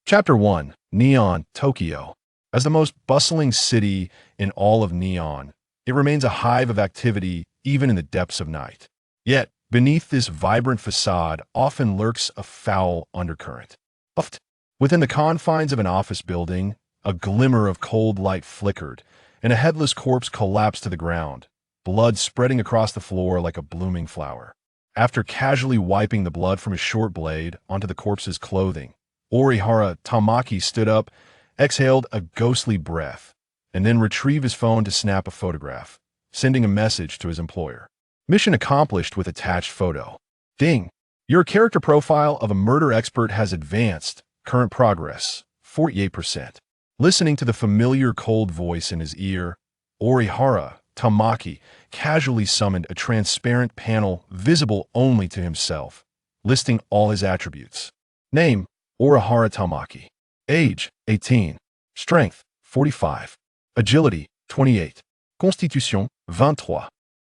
Chapter 1. Neon, Tokyo. As the most bustling city in all of Neon, it remains a hive of activity even in the depths of night. Yet, beneath this vibrant facade often lurks a foul undercurrent. Oft, within the confines of an office building, a glimmer of cold light flickered, and a headless corpse collapsed to the ground, blood spreading across the floor like a blooming flower. After casually wiping the blood from his short blade onto the corpse's clothing, Orihara Tamaki stood up, exhaled a ghostly breath, and then retrieved his phone to snap a photograph, sending a message to his employer. Mission accomplished with attached photo. Ding! Your character profile of a murder expert has advanced. Current progress, 48%. Listening to the familiar cold voice in his ear, Orihara Tamaki casually summoned a transparent panel visible only to himself, listing all his attributes. Name, Orihara Tamaki. Age, 18. Strength, 45. Agility, 28. Constitution, 23.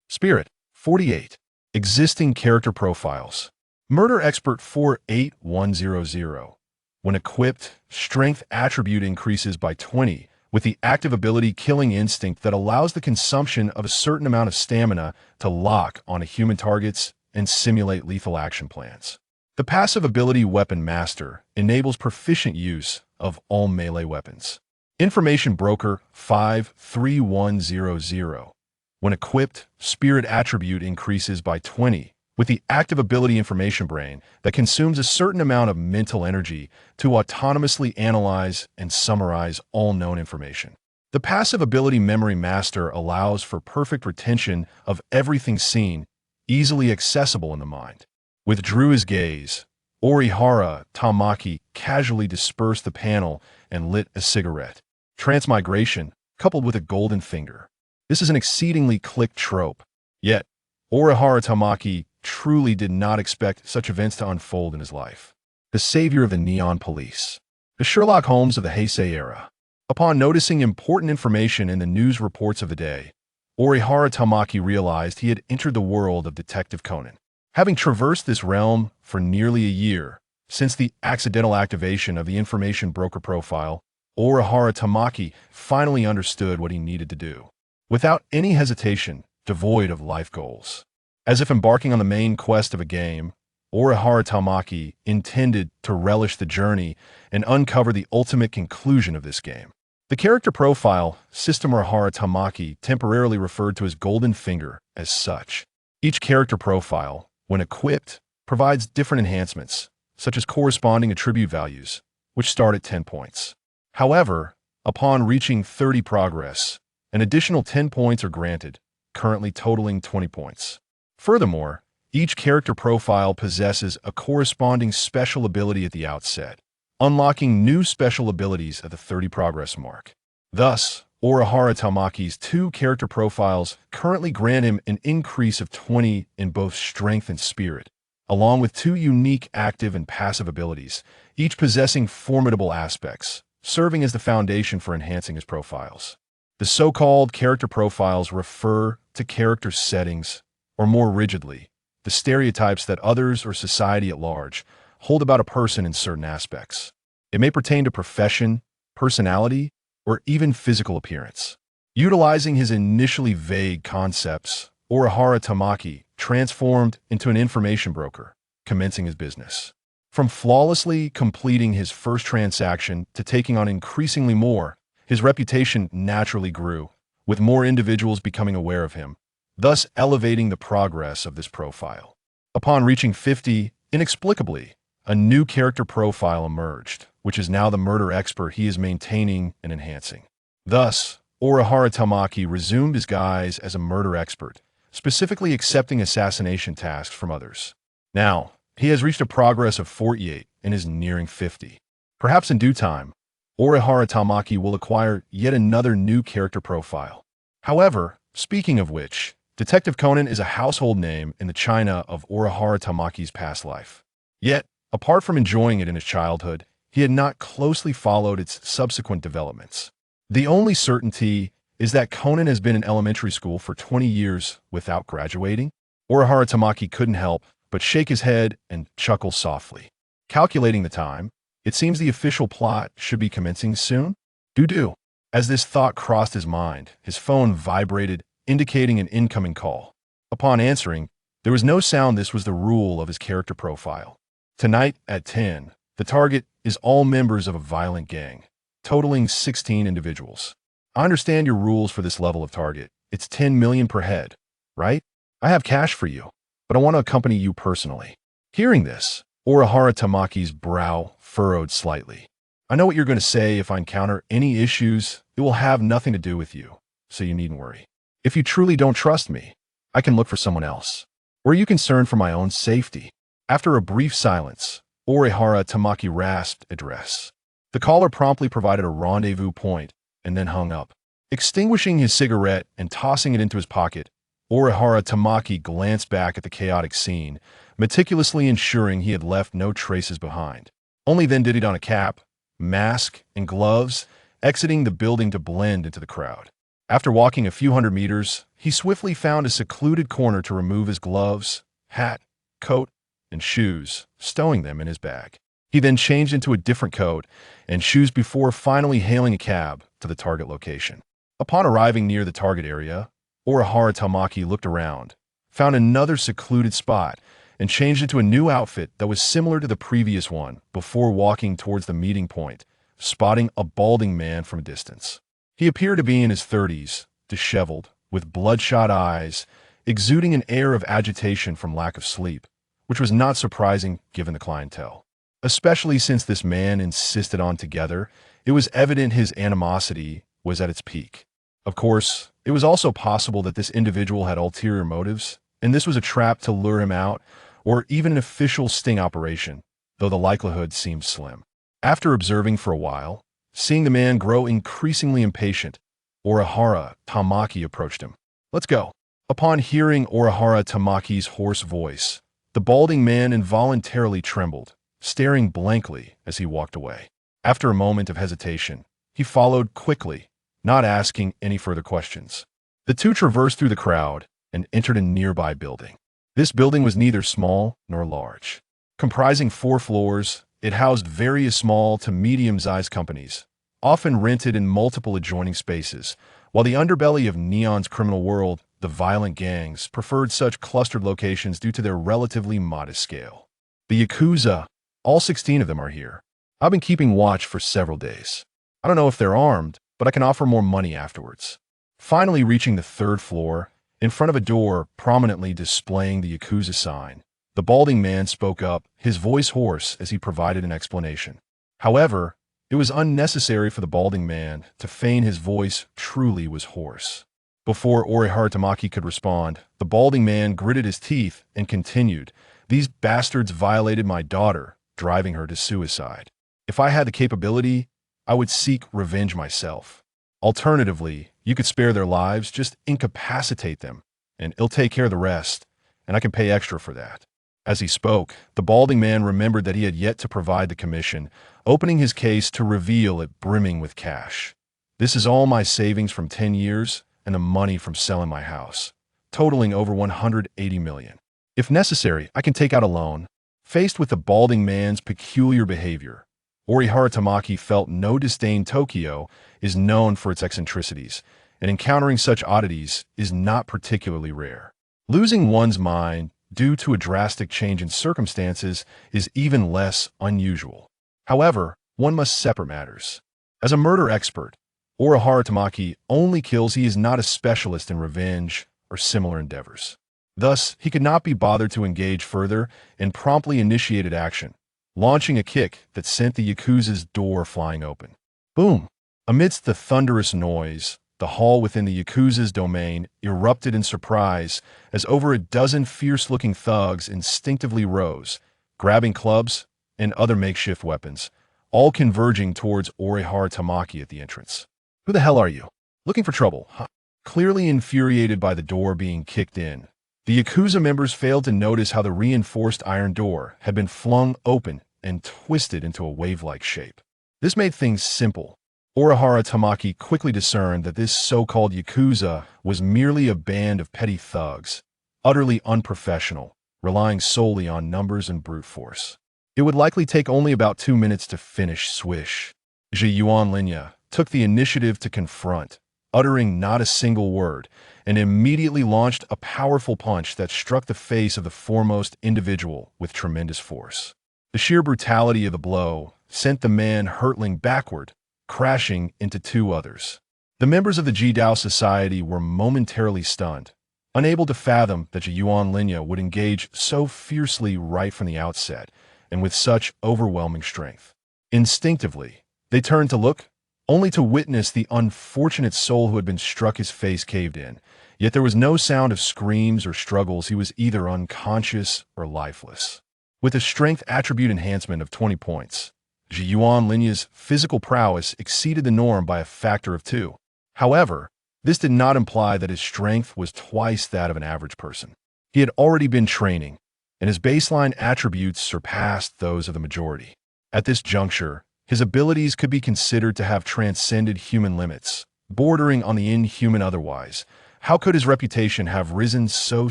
Spirit, 48. Existing character profiles. Murder Expert 48100. When equipped, Strength attribute increases by 20, with the active ability Killing Instinct that allows the consumption of a certain amount of stamina to lock onto human targets and simulate lethal action plans. The passive ability Weapon Master enables proficient use of all melee weapons. Information Broker 53100. When equipped, Spirit attribute increases by 20, with the active ability Information Brain that consumes a certain amount of mental energy to autonomously analyze and summarize all known information. The passive ability Memory Master allows for perfect retention of everything seen, easily accessible in the mind. Withdrew his gaze, Orihara Tamaki casually dispersed the panel and lit a cigarette. Transmigration, coupled with a golden finger. This is an exceedingly clicked trope. Yet, Orihara Tamaki truly did not expect such events to unfold in his life. The savior of the Neon Police. The Sherlock Holmes of the Heisei era. Upon noticing important information in the news reports of the day, Orihara Tamaki realized he had entered the world of Detective Conan. Having traversed this realm for nearly a year, since the accidental activation of the Information Broker profile, Orihara Tamaki finally understood what he needed to do. Without any hesitation, devoid of life goals. As if embarking on the main quest of a game, Orihara Tamaki intended to relish the journey and uncover the ultimate conclusion of this game. The character profile, System Orihara Tamaki temporarily referred to his golden finger as such. Each character profile, when equipped, provides different enhancements, such as corresponding attribute values, which start at 10 points. However, upon reaching 30 progress, an additional 10 points are granted, currently totaling 20 points. Furthermore, each character profile possesses a corresponding special ability at the outset, unlocking new special abilities at the 30 progress mark. Thus, Orihara Tamaki's two character profiles currently grant him an increase of 20 in both strength and spirit, along with two unique active and passive abilities, each possessing formidable aspects, serving as the foundation for enhancing his profiles. The so-called character profiles refer to character settings, or more rigidly, the stereotypes that others or society at large hold about a person in certain aspects. It may pertain to profession, personality, or even physical appearance. Utilizing his initially vague concepts, Orihara Tamaki transformed into an information broker, commencing his business. From flawlessly completing his first transaction to taking on increasingly more, his reputation naturally grew, with more individuals becoming aware of him, thus elevating the progress of this profile. Upon reaching 50, inexplicably, a new character profile emerged, which is now the murder expert he is maintaining and enhancing. Thus, Orihara Tamaki resumed his guise as a murder expert, specifically accepting assassination tasks from others. Now, he has reached a progress of 48 and is nearing 50. Perhaps in due time, Orihara Tamaki will acquire yet another new character profile. However, speaking of which, Detective Conan is a household name in the China of Orihara Tamaki's past life. Yet, apart from enjoying it in his childhood, he had not closely followed its subsequent developments. The only certainty is that Conan has been in elementary school for 20 years without graduating. Orihara Tamaki couldn't help but shake his head and chuckle softly. Calculating the time, It seems the official plot should be commencing soon. Do. As this thought crossed his mind, his phone vibrated, indicating an incoming call. Upon answering, there was no sound. This was the rule of his character profile. Tonight at 10, the target is all members of a violent gang, totaling 16 individuals. I understand your rules for this level of target. It's 10 million per head, right? I have cash for you, but I want to accompany you personally. Hearing this, Orihara Tamaki's brow furrowed slightly. I know what you're going to say. If I encounter any issues, it will have nothing to do with you, so you needn't worry. If you truly don't trust me, I can look for someone else. Or are you concerned for my own safety? After a brief silence, Orihara Tamaki rasped address. The caller promptly provided a rendezvous point and then hung up. Extinguishing his cigarette and tossing it into his pocket, Orihara Tamaki glanced back at the chaotic scene, meticulously ensuring he had left no traces behind. Only then did he don a cap, mask, and gloves, exiting the building to blend into the crowd. After walking a few hundred meters, he swiftly found a secluded corner to remove his gloves, hat, coat, and shoes, stowing them in his bag. He then changed into a different coat and shoes before finally hailing a cab to the target location. Upon arriving near the target area, Orihara Tamaki looked around, found another secluded spot, and changed into a new outfit that was similar to the previous one before walking towards the meeting point, spotting a balding man from a distance. He appeared to be in his 30s, disheveled, with bloodshot eyes, exuding an air of agitation from lack of sleep, which was not surprising given the clientele. Especially since this man insisted on together, it was evident his animosity was at its peak. Of course, it was also possible that this individual had ulterior motives, and this was a trap to lure him out, or even an official sting operation, though the likelihood seemed slim. After observing for a while, seeing the man grow increasingly impatient, Orihara Tamaki approached him. Let's go. Upon hearing Orihara Tamaki's hoarse voice, the balding man involuntarily trembled, staring blankly as he walked away. After a moment of hesitation, he followed quickly, not asking any further questions. The two traversed through the crowd and entered a nearby building. This building was neither small nor large. Comprising 4 floors, it housed various small to medium-sized companies, often rented in multiple adjoining spaces, while the underbelly of Neon's criminal world, the violent gangs, preferred such clustered locations due to their relatively modest scale. The Yakuza, all 16 of them are here. I've been keeping watch for several days. I don't know if they're armed, but I can offer more money afterwards. Finally reaching the 3rd floor, in front of a door prominently displaying the Yakuza sign, the balding man spoke up, his voice hoarse as he provided an explanation. However, it was unnecessary for the balding man to feign his voice truly was hoarse. Before Orihara Tamaki could respond, the balding man gritted his teeth and continued, "These bastards violated my daughter, driving her to suicide. If I had the capability, I would seek revenge myself. Alternatively, you could spare their lives, just incapacitate them, and it'll take care of the rest, and I can pay extra for that." As he spoke, the balding man remembered that he had yet to provide the commission, opening his case to reveal it brimming with cash. "This is all my savings from 10 years and the money from selling my house, totaling over 180 million. If necessary, I can take out a loan." Faced with the balding man's peculiar behavior, Orihara Tamaki felt no disdain. Tokyo is known for its eccentricities, and encountering such oddities is not particularly rare. Losing one's mind due to a drastic change in circumstances is even less unusual. However, one must separate matters. As a murder expert, Orihara Tamaki only kills. He is not a specialist in revenge or similar endeavors. Thus, he could not be bothered to engage further and promptly initiated action, launching a kick that sent the Yakuza's door flying open. Boom! Amidst the thunderous noise, the hall within the Yakuza's domain erupted in surprise as over a dozen fierce-looking thugs instinctively rose, grabbing clubs and other makeshift weapons, all converging towards Orihara Tamaki at the entrance. "Who the hell are you? Looking for trouble, huh?" Clearly infuriated by the door being kicked in, the Yakuza members failed to notice how the reinforced iron door had been flung open and twisted into a wave-like shape. This made things simple. Orihara Tamaki quickly discerned that this so-called Yakuza was merely a band of petty thugs, utterly unprofessional, relying solely on numbers and brute force. It would likely take only about 2 minutes to finish. Swish. Ji Yuan Linya took the initiative to confront, uttering not a single word, and immediately launched a powerful punch that struck the face of the foremost individual with tremendous force. The sheer brutality of the blow sent the man hurtling backward, crashing into two others. The members of the Jidao Society were momentarily stunned, unable to fathom that Ji Yuan Linya would engage so fiercely right from the outset and with such overwhelming strength. Instinctively, they turned to look, only to witness the unfortunate soul who had been struck. His face caved in, yet there was no sound of screams or struggles. He was either unconscious or lifeless. With a strength attribute enhancement of 20 points, Ji Yuan Linya's physical prowess exceeded the norm by a factor of 2. However, this did not imply that his strength was twice that of an average person. He had already been training, and his baseline attributes surpassed those of the majority. At this juncture, his abilities could be considered to have transcended human limits, bordering on the inhuman. Otherwise, how could his reputation have risen so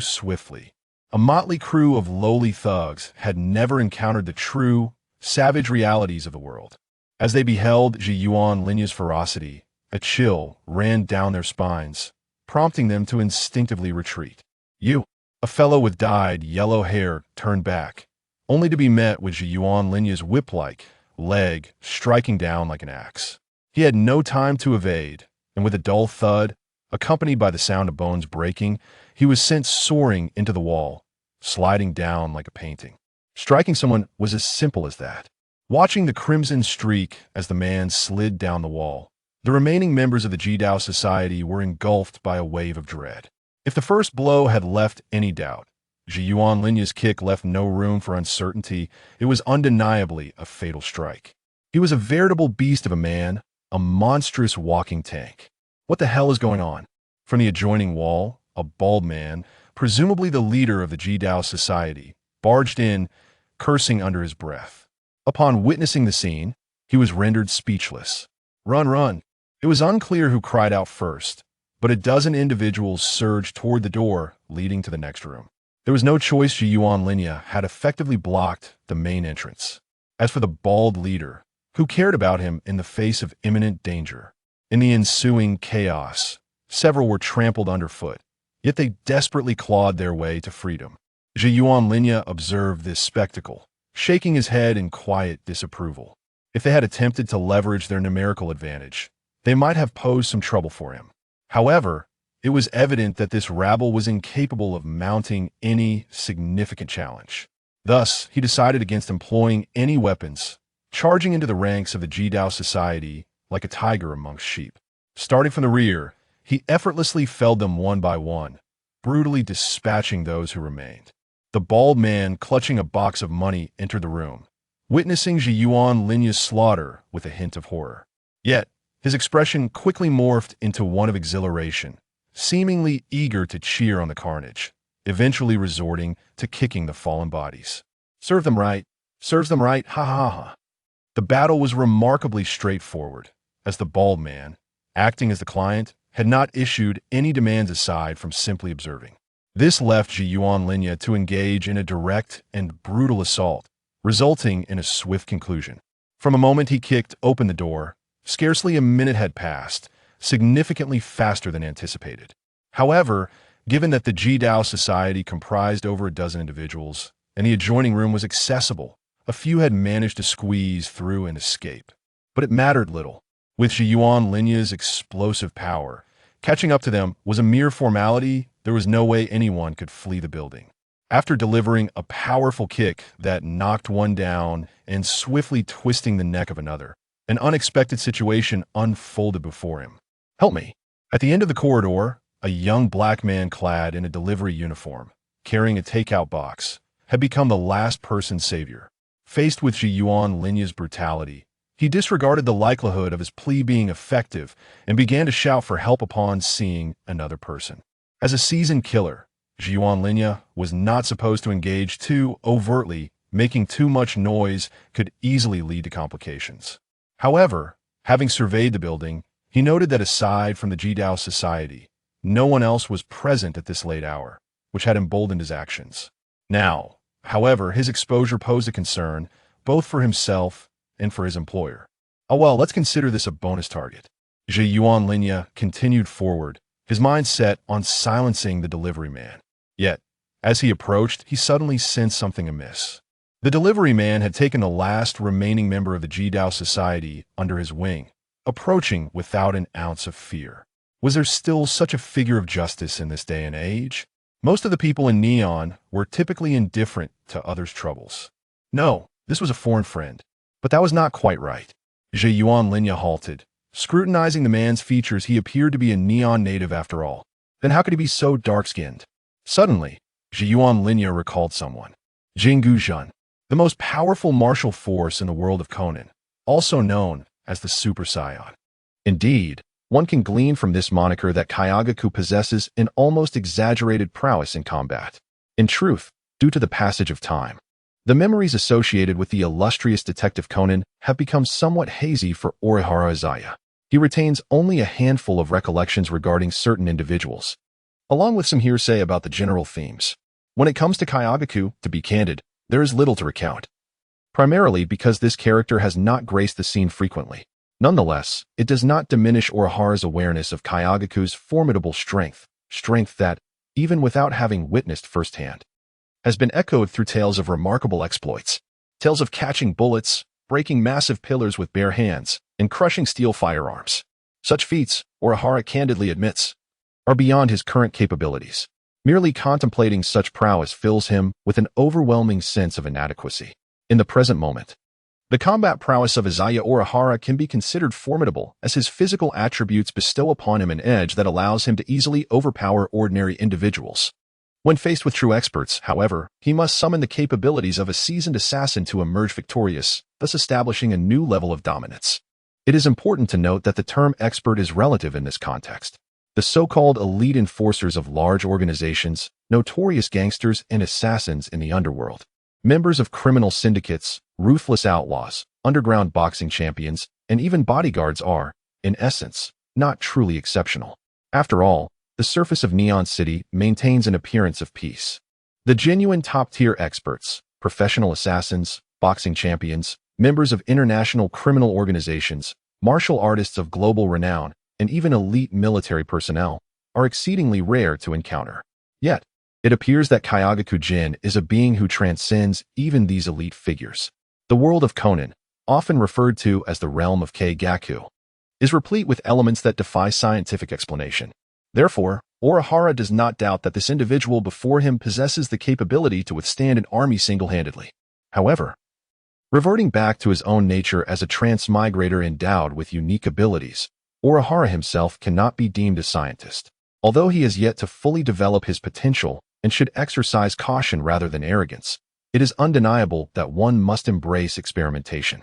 swiftly? A motley crew of lowly thugs had never encountered the true, savage realities of the world. As they beheld Ji Yuan Linya's ferocity, a chill ran down their spines, prompting them to instinctively retreat. "You!" A fellow with dyed yellow hair turned back, only to be met with Ji Yuan Linya's whip-like leg striking down like an axe. He had no time to evade, and with a dull thud, accompanied by the sound of bones breaking, he was sent soaring into the wall, sliding down like a painting. Striking someone was as simple as that. Watching the crimson streak as the man slid down the wall, the remaining members of the Jidao Society were engulfed by a wave of dread. If the first blow had left any doubt, Ji Yuan Linya's kick left no room for uncertainty. It was undeniably a fatal strike. He was a veritable beast of a man, a monstrous walking tank. What the hell is going on? From the adjoining wall, a bald man, presumably the leader of the Jidao Society, barged in, cursing under his breath. Upon witnessing the scene, he was rendered speechless. "Run, run!" It was unclear who cried out first, but a dozen individuals surged toward the door leading to the next room. There was no choice. Ji Yuan Linya had effectively blocked the main entrance. As for the bald leader, who cared about him in the face of imminent danger? In the ensuing chaos, several were trampled underfoot, yet they desperately clawed their way to freedom. Ji Yuan Linya observed this spectacle, shaking his head in quiet disapproval. If they had attempted to leverage their numerical advantage, they might have posed some trouble for him. However, it was evident that this rabble was incapable of mounting any significant challenge. Thus, he decided against employing any weapons, charging into the ranks of the Jidao Society like a tiger amongst sheep. Starting from the rear, he effortlessly felled them one by one, brutally dispatching those who remained. The bald man, clutching a box of money, entered the room, witnessing Ji Yuan Linya's slaughter with a hint of horror. Yet, his expression quickly morphed into one of exhilaration, seemingly eager to cheer on the carnage, eventually resorting to kicking the fallen bodies. Serves them right, ha ha ha. The battle was remarkably straightforward, as the bald man, acting as the client, had not issued any demands aside from simply observing. This left Ji Yuan Linya to engage in a direct and brutal assault, resulting in a swift conclusion. From a moment he kicked open the door, scarcely a minute had passed, significantly faster than anticipated. However, given that the Jidao Society comprised over a dozen individuals, and the adjoining room was accessible, a few had managed to squeeze through and escape. But it mattered little. With Ji Yuan Linya's explosive power, catching up to them was a mere formality. There was no way anyone could flee the building. After delivering a powerful kick that knocked one down and swiftly twisting the neck of another, an unexpected situation unfolded before him. "Help me." At the end of the corridor, a young black man clad in a delivery uniform, carrying a takeout box, had become the last person's savior. Faced with Ji Yuan Linya's brutality, he disregarded the likelihood of his plea being effective and began to shout for help upon seeing another person. As a seasoned killer, Ji Yuan Linya was not supposed to engage too overtly. Making too much noise could easily lead to complications. However, having surveyed the building, he noted that aside from the Jidao Society, no one else was present at this late hour, which had emboldened his actions. Now, however, his exposure posed a concern, both for himself and for his employer. Oh well, let's consider this a bonus target. Zhe Yuan Linya continued forward, his mind set on silencing the delivery man. Yet, as he approached, he suddenly sensed something amiss. The delivery man had taken the last remaining member of the Jidao Society under his wing, approaching without an ounce of fear. Was there still such a figure of justice in this day and age? Most of the people in Neon were typically indifferent to others' troubles. No, this was a foreign friend. But that was not quite right. Zhe Yuan Linya halted. Scrutinizing the man's features, he appeared to be a Neon native after all. Then how could he be so dark-skinned? Suddenly, Zhe Yuan Linya recalled someone. Jingu Zhen, the most powerful martial force in the world of Conan, also known as the Super Saiyan. Indeed, one can glean from this moniker that Kōgaku possesses an almost exaggerated prowess in combat. In truth, due to the passage of time, the memories associated with the illustrious detective Conan have become somewhat hazy for Orihara Izaya. He retains only a handful of recollections regarding certain individuals, along with some hearsay about the general themes. When it comes to Kōgaku, to be candid, there is little to recount, primarily because this character has not graced the scene frequently. Nonetheless, it does not diminish Orihara's awareness of Kōgaku's formidable strength that, even without having witnessed firsthand, has been echoed through tales of remarkable exploits, tales of catching bullets, breaking massive pillars with bare hands, and crushing steel firearms. Such feats, Orihara candidly admits, are beyond his current capabilities. Merely contemplating such prowess fills him with an overwhelming sense of inadequacy. In the present moment, the combat prowess of Izaya Orihara can be considered formidable, as his physical attributes bestow upon him an edge that allows him to easily overpower ordinary individuals. When faced with true experts, however, he must summon the capabilities of a seasoned assassin to emerge victorious, thus establishing a new level of dominance. It is important to note that the term expert is relative in this context. The so-called elite enforcers of large organizations, notorious gangsters and assassins in the underworld, members of criminal syndicates, ruthless outlaws, underground boxing champions, and even bodyguards are, in essence, not truly exceptional. After all, the surface of Neon City maintains an appearance of peace. The genuine top-tier experts, professional assassins, boxing champions, members of international criminal organizations, martial artists of global renown, and even elite military personnel, are exceedingly rare to encounter. Yet, it appears that Kōgaku Jin is a being who transcends even these elite figures. The world of Conan, often referred to as the realm of Kōgaku, is replete with elements that defy scientific explanation. Therefore, Orihara does not doubt that this individual before him possesses the capability to withstand an army single-handedly. However, reverting back to his own nature as a transmigrator endowed with unique abilities, Orihara himself cannot be deemed a scientist. Although he has yet to fully develop his potential and should exercise caution rather than arrogance, it is undeniable that one must embrace experimentation.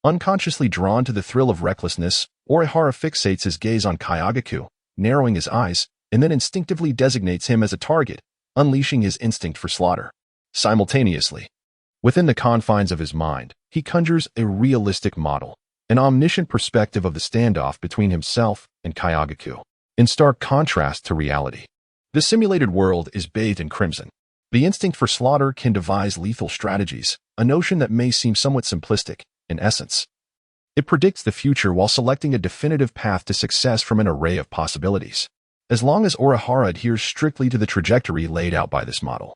Unconsciously drawn to the thrill of recklessness, Orihara fixates his gaze on Kōgaku, narrowing his eyes, and then instinctively designates him as a target, unleashing his instinct for slaughter. Simultaneously, within the confines of his mind, he conjures a realistic model, an omniscient perspective of the standoff between himself and Kōgaku, in stark contrast to reality. The simulated world is bathed in crimson. The instinct for slaughter can devise lethal strategies, a notion that may seem somewhat simplistic, in essence. It predicts the future while selecting a definitive path to success from an array of possibilities. As long as Orihara adheres strictly to the trajectory laid out by this model,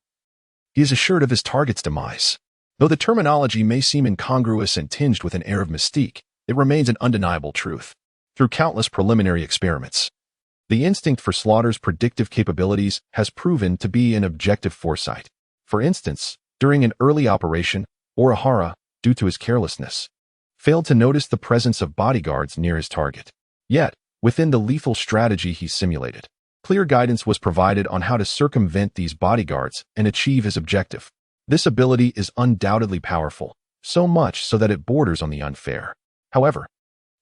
he is assured of his target's demise. Though the terminology may seem incongruous and tinged with an air of mystique, it remains an undeniable truth. Through countless preliminary experiments, the instinct for slaughter's predictive capabilities has proven to be an objective foresight. For instance, during an early operation, Orihara, due to his carelessness, failed to notice the presence of bodyguards near his target. Yet, within the lethal strategy he simulated, clear guidance was provided on how to circumvent these bodyguards and achieve his objective. This ability is undoubtedly powerful, so much so that it borders on the unfair. However,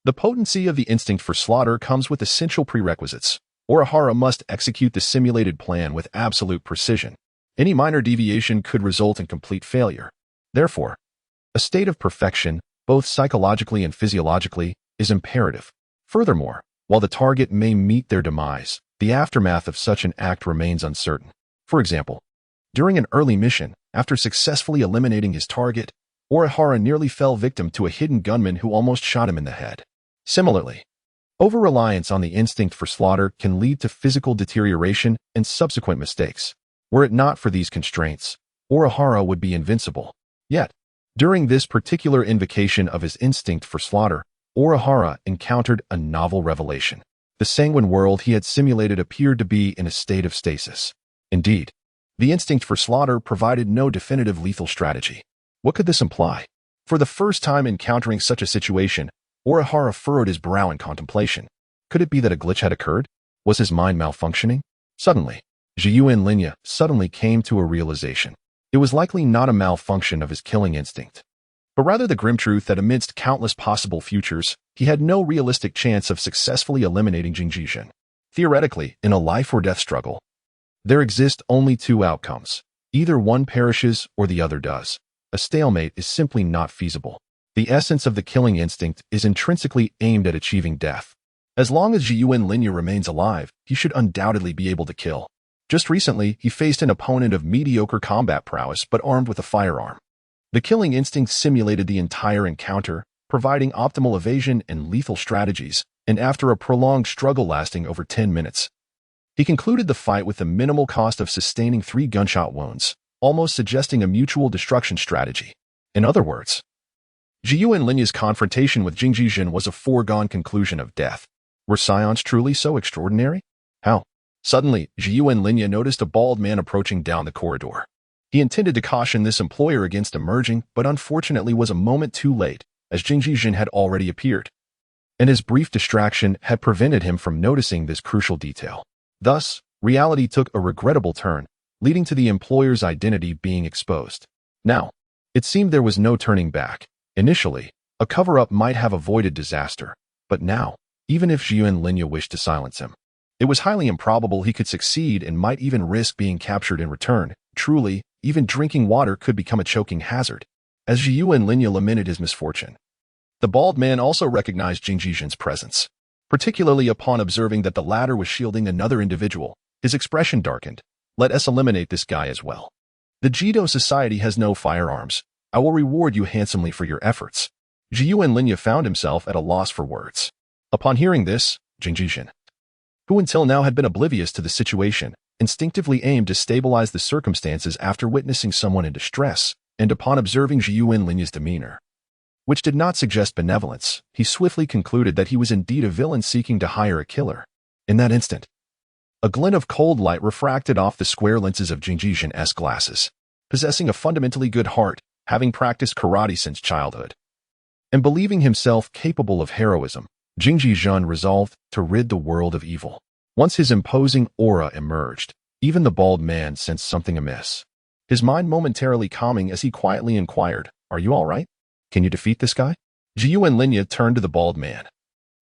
the potency of the instinct for slaughter comes with essential prerequisites. Orihara must execute the simulated plan with absolute precision. Any minor deviation could result in complete failure. Therefore, a state of perfection, both psychologically and physiologically, is imperative. Furthermore, while the target may meet their demise, the aftermath of such an act remains uncertain. For example, during an early mission, after successfully eliminating his target, Orihara nearly fell victim to a hidden gunman who almost shot him in the head. Similarly, over-reliance on the instinct for slaughter can lead to physical deterioration and subsequent mistakes. Were it not for these constraints, Orihara would be invincible. Yet, during this particular invocation of his instinct for slaughter, Orihara encountered a novel revelation. The sanguine world he had simulated appeared to be in a state of stasis. Indeed, the instinct for slaughter provided no definitive lethal strategy. What could this imply? For the first time encountering such a situation, Orihara furrowed his brow in contemplation. Could it be that a glitch had occurred? Was his mind malfunctioning? Suddenly, Zhiyuan Linya suddenly came to a realization. It was likely not a malfunction of his killing instinct, but rather the grim truth that amidst countless possible futures, he had no realistic chance of successfully eliminating Jingjishan. Theoretically, in a life-or-death struggle, there exist only two outcomes. Either one perishes or the other does. A stalemate is simply not feasible. The essence of the killing instinct is intrinsically aimed at achieving death. As long as Zhiyuan Linya remains alive, he should undoubtedly be able to kill. Just recently, he faced an opponent of mediocre combat prowess but armed with a firearm. The killing instinct simulated the entire encounter, providing optimal evasion and lethal strategies, and after a prolonged struggle lasting over 10 minutes, he concluded the fight with the minimal cost of sustaining 3 gunshot wounds, almost suggesting a mutual destruction strategy. In other words, Zhiyuan Linya's confrontation with Jingjishan was a foregone conclusion of death. Were scions truly so extraordinary? How? Suddenly, Zhiyuan Linya noticed a bald man approaching down the corridor. He intended to caution this employer against emerging, but unfortunately was a moment too late, as Jingjishan had already appeared, and his brief distraction had prevented him from noticing this crucial detail. Thus, reality took a regrettable turn, leading to the employer's identity being exposed. Now, it seemed there was no turning back. Initially, a cover-up might have avoided disaster, but now, even if Zhiyuan Linya wished to silence him, it was highly improbable he could succeed and might even risk being captured in return. Truly, even drinking water could become a choking hazard. As Zhiyuan Linya lamented his misfortune, the bald man also recognized Jingjishan's presence. Particularly upon observing that the latter was shielding another individual, his expression darkened. Let us eliminate this guy as well. The Jido Society has no firearms. I will reward you handsomely for your efforts. Zhiyuan Linya found himself at a loss for words. Upon hearing this, Jingjishan, who until now had been oblivious to the situation, instinctively aimed to stabilize the circumstances after witnessing someone in distress, and upon observing Zhiyuan Linya's demeanor, which did not suggest benevolence, he swiftly concluded that he was indeed a villain seeking to hire a killer. In that instant, a glint of cold light refracted off the square lenses of Jingjishan's glasses. Possessing a fundamentally good heart, having practiced karate since childhood, and believing himself capable of heroism, Jingjishan resolved to rid the world of evil. Once his imposing aura emerged, even the bald man sensed something amiss. His mind momentarily calming as he quietly inquired, "Are you all right? Can you defeat this guy?" Zhiyuan Linya turned to the bald man,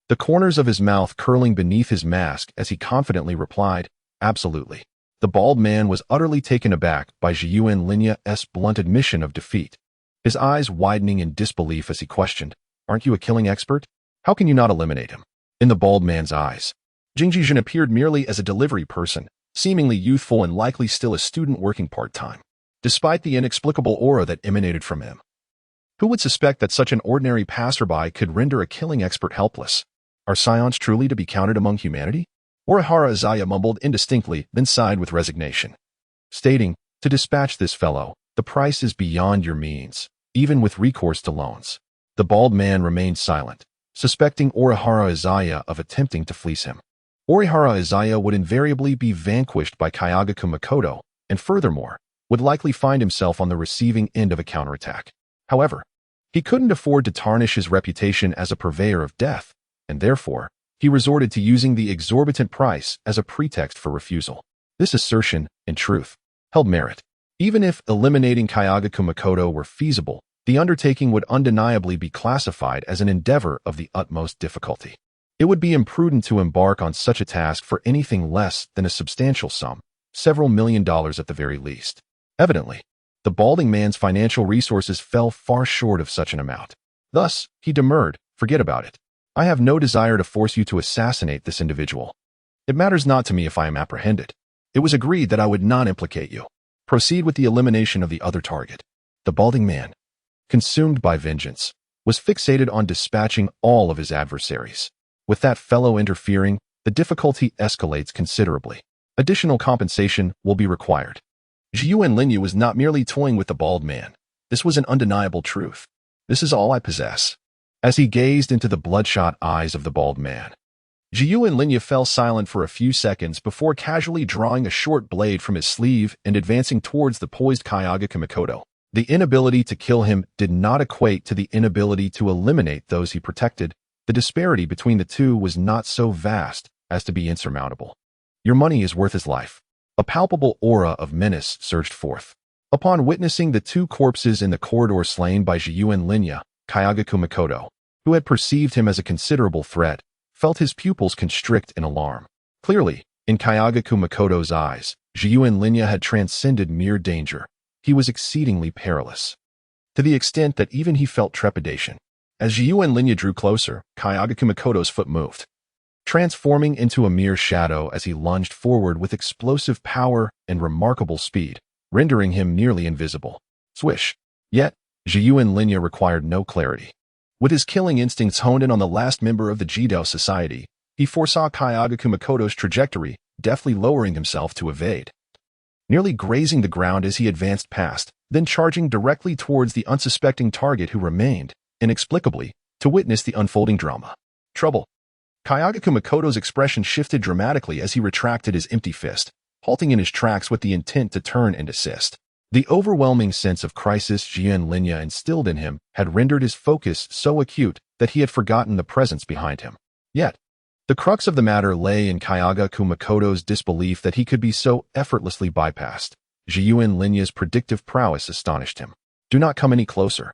the corners of his mouth curling beneath his mask as he confidently replied, "Absolutely." The bald man was utterly taken aback by Zhiyuan Linya's blunt admission of defeat, his eyes widening in disbelief as he questioned, "Aren't you a killing expert? How can you not eliminate him?" In the bald man's eyes, Jingjishan appeared merely as a delivery person, seemingly youthful and likely still a student working part-time, despite the inexplicable aura that emanated from him. Who would suspect that such an ordinary passerby could render a killing expert helpless? Are scions truly to be counted among humanity? Orihara Izaya mumbled indistinctly, then sighed with resignation, stating, "To dispatch this fellow, the price is beyond your means, even with recourse to loans." The bald man remained silent, suspecting Orihara Izaya of attempting to fleece him. Orihara Izaya would invariably be vanquished by Kōgaku Makoto, and furthermore, would likely find himself on the receiving end of a counterattack. However, he couldn't afford to tarnish his reputation as a purveyor of death, and therefore, he resorted to using the exorbitant price as a pretext for refusal. This assertion, in truth, held merit. Even if eliminating Kōgaku Makoto were feasible, the undertaking would undeniably be classified as an endeavor of the utmost difficulty. It would be imprudent to embark on such a task for anything less than a substantial sum, several $1,000,000 at the very least. Evidently, the balding man's financial resources fell far short of such an amount. Thus, he demurred, "Forget about it. I have no desire to force you to assassinate this individual. It matters not to me if I am apprehended. It was agreed that I would not implicate you. Proceed with the elimination of the other target." The balding man, consumed by vengeance, was fixated on dispatching all of his adversaries. With that fellow interfering, the difficulty escalates considerably. Additional compensation will be required. Zhiyuan Linyu was not merely toying with the bald man. This was an undeniable truth. This is all I possess. As he gazed into the bloodshot eyes of the bald man, Zhiyuan Linyu fell silent for a few seconds before casually drawing a short blade from his sleeve and advancing towards the poised Kōgaku Makoto. The inability to kill him did not equate to the inability to eliminate those he protected. The disparity between the two was not so vast as to be insurmountable. Your money is worth his life. A palpable aura of menace surged forth. Upon witnessing the two corpses in the corridor slain by Zhiyuan Linyu, Kōgaku Makoto, who had perceived him as a considerable threat, felt his pupils constrict in alarm. Clearly, in Kōgaku Makoto's eyes, Zhiyuan Linyu had transcended mere danger. He was exceedingly perilous, to the extent that even he felt trepidation. As Zhiyuan Linyu drew closer, Kōgaku Makoto's foot moved, transforming into a mere shadow as he lunged forward with explosive power and remarkable speed, rendering him nearly invisible. Swish! Yet, Zhiyuan Linyu required no clarity. With his killing instincts honed in on the last member of the Jido society, he foresaw Kōgaku Makoto's trajectory, deftly lowering himself to evade, nearly grazing the ground as he advanced past, then charging directly towards the unsuspecting target who remained, inexplicably, to witness the unfolding drama. Trouble. Kōgaku Makoto's expression shifted dramatically as he retracted his empty fist, halting in his tracks with the intent to turn and assist. The overwhelming sense of crisis Zhiyuan Linyu instilled in him had rendered his focus so acute that he had forgotten the presence behind him. Yet, the crux of the matter lay in Kōgaku Makoto's disbelief that he could be so effortlessly bypassed. Zhiyuan Linyu's predictive prowess astonished him. Do not come any closer.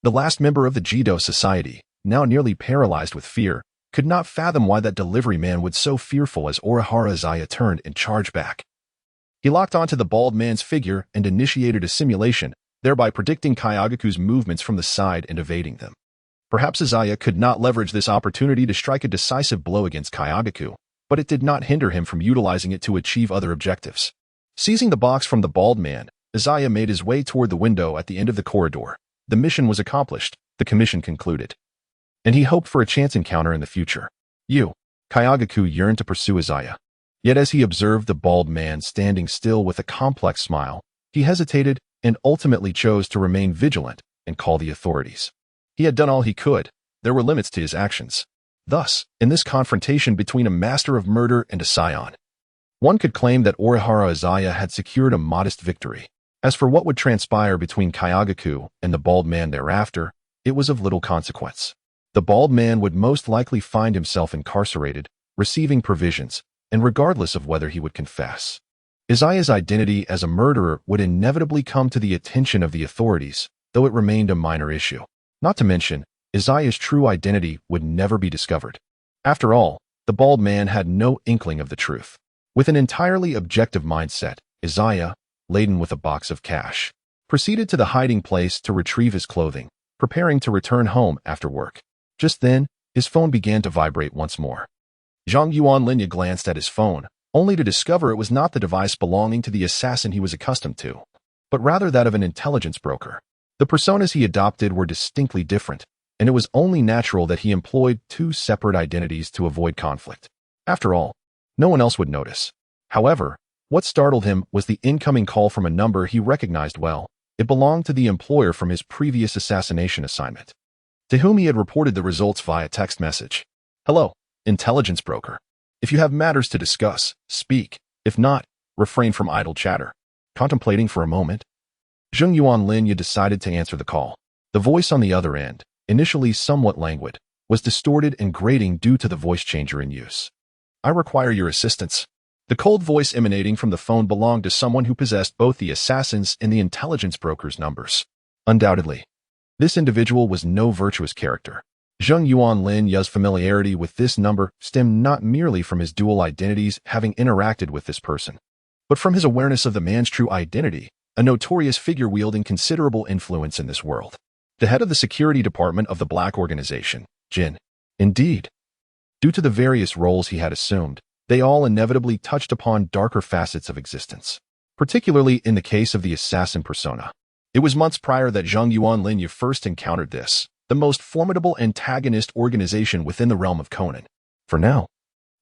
The last member of the Jido society, now nearly paralyzed with fear, could not fathom why that delivery man would so fearful as Orihara Izaya turned and charged back. He locked onto the bald man's figure and initiated a simulation, thereby predicting Kōgaku's movements from the side and evading them. Perhaps Izaya could not leverage this opportunity to strike a decisive blow against Kōgaku, but it did not hinder him from utilizing it to achieve other objectives. Seizing the box from the bald man, Izaya made his way toward the window at the end of the corridor. The mission was accomplished, the commission concluded, and he hoped for a chance encounter in the future. Kōgaku yearned to pursue Izaya. Yet as he observed the bald man standing still with a complex smile, he hesitated and ultimately chose to remain vigilant and call the authorities. He had done all he could. There were limits to his actions. Thus, in this confrontation between a master of murder and a scion, one could claim that Orihara Izaya had secured a modest victory. As for what would transpire between Kōgaku and the bald man thereafter, it was of little consequence. The bald man would most likely find himself incarcerated, receiving provisions, and regardless of whether he would confess, Izaya's identity as a murderer would inevitably come to the attention of the authorities, though it remained a minor issue. Not to mention, Izaya's true identity would never be discovered. After all, the bald man had no inkling of the truth. With an entirely objective mindset, Izaya, laden with a box of cash, proceeded to the hiding place to retrieve his clothing, preparing to return home after work. Just then, his phone began to vibrate once more. Zhiyuan Linyu glanced at his phone, only to discover it was not the device belonging to the assassin he was accustomed to, but rather that of an intelligence broker. The personas he adopted were distinctly different, and it was only natural that he employed two separate identities to avoid conflict. After all, no one else would notice. However, what startled him was the incoming call from a number he recognized well. It belonged to the employer from his previous assassination assignment, to whom he had reported the results via text message. Hello, intelligence broker. If you have matters to discuss, speak. If not, refrain from idle chatter. Contemplating for a moment, Zhiyuan Linyu decided to answer the call. The voice on the other end, initially somewhat languid, was distorted and grating due to the voice changer in use. I require your assistance. The cold voice emanating from the phone belonged to someone who possessed both the assassin's and the intelligence broker's numbers. Undoubtedly, this individual was no virtuous character. Zhiyuan Linyu's familiarity with this number stemmed not merely from his dual identities having interacted with this person, but from his awareness of the man's true identity, a notorious figure wielding considerable influence in this world. The head of the security department of the Black Organization, Jin. Indeed, due to the various roles he had assumed, they all inevitably touched upon darker facets of existence, particularly in the case of the assassin persona. It was months prior that Zhang Yuanlin first encountered this, the most formidable antagonist organization within the realm of Conan. For now,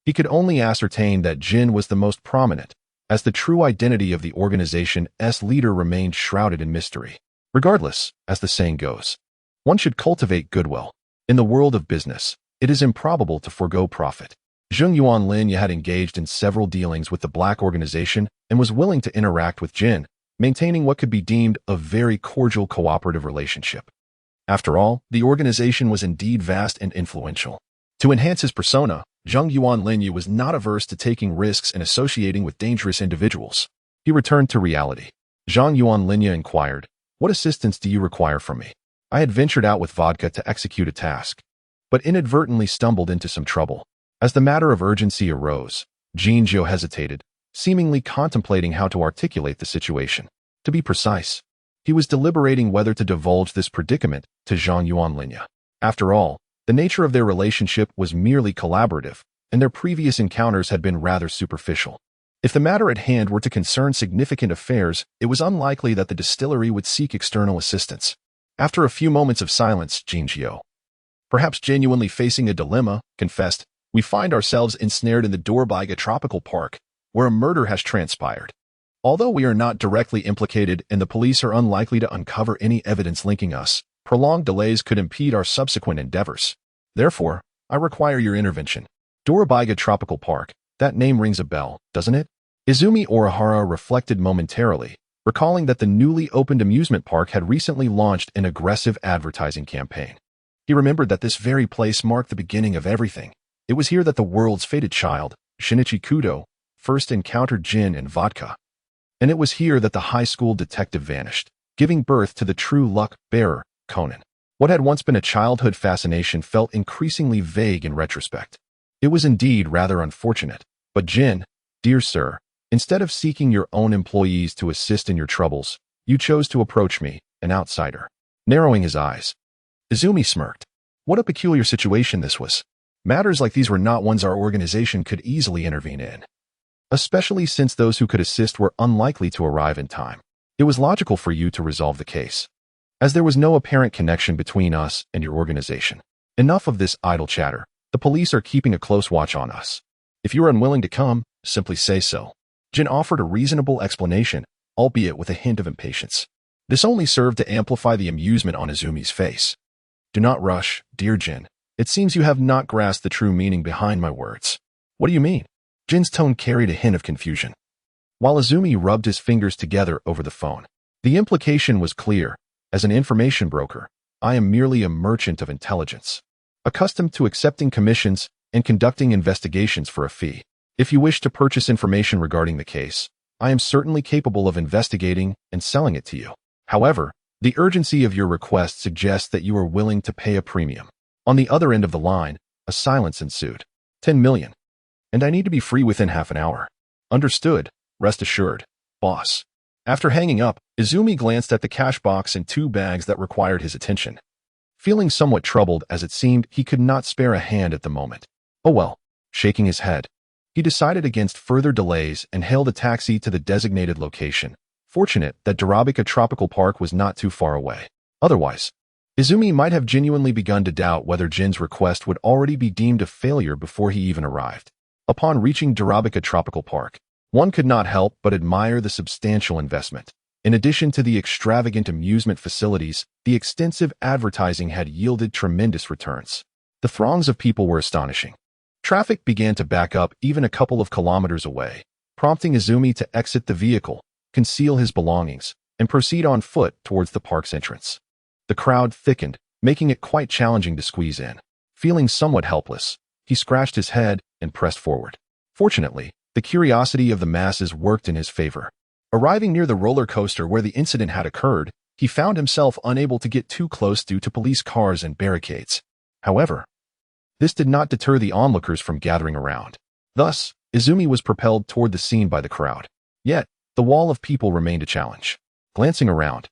he could only ascertain that Jin was the most prominent, as the true identity of the organization's leader remained shrouded in mystery. Regardless, as the saying goes, one should cultivate goodwill. In the world of business, it is improbable to forego profit. Zhang Yuanlin had engaged in several dealings with the Black organization and was willing to interact with Jin, maintaining what could be deemed a very cordial cooperative relationship. After all, the organization was indeed vast and influential. To enhance his persona, Zhang Yuanlin was not averse to taking risks and associating with dangerous individuals. He returned to reality. Zhang Yuanlin inquired, "What assistance do you require from me?" I had ventured out with vodka to execute a task, but inadvertently stumbled into some trouble. As the matter of urgency arose, Jinzhou hesitated, seemingly contemplating how to articulate the situation. To be precise, he was deliberating whether to divulge this predicament to Zhang Yuanlin. After all, the nature of their relationship was merely collaborative, and their previous encounters had been rather superficial. If the matter at hand were to concern significant affairs, it was unlikely that the distillery would seek external assistance. After a few moments of silence, Jinzhou, perhaps genuinely facing a dilemma, confessed, "We find ourselves ensnared in the Dorbiga Tropical Park, where a murder has transpired. Although we are not directly implicated and the police are unlikely to uncover any evidence linking us, prolonged delays could impede our subsequent endeavors. Therefore, I require your intervention." Dorbiga Tropical Park, that name rings a bell, doesn't it? Izumi Orihara reflected momentarily, recalling that the newly opened amusement park had recently launched an aggressive advertising campaign. He remembered that this very place marked the beginning of everything. It was here that the world's fated child, Shinichi Kudo, first encountered gin and vodka. And it was here that the high school detective vanished, giving birth to the true luck-bearer, Conan. What had once been a childhood fascination felt increasingly vague in retrospect. It was indeed rather unfortunate, but Jin, dear sir, instead of seeking your own employees to assist in your troubles, you chose to approach me, an outsider. Narrowing his eyes, Izumi smirked. What a peculiar situation this was. Matters like these were not ones our organization could easily intervene in, especially since those who could assist were unlikely to arrive in time. It was logical for you to resolve the case, as there was no apparent connection between us and your organization. Enough of this idle chatter. The police are keeping a close watch on us. If you are unwilling to come, simply say so. Jin offered a reasonable explanation, albeit with a hint of impatience. This only served to amplify the amusement on Izumi's face. Do not rush, dear Jin. It seems you have not grasped the true meaning behind my words. What do you mean? Jin's tone carried a hint of confusion. While Izumi rubbed his fingers together over the phone, the implication was clear. As an information broker, I am merely a merchant of intelligence, accustomed to accepting commissions and conducting investigations for a fee. If you wish to purchase information regarding the case, I am certainly capable of investigating and selling it to you. However, the urgency of your request suggests that you are willing to pay a premium. On the other end of the line, a silence ensued. 10 million. And I need to be free within half an hour. Understood. Rest assured, boss. After hanging up, Izumi glanced at the cash box and 2 bags that required his attention. Feeling somewhat troubled as it seemed he could not spare a hand at the moment. Oh well, shaking his head, he decided against further delays and hailed a taxi to the designated location, fortunate that Dorbiga Tropical Park was not too far away. Otherwise, Izumi might have genuinely begun to doubt whether Jin's request would already be deemed a failure before he even arrived. Upon reaching Dorbiga Tropical Park, one could not help but admire the substantial investment. In addition to the extravagant amusement facilities, the extensive advertising had yielded tremendous returns. The throngs of people were astonishing. Traffic began to back up even a couple of kilometers away, prompting Izumi to exit the vehicle, conceal his belongings, and proceed on foot towards the park's entrance. The crowd thickened, making it quite challenging to squeeze in. Feeling somewhat helpless, he scratched his head and pressed forward. Fortunately, the curiosity of the masses worked in his favor. Arriving near the roller coaster where the incident had occurred, he found himself unable to get too close due to police cars and barricades. However, this did not deter the onlookers from gathering around. Thus, Izumi was propelled toward the scene by the crowd. Yet, the wall of people remained a challenge. Glancing around,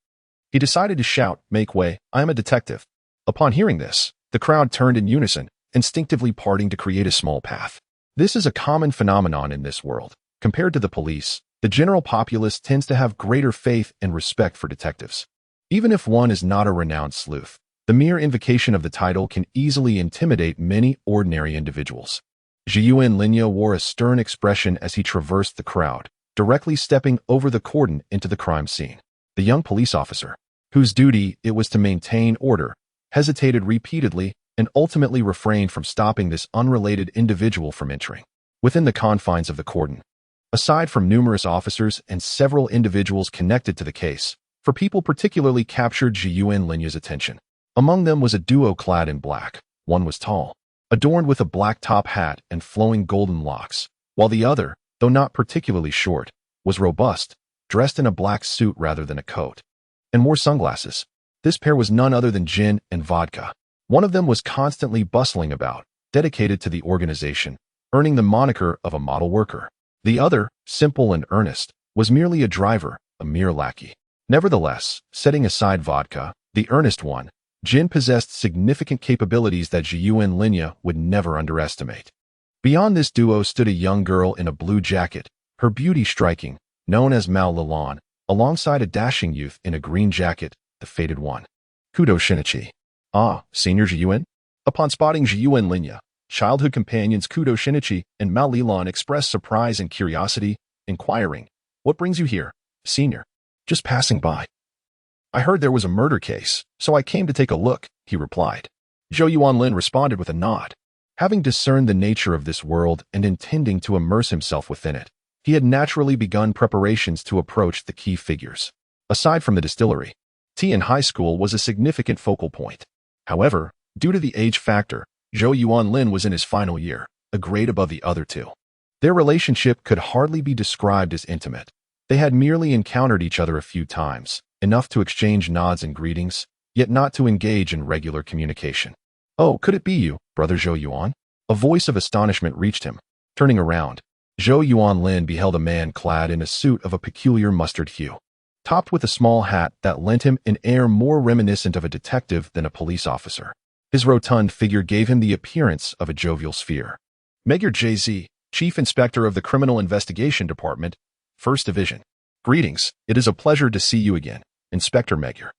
he decided to shout, "Make way, I am a detective." Upon hearing this, the crowd turned in unison, instinctively parting to create a small path. This is a common phenomenon in this world. Compared to the police, the general populace tends to have greater faith and respect for detectives. Even if one is not a renowned sleuth, the mere invocation of the title can easily intimidate many ordinary individuals. Zhiyuan Linya wore a stern expression as he traversed the crowd, directly stepping over the cordon into the crime scene. The young police officer, whose duty it was to maintain order, hesitated repeatedly and ultimately refrained from stopping this unrelated individual from entering. Within the confines of the cordon, aside from numerous officers and several individuals connected to the case, four people particularly captured Zhiyuan Linya's attention. Among them was a duo clad in black. One was tall, adorned with a black top hat and flowing golden locks, while the other, though not particularly short, was robust, dressed in a black suit rather than a coat, and wore sunglasses. This pair was none other than Jin and Vodka. One of them was constantly bustling about, dedicated to the organization, earning the moniker of a model worker. The other, simple and earnest, was merely a driver, a mere lackey. Nevertheless, setting aside Vodka, the earnest one, Jin possessed significant capabilities that Zhiyuan Linya would never underestimate. Beyond this duo stood a young girl in a blue jacket, her beauty striking, known as Mao Lilan, alongside a dashing youth in a green jacket, the fated one. Kudo Shinichi. Ah, Senior Zhiyuan? Upon spotting Zhiyuan Linya, childhood companions Kudo Shinichi and Mao Lilan expressed surprise and curiosity, inquiring, "What brings you here, Senior?" "Just passing by. I heard there was a murder case, so I came to take a look," he replied. Zhou Yuanlin responded with a nod. Having discerned the nature of this world and intending to immerse himself within it, he had naturally begun preparations to approach the key figures. Aside from the distillery, tea in high school was a significant focal point. However, due to the age factor, Zhou Yuanlin was in his final year, a grade above the other two. Their relationship could hardly be described as intimate. They had merely encountered each other a few times, enough to exchange nods and greetings, yet not to engage in regular communication. "Oh, could it be you, Brother Zhou Yuan?" A voice of astonishment reached him. Turning around, Zhou Yuanlin beheld a man clad in a suit of a peculiar mustard hue, topped with a small hat that lent him an air more reminiscent of a detective than a police officer. His rotund figure gave him the appearance of a jovial sphere. "Magyar JZ, Chief Inspector of the Criminal Investigation Department, 1st Division. Greetings, it is a pleasure to see you again, Inspector Magyar."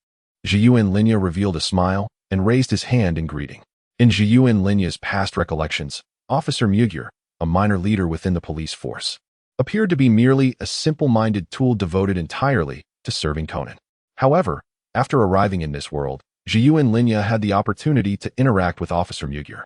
Zhiyuan Linya revealed a smile and raised his hand in greeting. In Zhiyuan Linya's past recollections, Officer Magyar, a minor leader within the police force, appeared to be merely a simple-minded tool devoted entirely to serving Conan. However, after arriving in this world, Zhiyuan Linya had the opportunity to interact with Officer Magyar,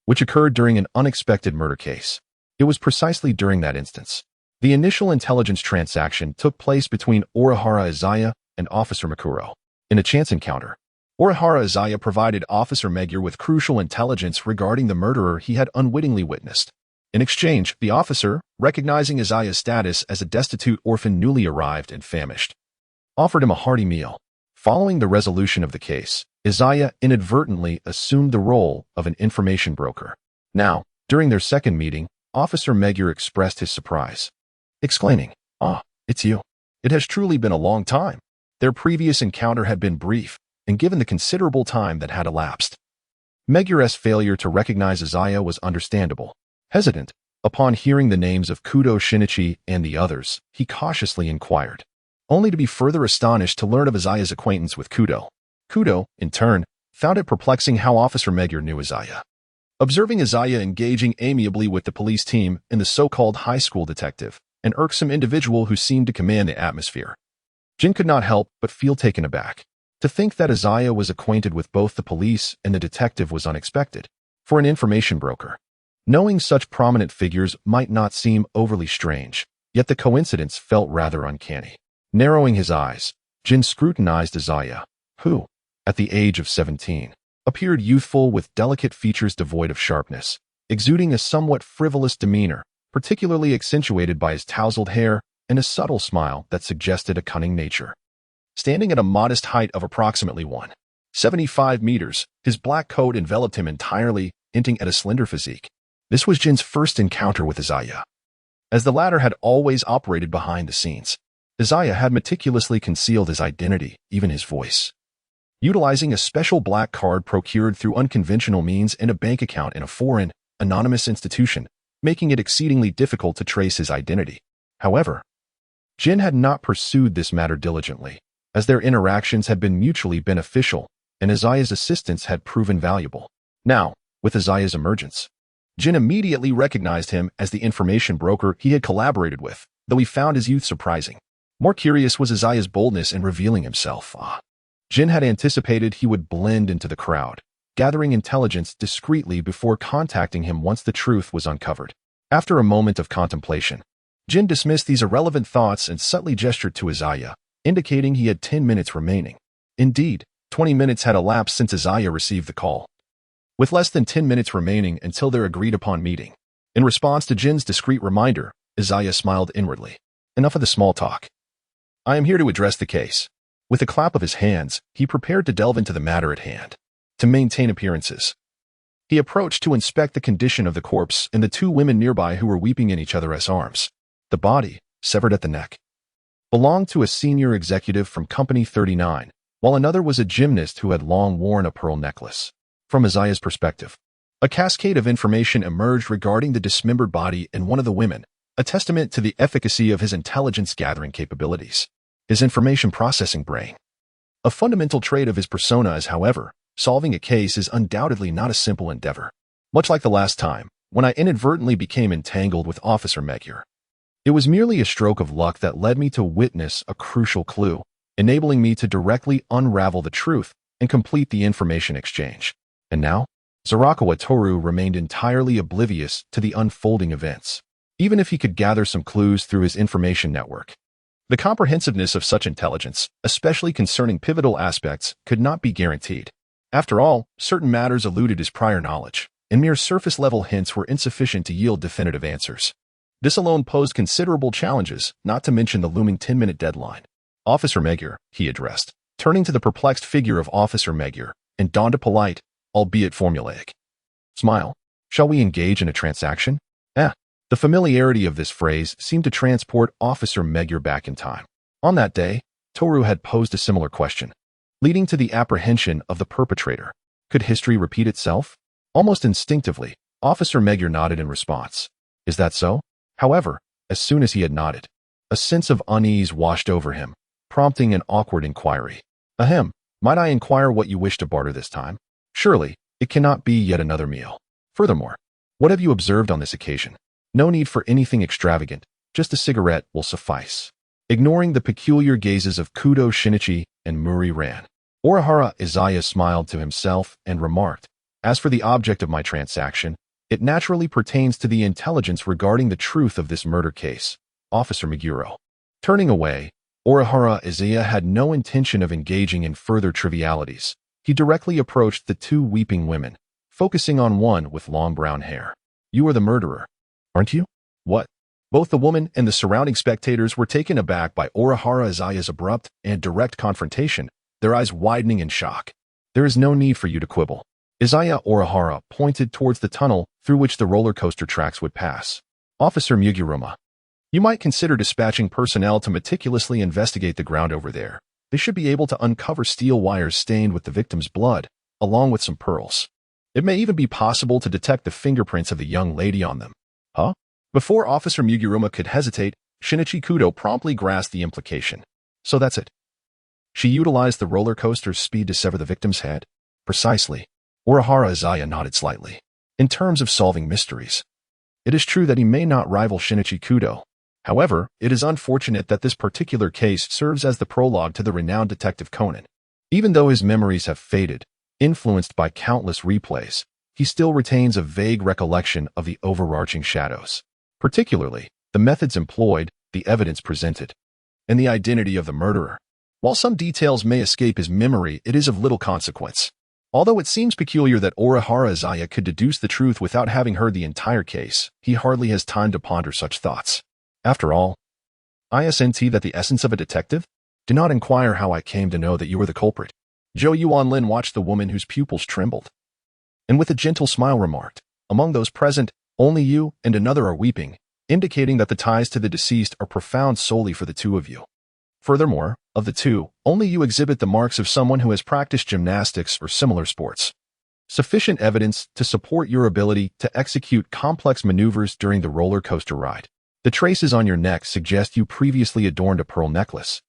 which occurred during an unexpected murder case. It was precisely during that instance. The initial intelligence transaction took place between Orihara Izaya and Officer Makuro. In a chance encounter, Orihara Izaya provided Officer Magyar with crucial intelligence regarding the murderer he had unwittingly witnessed. In exchange, the officer, recognizing Izaya's status as a destitute orphan newly arrived and famished, offered him a hearty meal. Following the resolution of the case, Izaya inadvertently assumed the role of an information broker. Now, during their second meeting, Officer Magyar expressed his surprise, exclaiming, "Ah, it's you. It has truly been a long time." Their previous encounter had been brief, and given the considerable time that had elapsed, Magyar's failure to recognize Izaya was understandable. Hesitant, upon hearing the names of Kudo Shinichi and the others, he cautiously inquired, only to be further astonished to learn of Izaya's acquaintance with Kudo. Kudo, in turn, found it perplexing how Officer Magyar knew Izaya. Observing Izaya engaging amiably with the police team and the so-called high school detective, an irksome individual who seemed to command the atmosphere, Jin could not help but feel taken aback. To think that Izaya was acquainted with both the police and the detective was unexpected. For an information broker, knowing such prominent figures might not seem overly strange, yet the coincidence felt rather uncanny. Narrowing his eyes, Jin scrutinized Izaya, who, at the age of 17, appeared youthful with delicate features devoid of sharpness, exuding a somewhat frivolous demeanor, particularly accentuated by his tousled hair and a subtle smile that suggested a cunning nature. Standing at a modest height of approximately 1.75 meters, his black coat enveloped him entirely, hinting at a slender physique. This was Jin's first encounter with Izaya. As the latter had always operated behind the scenes, Izaya had meticulously concealed his identity, even his voice. Utilizing a special black card procured through unconventional means and a bank account in a foreign, anonymous institution, making it exceedingly difficult to trace his identity. However, Jin had not pursued this matter diligently. as their interactions had been mutually beneficial and Izaya's assistance had proven valuable. Now, with Izaya's emergence, Jin immediately recognized him as the information broker he had collaborated with, though he found his youth surprising. More curious was Izaya's boldness in revealing himself. Jin had anticipated he would blend into the crowd, gathering intelligence discreetly before contacting him once the truth was uncovered. After a moment of contemplation, Jin dismissed these irrelevant thoughts and subtly gestured to Izaya, indicating he had 10 minutes remaining. Indeed, 20 minutes had elapsed since Izaya received the call, with less than 10 minutes remaining until their agreed-upon meeting. In response to Jin's discreet reminder, Izaya smiled inwardly. Enough of the small talk. I am here to address the case. With a clap of his hands, he prepared to delve into the matter at hand. To maintain appearances, he approached to inspect the condition of the corpse and the two women nearby who were weeping in each other's arms. The body, severed at the neck, belonged to a senior executive from Company 39, while another was a gymnast who had long worn a pearl necklace. From Izaya's perspective, a cascade of information emerged regarding the dismembered body and one of the women, a testament to the efficacy of his intelligence-gathering capabilities. His information processing brain. A fundamental trait of his persona is, however, solving a case is undoubtedly not a simple endeavor. Much like the last time, when I inadvertently became entangled with Officer Magyar. It was merely a stroke of luck that led me to witness a crucial clue, enabling me to directly unravel the truth and complete the information exchange. And now, Zarakawa Toru remained entirely oblivious to the unfolding events, even if he could gather some clues through his information network. The comprehensiveness of such intelligence, especially concerning pivotal aspects, could not be guaranteed. After all, certain matters eluded his prior knowledge, and mere surface-level hints were insufficient to yield definitive answers. This alone posed considerable challenges, not to mention the looming 10-minute deadline. Officer Magyar, he addressed, turning to the perplexed figure of Officer Magyar, and donned a polite, albeit formulaic smile. Shall we engage in a transaction? The familiarity of this phrase seemed to transport Officer Magyar back in time. On that day, Toru had posed a similar question, leading to the apprehension of the perpetrator. Could history repeat itself? Almost instinctively, Officer Magyar nodded in response. Is that so? However, as soon as he had nodded, a sense of unease washed over him, prompting an awkward inquiry. Ahem, might I inquire what you wish to barter this time? Surely, it cannot be yet another meal. Furthermore, what have you observed on this occasion? No need for anything extravagant, just a cigarette will suffice. Ignoring the peculiar gazes of Kudo Shinichi and Muri Ran, Orihara Izaya smiled to himself and remarked, as for the object of my transaction, it naturally pertains to the intelligence regarding the truth of this murder case, Officer Meguro. Turning away, Orihara Izaya had no intention of engaging in further trivialities. He directly approached the two weeping women, focusing on one with long brown hair. You are the murderer, aren't you? What? Both the woman and the surrounding spectators were taken aback by Orihara Izaya's abrupt and direct confrontation, their eyes widening in shock. There is no need for you to quibble. Izaya Orihara pointed towards the tunnel through which the roller coaster tracks would pass. Officer Muguruma, you might consider dispatching personnel to meticulously investigate the ground over there. They should be able to uncover steel wires stained with the victim's blood, along with some pearls. It may even be possible to detect the fingerprints of the young lady on them. Huh? Before Officer Muguruma could hesitate, Shinichi Kudo promptly grasped the implication. So that's it. She utilized the roller coaster's speed to sever the victim's head? Precisely. Orihara Izaya nodded slightly. In terms of solving mysteries, it is true that he may not rival Shinichi Kudo. However, it is unfortunate that this particular case serves as the prologue to the renowned detective Conan. Even though his memories have faded, influenced by countless replays, he still retains a vague recollection of the overarching shadows, particularly the methods employed, the evidence presented, and the identity of the murderer. While some details may escape his memory, it is of little consequence. Although it seems peculiar that Orihara Izaya could deduce the truth without having heard the entire case, he hardly has time to ponder such thoughts. After all, isn't that the essence of a detective? Do not inquire how I came to know that you were the culprit. Zhou Yuanlin watched the woman whose pupils trembled, and with a gentle smile remarked, among those present, only you and another are weeping, indicating that the ties to the deceased are profound solely for the two of you. Furthermore, of the two, only you exhibit the marks of someone who has practiced gymnastics or similar sports. Sufficient evidence to support your ability to execute complex maneuvers during the roller coaster ride. The traces on your neck suggest you previously adorned a pearl necklace.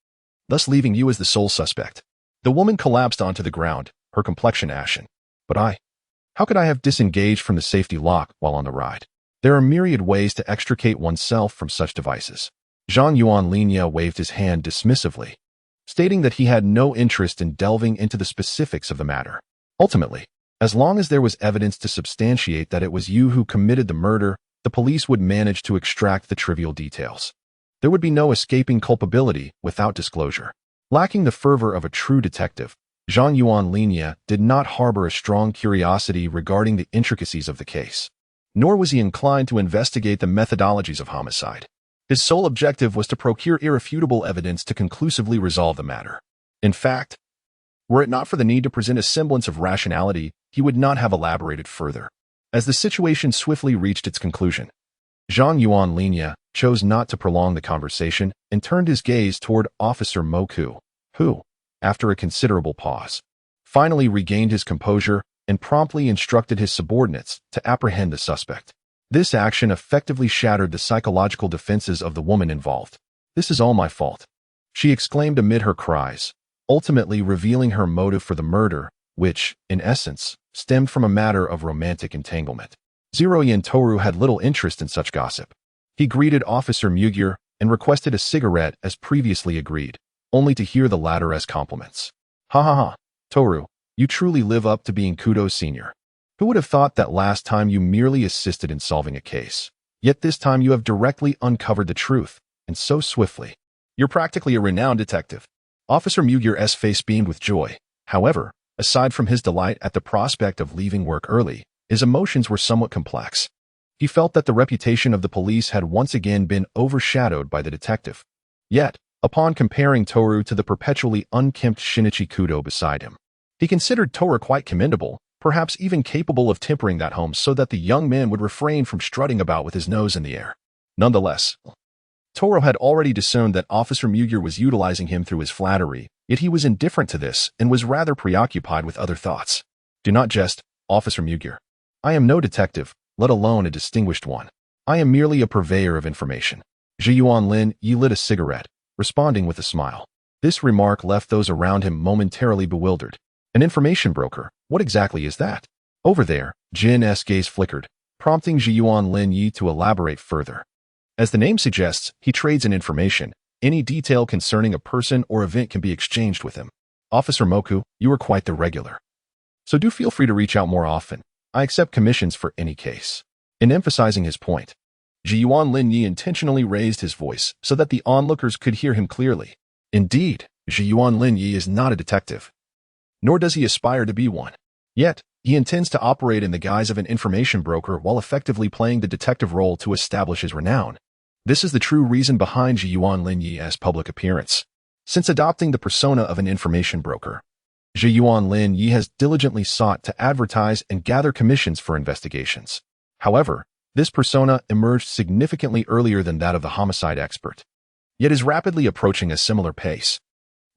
thus leaving you as the sole suspect. The woman collapsed onto the ground, her complexion ashen. But how could I have disengaged from the safety lock while on the ride? There are myriad ways to extricate oneself from such devices. Zhang Yuanlinya waved his hand dismissively, stating that he had no interest in delving into the specifics of the matter. Ultimately, as long as there was evidence to substantiate that it was you who committed the murder, the police would manage to extract the trivial details. There would be no escaping culpability without disclosure. Lacking the fervor of a true detective, Zhang Yuanlinya did not harbor a strong curiosity regarding the intricacies of the case. Nor was he inclined to investigate the methodologies of homicide. His sole objective was to procure irrefutable evidence to conclusively resolve the matter. In fact, were it not for the need to present a semblance of rationality, he would not have elaborated further. As the situation swiftly reached its conclusion, Zhang Yuanlinya chose not to prolong the conversation and turned his gaze toward Officer Moku, who, after a considerable pause, finally regained his composure and promptly instructed his subordinates to apprehend the suspect. This action effectively shattered the psychological defenses of the woman involved. "This is all my fault," she exclaimed amid her cries, ultimately revealing her motive for the murder, which, in essence, stemmed from a matter of romantic entanglement. Zeroyen Toru had little interest in such gossip. He greeted Officer Mugir and requested a cigarette as previously agreed, only to hear the latter as compliments. "Ha ha ha, Toru, you truly live up to being Kudo's senior. Who would have thought that last time you merely assisted in solving a case? Yet this time you have directly uncovered the truth, and so swiftly. You're practically a renowned detective." Officer Mugir's face beamed with joy. However, aside from his delight at the prospect of leaving work early, his emotions were somewhat complex. He felt that the reputation of the police had once again been overshadowed by the detective. Yet, upon comparing Toru to the perpetually unkempt Shinichi Kudo beside him, he considered Toru quite commendable, perhaps even capable of tempering that home so that the young man would refrain from strutting about with his nose in the air. Nonetheless, Toru had already discerned that Officer Mugir was utilizing him through his flattery, yet he was indifferent to this and was rather preoccupied with other thoughts. "Do not jest, Officer Mugir. I am no detective, let alone a distinguished one. I am merely a purveyor of information." Zhi Yuanlin lit a cigarette, responding with a smile. This remark left those around him momentarily bewildered. "An information broker? What exactly is that?" Over there, Jin's gaze flickered, prompting Zhi Yuanlin to elaborate further. "As the name suggests, he trades in information. Any detail concerning a person or event can be exchanged with him. Officer Moku, you are quite the regular. So do feel free to reach out more often. I accept commissions for any case." In emphasizing his point, Zhi Yuanlin intentionally raised his voice so that the onlookers could hear him clearly. Indeed, Zhi Yuanlin is not a detective, nor does he aspire to be one. Yet, he intends to operate in the guise of an information broker while effectively playing the detective role to establish his renown. This is the true reason behind Zhi Yuanlin's public appearance. Since adopting the persona of an information broker, Zhi Yuanlin has diligently sought to advertise and gather commissions for investigations. However, this persona emerged significantly earlier than that of the homicide expert, yet is rapidly approaching a similar pace.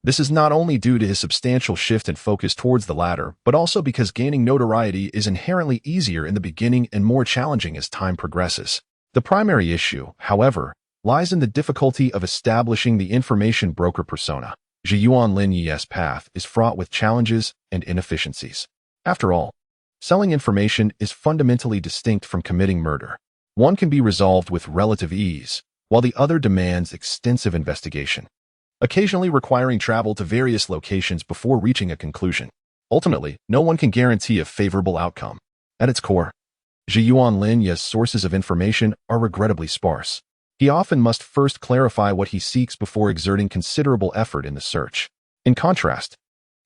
This is not only due to his substantial shift in focus towards the latter, but also because gaining notoriety is inherently easier in the beginning and more challenging as time progresses. The primary issue, however, lies in the difficulty of establishing the information broker persona. Zhi Yuanlin's path is fraught with challenges and inefficiencies. After all, selling information is fundamentally distinct from committing murder. One can be resolved with relative ease, while the other demands extensive investigation, occasionally requiring travel to various locations before reaching a conclusion. Ultimately, no one can guarantee a favorable outcome. At its core, Zhi Yuanlin's sources of information are regrettably sparse. He often must first clarify what he seeks before exerting considerable effort in the search. In contrast,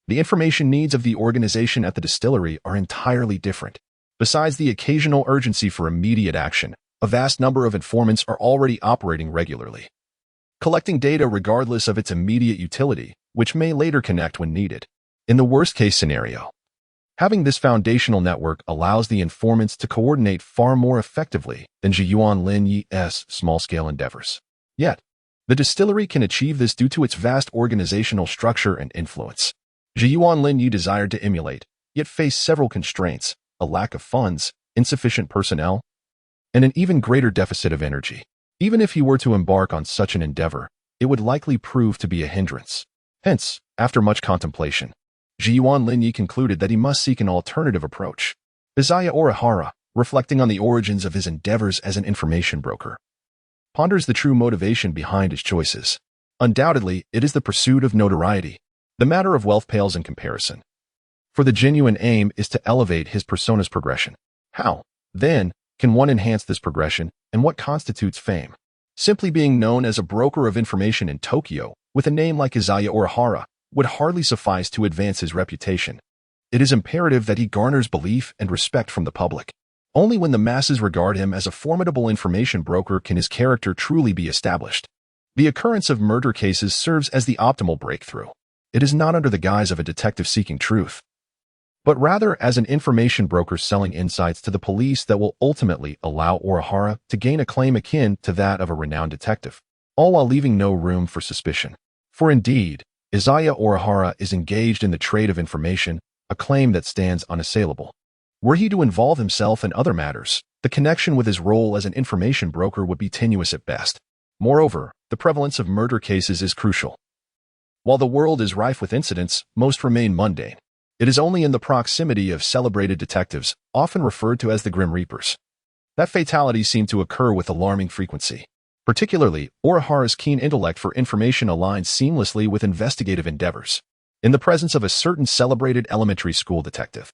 the information needs of the organization at the distillery are entirely different. Besides the occasional urgency for immediate action, a vast number of informants are already operating regularly, collecting data regardless of its immediate utility, which may later connect when needed. In the worst-case scenario, having this foundational network allows the informants to coordinate far more effectively than Zhi Yuanlin's small-scale endeavors. Yet, the distillery can achieve this due to its vast organizational structure and influence. Zhi Yuanlin desired to emulate, yet faced several constraints: a lack of funds, insufficient personnel, and an even greater deficit of energy. Even if he were to embark on such an endeavor, it would likely prove to be a hindrance. Hence, after much contemplation, Jiyuan Linyi concluded that he must seek an alternative approach. Izaya Orihara, reflecting on the origins of his endeavors as an information broker, ponders the true motivation behind his choices. Undoubtedly, it is the pursuit of notoriety. The matter of wealth pales in comparison. For the genuine aim is to elevate his persona's progression. How, then, can one enhance this progression, and what constitutes fame? Simply being known as a broker of information in Tokyo, with a name like Izaya Orihara, would hardly suffice to advance his reputation. It is imperative that he garners belief and respect from the public. Only when the masses regard him as a formidable information broker can his character truly be established. The occurrence of murder cases serves as the optimal breakthrough. It is not under the guise of a detective seeking truth, but rather as an information broker selling insights to the police that will ultimately allow Orihara to gain a claim akin to that of a renowned detective, all while leaving no room for suspicion. For indeed, Izaya Orihara is engaged in the trade of information, a claim that stands unassailable. Were he to involve himself in other matters, the connection with his role as an information broker would be tenuous at best. Moreover, the prevalence of murder cases is crucial. While the world is rife with incidents, most remain mundane. It is only in the proximity of celebrated detectives, often referred to as the Grim Reapers, that fatalities seem to occur with alarming frequency. Particularly, Orihara's keen intellect for information aligns seamlessly with investigative endeavors. In the presence of a certain celebrated elementary school detective,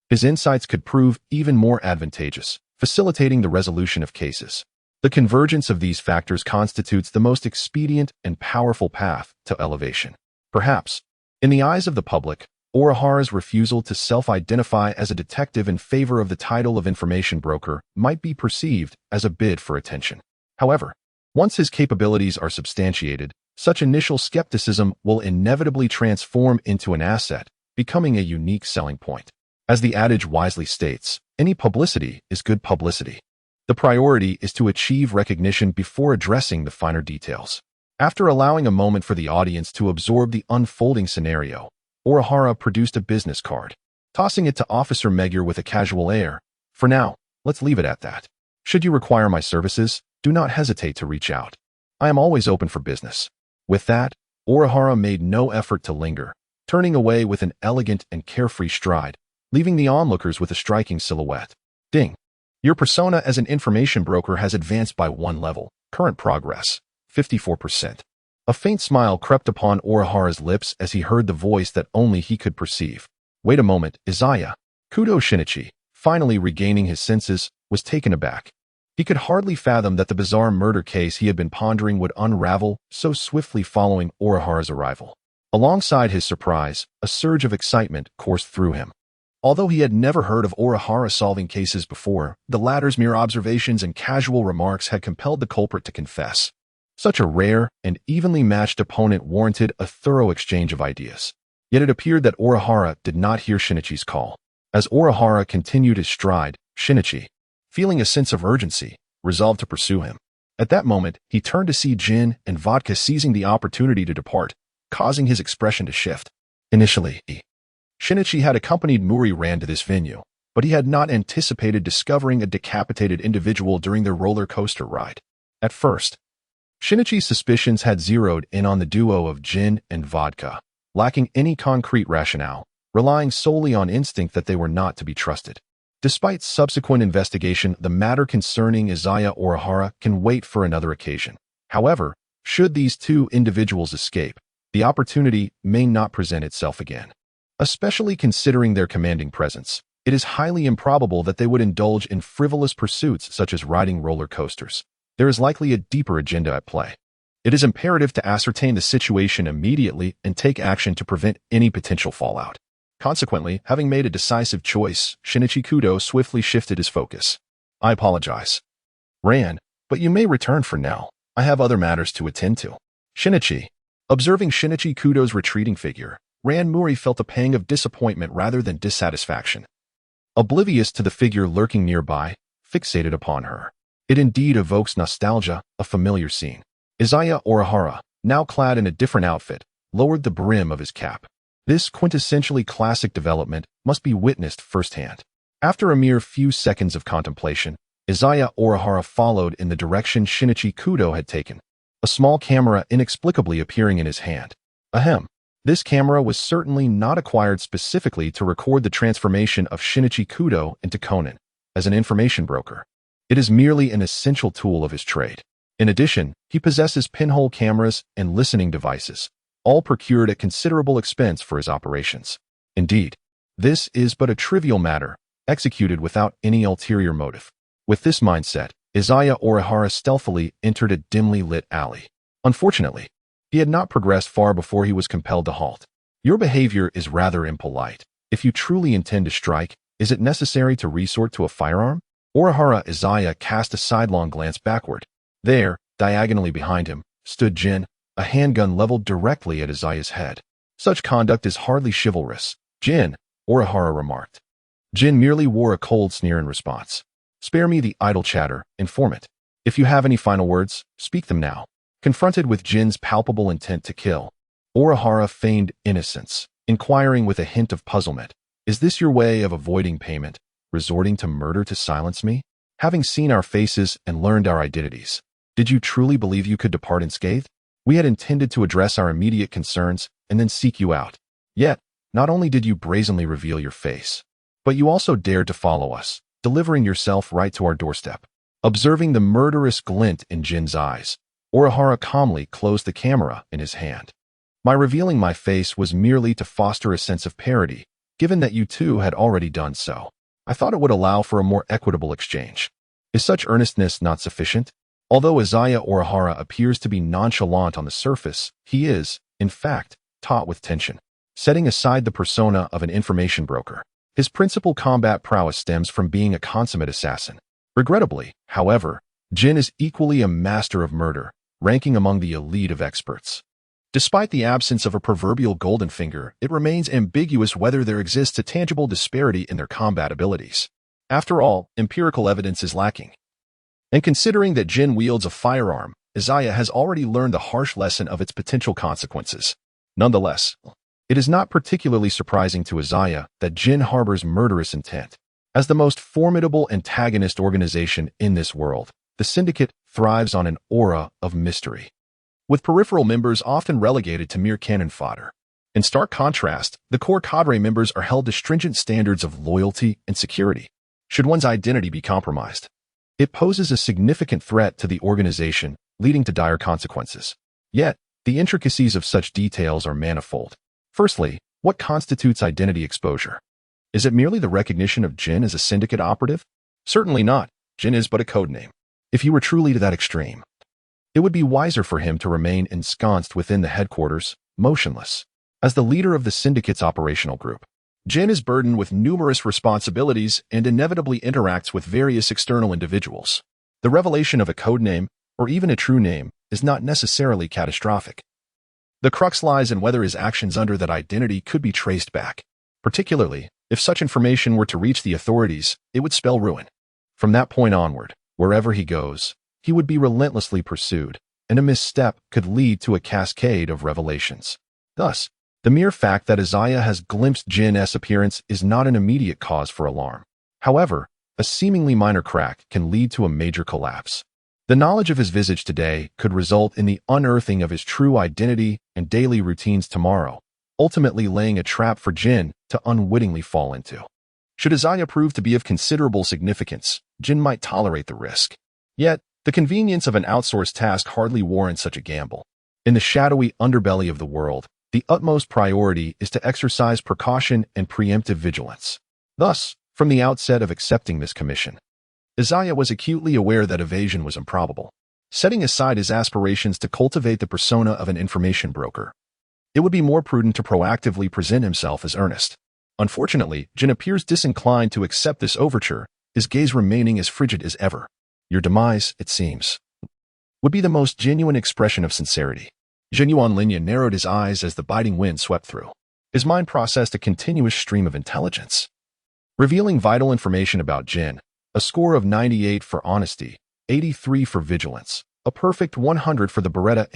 his insights could prove even more advantageous, facilitating the resolution of cases. The convergence of these factors constitutes the most expedient and powerful path to elevation. Perhaps, in the eyes of the public, Orihara's refusal to self-identify as a detective in favor of the title of information broker might be perceived as a bid for attention. However, once his capabilities are substantiated, such initial skepticism will inevitably transform into an asset, becoming a unique selling point. As the adage wisely states, any publicity is good publicity. The priority is to achieve recognition before addressing the finer details. After allowing a moment for the audience to absorb the unfolding scenario, Orihara produced a business card, tossing it to Officer Magyar with a casual air. For now, let's leave it at that. Should you require my services, do not hesitate to reach out. I am always open for business. With that, Orihara made no effort to linger, turning away with an elegant and carefree stride, leaving the onlookers with a striking silhouette. Ding. Your persona as an information broker has advanced by 1 level. Current progress, 54%. A faint smile crept upon Orihara's lips as he heard the voice that only he could perceive. Wait a moment, Izaya. Kudo Shinichi, finally regaining his senses, was taken aback. He could hardly fathom that the bizarre murder case he had been pondering would unravel so swiftly following Orihara's arrival. Alongside his surprise, a surge of excitement coursed through him. Although he had never heard of Orihara solving cases before, the latter's mere observations and casual remarks had compelled the culprit to confess. Such a rare and evenly matched opponent warranted a thorough exchange of ideas. Yet it appeared that Orihara did not hear Shinichi's call. As Orihara continued his stride, Shinichi, feeling a sense of urgency, resolved to pursue him. At that moment, he turned to see gin and vodka seizing the opportunity to depart, causing his expression to shift. Initially, Shinichi had accompanied Muri Ran to this venue, but he had not anticipated discovering a decapitated individual during their roller coaster ride. At first, Shinichi's suspicions had zeroed in on the duo of gin and vodka, lacking any concrete rationale, relying solely on instinct that they were not to be trusted. Despite subsequent investigation, the matter concerning Izaya Orihara can wait for another occasion. However, should these two individuals escape, the opportunity may not present itself again. Especially considering their commanding presence, it is highly improbable that they would indulge in frivolous pursuits such as riding roller coasters. There is likely a deeper agenda at play. It is imperative to ascertain the situation immediately and take action to prevent any potential fallout. Consequently, having made a decisive choice, Shinichi Kudo swiftly shifted his focus. I apologize, Ran, but you may return for now. I have other matters to attend to. Shinichi. Observing Shinichi Kudo's retreating figure, Ran Muri felt a pang of disappointment rather than dissatisfaction. Oblivious to the figure lurking nearby, fixated upon her. It indeed evokes nostalgia, a familiar scene. Izaya Orihara, now clad in a different outfit, lowered the brim of his cap. This quintessentially classic development must be witnessed firsthand. After a mere few seconds of contemplation, Izaya Orihara followed in the direction Shinichi Kudo had taken, a small camera inexplicably appearing in his hand. Ahem. This camera was certainly not acquired specifically to record the transformation of Shinichi Kudo into Conan as an information broker. It is merely an essential tool of his trade. In addition, he possesses pinhole cameras and listening devices, all procured at considerable expense for his operations. Indeed, this is but a trivial matter, executed without any ulterior motive. With this mindset, Izaya Orihara stealthily entered a dimly lit alley. Unfortunately, he had not progressed far before he was compelled to halt. Your behavior is rather impolite. If you truly intend to strike, is it necessary to resort to a firearm? Orihara Izaya cast a sidelong glance backward. There, diagonally behind him, stood Jin, a handgun leveled directly at Izaya's head. Such conduct is hardly chivalrous, Jin, Orihara remarked. Jin merely wore a cold sneer in response. Spare me the idle chatter, informant. If you have any final words, speak them now. Confronted with Jin's palpable intent to kill, Orihara feigned innocence, inquiring with a hint of puzzlement. Is this your way of avoiding payment, resorting to murder to silence me? Having seen our faces and learned our identities, did you truly believe you could depart unscathed? We had intended to address our immediate concerns and then seek you out. Yet, not only did you brazenly reveal your face, but you also dared to follow us, delivering yourself right to our doorstep. Observing the murderous glint in Jin's eyes, Orihara calmly closed the camera in his hand. My revealing my face was merely to foster a sense of parity, given that you too had already done so. I thought it would allow for a more equitable exchange. Is such earnestness not sufficient? Although Izaya Orihara appears to be nonchalant on the surface, he is, in fact, taut with tension. Setting aside the persona of an information broker, his principal combat prowess stems from being a consummate assassin. Regrettably, however, Jin is equally a master of murder, ranking among the elite of experts. Despite the absence of a proverbial golden finger, it remains ambiguous whether there exists a tangible disparity in their combat abilities. After all, empirical evidence is lacking. And considering that Jin wields a firearm, Izaya has already learned the harsh lesson of its potential consequences. Nonetheless, it is not particularly surprising to Izaya that Jin harbors murderous intent. As the most formidable antagonist organization in this world, the Syndicate thrives on an aura of mystery, with peripheral members often relegated to mere cannon fodder. In stark contrast, the core cadre members are held to stringent standards of loyalty and security. Should one's identity be compromised, it poses a significant threat to the organization, leading to dire consequences. Yet, the intricacies of such details are manifold. Firstly, what constitutes identity exposure? Is it merely the recognition of Jin as a Syndicate operative? Certainly not. Jin is but a code name. If he were truly to that extreme, it would be wiser for him to remain ensconced within the headquarters, motionless. As the leader of the Syndicate's operational group, Jin is burdened with numerous responsibilities and inevitably interacts with various external individuals. The revelation of a code name, or even a true name, is not necessarily catastrophic. The crux lies in whether his actions under that identity could be traced back. Particularly, if such information were to reach the authorities, it would spell ruin. From that point onward, wherever he goes, he would be relentlessly pursued, and a misstep could lead to a cascade of revelations. Thus, the mere fact that Izaya has glimpsed Jin's appearance is not an immediate cause for alarm. However, a seemingly minor crack can lead to a major collapse. The knowledge of his visage today could result in the unearthing of his true identity and daily routines tomorrow, ultimately laying a trap for Jin to unwittingly fall into. Should Izaya prove to be of considerable significance, Jin might tolerate the risk. Yet, the convenience of an outsourced task hardly warrants such a gamble. In the shadowy underbelly of the world, the utmost priority is to exercise precaution and preemptive vigilance. Thus, from the outset of accepting this commission, Izaya was acutely aware that evasion was improbable. Setting aside his aspirations to cultivate the persona of an information broker, it would be more prudent to proactively present himself as earnest. Unfortunately, Jin appears disinclined to accept this overture, his gaze remaining as frigid as ever. Your demise, it seems, would be the most genuine expression of sincerity. Jin Yuanlinya narrowed his eyes as the biting wind swept through. His mind processed a continuous stream of intelligence, revealing vital information about Jin: a score of 98 for honesty, 83 for vigilance, a perfect 100 for the Beretta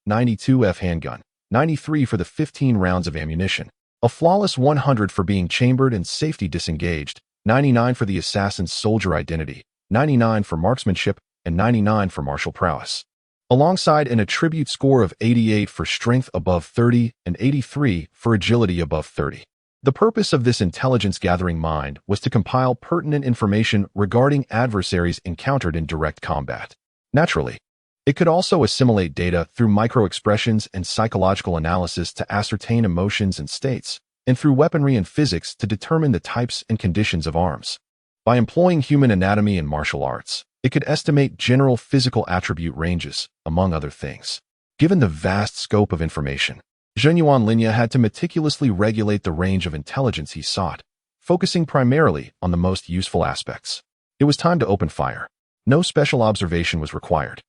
M92F handgun, 93 for the 15 rounds of ammunition, a flawless 100 for being chambered and safety disengaged, 99 for the assassin's soldier identity, 99 for marksmanship, and 99 for martial prowess. alongside an attribute score of 88 for strength above 30 and 83 for agility above 30. The purpose of this intelligence-gathering mind was to compile pertinent information regarding adversaries encountered in direct combat. Naturally, it could also assimilate data through micro-expressions and psychological analysis to ascertain emotions and states, and through weaponry and physics to determine the types and conditions of arms. By employing human anatomy and martial arts, it could estimate general physical attribute ranges, among other things. Given the vast scope of information, Zheng Yuanlinya had to meticulously regulate the range of intelligence he sought, focusing primarily on the most useful aspects. It was time to open fire. No special observation was required,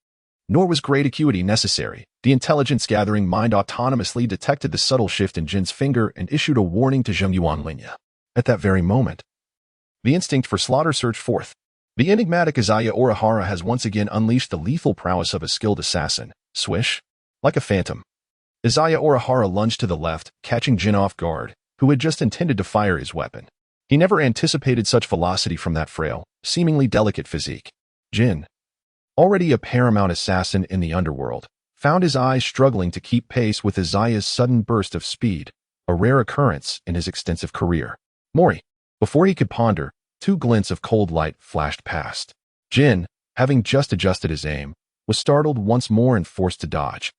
nor was great acuity necessary. The intelligence-gathering mind autonomously detected the subtle shift in Jin's finger and issued a warning to Zheng Yuanlinya. At that very moment, the instinct for slaughter surged forth. The enigmatic Izaya Orihara has once again unleashed the lethal prowess of a skilled assassin. Swish! Like a phantom, Izaya Orihara lunged to the left, catching Jin off guard, who had just intended to fire his weapon. He never anticipated such velocity from that frail, seemingly delicate physique. Jin, already a paramount assassin in the underworld, found his eyes struggling to keep pace with Izaya's sudden burst of speed, a rare occurrence in his extensive career. Mori, before he could ponder, two glints of cold light flashed past. Jin, having just adjusted his aim, was startled once more and forced to dodge,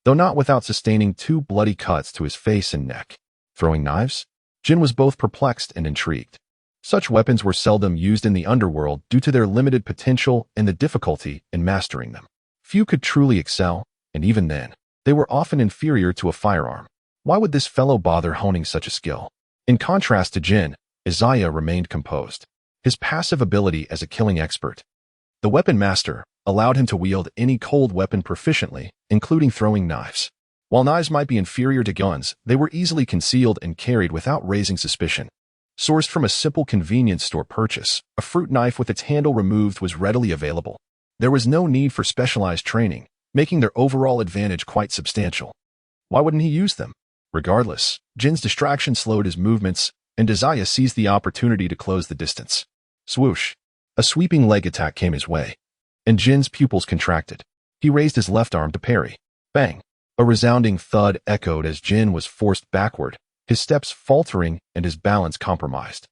though not without sustaining two bloody cuts to his face and neck. Throwing knives? Jin was both perplexed and intrigued. Such weapons were seldom used in the underworld due to their limited potential and the difficulty in mastering them. Few could truly excel, and even then, they were often inferior to a firearm. Why would this fellow bother honing such a skill? In contrast to Jin, Izaya remained composed. His passive ability as a killing expert, the weapon master, allowed him to wield any cold weapon proficiently, including throwing knives. While knives might be inferior to guns, they were easily concealed and carried without raising suspicion. Sourced from a simple convenience store purchase, a fruit knife with its handle removed was readily available. There was no need for specialized training, making their overall advantage quite substantial. Why wouldn't he use them? Regardless, Jin's distraction slowed his movements, and Izaya seized the opportunity to close the distance. Swoosh! A sweeping leg attack came his way, and Jin's pupils contracted. He raised his left arm to parry. Bang! A resounding thud echoed as Jin was forced backward, his steps faltering and his balance compromised.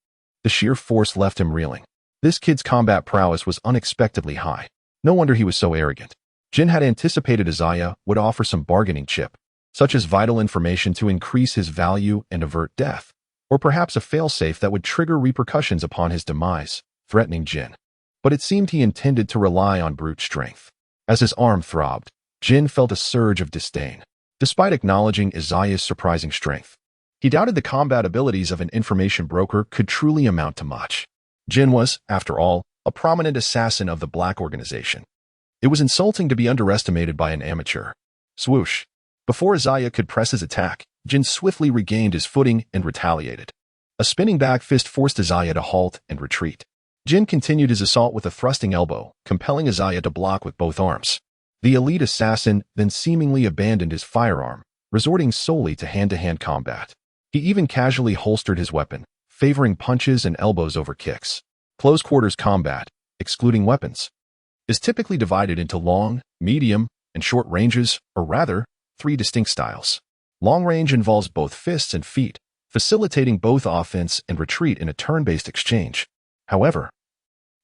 The sheer force left him reeling. This kid's combat prowess was unexpectedly high. No wonder he was so arrogant. Jin had anticipated Izaya would offer some bargaining chip, such as vital information to increase his value and avert death, or perhaps a failsafe that would trigger repercussions upon his demise, threatening Jin. But it seemed he intended to rely on brute strength. As his arm throbbed, Jin felt a surge of disdain. Despite acknowledging Izaya's surprising strength, he doubted the combat abilities of an information broker could truly amount to much. Jin was, after all, a prominent assassin of the Black Organization. It was insulting to be underestimated by an amateur. Swoosh! Before Izaya could press his attack, Jin swiftly regained his footing and retaliated. A spinning back fist forced Izaya to halt and retreat. Jin continued his assault with a thrusting elbow, compelling Izaya to block with both arms. The elite assassin then seemingly abandoned his firearm, resorting solely to hand-to-hand combat. He even casually holstered his weapon, favoring punches and elbows over kicks. Close-quarters combat, excluding weapons, is typically divided into long, medium, and short ranges, or rather, 3 distinct styles. Long range involves both fists and feet, facilitating both offense and retreat in a turn-based exchange. However,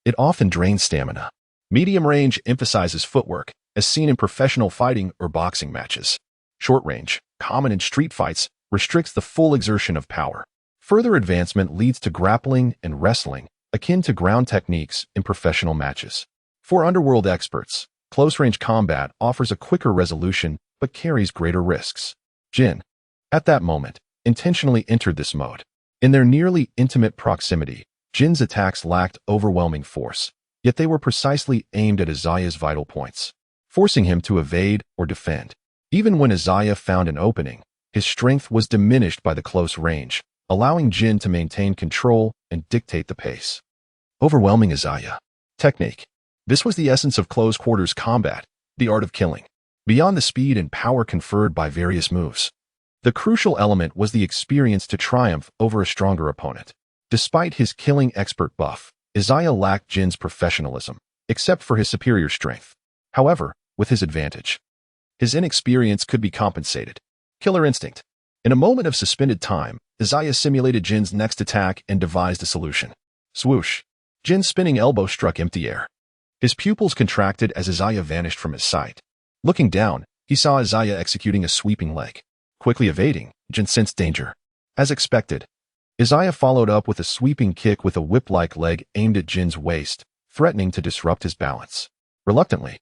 it often drains stamina. Medium range emphasizes footwork, as seen in professional fighting or boxing matches. Short range, common in street fights, restricts the full exertion of power. Further advancement leads to grappling and wrestling, akin to ground techniques in professional matches. For underworld experts, close-range combat offers a quicker resolution but carries greater risks. Jin, at that moment, intentionally entered this mode. In their nearly intimate proximity, Jin's attacks lacked overwhelming force, yet they were precisely aimed at Izaya's vital points, forcing him to evade or defend. Even when Izaya found an opening, his strength was diminished by the close range, allowing Jin to maintain control and dictate the pace. Overwhelming Izaya. Technique. This was the essence of close-quarters combat, the art of killing. Beyond the speed and power conferred by various moves, the crucial element was the experience to triumph over a stronger opponent. Despite his killing expert buff, Izaya lacked Jin's professionalism, except for his superior strength. However, with his advantage. His inexperience could be compensated. Killer instinct. In a moment of suspended time, Izaya simulated Jin's next attack and devised a solution. Swoosh. Jin's spinning elbow struck empty air. His pupils contracted as Izaya vanished from his sight. Looking down, he saw Izaya executing a sweeping leg. Quickly evading, Jin sensed danger. As expected, Izaya followed up with a sweeping kick with a whip-like leg aimed at Jin's waist, threatening to disrupt his balance. Reluctantly,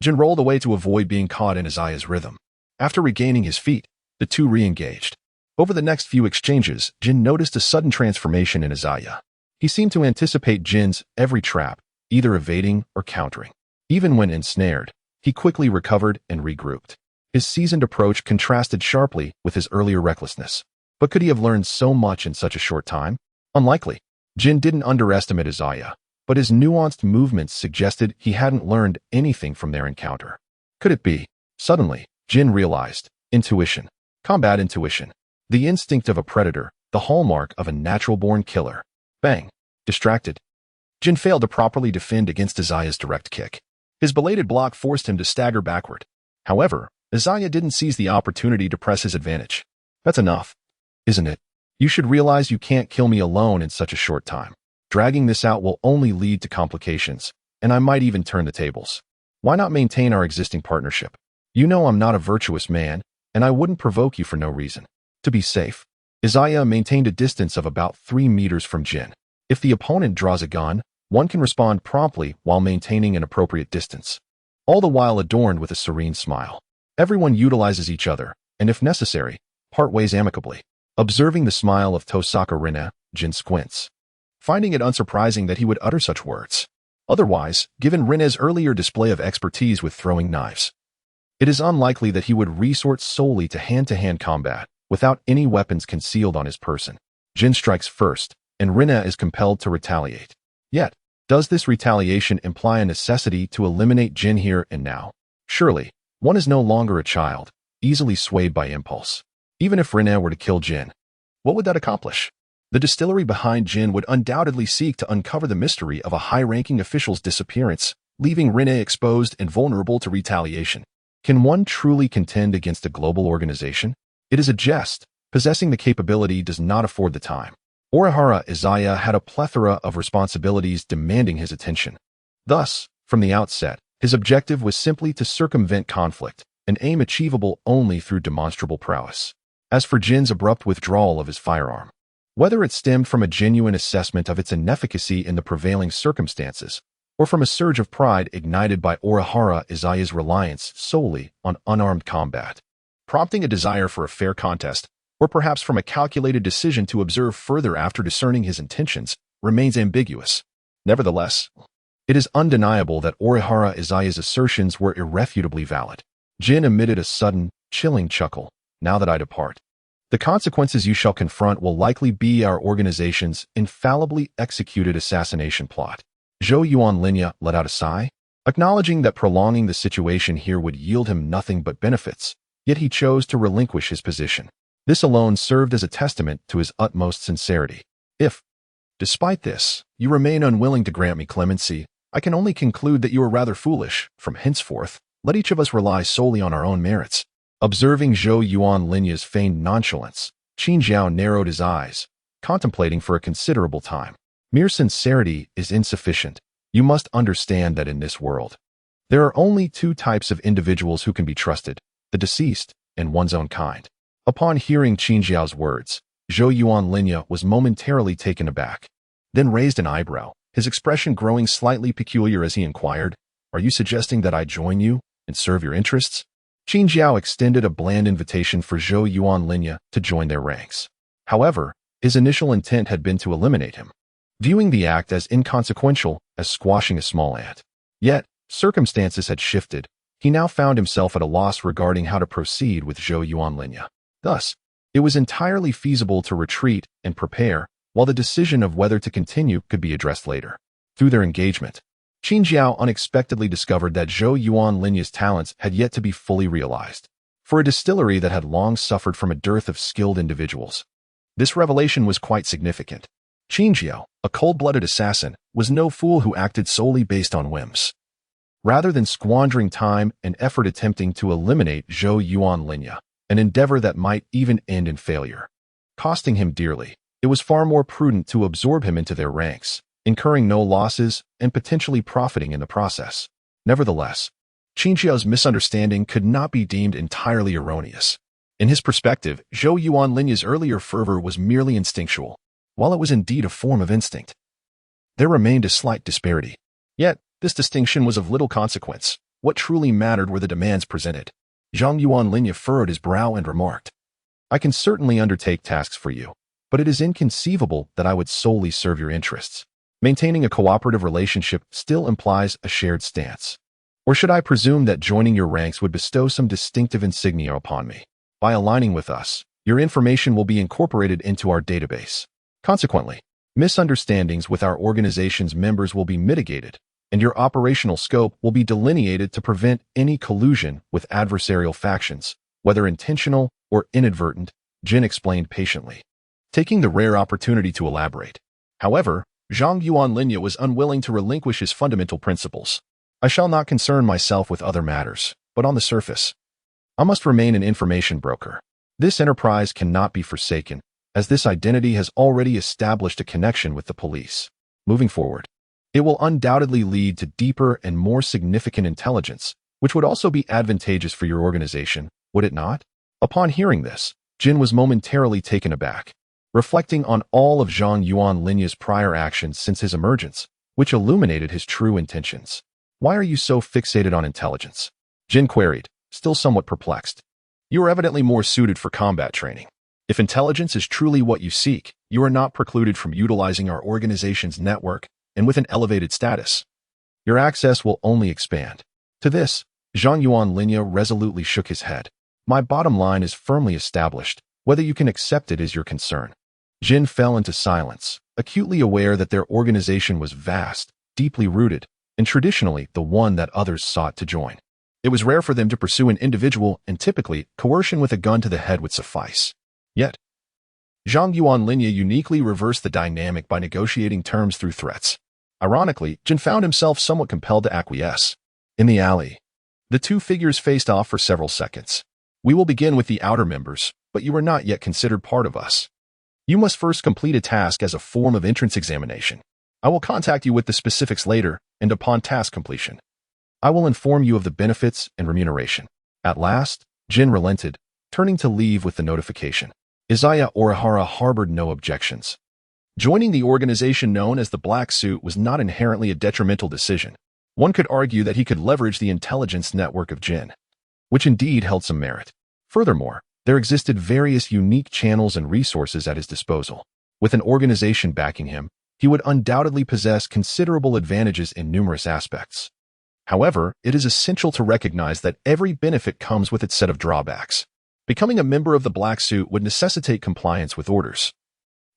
Jin rolled away to avoid being caught in Izaya's rhythm. After regaining his feet, the two re-engaged. Over the next few exchanges, Jin noticed a sudden transformation in Izaya. He seemed to anticipate Jin's every trap, either evading or countering. Even when ensnared, he quickly recovered and regrouped. His seasoned approach contrasted sharply with his earlier recklessness. But could he have learned so much in such a short time? Unlikely. Jin didn't underestimate Izaya, but his nuanced movements suggested he hadn't learned anything from their encounter. Could it be? Suddenly, Jin realized. Intuition. Combat intuition. The instinct of a predator, the hallmark of a natural-born killer. Bang. Distracted, Jin failed to properly defend against Izaya's direct kick. His belated block forced him to stagger backward. However, Izaya didn't seize the opportunity to press his advantage. That's enough, isn't it? You should realize you can't kill me alone in such a short time. Dragging this out will only lead to complications, and I might even turn the tables. Why not maintain our existing partnership? You know I'm not a virtuous man, and I wouldn't provoke you for no reason. To be safe, Izaya maintained a distance of about 3 meters from Jin. If the opponent draws a gun, one can respond promptly while maintaining an appropriate distance, all the while adorned with a serene smile. Everyone utilizes each other, and if necessary, part ways amicably. Observing the smile of Tosaka Rina, Jin squints, finding it unsurprising that he would utter such words. Otherwise, given Rina's earlier display of expertise with throwing knives, it is unlikely that he would resort solely to hand-to-hand combat without any weapons concealed on his person. Jin strikes first, and Rina is compelled to retaliate. Yet, does this retaliation imply a necessity to eliminate Jin here and now? Surely, one is no longer a child, easily swayed by impulse. Even if Rina were to kill Jin, what would that accomplish? The distillery behind Jin would undoubtedly seek to uncover the mystery of a high-ranking official's disappearance, leaving Rina exposed and vulnerable to retaliation. Can one truly contend against a global organization? It is a jest. Possessing the capability does not afford the time. Orihara Izaya had a plethora of responsibilities demanding his attention. Thus, from the outset, his objective was simply to circumvent conflict, an aim achievable only through demonstrable prowess. As for Jin's abrupt withdrawal of his firearm, whether it stemmed from a genuine assessment of its inefficacy in the prevailing circumstances, or from a surge of pride ignited by Orihara Izaya's reliance solely on unarmed combat, prompting a desire for a fair contest, or perhaps from a calculated decision to observe further after discerning his intentions, remains ambiguous. Nevertheless, it is undeniable that Orihara Izaya's assertions were irrefutably valid. Jin emitted a sudden, chilling chuckle. Now that I depart, the consequences you shall confront will likely be our organization's infallibly executed assassination plot. Zhou Yuanlinya let out a sigh, acknowledging that prolonging the situation here would yield him nothing but benefits, yet he chose to relinquish his position. This alone served as a testament to his utmost sincerity. If, despite this, you remain unwilling to grant me clemency, I can only conclude that you are rather foolish. From henceforth, let each of us rely solely on our own merits. Observing Zhou Yuanlinya's feigned nonchalance, Qin Zhao narrowed his eyes, contemplating for a considerable time. Mere sincerity is insufficient. You must understand that in this world, there are only 2 types of individuals who can be trusted, the deceased and one's own kind. Upon hearing Qin Zhao's words, Zhou Yuanlinya was momentarily taken aback, then raised an eyebrow, his expression growing slightly peculiar as he inquired, "Are you suggesting that I join you and serve your interests?" Qin Zhao extended a bland invitation for Zhou Yuanlinya to join their ranks. However, his initial intent had been to eliminate him, viewing the act as inconsequential as squashing a small ant. Yet, circumstances had shifted. He now found himself at a loss regarding how to proceed with Zhou Yuanlinya. Thus, it was entirely feasible to retreat and prepare, while the decision of whether to continue could be addressed later. Through their engagement, Qin Zhao unexpectedly discovered that Zhou Yuanlinya's talents had yet to be fully realized. For a distillery that had long suffered from a dearth of skilled individuals, this revelation was quite significant. Qin Zhao, a cold-blooded assassin, was no fool who acted solely based on whims. rather than squandering time and effort attempting to eliminate Zhou Yuanlinya, an endeavor that might even end in failure. Costing him dearly, it was far more prudent to absorb him into their ranks, incurring no losses and potentially profiting in the process. Nevertheless, Qinxiao's misunderstanding could not be deemed entirely erroneous. In his perspective, Zhou Yuanlinya's earlier fervor was merely instinctual, while it was indeed a form of instinct. There remained a slight disparity. Yet, this distinction was of little consequence. What truly mattered were the demands presented. Zhang Yuanlinya furrowed his brow and remarked, "I can certainly undertake tasks for you, but it is inconceivable that I would solely serve your interests. Maintaining a cooperative relationship still implies a shared stance. Or should I presume that joining your ranks would bestow some distinctive insignia upon me? By aligning with us, your information will be incorporated into our database. Consequently, misunderstandings with our organization's members will be mitigated, and your operational scope will be delineated to prevent any collusion with adversarial factions, whether intentional or inadvertent," Jin explained patiently, taking the rare opportunity to elaborate. However, Zhang Yuanlinya was unwilling to relinquish his fundamental principles. "I shall not concern myself with other matters, but on the surface, I must remain an information broker. This enterprise cannot be forsaken, as this identity has already established a connection with the police. Moving forward, it will undoubtedly lead to deeper and more significant intelligence, which would also be advantageous for your organization, would it not?" Upon hearing this, Jin was momentarily taken aback, reflecting on all of Zhang Yuanlinya's prior actions since his emergence, which illuminated his true intentions. "Why are you so fixated on intelligence?" Jin queried, still somewhat perplexed. "You are evidently more suited for combat training. If intelligence is truly what you seek, you are not precluded from utilizing our organization's network, and with an elevated status, your access will only expand." To this, Zhang Yuanlinya resolutely shook his head. "My bottom line is firmly established. Whether you can accept it is your concern." Jin fell into silence, acutely aware that their organization was vast, deeply rooted, and traditionally the one that others sought to join. It was rare for them to pursue an individual, and typically, coercion with a gun to the head would suffice. Yet, Zhang Yuanlinya uniquely reversed the dynamic by negotiating terms through threats. Ironically, Jin found himself somewhat compelled to acquiesce. In the alley, the two figures faced off for several seconds. "We will begin with the outer members, but you are not yet considered part of us. You must first complete a task as a form of entrance examination. I will contact you with the specifics later, and upon task completion, I will inform you of the benefits and remuneration." At last, Jin relented, turning to leave with the notification. Izaya Orihara harbored no objections. Joining the organization known as the Black Suit was not inherently a detrimental decision. One could argue that he could leverage the intelligence network of Jin, which indeed held some merit. Furthermore, there existed various unique channels and resources at his disposal. With an organization backing him, he would undoubtedly possess considerable advantages in numerous aspects. However, it is essential to recognize that every benefit comes with its set of drawbacks. Becoming a member of the Black Suit would necessitate compliance with orders,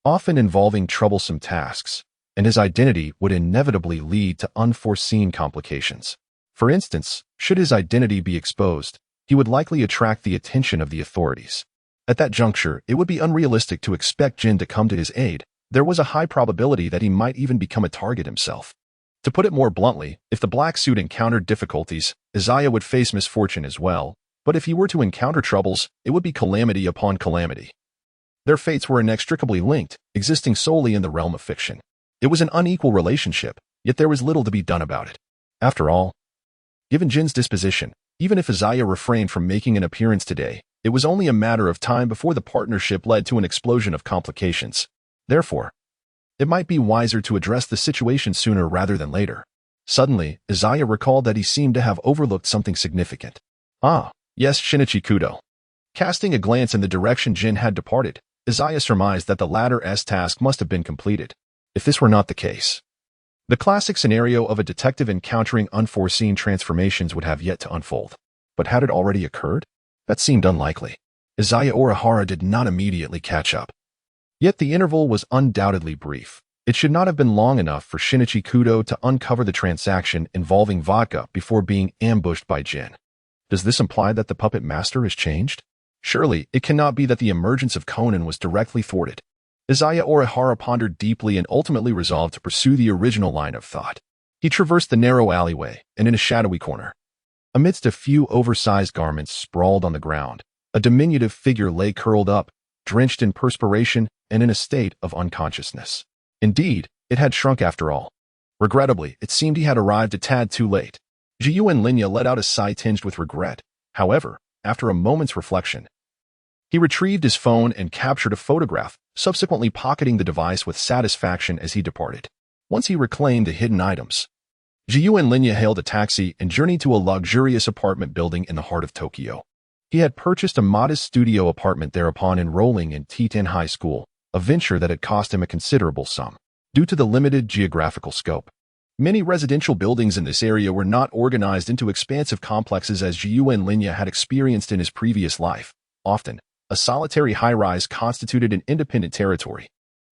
often involving troublesome tasks, and his identity would inevitably lead to unforeseen complications. For instance, should his identity be exposed, he would likely attract the attention of the authorities. At that juncture, it would be unrealistic to expect Jin to come to his aid. There was a high probability that he might even become a target himself. To put it more bluntly, if the Black Suit encountered difficulties, Izaya would face misfortune as well, but if he were to encounter troubles, it would be calamity upon calamity. Their fates were inextricably linked, existing solely in the realm of fiction. It was an unequal relationship, yet there was little to be done about it. After all, given Jin's disposition, even if Izaya refrained from making an appearance today, it was only a matter of time before the partnership led to an explosion of complications. Therefore, it might be wiser to address the situation sooner rather than later. Suddenly, Izaya recalled that he seemed to have overlooked something significant. "Ah, yes, Shinichi Kudo." Casting a glance in the direction Jin had departed, Izaya surmised that the latter's task must have been completed. If this were not the case, the classic scenario of a detective encountering unforeseen transformations would have yet to unfold. But had it already occurred? That seemed unlikely. Izaya Orihara did not immediately catch up. Yet the interval was undoubtedly brief. It should not have been long enough for Shinichi Kudo to uncover the transaction involving vodka before being ambushed by Jin. Does this imply that the puppet master has changed? Surely, it cannot be that the emergence of Conan was directly thwarted. Izaya Orihara pondered deeply and ultimately resolved to pursue the original line of thought. He traversed the narrow alleyway, and in a shadowy corner, amidst a few oversized garments sprawled on the ground, a diminutive figure lay curled up, drenched in perspiration and in a state of unconsciousness. Indeed, it had shrunk after all. Regrettably, it seemed he had arrived a tad too late. Jiyuan Linya let out a sigh tinged with regret. However, after a moment's reflection, he retrieved his phone and captured a photograph, subsequently pocketing the device with satisfaction as he departed. Once he reclaimed the hidden items, Jiyuan Linya hailed a taxi and journeyed to a luxurious apartment building in the heart of Tokyo. He had purchased a modest studio apartment there upon enrolling in T10 High School, a venture that had cost him a considerable sum, due to the limited geographical scope. Many residential buildings in this area were not organized into expansive complexes as Jiyuan Linya had experienced in his previous life. Often, a solitary high-rise constituted an independent territory.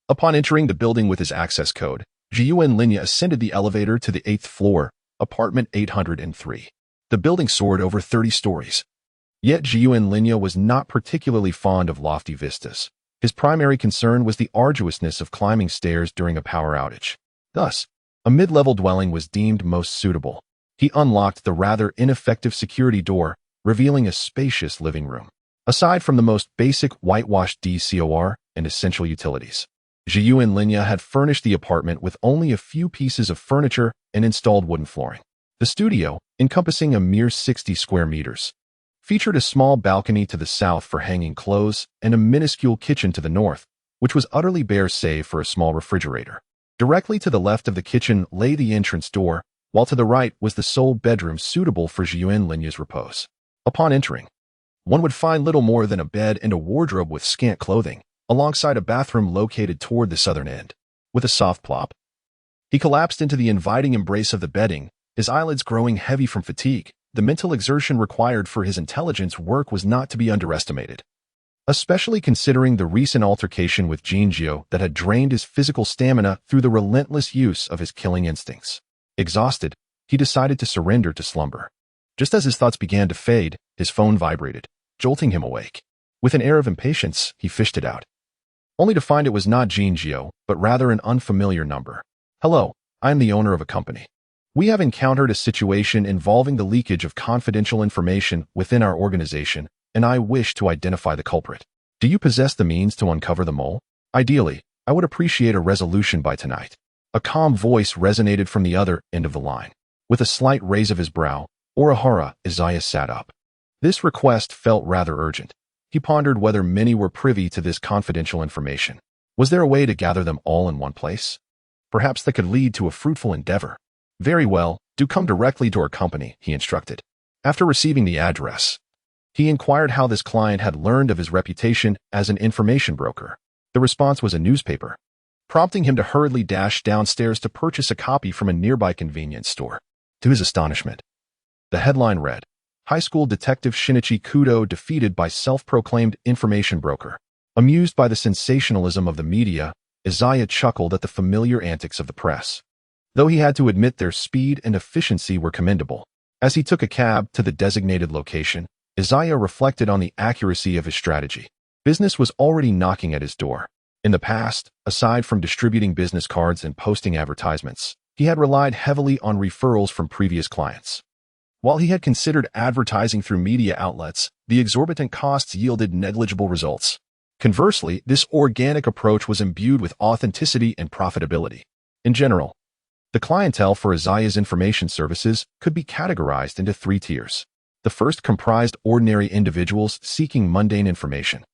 Upon entering the building with his access code, Jiyuan Linya ascended the elevator to the 8th floor, apartment 803. The building soared over 30 stories. Yet Jiyuan Linya was not particularly fond of lofty vistas. His primary concern was the arduousness of climbing stairs during a power outage. Thus, a mid-level dwelling was deemed most suitable. He unlocked the rather ineffective security door, revealing a spacious living room. Aside from the most basic whitewashed decor and essential utilities, Jiyuan Linya had furnished the apartment with only a few pieces of furniture and installed wooden flooring. The studio, encompassing a mere 60 square meters, featured a small balcony to the south for hanging clothes and a minuscule kitchen to the north, which was utterly bare save for a small refrigerator. Directly to the left of the kitchen lay the entrance door, while to the right was the sole bedroom suitable for Jiyuan Linya's repose. Upon entering, one would find little more than a bed and a wardrobe with scant clothing, alongside a bathroom located toward the southern end. With a soft plop, he collapsed into the inviting embrace of the bedding, his eyelids growing heavy from fatigue. The mental exertion required for his intelligence work was not to be underestimated, especially considering the recent altercation with Jinjio that had drained his physical stamina through the relentless use of his killing instincts. Exhausted, he decided to surrender to slumber. Just as his thoughts began to fade, his phone vibrated, jolting him awake. With an air of impatience, he fished it out, only to find it was not Jinjio, but rather an unfamiliar number. "Hello, I am the owner of a company. We have encountered a situation involving the leakage of confidential information within our organization, and I wish to identify the culprit. Do you possess the means to uncover the mole? Ideally, I would appreciate a resolution by tonight." A calm voice resonated from the other end of the line. With a slight raise of his brow, Orihara Izaya sat up. This request felt rather urgent. He pondered whether many were privy to this confidential information. Was there a way to gather them all in one place? Perhaps that could lead to a fruitful endeavor. "Very well, do come directly to our company," he instructed. After receiving the address, he inquired how this client had learned of his reputation as an information broker. The response was a newspaper, prompting him to hurriedly dash downstairs to purchase a copy from a nearby convenience store. To his astonishment, the headline read, "High School Detective Shinichi Kudo defeated by self-proclaimed information broker." Amused by the sensationalism of the media, Izaya chuckled at the familiar antics of the press, though he had to admit their speed and efficiency were commendable. As he took a cab to the designated location, Izaya reflected on the accuracy of his strategy. Business was already knocking at his door. In the past, aside from distributing business cards and posting advertisements, he had relied heavily on referrals from previous clients. While he had considered advertising through media outlets, the exorbitant costs yielded negligible results. Conversely, this organic approach was imbued with authenticity and profitability. In general, the clientele for Izaya's information services could be categorized into 3 tiers. The first comprised ordinary individuals seeking mundane information,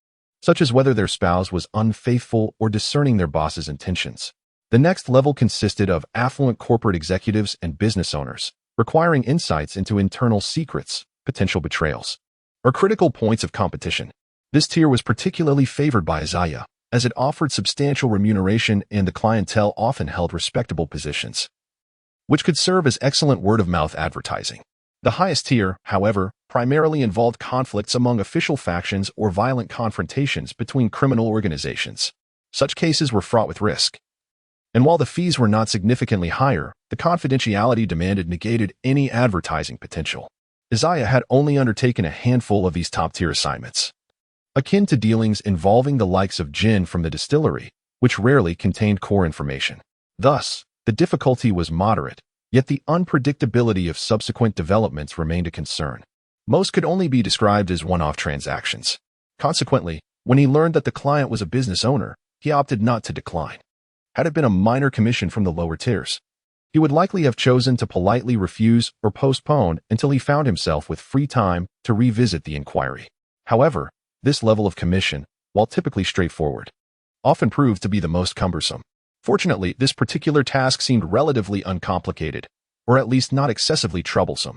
such as whether their spouse was unfaithful or discerning their boss's intentions. The next level consisted of affluent corporate executives and business owners, requiring insights into internal secrets, potential betrayals, or critical points of competition. This tier was particularly favored by Izaya, as it offered substantial remuneration and the clientele often held respectable positions, which could serve as excellent word-of-mouth advertising. The highest tier, however, primarily involved conflicts among official factions or violent confrontations between criminal organizations. Such cases were fraught with risk, and while the fees were not significantly higher, the confidentiality demanded negated any advertising potential. Izaya had only undertaken a handful of these top-tier assignments, akin to dealings involving the likes of gin from the distillery, which rarely contained core information. Thus, the difficulty was moderate, Yet the unpredictability of subsequent developments remained a concern. Most could only be described as one-off transactions. Consequently, when he learned that the client was a business owner, he opted not to decline. Had it been a minor commission from the lower tiers, he would likely have chosen to politely refuse or postpone until he found himself with free time to revisit the inquiry. However, this level of commission, while typically straightforward, often proved to be the most cumbersome. Fortunately, this particular task seemed relatively uncomplicated, or at least not excessively troublesome.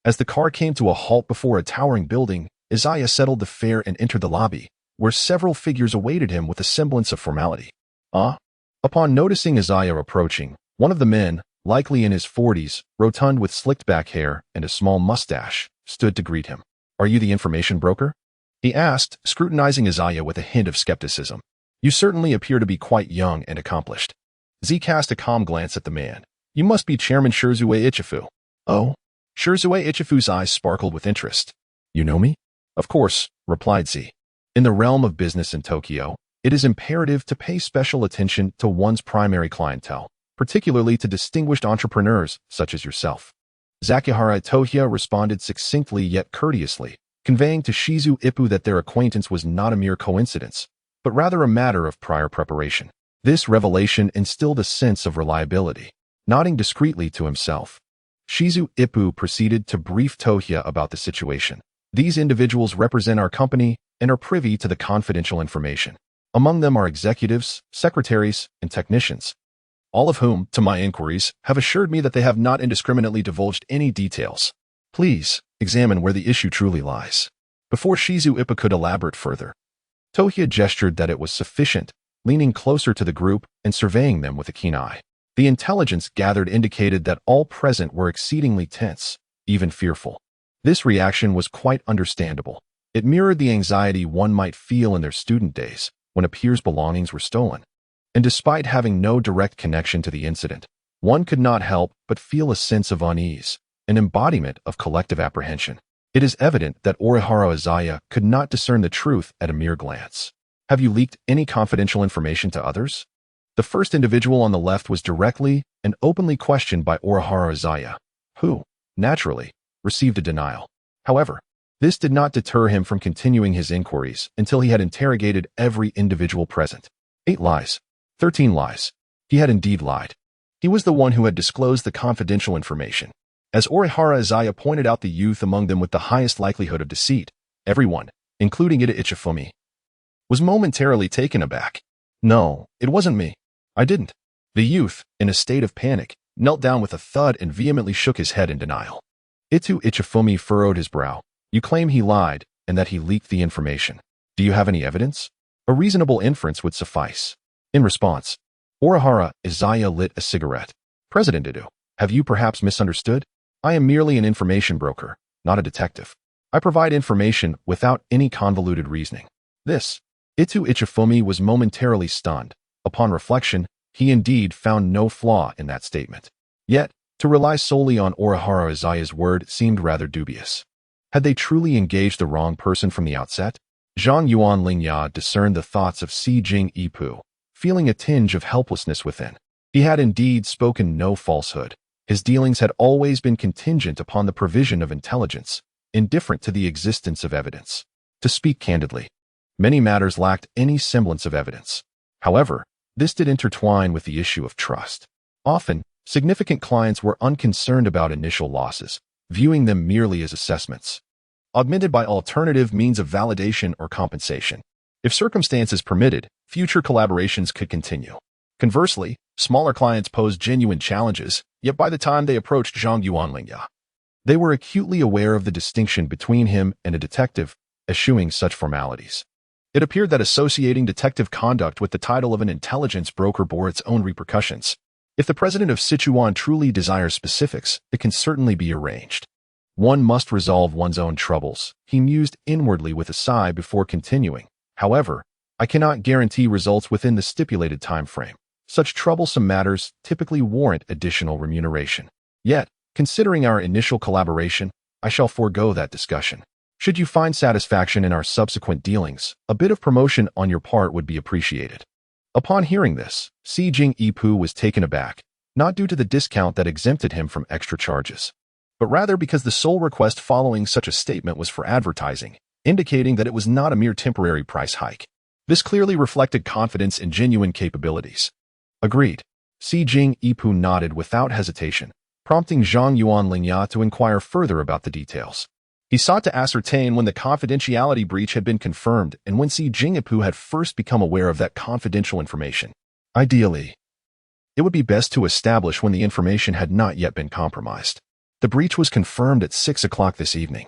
As the car came to a halt before a towering building, Izaya settled the fare and entered the lobby, where several figures awaited him with a semblance of formality. Upon noticing Izaya approaching, one of the men, likely in his 40s, rotund with slicked-back hair and a small mustache, stood to greet him. "Are you the information broker?" he asked, scrutinizing Izaya with a hint of skepticism. "You certainly appear to be quite young and accomplished." Z cast a calm glance at the man. "You must be Chairman Shirzue Ichifu." "Oh?" Shirzue Ichifu's eyes sparkled with interest. "You know me?" "Of course," replied Z. "In the realm of business in Tokyo, it is imperative to pay special attention to one's primary clientele, particularly to distinguished entrepreneurs such as yourself." Zakihara Tohya responded succinctly yet courteously, conveying to Shizu Ippu that their acquaintance was not a mere coincidence, but rather a matter of prior preparation. This revelation instilled a sense of reliability. Nodding discreetly to himself, Shizu Ippu proceeded to brief Tohya about the situation. "These individuals represent our company and are privy to the confidential information. Among them are executives, secretaries, and technicians, all of whom, to my inquiries, have assured me that they have not indiscriminately divulged any details. Please examine where the issue truly lies." Before Shizu Ippu could elaborate further, Tohya gestured that it was sufficient, leaning closer to the group and surveying them with a keen eye. The intelligence gathered indicated that all present were exceedingly tense, even fearful. This reaction was quite understandable. It mirrored the anxiety one might feel in their student days when a peer's belongings were stolen. And despite having no direct connection to the incident, one could not help but feel a sense of unease, an embodiment of collective apprehension. It is evident that Orihara Izaya could not discern the truth at a mere glance. "Have you leaked any confidential information to others?" The first individual on the left was directly and openly questioned by Orihara Izaya, who, naturally, received a denial. However, this did not deter him from continuing his inquiries until he had interrogated every individual present. 8 lies. 13 lies. He had indeed lied. He was the one who had disclosed the confidential information. As Orihara Izaya pointed out, the youth among them with the highest likelihood of deceit, everyone, including Ida Ichifumi, was momentarily taken aback. "No, it wasn't me. I didn't." The youth, in a state of panic, knelt down with a thud and vehemently shook his head in denial. Itu Ichifumi furrowed his brow. "You claim he lied and that he leaked the information. Do you have any evidence?" A reasonable inference would suffice. In response, Orihara Izaya lit a cigarette. "President Itu, have you perhaps misunderstood? I am merely an information broker, not a detective. I provide information without any convoluted reasoning." This. Itu Ichifumi was momentarily stunned. Upon reflection, he indeed found no flaw in that statement. Yet, to rely solely on Orihara Izaya's word seemed rather dubious. Had they truly engaged the wrong person from the outset? Zhang Yuan Lingya discerned the thoughts of Si Jing Ipu, feeling a tinge of helplessness within. He had indeed spoken no falsehood. His dealings had always been contingent upon the provision of intelligence, indifferent to the existence of evidence. To speak candidly, many matters lacked any semblance of evidence. However, this did intertwine with the issue of trust. Often, significant clients were unconcerned about initial losses, viewing them merely as assessments, augmented by alternative means of validation or compensation. If circumstances permitted, future collaborations could continue. Conversely, smaller clients posed genuine challenges, yet by the time they approached Zhang Yuanlingya, they were acutely aware of the distinction between him and a detective, eschewing such formalities. It appeared that associating detective conduct with the title of an intelligence broker bore its own repercussions. If the president of Sichuan truly desires specifics, it can certainly be arranged. One must resolve one's own troubles, he mused inwardly with a sigh before continuing. However, I cannot guarantee results within the stipulated time frame. Such troublesome matters typically warrant additional remuneration. Yet, considering our initial collaboration, I shall forego that discussion. Should you find satisfaction in our subsequent dealings, a bit of promotion on your part would be appreciated. Upon hearing this, Si Jing Ipu was taken aback, not due to the discount that exempted him from extra charges, but rather because the sole request following such a statement was for advertising, indicating that it was not a mere temporary price hike. This clearly reflected confidence in genuine capabilities. Agreed. Si Jing Ipu nodded without hesitation, prompting Zhang Yuanlinya to inquire further about the details. He sought to ascertain when the confidentiality breach had been confirmed and when Si Jing Ipu had first become aware of that confidential information. Ideally, it would be best to establish when the information had not yet been compromised. The breach was confirmed at 6 o'clock this evening.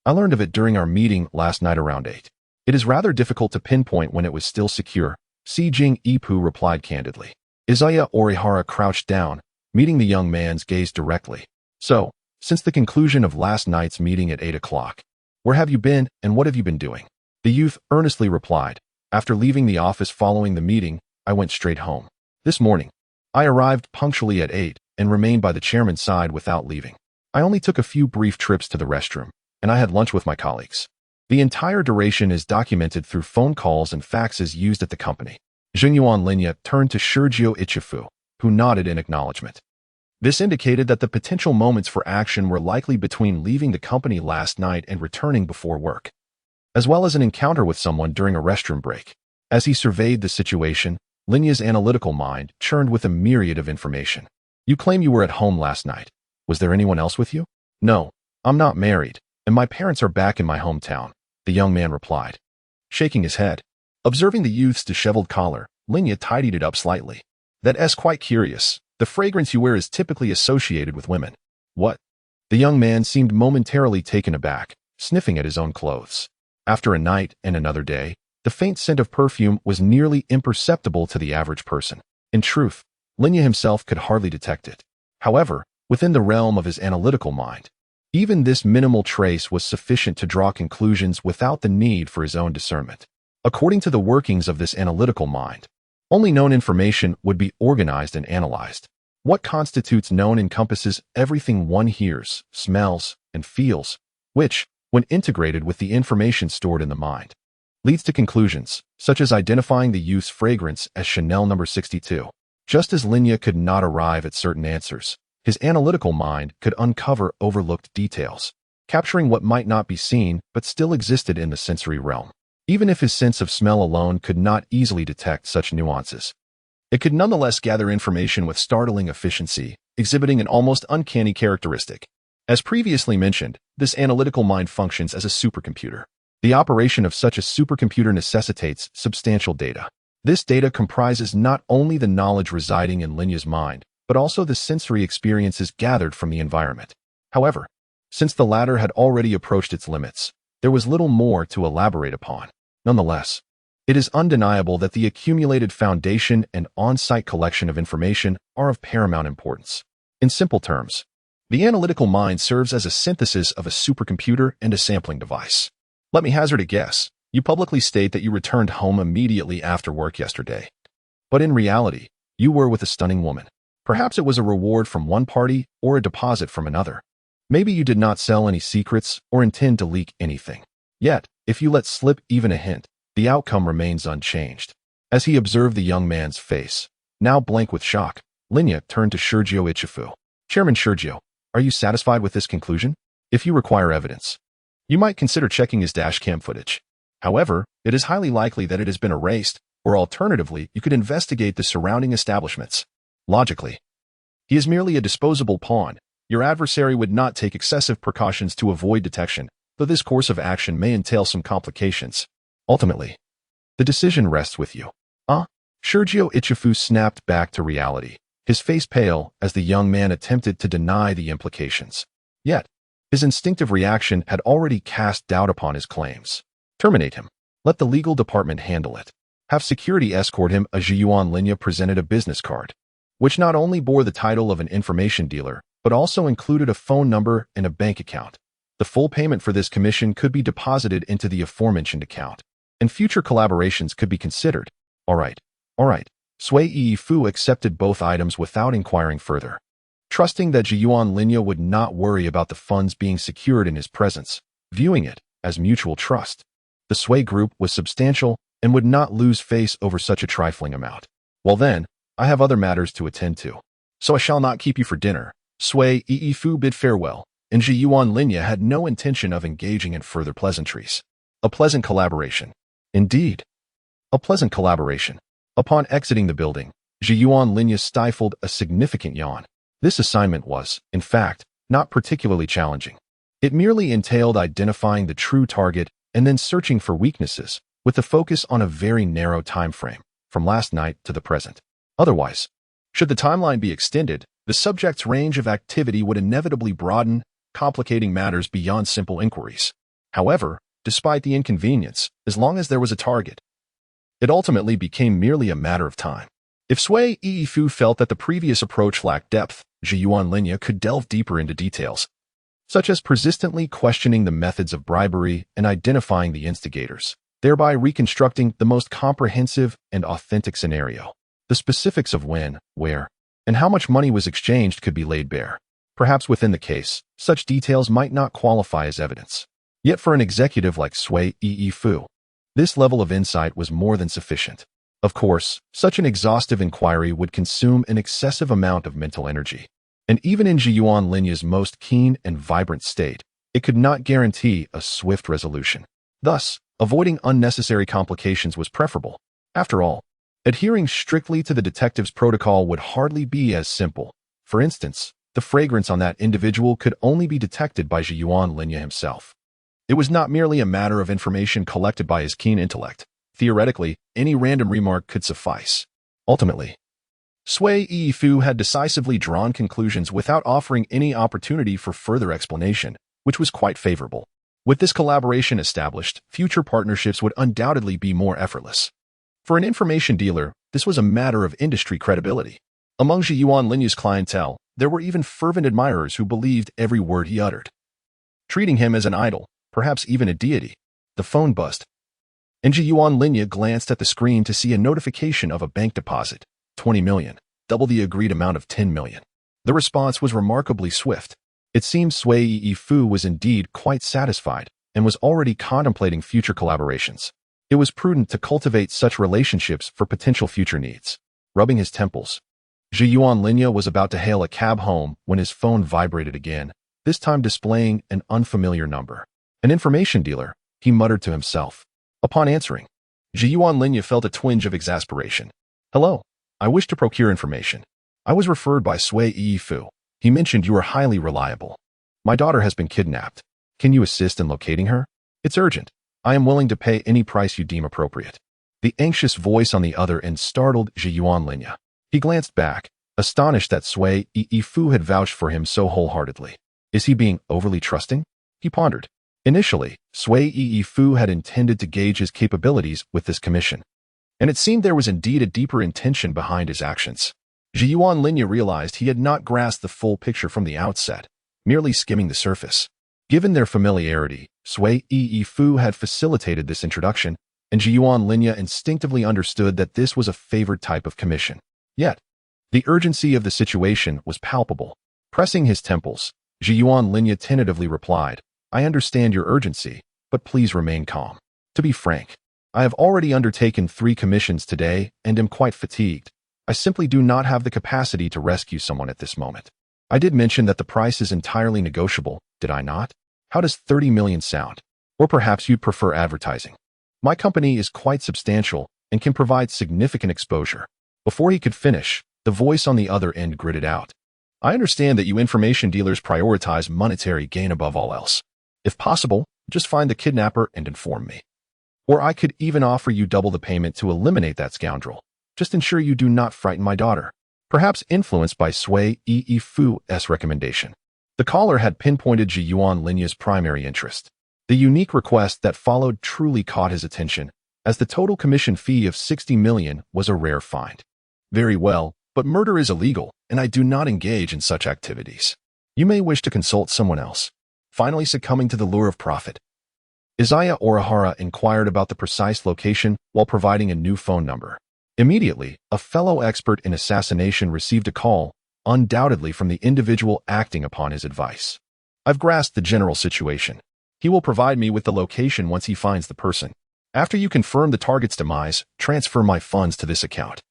I learned of it during our meeting last night around 8. It is rather difficult to pinpoint when it was still secure, Si Jing Ipu replied candidly. Izaya Orihara crouched down, meeting the young man's gaze directly. So, since the conclusion of last night's meeting at 8 o'clock, where have you been and what have you been doing? The youth earnestly replied. After leaving the office following the meeting, I went straight home. This morning, I arrived punctually at 8 and remained by the chairman's side without leaving. I only took a few brief trips to the restroom, and I had lunch with my colleagues. The entire duration is documented through phone calls and faxes used at the company. Xingyuan Linya turned to Sergio Ichifu, who nodded in acknowledgement. This indicated that the potential moments for action were likely between leaving the company last night and returning before work, as well as an encounter with someone during a restroom break. As he surveyed the situation, Linya's analytical mind churned with a myriad of information. You claim you were at home last night. Was there anyone else with you? No, I'm not married, and my parents are back in my hometown, the young man replied, shaking his head. Observing the youth's disheveled collar, Linya tidied it up slightly. That's quite curious. The fragrance you wear is typically associated with women. What? The young man seemed momentarily taken aback, sniffing at his own clothes. After a night and another day, the faint scent of perfume was nearly imperceptible to the average person. In truth, Linya himself could hardly detect it. However, within the realm of his analytical mind, even this minimal trace was sufficient to draw conclusions without the need for his own discernment. According to the workings of this analytical mind, only known information would be organized and analyzed. What constitutes known encompasses everything one hears, smells, and feels, which, when integrated with the information stored in the mind, leads to conclusions, such as identifying the youth's fragrance as Chanel No. 62. Just as Linya could not arrive at certain answers, his analytical mind could uncover overlooked details, capturing what might not be seen but still existed in the sensory realm. Even if his sense of smell alone could not easily detect such nuances, it could nonetheless gather information with startling efficiency, exhibiting an almost uncanny characteristic. As previously mentioned, this analytical mind functions as a supercomputer. The operation of such a supercomputer necessitates substantial data. This data comprises not only the knowledge residing in Linya's mind, but also the sensory experiences gathered from the environment. However, since the latter had already approached its limits, there was little more to elaborate upon. Nonetheless, it is undeniable that the accumulated foundation and on-site collection of information are of paramount importance. In simple terms, the analytical mind serves as a synthesis of a supercomputer and a sampling device. Let me hazard a guess. You publicly state that you returned home immediately after work yesterday. But in reality, you were with a stunning woman. Perhaps it was a reward from one party or a deposit from another. Maybe you did not sell any secrets or intend to leak anything. Yet, if you let slip even a hint, the outcome remains unchanged. As he observed the young man's face, now blank with shock, Linya turned to Sergio Ichifu. Chairman Sergio, are you satisfied with this conclusion? If you require evidence, you might consider checking his dashcam footage. However, it is highly likely that it has been erased, or alternatively, you could investigate the surrounding establishments. Logically, he is merely a disposable pawn. Your adversary would not take excessive precautions to avoid detection, though this course of action may entail some complications. Ultimately, the decision rests with you. Sergio Ichifu snapped back to reality, his face pale as the young man attempted to deny the implications. Yet, his instinctive reaction had already cast doubt upon his claims. Terminate him. Let the legal department handle it. Have security escort him. Zhiyuan Linya presented a business card, which not only bore the title of an information dealer, but also included a phone number and a bank account. The full payment for this commission could be deposited into the aforementioned account, and future collaborations could be considered. All right. Sui Yifu accepted both items without inquiring further, trusting that Zhiyuan Linya would not worry about the funds being secured in his presence, viewing it as mutual trust. The Sui group was substantial and would not lose face over such a trifling amount. Well then, I have other matters to attend to. So I shall not keep you for dinner. Sui Fu bid farewell, and Ji Yuan Linya had no intention of engaging in further pleasantries. A pleasant collaboration. Indeed. A pleasant collaboration. Upon exiting the building, Ji Yuan Linya stifled a significant yawn. This assignment was, in fact, not particularly challenging. It merely entailed identifying the true target and then searching for weaknesses, with the focus on a very narrow time frame, from last night to the present. Otherwise, should the timeline be extended, the subject's range of activity would inevitably broaden, complicating matters beyond simple inquiries. However, despite the inconvenience, as long as there was a target, it ultimately became merely a matter of time. If Sui Fu felt that the previous approach lacked depth, Ji Yuan Linya could delve deeper into details, such as persistently questioning the methods of bribery and identifying the instigators, thereby reconstructing the most comprehensive and authentic scenario. The specifics of when, where, and how much money was exchanged could be laid bare. Perhaps within the case, such details might not qualify as evidence. Yet for an executive like Sui Fu, this level of insight was more than sufficient. Of course, such an exhaustive inquiry would consume an excessive amount of mental energy. And even in Ji Yuan Linya's most keen and vibrant state, it could not guarantee a swift resolution. Thus, avoiding unnecessary complications was preferable. After all, adhering strictly to the detective's protocol would hardly be as simple. For instance, the fragrance on that individual could only be detected by Ji Yuan Linya himself. It was not merely a matter of information collected by his keen intellect. Theoretically, any random remark could suffice. Ultimately, Sui Fu had decisively drawn conclusions without offering any opportunity for further explanation, which was quite favorable. With this collaboration established, future partnerships would undoubtedly be more effortless. For an information dealer, this was a matter of industry credibility. Among Ji Yuan Linya's clientele, there were even fervent admirers who believed every word he uttered, treating him as an idol, perhaps even a deity. The phone buzzed, and Ji Yuan Linya glanced at the screen to see a notification of a bank deposit, 20 million, double the agreed amount of 10 million. The response was remarkably swift. It seemed Sui Fu was indeed quite satisfied and was already contemplating future collaborations. It was prudent to cultivate such relationships for potential future needs. Rubbing his temples, Ji Yuan Linya was about to hail a cab home when his phone vibrated again, this time displaying an unfamiliar number. An information dealer, he muttered to himself. Upon answering, Ji Yuan Linya felt a twinge of exasperation. Hello, I wish to procure information. I was referred by Sui Fu. He mentioned you are highly reliable. My daughter has been kidnapped. Can you assist in locating her? It's urgent. I am willing to pay any price you deem appropriate. The anxious voice on the other end startled Ji Yuan Linya. He glanced back, astonished that Sui Fu had vouched for him so wholeheartedly. Is he being overly trusting? He pondered. Initially, Sui Fu had intended to gauge his capabilities with this commission, and it seemed there was indeed a deeper intention behind his actions. Ji Yuan Linya realized he had not grasped the full picture from the outset, merely skimming the surface. Given their familiarity, Sui Fu had facilitated this introduction, and Ji Yuan Linya instinctively understood that this was a favored type of commission. Yet, the urgency of the situation was palpable. Pressing his temples, Ji Yuan Linya tentatively replied, I understand your urgency, but please remain calm. To be frank, I have already undertaken 3 commissions today and am quite fatigued. I simply do not have the capacity to rescue someone at this moment. I did mention that the price is entirely negotiable, did I not? How does 30 million sound? Or perhaps you'd prefer advertising. My company is quite substantial and can provide significant exposure. Before he could finish, the voice on the other end gritted out. I understand that you information dealers prioritize monetary gain above all else. If possible, just find the kidnapper and inform me. Or I could even offer you double the payment to eliminate that scoundrel. Just ensure you do not frighten my daughter. Perhaps influenced by Sui Fu's recommendation, the caller had pinpointed Ji Yuan Linya's primary interest. The unique request that followed truly caught his attention, as the total commission fee of 60 million was a rare find. Very well, but murder is illegal, and I do not engage in such activities. You may wish to consult someone else. Finally succumbing to the lure of profit, Izaya Orihara inquired about the precise location while providing a new phone number. Immediately, a fellow expert in assassination received a call, undoubtedly from the individual acting upon his advice. I've grasped the general situation. He will provide me with the location once he finds the person. After you confirm the target's demise, transfer my funds to this account.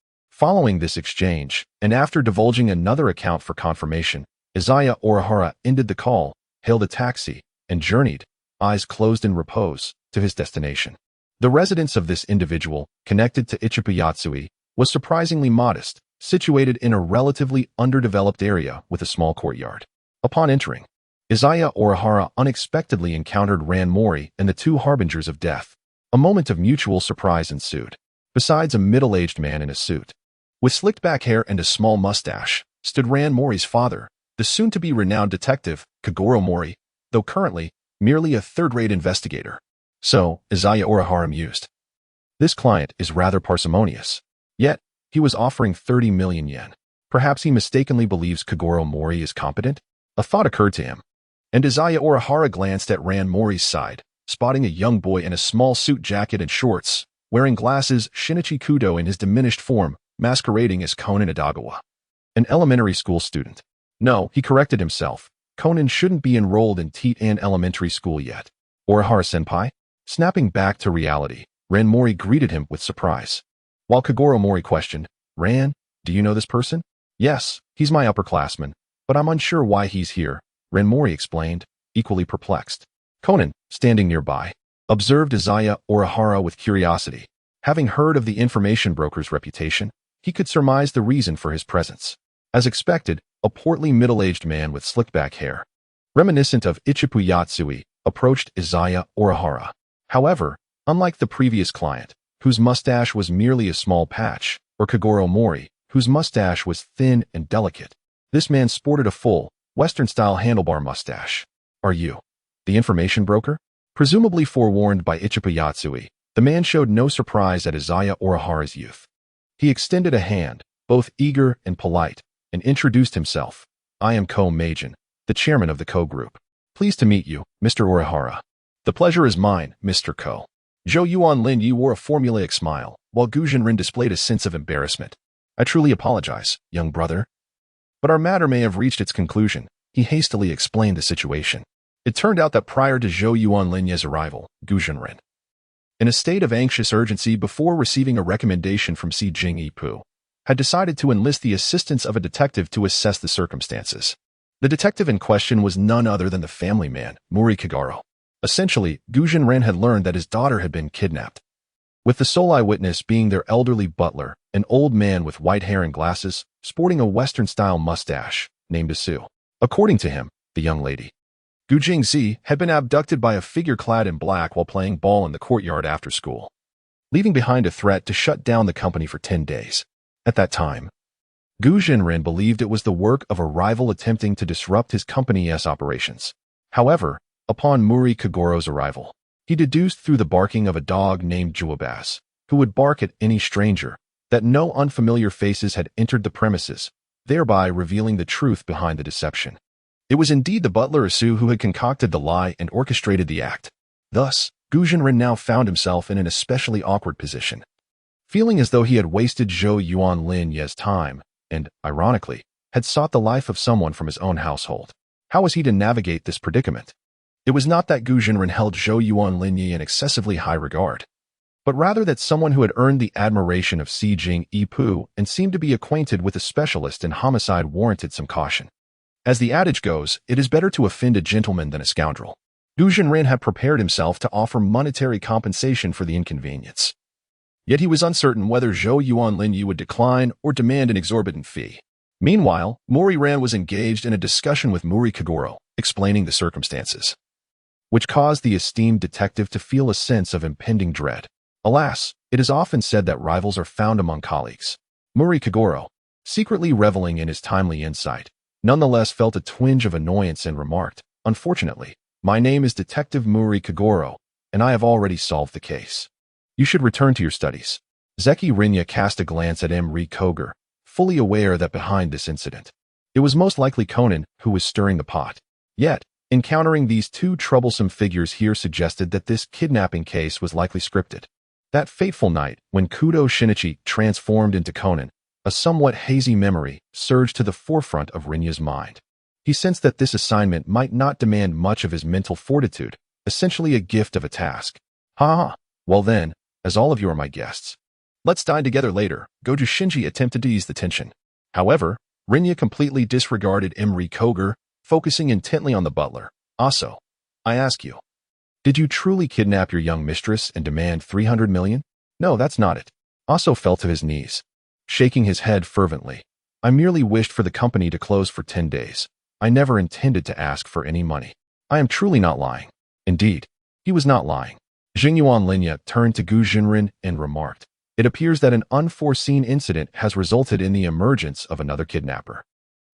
Following this exchange, and after divulging another account for confirmation, Izaya Orihara ended the call, hailed a taxi, and journeyed, eyes closed in repose, to his destination. The residence of this individual, connected to Ichipu Yatsui, was surprisingly modest, situated in a relatively underdeveloped area with a small courtyard. Upon entering, Izaya Orihara unexpectedly encountered Ran Mori and the two harbingers of death. A moment of mutual surprise ensued. Besides a middle-aged man in a suit, with slicked back hair and a small mustache, stood Ran Mori's father, the soon-to-be renowned detective, Kogoro Mori, though currently merely a third-rate investigator. So, Izaya Orihara mused. This client is rather parsimonious. Yet, he was offering 30 million yen. Perhaps he mistakenly believes Kogoro Mori is competent? A thought occurred to him. And Izaya Orihara glanced at Ran Mori's side, spotting a young boy in a small suit jacket and shorts, wearing glasses, Shinichi Kudo in his diminished form, masquerading as Conan Adagawa. An elementary school student. No, he corrected himself. Conan shouldn't be enrolled in Teat-An Elementary School yet. Orihara-senpai? Snapping back to reality, Ran Mori greeted him with surprise. While Kogoro Mori questioned, Ran, do you know this person? Yes, he's my upperclassman, but I'm unsure why he's here, Ran Mori explained, equally perplexed. Conan, standing nearby, observed Izaya Orihara with curiosity. Having heard of the information broker's reputation, he could surmise the reason for his presence. As expected, a portly middle-aged man with slick-back hair, reminiscent of Ichipu Yatsui, approached Izaya Orihara. However, unlike the previous client, whose mustache was merely a small patch, or Kogoro Mori, whose mustache was thin and delicate, this man sported a full, Western-style handlebar mustache. Are you the information broker? Presumably forewarned by Ichipu Yatsui, the man showed no surprise at Izaya Orihara's youth. He extended a hand, both eager and polite, and introduced himself. I am Ko Meijin, the chairman of the Ko Group. Pleased to meet you, Mr. Orihara. The pleasure is mine, Mr. Ko. Zhou Yuan Lin Yi wore a formulaic smile, while Gu Jinren displayed a sense of embarrassment. I truly apologize, young brother. But our matter may have reached its conclusion. He hastily explained the situation. It turned out that prior to Zhou Yuan Lin's arrival, Gu Jinren, in a state of anxious urgency before receiving a recommendation from Si Jing Ipu, had decided to enlist the assistance of a detective to assess the circumstances. The detective in question was none other than the family man, Mori Kagaro. Essentially, Gu Jinren had learned that his daughter had been kidnapped, with the sole eyewitness being their elderly butler, an old man with white hair and glasses, sporting a Western-style mustache, named Asu. According to him, the young lady, Gu Jingzi, had been abducted by a figure clad in black while playing ball in the courtyard after school, leaving behind a threat to shut down the company for 10 days. At that time, Gu Jinren believed it was the work of a rival attempting to disrupt his company's operations. However, upon Mori Kagoro's arrival, he deduced through the barking of a dog named Juabas, who would bark at any stranger, that no unfamiliar faces had entered the premises, thereby revealing the truth behind the deception. It was indeed the butler Asu who had concocted the lie and orchestrated the act. Thus, Gu Jinren now found himself in an especially awkward position, feeling as though he had wasted Zhou Yuan Lin's time and, ironically, had sought the life of someone from his own household. How was he to navigate this predicament? It was not that Gu Jinren held Zhou Yuan Lin in excessively high regard, but rather that someone who had earned the admiration of Si Jing Ipu and seemed to be acquainted with a specialist in homicide warranted some caution. As the adage goes, it is better to offend a gentleman than a scoundrel. Gu Jinren had prepared himself to offer monetary compensation for the inconvenience. Yet he was uncertain whether Zhou Yuan Lin would decline or demand an exorbitant fee. Meanwhile, Mori Ran was engaged in a discussion with Mori Kagoro, explaining the circumstances, which caused the esteemed detective to feel a sense of impending dread. Alas, it is often said that rivals are found among colleagues. Mori Kagoro, secretly reveling in his timely insight, nonetheless felt a twinge of annoyance and remarked, "Unfortunately, my name is Detective Mori Kagoro, and I have already solved the case. You should return to your studies." Zeki Rinya cast a glance at Mri Koger, fully aware that behind this incident, it was most likely Conan who was stirring the pot. Yet, encountering these two troublesome figures here suggested that this kidnapping case was likely scripted. That fateful night, when Kudo Shinichi transformed into Conan, a somewhat hazy memory surged to the forefront of Rinya's mind. He sensed that this assignment might not demand much of his mental fortitude, essentially a gift of a task. Well then, as all of you are my guests, Let's dine together later. Goju Shinji attempted to ease the tension. However, Rinya completely disregarded Emery Koger, focusing intently on the butler. Also, I ask you, did you truly kidnap your young mistress and demand 300 million? No, that's not it. Also fell to his knees, shaking his head fervently. I merely wished for the company to close for 10 days. I never intended to ask for any money. I am truly not lying. Indeed, he was not lying. Xingyuan Linya turned to Gu Jinren and remarked, it appears that an unforeseen incident has resulted in the emergence of another kidnapper.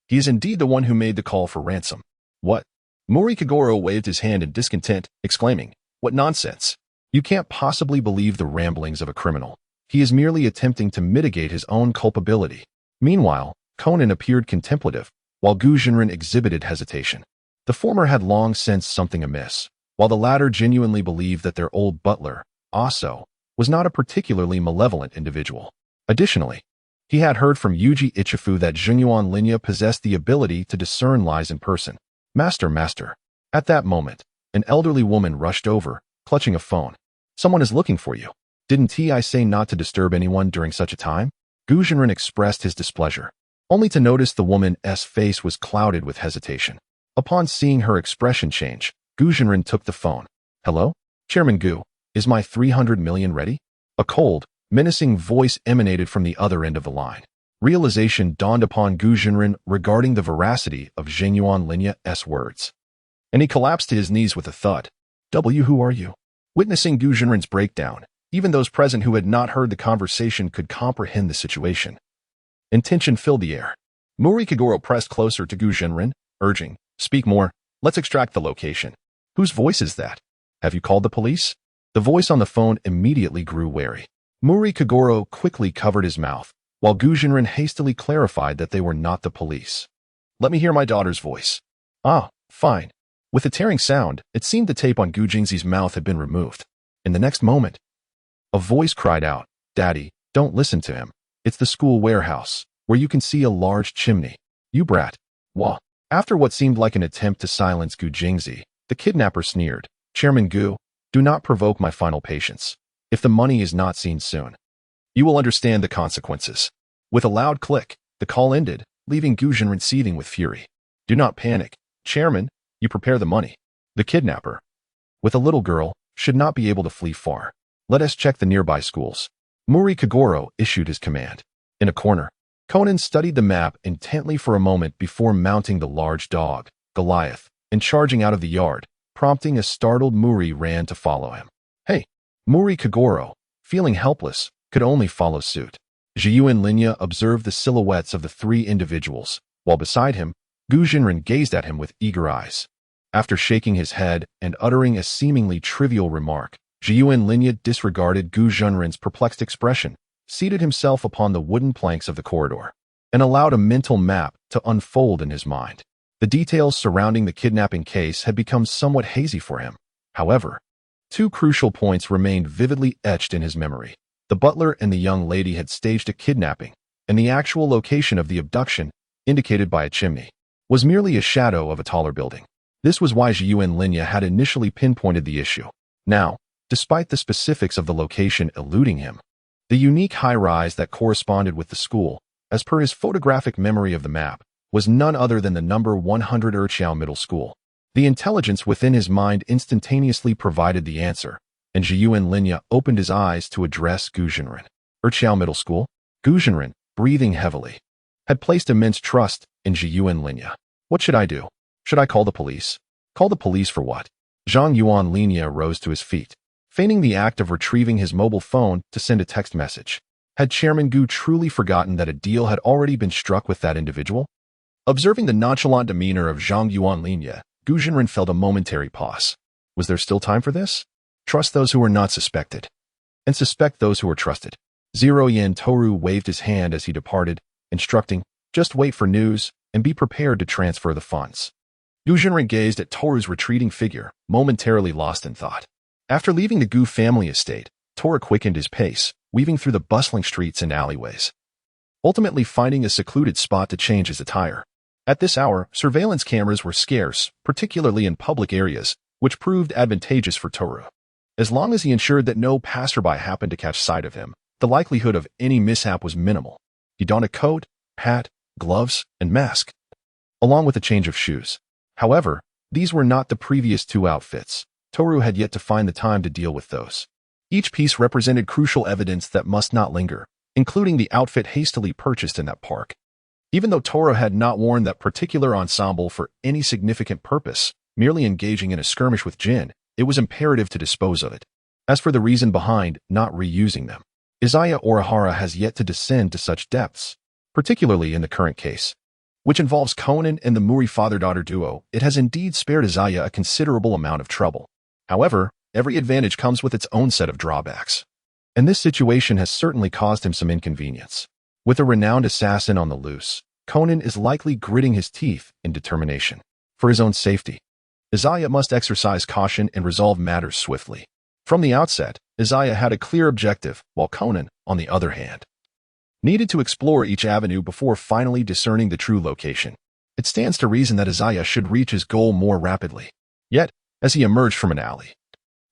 He is indeed the one who made the call for ransom. What? Mori Kagoro waved his hand in discontent, exclaiming, what nonsense! You can't possibly believe the ramblings of a criminal. He is merely attempting to mitigate his own culpability. Meanwhile, Conan appeared contemplative, while Gu Jinren exhibited hesitation. The former had long sensed something amiss, while the latter genuinely believed that their old butler, Aso, was not a particularly malevolent individual. Additionally, he had heard from Yuji Ichifu that Xingyuan Linya possessed the ability to discern lies in person. Master. At that moment, an elderly woman rushed over, clutching a phone. Someone is looking for you. Didn't I say not to disturb anyone during such a time? Gu Jinren expressed his displeasure, only to notice the woman's face was clouded with hesitation. Upon seeing her expression change, Gu Jinren took the phone. Hello? Chairman Gu, is my 300 million ready? A cold, menacing voice emanated from the other end of the line. Realization dawned upon Gu Jinren regarding the veracity of Xingyuan Linya's words, and he collapsed to his knees with a thud. Who are you? Witnessing Gu Jinren's breakdown, even those present who had not heard the conversation could comprehend the situation. Intention filled the air. Mori Kagoro pressed closer to Gu Jinren, urging, speak more, let's extract the location. Whose voice is that? Have you called the police? The voice on the phone immediately grew wary. Mori Kagoro quickly covered his mouth, while Gu Jinren hastily clarified that they were not the police. Let me hear my daughter's voice. Ah, fine. With a tearing sound, it seemed the tape on Gu Jingzi's mouth had been removed. In the next moment, a voice cried out, Daddy, don't listen to him. It's the school warehouse, where you can see a large chimney. You brat. Wah. After what seemed like an attempt to silence Gu Jingzi, the kidnapper sneered, Chairman Gu, do not provoke my final patience. If the money is not seen soon, you will understand the consequences. With a loud click, the call ended, leaving Gu Jinren seething with fury. Do not panic, Chairman, you prepare the money. The kidnapper, with a little girl, should not be able to flee far. Let us check the nearby schools. Mori Kagoro issued his command. In a corner, Conan studied the map intently for a moment before mounting the large dog, Goliath, and charging out of the yard, prompting a startled Mori ran to follow him. Hey! Mori Kagoro, feeling helpless, could only follow suit. Xingyuan Linya observed the silhouettes of the three individuals, while beside him, Gu Jinren gazed at him with eager eyes. After shaking his head and uttering a seemingly trivial remark, Xingyuan Linya disregarded Gu Jinren's perplexed expression, seated himself upon the wooden planks of the corridor, and allowed a mental map to unfold in his mind. The details surrounding the kidnapping case had become somewhat hazy for him. However, two crucial points remained vividly etched in his memory. The butler and the young lady had staged a kidnapping, and the actual location of the abduction, indicated by a chimney, was merely a shadow of a taller building. This was why Xingyuan Linya had initially pinpointed the issue. Now, despite the specifics of the location eluding him, the unique high-rise that corresponded with the school, as per his photographic memory of the map, was none other than the number 100 Erqiao Middle School. The intelligence within his mind instantaneously provided the answer, and Xingyuan Linya opened his eyes to address Gu Jinren. Erqiao Middle School? Gu Jinren, breathing heavily, had placed immense trust in Xingyuan Linya. What should I do? Should I call the police? Call the police for what? Xingyuan Linya rose to his feet, feigning the act of retrieving his mobile phone to send a text message. Had Chairman Gu truly forgotten that a deal had already been struck with that individual? Observing the nonchalant demeanor of Xingyuan Linya, Gu Jinren felt a momentary pause. Was there still time for this? Trust those who are not suspected, and suspect those who are trusted. Zero Yen Toru waved his hand as he departed, instructing, just wait for news, and be prepared to transfer the funds. Gu Jinren gazed at Toru's retreating figure, momentarily lost in thought. After leaving the Gu family estate, Toru quickened his pace, weaving through the bustling streets and alleyways, ultimately finding a secluded spot to change his attire. At this hour, surveillance cameras were scarce, particularly in public areas, which proved advantageous for Toru. As long as he ensured that no passerby happened to catch sight of him, the likelihood of any mishap was minimal. He donned a coat, hat, gloves, and mask, along with a change of shoes. However, these were not the previous two outfits. Toru had yet to find the time to deal with those. Each piece represented crucial evidence that must not linger, including the outfit hastily purchased in that park. Even though Toru had not worn that particular ensemble for any significant purpose, merely engaging in a skirmish with Jin, it was imperative to dispose of it. As for the reason behind not reusing them, Izaya Orihara has yet to descend to such depths, particularly in the current case, which involves Conan and the Muri father-daughter duo. It has indeed spared Izaya a considerable amount of trouble. However, every advantage comes with its own set of drawbacks, and this situation has certainly caused him some inconvenience. With a renowned assassin on the loose, Conan is likely gritting his teeth in determination. For his own safety, Izaya must exercise caution and resolve matters swiftly. From the outset, Izaya had a clear objective, while Conan, on the other hand, needed to explore each avenue before finally discerning the true location. It stands to reason that Izaya should reach his goal more rapidly. Yet, as he emerged from an alley,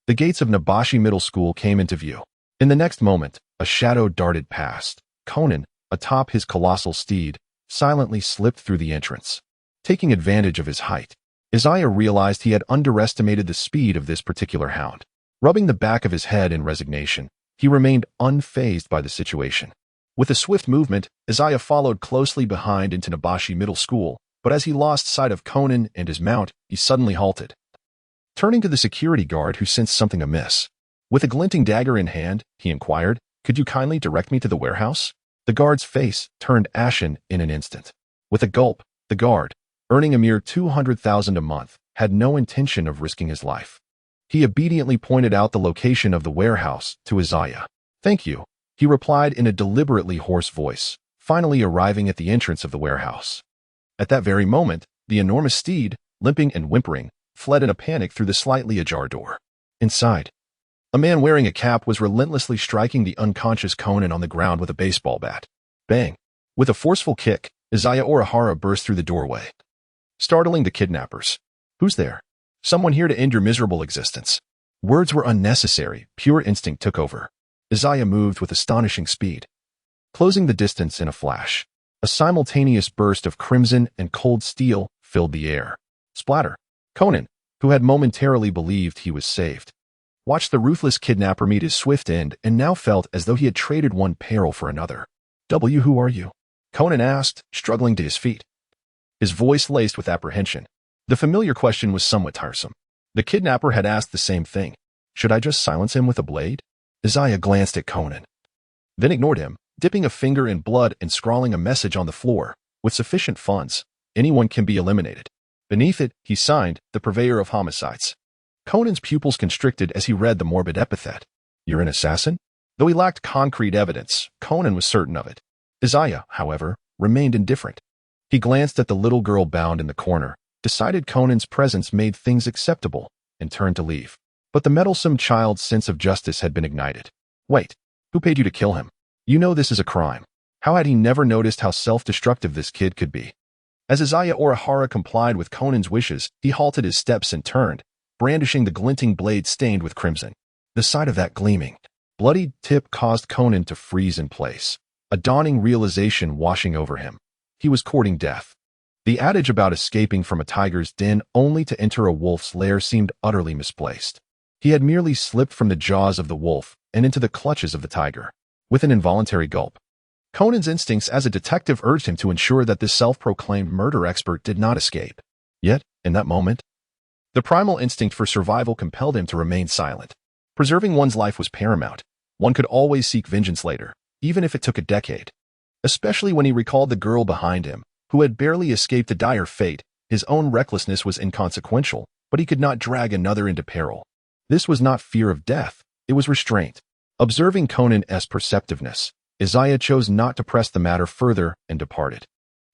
the gates of Nabashi Middle School came into view. In the next moment, a shadow darted past. Conan, atop his colossal steed, silently slipped through the entrance. Taking advantage of his height, Izaya realized he had underestimated the speed of this particular hound. Rubbing the back of his head in resignation, he remained unfazed by the situation. With a swift movement, Izaya followed closely behind into Nabashi Middle School, but as he lost sight of Conan and his mount, he suddenly halted. Turning to the security guard who sensed something amiss, with a glinting dagger in hand, he inquired, "Could you kindly direct me to the warehouse?" The guard's face turned ashen in an instant. With a gulp, the guard, earning a mere 200,000 a month, had no intention of risking his life. He obediently pointed out the location of the warehouse to Izaya. "Thank you," he replied in a deliberately hoarse voice, finally arriving at the entrance of the warehouse. At that very moment, the enormous steed, limping and whimpering, fled in a panic through the slightly ajar door. Inside, a man wearing a cap was relentlessly striking the unconscious Conan on the ground with a baseball bat. Bang! With a forceful kick, Izaya Orihara burst through the doorway, startling the kidnappers. "Who's there? Someone here to end your miserable existence." Words were unnecessary, pure instinct took over. Izaya moved with astonishing speed, closing the distance in a flash. A simultaneous burst of crimson and cold steel filled the air. Splatter! Conan, who had momentarily believed he was saved, watched the ruthless kidnapper meet his swift end and now felt as though he had traded one peril for another. Who are you?" Conan asked, struggling to his feet, his voice laced with apprehension. The familiar question was somewhat tiresome. The kidnapper had asked the same thing. Should I just silence him with a blade? Izaya glanced at Conan, then ignored him, dipping a finger in blood and scrawling a message on the floor. "With sufficient funds, anyone can be eliminated." Beneath it, he signed, "The Purveyor of Homicides." Conan's pupils constricted as he read the morbid epithet. "You're an assassin?" Though he lacked concrete evidence, Conan was certain of it. Izaya, however, remained indifferent. He glanced at the little girl bound in the corner, decided Conan's presence made things acceptable, and turned to leave. But the meddlesome child's sense of justice had been ignited. "Wait, who paid you to kill him? You know this is a crime." How had he never noticed how self-destructive this kid could be? As Izaya Orihara complied with Conan's wishes, he halted his steps and turned, brandishing the glinting blade stained with crimson. The sight of that gleaming, bloodied tip caused Conan to freeze in place, a dawning realization washing over him. He was courting death. The adage about escaping from a tiger's den only to enter a wolf's lair seemed utterly misplaced. He had merely slipped from the jaws of the wolf and into the clutches of the tiger. With an involuntary gulp, Conan's instincts as a detective urged him to ensure that this self-proclaimed murder expert did not escape. Yet, in that moment, the primal instinct for survival compelled him to remain silent. Preserving one's life was paramount. One could always seek vengeance later, even if it took a decade. Especially when he recalled the girl behind him, who had barely escaped a dire fate. His own recklessness was inconsequential, but he could not drag another into peril. This was not fear of death, it was restraint. Observing Conan's perceptiveness, Izaya chose not to press the matter further and departed.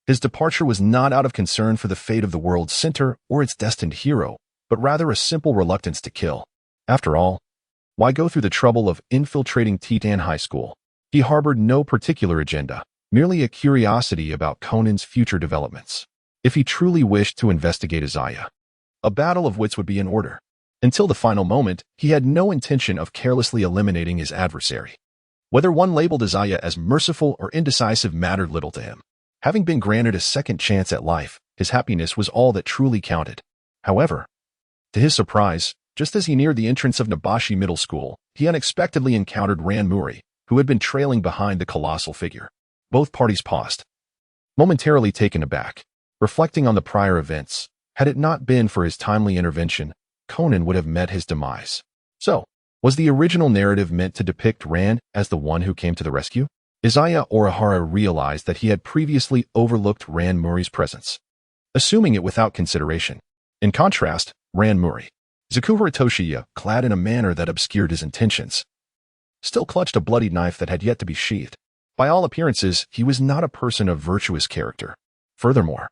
His departure was not out of concern for the fate of the world's center or its destined hero, but rather a simple reluctance to kill. After all, why go through the trouble of infiltrating Titan High School? He harbored no particular agenda, merely a curiosity about Conan's future developments. If he truly wished to investigate Izaya, a battle of wits would be in order. Until the final moment, he had no intention of carelessly eliminating his adversary. Whether one labeled Izaya as merciful or indecisive mattered little to him. Having been granted a second chance at life, his happiness was all that truly counted. However, to his surprise, just as he neared the entrance of Nabashi Middle School, he unexpectedly encountered Ran Muri, who had been trailing behind the colossal figure. Both parties paused, momentarily taken aback. Reflecting on the prior events, had it not been for his timely intervention, Conan would have met his demise. So, was the original narrative meant to depict Ran as the one who came to the rescue? Izaya Orihara realized that he had previously overlooked Ran Muri's presence, assuming it without consideration. In contrast, Ran Muri, Sakura Toshiya, clad in a manner that obscured his intentions, still clutched a bloodied knife that had yet to be sheathed. By all appearances, he was not a person of virtuous character. Furthermore,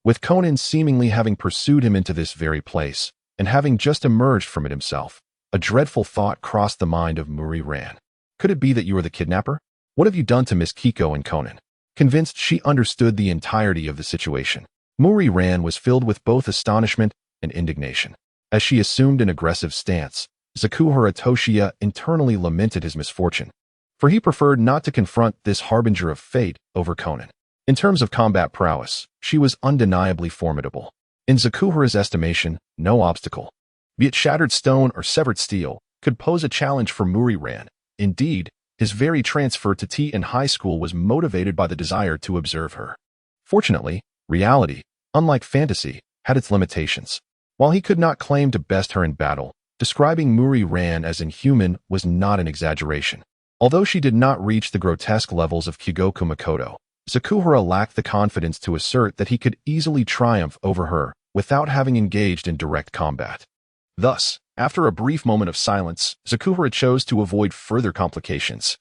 with Conan seemingly having pursued him into this very place, and having just emerged from it himself, a dreadful thought crossed the mind of Muri Ran. Could it be that you are the kidnapper? What have you done to Miss Kiko and Conan? Convinced she understood the entirety of the situation, Muri Ran was filled with both astonishment and indignation. As she assumed an aggressive stance, Sakura Toshiya internally lamented his misfortune, for he preferred not to confront this harbinger of fate over Conan. In terms of combat prowess, she was undeniably formidable. In Sakura's estimation, no obstacle, be it shattered stone or severed steel, could pose a challenge for Muri Ran. Indeed, his very transfer to Tea in high school was motivated by the desire to observe her. Fortunately, reality, unlike fantasy, had its limitations. While he could not claim to best her in battle, describing Muri Ran as inhuman was not an exaggeration. Although she did not reach the grotesque levels of Kōgaku Makoto, Sakura lacked the confidence to assert that he could easily triumph over her without having engaged in direct combat. Thus, after a brief moment of silence, Sakura chose to avoid further complications.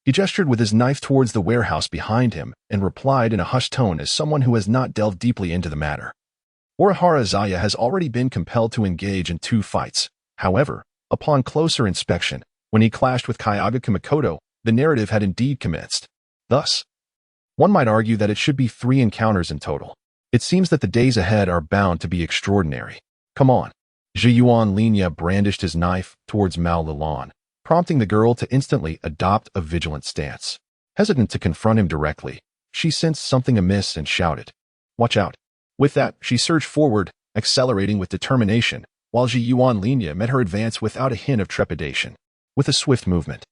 He gestured with his knife towards the warehouse behind him and replied in a hushed tone as someone who has not delved deeply into the matter. Orihara Izaya has already been compelled to engage in 2 fights. However, upon closer inspection, when he clashed with Kōgaku Makoto, the narrative had indeed commenced. Thus, one might argue that it should be 3 encounters in total. It seems that the days ahead are bound to be extraordinary. Come on. Zhiyuan Linya brandished his knife towards Mao Lilan, prompting the girl to instantly adopt a vigilant stance. Hesitant to confront him directly, she sensed something amiss and shouted, "Watch out." With that, she surged forward, accelerating with determination, while Zhiyuan Linya met her advance without a hint of trepidation. With a swift movement,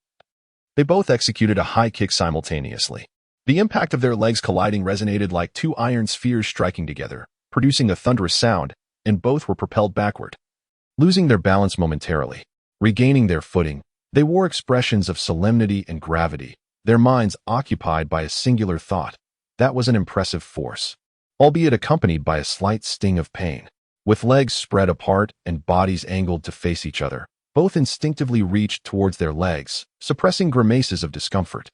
they both executed a high kick simultaneously. The impact of their legs colliding resonated like 2 iron spheres striking together, producing a thunderous sound, and both were propelled backward. Losing their balance momentarily, regaining their footing, they wore expressions of solemnity and gravity, their minds occupied by a singular thought. That was an impressive force, albeit accompanied by a slight sting of pain. With legs spread apart and bodies angled to face each other, both instinctively reached towards their legs, suppressing grimaces of discomfort.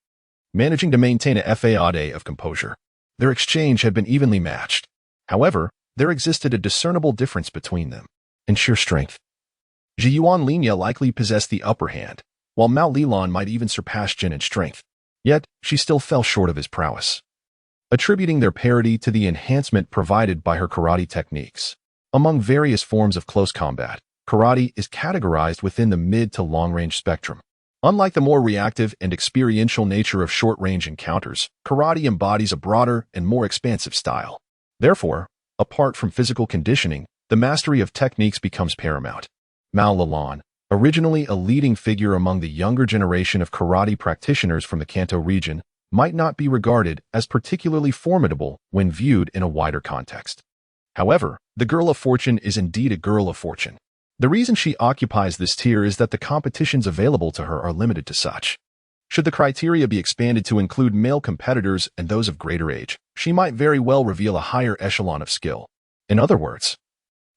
Managing to maintain a faade of composure, their exchange had been evenly matched. However, there existed a discernible difference between them. In sheer strength, Zhiyuan Linya likely possessed the upper hand, while Mao Lilan might even surpass Jin in strength. Yet, she still fell short of his prowess, attributing their parity to the enhancement provided by her karate techniques. Among various forms of close combat, karate is categorized within the mid to long-range spectrum. Unlike the more reactive and experiential nature of short-range encounters, karate embodies a broader and more expansive style. Therefore, apart from physical conditioning, the mastery of techniques becomes paramount. Mao Lilan, originally a leading figure among the younger generation of karate practitioners from the Kanto region, might not be regarded as particularly formidable when viewed in a wider context. However, the Girl of Fortune is indeed a girl of fortune. The reason she occupies this tier is that the competitions available to her are limited to such. Should the criteria be expanded to include male competitors and those of greater age, she might very well reveal a higher echelon of skill. In other words,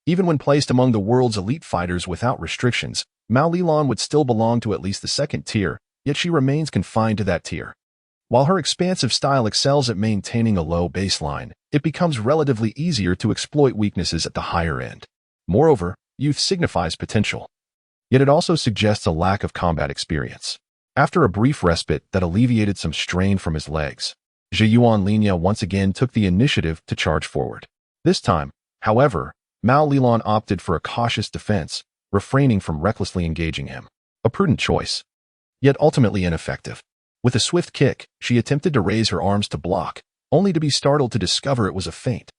even when placed among the world's elite fighters without restrictions, Mao Lilan would still belong to at least the 2nd tier, yet she remains confined to that tier. While her expansive style excels at maintaining a low baseline, it becomes relatively easier to exploit weaknesses at the higher end. Moreover, youth signifies potential, yet it also suggests a lack of combat experience. After a brief respite that alleviated some strain from his legs, Zhiyuan Linya once again took the initiative to charge forward. This time, however, Mao Lilan opted for a cautious defense, refraining from recklessly engaging him. A prudent choice, yet ultimately ineffective. With a swift kick, she attempted to raise her arms to block, only to be startled to discover it was a feint.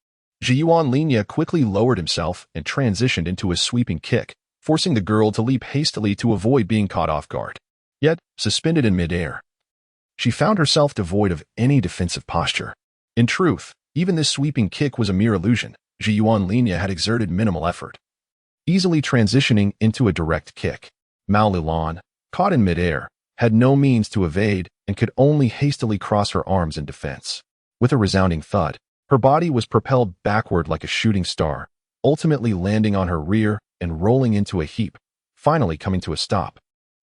Zhiyuan Linya quickly lowered himself and transitioned into a sweeping kick, forcing the girl to leap hastily to avoid being caught off guard. Yet, suspended in midair, she found herself devoid of any defensive posture. In truth, even this sweeping kick was a mere illusion. Zhiyuan Linya had exerted minimal effort, easily transitioning into a direct kick. Mao Lilan, caught in midair, had no means to evade and could only hastily cross her arms in defense. With a resounding thud, her body was propelled backward like a shooting star, ultimately landing on her rear and rolling into a heap, finally coming to a stop.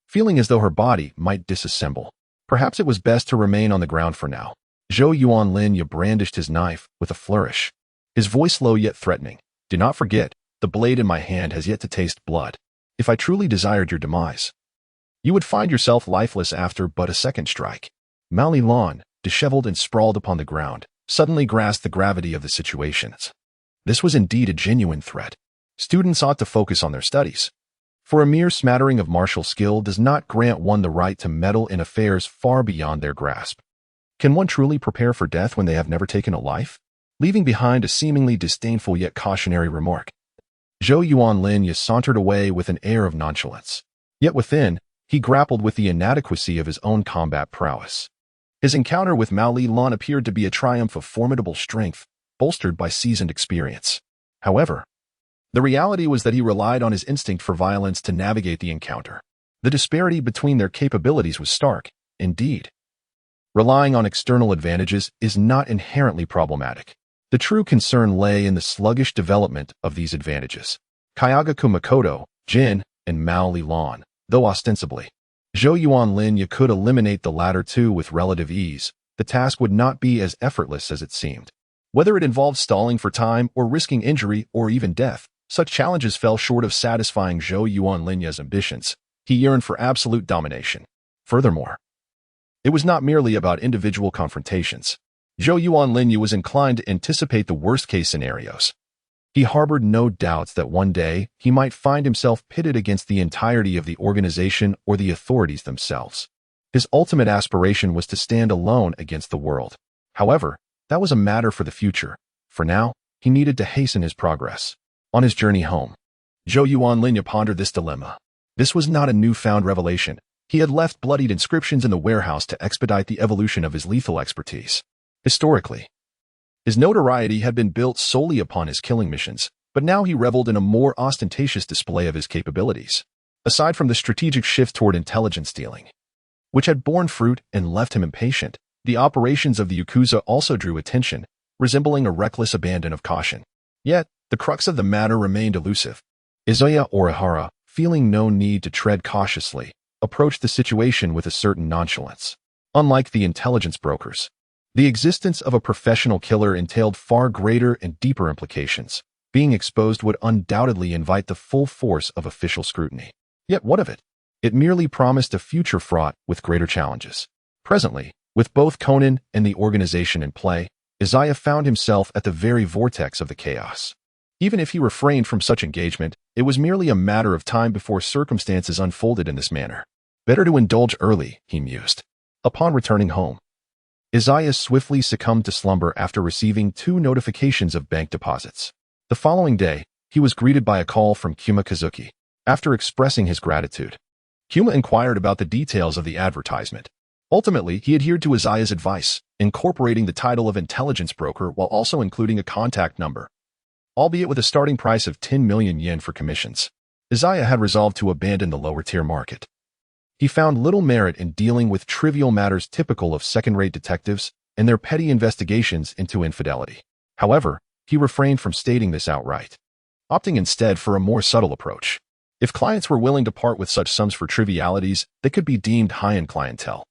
Feeling as though her body might disassemble, perhaps it was best to remain on the ground for now. Zhou Yuanlin brandished his knife with a flourish, his voice low yet threatening. "Do not forget, the blade in my hand has yet to taste blood. If I truly desired your demise, you would find yourself lifeless after but a second strike." Mao Lilan, disheveled and sprawled upon the ground, suddenly grasped the gravity of the situation. This was indeed a genuine threat. Students ought to focus on their studies, for a mere smattering of martial skill does not grant one the right to meddle in affairs far beyond their grasp. Can one truly prepare for death when they have never taken a life? Leaving behind a seemingly disdainful yet cautionary remark, Zhou Yuanlin sauntered away with an air of nonchalance. Yet within, he grappled with the inadequacy of his own combat prowess. His encounter with Mao Lilan appeared to be a triumph of formidable strength, bolstered by seasoned experience. However, the reality was that he relied on his instinct for violence to navigate the encounter. The disparity between their capabilities was stark, indeed. Relying on external advantages is not inherently problematic. The true concern lay in the sluggish development of these advantages. Kōgaku Makoto, Jin, and Mao Lilan, though ostensibly Zhou Yuanlin could eliminate the latter two with relative ease, the task would not be as effortless as it seemed. Whether it involved stalling for time or risking injury or even death, such challenges fell short of satisfying Zhou Yuanlin's ambitions. He yearned for absolute domination. Furthermore, it was not merely about individual confrontations. Zhou Yuanlin was inclined to anticipate the worst-case scenarios. He harbored no doubts that one day he might find himself pitted against the entirety of the organization or the authorities themselves. His ultimate aspiration was to stand alone against the world. However, that was a matter for the future. For now, he needed to hasten his progress. On his journey home, Zhou Yuanlin pondered this dilemma. This was not a newfound revelation. He had left bloodied inscriptions in the warehouse to expedite the evolution of his lethal expertise. Historically, his notoriety had been built solely upon his killing missions, but now he reveled in a more ostentatious display of his capabilities. Aside from the strategic shift toward intelligence stealing, which had borne fruit and left him impatient, the operations of the Yakuza also drew attention, resembling a reckless abandon of caution. Yet, the crux of the matter remained elusive. Izaya Orihara, feeling no need to tread cautiously, approached the situation with a certain nonchalance. Unlike the intelligence brokers, the existence of a professional killer entailed far greater and deeper implications. Being exposed would undoubtedly invite the full force of official scrutiny. Yet what of it? It merely promised a future fraught with greater challenges. Presently, with both Conan and the organization in play, Izaya found himself at the very vortex of the chaos. Even if he refrained from such engagement, it was merely a matter of time before circumstances unfolded in this manner. Better to indulge early, he mused. Upon returning home, Izaya swiftly succumbed to slumber after receiving 2 notifications of bank deposits. The following day, he was greeted by a call from Kuma Kazuki. After expressing his gratitude, Kuma inquired about the details of the advertisement. Ultimately, he adhered to Izaya's advice, incorporating the title of intelligence broker while also including a contact number, albeit with a starting price of 10 million yen for commissions. Izaya had resolved to abandon the lower-tier market. He found little merit in dealing with trivial matters typical of second-rate detectives and their petty investigations into infidelity. However, he refrained from stating this outright, opting instead for a more subtle approach. If clients were willing to part with such sums for trivialities, they could be deemed high-end clientele.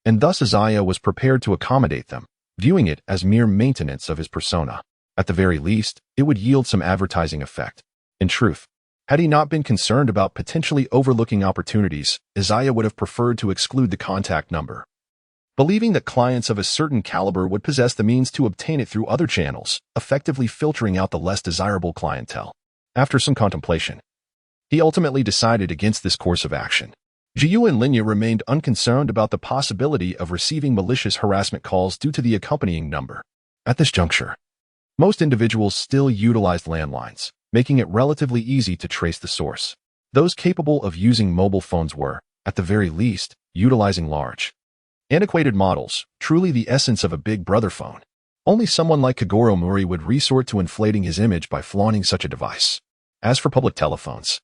And thus Izaya was prepared to accommodate them, viewing it as mere maintenance of his persona. At the very least, it would yield some advertising effect. In truth, had he not been concerned about potentially overlooking opportunities, Izaya would have preferred to exclude the contact number, believing that clients of a certain caliber would possess the means to obtain it through other channels, effectively filtering out the less desirable clientele. After some contemplation, he ultimately decided against this course of action. Jiyu and Linya remained unconcerned about the possibility of receiving malicious harassment calls due to the accompanying number. At this juncture, most individuals still utilized landlines, making it relatively easy to trace the source. Those capable of using mobile phones were, at the very least, utilizing large, antiquated models, truly the essence of a Big Brother phone. Only someone like Kagoro Mori would resort to inflating his image by flaunting such a device. As for public telephones,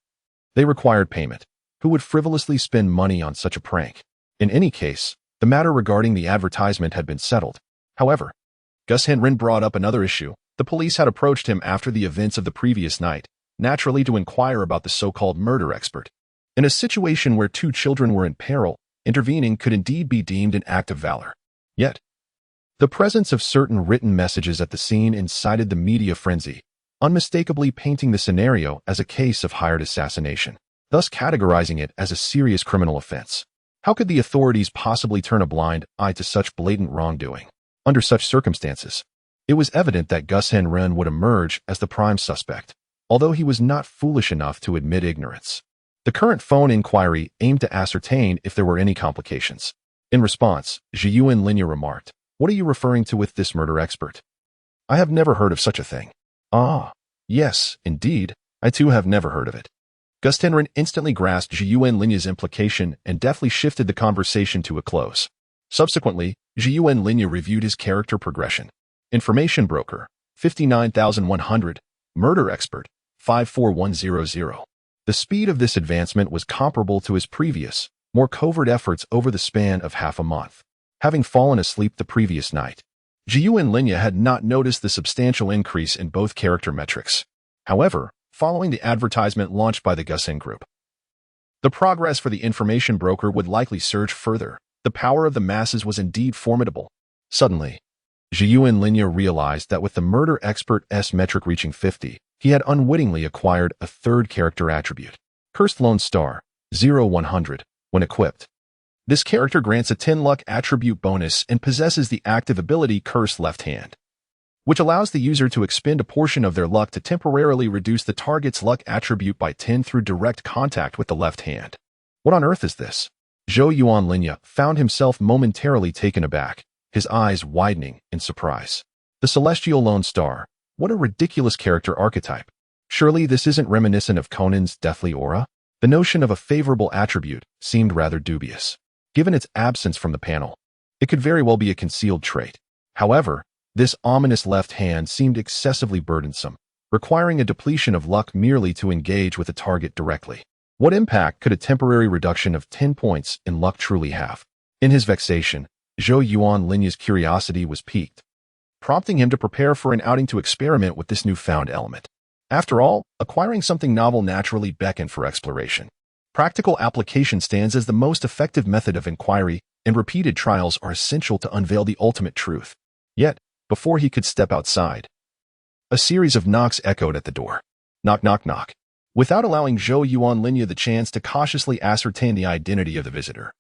they required payment. Who would frivolously spend money on such a prank? In any case, the matter regarding the advertisement had been settled. However, Gus Henrin brought up another issue. The police had approached him after the events of the previous night, naturally to inquire about the so-called murder expert. In a situation where two children were in peril, intervening could indeed be deemed an act of valor. Yet, the presence of certain written messages at the scene incited the media frenzy, unmistakably painting the scenario as a case of hired assassination, thus categorizing it as a serious criminal offense. How could the authorities possibly turn a blind eye to such blatant wrongdoing? Under such circumstances, it was evident that Gus Henrin would emerge as the prime suspect, although he was not foolish enough to admit ignorance. The current phone inquiry aimed to ascertain if there were any complications. In response, Jiyu and Linya remarked, "What are you referring to with this murder expert? I have never heard of such a thing." "Ah, yes, indeed, I too have never heard of it." Gus Henrin instantly grasped Jiyu and Linya's implication and deftly shifted the conversation to a close. Subsequently, Jiyu and Linya reviewed his character progression. Information broker, 59,100. Murder expert, 54100. The speed of this advancement was comparable to his previous, more covert efforts over the span of half a month. Having fallen asleep the previous night, Jiyu and Linya had not noticed the substantial increase in both character metrics. However, following the advertisement launched by the Gusen Group, the progress for the information broker would likely surge further. The power of the masses was indeed formidable. Suddenly, Jiyu and Linya realized that with the murder expert's metric reaching 50, he had unwittingly acquired a third character attribute. Cursed Lone Star, 0-100, when equipped. This character grants a 10 luck attribute bonus and possesses the active ability Cursed Left Hand, which allows the user to expend a portion of their luck to temporarily reduce the target's luck attribute by 10 through direct contact with the left hand. What on earth is this? Zhou Yuan Linya found himself momentarily taken aback, his eyes widening in surprise. The Celestial Lone Star. What a ridiculous character archetype. Surely this isn't reminiscent of Conan's deathly aura? The notion of a favorable attribute seemed rather dubious. Given its absence from the panel, it could very well be a concealed trait. However, this ominous left hand seemed excessively burdensome, requiring a depletion of luck merely to engage with a target directly. What impact could a temporary reduction of 10 points in luck truly have? In his vexation, Zhou Yuan Linya's curiosity was piqued, prompting him to prepare for an outing to experiment with this newfound element. After all, acquiring something novel naturally beckoned for exploration. Practical application stands as the most effective method of inquiry, and repeated trials are essential to unveil the ultimate truth. Yet, before he could step outside, a series of knocks echoed at the door. Knock, knock, knock. Without allowing Zhou Yuan Linya the chance to cautiously ascertain the identity of the visitor,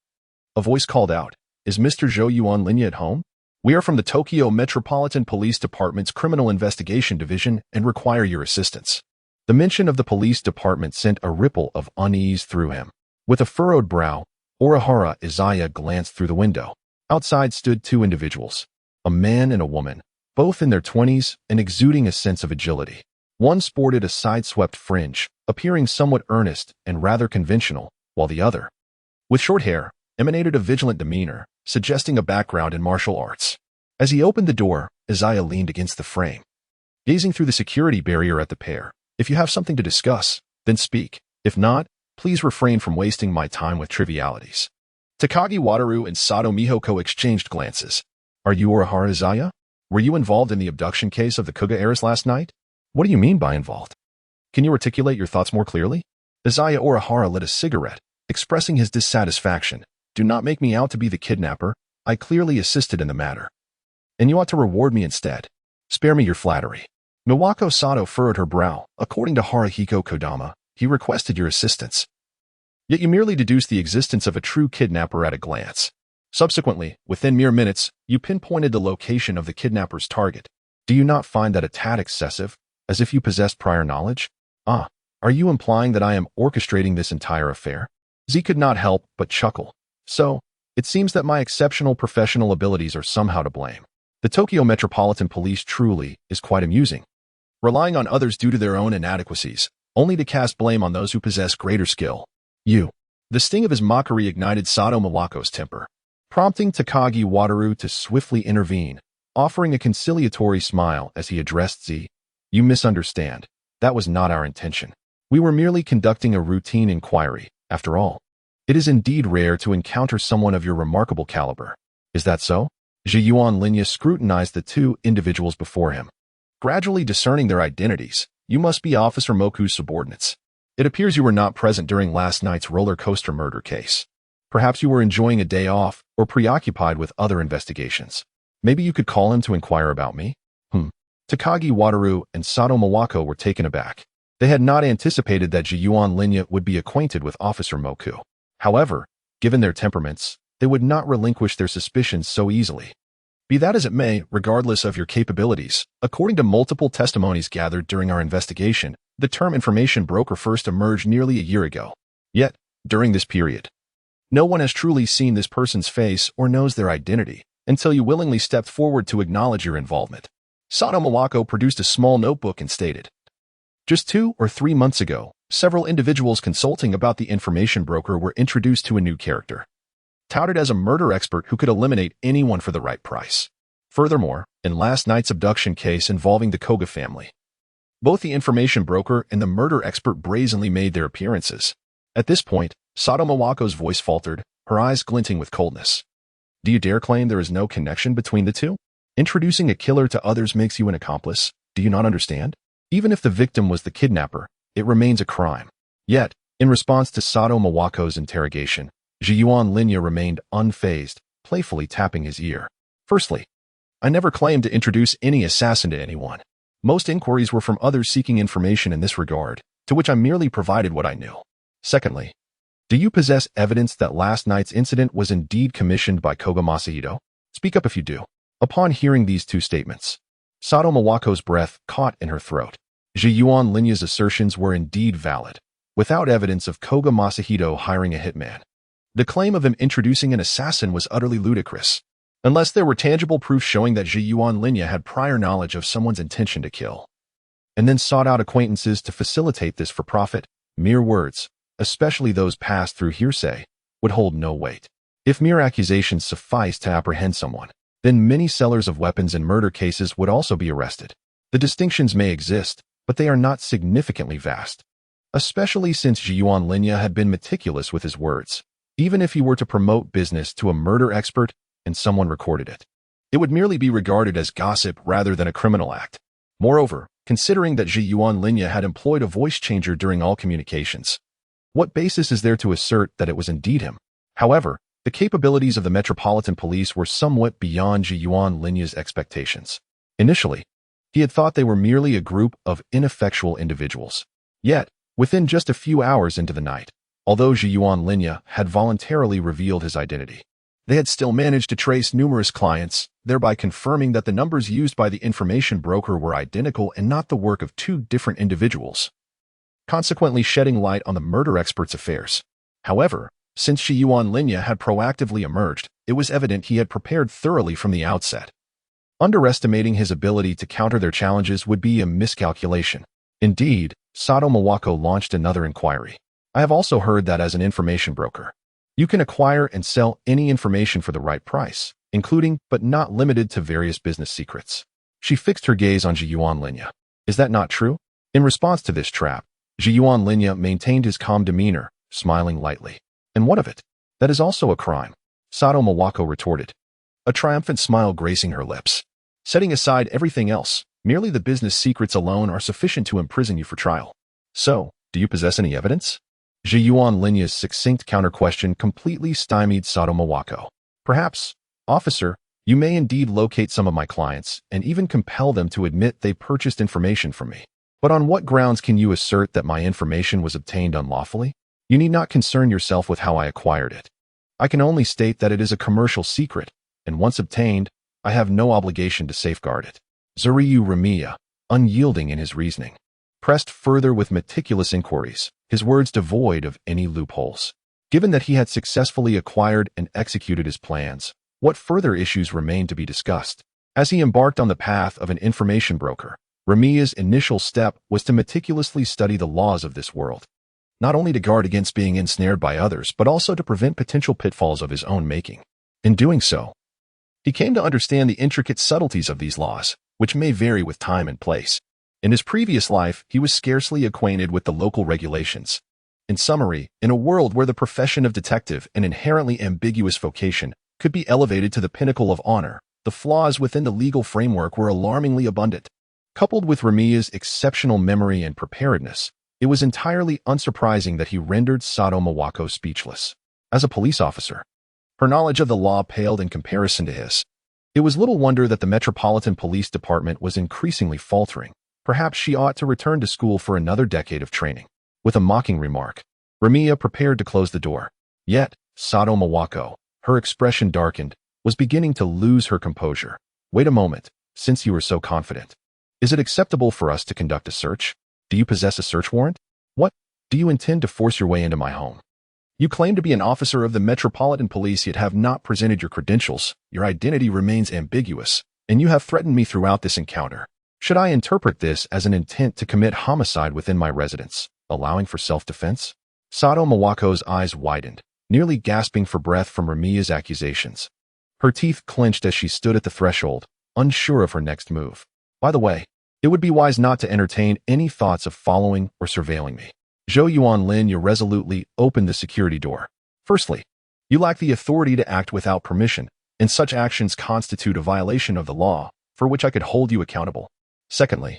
a voice called out, "Is Mr. Zhou Yuan Linya at home? We are from the Tokyo Metropolitan Police Department's Criminal Investigation Division and require your assistance." The mention of the police department sent a ripple of unease through him. With a furrowed brow, Orihara Izaya glanced through the window. Outside stood two individuals, a man and a woman, both in their 20s and exuding a sense of agility. One sported a side-swept fringe, appearing somewhat earnest and rather conventional, while the other, with short hair, emanated a vigilant demeanor, suggesting a background in martial arts. As he opened the door, Izaya leaned against the frame, gazing through the security barrier at the pair. "If you have something to discuss, then speak. If not, please refrain from wasting my time with trivialities." Takagi Wataru and Sato Mihoko exchanged glances. "Are you Orihara Izaya? Were you involved in the abduction case of the Kuga heiress last night?" "What do you mean by involved? Can you articulate your thoughts more clearly?" Izaya Orihara lit a cigarette, expressing his dissatisfaction. "Do not make me out to be the kidnapper. I clearly assisted in the matter, and you ought to reward me instead. Spare me your flattery." Miwako Sato furrowed her brow. "According to Haruhiko Kodama, he requested your assistance. Yet you merely deduced the existence of a true kidnapper at a glance. Subsequently, within mere minutes, you pinpointed the location of the kidnapper's target. Do you not find that a tad excessive, as if you possessed prior knowledge? Are you implying that I am orchestrating this entire affair?" Z could not help but chuckle. So, it seems that my exceptional professional abilities are somehow to blame. The Tokyo Metropolitan Police truly is quite amusing, relying on others due to their own inadequacies, only to cast blame on those who possess greater skill. You. The sting of his mockery ignited Sato Mawako's temper, prompting Takagi Wataru to swiftly intervene, offering a conciliatory smile as he addressed Z. You misunderstand. That was not our intention. We were merely conducting a routine inquiry, after all. It is indeed rare to encounter someone of your remarkable caliber. Is that so? Ji-Yuan Linya scrutinized the two individuals before him. Gradually discerning their identities, you must be Officer Moku's subordinates. It appears you were not present during last night's roller coaster murder case. Perhaps you were enjoying a day off or preoccupied with other investigations. Maybe you could call him to inquire about me? Takagi Wataru and Sato Mawako were taken aback. They had not anticipated that Ji-Yuan Linya would be acquainted with Officer Moku. However, given their temperaments, they would not relinquish their suspicions so easily. Be that as it may, regardless of your capabilities, according to multiple testimonies gathered during our investigation, the term information broker first emerged nearly a year ago. Yet, during this period, no one has truly seen this person's face or knows their identity until you willingly stepped forward to acknowledge your involvement. Sato Mawako produced a small notebook and stated, just 2 or 3 months ago, several individuals consulting about the information broker were introduced to a new character, touted as a murder expert who could eliminate anyone for the right price. Furthermore, in last night's abduction case involving the Koga family, both the information broker and the murder expert brazenly made their appearances. At this point, Sato Mawako's voice faltered, her eyes glinting with coldness. Do you dare claim there is no connection between the two? Introducing a killer to others makes you an accomplice. Do you not understand? Even if the victim was the kidnapper, it remains a crime. Yet, in response to Sato Mawako's interrogation, Ji-Yuan Linya remained unfazed, playfully tapping his ear. Firstly, I never claimed to introduce any assassin to anyone. Most inquiries were from others seeking information in this regard, to which I merely provided what I knew. Secondly, do you possess evidence that last night's incident was indeed commissioned by Koga Masahito? Speak up if you do. Upon hearing these two statements, Sato Mawako's breath caught in her throat. Ji-Yuan Linya's assertions were indeed valid, without evidence of Koga Masahito hiring a hitman. The claim of him introducing an assassin was utterly ludicrous, unless there were tangible proof showing that Ji-Yuan Linya had prior knowledge of someone's intention to kill, and then sought out acquaintances to facilitate this for profit. Mere words, especially those passed through hearsay, would hold no weight. If mere accusations sufficed to apprehend someone, then many sellers of weapons in murder cases would also be arrested. The distinctions may exist, but they are not significantly vast, especially since Ji-Yuan Linya had been meticulous with his words. Even if he were to promote business to a murder expert and someone recorded it, it would merely be regarded as gossip rather than a criminal act. Moreover, considering that Ji-Yuan Linya had employed a voice changer during all communications, what basis is there to assert that it was indeed him? However, the capabilities of the Metropolitan Police were somewhat beyond Ji-Yuan Linya's expectations. Initially, he had thought they were merely a group of ineffectual individuals. Yet, within just a few hours into the night, although Ji-Yuan Linya had voluntarily revealed his identity, they had still managed to trace numerous clients, thereby confirming that the numbers used by the information broker were identical and not the work of two different individuals, consequently shedding light on the murder expert's affairs. However, since Ji-Yuan Linya had proactively emerged, it was evident he had prepared thoroughly from the outset. Underestimating his ability to counter their challenges would be a miscalculation. Indeed, Sato Mawako launched another inquiry. I have also heard that as an information broker, you can acquire and sell any information for the right price, including but not limited to various business secrets. She fixed her gaze on Ji-Yuan Linya. Is that not true? In response to this trap, Ji-Yuan Linya maintained his calm demeanor, smiling lightly. And what of it? That is also a crime, Sato Mawako retorted, a triumphant smile gracing her lips. Setting aside everything else, merely the business secrets alone are sufficient to imprison you for trial. So, do you possess any evidence? Ji-Yuan Linya's succinct counter-question completely stymied Sato Mawako. Perhaps, officer, you may indeed locate some of my clients and even compel them to admit they purchased information from me. But on what grounds can you assert that my information was obtained unlawfully? You need not concern yourself with how I acquired it. I can only state that it is a commercial secret, and once obtained, I have no obligation to safeguard it. Zuriyu Ramiya, unyielding in his reasoning, pressed further with meticulous inquiries, his words devoid of any loopholes. Given that he had successfully acquired and executed his plans, what further issues remained to be discussed? As he embarked on the path of an information broker, Ramiya's initial step was to meticulously study the laws of this world, not only to guard against being ensnared by others, but also to prevent potential pitfalls of his own making. In doing so, he came to understand the intricate subtleties of these laws, which may vary with time and place. In his previous life, he was scarcely acquainted with the local regulations. In summary, in a world where the profession of detective, an inherently ambiguous vocation, could be elevated to the pinnacle of honor, the flaws within the legal framework were alarmingly abundant. Coupled with Ramiya's exceptional memory and preparedness, it was entirely unsurprising that he rendered Sato Mawako speechless. As a police officer, her knowledge of the law paled in comparison to his. It was little wonder that the Metropolitan Police Department was increasingly faltering. Perhaps she ought to return to school for another decade of training. With a mocking remark, Ramiya prepared to close the door. Yet, Sato Mawako, her expression darkened, was beginning to lose her composure. Wait a moment, since you are so confident. Is it acceptable for us to conduct a search? Do you possess a search warrant? What? Do you intend to force your way into my home? You claim to be an officer of the Metropolitan Police yet have not presented your credentials. Your identity remains ambiguous, and you have threatened me throughout this encounter. Should I interpret this as an intent to commit homicide within my residence, allowing for self-defense? Sato Mawako's eyes widened, nearly gasping for breath from Ramiya's accusations. Her teeth clenched as she stood at the threshold, unsure of her next move. By the way, it would be wise not to entertain any thoughts of following or surveilling me. Zhou Yuanlin resolutely opened the security door. Firstly, you lack the authority to act without permission, and such actions constitute a violation of the law, for which I could hold you accountable. Secondly,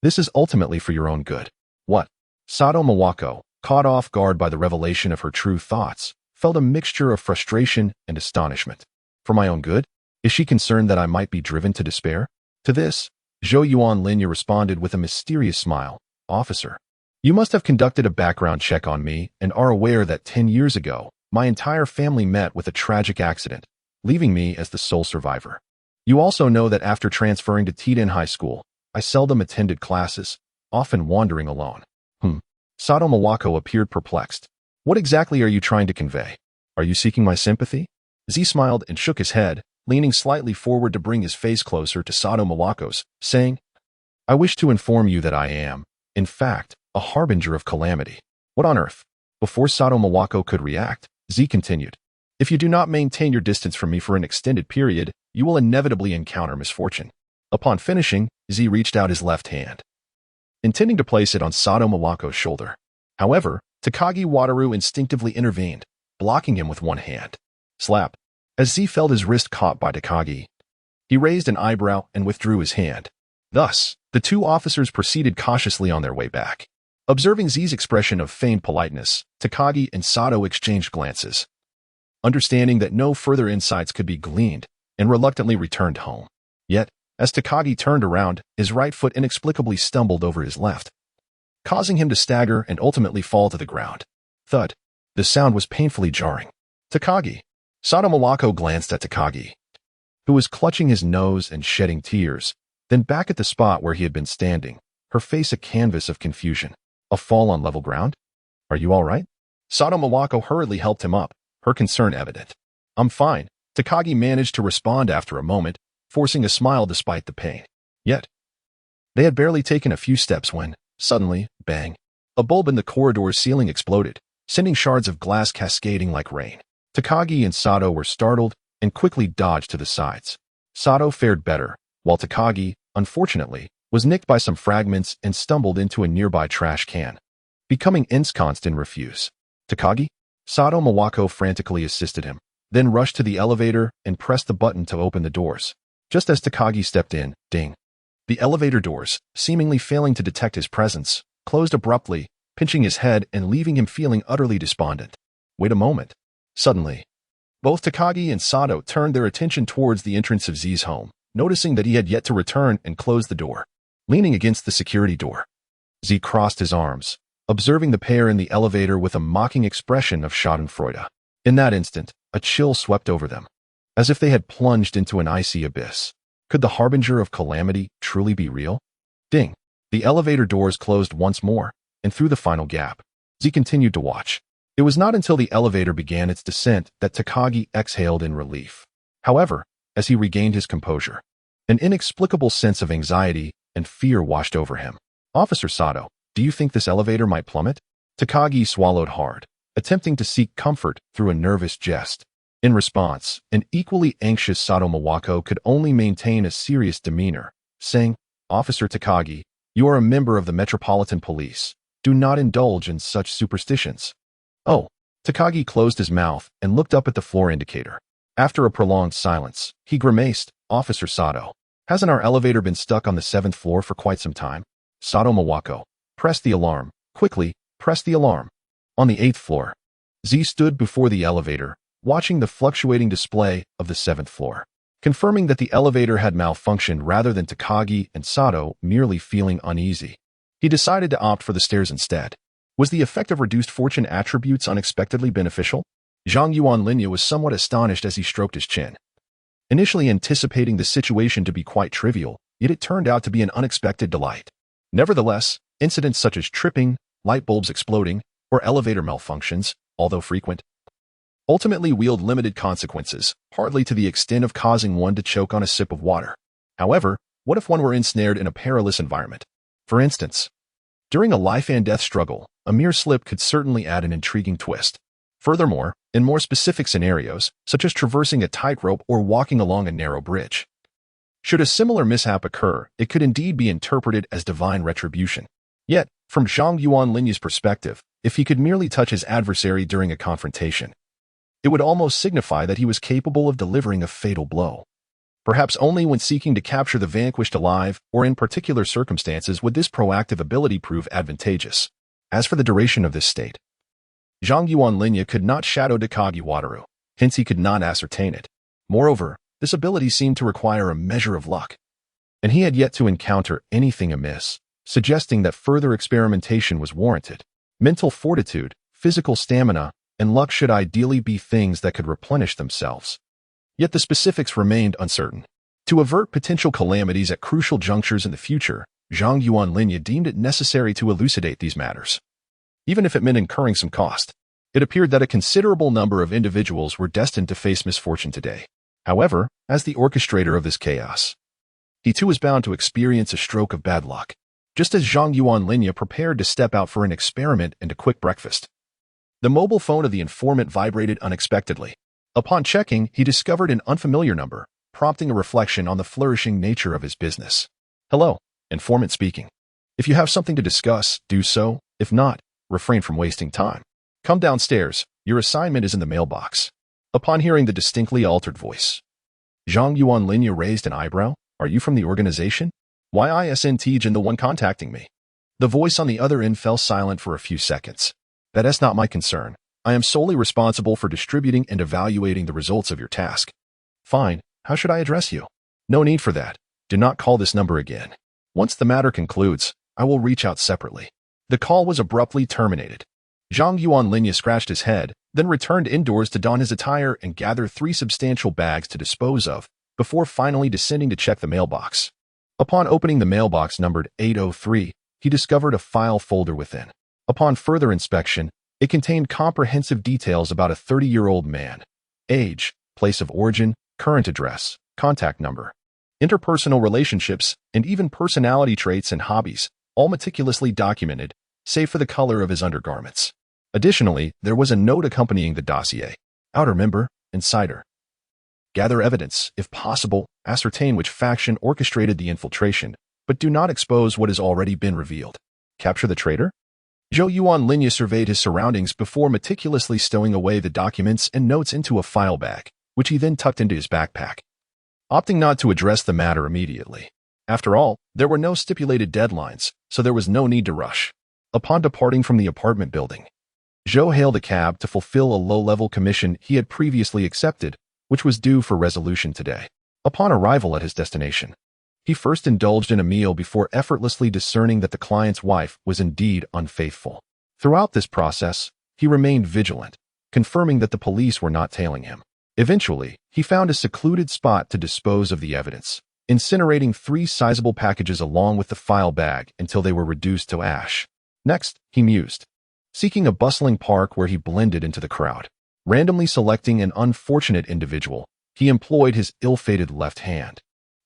this is ultimately for your own good. What? Sato Mawako, caught off guard by the revelation of her true thoughts, felt a mixture of frustration and astonishment. For my own good? Is she concerned that I might be driven to despair? To this, Zhou Yuanlin responded with a mysterious smile. Officer, you must have conducted a background check on me and are aware that 10 years ago, my entire family met with a tragic accident, leaving me as the sole survivor. You also know that after transferring to Tiden High School, I seldom attended classes, often wandering alone. Sato Mawako appeared perplexed. What exactly are you trying to convey? Are you seeking my sympathy? Z smiled and shook his head, leaning slightly forward to bring his face closer to Sato Mawako's, saying, I wish to inform you that I am, in fact, a harbinger of calamity. What on earth? Before Sato Mawako could react, Z continued, if you do not maintain your distance from me for an extended period, you will inevitably encounter misfortune. Upon finishing, Z reached out his left hand, intending to place it on Sato Mawako's shoulder. However, Takagi Wataru instinctively intervened, blocking him with one hand. Slap. As Z felt his wrist caught by Takagi, he raised an eyebrow and withdrew his hand. Thus, the two officers proceeded cautiously on their way back. Observing Z's expression of feigned politeness, Takagi and Sato exchanged glances, understanding that no further insights could be gleaned, and reluctantly returned home. Yet, as Takagi turned around, his right foot inexplicably stumbled over his left, causing him to stagger and ultimately fall to the ground. Thud. The sound was painfully jarring. Takagi. Sato Mawako glanced at Takagi, who was clutching his nose and shedding tears, then back at the spot where he had been standing, her face a canvas of confusion. A fall on level ground? Are you all right? Sato Mawako hurriedly helped him up, her concern evident. I'm fine, Takagi managed to respond after a moment, forcing a smile despite the pain. Yet, they had barely taken a few steps when, suddenly, bang, a bulb in the corridor's ceiling exploded, sending shards of glass cascading like rain. Takagi and Sato were startled and quickly dodged to the sides. Sato fared better, while Takagi, unfortunately, was nicked by some fragments and stumbled into a nearby trash can, becoming ensconced in refuse. Takagi? Sato Mawako frantically assisted him, then rushed to the elevator and pressed the button to open the doors. Just as Takagi stepped in, ding. The elevator doors, seemingly failing to detect his presence, closed abruptly, pinching his head and leaving him feeling utterly despondent. Wait a moment. Suddenly, both Takagi and Sato turned their attention towards the entrance of Z's home, noticing that he had yet to return and close the door. Leaning against the security door, Z crossed his arms, observing the pair in the elevator with a mocking expression of schadenfreude. In that instant, a chill swept over them, as if they had plunged into an icy abyss. Could the harbinger of calamity truly be real? Ding! The elevator doors closed once more, and through the final gap, Z continued to watch. It was not until the elevator began its descent that Takagi exhaled in relief. However, as he regained his composure, an inexplicable sense of anxiety and fear washed over him. "Officer Sato, do you think this elevator might plummet?" Takagi swallowed hard, attempting to seek comfort through a nervous jest. In response, an equally anxious Sato Mawako could only maintain a serious demeanor, saying, "Officer Takagi, you are a member of the Metropolitan Police. Do not indulge in such superstitions." "Oh." Takagi closed his mouth and looked up at the floor indicator. After a prolonged silence, he grimaced, "Officer Sato, hasn't our elevator been stuck on the 7th floor for quite some time?" Sato Mawako, "Press the alarm. Quickly, press the alarm." On the 8th floor, Z stood before the elevator, watching the fluctuating display of the 7th floor, confirming that the elevator had malfunctioned rather than Takagi and Sato merely feeling uneasy. He decided to opt for the stairs instead. Was the effect of reduced fortune attributes unexpectedly beneficial? Zhang Yuanlinya was somewhat astonished as he stroked his chin. Initially anticipating the situation to be quite trivial, yet it turned out to be an unexpected delight. Nevertheless, incidents such as tripping, light bulbs exploding, or elevator malfunctions, although frequent, ultimately wield limited consequences, hardly to the extent of causing one to choke on a sip of water. However, what if one were ensnared in a perilous environment? For instance, during a life-and-death struggle, a mere slip could certainly add an intriguing twist. Furthermore, in more specific scenarios, such as traversing a tightrope or walking along a narrow bridge, should a similar mishap occur, it could indeed be interpreted as divine retribution. Yet, from Zhang Yuanlinya's perspective, if he could merely touch his adversary during a confrontation, it would almost signify that he was capable of delivering a fatal blow. Perhaps only when seeking to capture the vanquished alive, or in particular circumstances, would this proactive ability prove advantageous. As for the duration of this state, Zhang Yuanlinya could not shadow Takagi Wataru, hence he could not ascertain it. Moreover, this ability seemed to require a measure of luck, and he had yet to encounter anything amiss, suggesting that further experimentation was warranted. Mental fortitude, physical stamina, and luck should ideally be things that could replenish themselves. Yet the specifics remained uncertain. To avert potential calamities at crucial junctures in the future, Zhang Yuanlinya deemed it necessary to elucidate these matters, even if it meant incurring some cost. It appeared that a considerable number of individuals were destined to face misfortune today. However, as the orchestrator of this chaos, he too was bound to experience a stroke of bad luck. Just as Zhang Yuanlinya prepared to step out for an experiment and a quick breakfast, the mobile phone of the informant vibrated unexpectedly. Upon checking, he discovered an unfamiliar number, prompting a reflection on the flourishing nature of his business. "Hello, informant speaking. If you have something to discuss, do so. If not, refrain from wasting time. Come downstairs. Your assignment is in the mailbox." Upon hearing the distinctly altered voice, Zhang Yuanlinya raised an eyebrow. "Are you from the organization? Why isn't Tejan the one contacting me?" The voice on the other end fell silent for a few seconds. "That's not my concern. I am solely responsible for distributing and evaluating the results of your task." "Fine. How should I address you?" "No need for that. Do not call this number again. Once the matter concludes, I will reach out separately." The call was abruptly terminated. Zhang Yuanlinya scratched his head, then returned indoors to don his attire and gather 3 substantial bags to dispose of, before finally descending to check the mailbox. Upon opening the mailbox numbered 803, he discovered a file folder within. Upon further inspection, it contained comprehensive details about a 30-year-old man: age, place of origin, current address, contact number, interpersonal relationships, and even personality traits and hobbies, all meticulously documented, save for the color of his undergarments. Additionally, there was a note accompanying the dossier: outer member, insider. Gather evidence, if possible, ascertain which faction orchestrated the infiltration, but do not expose what has already been revealed. Capture the traitor? Zhou Yuanlinya surveyed his surroundings before meticulously stowing away the documents and notes into a file bag, which he then tucked into his backpack, opting not to address the matter immediately. After all, there were no stipulated deadlines, so there was no need to rush. Upon departing from the apartment building, Zhou hailed a cab to fulfill a low-level commission he had previously accepted, which was due for resolution today. Upon arrival at his destination, he first indulged in a meal before effortlessly discerning that the client's wife was indeed unfaithful. Throughout this process, he remained vigilant, confirming that the police were not tailing him. Eventually, he found a secluded spot to dispose of the evidence, incinerating 3 sizable packages along with the file bag until they were reduced to ash. Next, he mused. seeking a bustling park where he blended into the crowd. Randomly selecting an unfortunate individual, he employed his ill-fated left hand.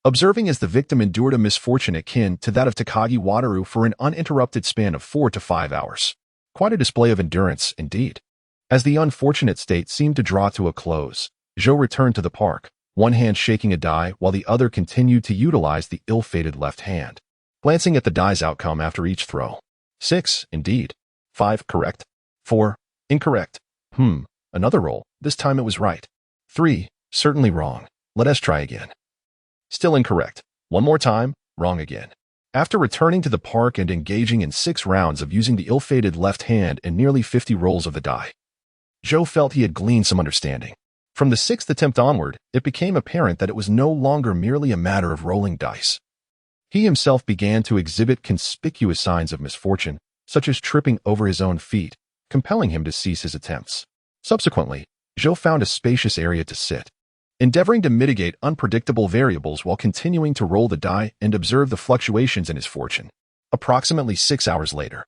Observing as the victim endured a misfortune akin to that of Takagi Wataru for an uninterrupted span of 4 to 5 hours. Quite a display of endurance, indeed. As the unfortunate state seemed to draw to a close, Zhou returned to the park, one hand shaking a die while the other continued to utilize the ill-fated left hand. Glancing at the die's outcome after each throw. 6, indeed. 5, correct. 4, incorrect. Another roll. This time it was right. 3, certainly wrong. Let us try again. Still incorrect. One more time, wrong again. After returning to the park and engaging in 6 rounds of using the ill-fated left hand and nearly 50 rolls of the die, Zhou felt he had gleaned some understanding. From the 6th attempt onward, it became apparent that it was no longer merely a matter of rolling dice. He himself began to exhibit conspicuous signs of misfortune, such as tripping over his own feet, compelling him to cease his attempts. Subsequently, Zhou found a spacious area to sit, endeavoring to mitigate unpredictable variables while continuing to roll the die and observe the fluctuations in his fortune. Approximately 6 hours later,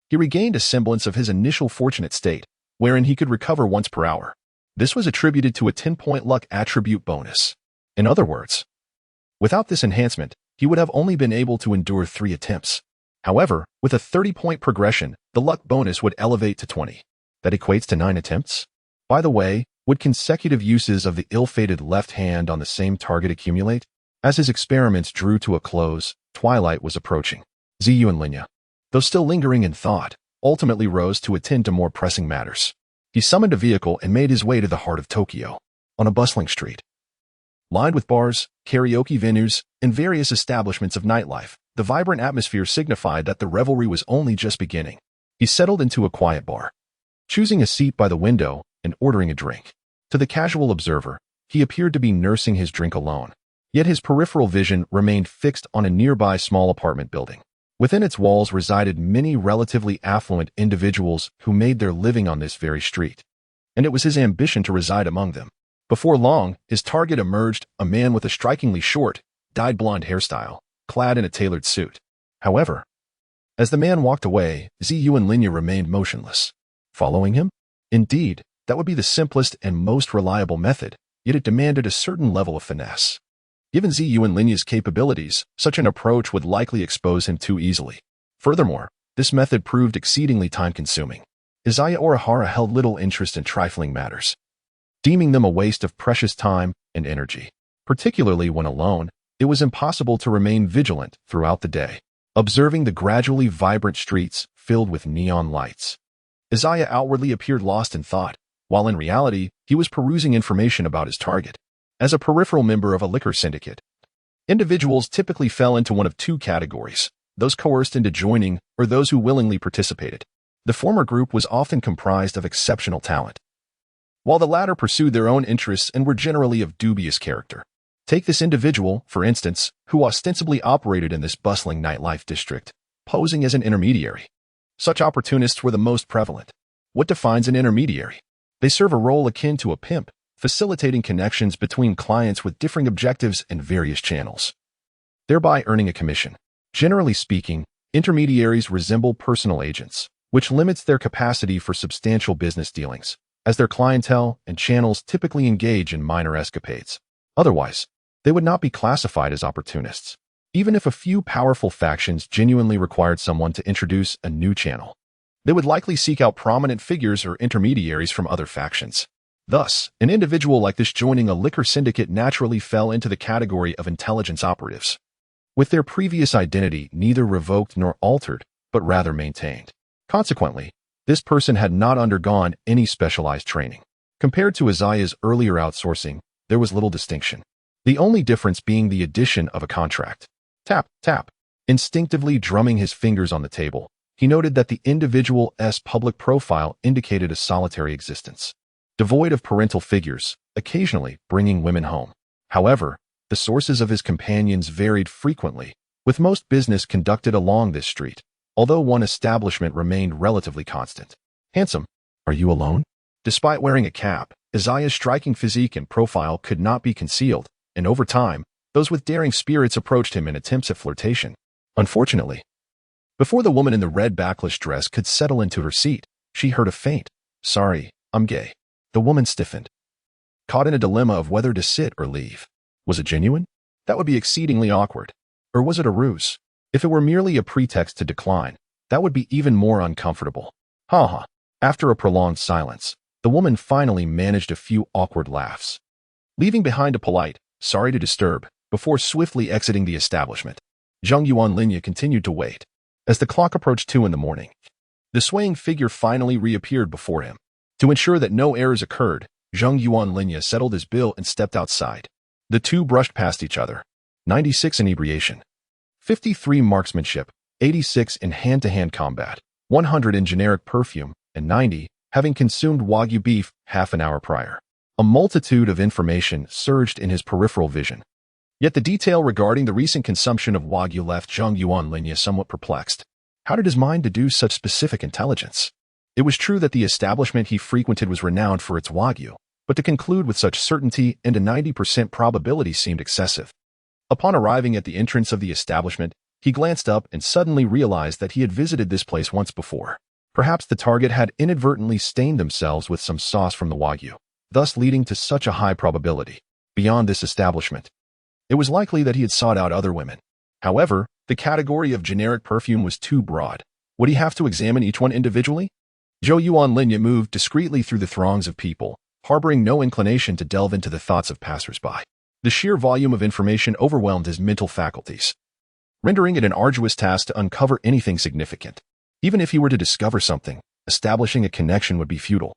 he regained a semblance of his initial fortunate state, wherein he could recover once per hour. This was attributed to a 10-point luck attribute bonus. In other words, without this enhancement, he would have only been able to endure 3 attempts. However, with a 30-point progression, the luck bonus would elevate to 20. That equates to 9 attempts. By the way, would consecutive uses of the ill-fated left hand on the same target accumulate? As his experiments drew to a close, twilight was approaching. Ziyu and Linya, though still lingering in thought, ultimately rose to attend to more pressing matters. He summoned a vehicle and made his way to the heart of Tokyo. On a bustling street, lined with bars, karaoke venues, and various establishments of nightlife, the vibrant atmosphere signified that the revelry was only just beginning. He settled into a quiet bar, choosing a seat by the window and ordering a drink. To the casual observer, he appeared to be nursing his drink alone, yet his peripheral vision remained fixed on a nearby small apartment building. Within its walls resided many relatively affluent individuals who made their living on this very street, and it was his ambition to reside among them. Before long, his target emerged, a man with a strikingly short, dyed blonde hairstyle, clad in a tailored suit. However, as the man walked away, Ziyu and Linya remained motionless. Following him? Indeed, that would be the simplest and most reliable method, yet it demanded a certain level of finesse. Given Ziyu and Linya's capabilities, such an approach would likely expose him too easily. Furthermore, this method proved exceedingly time-consuming. Izaya Orihara held little interest in trifling matters, deeming them a waste of precious time and energy. Particularly when alone, it was impossible to remain vigilant throughout the day, observing the gradually vibrant streets filled with neon lights. Izaya outwardly appeared lost in thought, while in reality, he was perusing information about his target. As a peripheral member of a liquor syndicate, individuals typically fell into one of 2 categories, those coerced into joining or those who willingly participated. The former group was often comprised of exceptional talent, while the latter pursued their own interests and were generally of dubious character. Take this individual, for instance, who ostensibly operated in this bustling nightlife district, posing as an intermediary. Such opportunists were the most prevalent. What defines an intermediary? They serve a role akin to a pimp, facilitating connections between clients with differing objectives and various channels, thereby earning a commission. Generally speaking, intermediaries resemble personal agents, which limits their capacity for substantial business dealings, as their clientele and channels typically engage in minor escapades. Otherwise, they would not be classified as opportunists, even if a few powerful factions genuinely required someone to introduce a new channel. They would likely seek out prominent figures or intermediaries from other factions. Thus, an individual like this joining a liquor syndicate naturally fell into the category of intelligence operatives, with their previous identity neither revoked nor altered, but rather maintained. Consequently, this person had not undergone any specialized training. Compared to Izaya's earlier outsourcing, there was little distinction, the only difference being the addition of a contract. Tap, tap. Instinctively drumming his fingers on the table, he noted that the individual's public profile indicated a solitary existence, devoid of parental figures, occasionally bringing women home. However, the sources of his companions varied frequently, with most business conducted along this street, although one establishment remained relatively constant. Handsome, are you alone? Despite wearing a cap, Izaya's striking physique and profile could not be concealed, and over time, those with daring spirits approached him in attempts at flirtation. Unfortunately, Before the woman in the red backless dress could settle into her seat, she heard a faint, "Sorry, I'm gay." The woman stiffened, caught in a dilemma of whether to sit or leave. Was it genuine? That would be exceedingly awkward. Or was it a ruse? If it were merely a pretext to decline, that would be even more uncomfortable. Ha ha. After a prolonged silence, the woman finally managed a few awkward laughs, leaving behind a polite, "Sorry to disturb," before swiftly exiting the establishment. Zheng Yuanlinya continued to wait. As the clock approached 2 in the morning, the swaying figure finally reappeared before him. To ensure that no errors occurred, Zheng Yuanlinya settled his bill and stepped outside. The two brushed past each other. 96 inebriation, 53 marksmanship, 86 in hand-to-hand combat, 100 in generic perfume, and 90, having consumed Wagyu beef half an hour prior. A multitude of information surged in his peripheral vision. Yet the detail regarding the recent consumption of Wagyu left Zheng Yuanlinya somewhat perplexed. How did his mind deduce such specific intelligence? It was true that the establishment he frequented was renowned for its Wagyu, but to conclude with such certainty and a 90% probability seemed excessive. Upon arriving at the entrance of the establishment, he glanced up and suddenly realized that he had visited this place once before. Perhaps the target had inadvertently stained themselves with some sauce from the Wagyu, thus leading to such a high probability. Beyond this establishment, it was likely that he had sought out other women. However, the category of generic perfume was too broad. Would he have to examine each one individually? Zhou Yuanlinya moved discreetly through the throngs of people, harboring no inclination to delve into the thoughts of passers-by. The sheer volume of information overwhelmed his mental faculties, rendering it an arduous task to uncover anything significant. Even if he were to discover something, establishing a connection would be futile.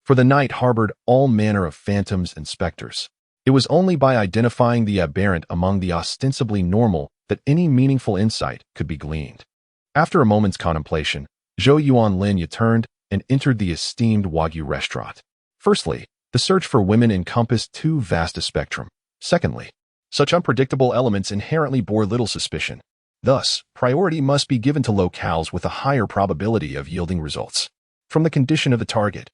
For the night harbored all manner of phantoms and specters. It was only by identifying the aberrant among the ostensibly normal that any meaningful insight could be gleaned. After a moment's contemplation, Zhou Yuanlinya turned and entered the esteemed Wagyu restaurant. Firstly, the search for women encompassed too vast a spectrum. Secondly, such unpredictable elements inherently bore little suspicion. Thus, priority must be given to locales with a higher probability of yielding results. From the condition of the target,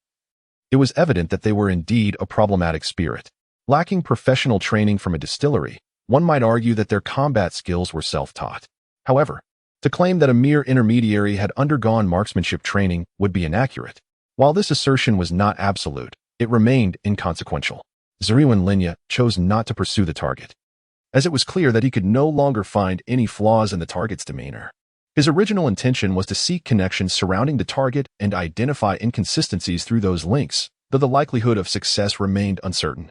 it was evident that they were indeed a problematic spirit. Lacking professional training from a distillery, one might argue that their combat skills were self-taught. However, to claim that a mere intermediary had undergone marksmanship training would be inaccurate. While this assertion was not absolute, it remained inconsequential. Zhou Yuanlinya chose not to pursue the target, as it was clear that he could no longer find any flaws in the target's demeanor. His original intention was to seek connections surrounding the target and identify inconsistencies through those links, though the likelihood of success remained uncertain.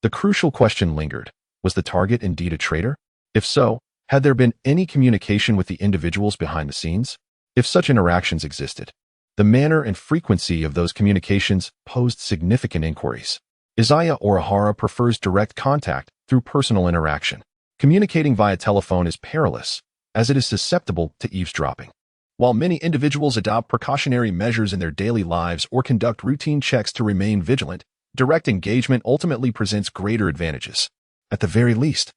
The crucial question lingered. Was the target indeed a traitor? If so, had there been any communication with the individuals behind the scenes? If such interactions existed, the manner and frequency of those communications posed significant inquiries. Izaya Orihara prefers direct contact through personal interaction. Communicating via telephone is perilous, as it is susceptible to eavesdropping. While many individuals adopt precautionary measures in their daily lives or conduct routine checks to remain vigilant, direct engagement ultimately presents greater advantages. At the very least,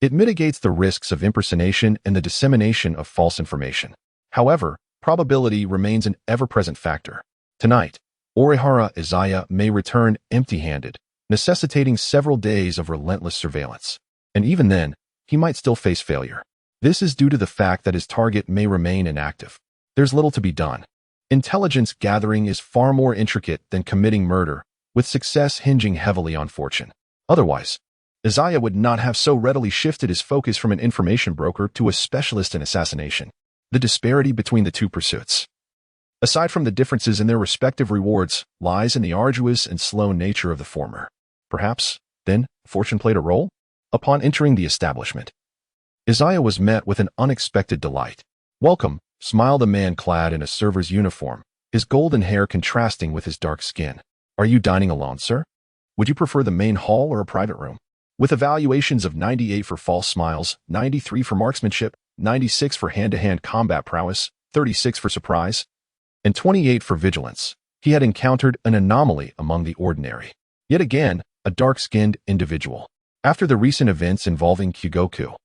it mitigates the risks of impersonation and the dissemination of false information. However, probability remains an ever-present factor. Tonight, Orihara Izaya may return empty-handed, necessitating several days of relentless surveillance. And even then, he might still face failure. This is due to the fact that his target may remain inactive. There's little to be done. Intelligence gathering is far more intricate than committing murder, with success hinging heavily on fortune. Otherwise, Izaya would not have so readily shifted his focus from an information broker to a specialist in assassination. The disparity between the two pursuits, aside from the differences in their respective rewards, lies in the arduous and slow nature of the former. Perhaps, then, fortune played a role? Upon entering the establishment, Izaya was met with an unexpected delight. "Welcome," smiled a man clad in a server's uniform, his golden hair contrasting with his dark skin. "Are you dining alone, sir? Would you prefer the main hall or a private room?" With evaluations of 98 for false smiles, 93 for marksmanship, 96 for hand-to-hand combat prowess, 36 for surprise, and 28 for vigilance, he had encountered an anomaly among the ordinary. Yet again, a dark-skinned individual. After the recent events involving Kōgaku,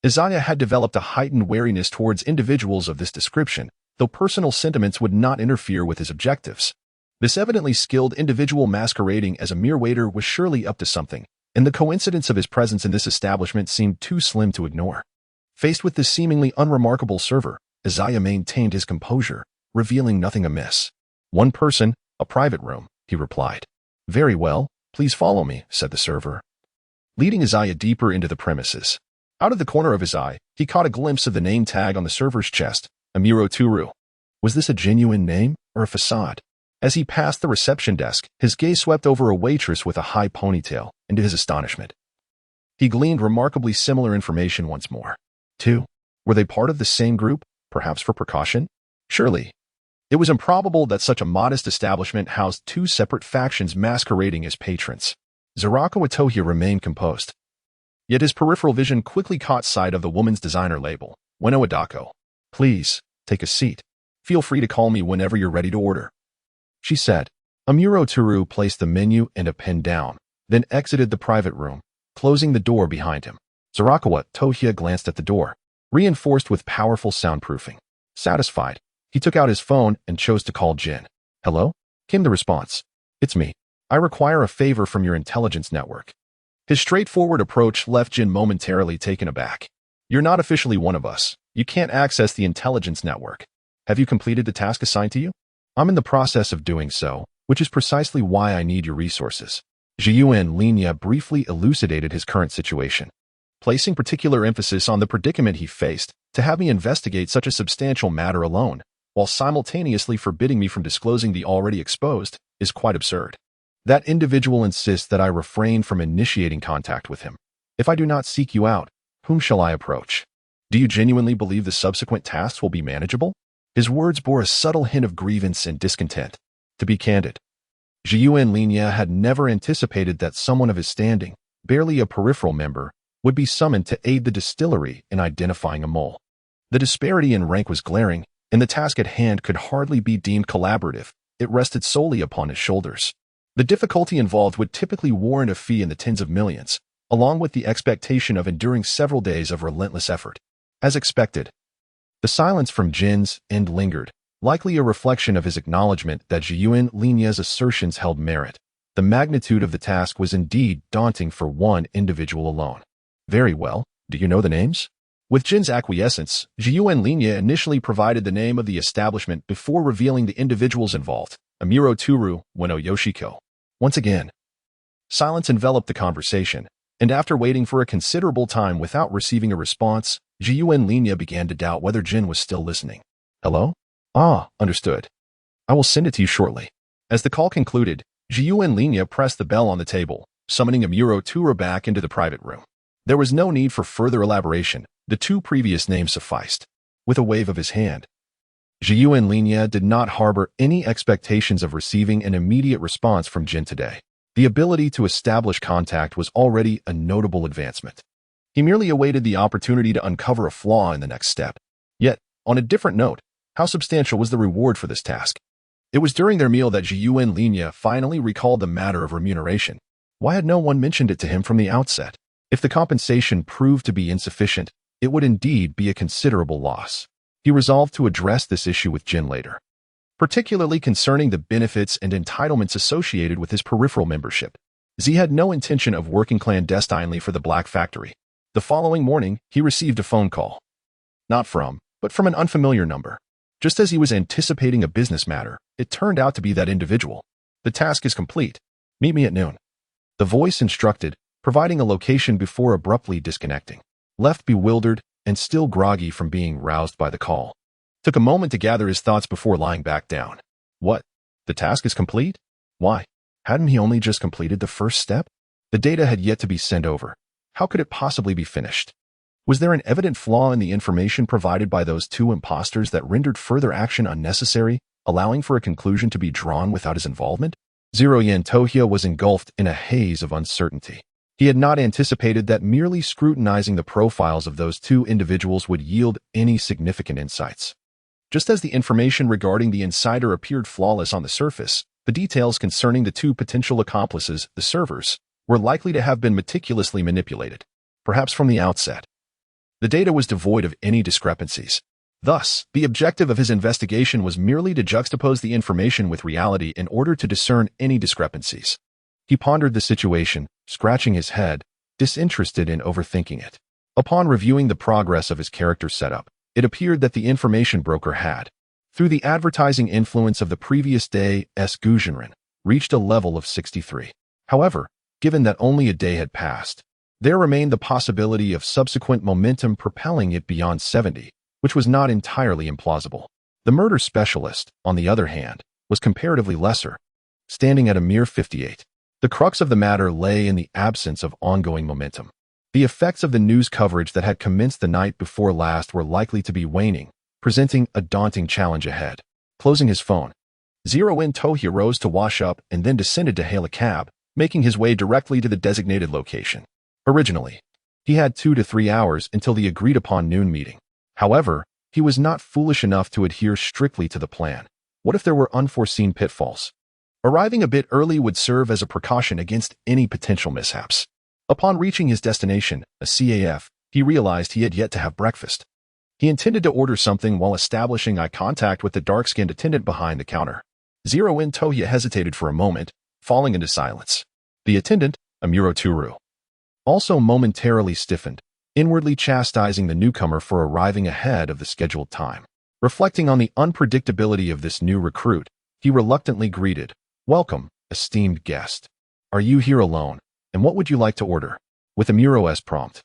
Izaya had developed a heightened wariness towards individuals of this description, though personal sentiments would not interfere with his objectives. This evidently skilled individual masquerading as a mere waiter was surely up to something, and the coincidence of his presence in this establishment seemed too slim to ignore. Faced with this seemingly unremarkable server, Izaya maintained his composure, revealing nothing amiss. "One person, a private room," he replied. "Very well, please follow me," said the server, leading Izaya deeper into the premises. Out of the corner of his eye, he caught a glimpse of the name tag on the server's chest, Amuro Turu. Was this a genuine name or a facade? As he passed the reception desk, his gaze swept over a waitress with a high ponytail, and to his astonishment, he gleaned remarkably similar information once more. 2. Were they part of the same group, perhaps for precaution? Surely. It was improbable that such a modest establishment housed two separate factions masquerading as patrons. Zarakawa Tohya remained composed. Yet his peripheral vision quickly caught sight of the woman's designer label, Ueno Adako. "Please, take a seat. Feel free to call me whenever you're ready to order," she said. Amuro Turu placed the menu and a pen down, then exited the private room, closing the door behind him. Zarakawa Tohya glanced at the door, reinforced with powerful soundproofing. Satisfied, he took out his phone and chose to call Jin. "Hello?" came the response. "It's me. I require a favor from your intelligence network." His straightforward approach left Jin momentarily taken aback. "You're not officially one of us. You can't access the intelligence network. Have you completed the task assigned to you?" "I'm in the process of doing so, which is precisely why I need your resources." Zhiyuan Linya briefly elucidated his current situation, placing particular emphasis on the predicament he faced. "To have me investigate such a substantial matter alone, while simultaneously forbidding me from disclosing the already exposed, is quite absurd. That individual insists that I refrain from initiating contact with him. If I do not seek you out, whom shall I approach? Do you genuinely believe the subsequent tasks will be manageable?" His words bore a subtle hint of grievance and discontent. To be candid, Zhiyuan Linya had never anticipated that someone of his standing, barely a peripheral member, would be summoned to aid the distillery in identifying a mole. The disparity in rank was glaring, and the task at hand could hardly be deemed collaborative. It rested solely upon his shoulders. The difficulty involved would typically warrant a fee in the tens of millions, along with the expectation of enduring several days of relentless effort. As expected, the silence from Jin's end lingered, likely a reflection of his acknowledgement that Zhiyuan Linya's assertions held merit. The magnitude of the task was indeed daunting for one individual alone. "Very well, do you know the names?" With Jin's acquiescence, Zhiyuan Linya initially provided the name of the establishment before revealing the individuals involved, Amuro Turu, Ueno Yoshiko. Once again, silence enveloped the conversation, and after waiting for a considerable time without receiving a response, Zhiyuan Linya began to doubt whether Jin was still listening. "Hello? Ah, understood. I will send it to you shortly." As the call concluded, Zhiyuan Linya pressed the bell on the table, summoning Amuro Turu back into the private room. There was no need for further elaboration. The two previous names sufficed. With a wave of his hand, Zhiyuan Linya did not harbor any expectations of receiving an immediate response from Jin today. The ability to establish contact was already a notable advancement. He merely awaited the opportunity to uncover a flaw in the next step. Yet, on a different note, how substantial was the reward for this task? It was during their meal that Zhiyuan Linya finally recalled the matter of remuneration. Why had no one mentioned it to him from the outset? If the compensation proved to be insufficient, it would indeed be a considerable loss. He resolved to address this issue with Jin later, particularly concerning the benefits and entitlements associated with his peripheral membership. Z had no intention of working clandestinely for the Black Factory. The following morning, he received a phone call. Not from, but from an unfamiliar number. Just as he was anticipating a business matter, it turned out to be that individual. "The task is complete. Meet me at noon." The voice instructed, providing a location before abruptly disconnecting. Left bewildered and still groggy from being roused by the call, took a moment to gather his thoughts before lying back down. What? The task is complete? Why? Hadn't he only just completed the first step? The data had yet to be sent over. How could it possibly be finished? Was there an evident flaw in the information provided by those two imposters that rendered further action unnecessary, allowing for a conclusion to be drawn without his involvement? Zero-Yen Tohya was engulfed in a haze of uncertainty. He had not anticipated that merely scrutinizing the profiles of those two individuals would yield any significant insights. Just as the information regarding the insider appeared flawless on the surface, the details concerning the two potential accomplices, the servers, were likely to have been meticulously manipulated, perhaps from the outset. The data was devoid of any discrepancies. Thus, the objective of his investigation was merely to juxtapose the information with reality in order to discern any discrepancies. He pondered the situation, scratching his head, disinterested in overthinking it. Upon reviewing the progress of his character setup, It appeared that the information broker had, through the advertising influence of the previous day's Guzhenren, reached a level of 63. However, given that only a day had passed, there remained the possibility of subsequent momentum propelling it beyond 70, which was not entirely implausible. The murder specialist, on the other hand, was comparatively lesser, standing at a mere 58. The crux of the matter lay in the absence of ongoing momentum. The effects of the news coverage that had commenced the night before last were likely to be waning, presenting a daunting challenge ahead. Closing his phone, Zero-In Tohya rose to wash up and then descended to hail a cab, making his way directly to the designated location. Originally, he had 2 to 3 hours until the agreed-upon noon meeting. However, he was not foolish enough to adhere strictly to the plan. What if there were unforeseen pitfalls? Arriving a bit early would serve as a precaution against any potential mishaps. Upon reaching his destination, a CAF, he realized he had yet to have breakfast. He intended to order something while establishing eye contact with the dark-skinned attendant behind the counter. Zero-In Tohya hesitated for a moment, falling into silence. The attendant, Amuro Turu, also momentarily stiffened, inwardly chastising the newcomer for arriving ahead of the scheduled time. Reflecting on the unpredictability of this new recruit, he reluctantly greeted, "Welcome, esteemed guest. Are you here alone, and what would you like to order?" With Amuro's prompt,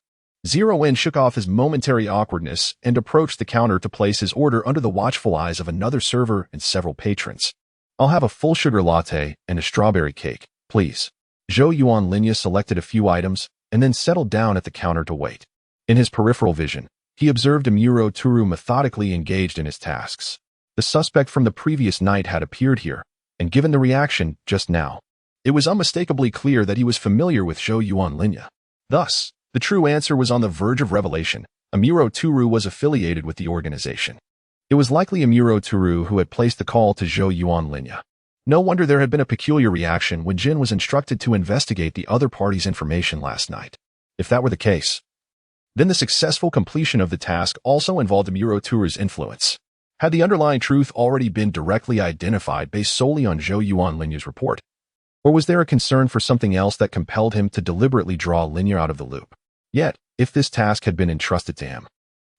Zero-In shook off his momentary awkwardness and approached the counter to place his order under the watchful eyes of another server and several patrons. "I'll have a full sugar latte and a strawberry cake, please." Zhou Yuanlinya selected a few items and then settled down at the counter to wait. In his peripheral vision, he observed Amuro Turu methodically engaged in his tasks. The suspect from the previous night had appeared here, and given the reaction just now, it was unmistakably clear that he was familiar with Zhou Yuanlinya. Thus, the true answer was on the verge of revelation. Amuro Turu was affiliated with the organization. It was likely Amuro Turu who had placed the call to Zhou Yuanlinya. No wonder there had been a peculiar reaction when Jin was instructed to investigate the other party's information last night. If that were the case, then the successful completion of the task also involved Amuro Turu's influence. Had the underlying truth already been directly identified based solely on Zhou Yuanlinya's report? Or was there a concern for something else that compelled him to deliberately draw Linya out of the loop? Yet, if this task had been entrusted to him,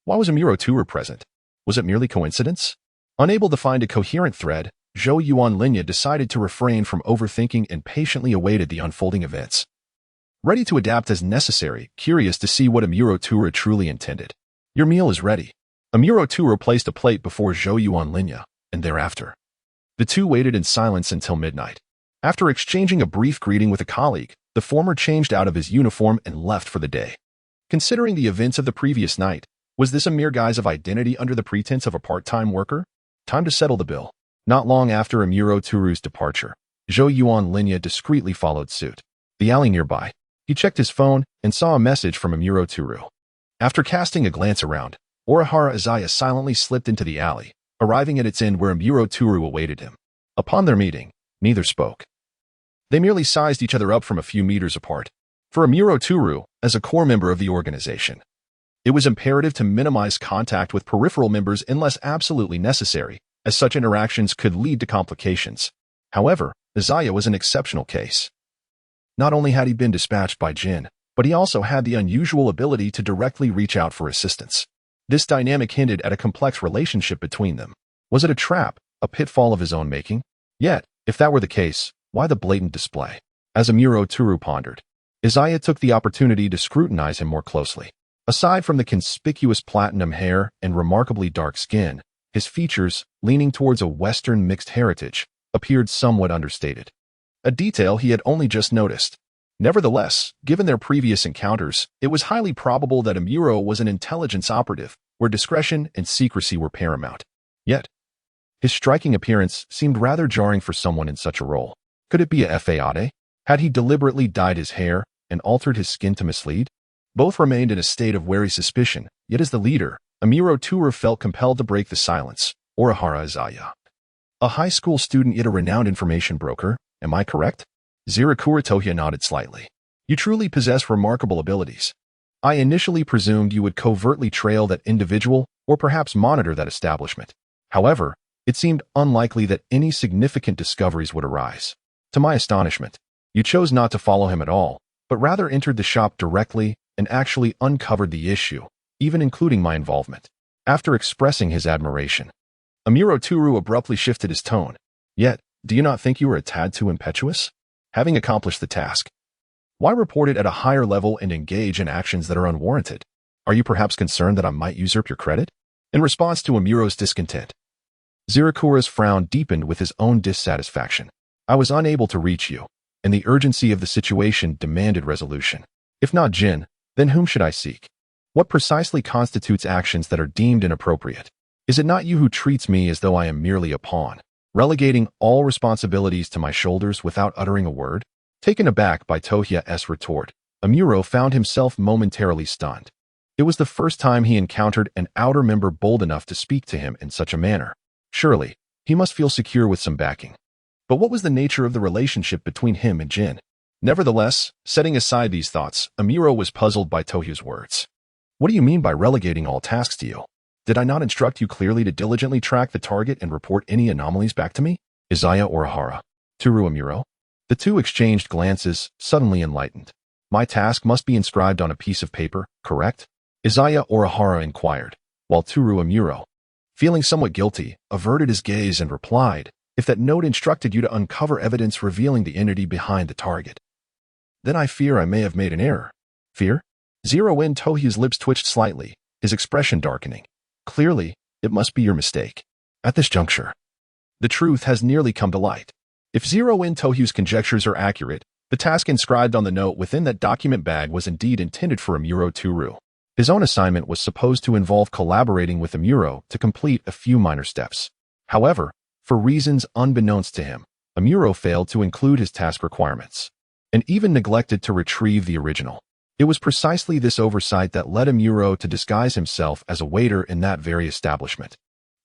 why was Amuro Turu present? Was it merely coincidence? Unable to find a coherent thread, Zhou Yuanlinya decided to refrain from overthinking and patiently awaited the unfolding events. Ready to adapt as necessary, curious to see what Amuro Turu truly intended. "Your meal is ready." Amuro Turu placed a plate before Zhou Yuanlinya, and thereafter, the two waited in silence until midnight. After exchanging a brief greeting with a colleague, the former changed out of his uniform and left for the day. Considering the events of the previous night, was this a mere guise of identity under the pretense of a part-time worker? Time to settle the bill. Not long after Amuro Turu's departure, Zhou Yuanlinya discreetly followed suit. The alley nearby, he checked his phone and saw a message from Amuro Turu. After casting a glance around, Orihara Izaya silently slipped into the alley, arriving at its end where Amuro Turu awaited him. Upon their meeting, neither spoke. They merely sized each other up from a few meters apart. For Amuro Turu, as a core member of the organization, it was imperative to minimize contact with peripheral members unless absolutely necessary, as such interactions could lead to complications. However, Izaya was an exceptional case. Not only had he been dispatched by Jin, but he also had the unusual ability to directly reach out for assistance. This dynamic hinted at a complex relationship between them. Was it a trap, a pitfall of his own making? Yet, if that were the case, why the blatant display? As Amuro Turu pondered, Izaya took the opportunity to scrutinize him more closely. Aside from the conspicuous platinum hair and remarkably dark skin, his features, leaning towards a Western mixed heritage, appeared somewhat understated. A detail he had only just noticed. Nevertheless, given their previous encounters, it was highly probable that Amuro was an intelligence operative, where discretion and secrecy were paramount. Yet, his striking appearance seemed rather jarring for someone in such a role. Could it be a fade? Had he deliberately dyed his hair and altered his skin to mislead? Both remained in a state of wary suspicion, yet as the leader, Amuro Turu felt compelled to break the silence. Orihara Izaya. A high school student yet a renowned information broker, am I correct? Zirakura Tohya nodded slightly. You truly possess remarkable abilities. I initially presumed you would covertly trail that individual or perhaps monitor that establishment. However, it seemed unlikely that any significant discoveries would arise. To my astonishment, you chose not to follow him at all, but rather entered the shop directly and actually uncovered the issue, even including my involvement. After expressing his admiration, Amuro Toru abruptly shifted his tone. Yet, do you not think you are a tad too impetuous? Having accomplished the task, why report it at a higher level and engage in actions that are unwarranted? Are you perhaps concerned that I might usurp your credit? In response to Amuro's discontent, Zirakura's frown deepened with his own dissatisfaction. I was unable to reach you, and the urgency of the situation demanded resolution. If not Jin, then whom should I seek? What precisely constitutes actions that are deemed inappropriate? Is it not you who treats me as though I am merely a pawn, relegating all responsibilities to my shoulders without uttering a word? Taken aback by Tohya's retort, Amuro found himself momentarily stunned. It was the first time he encountered an outer member bold enough to speak to him in such a manner. Surely, he must feel secure with some backing. But what was the nature of the relationship between him and Jin? Nevertheless, setting aside these thoughts, Amuro was puzzled by Tohya's words. What do you mean by relegating all tasks to you? Did I not instruct you clearly to diligently track the target and report any anomalies back to me? Izaya Orihara. Toru Amuro? The two exchanged glances, suddenly enlightened. My task must be inscribed on a piece of paper, correct? Izaya Orihara inquired, while Toru Amuro, feeling somewhat guilty, averted his gaze and replied, if that note instructed you to uncover evidence revealing the entity behind the target, then I fear I may have made an error. Fear? Zero-in Tohya's lips twitched slightly, his expression darkening. Clearly, it must be your mistake. At this juncture, the truth has nearly come to light. If Zero-in Tohya's conjectures are accurate, the task inscribed on the note within that document bag was indeed intended for Amuro Toru. His own assignment was supposed to involve collaborating with Amuro to complete a few minor steps. However, for reasons unbeknownst to him, Amuro failed to include his task requirements, and even neglected to retrieve the original. It was precisely this oversight that led Amuro to disguise himself as a waiter in that very establishment,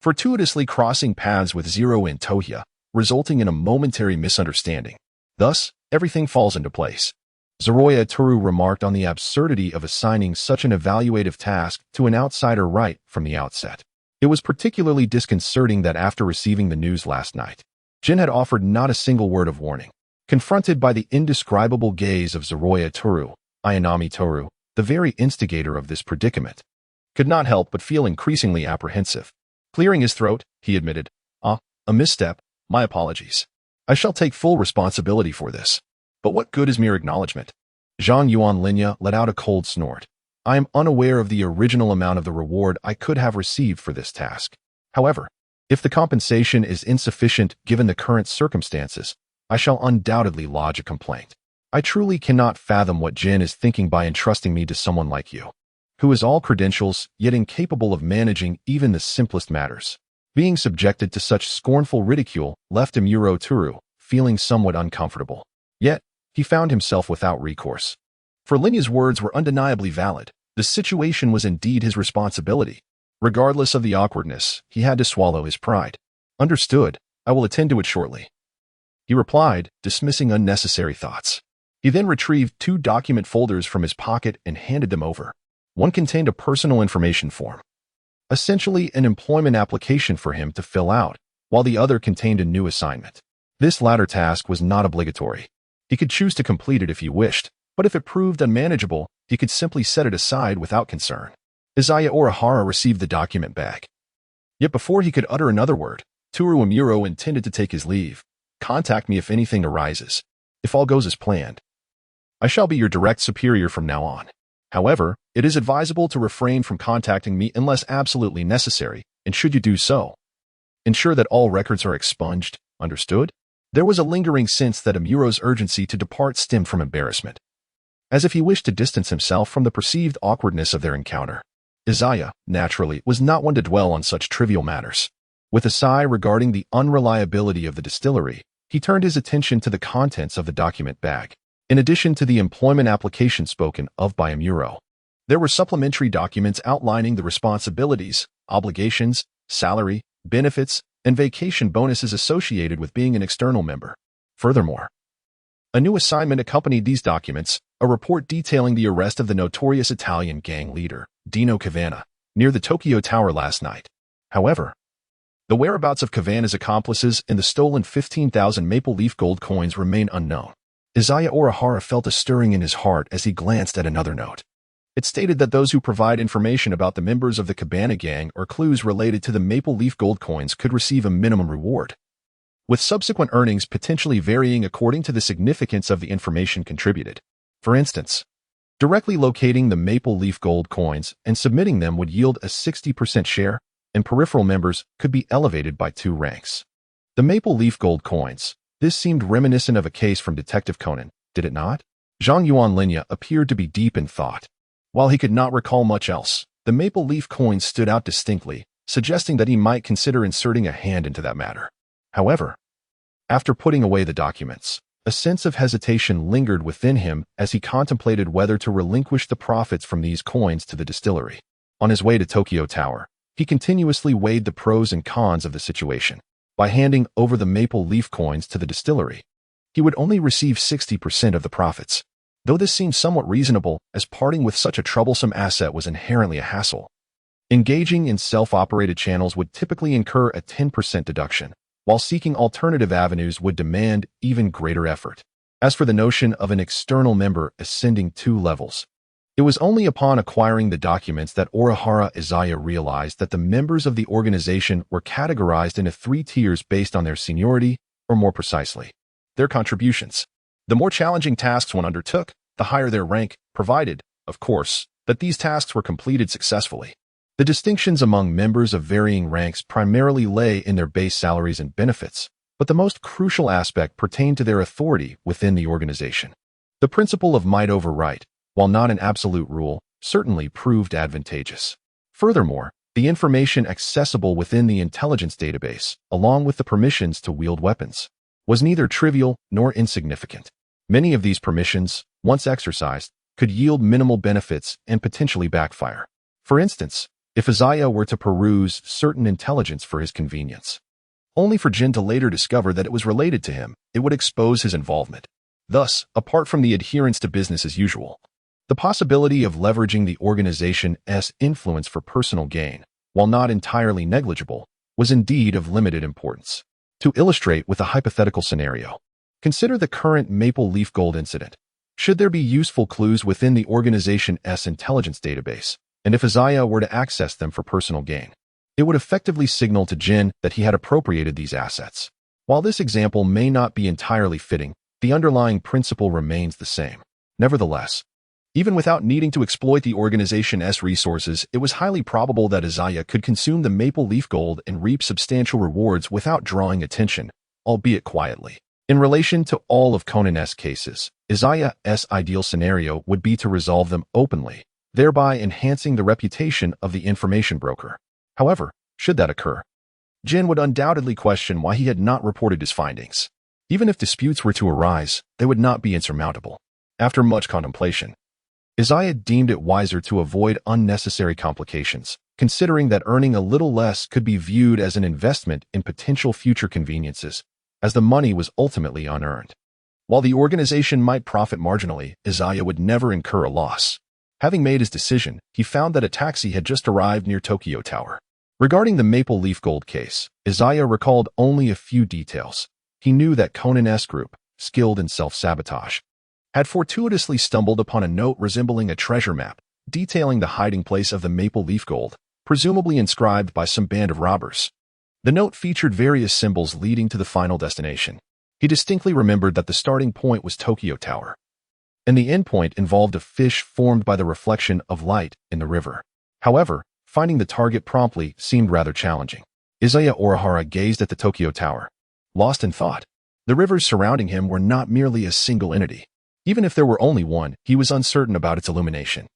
fortuitously crossing paths with Zero-in Tohya, resulting in a momentary misunderstanding. Thus, everything falls into place. Zoroya Toru remarked on the absurdity of assigning such an evaluative task to an outsider right from the outset. It was particularly disconcerting that after receiving the news last night, Jin had offered not a single word of warning. Confronted by the indescribable gaze of Zoroya Toru, Ayanami Toru, the very instigator of this predicament, could not help but feel increasingly apprehensive. Clearing his throat, he admitted, a misstep, my apologies. I shall take full responsibility for this. But what good is mere acknowledgement? Zhang Yuan Linya let out a cold snort. I am unaware of the original amount of the reward I could have received for this task. However, if the compensation is insufficient given the current circumstances, I shall undoubtedly lodge a complaint. I truly cannot fathom what Jin is thinking by entrusting me to someone like you, who has all credentials yet incapable of managing even the simplest matters. Being subjected to such scornful ridicule left Amuro Toru feeling somewhat uncomfortable. Yet, he found himself without recourse. For Linya's words were undeniably valid. The situation was indeed his responsibility. Regardless of the awkwardness, he had to swallow his pride. Understood, I will attend to it shortly, he replied, dismissing unnecessary thoughts. He then retrieved 2 document folders from his pocket and handed them over. One contained a personal information form, essentially an employment application for him to fill out, while the other contained a new assignment. This latter task was not obligatory. He could choose to complete it if he wished, but if it proved unmanageable, he could simply set it aside without concern. Izaya Orihara received the document bag. Yet before he could utter another word, Toru Amuro intended to take his leave. Contact me if anything arises. If all goes as planned, I shall be your direct superior from now on. However, it is advisable to refrain from contacting me unless absolutely necessary, and should you do so, ensure that all records are expunged. Understood? There was a lingering sense that Amuro's urgency to depart stemmed from embarrassment, as if he wished to distance himself from the perceived awkwardness of their encounter. Izaya, naturally, was not one to dwell on such trivial matters. With a sigh regarding the unreliability of the distillery, he turned his attention to the contents of the document bag. In addition to the employment application spoken of by Amuro, there were supplementary documents outlining the responsibilities, obligations, salary, benefits, and vacation bonuses associated with being an external member. Furthermore, a new assignment accompanied these documents, a report detailing the arrest of the notorious Italian gang leader, Dino Cavanna, near the Tokyo Tower last night. However, the whereabouts of Cavanna's accomplices and the stolen 15,000 maple leaf gold coins remain unknown. Izaya Orihara felt a stirring in his heart as he glanced at another note. It stated that those who provide information about the members of the Cabana Gang or clues related to the Maple Leaf Gold coins could receive a minimum reward, with subsequent earnings potentially varying according to the significance of the information contributed. For instance, directly locating the Maple Leaf Gold coins and submitting them would yield a 60% share, and peripheral members could be elevated by 2 ranks. The Maple Leaf Gold coins. This seemed reminiscent of a case from Detective Conan, did it not? Zhang Yuan Linya appeared to be deep in thought. While he could not recall much else, the Maple Leaf coins stood out distinctly, suggesting that he might consider inserting a hand into that matter. However, after putting away the documents, a sense of hesitation lingered within him as he contemplated whether to relinquish the profits from these coins to the distillery. On his way to Tokyo Tower, he continuously weighed the pros and cons of the situation. By handing over the Maple Leaf coins to the distillery, he would only receive 60% of the profits. Though this seemed somewhat reasonable, as parting with such a troublesome asset was inherently a hassle. Engaging in self-operated channels would typically incur a 10% deduction, while seeking alternative avenues would demand even greater effort. As for the notion of an external member ascending 2 levels, it was only upon acquiring the documents that Orihara Izaya realized that the members of the organization were categorized into 3 tiers based on their seniority, or more precisely, their contributions. The more challenging tasks one undertook, the higher their rank, provided, of course, that these tasks were completed successfully. The distinctions among members of varying ranks primarily lay in their base salaries and benefits, but the most crucial aspect pertained to their authority within the organization. The principle of might over right, while not an absolute rule, certainly proved advantageous. Furthermore, the information accessible within the intelligence database, along with the permissions to wield weapons, was neither trivial nor insignificant. Many of these permissions, once exercised, could yield minimal benefits and potentially backfire. For instance, if Izaya were to peruse certain intelligence for his convenience, only for Jin to later discover that it was related to him, it would expose his involvement. Thus, apart from the adherence to business as usual, the possibility of leveraging the organization's influence for personal gain, while not entirely negligible, was indeed of limited importance. To illustrate with a hypothetical scenario, consider the current Maple Leaf Gold incident. Should there be useful clues within the organization's intelligence database, and if Izaya were to access them for personal gain, it would effectively signal to Jin that he had appropriated these assets. While this example may not be entirely fitting, the underlying principle remains the same. Nevertheless, even without needing to exploit the organization's resources, it was highly probable that Izaya could consume the Maple Leaf Gold and reap substantial rewards without drawing attention, albeit quietly. In relation to all of Conan's cases, Izaya's ideal scenario would be to resolve them openly, thereby enhancing the reputation of the information broker. However, should that occur, Jin would undoubtedly question why he had not reported his findings. Even if disputes were to arise, they would not be insurmountable. After much contemplation, Izaya deemed it wiser to avoid unnecessary complications, considering that earning a little less could be viewed as an investment in potential future conveniences, as the money was ultimately unearned. While the organization might profit marginally, Izaya would never incur a loss. Having made his decision, he found that a taxi had just arrived near Tokyo Tower. Regarding the Maple Leaf Gold case, Izaya recalled only a few details. He knew that Conan's group, skilled in self-sabotage, had fortuitously stumbled upon a note resembling a treasure map, detailing the hiding place of the Maple Leaf Gold, presumably inscribed by some band of robbers. The note featured various symbols leading to the final destination. He distinctly remembered that the starting point was Tokyo Tower, and the endpoint involved a fish formed by the reflection of light in the river. However, finding the target promptly seemed rather challenging. Izaya Orihara gazed at the Tokyo Tower, lost in thought. The rivers surrounding him were not merely a single entity. Even if there were only one, he was uncertain about its illumination.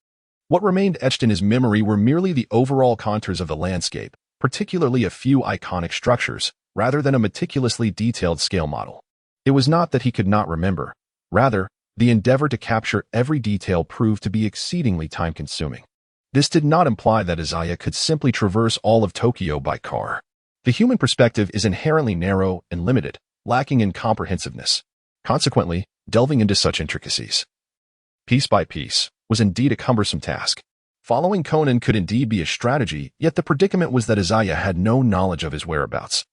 What remained etched in his memory were merely the overall contours of the landscape, particularly a few iconic structures, rather than a meticulously detailed scale model. It was not that he could not remember. Rather, the endeavor to capture every detail proved to be exceedingly time-consuming. This did not imply that Izaya could simply traverse all of Tokyo by car. The human perspective is inherently narrow and limited, lacking in comprehensiveness. Consequently, delving into such intricacies, piece by piece, was indeed a cumbersome task. Following Conan could indeed be a strategy, yet the predicament was that Izaya had no knowledge of his whereabouts.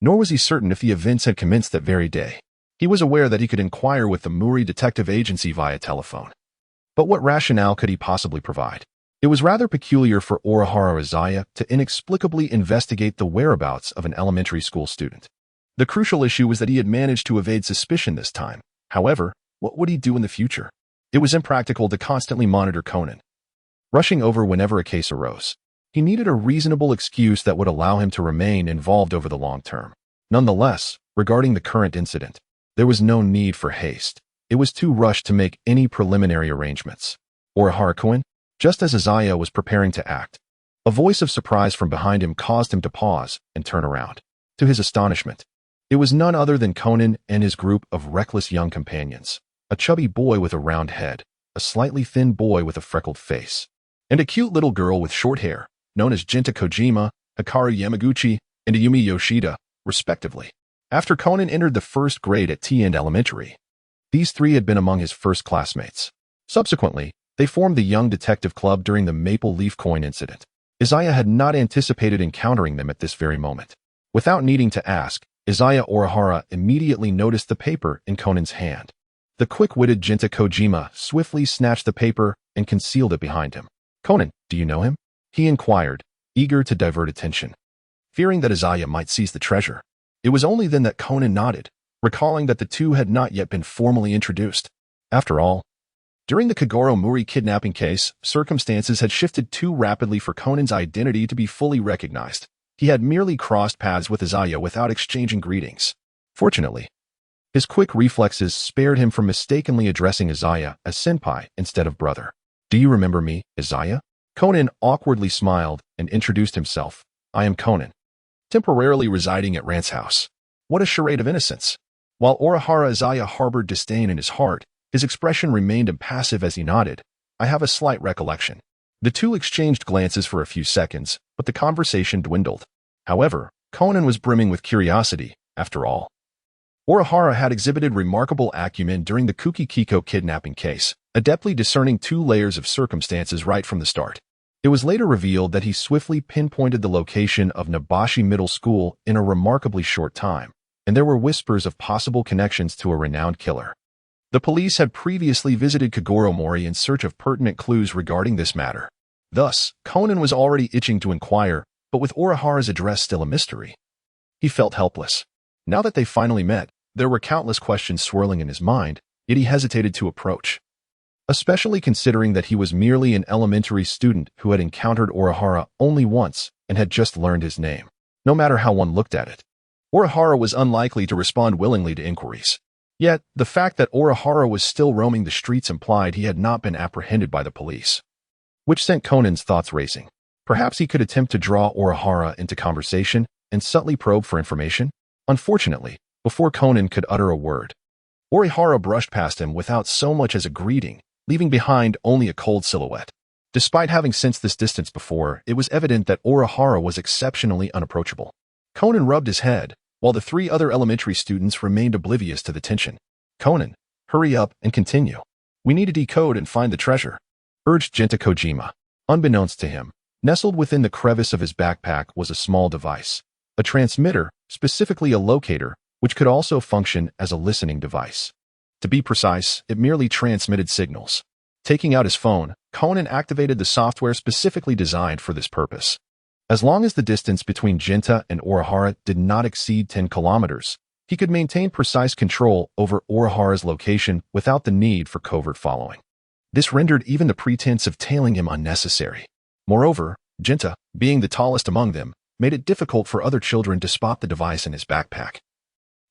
Nor was he certain if the events had commenced that very day. He was aware that he could inquire with the Muri Detective Agency via telephone. But what rationale could he possibly provide? It was rather peculiar for Orihara Izaya to inexplicably investigate the whereabouts of an elementary school student. The crucial issue was that he had managed to evade suspicion this time. However, what would he do in the future? It was impractical to constantly monitor Conan, rushing over whenever a case arose. He needed a reasonable excuse that would allow him to remain involved over the long term. Nonetheless, regarding the current incident, there was no need for haste. It was too rushed to make any preliminary arrangements. Orihara-kun, just as Izaya was preparing to act, a voice of surprise from behind him caused him to pause and turn around. To his astonishment, it was none other than Conan and his group of reckless young companions. A chubby boy with a round head, a slightly thin boy with a freckled face, and a cute little girl with short hair, known as Jinta Kojima, Hikaru Yamaguchi, and Ayumi Yoshida, respectively. After Conan entered the first grade at T-End Elementary, these three had been among his first classmates. Subsequently, they formed the Young Detective Club during the Maple Leaf Coin incident. Izaya had not anticipated encountering them at this very moment. Without needing to ask, Izaya Orihara immediately noticed the paper in Conan's hand. The quick-witted Jinta Kojima swiftly snatched the paper and concealed it behind him. "Conan, do you know him?" he inquired, eager to divert attention, fearing that Izaya might seize the treasure. It was only then that Conan nodded, recalling that the two had not yet been formally introduced. After all, during the Kogoro Muri kidnapping case, circumstances had shifted too rapidly for Conan's identity to be fully recognized. He had merely crossed paths with Izaya without exchanging greetings. Fortunately, his quick reflexes spared him from mistakenly addressing Izaya as senpai instead of brother. "Do you remember me, Izaya?" Conan awkwardly smiled and introduced himself. "I am Conan, temporarily residing at Rant's house." What a charade of innocence! While Orihara Izaya harbored disdain in his heart, his expression remained impassive as he nodded. "I have a slight recollection." The two exchanged glances for a few seconds, but the conversation dwindled. However, Conan was brimming with curiosity. After all, Orihara had exhibited remarkable acumen during the Kukikiko kidnapping case, adeptly discerning two layers of circumstances right from the start. It was later revealed that he swiftly pinpointed the location of Nabashi Middle School in a remarkably short time, and there were whispers of possible connections to a renowned killer. The police had previously visited Kogoro Mori in search of pertinent clues regarding this matter. Thus, Conan was already itching to inquire, but with Orihara's address still a mystery, he felt helpless. Now that they finally met, there were countless questions swirling in his mind, yet he hesitated to approach, especially considering that he was merely an elementary student who had encountered Orihara only once and had just learned his name. No matter how one looked at it, Orihara was unlikely to respond willingly to inquiries. Yet, the fact that Orihara was still roaming the streets implied he had not been apprehended by the police, which sent Conan's thoughts racing. Perhaps he could attempt to draw Orihara into conversation and subtly probe for information? Unfortunately, before Conan could utter a word, Orihara brushed past him without so much as a greeting, leaving behind only a cold silhouette. Despite having sensed this distance before, it was evident that Orihara was exceptionally unapproachable. Conan rubbed his head, while the three other elementary students remained oblivious to the tension. "Conan, hurry up and continue. We need to decode and find the treasure," urged Jinta Kojima. Unbeknownst to him, nestled within the crevice of his backpack was a small device, a transmitter, specifically a locator, which could also function as a listening device. To be precise, it merely transmitted signals. Taking out his phone, Conan activated the software specifically designed for this purpose. As long as the distance between Jinta and Orihara did not exceed 10 kilometers, he could maintain precise control over Orihara's location without the need for covert following. This rendered even the pretense of tailing him unnecessary. Moreover, Jinta, being the tallest among them, made it difficult for other children to spot the device in his backpack,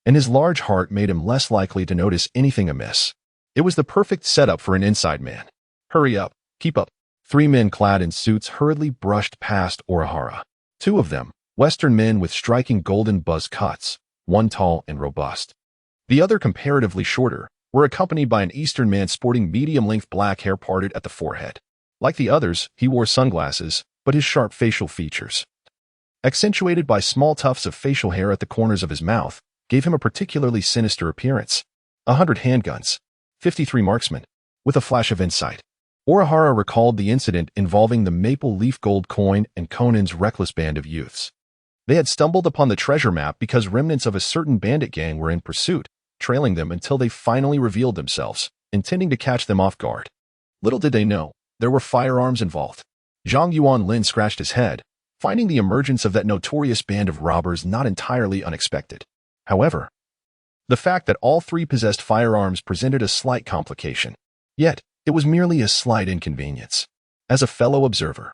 and his large heart made him less likely to notice anything amiss. It was the perfect setup for an inside man. "Hurry up, keep up." Three men clad in suits hurriedly brushed past Orihara. Two of them, Western men with striking golden buzz cuts, one tall and robust, the other comparatively shorter, were accompanied by an Eastern man sporting medium-length black hair parted at the forehead. Like the others, he wore sunglasses, but his sharp facial features, accentuated by small tufts of facial hair at the corners of his mouth, gave him a particularly sinister appearance. 100 handguns, 53 marksmen, with a flash of insight. Orihara recalled the incident involving the maple leaf gold coin and Conan's reckless band of youths. They had stumbled upon the treasure map because remnants of a certain bandit gang were in pursuit, trailing them until they finally revealed themselves, intending to catch them off guard. Little did they know, there were firearms involved. Zhang Yuanlin scratched his head, finding the emergence of that notorious band of robbers not entirely unexpected. However, the fact that all three possessed firearms presented a slight complication. Yet, it was merely a slight inconvenience. As a fellow observer,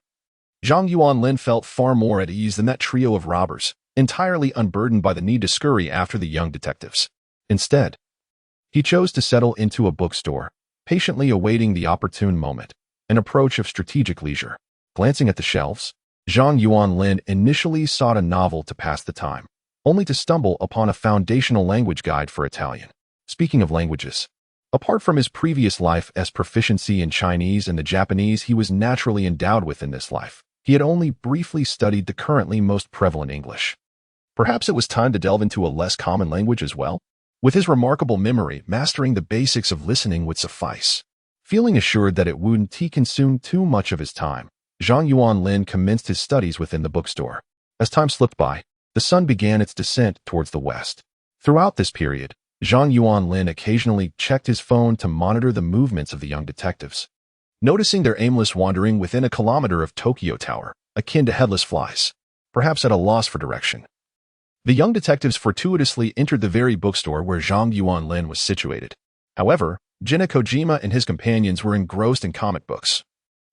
Zhang Yuanlin felt far more at ease than that trio of robbers, entirely unburdened by the need to scurry after the young detectives. Instead, he chose to settle into a bookstore, patiently awaiting the opportune moment, an approach of strategic leisure. Glancing at the shelves, Zhang Yuanlin initially sought a novel to pass the time, only to stumble upon a foundational language guide for Italian. Speaking of languages, apart from his previous life as proficiency in Chinese and the Japanese he was naturally endowed with in this life, he had only briefly studied the currently most prevalent English. Perhaps it was time to delve into a less common language as well? With his remarkable memory, mastering the basics of listening would suffice. Feeling assured that it wouldn't consume too much of his time, Zhang Yuanlin commenced his studies within the bookstore. As time slipped by, the sun began its descent towards the west. Throughout this period, Zhang Yuanlin occasionally checked his phone to monitor the movements of the young detectives. Noticing their aimless wandering within a kilometer of Tokyo Tower, akin to headless flies, perhaps at a loss for direction, the young detectives fortuitously entered the very bookstore where Zhang Yuanlin was situated. However, Gina Kojima and his companions were engrossed in comic books,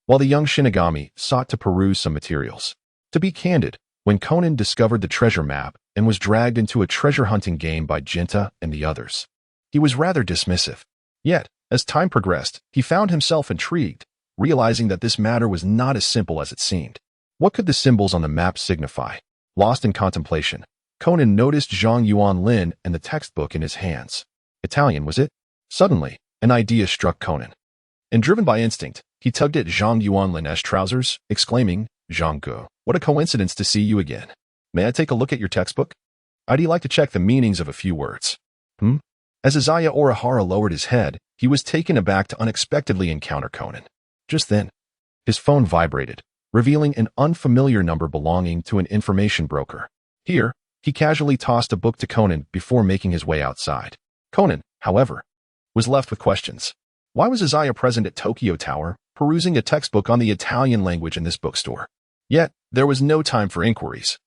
while the young Shinigami sought to peruse some materials. To be candid, when Conan discovered the treasure map and was dragged into a treasure-hunting game by Jinta and the others, he was rather dismissive. Yet, as time progressed, he found himself intrigued, realizing that this matter was not as simple as it seemed. What could the symbols on the map signify? Lost in contemplation, Conan noticed Zhang Yuanlin and the textbook in his hands. Italian, was it? Suddenly, an idea struck Conan. And driven by instinct, he tugged at Zhang Yuanlin's trousers, exclaiming, "Zhang-gu, what a coincidence to see you again. May I take a look at your textbook? I'd like to check the meanings of a few words." As Izaya Orihara lowered his head, he was taken aback to unexpectedly encounter Conan. Just then, his phone vibrated, revealing an unfamiliar number belonging to an information broker. Here, he casually tossed a book to Conan before making his way outside. Conan, however, was left with questions. Why was Izaya present at Tokyo Tower, perusing a textbook on the Italian language in this bookstore? Yet, there was no time for inquiries.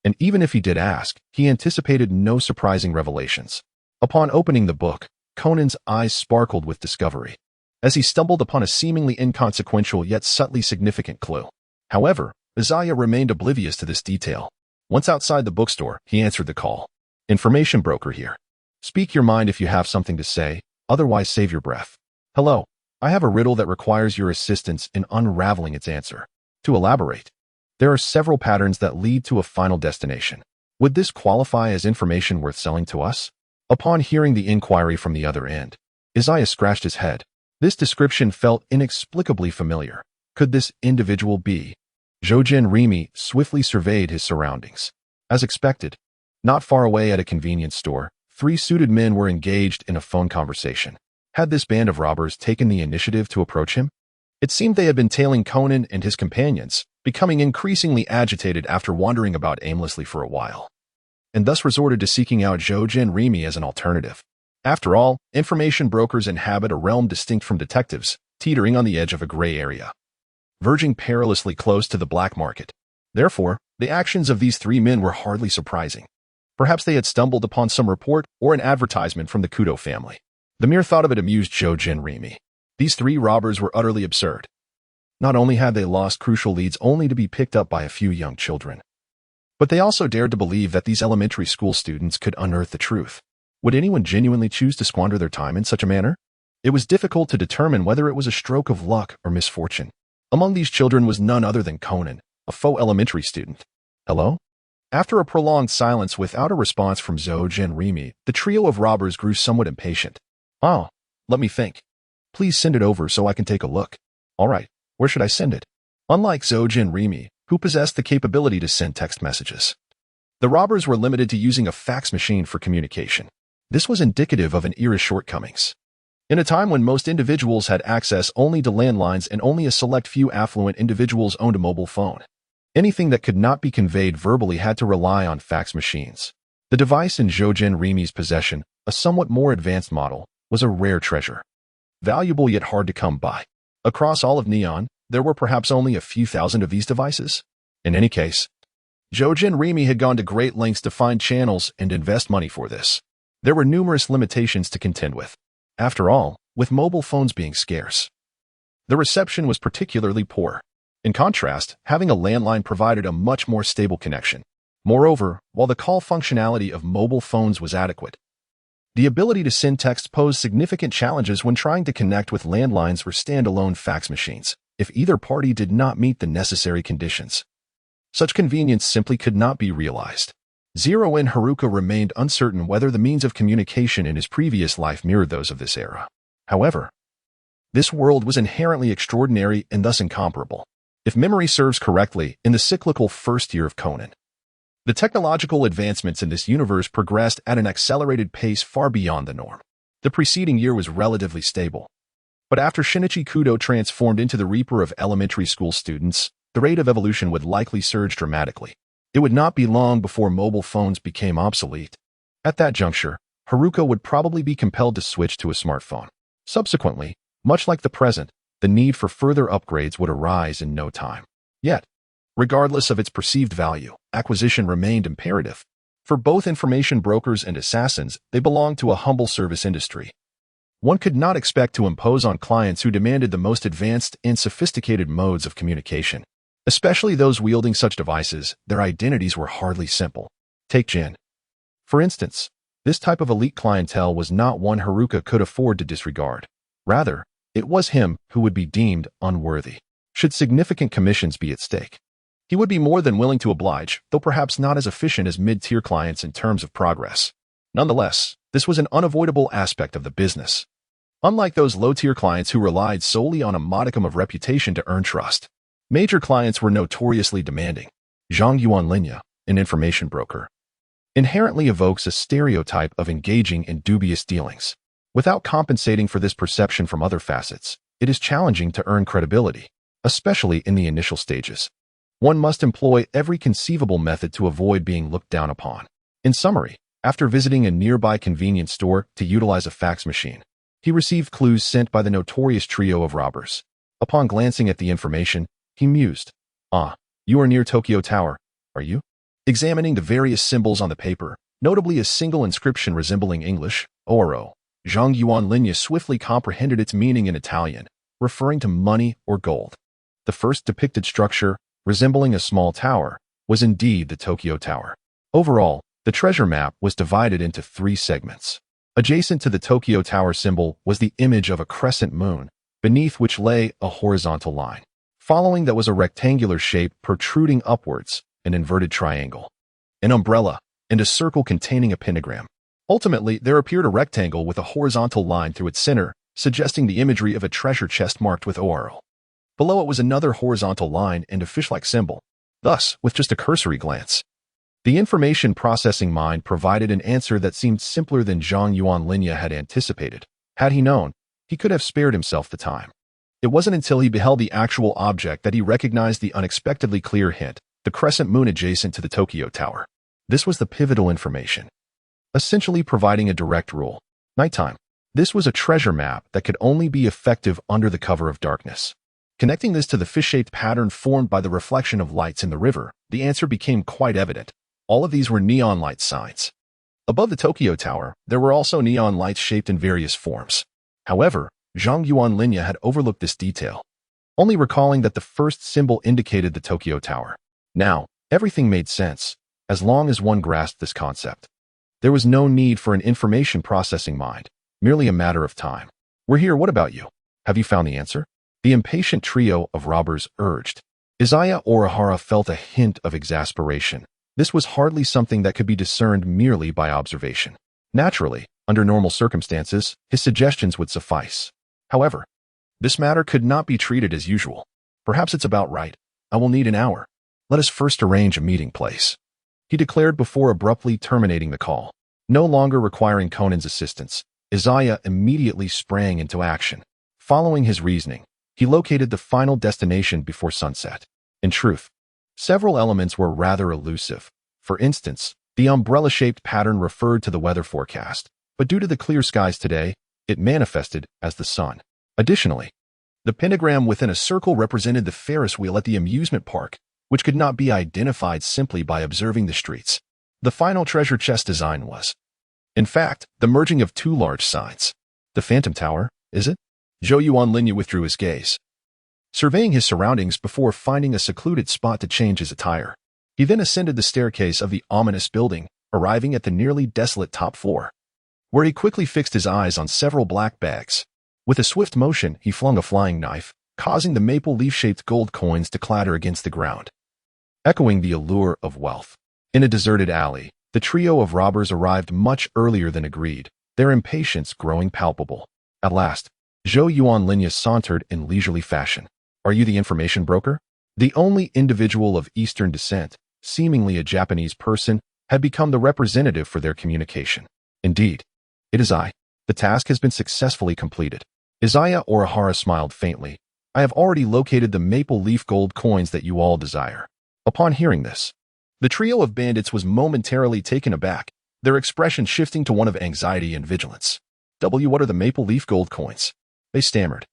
And even if he did ask, he anticipated no surprising revelations. Upon opening the book, Conan's eyes sparkled with discovery, as he stumbled upon a seemingly inconsequential yet subtly significant clue. However, Izaya remained oblivious to this detail. Once outside the bookstore, he answered the call. "Information broker here. Speak your mind if you have something to say, otherwise save your breath." "Hello, I have a riddle that requires your assistance in unraveling its answer. To elaborate, there are several patterns that lead to a final destination. Would this qualify as information worth selling to us?" Upon hearing the inquiry from the other end, Izaya scratched his head. This description felt inexplicably familiar. Could this individual be? Zhoujin Rimi swiftly surveyed his surroundings. As expected, not far away at a convenience store, three suited men were engaged in a phone conversation. Had this band of robbers taken the initiative to approach him? It seemed they had been tailing Conan and his companions, becoming increasingly agitated after wandering about aimlessly for a while, and thus resorted to seeking out Zhoujin Rimi as an alternative. After all, information brokers inhabit a realm distinct from detectives, teetering on the edge of a gray area, verging perilously close to the black market. Therefore, the actions of these three men were hardly surprising. Perhaps they had stumbled upon some report or an advertisement from the Kudo family. The mere thought of it amused Zhoujin Rimi. These three robbers were utterly absurd. Not only had they lost crucial leads only to be picked up by a few young children, but they also dared to believe that these elementary school students could unearth the truth. Would anyone genuinely choose to squander their time in such a manner? It was difficult to determine whether it was a stroke of luck or misfortune. Among these children was none other than Conan, a faux elementary student. "Hello?" After a prolonged silence without a response from Zhoujin Rimi, the trio of robbers grew somewhat impatient. "Oh, let me think. Please send it over so I can take a look." "All right, where should I send it?" Unlike Zhoujin Rimi, who possessed the capability to send text messages, the robbers were limited to using a fax machine for communication. This was indicative of an era's shortcomings. In a time when most individuals had access only to landlines and only a select few affluent individuals owned a mobile phone, anything that could not be conveyed verbally had to rely on fax machines. The device in Zhoujin Rimi's possession, a somewhat more advanced model, was a rare treasure. Valuable yet hard to come by. Across all of Neon, there were perhaps only a few thousand of these devices. In any case, Jojin Rimi had gone to great lengths to find channels and invest money for this. There were numerous limitations to contend with. After all, with mobile phones being scarce, the reception was particularly poor. In contrast, having a landline provided a much more stable connection. Moreover, while the call functionality of mobile phones was adequate, the ability to send text posed significant challenges when trying to connect with landlines or standalone fax machines, if either party did not meet the necessary conditions. Such convenience simply could not be realized. Zero-In Haruka remained uncertain whether the means of communication in his previous life mirrored those of this era. However, this world was inherently extraordinary and thus incomparable. If memory serves correctly, in the cyclical first year of Conan, the technological advancements in this universe progressed at an accelerated pace far beyond the norm. The preceding year was relatively stable. But after Shinichi Kudo transformed into the Reaper of elementary school students, the rate of evolution would likely surge dramatically. It would not be long before mobile phones became obsolete. At that juncture, Haruka would probably be compelled to switch to a smartphone. Subsequently, much like the present, the need for further upgrades would arise in no time. Yet, regardless of its perceived value, acquisition remained imperative. For both information brokers and assassins, they belonged to a humble service industry. One could not expect to impose on clients who demanded the most advanced and sophisticated modes of communication. Especially those wielding such devices, their identities were hardly simple. Take Jin. For instance, this type of elite clientele was not one Haruka could afford to disregard. Rather, it was him who would be deemed unworthy, should significant commissions be at stake. He would be more than willing to oblige, though perhaps not as efficient as mid-tier clients in terms of progress. Nonetheless, this was an unavoidable aspect of the business. Unlike those low-tier clients who relied solely on a modicum of reputation to earn trust, major clients were notoriously demanding. Zhang Yuan Linya, an information broker, inherently evokes a stereotype of engaging in dubious dealings. Without compensating for this perception from other facets, it is challenging to earn credibility, especially in the initial stages. One must employ every conceivable method to avoid being looked down upon. In summary, after visiting a nearby convenience store to utilize a fax machine, he received clues sent by the notorious trio of robbers. Upon glancing at the information, he mused, "Ah, you are near Tokyo Tower, are you?" Examining the various symbols on the paper, notably a single inscription resembling English, Oro, Zhang Yuan Linya swiftly comprehended its meaning in Italian, referring to money or gold. The first depicted structure, resembling a small tower, was indeed the Tokyo Tower. Overall, the treasure map was divided into 3 segments. Adjacent to the Tokyo Tower symbol was the image of a crescent moon, beneath which lay a horizontal line. Following that was a rectangular shape protruding upwards, an inverted triangle, an umbrella, and a circle containing a pentagram. Ultimately, there appeared a rectangle with a horizontal line through its center, suggesting the imagery of a treasure chest marked with Oro. Below it was another horizontal line and a fish-like symbol. Thus, with just a cursory glance, the information processing mind provided an answer that seemed simpler than Zhang Yuan Linya had anticipated. Had he known, he could have spared himself the time. It wasn't until he beheld the actual object that he recognized the unexpectedly clear hint, the crescent moon adjacent to the Tokyo Tower. This was the pivotal information, essentially providing a direct rule. Nighttime. This was a treasure map that could only be effective under the cover of darkness. Connecting this to the fish-shaped pattern formed by the reflection of lights in the river, the answer became quite evident. All of these were neon light signs. Above the Tokyo Tower, there were also neon lights shaped in various forms. However, Zhang Yuan Linya had overlooked this detail, only recalling that the first symbol indicated the Tokyo Tower. Now, everything made sense, as long as one grasped this concept. There was no need for an information processing mind, merely a matter of time. "We're here, what about you? Have you found the answer?" The impatient trio of robbers urged. Izaya Orihara felt a hint of exasperation. This was hardly something that could be discerned merely by observation. Naturally, under normal circumstances, his suggestions would suffice. However, this matter could not be treated as usual. "Perhaps it's about right. I will need an hour. Let us first arrange a meeting place," he declared before abruptly terminating the call. No longer requiring Conan's assistance, Izaya immediately sprang into action. Following his reasoning, he located the final destination before sunset. In truth, several elements were rather elusive. For instance, the umbrella-shaped pattern referred to the weather forecast, but due to the clear skies today, it manifested as the sun. Additionally, The pentagram within a circle represented the Ferris wheel at the amusement park, which could not be identified simply by observing the streets. The final treasure chest design was, in fact, the merging of two large signs. The Phantom Tower, is it? Zhou Yuanlin withdrew his gaze, surveying his surroundings before finding a secluded spot to change his attire. He then ascended the staircase of the ominous building, arriving at the nearly desolate top floor, where he quickly fixed his eyes on several black bags. With a swift motion, he flung a flying knife, causing the maple leaf-shaped gold coins to clatter against the ground, echoing the allure of wealth. In a deserted alley, the trio of robbers arrived much earlier than agreed, their impatience growing palpable. At last, Zhou Yuanlin sauntered in leisurely fashion. Are you the information broker? The only individual of Eastern descent, seemingly a Japanese person, had become the representative for their communication. Indeed, it is I. The task has been successfully completed. Izaya Orihara smiled faintly. I have already located the maple leaf gold coins that you all desire. Upon hearing this, the trio of bandits was momentarily taken aback, their expression shifting to one of anxiety and vigilance. What are the maple leaf gold coins? They stammered.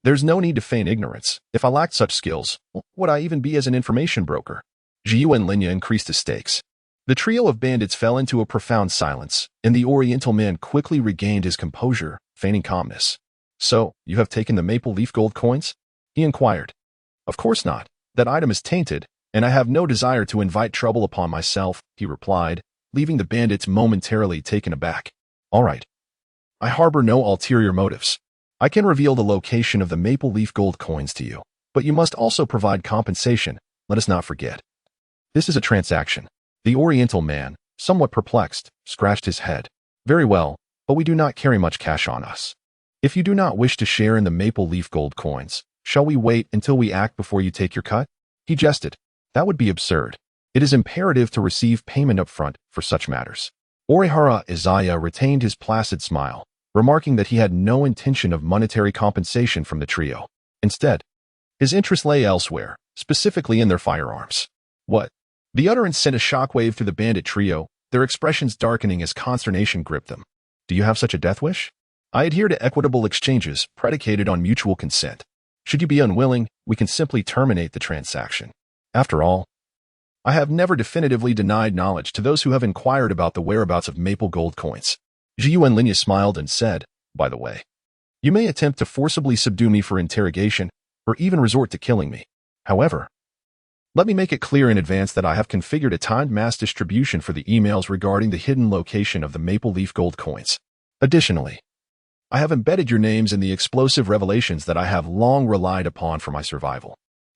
There's no need to feign ignorance. If I lacked such skills, would I even be as an information broker? Zhou Yuanlin increased his stakes. The trio of bandits fell into a profound silence, and the Oriental man quickly regained his composure, feigning calmness. So, you have taken the maple leaf gold coins? He inquired. Of course not. That item is tainted, and I have no desire to invite trouble upon myself, he replied, leaving the bandits momentarily taken aback. All right. I harbor no ulterior motives. I can reveal the location of the maple leaf gold coins to you, but you must also provide compensation, let us not forget. This is a transaction. The Oriental man, somewhat perplexed, scratched his head. Very well, but we do not carry much cash on us. If you do not wish to share in the maple leaf gold coins, shall we wait until we act before you take your cut? He jested. That would be absurd. It is imperative to receive payment up front for such matters. Orihara Izaya retained his placid smile, remarking that he had no intention of monetary compensation from the trio. Instead, his interest lay elsewhere, specifically in their firearms. What? The utterance sent a shockwave through the bandit trio, their expressions darkening as consternation gripped them. Do you have such a death wish? I adhere to equitable exchanges predicated on mutual consent. Should you be unwilling, we can simply terminate the transaction. After all, I have never definitively denied knowledge to those who have inquired about the whereabouts of maple gold coins. Zhou Yuanlin smiled and said, by the way, you may attempt to forcibly subdue me for interrogation, or even resort to killing me. However, let me make it clear in advance that I have configured a timed mass distribution for the emails regarding the hidden location of the maple leaf gold coins. Additionally, I have embedded your names in the explosive revelations that I have long relied upon for my survival.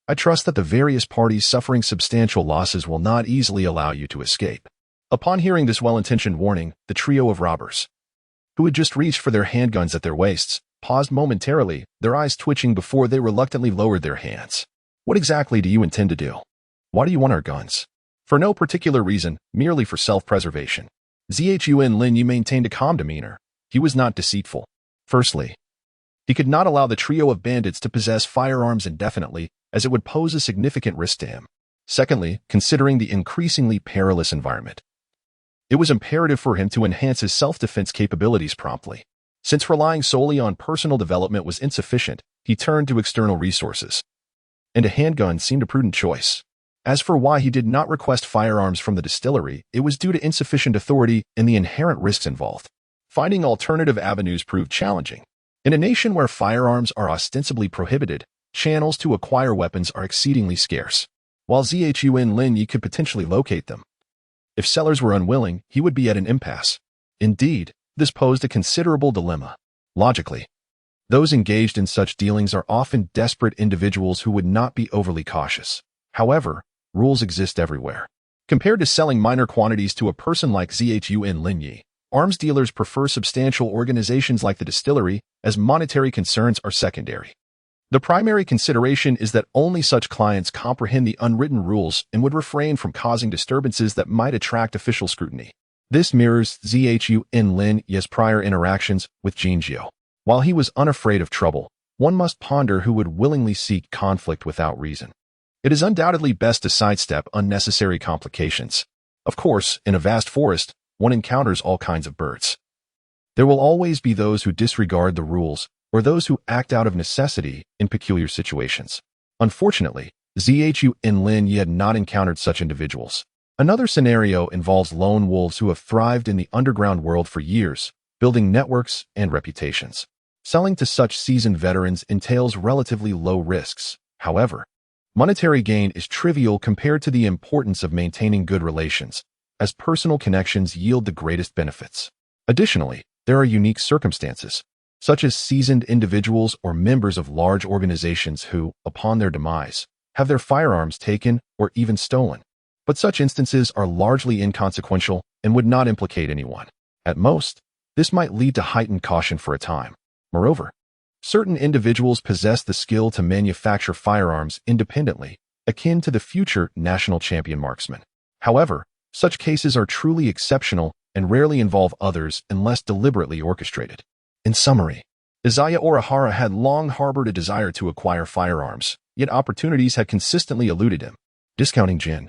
I trust that the various parties suffering substantial losses will not easily allow you to escape. Upon hearing this well-intentioned warning, the trio of robbers, who had just reached for their handguns at their waists, paused momentarily, their eyes twitching before they reluctantly lowered their hands. What exactly do you intend to do? Why do you want our guns? For no particular reason, merely for self-preservation. Zhou Yuanlin maintained a calm demeanor. He was not deceitful. Firstly, he could not allow the trio of bandits to possess firearms indefinitely, as it would pose a significant risk to him. Secondly, considering the increasingly perilous environment, it was imperative for him to enhance his self-defense capabilities promptly. Since relying solely on personal development was insufficient, he turned to external resources, and a handgun seemed a prudent choice. As for why he did not request firearms from the distillery, it was due to insufficient authority and the inherent risks involved. Finding alternative avenues proved challenging. In a nation where firearms are ostensibly prohibited, channels to acquire weapons are exceedingly scarce. While Zhou Yuanlin could potentially locate them, if sellers were unwilling, he would be at an impasse. Indeed, this posed a considerable dilemma. Logically, those engaged in such dealings are often desperate individuals who would not be overly cautious. However, rules exist everywhere. Compared to selling minor quantities to a person like Zhou Yuanlin, arms dealers prefer substantial organizations like the distillery, as monetary concerns are secondary. The primary consideration is that only such clients comprehend the unwritten rules and would refrain from causing disturbances that might attract official scrutiny. This mirrors Zhou Yuanlin's prior interactions with Jinjiu. While he was unafraid of trouble, one must ponder who would willingly seek conflict without reason. It is undoubtedly best to sidestep unnecessary complications. Of course, in a vast forest, one encounters all kinds of birds. There will always be those who disregard the rules, or those who act out of necessity in peculiar situations. Unfortunately, Zhu and Lin Yi had not encountered such individuals. Another scenario involves lone wolves who have thrived in the underground world for years, building networks and reputations. Selling to such seasoned veterans entails relatively low risks. However, monetary gain is trivial compared to the importance of maintaining good relations, as personal connections yield the greatest benefits. Additionally, there are unique circumstances, such as seasoned individuals or members of large organizations who, upon their demise, have their firearms taken or even stolen. But such instances are largely inconsequential and would not implicate anyone. At most, this might lead to heightened caution for a time. Moreover, certain individuals possess the skill to manufacture firearms independently, akin to the future national champion marksman. However, such cases are truly exceptional and rarely involve others unless deliberately orchestrated. In summary, Izaya Orihara had long harbored a desire to acquire firearms, yet opportunities had consistently eluded him. Discounting Jin.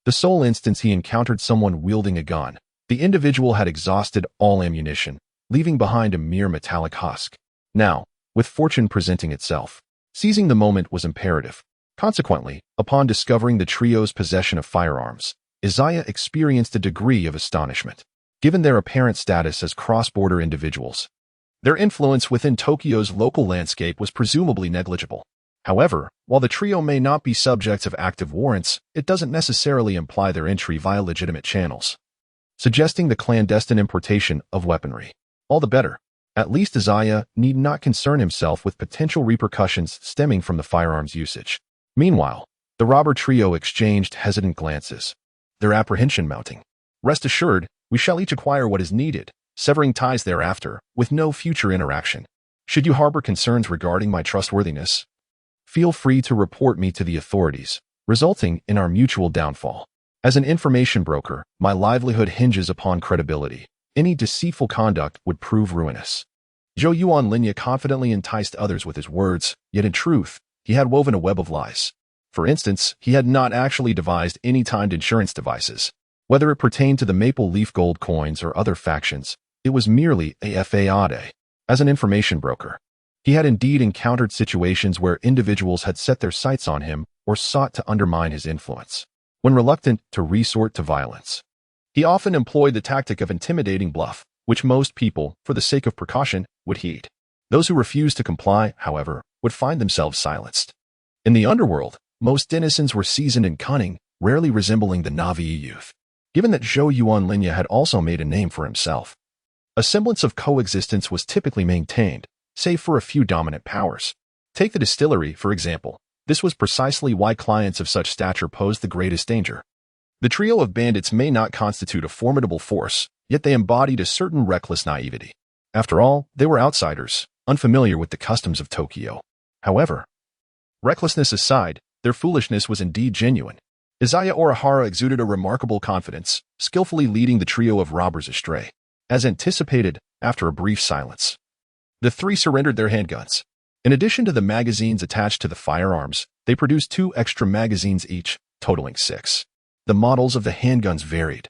The sole instance he encountered someone wielding a gun, the individual had exhausted all ammunition, leaving behind a mere metallic husk. Now, with fortune presenting itself, seizing the moment was imperative. Consequently, upon discovering the trio's possession of firearms, Izaya experienced a degree of astonishment. Given their apparent status as cross-border individuals, their influence within Tokyo's local landscape was presumably negligible. However, while the trio may not be subjects of active warrants, it doesn't necessarily imply their entry via legitimate channels, suggesting the clandestine importation of weaponry. All the better. At least Izaya need not concern himself with potential repercussions stemming from the firearms usage. Meanwhile, the robber trio exchanged hesitant glances, their apprehension mounting. Rest assured, we shall each acquire what is needed, severing ties thereafter, with no future interaction. Should you harbor concerns regarding my trustworthiness, feel free to report me to the authorities, resulting in our mutual downfall. As an information broker, my livelihood hinges upon credibility. Any deceitful conduct would prove ruinous. Zhou Yuan Linya confidently enticed others with his words, yet in truth, he had woven a web of lies. For instance, he had not actually devised any timed insurance devices. Whether it pertained to the maple leaf gold coins or other factions, it was merely a fade. As an information broker, he had indeed encountered situations where individuals had set their sights on him or sought to undermine his influence. When reluctant to resort to violence, he often employed the tactic of intimidating bluff, which most people, for the sake of precaution, would heed. Those who refused to comply, however, would find themselves silenced. In the underworld, most denizens were seasoned and cunning, rarely resembling the Navi youth. Given that Zhou Yuan Linya had also made a name for himself, a semblance of coexistence was typically maintained, save for a few dominant powers. Take the distillery, for example. This was precisely why clients of such stature posed the greatest danger. The trio of bandits may not constitute a formidable force, yet they embodied a certain reckless naivety. After all, they were outsiders, unfamiliar with the customs of Tokyo. However, recklessness aside, their foolishness was indeed genuine. Izaya Orihara exuded a remarkable confidence, skillfully leading the trio of robbers astray. As anticipated, after a brief silence, the three surrendered their handguns. In addition to the magazines attached to the firearms, they produced 2 extra magazines each, totaling 6. The models of the handguns varied,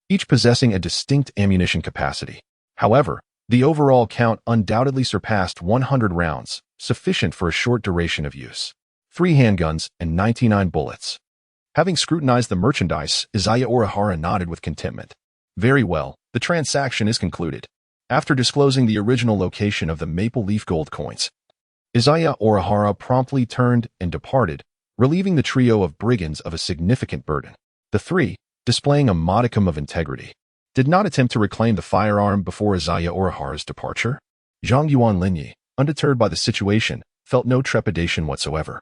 each possessing a distinct ammunition capacity. However, the overall count undoubtedly surpassed 100 rounds, sufficient for a short duration of use. 3 handguns and 99 bullets. Having scrutinized the merchandise, Izaya Orihara nodded with contentment. Very well, the transaction is concluded. After disclosing the original location of the maple leaf gold coins, Izaya Orihara promptly turned and departed, relieving the trio of brigands of a significant burden. The 3, displaying a modicum of integrity, did not attempt to reclaim the firearm before Izaya Orihara's departure. Zhang Yuan Linyi, undeterred by the situation, felt no trepidation whatsoever.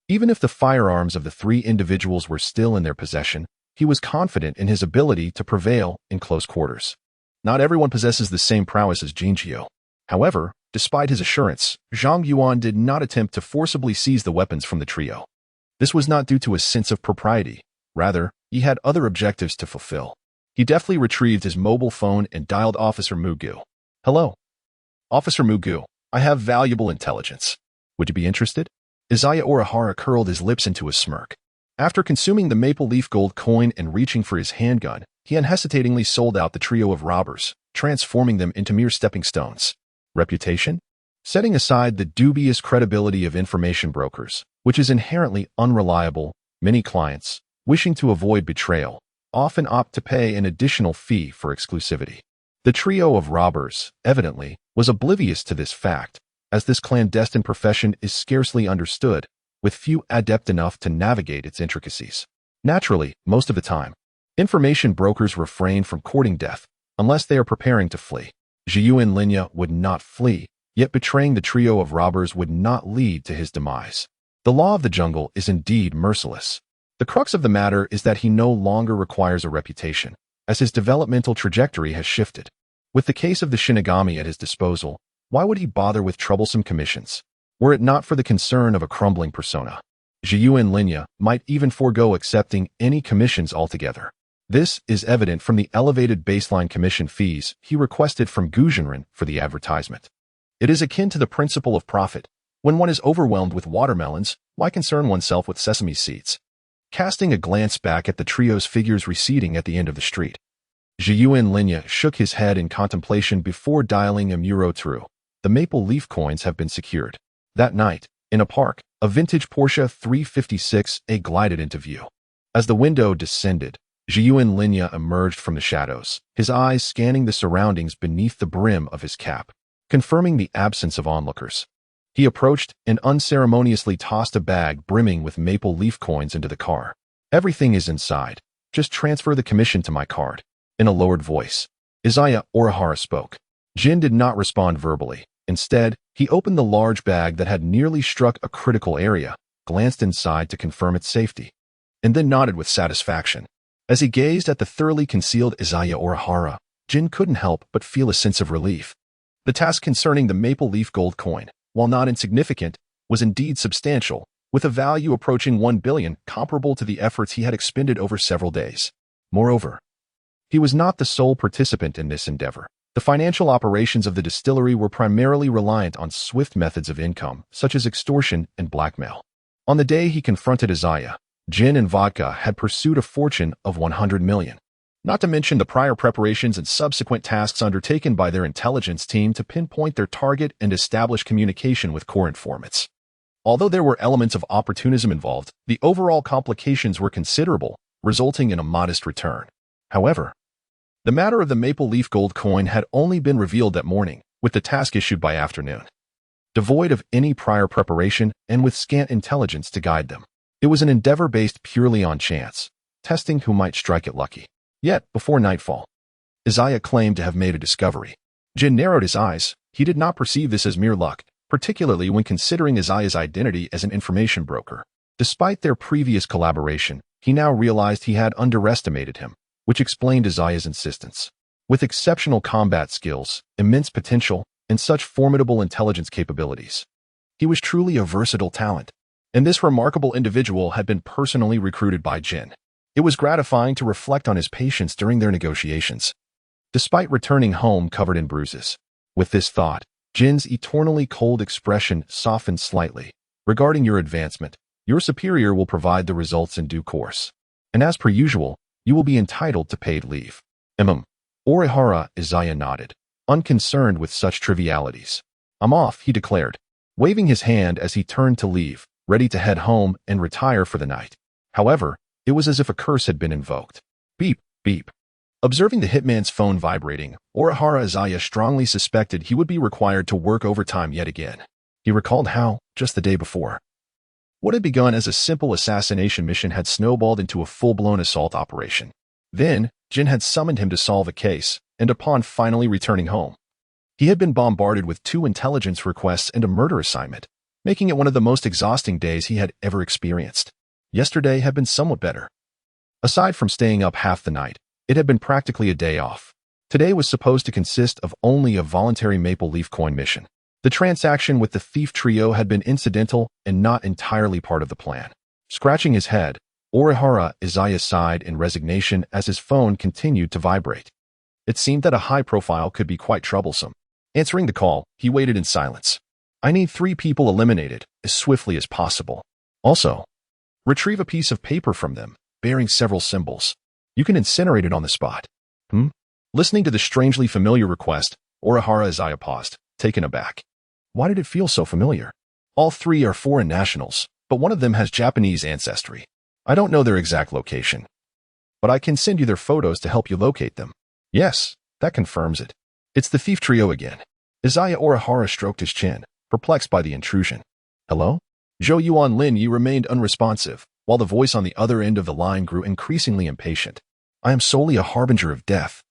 Even if the firearms of the 3 individuals were still in their possession, he was confident in his ability to prevail in close quarters. Not everyone possesses the same prowess as Jinjiu. However, despite his assurance, Zhang Yuan did not attempt to forcibly seize the weapons from the trio. This was not due to a sense of propriety. Rather, he had other objectives to fulfill. He deftly retrieved his mobile phone and dialed Officer Mugu. Hello. Officer Mugu, I have valuable intelligence. Would you be interested? Izaya Orihara curled his lips into a smirk. After consuming the maple leaf gold coin and reaching for his handgun, he unhesitatingly sold out the trio of robbers, transforming them into mere stepping stones. Reputation? Setting aside the dubious credibility of information brokers, which is inherently unreliable, many clients, wishing to avoid betrayal, often opt to pay an additional fee for exclusivity. The trio of robbers, evidently, was oblivious to this fact, as this clandestine profession is scarcely understood, with few adept enough to navigate its intricacies. Naturally, most of the time, information brokers refrain from courting death, unless they are preparing to flee. Zhiyuan Linya would not flee, yet betraying the trio of robbers would not lead to his demise. The law of the jungle is indeed merciless. The crux of the matter is that he no longer requires a reputation, as his developmental trajectory has shifted. With the case of the Shinigami at his disposal, why would he bother with troublesome commissions? Were it not for the concern of a crumbling persona, Zhiyuan Linya might even forego accepting any commissions altogether. This is evident from the elevated baseline commission fees he requested from Guzhenren for the advertisement. It is akin to the principle of profit. When one is overwhelmed with watermelons, why concern oneself with sesame seeds? Casting a glance back at the trio's figures receding at the end of the street, Zhiyuan Linya shook his head in contemplation before dialing a Muro True. The maple leaf coins have been secured. That night, in a park, a vintage Porsche 356A glided into view. As the window descended, Zhiyuan Linya emerged from the shadows, his eyes scanning the surroundings beneath the brim of his cap, confirming the absence of onlookers. He approached and unceremoniously tossed a bag brimming with maple leaf coins into the car. "Everything is inside. Just transfer the commission to my card." In a lowered voice, Izaya Orihara spoke. Jin did not respond verbally. Instead, he opened the large bag that had nearly struck a critical area, glanced inside to confirm its safety, and then nodded with satisfaction. As he gazed at the thoroughly concealed Izaya Orihara, Jin couldn't help but feel a sense of relief. The task concerning the maple leaf gold coin, while not insignificant, was indeed substantial, with a value approaching 1 billion, comparable to the efforts he had expended over several days. Moreover, he was not the sole participant in this endeavor. The financial operations of the distillery were primarily reliant on swift methods of income, such as extortion and blackmail. On the day he confronted Izaya, gin and vodka had pursued a fortune of 100 million. Not to mention the prior preparations and subsequent tasks undertaken by their intelligence team to pinpoint their target and establish communication with core informants. Although there were elements of opportunism involved, the overall complications were considerable, resulting in a modest return. However, the matter of the maple leaf gold coin had only been revealed that morning, with the task issued by afternoon. Devoid of any prior preparation and with scant intelligence to guide them, it was an endeavor based purely on chance, testing who might strike it lucky. Yet, before nightfall, Izaya claimed to have made a discovery. Jin narrowed his eyes. He did not perceive this as mere luck, particularly when considering Izaya's identity as an information broker. Despite their previous collaboration, he now realized he had underestimated him, which explained Izaya's insistence. With exceptional combat skills, immense potential, and such formidable intelligence capabilities, he was truly a versatile talent. And this remarkable individual had been personally recruited by Jin. It was gratifying to reflect on his patience during their negotiations, despite returning home covered in bruises. With this thought, Jin's eternally cold expression softened slightly. "Regarding your advancement, your superior will provide the results in due course. And as per usual, you will be entitled to paid leave." Orihara Izaya nodded, unconcerned with such trivialities. "I'm off," he declared, waving his hand as he turned to leave, ready to head home and retire for the night. However, it was as if a curse had been invoked. Beep, beep. Observing the hitman's phone vibrating, Orihara Izaya strongly suspected he would be required to work overtime yet again. He recalled how, just the day before, what had begun as a simple assassination mission had snowballed into a full-blown assault operation. Then, Jin had summoned him to solve a case, and upon finally returning home, he had been bombarded with 2 intelligence requests and a murder assignment, making it one of the most exhausting days he had ever experienced. Yesterday had been somewhat better. Aside from staying up half the night, it had been practically a day off. Today was supposed to consist of only a voluntary maple leaf coin mission. The transaction with the thief trio had been incidental and not entirely part of the plan. Scratching his head, Orihara Izaya sighed in resignation as his phone continued to vibrate. It seemed that a high profile could be quite troublesome. Answering the call, he waited in silence. "I need 3 people eliminated as swiftly as possible. Also, retrieve a piece of paper from them, bearing several symbols. You can incinerate it on the spot." Listening to the strangely familiar request, Orihara Izaya paused, taken aback. Why did it feel so familiar? All three are foreign nationals, but one of them has Japanese ancestry. I don't know their exact location, but I can send you their photos to help you locate them. Yes, that confirms it. It's the thief trio again. Izaya Orihara stroked his chin, perplexed by the intrusion. Hello? Zhou Yuan Lin Yi remained unresponsive, while the voice on the other end of the line grew increasingly impatient. I am solely a harbinger of death,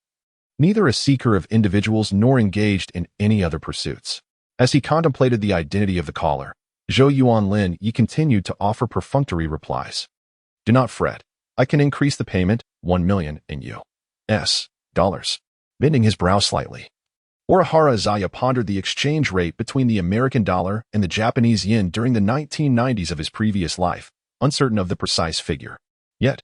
neither a seeker of individuals nor engaged in any other pursuits. As he contemplated the identity of the caller, Zhou Yuan Lin Yi continued to offer perfunctory replies. Do not fret. I can increase the payment, 1 million in U.S. dollars. Bending his brow slightly, Orihara Izaya pondered the exchange rate between the American dollar and the Japanese yen during the 1990s of his previous life, uncertain of the precise figure. Yet,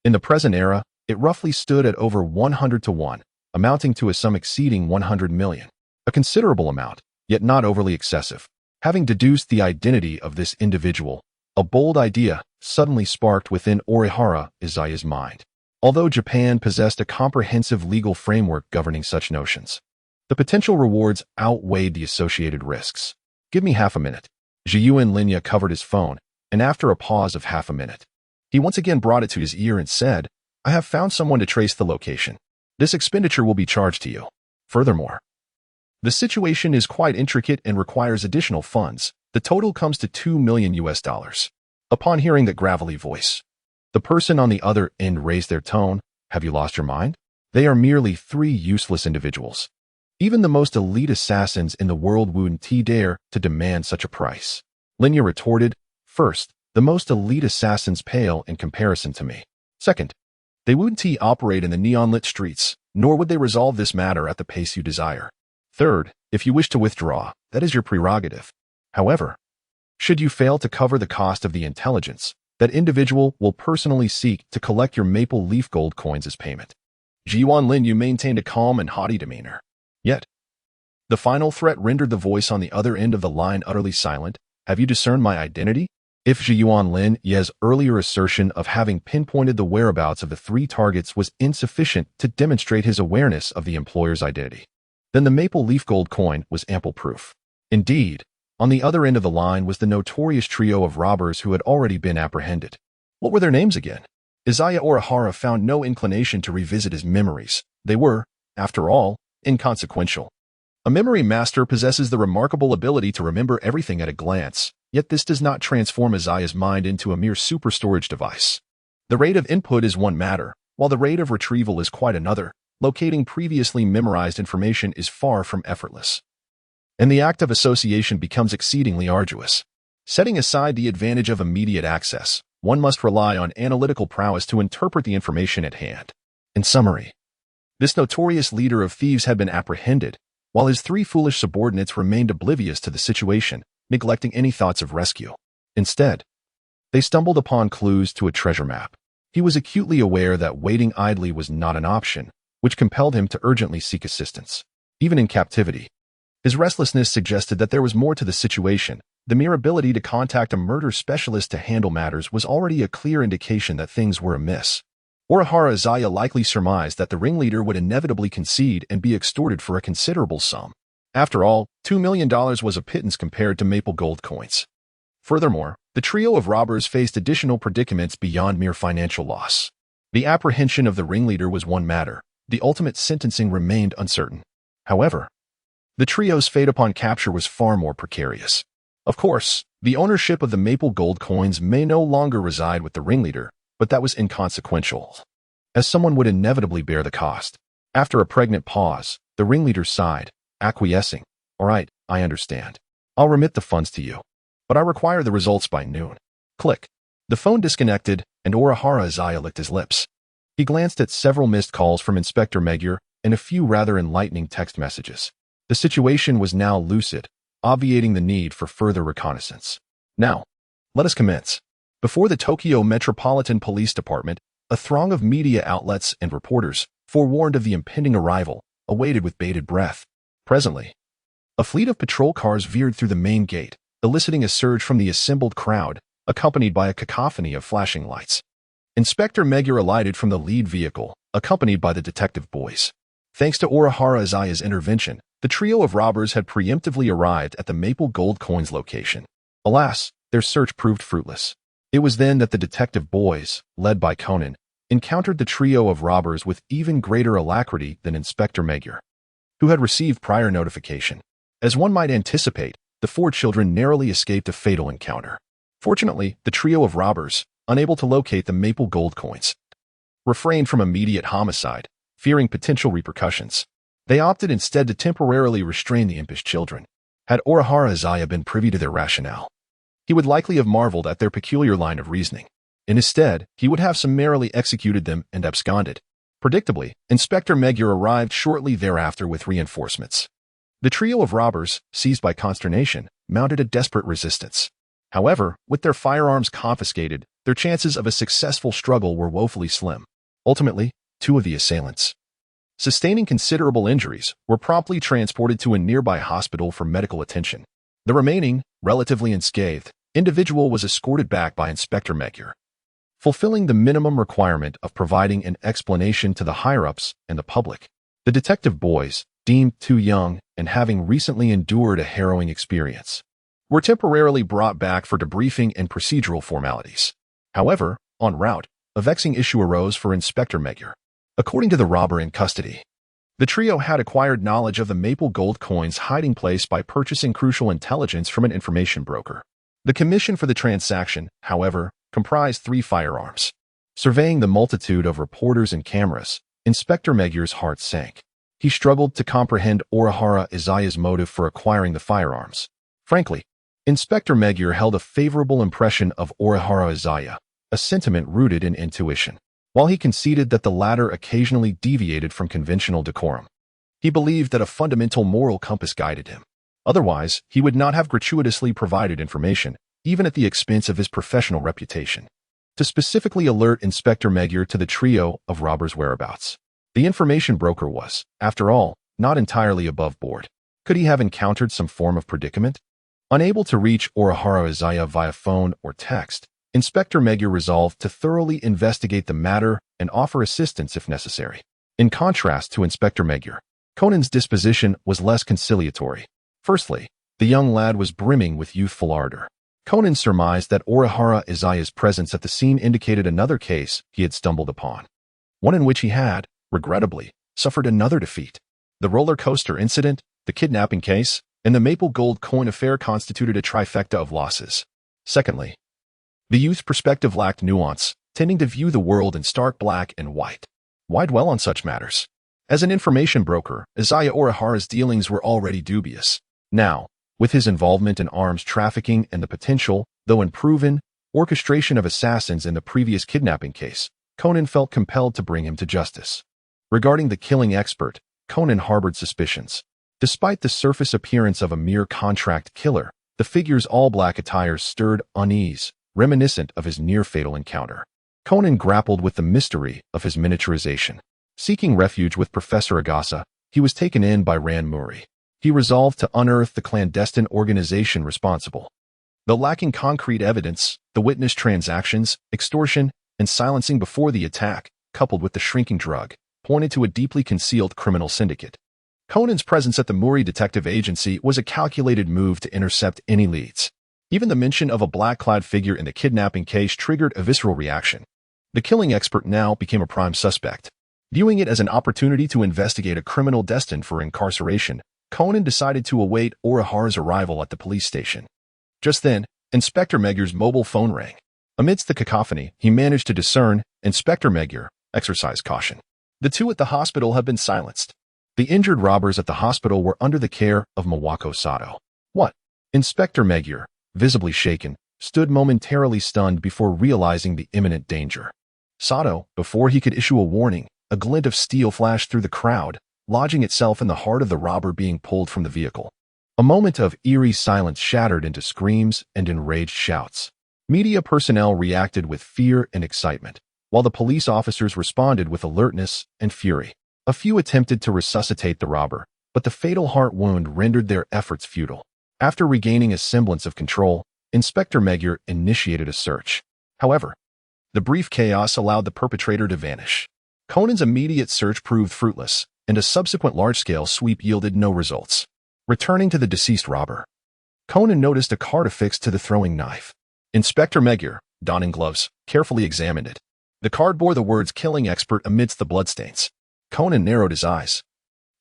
in the present era, it roughly stood at over 100 to 1, amounting to a sum exceeding 100 million. A considerable amount, yet not overly excessive. Having deduced the identity of this individual, a bold idea suddenly sparked within Orihara Izaya's mind. Although Japan possessed a comprehensive legal framework governing such notions, the potential rewards outweighed the associated risks. Give me half a minute. Zhiyuan Linya covered his phone, and after a pause of half a minute, he once again brought it to his ear and said, I have found someone to trace the location. This expenditure will be charged to you. Furthermore, the situation is quite intricate and requires additional funds. The total comes to 2 million US dollars. Upon hearing that gravelly voice, the person on the other end raised their tone. Have you lost your mind? They are merely three useless individuals. Even the most elite assassins in the world wouldn't dare to demand such a price. Linya retorted, First, the most elite assassins pale in comparison to me. Second, they wouldn't operate in the neon-lit streets, nor would they resolve this matter at the pace you desire. Third, if you wish to withdraw, that is your prerogative. However, should you fail to cover the cost of the intelligence, that individual will personally seek to collect your maple leaf gold coins as payment. Zhiyuan Linyu maintained a calm and haughty demeanor. Yet, the final threat rendered the voice on the other end of the line utterly silent. Have you discerned my identity? If Zhiyuan Lin Ye's earlier assertion of having pinpointed the whereabouts of the three targets was insufficient to demonstrate his awareness of the employer's identity, then the maple leaf gold coin was ample proof. Indeed, on the other end of the line was the notorious trio of robbers who had already been apprehended. What were their names again? Izaya Orihara found no inclination to revisit his memories. They were, after all, inconsequential. A memory master possesses the remarkable ability to remember everything at a glance, yet this does not transform Izaya's mind into a mere superstorage device. The rate of input is one matter, while the rate of retrieval is quite another. Locating previously memorized information is far from effortless, and the act of association becomes exceedingly arduous. Setting aside the advantage of immediate access, one must rely on analytical prowess to interpret the information at hand. In summary, this notorious leader of thieves had been apprehended, while his three foolish subordinates remained oblivious to the situation, neglecting any thoughts of rescue. Instead, they stumbled upon clues to a treasure map. He was acutely aware that waiting idly was not an option, which compelled him to urgently seek assistance. Even in captivity, his restlessness suggested that there was more to the situation. The mere ability to contact a murder specialist to handle matters was already a clear indication that things were amiss. Orihara Izaya likely surmised that the ringleader would inevitably concede and be extorted for a considerable sum. After all, $2 million was a pittance compared to maple gold coins. Furthermore, the trio of robbers faced additional predicaments beyond mere financial loss. The apprehension of the ringleader was one matter. The ultimate sentencing remained uncertain. However, the trio's fate upon capture was far more precarious. Of course, the ownership of the maple gold coins may no longer reside with the ringleader, but that was inconsequential, as someone would inevitably bear the cost. After a pregnant pause, the ringleader sighed, acquiescing. All right, I understand. I'll remit the funds to you, but I require the results by noon. Click. The phone disconnected, and Orihara Izaya licked his lips. He glanced at several missed calls from Inspector Magyar and a few rather enlightening text messages. The situation was now lucid, obviating the need for further reconnaissance. Now, let us commence. Before the Tokyo Metropolitan Police Department, a throng of media outlets and reporters, forewarned of the impending arrival, awaited with bated breath. Presently, a fleet of patrol cars veered through the main gate, eliciting a surge from the assembled crowd, accompanied by a cacophony of flashing lights. Inspector Magyar alighted from the lead vehicle, accompanied by the detective boys. Thanks to Orihara Izaya's intervention, The trio of robbers had preemptively arrived at the Maple Gold Coins location. Alas, their search proved fruitless. It was then that the detective boys, led by Conan, encountered the trio of robbers with even greater alacrity than Inspector Magyar, who had received prior notification. As one might anticipate, the four children narrowly escaped a fatal encounter. Fortunately, the trio of robbers, unable to locate the Maple Gold Coins, refrained from immediate homicide, fearing potential repercussions. They opted instead to temporarily restrain the impish children. Had Orihara Izaya been privy to their rationale, he would likely have marveled at their peculiar line of reasoning. Instead, he would have summarily executed them and absconded. Predictably, Inspector Magyar arrived shortly thereafter with reinforcements. The trio of robbers, seized by consternation, mounted a desperate resistance. However, with their firearms confiscated, their chances of a successful struggle were woefully slim. Ultimately, two of the assailants, sustaining considerable injuries, were promptly transported to a nearby hospital for medical attention. The remaining, relatively unscathed, individual was escorted back by Inspector Magyar, fulfilling the minimum requirement of providing an explanation to the higher-ups and the public. The detective boys, deemed too young and having recently endured a harrowing experience, were temporarily brought back for debriefing and procedural formalities. However, en route, a vexing issue arose for Inspector Magyar. According to the robber in custody, the trio had acquired knowledge of the Maple Gold Coins' hiding place by purchasing crucial intelligence from an information broker. The commission for the transaction, however, comprised 3 firearms. Surveying the multitude of reporters and cameras, Inspector Magyar's heart sank. He struggled to comprehend Orihara Izaya's motive for acquiring the firearms. Frankly, Inspector Magyar held a favorable impression of Orihara Izaya, a sentiment rooted in intuition. While he conceded that the latter occasionally deviated from conventional decorum, he believed that a fundamental moral compass guided him. Otherwise, he would not have gratuitously provided information, even at the expense of his professional reputation, to specifically alert Inspector Magyar to the trio of robbers' whereabouts. The information broker was, after all, not entirely above board. Could he have encountered some form of predicament? Unable to reach Orihara Izaya via phone or text, Inspector Magyar resolved to thoroughly investigate the matter and offer assistance if necessary. In contrast to Inspector Magyar, Conan's disposition was less conciliatory. Firstly, the young lad was brimming with youthful ardor. Conan surmised that Orihara Izaya's presence at the scene indicated another case he had stumbled upon, one in which he had, regrettably, suffered another defeat. The roller coaster incident, the kidnapping case, and the Maple Gold Coin affair constituted a trifecta of losses. Secondly, the youth's perspective lacked nuance, tending to view the world in stark black and white. Why dwell on such matters? As an information broker, Izaya Orihara's dealings were already dubious. Now, with his involvement in arms trafficking and the potential, though unproven, orchestration of assassins in the previous kidnapping case, Conan felt compelled to bring him to justice. Regarding the killing expert, Conan harbored suspicions. Despite the surface appearance of a mere contract killer, the figure's all-black attire stirred unease, reminiscent of his near-fatal encounter. Conan grappled with the mystery of his miniaturization. Seeking refuge with Professor Agasa, he was taken in by Ran Muri. He resolved to unearth the clandestine organization responsible. Though lacking concrete evidence, the witnessed transactions, extortion, and silencing before the attack, coupled with the shrinking drug, pointed to a deeply concealed criminal syndicate. Conan's presence at the Muri Detective Agency was a calculated move to intercept any leads. Even the mention of a black-clad figure in the kidnapping case triggered a visceral reaction. The killing expert now became a prime suspect. Viewing it as an opportunity to investigate a criminal destined for incarceration, Conan decided to await Orihara's arrival at the police station. Just then, Inspector Magyar's mobile phone rang. Amidst the cacophony, he managed to discern Inspector Magyar, exercise caution. The two at the hospital have been silenced. The injured robbers at the hospital were under the care of Mawako Sato. What? Inspector Magyar, visibly shaken, stood momentarily stunned before realizing the imminent danger. Sato, before he could issue a warning, a glint of steel flashed through the crowd, lodging itself in the heart of the robber being pulled from the vehicle. A moment of eerie silence shattered into screams and enraged shouts. Media personnel reacted with fear and excitement, while the police officers responded with alertness and fury. A few attempted to resuscitate the robber, but the fatal heart wound rendered their efforts futile. After regaining a semblance of control, Inspector Magyar initiated a search. However, the brief chaos allowed the perpetrator to vanish. Conan's immediate search proved fruitless, and a subsequent large-scale sweep yielded no results. Returning to the deceased robber, Conan noticed a card affixed to the throwing knife. Inspector Magyar, donning gloves, carefully examined it. The card bore the words "Killing Expert" amidst the bloodstains. Conan narrowed his eyes,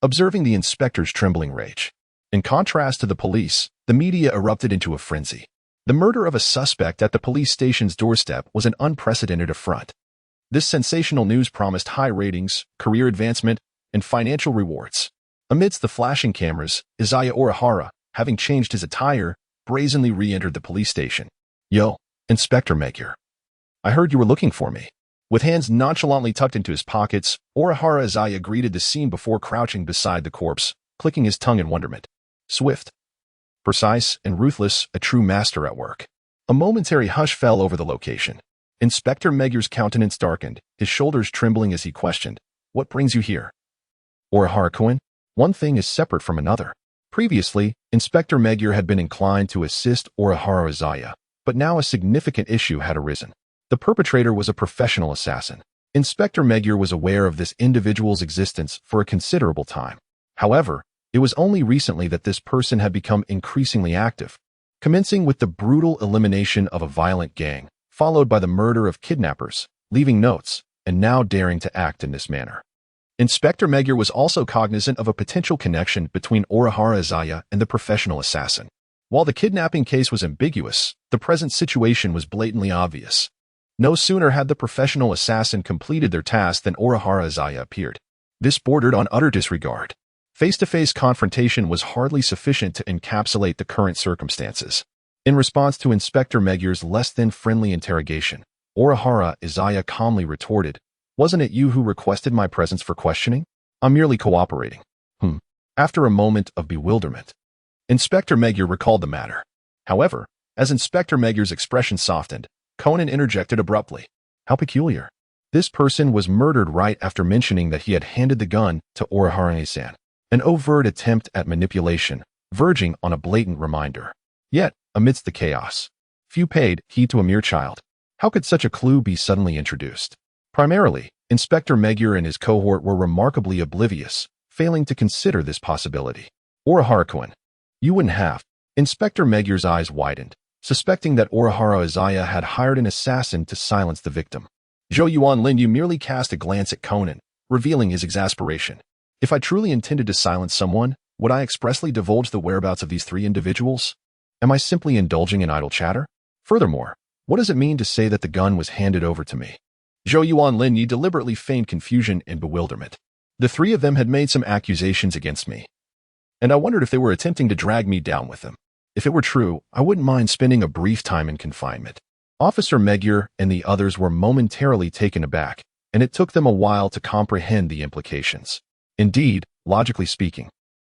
observing the inspector's trembling rage. In contrast to the police, the media erupted into a frenzy. The murder of a suspect at the police station's doorstep was an unprecedented affront. This sensational news promised high ratings, career advancement, and financial rewards. Amidst the flashing cameras, Izaya Orihara, having changed his attire, brazenly re-entered the police station. "Yo, Inspector Magyar. I heard you were looking for me." With hands nonchalantly tucked into his pockets, Orihara Izaya greeted the scene before crouching beside the corpse, clicking his tongue in wonderment. Swift, precise, and ruthless, a true master at work. A momentary hush fell over the location. Inspector Magyar's countenance darkened, his shoulders trembling as he questioned, "What brings you here?" "Orihara-kun, one thing is separate from another." Previously, Inspector Magyar had been inclined to assist Orihara Izaya, but now a significant issue had arisen. The perpetrator was a professional assassin. Inspector Magyar was aware of this individual's existence for a considerable time. However, it was only recently that this person had become increasingly active, commencing with the brutal elimination of a violent gang, followed by the murder of kidnappers, leaving notes, and now daring to act in this manner. Inspector Magyar was also cognizant of a potential connection between Orihara Izaya and the professional assassin. While the kidnapping case was ambiguous, the present situation was blatantly obvious. No sooner had the professional assassin completed their task than Orihara Izaya appeared. This bordered on utter disregard. Face-to-face confrontation was hardly sufficient to encapsulate the current circumstances. In response to Inspector Magyar's less-than-friendly interrogation, Orihara Izaya calmly retorted, "Wasn't it you who requested my presence for questioning? I'm merely cooperating." After a moment of bewilderment, Inspector Magyar recalled the matter. However, as Inspector Magyar's expression softened, Conan interjected abruptly. "How peculiar. This person was murdered right after mentioning that he had handed the gun to Orihara-san. An overt attempt at manipulation, verging on a blatant reminder. Yet, amidst the chaos, few paid heed to a mere child. How could such a clue be suddenly introduced?" Primarily, Inspector Magyar and his cohort were remarkably oblivious, failing to consider this possibility. "Orihara-kun, you wouldn't have." Inspector Magyar's eyes widened, suspecting that Orihara Izaya had hired an assassin to silence the victim. Zhou Yuanlin merely cast a glance at Conan, revealing his exasperation. "If I truly intended to silence someone, would I expressly divulge the whereabouts of these three individuals? Am I simply indulging in idle chatter? Furthermore, what does it mean to say that the gun was handed over to me?" Zhou Yuanlin deliberately feigned confusion and bewilderment. "The three of them had made some accusations against me, and I wondered if they were attempting to drag me down with them. If it were true, I wouldn't mind spending a brief time in confinement." Officer Magyar and the others were momentarily taken aback, and it took them a while to comprehend the implications. Indeed, logically speaking,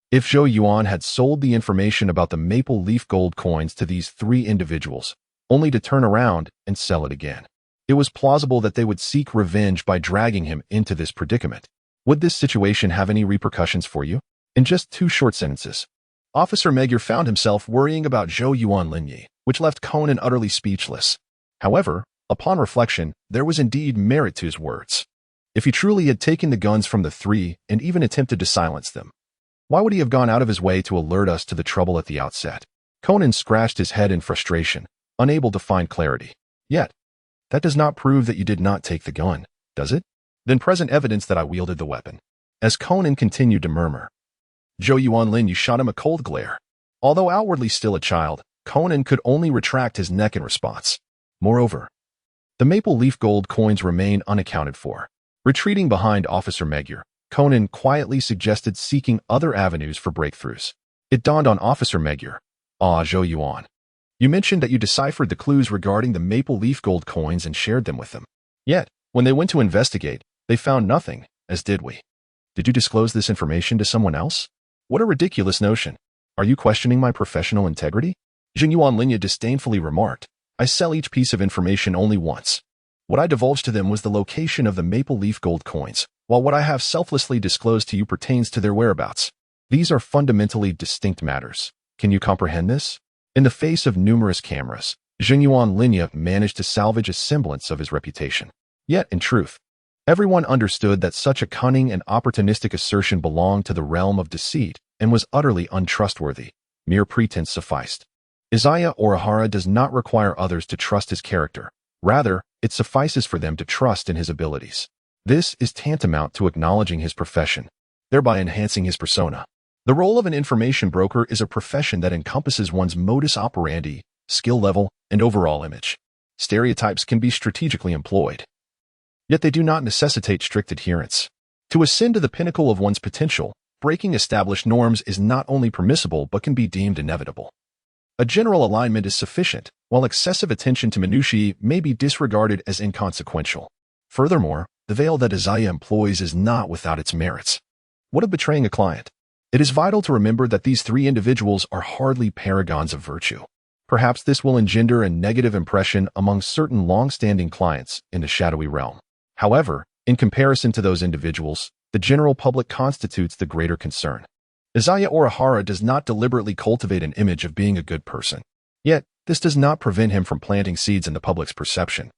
if Zhou Yuan had sold the information about the maple leaf gold coins to these three individuals, only to turn around and sell it again, it was plausible that they would seek revenge by dragging him into this predicament. Would this situation have any repercussions for you? In just 2 short sentences, Officer Magyar found himself worrying about Zhou Yuanlin, which left Conan utterly speechless. However, upon reflection, there was indeed merit to his words. If he truly had taken the guns from the three and even attempted to silence them, why would he have gone out of his way to alert us to the trouble at the outset? Conan scratched his head in frustration, unable to find clarity. Yet, that does not prove that you did not take the gun, does it? Then present evidence that I wielded the weapon. As Conan continued to murmur, Zhou Yuanlin shot him a cold glare. Although outwardly still a child, Conan could only retract his neck in response. Moreover, the maple leaf gold coins remain unaccounted for. Retreating behind Officer Magyar, Conan quietly suggested seeking other avenues for breakthroughs. It dawned on Officer Magyar. Zhou Yuan, you mentioned that you deciphered the clues regarding the maple leaf gold coins and shared them with them. Yet, when they went to investigate, they found nothing, as did we. Did you disclose this information to someone else? What a ridiculous notion. Are you questioning my professional integrity? Zhou Yuanlin disdainfully remarked. I sell each piece of information only once. What I divulged to them was the location of the maple leaf gold coins, while what I have selflessly disclosed to you pertains to their whereabouts. These are fundamentally distinct matters. Can you comprehend this? In the face of numerous cameras, Zhou Yuanlin managed to salvage a semblance of his reputation. Yet, in truth, Everyone understood that such a cunning and opportunistic assertion belonged to the realm of deceit and was utterly untrustworthy. Mere pretense sufficed. Izaya Orihara does not require others to trust his character. Rather, it suffices for them to trust in his abilities. This is tantamount to acknowledging his profession, thereby enhancing his persona. The role of an information broker is a profession that encompasses one's modus operandi, skill level, and overall image. Stereotypes can be strategically employed, yet they do not necessitate strict adherence. To ascend to the pinnacle of one's potential, breaking established norms is not only permissible but can be deemed inevitable. A general alignment is sufficient, while excessive attention to minutiae may be disregarded as inconsequential. Furthermore, the veil that Izaya employs is not without its merits. What of betraying a client? It is vital to remember that these three individuals are hardly paragons of virtue. Perhaps this will engender a negative impression among certain long-standing clients in the shadowy realm. However, in comparison to those individuals, the general public constitutes the greater concern. Izaya Orihara does not deliberately cultivate an image of being a good person. Yet, this does not prevent him from planting seeds in the public's perception,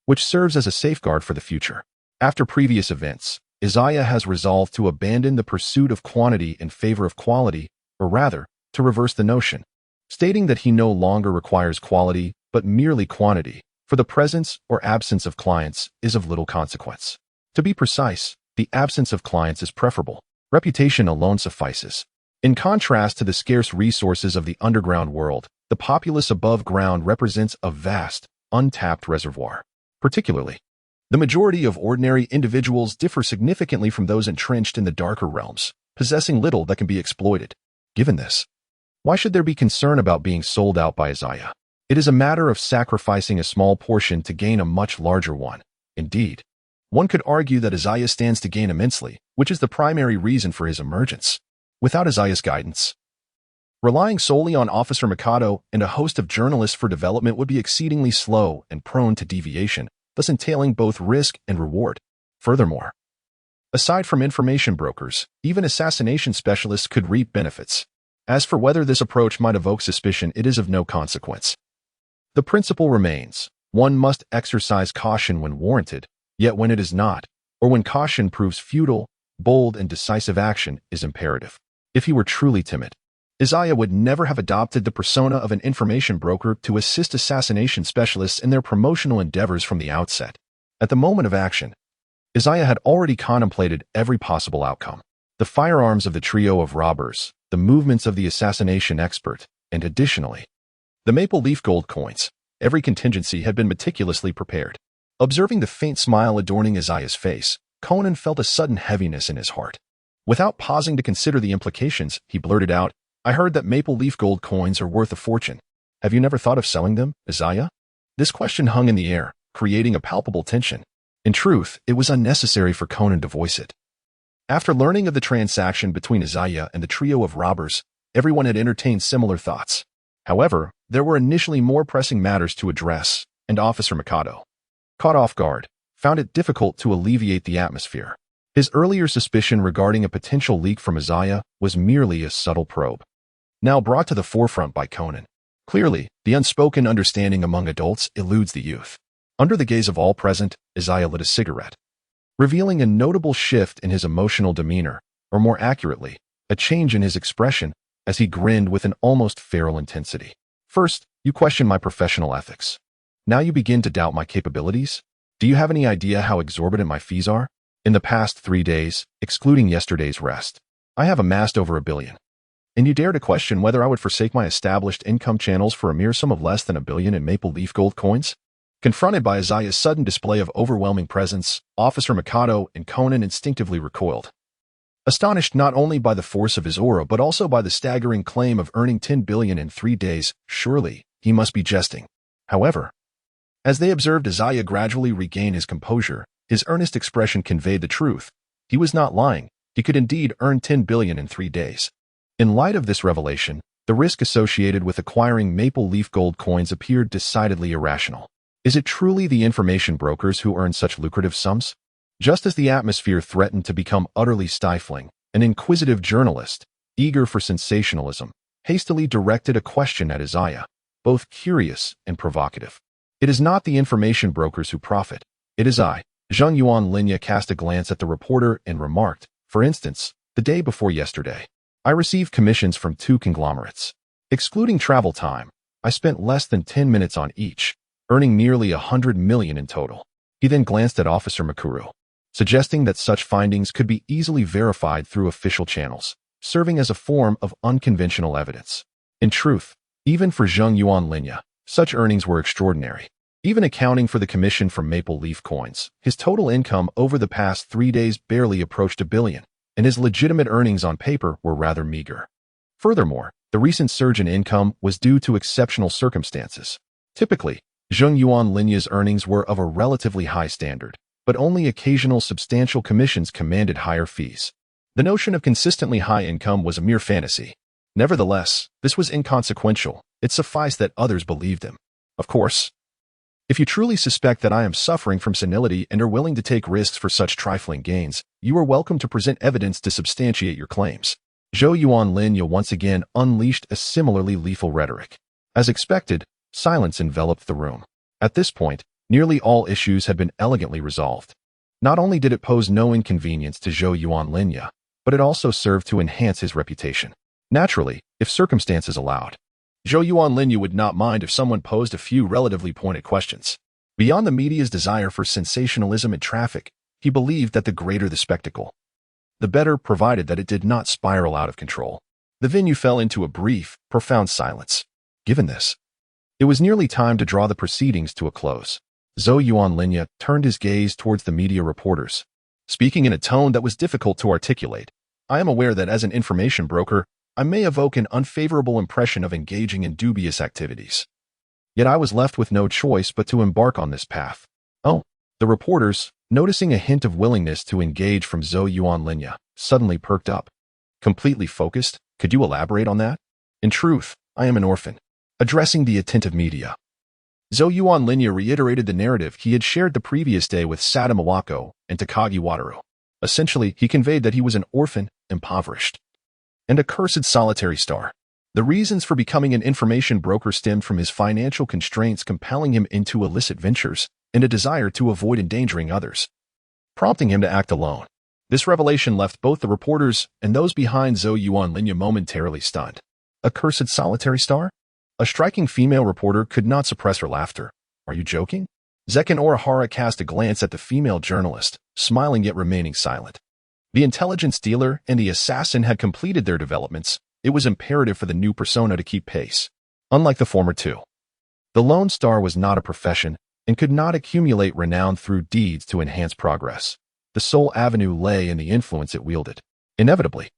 which serves as a safeguard for the future. After previous events, Izaya has resolved to abandon the pursuit of quantity in favor of quality, or rather, to reverse the notion, stating that he no longer requires quality, but merely quantity, for the presence or absence of clients is of little consequence. To be precise, the absence of clients is preferable. Reputation alone suffices. In contrast to the scarce resources of the underground world, the populace above ground represents a vast, untapped reservoir. Particularly, the majority of ordinary individuals differ significantly from those entrenched in the darker realms, possessing little that can be exploited. Given this, why should there be concern about being sold out by Izaya? It is a matter of sacrificing a small portion to gain a much larger one. Indeed, one could argue that Izaya stands to gain immensely, which is the primary reason for his emergence. Without Izaya's guidance, relying solely on Officer Mikado and a host of journalists for development would be exceedingly slow and prone to deviation, thus entailing both risk and reward. Furthermore, aside from information brokers, even assassination specialists could reap benefits. As for whether this approach might evoke suspicion, it is of no consequence. The principle remains: one must exercise caution when warranted, yet when it is not, or when caution proves futile, bold and decisive action is imperative. If he were truly timid, Izaya would never have adopted the persona of an information broker to assist assassination specialists in their promotional endeavors from the outset. At the moment of action, Izaya had already contemplated every possible outcome. The firearms of the trio of robbers, the movements of the assassination expert, and additionally, the maple leaf gold coins. Every contingency had been meticulously prepared. Observing the faint smile adorning Izaya's face, Conan felt a sudden heaviness in his heart. Without pausing to consider the implications, he blurted out, "I heard that maple leaf gold coins are worth a fortune. Have you never thought of selling them, Izaya?" This question hung in the air, creating a palpable tension. In truth, it was unnecessary for Conan to voice it. After learning of the transaction between Izaya and the trio of robbers, everyone had entertained similar thoughts. However, there were initially more pressing matters to address, and Officer Mikado, caught off guard, found it difficult to alleviate the atmosphere. His earlier suspicion regarding a potential leak from Izaya was merely a subtle probe, now brought to the forefront by Conan. Clearly, the unspoken understanding among adults eludes the youth. Under the gaze of all present, Izaya lit a cigarette, revealing a notable shift in his emotional demeanor, or more accurately, a change in his expression as he grinned with an almost feral intensity. "First, you question my professional ethics. Now you begin to doubt my capabilities? Do you have any idea how exorbitant my fees are? In the past 3 days, excluding yesterday's rest, I have amassed over $1 billion. And you dare to question whether I would forsake my established income channels for a mere sum of less than $1 billion in maple leaf gold coins?" Confronted by Izaya's sudden display of overwhelming presence, Officer Mikado and Conan instinctively recoiled, astonished not only by the force of his aura but also by the staggering claim of earning $10 billion in 3 days. Surely, he must be jesting. However, as they observed Izaya gradually regain his composure, his earnest expression conveyed the truth. He was not lying. He could indeed earn $10 billion in 3 days. In light of this revelation, the risk associated with acquiring maple leaf gold coins appeared decidedly irrational. Is it truly the information brokers who earn such lucrative sums? Just as the atmosphere threatened to become utterly stifling, an inquisitive journalist, eager for sensationalism, hastily directed a question at Izaya, both curious and provocative. "It is not the information brokers who profit. It is I, Zheng Yuan Linya cast a glance at the reporter and remarked, "For instance, the day before yesterday, I received commissions from 2 conglomerates. Excluding travel time, I spent less than 10 minutes on each, earning nearly 100 million in total." He then glanced at Officer Makuru, suggesting that such findings could be easily verified through official channels, serving as a form of unconventional evidence. In truth, even for Zheng Yuan Linya, such earnings were extraordinary. Even accounting for the commission from Maple Leaf coins, his total income over the past 3 days barely approached 1 billion, and his legitimate earnings on paper were rather meager. Furthermore, the recent surge in income was due to exceptional circumstances. Typically, Zheng Yuan Linya's earnings were of a relatively high standard, but only occasional substantial commissions commanded higher fees. The notion of consistently high income was a mere fantasy. Nevertheless, this was inconsequential. It sufficed that others believed him. Of course, if you truly suspect that I am suffering from senility and are willing to take risks for such trifling gains, you are welcome to present evidence to substantiate your claims. Zhou Yuan Linya once again unleashed a similarly lethal rhetoric. As expected, silence enveloped the room. At this point, nearly all issues had been elegantly resolved. Not only did it pose no inconvenience to Zhou Yuan Linya, but it also served to enhance his reputation. Naturally, if circumstances allowed, Zhou Yuan Linya would not mind if someone posed a few relatively pointed questions. Beyond the media's desire for sensationalism and traffic, he believed that the greater the spectacle, the better, provided that it did not spiral out of control. The venue fell into a brief, profound silence. Given this, it was nearly time to draw the proceedings to a close. Zhou Yuan Linya turned his gaze towards the media reporters, speaking in a tone that was difficult to articulate. "I am aware that as an information broker, I may evoke an unfavorable impression of engaging in dubious activities. Yet I was left with no choice but to embark on this path." "Oh," the reporters, noticing a hint of willingness to engage from Zhou Yuan Linya, suddenly perked up. "Completely focused? Could you elaborate on that?" "In truth, I am an orphan." Addressing the attentive media, Zhou Yuan Linya reiterated the narrative he had shared the previous day with Sada Mawako and Takagi Wataru. Essentially, he conveyed that he was an orphan, impoverished, and a cursed solitary star. The reasons for becoming an information broker stemmed from his financial constraints compelling him into illicit ventures and a desire to avoid endangering others, prompting him to act alone. This revelation left both the reporters and those behind Zhou Yuan Linya momentarily stunned. A cursed solitary star? A striking female reporter could not suppress her laughter. "Are you joking?" Zekin Orihara cast a glance at the female journalist, smiling yet remaining silent. The intelligence dealer and the assassin had completed their developments. It was imperative for the new persona to keep pace. Unlike the former two, the Lone Star was not a profession and could not accumulate renown through deeds to enhance progress. The sole avenue lay in the influence it wielded. Inevitably,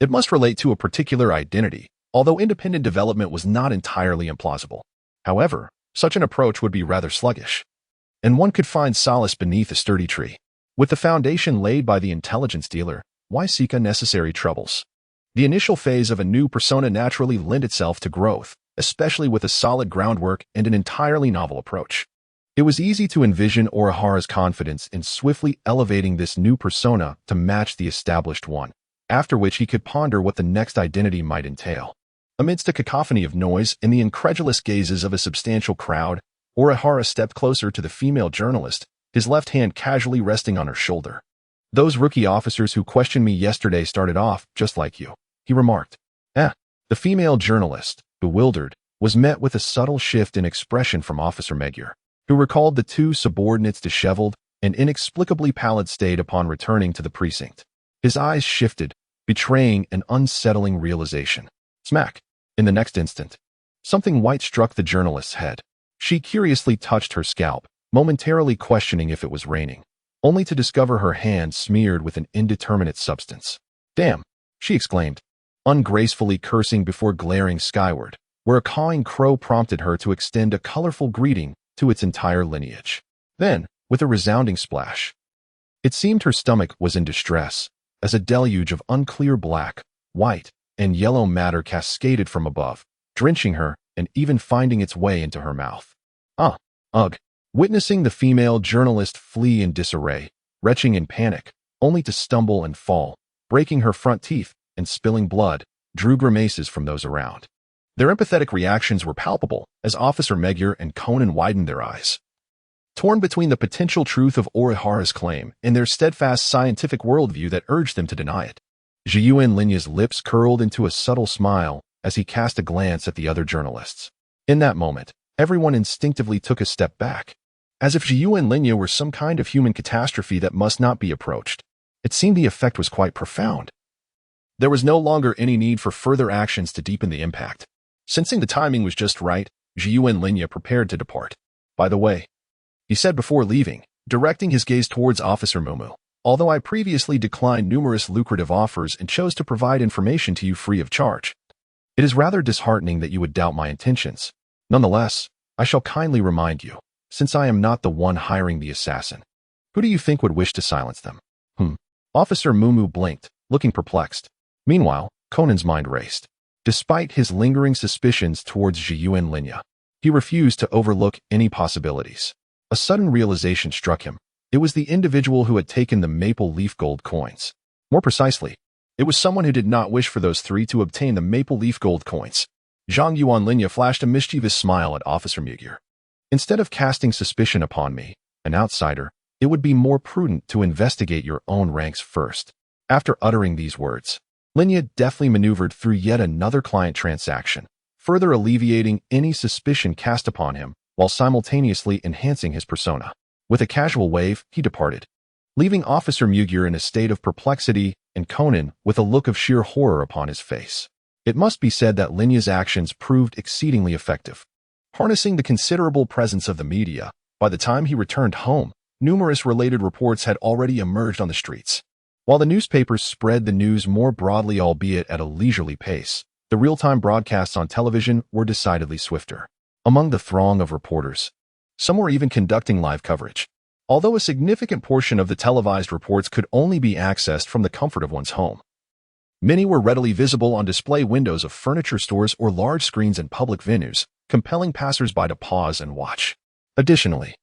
it must relate to a particular identity, although independent development was not entirely implausible. However, such an approach would be rather sluggish, and one could find solace beneath a sturdy tree. With the foundation laid by the intelligence dealer, why seek unnecessary troubles? The initial phase of a new persona naturally lent itself to growth, especially with a solid groundwork and an entirely novel approach. It was easy to envision Orihara's confidence in swiftly elevating this new persona to match the established one, after which he could ponder what the next identity might entail. Amidst a cacophony of noise and the incredulous gazes of a substantial crowd, Orihara stepped closer to the female journalist, his left hand casually resting on her shoulder. "Those rookie officers who questioned me yesterday started off just like you," he remarked. The female journalist, bewildered, was met with a subtle shift in expression from Officer Magyar, who recalled the two subordinates' disheveled and inexplicably pallid state upon returning to the precinct. His eyes shifted, betraying an unsettling realization. Smack! In the next instant, something white struck the journalist's head. She curiously touched her scalp, momentarily questioning if it was raining, only to discover her hand smeared with an indeterminate substance. "Damn!" she exclaimed, ungracefully cursing before glaring skyward, where a cawing crow prompted her to extend a colorful greeting to its entire lineage. Then, with a resounding splash, it seemed her stomach was in distress, as a deluge of unclear black, white, and yellow matter cascaded from above, drenching her and even finding its way into her mouth. Ugh! Witnessing the female journalist flee in disarray, retching in panic, only to stumble and fall, breaking her front teeth and spilling blood, drew grimaces from those around. Their empathetic reactions were palpable as Officer Magyar and Conan widened their eyes. torn between the potential truth of Orihara's claim and their steadfast scientific worldview that urged them to deny it. Zhiyuan Linya's lips curled into a subtle smile as he cast a glance at the other journalists. In that moment, everyone instinctively took a step back, as if Zhiyuan Linya were some kind of human catastrophe that must not be approached. It seemed the effect was quite profound. There was no longer any need for further actions to deepen the impact. Sensing the timing was just right, Zhiyuan Linya prepared to depart. By the way, he said before leaving, directing his gaze towards Officer Mumu, although I previously declined numerous lucrative offers and chose to provide information to you free of charge, it is rather disheartening that you would doubt my intentions. Nonetheless, I shall kindly remind you, since I am not the one hiring the assassin, who do you think would wish to silence them? Officer Mumu blinked, looking perplexed. Meanwhile, Conan's mind raced. Despite his lingering suspicions towards Zhiyuan Linya, he refused to overlook any possibilities. A sudden realization struck him. It was the individual who had taken the maple leaf gold coins. More precisely, it was someone who did not wish for those three to obtain the maple leaf gold coins. Zhiyuan Linya flashed a mischievous smile at Officer Mugyur. Instead of casting suspicion upon me, an outsider, it would be more prudent to investigate your own ranks first. After uttering these words, Linya deftly maneuvered through yet another client transaction, further alleviating any suspicion cast upon him while simultaneously enhancing his persona. With a casual wave, he departed, leaving Officer Mugyur in a state of perplexity and Conan with a look of sheer horror upon his face. It must be said that Linya's actions proved exceedingly effective. Harnessing the considerable presence of the media, by the time he returned home, numerous related reports had already emerged on the streets. While the newspapers spread the news more broadly, albeit at a leisurely pace, the real-time broadcasts on television were decidedly swifter. Among the throng of reporters, some were even conducting live coverage. Although a significant portion of the televised reports could only be accessed from the comfort of one's home, many were readily visible on display windows of furniture stores or large screens in public venues, compelling passers-by to pause and watch. Additionally,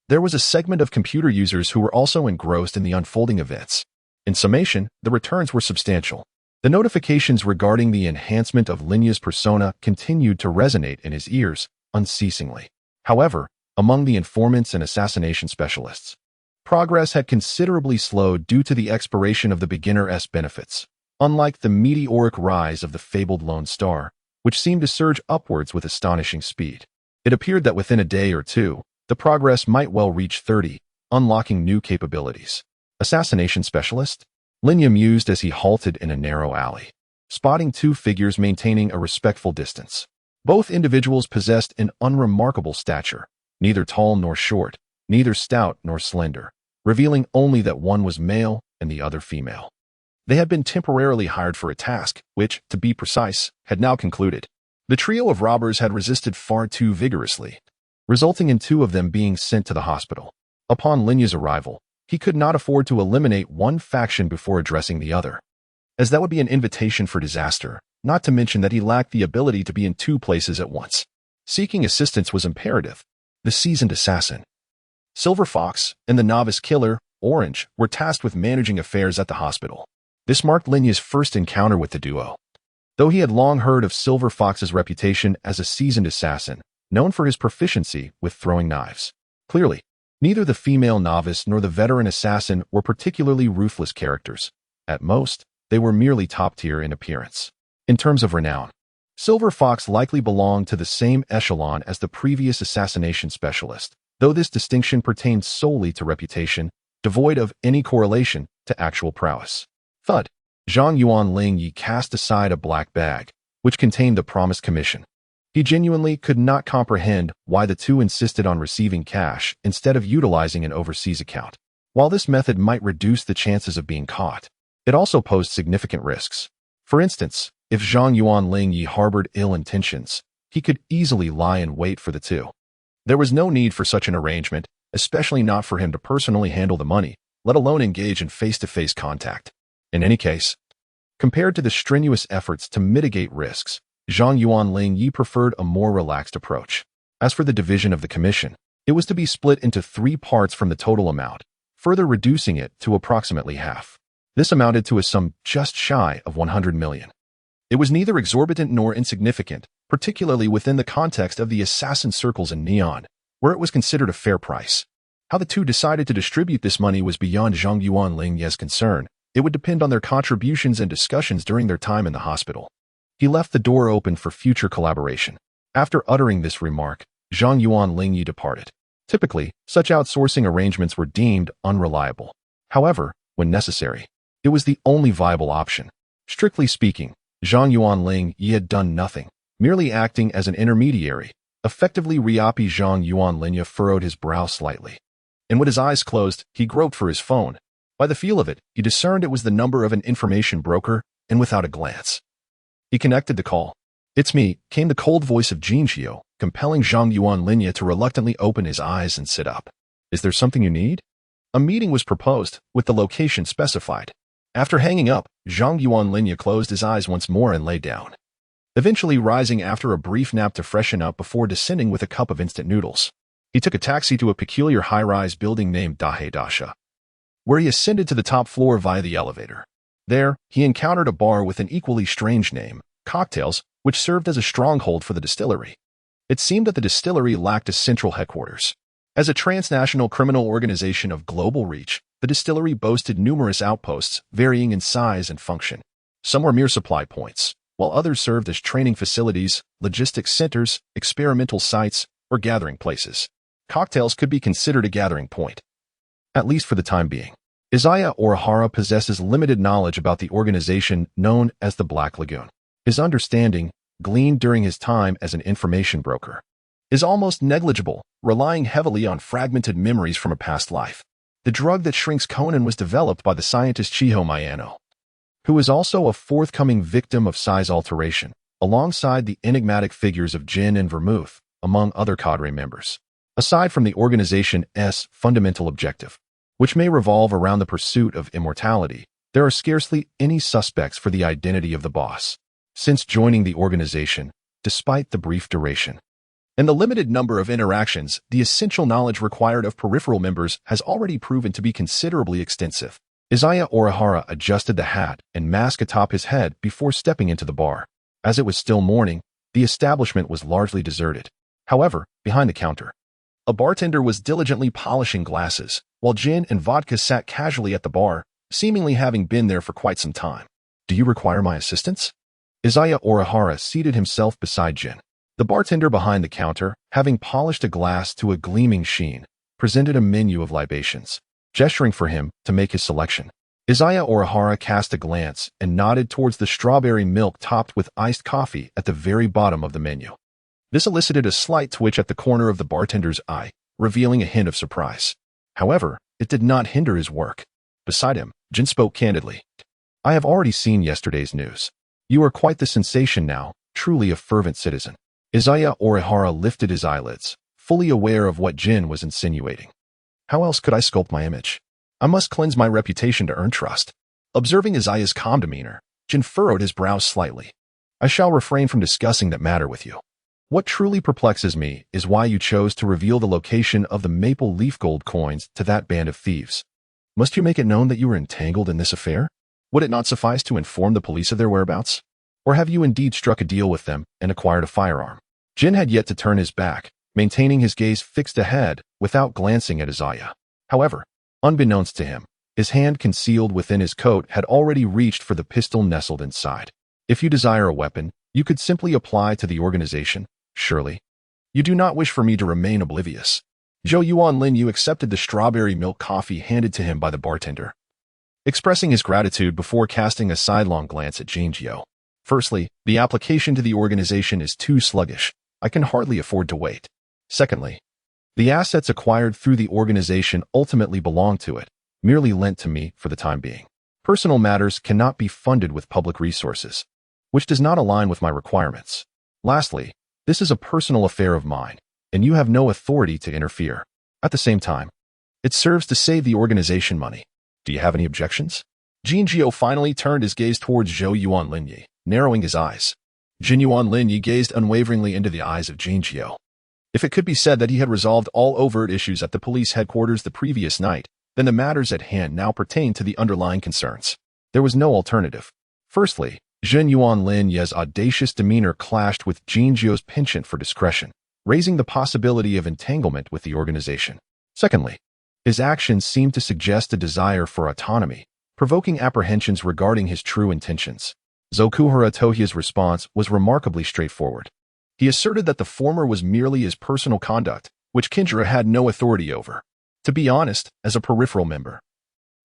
there was a segment of computer users who were also engrossed in the unfolding events. In summation, the returns were substantial. The notifications regarding the enhancement of Linya's persona continued to resonate in his ears unceasingly. However, among the informants and assassination specialists, progress had considerably slowed due to the expiration of the beginner's benefits. Unlike the meteoric rise of the fabled Lone Star, which seemed to surge upwards with astonishing speed, it appeared that within a day or two, the progress might well reach 30, unlocking new capabilities. Assassination specialist? Linya mused as he halted in a narrow alley, spotting two figures maintaining a respectful distance. Both individuals possessed an unremarkable stature, neither tall nor short, neither stout nor slender, revealing only that one was male and the other female. They had been temporarily hired for a task, which, to be precise, had now concluded. The trio of robbers had resisted far too vigorously, resulting in two of them being sent to the hospital. Upon Linya's arrival, he could not afford to eliminate one faction before addressing the other, as that would be an invitation for disaster, not to mention that he lacked the ability to be in two places at once. Seeking assistance was imperative. The seasoned assassin, Silver Fox, and the novice killer, Orange, were tasked with managing affairs at the hospital. This marked Linya's first encounter with the duo. Though he had long heard of Silver Fox's reputation as a seasoned assassin, known for his proficiency with throwing knives. Clearly, neither the female novice nor the veteran assassin were particularly ruthless characters. At most, they were merely top-tier in appearance. In terms of renown, Silver Fox likely belonged to the same echelon as the previous assassination specialist, though this distinction pertained solely to reputation, devoid of any correlation to actual prowess. Thud. Zhiyuan Linya cast aside a black bag, which contained the promised commission. He genuinely could not comprehend why the two insisted on receiving cash instead of utilizing an overseas account. While this method might reduce the chances of being caught, it also posed significant risks. For instance, if Zhiyuan Linya harbored ill intentions, he could easily lie in wait for the two. There was no need for such an arrangement, especially not for him to personally handle the money, let alone engage in face-to-face contact. In any case, compared to the strenuous efforts to mitigate risks, Zhiyuan Linya preferred a more relaxed approach. As for the division of the commission, it was to be split into 3 parts from the total amount, further reducing it to approximately half. This amounted to a sum just shy of 100 million. It was neither exorbitant nor insignificant, particularly within the context of the assassin circles in Neon. where it was considered a fair price. How the two decided to distribute this money was beyond Zhang Yuanling's concern. It would depend on their contributions and discussions during their time in the hospital. He left the door open for future collaboration. After uttering this remark, Zhang Yuanling departed. Typically, such outsourcing arrangements were deemed unreliable. However, when necessary, it was the only viable option. Strictly speaking, Zhang Yuanling had done nothing, merely acting as an intermediary. Effectively, Ryopi Zhang Yuanling furrowed his brow slightly. And with his eyes closed, he groped for his phone. By the feel of it, he discerned it was the number of an information broker, and without a glance, he connected the call. "It's me," came the cold voice of Jinjiu, compelling Zhang Yuanling to reluctantly open his eyes and sit up. "Is there something you need?" A meeting was proposed, with the location specified. After hanging up, Zhang Yuanling closed his eyes once more and lay down, eventually rising after a brief nap to freshen up before descending with a cup of instant noodles. He took a taxi to a peculiar high-rise building named Daihe Dasha, where he ascended to the top floor via the elevator. There, he encountered a bar with an equally strange name, Cocktails, which served as a stronghold for the distillery. It seemed that the distillery lacked a central headquarters. As a transnational criminal organization of global reach, the distillery boasted numerous outposts, varying in size and function. Some were mere supply points, while others served as training facilities, logistics centers, experimental sites, or gathering places. Cocktails could be considered a gathering point, at least for the time being. Izaya Orihara possesses limited knowledge about the organization known as the Black Lagoon. His understanding, gleaned during his time as an information broker, is almost negligible, relying heavily on fragmented memories from a past life. The drug that shrinks Conan was developed by the scientist Chiho Mayano, who is also a forthcoming victim of size alteration, alongside the enigmatic figures of Jin and Vermouth, among other cadre members. Aside from the organization's fundamental objective, which may revolve around the pursuit of immortality, there are scarcely any suspects for the identity of the boss. Since joining the organization, despite the brief duration and the limited number of interactions, the essential knowledge required of peripheral members has already proven to be considerably extensive. Izaya Orihara adjusted the hat and mask atop his head before stepping into the bar. As it was still morning, the establishment was largely deserted. However, behind the counter, a bartender was diligently polishing glasses, while gin and vodka sat casually at the bar, seemingly having been there for quite some time. "Do you require my assistance?" Izaya Orihara seated himself beside Jin. The bartender behind the counter, having polished a glass to a gleaming sheen, presented a menu of libations. Gesturing for him to make his selection, Izaya Orihara cast a glance and nodded towards the strawberry milk topped with iced coffee at the very bottom of the menu. This elicited a slight twitch at the corner of the bartender's eye, revealing a hint of surprise. However, it did not hinder his work. Beside him, Jin spoke candidly. "I have already seen yesterday's news. You are quite the sensation now, truly a fervent citizen." Izaya Orihara lifted his eyelids, fully aware of what Jin was insinuating. "How else could I sculpt my image? I must cleanse my reputation to earn trust." Observing Izaya's calm demeanor, Jin furrowed his brows slightly. "I shall refrain from discussing that matter with you. What truly perplexes me is why you chose to reveal the location of the maple leaf gold coins to that band of thieves. Must you make it known that you were entangled in this affair? Would it not suffice to inform the police of their whereabouts? Or have you indeed struck a deal with them and acquired a firearm?" Jin had yet to turn his back, maintaining his gaze fixed ahead without glancing at Izaya. However, unbeknownst to him, his hand concealed within his coat had already reached for the pistol nestled inside. "If you desire a weapon, you could simply apply to the organization, surely. You do not wish for me to remain oblivious." Zhou Yuanlin accepted the strawberry milk coffee handed to him by the bartender, expressing his gratitude before casting a sidelong glance at Jinjiu. "Firstly, the application to the organization is too sluggish. I can hardly afford to wait. Secondly, the assets acquired through the organization ultimately belong to it, merely lent to me for the time being. Personal matters cannot be funded with public resources, which does not align with my requirements. Lastly, this is a personal affair of mine, and you have no authority to interfere. At the same time, it serves to save the organization money. Do you have any objections?" Jinjiu finally turned his gaze towards Zhou Yuanlin, narrowing his eyes. Jin Yuanlin gazed unwaveringly into the eyes of Jinjiu. If it could be said that he had resolved all overt issues at the police headquarters the previous night, then the matters at hand now pertained to the underlying concerns. There was no alternative. Firstly, Jin Yuanlin's audacious demeanor clashed with Jinjiu's penchant for discretion. raising the possibility of entanglement with the organization. Secondly, his actions seemed to suggest a desire for autonomy, provoking apprehensions regarding his true intentions. Zokuhara Tohya's response was remarkably straightforward. He asserted that the former was merely his personal conduct, which Kinjira had no authority over. To be honest, as a peripheral member,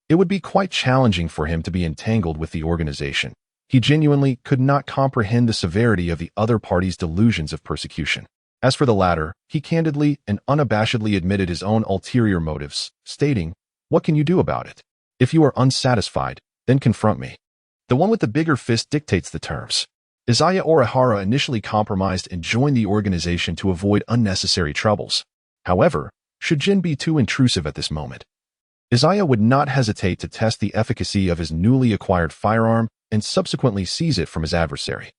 it would be quite challenging for him to be entangled with the organization. He genuinely could not comprehend the severity of the other party's delusions of persecution. As for the latter, he candidly and unabashedly admitted his own ulterior motives, stating, "What can you do about it? If you are unsatisfied, then confront me. The one with the bigger fist dictates the terms." Izaya Orihara initially compromised and joined the organization to avoid unnecessary troubles. However, should Jin be too intrusive at this moment, Izaya would not hesitate to test the efficacy of his newly acquired firearm and subsequently seize it from his adversary.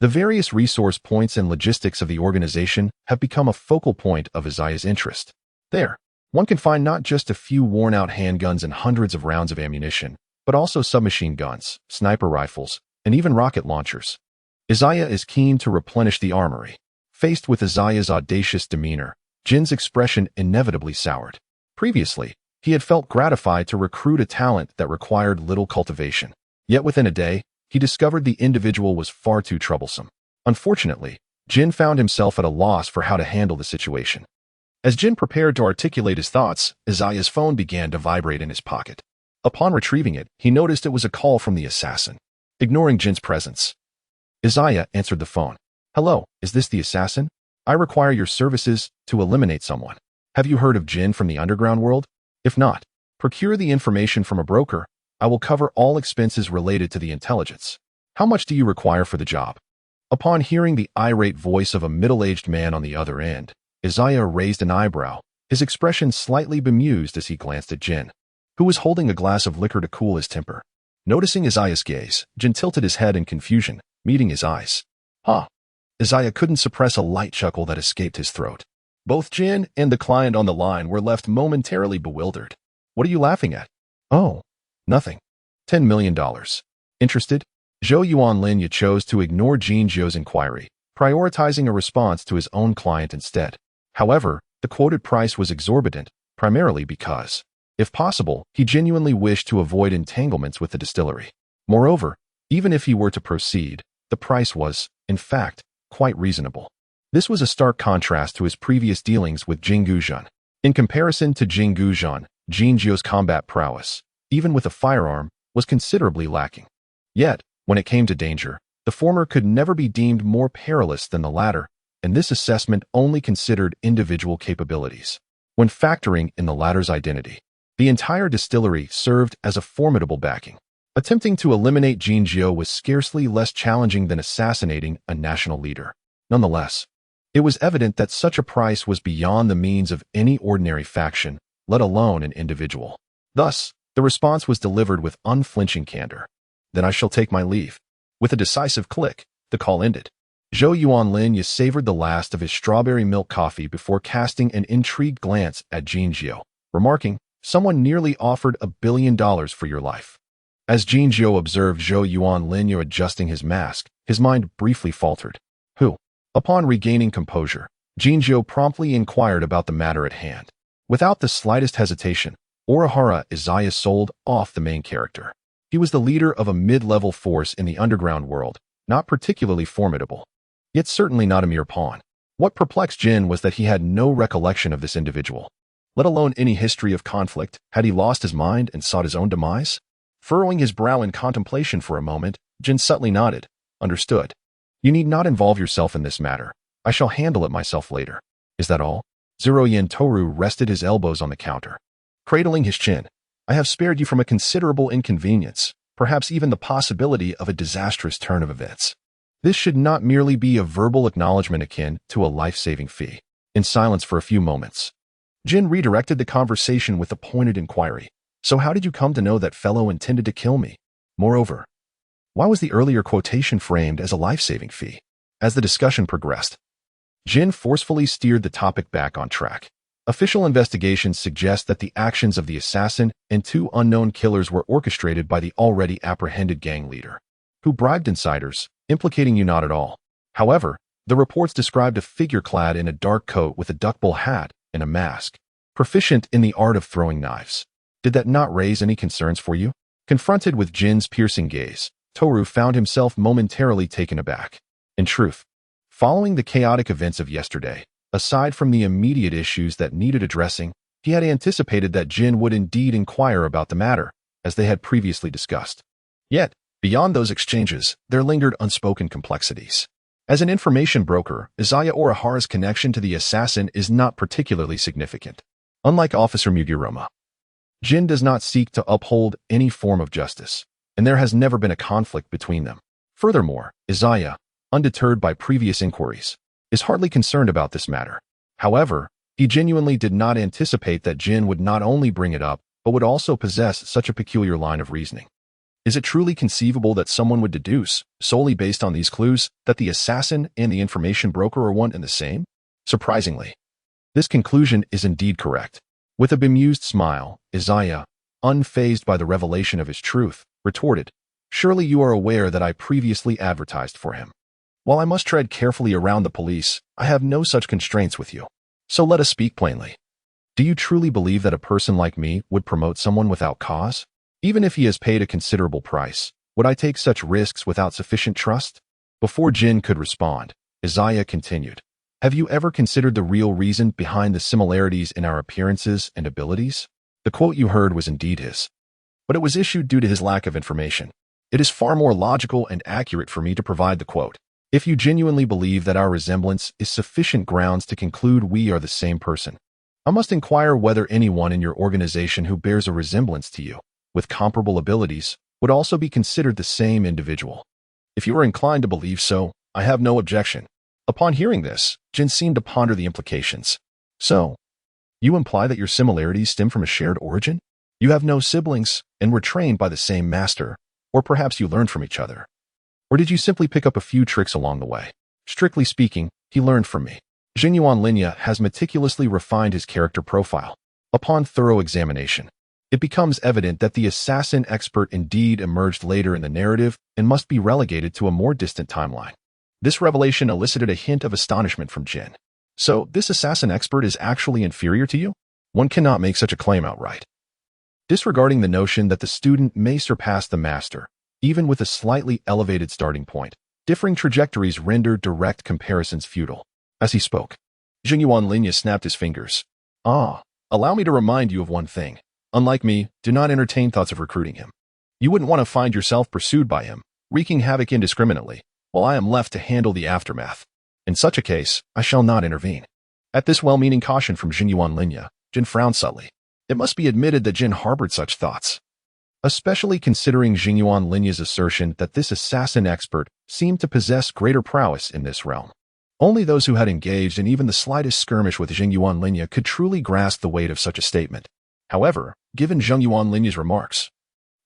The various resource points and logistics of the organization have become a focal point of Izaya's interest. There, one can find not just a few worn-out handguns and hundreds of rounds of ammunition, but also submachine guns, sniper rifles, and even rocket launchers. Izaya is keen to replenish the armory. Faced with Izaya's audacious demeanor, Jin's expression inevitably soured. Previously, he had felt gratified to recruit a talent that required little cultivation. Yet within a day, he discovered the individual was far too troublesome. Unfortunately, Jin found himself at a loss for how to handle the situation. As Jin prepared to articulate his thoughts, Izaya's phone began to vibrate in his pocket. Upon retrieving it, he noticed it was a call from the assassin. Ignoring Jin's presence, Izaya answered the phone. "Hello, is this the assassin? I require your services to eliminate someone. Have you heard of Jin from the underground world? If not, procure the information from a broker. I will cover all expenses related to the intelligence. How much do you require for the job?" Upon hearing the irate voice of a middle-aged man on the other end, Izaya raised an eyebrow, his expression slightly bemused as he glanced at Jin, who was holding a glass of liquor to cool his temper. Noticing Izaya's gaze, Jin tilted his head in confusion, meeting his eyes. "Huh." Izaya couldn't suppress a light chuckle that escaped his throat. Both Jin and the client on the line were left momentarily bewildered. "What are you laughing at?" "Oh, nothing. $10 million. Interested?" Zhou Yuanlin chose to ignore Jin Zhou's inquiry, prioritizing a response to his own client instead. However, the quoted price was exorbitant, primarily because, if possible, he genuinely wished to avoid entanglements with the distillery. Moreover, even if he were to proceed, the price was, in fact, quite reasonable. This was a stark contrast to his previous dealings with Jin Guzhan. In comparison to Jin Guzhan, Jin Zhou's combat prowess, even with a firearm, was considerably lacking. Yet, when it came to danger, the former could never be deemed more perilous than the latter, and this assessment only considered individual capabilities. When factoring in the latter's identity, the entire distillery served as a formidable backing. Attempting to eliminate Jin Zhou was scarcely less challenging than assassinating a national leader. Nonetheless, it was evident that such a price was beyond the means of any ordinary faction, let alone an individual. Thus, the response was delivered with unflinching candor. "Then I shall take my leave." With a decisive click, the call ended. Zhou Yuanlin savored the last of his strawberry milk coffee before casting an intrigued glance at Jin Zhou, remarking, "Someone nearly offered $1 billion for your life." As Jin Zhou observed Zhou Yuanlin adjusting his mask, his mind briefly faltered. "Who?" Upon regaining composure, Jin Zhou promptly inquired about the matter at hand. Without the slightest hesitation, Orihara Izaya sold off the main character. He was the leader of a mid-level force in the underground world, not particularly formidable, yet certainly not a mere pawn. What perplexed Jin was that he had no recollection of this individual, let alone any history of conflict. Had he lost his mind and sought his own demise? Furrowing his brow in contemplation for a moment, Jin subtly nodded. "Understood. You need not involve yourself in this matter. I shall handle it myself later." "Is that all?" Zuroyen Toru rested his elbows on the counter, cradling his chin. "I have spared you from a considerable inconvenience, perhaps even the possibility of a disastrous turn of events. This should not merely be a verbal acknowledgement akin to a life-saving fee." In silence for a few moments, Jin redirected the conversation with a pointed inquiry. "So how did you come to know that fellow intended to kill me? Moreover, why was the earlier quotation framed as a life-saving fee?" As the discussion progressed, Jin forcefully steered the topic back on track. Official investigations suggest that the actions of the assassin and two unknown killers were orchestrated by the already apprehended gang leader, who bribed insiders, implicating you not at all. However, The reports described a figure clad in a dark coat with a duckbill hat and a mask, proficient in the art of throwing knives. Did that not raise any concerns for you? Confronted with Jin's piercing gaze, Toru found himself momentarily taken aback. In truth, following the chaotic events of yesterday, aside from the immediate issues that needed addressing, he had anticipated that Jin would indeed inquire about the matter, as they had previously discussed. Yet, beyond those exchanges, there lingered unspoken complexities. As an information broker, Izaya Orihara's connection to the assassin is not particularly significant. Unlike Officer Mugiroma, Jin does not seek to uphold any form of justice, and there has never been a conflict between them. Furthermore, Izaya, undeterred by previous inquiries, is hardly concerned about this matter. However, he genuinely did not anticipate that Jin would not only bring it up, but would also possess such a peculiar line of reasoning. Is it truly conceivable that someone would deduce, solely based on these clues, that the assassin and the information broker are one and the same? Surprisingly, this conclusion is indeed correct. With a bemused smile, Izaya, unfazed by the revelation of his truth, retorted, "Surely you are aware that I previously advertised for him. While I must tread carefully around the police, I have no such constraints with you. So let us speak plainly. Do you truly believe that a person like me would promote someone without cause? Even if he has paid a considerable price, would I take such risks without sufficient trust?" Before Jin could respond, Izaya continued, "Have you ever considered the real reason behind the similarities in our appearances and abilities?" The quote you heard was indeed his, but it was issued due to his lack of information. It is far more logical and accurate for me to provide the quote. If you genuinely believe that our resemblance is sufficient grounds to conclude we are the same person, I must inquire whether anyone in your organization who bears a resemblance to you, with comparable abilities, would also be considered the same individual. If you are inclined to believe so, I have no objection. Upon hearing this, Jin seemed to ponder the implications. So, you imply that your similarities stem from a shared origin? You have no siblings and were trained by the same master, or perhaps you learned from each other. Or did you simply pick up a few tricks along the way? Strictly speaking, he learned from me. Jinyuan Linya has meticulously refined his character profile. Upon thorough examination, it becomes evident that the assassin expert indeed emerged later in the narrative and must be relegated to a more distant timeline. This revelation elicited a hint of astonishment from Jin. So, this assassin expert is actually inferior to you? One cannot make such a claim outright. Disregarding the notion that the student may surpass the master, even with a slightly elevated starting point, differing trajectories render direct comparisons futile. As he spoke, Jinyuan Linya snapped his fingers. Allow me to remind you of one thing. Unlike me, do not entertain thoughts of recruiting him. You wouldn't want to find yourself pursued by him, wreaking havoc indiscriminately, while I am left to handle the aftermath. In such a case, I shall not intervene. At this well-meaning caution from Jinyuan Linya, Jin frowned subtly. It must be admitted that Jin harbored such thoughts, especially considering Jinyuan Linya's assertion that this assassin expert seemed to possess greater prowess in this realm. Only those who had engaged in even the slightest skirmish with Jinyuan Linya could truly grasp the weight of such a statement. However, given Jinyuan Linya's remarks,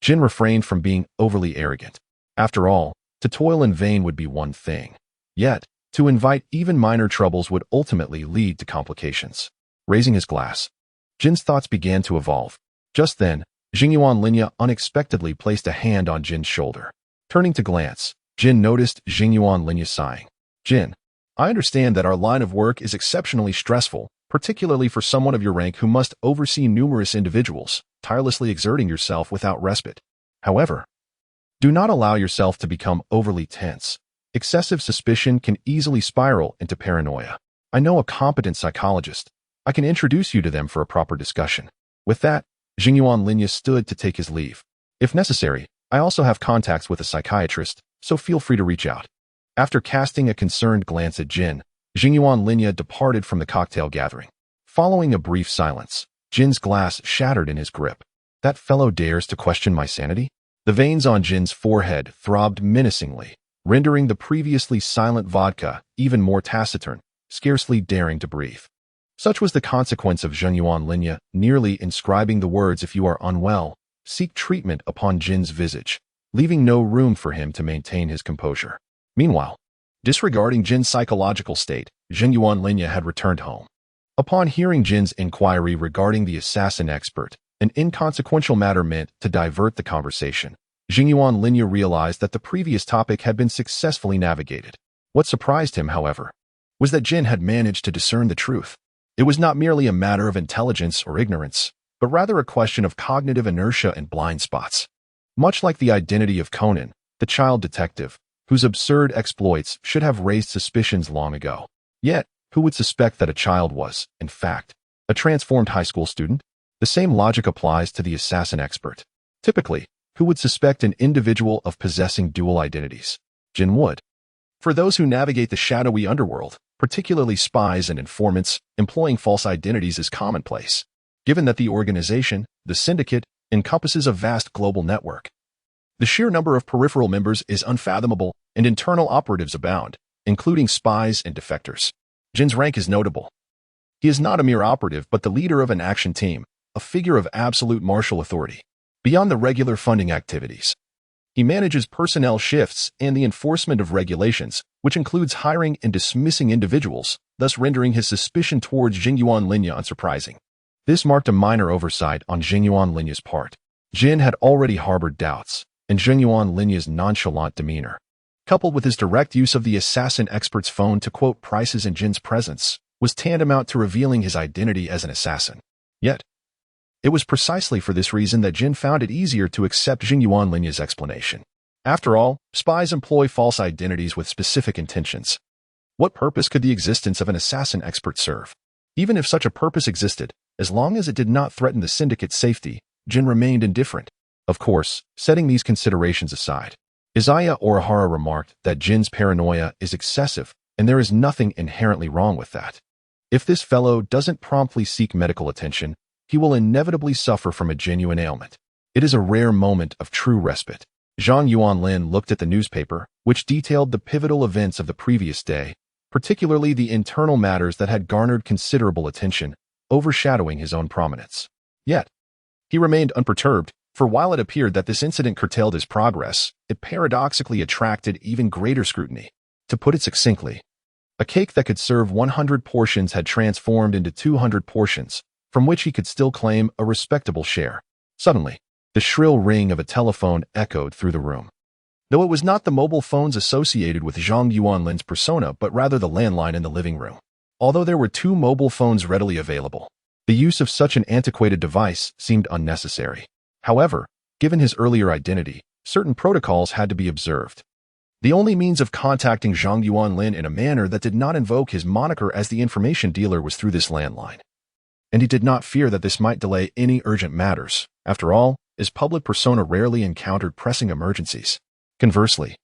Jin refrained from being overly arrogant. After all, to toil in vain would be one thing. Yet, to invite even minor troubles would ultimately lead to complications. Raising his glass, Jin's thoughts began to evolve. Just then, Jinyuan Linya unexpectedly placed a hand on Jin's shoulder. Turning to glance, Jin noticed Jinyuan Linya sighing. "Jin, I understand that our line of work is exceptionally stressful, particularly for someone of your rank who must oversee numerous individuals, tirelessly exerting yourself without respite. However, do not allow yourself to become overly tense. Excessive suspicion can easily spiral into paranoia. I know a competent psychologist. I can introduce you to them for a proper discussion." With that, Jinyuan Linya stood to take his leave. "If necessary, I also have contacts with a psychiatrist, so feel free to reach out." After casting a concerned glance at Jin, Jinyuan Linya departed from the cocktail gathering. Following a brief silence, Jin's glass shattered in his grip. "That fellow dares to question my sanity?" The veins on Jin's forehead throbbed menacingly, rendering the previously silent vodka even more taciturn, scarcely daring to breathe. Such was the consequence of Jinyuan Linya nearly inscribing the words "if you are unwell, seek treatment" upon Jin's visage, leaving no room for him to maintain his composure. Meanwhile, disregarding Jin's psychological state, Jinyuan Linya had returned home. Upon hearing Jin's inquiry regarding the assassin expert, an inconsequential matter meant to divert the conversation, Jinyuan Linya realized that the previous topic had been successfully navigated. What surprised him, however, was that Jin had managed to discern the truth. It was not merely a matter of intelligence or ignorance, but rather a question of cognitive inertia and blind spots. Much like the identity of Conan, the child detective, whose absurd exploits should have raised suspicions long ago. Yet, who would suspect that a child was, in fact, a transformed high school student? The same logic applies to the assassin expert. Typically, who would suspect an individual of possessing dual identities? Jin would. For those who navigate the shadowy underworld, particularly spies and informants, employing false identities is commonplace, given that the organization, the syndicate, encompasses a vast global network. The sheer number of peripheral members is unfathomable, and internal operatives abound, including spies and defectors. Jin's rank is notable. He is not a mere operative but the leader of an action team, a figure of absolute martial authority. Beyond the regular funding activities, he manages personnel shifts and the enforcement of regulations, which includes hiring and dismissing individuals, thus rendering his suspicion towards Jingyuan Linya unsurprising. This marked a minor oversight on Jingyuan Linya's part. Jin had already harbored doubts, and Jingyuan Linya's nonchalant demeanor, coupled with his direct use of the assassin expert's phone to quote prices in Jin's presence, was tantamount to revealing his identity as an assassin. Yet, it was precisely for this reason that Jin found it easier to accept Jingyuan Linya's explanation. After all, spies employ false identities with specific intentions. What purpose could the existence of an assassin expert serve? Even if such a purpose existed, as long as it did not threaten the syndicate's safety, Jin remained indifferent. Of course, setting these considerations aside, Izaya Orihara remarked that Jin's paranoia is excessive, and there is nothing inherently wrong with that. If this fellow doesn't promptly seek medical attention, he will inevitably suffer from a genuine ailment. It is a rare moment of true respite. Zhang Yuanlin looked at the newspaper, which detailed the pivotal events of the previous day, particularly the internal matters that had garnered considerable attention, overshadowing his own prominence. Yet, he remained unperturbed, for while it appeared that this incident curtailed his progress, it paradoxically attracted even greater scrutiny. To put it succinctly, a cake that could serve 100 portions had transformed into 200 portions, from which he could still claim a respectable share. Suddenly, the shrill ring of a telephone echoed through the room. Though it was not the mobile phones associated with Zhang Yuanlin's persona but rather the landline in the living room. Although there were 2 mobile phones readily available, the use of such an antiquated device seemed unnecessary. However, given his earlier identity, certain protocols had to be observed. The only means of contacting Zhang Yuanlin in a manner that did not invoke his moniker as the information dealer was through this landline. And he did not fear that this might delay any urgent matters. After all, his public persona rarely encountered pressing emergencies. Conversely,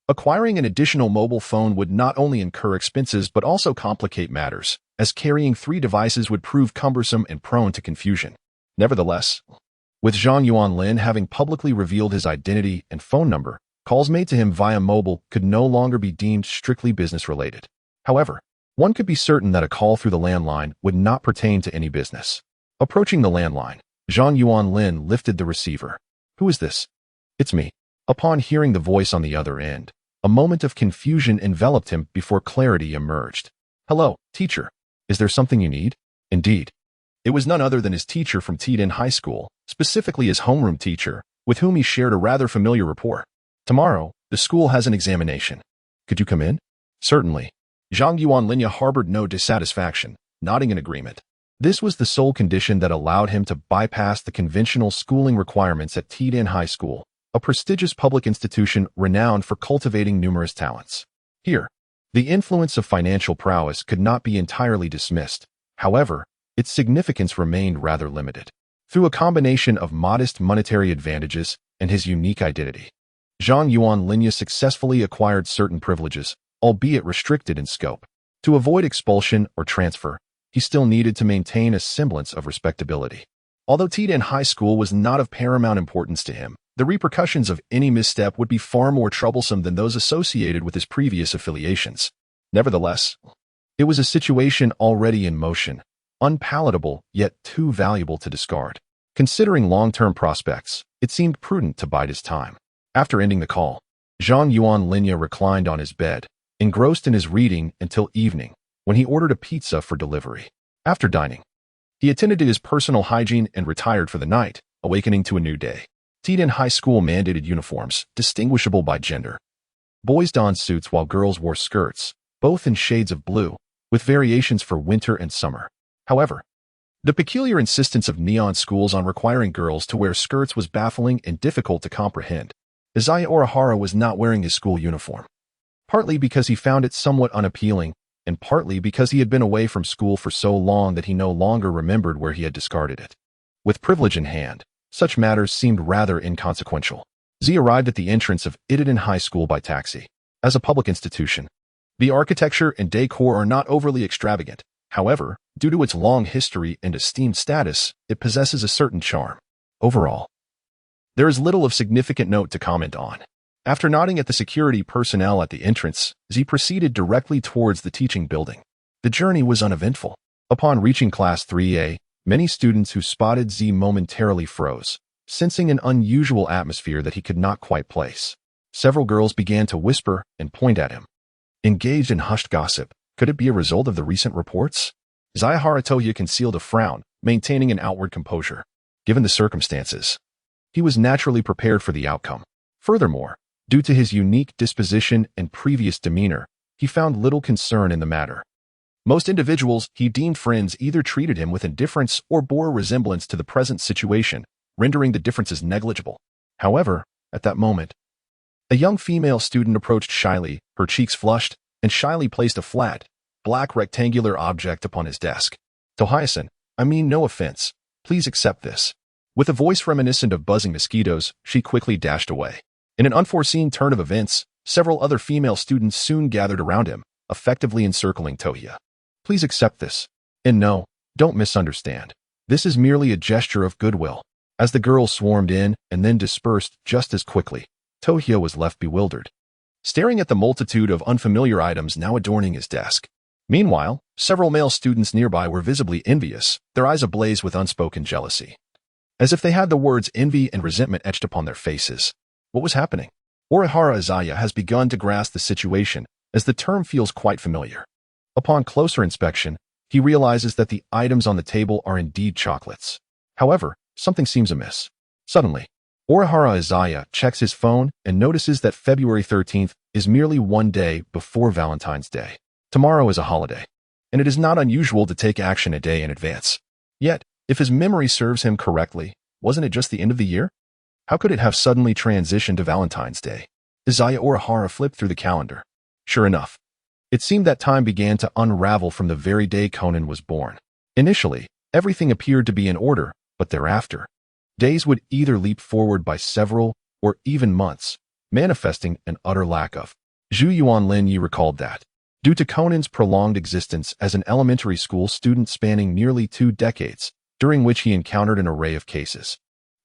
acquiring an additional mobile phone would not only incur expenses but also complicate matters, as carrying 3 devices would prove cumbersome and prone to confusion. Nevertheless, with Zhang Yuanlin having publicly revealed his identity and phone number, calls made to him via mobile could no longer be deemed strictly business-related. However, one could be certain that a call through the landline would not pertain to any business. Approaching the landline, Zhang Yuanlin lifted the receiver. "Who is this?" "It's me." Upon hearing the voice on the other end, a moment of confusion enveloped him before clarity emerged. "Hello, teacher. Is there something you need?" Indeed, it was none other than his teacher from Tiden High School, specifically his homeroom teacher, with whom he shared a rather familiar rapport. "Tomorrow, the school has an examination. Could you come in?" "Certainly." Zhang Yuanlinya harbored no dissatisfaction, nodding in agreement. This was the sole condition that allowed him to bypass the conventional schooling requirements at Tiden High School, a prestigious public institution renowned for cultivating numerous talents. Here, the influence of financial prowess could not be entirely dismissed. However, its significance remained rather limited. Through a combination of modest monetary advantages and his unique identity, Zhang Yuanlinya successfully acquired certain privileges, albeit restricted in scope. To avoid expulsion or transfer, he still needed to maintain a semblance of respectability. Although Tiden High School was not of paramount importance to him, the repercussions of any misstep would be far more troublesome than those associated with his previous affiliations. Nevertheless, it was a situation already in motion, unpalatable yet too valuable to discard. Considering long-term prospects, it seemed prudent to bide his time. After ending the call, Zhang Yuanlinya reclined on his bed, engrossed in his reading until evening, when he ordered a pizza for delivery. After dining, he attended to his personal hygiene and retired for the night, awakening to a new day. Tiden High School mandated uniforms, distinguishable by gender. Boys donned suits while girls wore skirts, both in shades of blue, with variations for winter and summer. However, the peculiar insistence of neon schools on requiring girls to wear skirts was baffling and difficult to comprehend. Izaya Orihara was not wearing his school uniform, partly because he found it somewhat unappealing, and partly because he had been away from school for so long that he no longer remembered where he had discarded it. With privilege in hand, such matters seemed rather inconsequential. Z arrived at the entrance of Itaden High School by taxi. As a public institution, the architecture and decor are not overly extravagant. However, due to its long history and esteemed status, it possesses a certain charm. Overall, there is little of significant note to comment on. After nodding at the security personnel at the entrance, Z proceeded directly towards the teaching building. The journey was uneventful. Upon reaching Class 3A, many students who spotted Z momentarily froze, sensing an unusual atmosphere that he could not quite place. Several girls began to whisper and point at him. Engaged in hushed gossip, could it be a result of the recent reports? Izaya Tohya concealed a frown, maintaining an outward composure. Given the circumstances, he was naturally prepared for the outcome. Furthermore, due to his unique disposition and previous demeanor, he found little concern in the matter. Most individuals he deemed friends either treated him with indifference or bore a resemblance to the present situation, rendering the differences negligible. However, at that moment, a young female student approached shyly, her cheeks flushed, and shyly placed a flat, black rectangular object upon his desk. Tohya-san, I mean no offense. Please accept this. With a voice reminiscent of buzzing mosquitoes, she quickly dashed away. In an unforeseen turn of events, several other female students soon gathered around him, effectively encircling Tohya. Please accept this. And no, don't misunderstand. This is merely a gesture of goodwill. As the girls swarmed in and then dispersed just as quickly, Tohya was left bewildered, staring at the multitude of unfamiliar items now adorning his desk. Meanwhile, several male students nearby were visibly envious, their eyes ablaze with unspoken jealousy, as if they had the words envy and resentment etched upon their faces. What was happening? Orihara Izaya has begun to grasp the situation, as the term feels quite familiar. Upon closer inspection, he realizes that the items on the table are indeed chocolates. However, something seems amiss. Suddenly, Orihara Izaya checks his phone and notices that February 13th is merely one day before Valentine's Day. Tomorrow is a holiday, and it is not unusual to take action a day in advance. Yet, if his memory serves him correctly, wasn't it just the end of the year? How could it have suddenly transitioned to Valentine's Day? Izaya Orihara flipped through the calendar. Sure enough, it seemed that time began to unravel from the very day Conan was born. Initially, everything appeared to be in order, but thereafter, days would either leap forward by several or even months, manifesting an utter lack of. Zhu Yuanlin Yi recalled that, due to Conan's prolonged existence as an elementary school student spanning nearly 2 decades, during which he encountered an array of cases,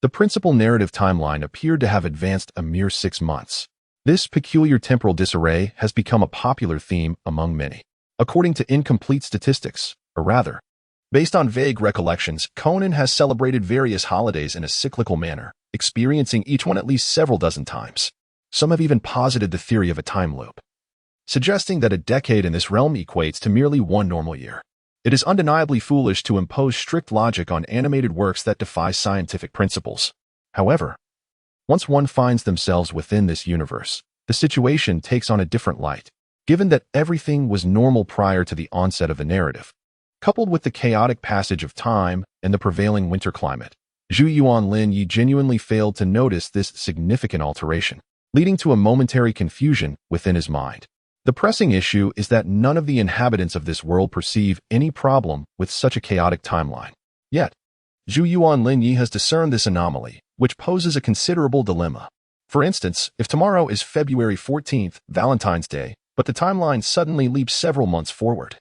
the principal narrative timeline appeared to have advanced a mere 6 months. This peculiar temporal disarray has become a popular theme among many. According to incomplete statistics, or rather, based on vague recollections, Conan has celebrated various holidays in a cyclical manner, experiencing each one at least several dozen times. Some have even posited the theory of a time loop, suggesting that a decade in this realm equates to merely one normal year. It is undeniably foolish to impose strict logic on animated works that defy scientific principles. However, once one finds themselves within this universe, the situation takes on a different light. Given that everything was normal prior to the onset of the narrative, coupled with the chaotic passage of time and the prevailing winter climate, Zhu Yuanlin Yi genuinely failed to notice this significant alteration, leading to a momentary confusion within his mind. The pressing issue is that none of the inhabitants of this world perceive any problem with such a chaotic timeline. Yet, Zhu Yuanlin Yi has discerned this anomaly, which poses a considerable dilemma. For instance, if tomorrow is February 14th, Valentine's Day, but the timeline suddenly leaps several months forward,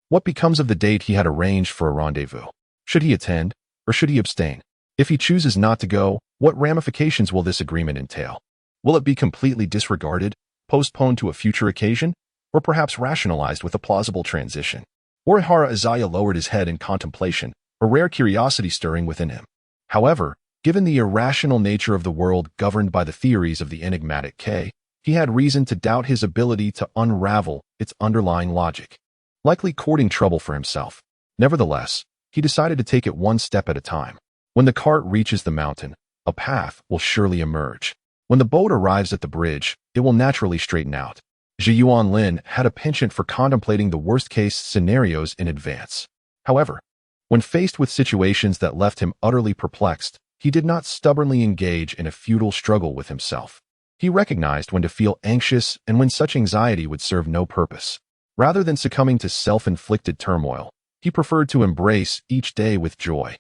what becomes of the date he had arranged for a rendezvous? Should he attend, or should he abstain? If he chooses not to go, what ramifications will this agreement entail? Will it be completely disregarded, postponed to a future occasion, or perhaps rationalized with a plausible transition? Orihara Izaya lowered his head in contemplation, a rare curiosity stirring within him. However, given the irrational nature of the world governed by the theories of the enigmatic K, he had reason to doubt his ability to unravel its underlying logic, likely courting trouble for himself. Nevertheless, he decided to take it one step at a time. When the cart reaches the mountain, a path will surely emerge. When the boat arrives at the bridge, it will naturally straighten out. Ji Yuanlin had a penchant for contemplating the worst-case scenarios in advance. However, when faced with situations that left him utterly perplexed, he did not stubbornly engage in a futile struggle with himself. He recognized when to feel anxious and when such anxiety would serve no purpose. Rather than succumbing to self-inflicted turmoil, he preferred to embrace each day with joy.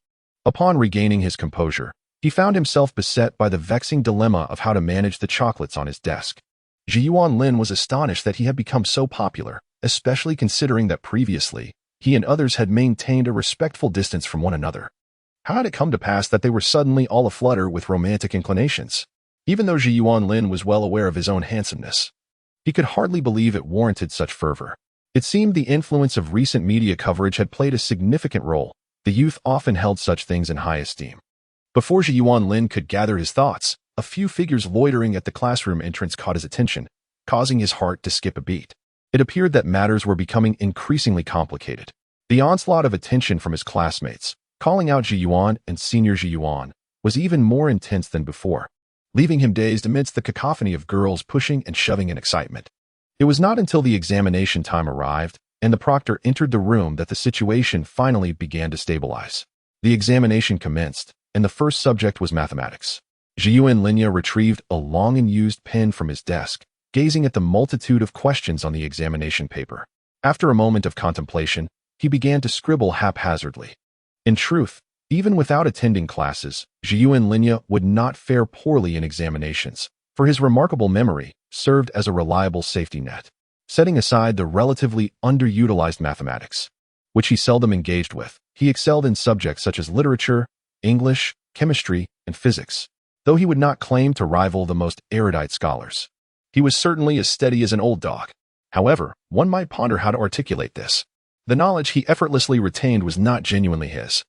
Upon regaining his composure, he found himself beset by the vexing dilemma of how to manage the chocolates on his desk. Ji Yuanlin was astonished that he had become so popular, especially considering that previously, he and others had maintained a respectful distance from one another. How had it come to pass that they were suddenly all aflutter with romantic inclinations? Even though Ji Yuanlin was well aware of his own handsomeness, he could hardly believe it warranted such fervor. It seemed the influence of recent media coverage had played a significant role. The youth often held such things in high esteem. Before Ji Yuanlin could gather his thoughts, a few figures loitering at the classroom entrance caught his attention, causing his heart to skip a beat. It appeared that matters were becoming increasingly complicated. The onslaught of attention from his classmates, calling out Ji Yuan and Senior Ji Yuan, was even more intense than before, leaving him dazed amidst the cacophony of girls pushing and shoving in excitement. It was not until the examination time arrived and the proctor entered the room that the situation finally began to stabilize. The examination commenced, and the first subject was mathematics. Ji Yuanlin retrieved a long and used pen from his desk, gazing at the multitude of questions on the examination paper. After a moment of contemplation, he began to scribble haphazardly. In truth, even without attending classes, Ji Yuanlin would not fare poorly in examinations, for his remarkable memory served as a reliable safety net. Setting aside the relatively underutilized mathematics, which he seldom engaged with, he excelled in subjects such as literature, English, chemistry, and physics, though he would not claim to rival the most erudite scholars. He was certainly as steady as an old dog. However, one might ponder how to articulate this. The knowledge he effortlessly retained was not genuinely his,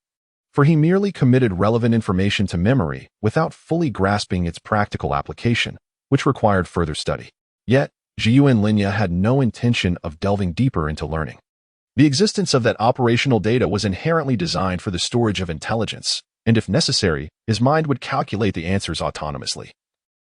for he merely committed relevant information to memory without fully grasping its practical application, which required further study. Yet, Ji Yuanlin had no intention of delving deeper into learning. The existence of that operational data was inherently designed for the storage of intelligence, and if necessary, his mind would calculate the answers autonomously,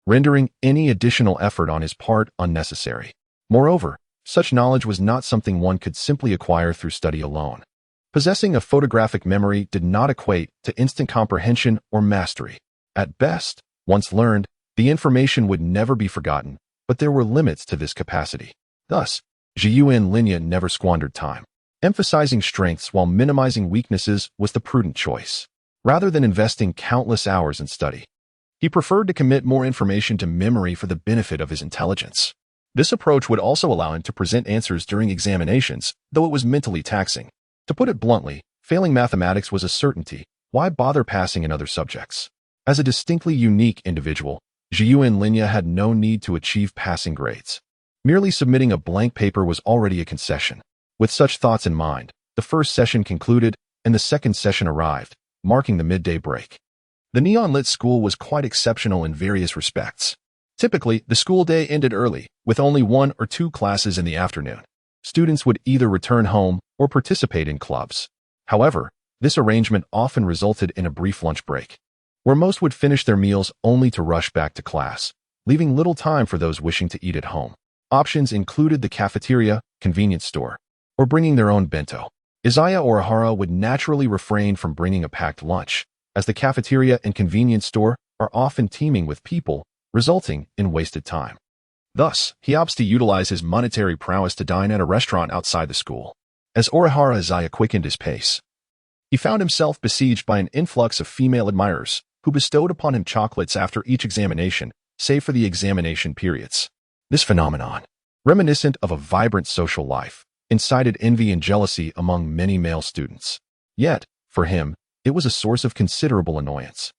rendering any additional effort on his part unnecessary. Moreover, such knowledge was not something one could simply acquire through study alone. Possessing a photographic memory did not equate to instant comprehension or mastery. At best, once learned, the information would never be forgotten, but there were limits to this capacity. Thus, Ji Yuanlin never squandered time. Emphasizing strengths while minimizing weaknesses was the prudent choice. Rather than investing countless hours in study, he preferred to commit more information to memory for the benefit of his intelligence. This approach would also allow him to present answers during examinations, though it was mentally taxing. To put it bluntly, failing mathematics was a certainty. Why bother passing in other subjects? As a distinctly unique individual, Ji Yuanlin had no need to achieve passing grades. Merely submitting a blank paper was already a concession. With such thoughts in mind, the first session concluded, and the second session arrived, marking the midday break. The neon-lit school was quite exceptional in various respects. Typically, the school day ended early, with only 1 or 2 classes in the afternoon. Students would either return home or participate in clubs. However, this arrangement often resulted in a brief lunch break, where most would finish their meals only to rush back to class, leaving little time for those wishing to eat at home. Options included the cafeteria, convenience store, or bringing their own bento. Izaya Orihara would naturally refrain from bringing a packed lunch, as the cafeteria and convenience store are often teeming with people, resulting in wasted time. Thus, he opts to utilize his monetary prowess to dine at a restaurant outside the school. As Orihara Izaya quickened his pace, he found himself besieged by an influx of female admirers who bestowed upon him chocolates after each examination, save for the examination periods. This phenomenon, reminiscent of a vibrant social life, incited envy and jealousy among many male students. Yet, for him, it was a source of considerable annoyance.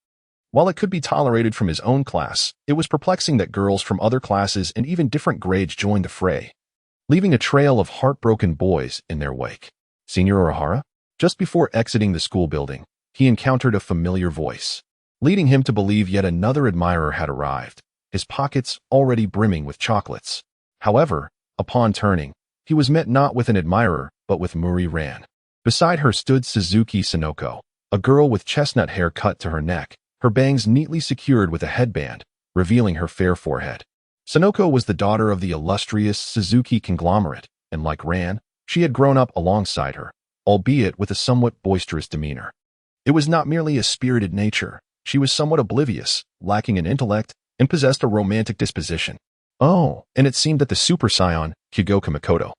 While it could be tolerated from his own class, it was perplexing that girls from other classes and even different grades joined the fray, leaving a trail of heartbroken boys in their wake. Senior Orihara? Just before exiting the school building, he encountered a familiar voice, leading him to believe yet another admirer had arrived, his pockets already brimming with chocolates. However, upon turning, he was met not with an admirer, but with Muri Ran. Beside her stood Suzuki Sonoko, a girl with chestnut hair cut to her neck, her bangs neatly secured with a headband, revealing her fair forehead. Sonoko was the daughter of the illustrious Suzuki conglomerate, and like Ran, she had grown up alongside her, albeit with a somewhat boisterous demeanor. It was not merely a spirited nature. She was somewhat oblivious, lacking in intellect, and possessed a romantic disposition. Oh, and it seemed that the Super Saiyan, Kōgaku Makoto,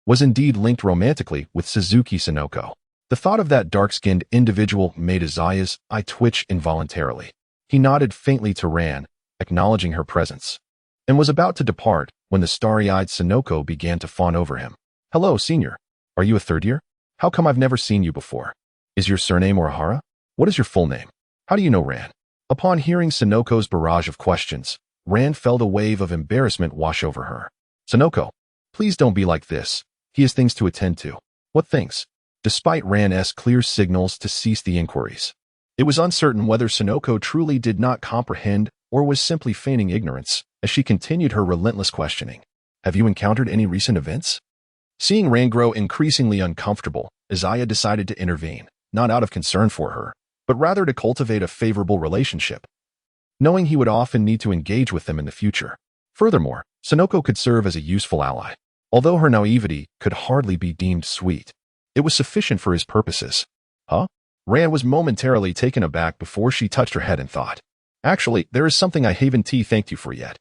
was indeed linked romantically with Suzuki Sonoko. The thought of that dark-skinned individual made Izaya's eye twitch involuntarily. He nodded faintly to Ran, acknowledging her presence, and was about to depart when the starry-eyed Sonoko began to fawn over him. Hello, senior. Are you a third year? How come I've never seen you before? Is your surname Orihara? What is your full name? How do you know Ran? Upon hearing Sonoko's barrage of questions, Ran felt a wave of embarrassment wash over her. Sonoko, please don't be like this. He has things to attend to. What things? Despite Ran's clear signals to cease the inquiries, it was uncertain whether Sonoko truly did not comprehend or was simply feigning ignorance as she continued her relentless questioning. Have you encountered any recent events? Seeing Ran grow increasingly uncomfortable, Izaya decided to intervene, not out of concern for her, but rather to cultivate a favorable relationship, knowing he would often need to engage with them in the future. Furthermore, Sonoko could serve as a useful ally. Although her naivety could hardly be deemed sweet, it was sufficient for his purposes. Huh? Ran was momentarily taken aback before she touched her head and thought. Actually, there is something I haven't thanked you for yet.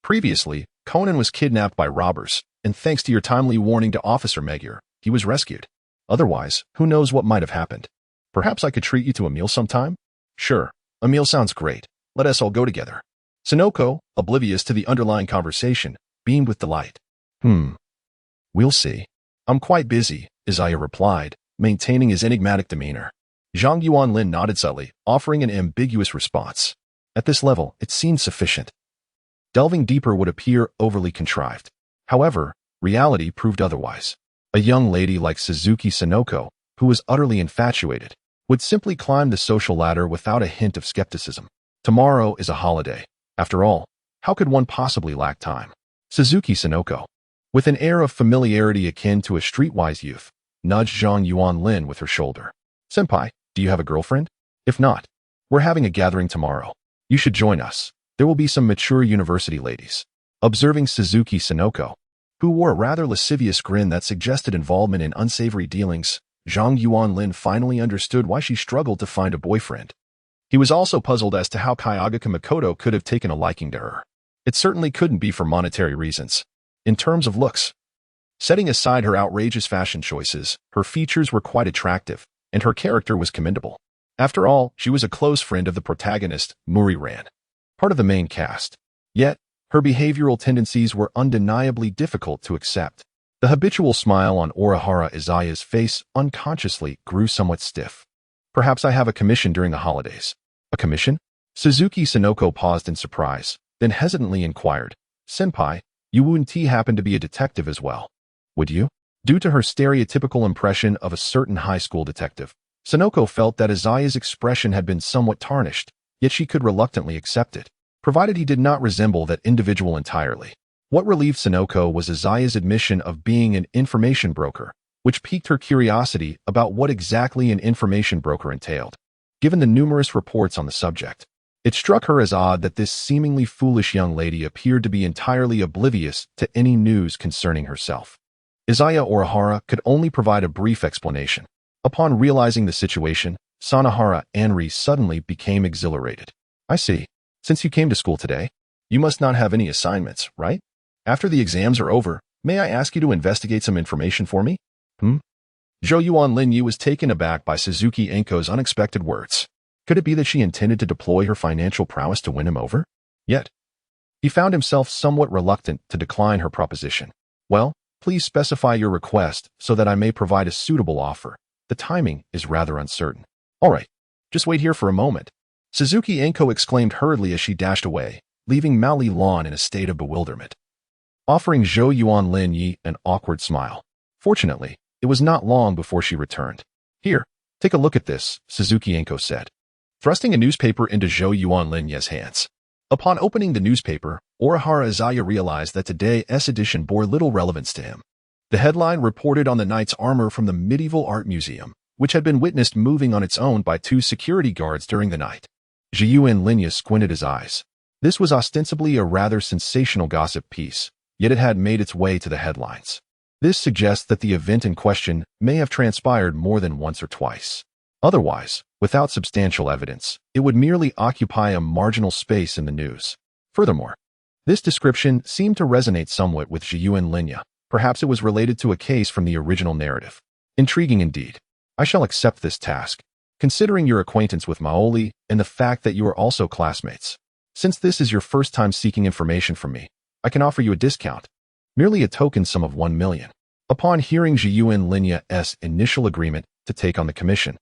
Previously, Conan was kidnapped by robbers, and thanks to your timely warning to Officer Megier, he was rescued. Otherwise, who knows what might have happened. Perhaps I could treat you to a meal sometime? Sure, a meal sounds great. Let us all go together. Sonoko, oblivious to the underlying conversation, beamed with delight. We'll see. I'm quite busy, Izaya replied, maintaining his enigmatic demeanor. Zhang Yuanlin nodded subtly, offering an ambiguous response. At this level, it seemed sufficient. Delving deeper would appear overly contrived. However, reality proved otherwise. A young lady like Suzuki Sonoko, who was utterly infatuated, would simply climb the social ladder without a hint of skepticism. Tomorrow is a holiday. After all, how could one possibly lack time? Suzuki Sonoko, with an air of familiarity akin to a streetwise youth, nudged Zhang Yuanlin with her shoulder. Senpai, do you have a girlfriend? If not, we're having a gathering tomorrow. You should join us. There will be some mature university ladies. Observing Suzuki Sonoko, who wore a rather lascivious grin that suggested involvement in unsavory dealings, Zhang Yuanlin finally understood why she struggled to find a boyfriend. He was also puzzled as to how Kōgaku Makoto could have taken a liking to her. It certainly couldn't be for monetary reasons. In terms of looks, setting aside her outrageous fashion choices, her features were quite attractive, and her character was commendable. After all, she was a close friend of the protagonist, Muri Ran, part of the main cast. Yet, her behavioral tendencies were undeniably difficult to accept. The habitual smile on Orihara Izaya's face unconsciously grew somewhat stiff. Perhaps I have a commission during the holidays. A commission? Suzuki Sonoko paused in surprise, then hesitantly inquired, Senpai, you wouldn't happen to be a detective as well, would you? Due to her stereotypical impression of a certain high school detective, Sonoko felt that Izaya's expression had been somewhat tarnished, yet she could reluctantly accept it, provided he did not resemble that individual entirely. What relieved Sonoko was Izaya's admission of being an information broker, which piqued her curiosity about what exactly an information broker entailed. Given the numerous reports on the subject, it struck her as odd that this seemingly foolish young lady appeared to be entirely oblivious to any news concerning herself. Izaya Orihara could only provide a brief explanation. Upon realizing the situation, Sanahara Anri suddenly became exhilarated. I see. Since you came to school today, you must not have any assignments, right? After the exams are over, may I ask you to investigate some information for me? Zhou Yuanlin was taken aback by Suzuki Enko's unexpected words. Could it be that she intended to deploy her financial prowess to win him over? Yet, he found himself somewhat reluctant to decline her proposition. Well, please specify your request so that I may provide a suitable offer. The timing is rather uncertain. All right, just wait here for a moment. Suzuki Enko exclaimed hurriedly as she dashed away, leaving Mao Li Lan in a state of bewilderment, offering Zhou Yuanlin an awkward smile. Fortunately, it was not long before she returned. Here, take a look at this, Suzuki Enko said, thrusting a newspaper into Zhou Yuanlin's hands. Upon opening the newspaper, Orihara Izaya realized that today's edition bore little relevance to him. The headline reported on the knight's armor from the Medieval Art Museum, which had been witnessed moving on its own by two security guards during the night. Zhou Yuanlin squinted his eyes. This was ostensibly a rather sensational gossip piece, yet it had made its way to the headlines. This suggests that the event in question may have transpired more than once or twice. Otherwise, without substantial evidence, it would merely occupy a marginal space in the news. Furthermore, this description seemed to resonate somewhat with Zhiyuan Linya. Perhaps it was related to a case from the original narrative. Intriguing indeed. I shall accept this task, considering your acquaintance with Maoli and the fact that you are also classmates. Since this is your first time seeking information from me, I can offer you a discount, merely a token sum of 1 million. Upon hearing Zhiyuan Linya's initial agreement to take on the commission,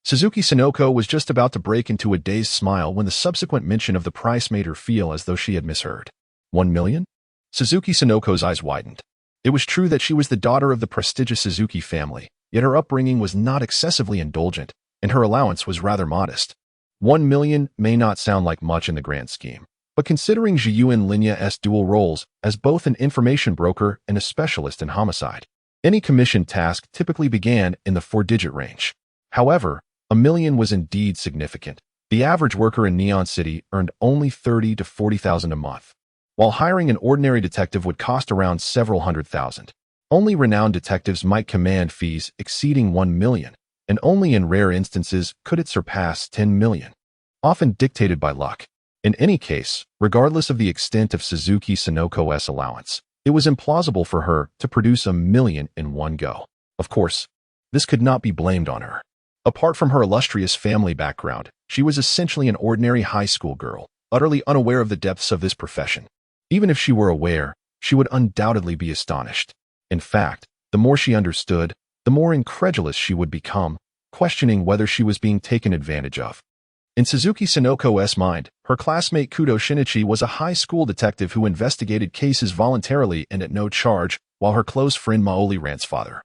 Suzuki Sonoko was just about to break into a dazed smile when the subsequent mention of the price made her feel as though she had misheard. 1 million? Suzuki Sonoko's eyes widened. It was true that she was the daughter of the prestigious Suzuki family, yet her upbringing was not excessively indulgent, and her allowance was rather modest. 1 million may not sound like much in the grand scheme, but considering Zhiyuan Linya's dual roles as both an information broker and a specialist in homicide, any commission task typically began in the 4-digit range. However, 1 million was indeed significant. The average worker in Neon City earned only 30 to 40,000 a month, while hiring an ordinary detective would cost around several hundred thousand. Only renowned detectives might command fees exceeding 1 million, and only in rare instances could it surpass 10 million, often dictated by luck. In any case, regardless of the extent of Suzuki Sonoko's allowance, it was implausible for her to produce 1 million in one go. Of course, this could not be blamed on her. Apart from her illustrious family background, she was essentially an ordinary high school girl, utterly unaware of the depths of this profession. Even if she were aware, she would undoubtedly be astonished. In fact, the more she understood, the more incredulous she would become, questioning whether she was being taken advantage of. In Suzuki Sonoko's mind, her classmate Kudo Shinichi was a high school detective who investigated cases voluntarily and at no charge, while her close friend Maoli Ran's father,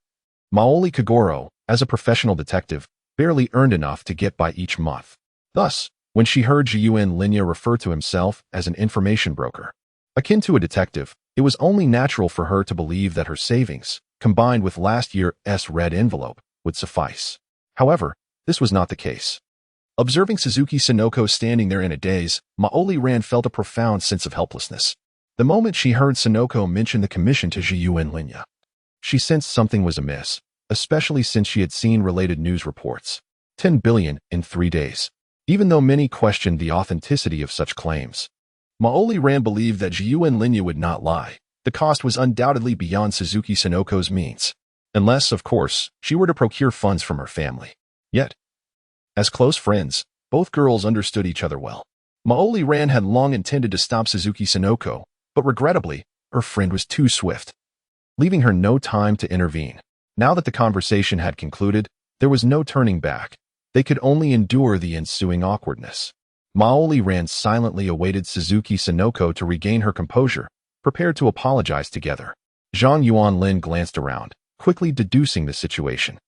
Maoli Kagoro, as a professional detective, barely earned enough to get by each month. Thus, when she heard Zhiyuan Linya refer to himself as an information broker, akin to a detective, it was only natural for her to believe that her savings, combined with last year's red envelope, would suffice. However, this was not the case. Observing Suzuki Sonoko standing there in a daze, Maoli Ran felt a profound sense of helplessness. The moment she heard Sonoko mention the commission to Zhiyuan Linya, she sensed something was amiss, especially since she had seen related news reports. 10 billion in 3 days. Even though many questioned the authenticity of such claims, Maoli Ran believed that Zhiyuan Linya would not lie. The cost was undoubtedly beyond Suzuki Sonoko's means, unless, of course, she were to procure funds from her family. Yet, as close friends, both girls understood each other well. Maoli Ran had long intended to stop Suzuki Sonoko, but regrettably, her friend was too swift, leaving her no time to intervene. Now that the conversation had concluded, there was no turning back. They could only endure the ensuing awkwardness. Maoli Ran silently awaited Suzuki Sonoko to regain her composure, prepared to apologize together. Zhang Yuanlin glanced around, quickly deducing the situation.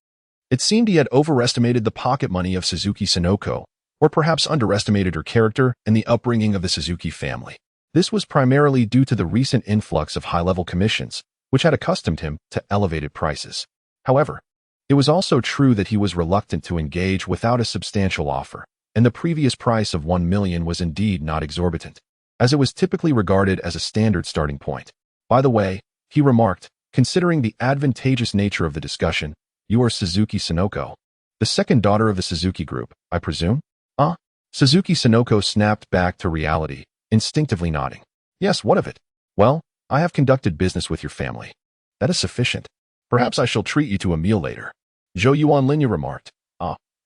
It seemed he had overestimated the pocket money of Suzuki Sonoko, or perhaps underestimated her character and the upbringing of the Suzuki family. This was primarily due to the recent influx of high-level commissions, which had accustomed him to elevated prices. However, it was also true that he was reluctant to engage without a substantial offer, and the previous price of 1 million was indeed not exorbitant, as it was typically regarded as a standard starting point. By the way, he remarked, considering the advantageous nature of the discussion, you are Suzuki Sonoko, the second daughter of the Suzuki group, I presume? Suzuki Sonoko snapped back to reality, instinctively nodding. Yes, what of it? Well, I have conducted business with your family. That is sufficient. Perhaps I shall treat you to a meal later. Zhou Yuanlinya remarked.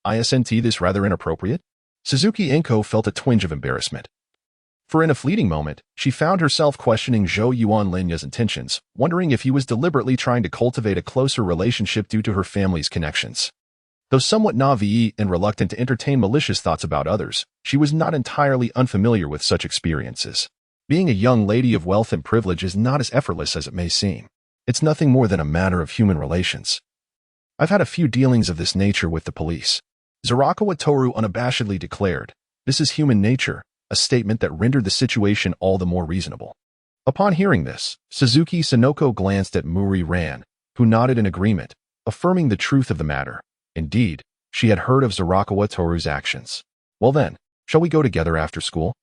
Isn't this rather inappropriate? Suzuki Inko felt a twinge of embarrassment. For in a fleeting moment, she found herself questioning Zhou Yuanlinya's intentions, wondering if he was deliberately trying to cultivate a closer relationship due to her family's connections. Though somewhat naive and reluctant to entertain malicious thoughts about others, she was not entirely unfamiliar with such experiences. Being a young lady of wealth and privilege is not as effortless as it may seem. It's nothing more than a matter of human relations. I've had a few dealings of this nature with the police. Zarakawa Toru unabashedly declared, this is human nature, a statement that rendered the situation all the more reasonable. Upon hearing this, Suzuki Sonoko glanced at Muri Ran, who nodded in agreement, affirming the truth of the matter. Indeed, she had heard of Zarakawa Toru's actions. Well then, shall we go together after school?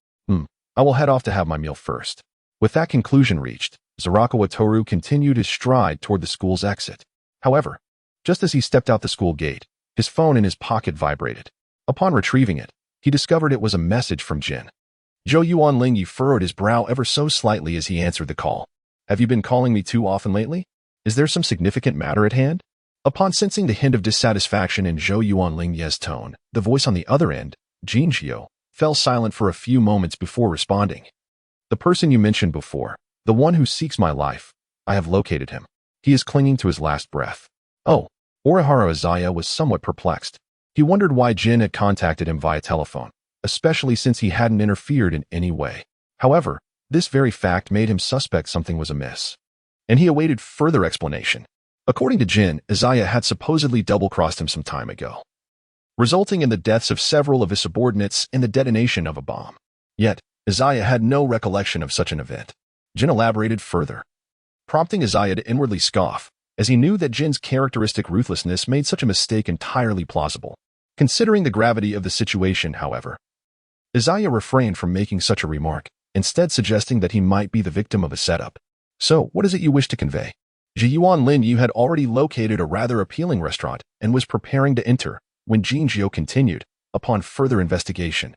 I will head off to have my meal first. With that conclusion reached, Zarakawa Toru continued his stride toward the school's exit. However, just as he stepped out the school gate, his phone in his pocket vibrated. Upon retrieving it, he discovered it was a message from Jin. Zhou Yuanlin furrowed his brow ever so slightly as he answered the call. Have you been calling me too often lately? Is there some significant matter at hand? Upon sensing the hint of dissatisfaction in Zhou Yuanling's tone, the voice on the other end, Jinjiu, fell silent for a few moments before responding. The person you mentioned before, the one who seeks my life, I have located him. He is clinging to his last breath. Oh, Orihara Izaya was somewhat perplexed. He wondered why Jin had contacted him via telephone, especially since he hadn't interfered in any way. However, this very fact made him suspect something was amiss, and he awaited further explanation. According to Jin, Izaya had supposedly double-crossed him some time ago, resulting in the deaths of several of his subordinates and the detonation of a bomb. Yet, Izaya had no recollection of such an event. Jin elaborated further, prompting Izaya to inwardly scoff, as he knew that Jin's characteristic ruthlessness made such a mistake entirely plausible. Considering the gravity of the situation, however, Izaya refrained from making such a remark, instead suggesting that he might be the victim of a setup. So, what is it you wish to convey? Yuanlin had already located a rather appealing restaurant and was preparing to enter, when Jinjiu continued, upon further investigation.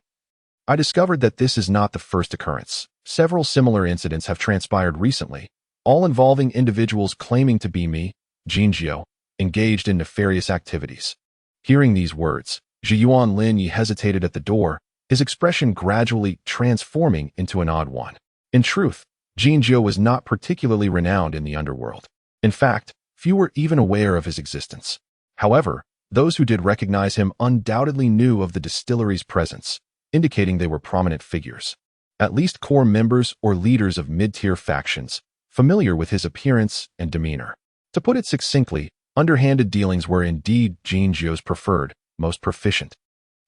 I discovered that this is not the first occurrence. Several similar incidents have transpired recently, all involving individuals claiming to be me, Jinjiu, engaged in nefarious activities. Hearing these words, Yuanlin hesitated at the door, his expression gradually transforming into an odd one. In truth, Jinjiu was not particularly renowned in the underworld. In fact, few were even aware of his existence. However, those who did recognize him undoubtedly knew of the distillery's presence, indicating they were prominent figures. At least core members or leaders of mid-tier factions, familiar with his appearance and demeanor. To put it succinctly, underhanded dealings were indeed Jinjiu's preferred, most proficient,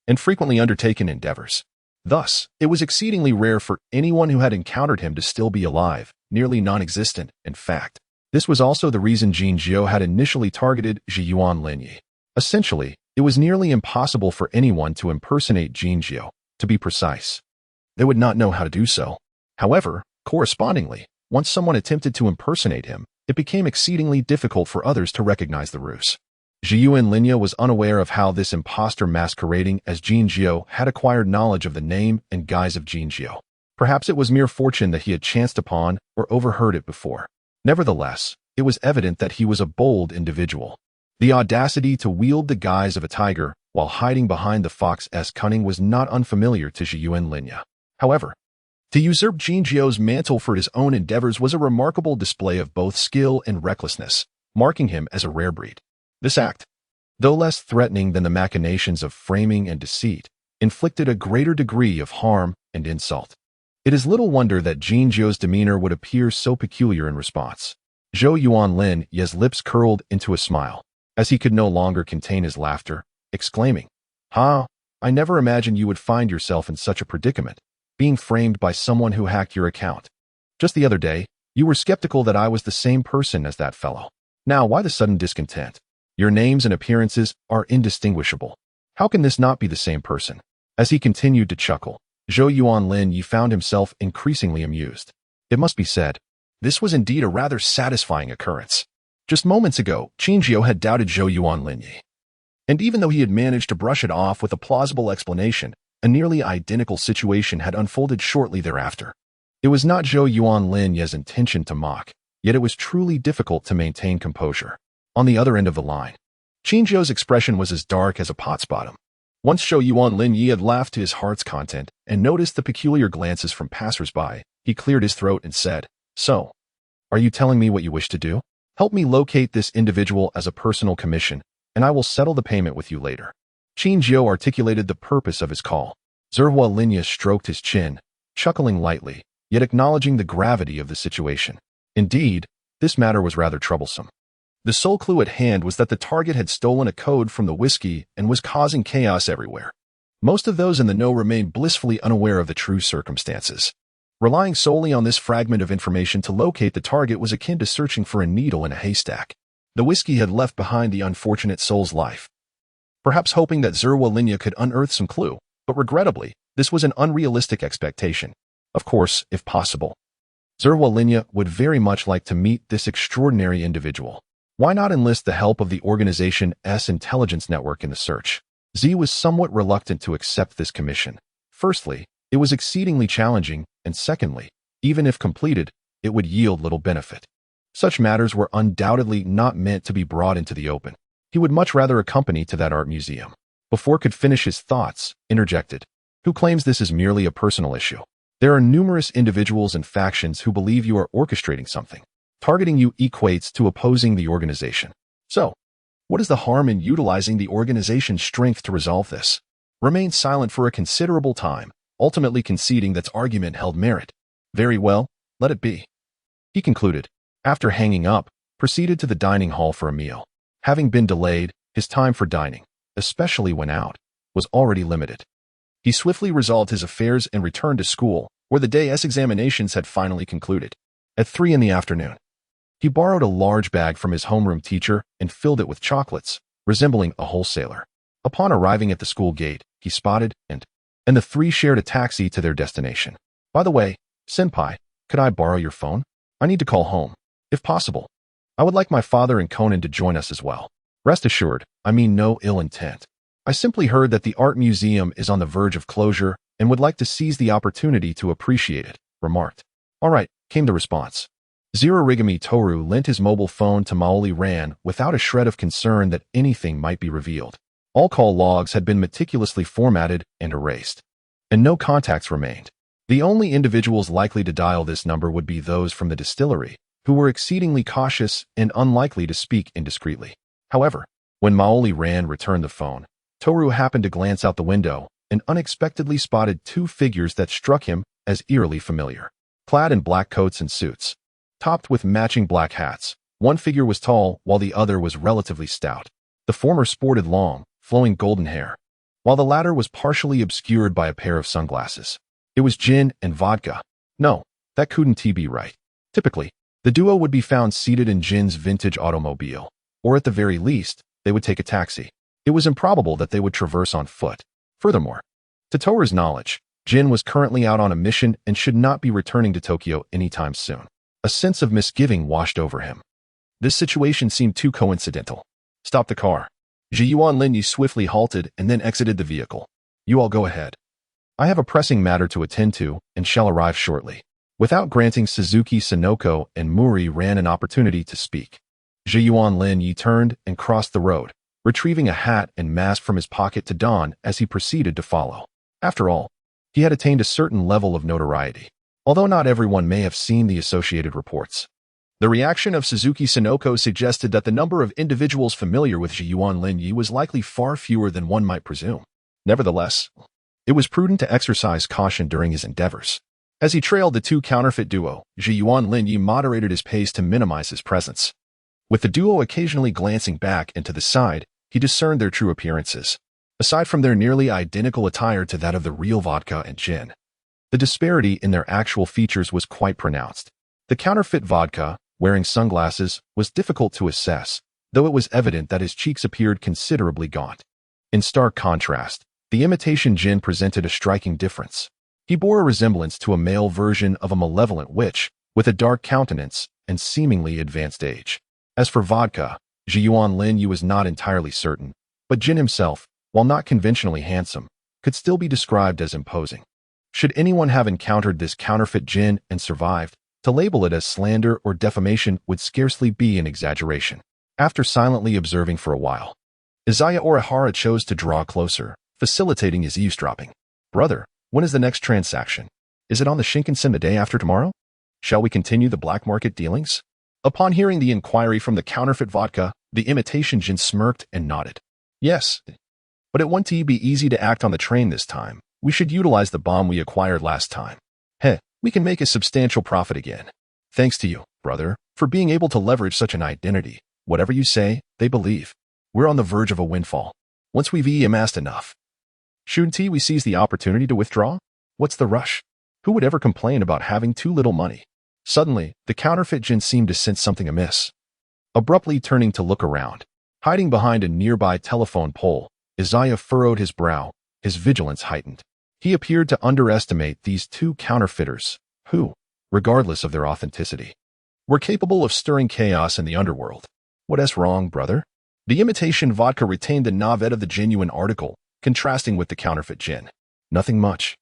and frequently undertaken endeavors. Thus, it was exceedingly rare for anyone who had encountered him to still be alive, nearly non-existent, in fact. This was also the reason Jinjiu had initially targeted Yuanlin. Essentially, it was nearly impossible for anyone to impersonate Jinjiu, to be precise. They would not know how to do so. However, correspondingly, once someone attempted to impersonate him, it became exceedingly difficult for others to recognize the ruse. Yuanlin was unaware of how this imposter masquerading as Jinjiu had acquired knowledge of the name and guise of Jinjiu. Perhaps it was mere fortune that he had chanced upon or overheard it before. Nevertheless, it was evident that he was a bold individual. The audacity to wield the guise of a tiger while hiding behind the fox's cunning was not unfamiliar to Yuanlin. However, to usurp Jinjiu's mantle for his own endeavors was a remarkable display of both skill and recklessness, marking him as a rare breed. This act, though less threatening than the machinations of framing and deceit, inflicted a greater degree of harm and insult. It is little wonder that Jinjiu's demeanor would appear so peculiar in response. Zhou Yuanlin's lips curled into a smile, as he could no longer contain his laughter, exclaiming, "Ha! I never imagined you would find yourself in such a predicament, being framed by someone who hacked your account. Just the other day, you were skeptical that I was the same person as that fellow. Now, why the sudden discontent? Your names and appearances are indistinguishable. How can this not be the same person?" As he continued to chuckle, Zhou Yuanlin found himself increasingly amused. It must be said, this was indeed a rather satisfying occurrence. Just moments ago, Jinjiu had doubted Zhou Yuanlin. And even though he had managed to brush it off with a plausible explanation, a nearly identical situation had unfolded shortly thereafter. It was not Zhou Yuanlin's intention to mock, yet it was truly difficult to maintain composure. On the other end of the line, Jinjiu's expression was as dark as a pot's bottom. Once Zhou Yuanlin had laughed to his heart's content and noticed the peculiar glances from passers-by, he cleared his throat and said, "So, are you telling me what you wish to do? Help me locate this individual as a personal commission, and I will settle the payment with you later." Jinjiu articulated the purpose of his call. Yuanlin stroked his chin, chuckling lightly, yet acknowledging the gravity of the situation. Indeed, this matter was rather troublesome. The sole clue at hand was that the target had stolen a code from the whiskey and was causing chaos everywhere. Most of those in the know remained blissfully unaware of the true circumstances. Relying solely on this fragment of information to locate the target was akin to searching for a needle in a haystack. The whiskey had left behind the unfortunate soul's life, perhaps hoping that Yuanlin could unearth some clue, but regrettably, this was an unrealistic expectation. Of course, if possible. Zerwa Linya would very much like to meet this extraordinary individual. Why not enlist the help of the organization's intelligence network in the search? Z was somewhat reluctant to accept this commission. Firstly, it was exceedingly challenging, and secondly, even if completed, it would yield little benefit. Such matters were undoubtedly not meant to be brought into the open. He would much rather accompany to that art museum. Before could finish his thoughts, interjected. Who claims this is merely a personal issue? There are numerous individuals and factions who believe you are orchestrating something. Targeting you equates to opposing the organization. So, what is the harm in utilizing the organization's strength to resolve this? Remained silent for a considerable time, ultimately conceding that argument held merit. Very well, let it be. He concluded. After hanging up, proceeded to the dining hall for a meal. Having been delayed, his time for dining, especially when out, was already limited. He swiftly resolved his affairs and returned to school, where the day's examinations had finally concluded. At 3 in the afternoon, he borrowed a large bag from his homeroom teacher and filled it with chocolates, resembling a wholesaler. Upon arriving at the school gate, he spotted and the three shared a taxi to their destination. By the way, Senpai, could I borrow your phone? I need to call home, if possible. I would like my father and Conan to join us as well. Rest assured, I mean no ill intent. I simply heard that the art museum is on the verge of closure and would like to seize the opportunity to appreciate it, remarked. All right, came the response. Zirarigami Toru lent his mobile phone to Maoli Ran without a shred of concern that anything might be revealed. All call logs had been meticulously formatted and erased, and no contacts remained. The only individuals likely to dial this number would be those from the distillery, who were exceedingly cautious and unlikely to speak indiscreetly. However, when Maoli Ran returned the phone, Toru happened to glance out the window and unexpectedly spotted two figures that struck him as eerily familiar. Clad in black coats and suits, topped with matching black hats, one figure was tall while the other was relatively stout. The former sported long, flowing golden hair, while the latter was partially obscured by a pair of sunglasses. It was gin and vodka. No, that couldn't be right. Typically, the duo would be found seated in Jin's vintage automobile, or at the very least, they would take a taxi. It was improbable that they would traverse on foot. Furthermore, to Toru's knowledge, Jin was currently out on a mission and should not be returning to Tokyo anytime soon. A sense of misgiving washed over him. This situation seemed too coincidental. Stop the car. Ji-Yuan Linyi swiftly halted and then exited the vehicle. You all go ahead. I have a pressing matter to attend to and shall arrive shortly. Without granting Suzuki Sonoko and Muri Ran an opportunity to speak, Ji-Yuan Linyi turned and crossed the road, retrieving a hat and mask from his pocket to don as he proceeded to follow. After all, he had attained a certain level of notoriety, although not everyone may have seen the associated reports. The reaction of Suzuki Sonoko suggested that the number of individuals familiar with Ji-Yuan Linyi was likely far fewer than one might presume. Nevertheless, it was prudent to exercise caution during his endeavors. As he trailed the two counterfeit duo, Ji-Yuan Linyi moderated his pace to minimize his presence. With the duo occasionally glancing back and to the side, he discerned their true appearances. Aside from their nearly identical attire to that of the real vodka and gin, the disparity in their actual features was quite pronounced. The counterfeit vodka, wearing sunglasses, was difficult to assess, though it was evident that his cheeks appeared considerably gaunt. In stark contrast, the imitation gin presented a striking difference. He bore a resemblance to a male version of a malevolent witch, with a dark countenance and seemingly advanced age. As for vodka, Ji-Yuan Linyi was not entirely certain, but Jin himself, while not conventionally handsome, could still be described as imposing. Should anyone have encountered this counterfeit gin and survived, to label it as slander or defamation would scarcely be an exaggeration. After silently observing for a while, Izaya Orihara chose to draw closer, facilitating his eavesdropping. Brother, when is the next transaction? Is it on the Shinkansen the day after tomorrow? Shall we continue the black market dealings? Upon hearing the inquiry from the counterfeit vodka, the imitation gin smirked and nodded. Yes, but it won't be easy to act on the train this time. We should utilize the bomb we acquired last time. We can make a substantial profit again. Thanks to you, brother, for being able to leverage such an identity. Whatever you say, they believe. We're on the verge of a windfall. Once we've amassed enough, shouldn't we seize the opportunity to withdraw? What's the rush? Who would ever complain about having too little money? Suddenly, the counterfeit gin seemed to sense something amiss. Abruptly turning to look around, hiding behind a nearby telephone pole, Izaya furrowed his brow, his vigilance heightened. He appeared to underestimate these two counterfeiters, who, regardless of their authenticity, were capable of stirring chaos in the underworld. What's wrong, brother? The imitation vodka retained the navet of the genuine article, contrasting with the counterfeit gin. Nothing much.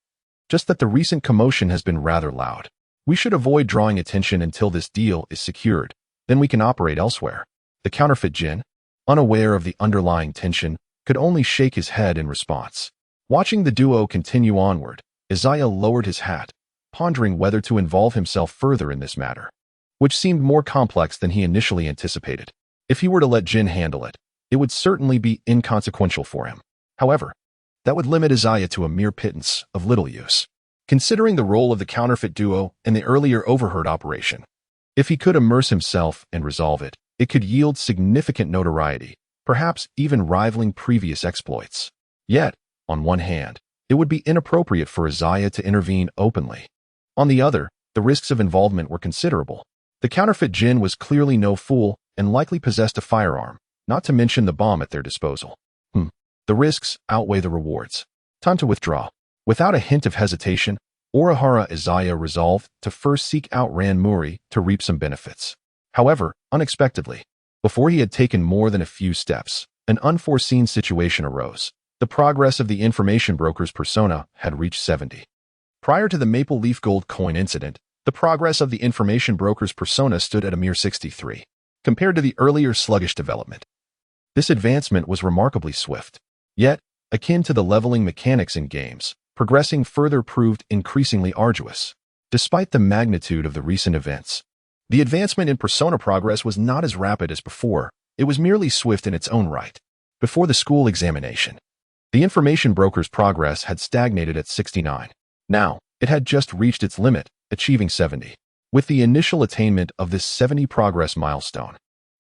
Just that the recent commotion has been rather loud. We should avoid drawing attention until this deal is secured, then we can operate elsewhere. The counterfeit gin, unaware of the underlying tension, could only shake his head in response. Watching the duo continue onward, Izaya lowered his hat, pondering whether to involve himself further in this matter, which seemed more complex than he initially anticipated. If he were to let Jin handle it, it would certainly be inconsequential for him. However, that would limit Izaya to a mere pittance of little use. Considering the role of the counterfeit duo in the earlier overheard operation, if he could immerse himself and resolve it, it could yield significant notoriety, perhaps even rivaling previous exploits. Yet, on one hand, it would be inappropriate for Izaya to intervene openly. On the other, the risks of involvement were considerable. The counterfeit Jin was clearly no fool and likely possessed a firearm, not to mention the bomb at their disposal. The risks outweigh the rewards. Time to withdraw. Without a hint of hesitation, Orihara Izaya resolved to first seek out Ran Muri to reap some benefits. However, unexpectedly, before he had taken more than a few steps, an unforeseen situation arose. The progress of the information broker's persona had reached 70. Prior to the Maple Leaf Gold coin incident, the progress of the information broker's persona stood at a mere 63. Compared to the earlier sluggish development, this advancement was remarkably swift. Yet, akin to the leveling mechanics in games, progressing further proved increasingly arduous. Despite the magnitude of the recent events, the advancement in persona progress was not as rapid as before. It was merely swift in its own right. Before the school examination, the information broker's progress had stagnated at 69. Now, it had just reached its limit, achieving 70. With the initial attainment of this 70 progress milestone,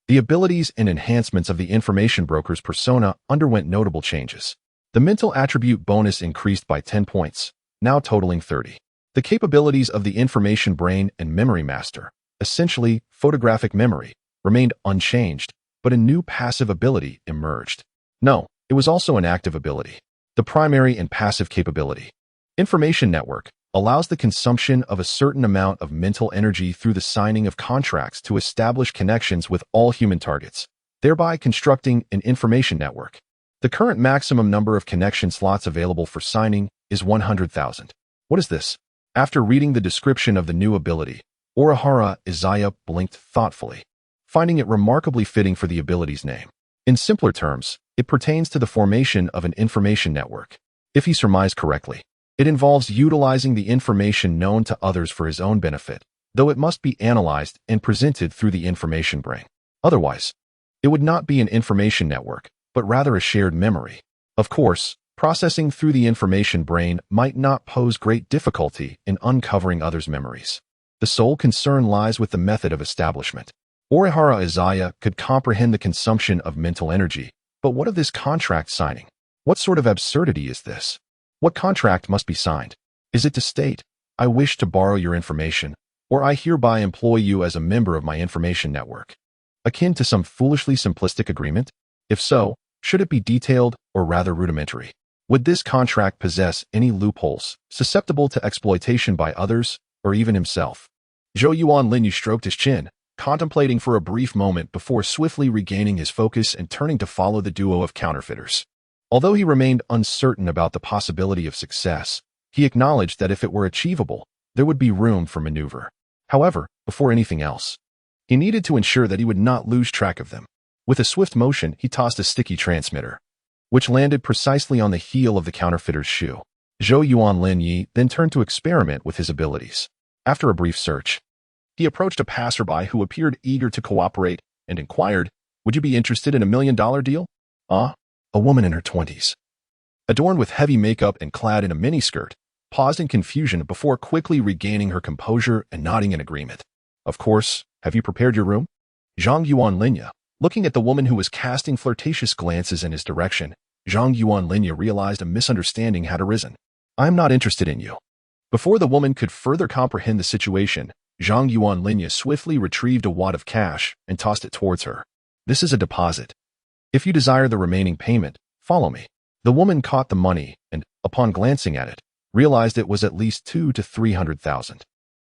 the abilities and enhancements of the information broker's persona underwent notable changes. The mental attribute bonus increased by 10 points, now totaling 30. The capabilities of the information brain and memory master, essentially photographic memory, remained unchanged, but a new passive ability emerged. No, it was also an active ability. The primary and passive capability. Information network allows the consumption of a certain amount of mental energy through the signing of contracts to establish connections with all human targets, thereby constructing an information network. The current maximum number of connection slots available for signing is 100,000. What is this? After reading the description of the new ability, Orihara Izaya blinked thoughtfully, finding it remarkably fitting for the ability's name. In simpler terms, it pertains to the formation of an information network. If he surmised correctly, it involves utilizing the information known to others for his own benefit, though it must be analyzed and presented through the information brain. Otherwise, it would not be an information network, but rather a shared memory. Of course, processing through the information brain might not pose great difficulty in uncovering others' memories. The sole concern lies with the method of establishment. Orihara Izaya could comprehend the consumption of mental energy, but what of this contract signing? What sort of absurdity is this? What contract must be signed? Is it to state, I wish to borrow your information, or I hereby employ you as a member of my information network? Akin to some foolishly simplistic agreement? If so, should it be detailed or rather rudimentary? Would this contract possess any loopholes, susceptible to exploitation by others, or even himself? Zhou Yuanlin stroked his chin, contemplating for a brief moment before swiftly regaining his focus and turning to follow the duo of counterfeiters. Although he remained uncertain about the possibility of success, he acknowledged that if it were achievable, there would be room for maneuver. However, before anything else, he needed to ensure that he would not lose track of them. With a swift motion, he tossed a sticky transmitter, which landed precisely on the heel of the counterfeiter's shoe. Zhou Yuanlin then turned to experiment with his abilities. After a brief search, he approached a passerby who appeared eager to cooperate and inquired, "Would you be interested in a $1 million deal?" A woman in her 20s, adorned with heavy makeup and clad in a miniskirt, paused in confusion before quickly regaining her composure and nodding in agreement. "Of course, have you prepared your room?" Zhang Yuanlin, looking at the woman who was casting flirtatious glances in his direction, Zhang Yuanlin realized a misunderstanding had arisen. "I am not interested in you." Before the woman could further comprehend the situation, Zhang Yuanlin swiftly retrieved a wad of cash and tossed it towards her. "This is a deposit. If you desire the remaining payment, follow me." The woman caught the money and, upon glancing at it, realized it was at least 200 to 300,000.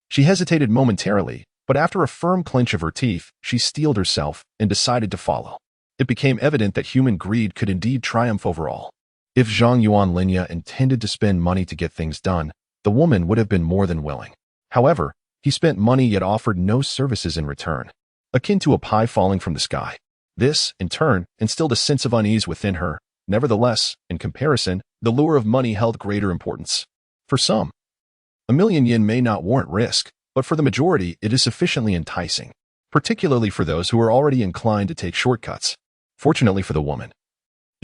She hesitated momentarily, but after a firm clench of her teeth, she steeled herself and decided to follow. It became evident that human greed could indeed triumph over all. If Zhang Yuanlinya intended to spend money to get things done, the woman would have been more than willing. However, he spent money yet offered no services in return, akin to a pie falling from the sky. This, in turn, instilled a sense of unease within her. Nevertheless, in comparison, the lure of money held greater importance. For some, 1,000,000 yen may not warrant risk, but for the majority it is sufficiently enticing, particularly for those who are already inclined to take shortcuts. Fortunately for the woman,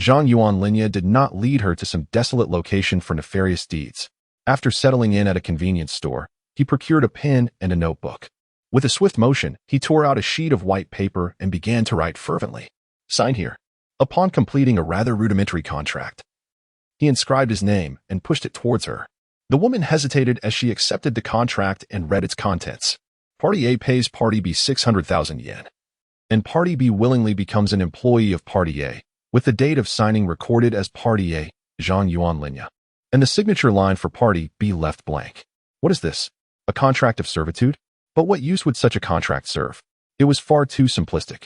Zhang Yuanlinya did not lead her to some desolate location for nefarious deeds. After settling in at a convenience store, he procured a pen and a notebook. With a swift motion, he tore out a sheet of white paper and began to write fervently. Sign here. Upon completing a rather rudimentary contract, he inscribed his name and pushed it towards her. The woman hesitated as she accepted the contract and read its contents. Party A pays Party B 600,000 yen, and Party B willingly becomes an employee of Party A, with the date of signing recorded as Party A, Zhang Yuanlinya, and the signature line for Party B left blank. What is this? A contract of servitude? But what use would such a contract serve? It was far too simplistic.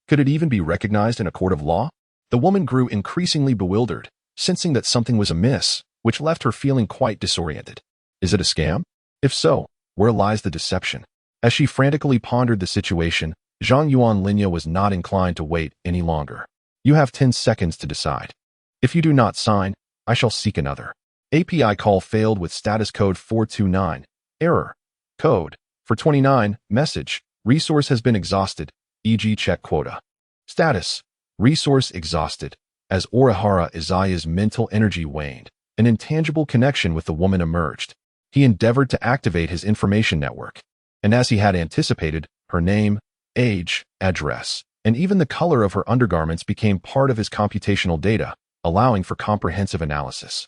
Could it even be recognized in a court of law? The woman grew increasingly bewildered, sensing that something was amiss, which left her feeling quite disoriented. Is it a scam? If so, where lies the deception? As she frantically pondered the situation, Zhang Yuanlinya was not inclined to wait any longer. You have 10 seconds to decide. If you do not sign, I shall seek another. API call failed with status code 429. Error. Code. For 29, message. Resource has been exhausted, e.g. check quota. Status. Resource exhausted. As Orihara Izaya's mental energy waned, an intangible connection with the woman emerged. He endeavored to activate his information network, and as he had anticipated, her name, age, address, and even the color of her undergarments became part of his computational data, allowing for comprehensive analysis.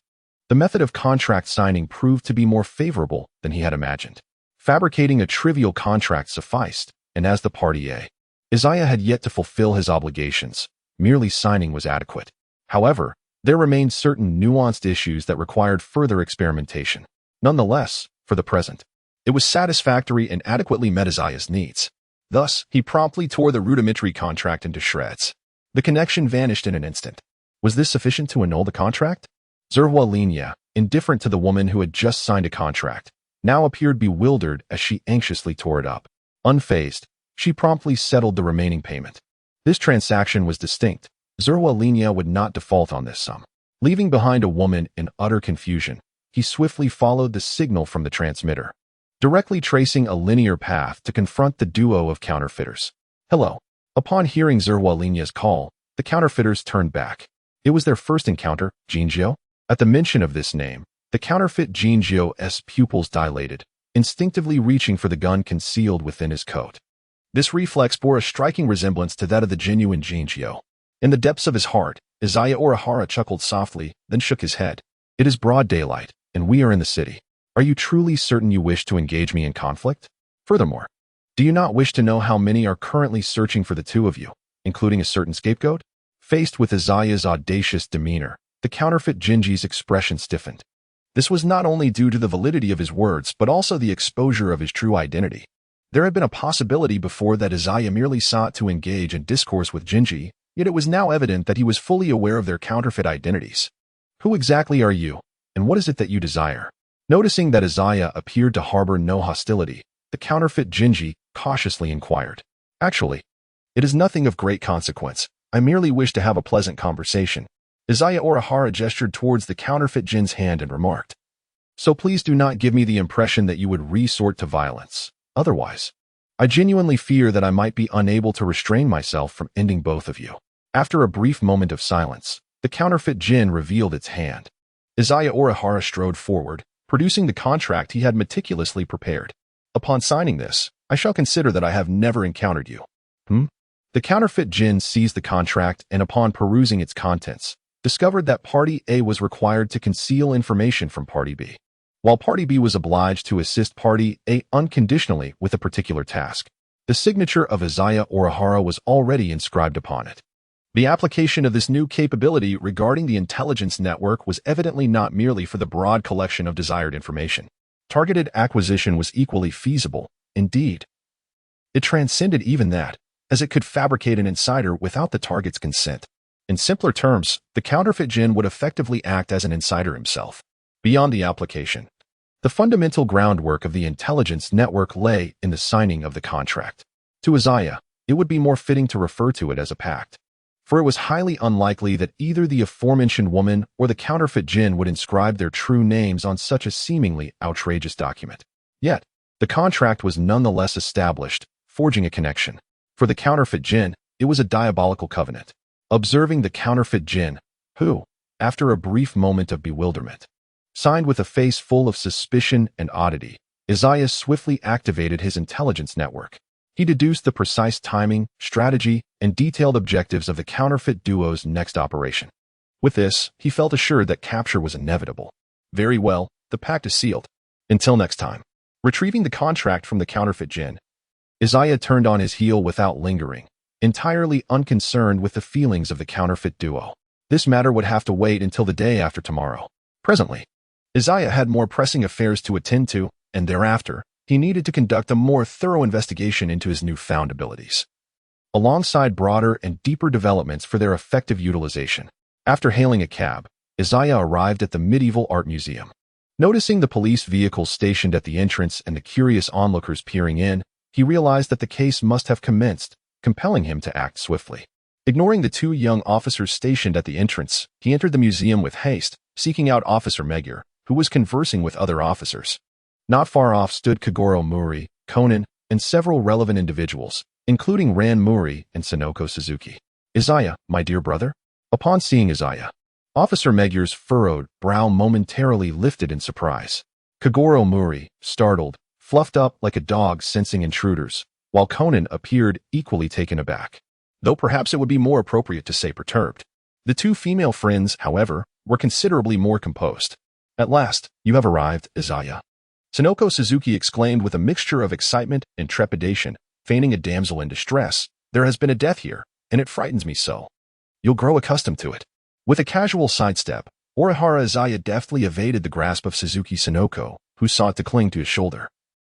The method of contract signing proved to be more favorable than he had imagined. Fabricating a trivial contract sufficed, and as the Party A, Izaya had yet to fulfill his obligations. Merely signing was adequate. However, there remained certain nuanced issues that required further experimentation. Nonetheless, for the present, it was satisfactory and adequately met Izaya's needs. Thus, he promptly tore the rudimentary contract into shreds. The connection vanished in an instant. Was this sufficient to annul the contract? Zerhualinya, indifferent to the woman who had just signed a contract, now appeared bewildered as she anxiously tore it up. Unfazed, she promptly settled the remaining payment. This transaction was distinct. Zerhualinya would not default on this sum. Leaving behind a woman in utter confusion, he swiftly followed the signal from the transmitter, directly tracing a linear path to confront the duo of counterfeiters. Hello. Upon hearing Zerhualinya's call, the counterfeiters turned back. It was their first encounter, Jinjiu. At the mention of this name, the counterfeit Jinjiu's pupils dilated, instinctively reaching for the gun concealed within his coat. This reflex bore a striking resemblance to that of the genuine Jinjiu. In the depths of his heart, Izaya Orihara chuckled softly, then shook his head. It is broad daylight, and we are in the city. Are you truly certain you wish to engage me in conflict? Furthermore, do you not wish to know how many are currently searching for the two of you, including a certain scapegoat? Faced with Izaya's audacious demeanor, the counterfeit Jinji's expression stiffened. This was not only due to the validity of his words, but also the exposure of his true identity. There had been a possibility before that Izaya merely sought to engage in discourse with Jinji, yet it was now evident that he was fully aware of their counterfeit identities. Who exactly are you, and what is it that you desire? Noticing that Izaya appeared to harbor no hostility, the counterfeit Jinji cautiously inquired. Actually, it is nothing of great consequence. I merely wish to have a pleasant conversation. Izaya Orihara gestured towards the counterfeit Jin's hand and remarked. So please do not give me the impression that you would resort to violence. Otherwise, I genuinely fear that I might be unable to restrain myself from ending both of you. After a brief moment of silence, the counterfeit Jin revealed its hand. Izaya Orihara strode forward, producing the contract he had meticulously prepared. Upon signing this, I shall consider that I have never encountered you. The counterfeit Jin seized the contract and upon perusing its contents, discovered that Party A was required to conceal information from Party B, while Party B was obliged to assist Party A unconditionally with a particular task. The signature of Izaya Orihara was already inscribed upon it. The application of this new capability regarding the intelligence network was evidently not merely for the broad collection of desired information. Targeted acquisition was equally feasible. Indeed, it transcended even that, as it could fabricate an insider without the target's consent. In simpler terms, the counterfeit Jin would effectively act as an insider himself. Beyond the application, the fundamental groundwork of the intelligence network lay in the signing of the contract. To Izaya, it would be more fitting to refer to it as a pact, for it was highly unlikely that either the aforementioned woman or the counterfeit Jin would inscribe their true names on such a seemingly outrageous document. Yet, the contract was nonetheless established, forging a connection. For the counterfeit Jin, it was a diabolical covenant. Observing the counterfeit Jin, who, after a brief moment of bewilderment, signed with a face full of suspicion and oddity, Izaya swiftly activated his intelligence network. He deduced the precise timing, strategy, and detailed objectives of the counterfeit duo's next operation. With this, he felt assured that capture was inevitable. Very well, the pact is sealed. Until next time. Retrieving the contract from the counterfeit Jin, Izaya turned on his heel without lingering, entirely unconcerned with the feelings of the counterfeit duo. This matter would have to wait until the day after tomorrow. Presently, Izaya had more pressing affairs to attend to, and thereafter, he needed to conduct a more thorough investigation into his newfound abilities, alongside broader and deeper developments for their effective utilization. After hailing a cab, Izaya arrived at the Medieval Art Museum. Noticing the police vehicles stationed at the entrance and the curious onlookers peering in, he realized that the case must have commenced, compelling him to act swiftly. Ignoring the two young officers stationed at the entrance, he entered the museum with haste, seeking out Officer Magyar, who was conversing with other officers. Not far off stood Kogoro Muri, Conan, and several relevant individuals, including Ran Muri and Sonoko Suzuki. Izaya, my dear brother? Upon seeing Izaya, Officer Magyar's furrowed brow momentarily lifted in surprise. Kogoro Muri, startled, fluffed up like a dog sensing intruders, while Conan appeared equally taken aback, though perhaps it would be more appropriate to say perturbed. The two female friends, however, were considerably more composed. At last, you have arrived, Izaya. Sonoko Suzuki exclaimed with a mixture of excitement and trepidation, feigning a damsel in distress. There has been a death here, and it frightens me so. You'll grow accustomed to it. With a casual sidestep, Orihara Izaya deftly evaded the grasp of Suzuki Sonoko, who sought to cling to his shoulder,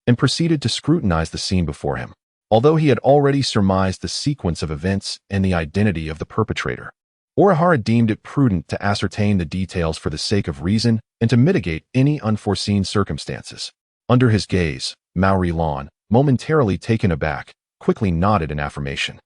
and proceeded to scrutinize the scene before him. Although he had already surmised the sequence of events and the identity of the perpetrator, Orihara deemed it prudent to ascertain the details for the sake of reason and to mitigate any unforeseen circumstances. Under his gaze, Maori-lan, momentarily taken aback, quickly nodded in affirmation.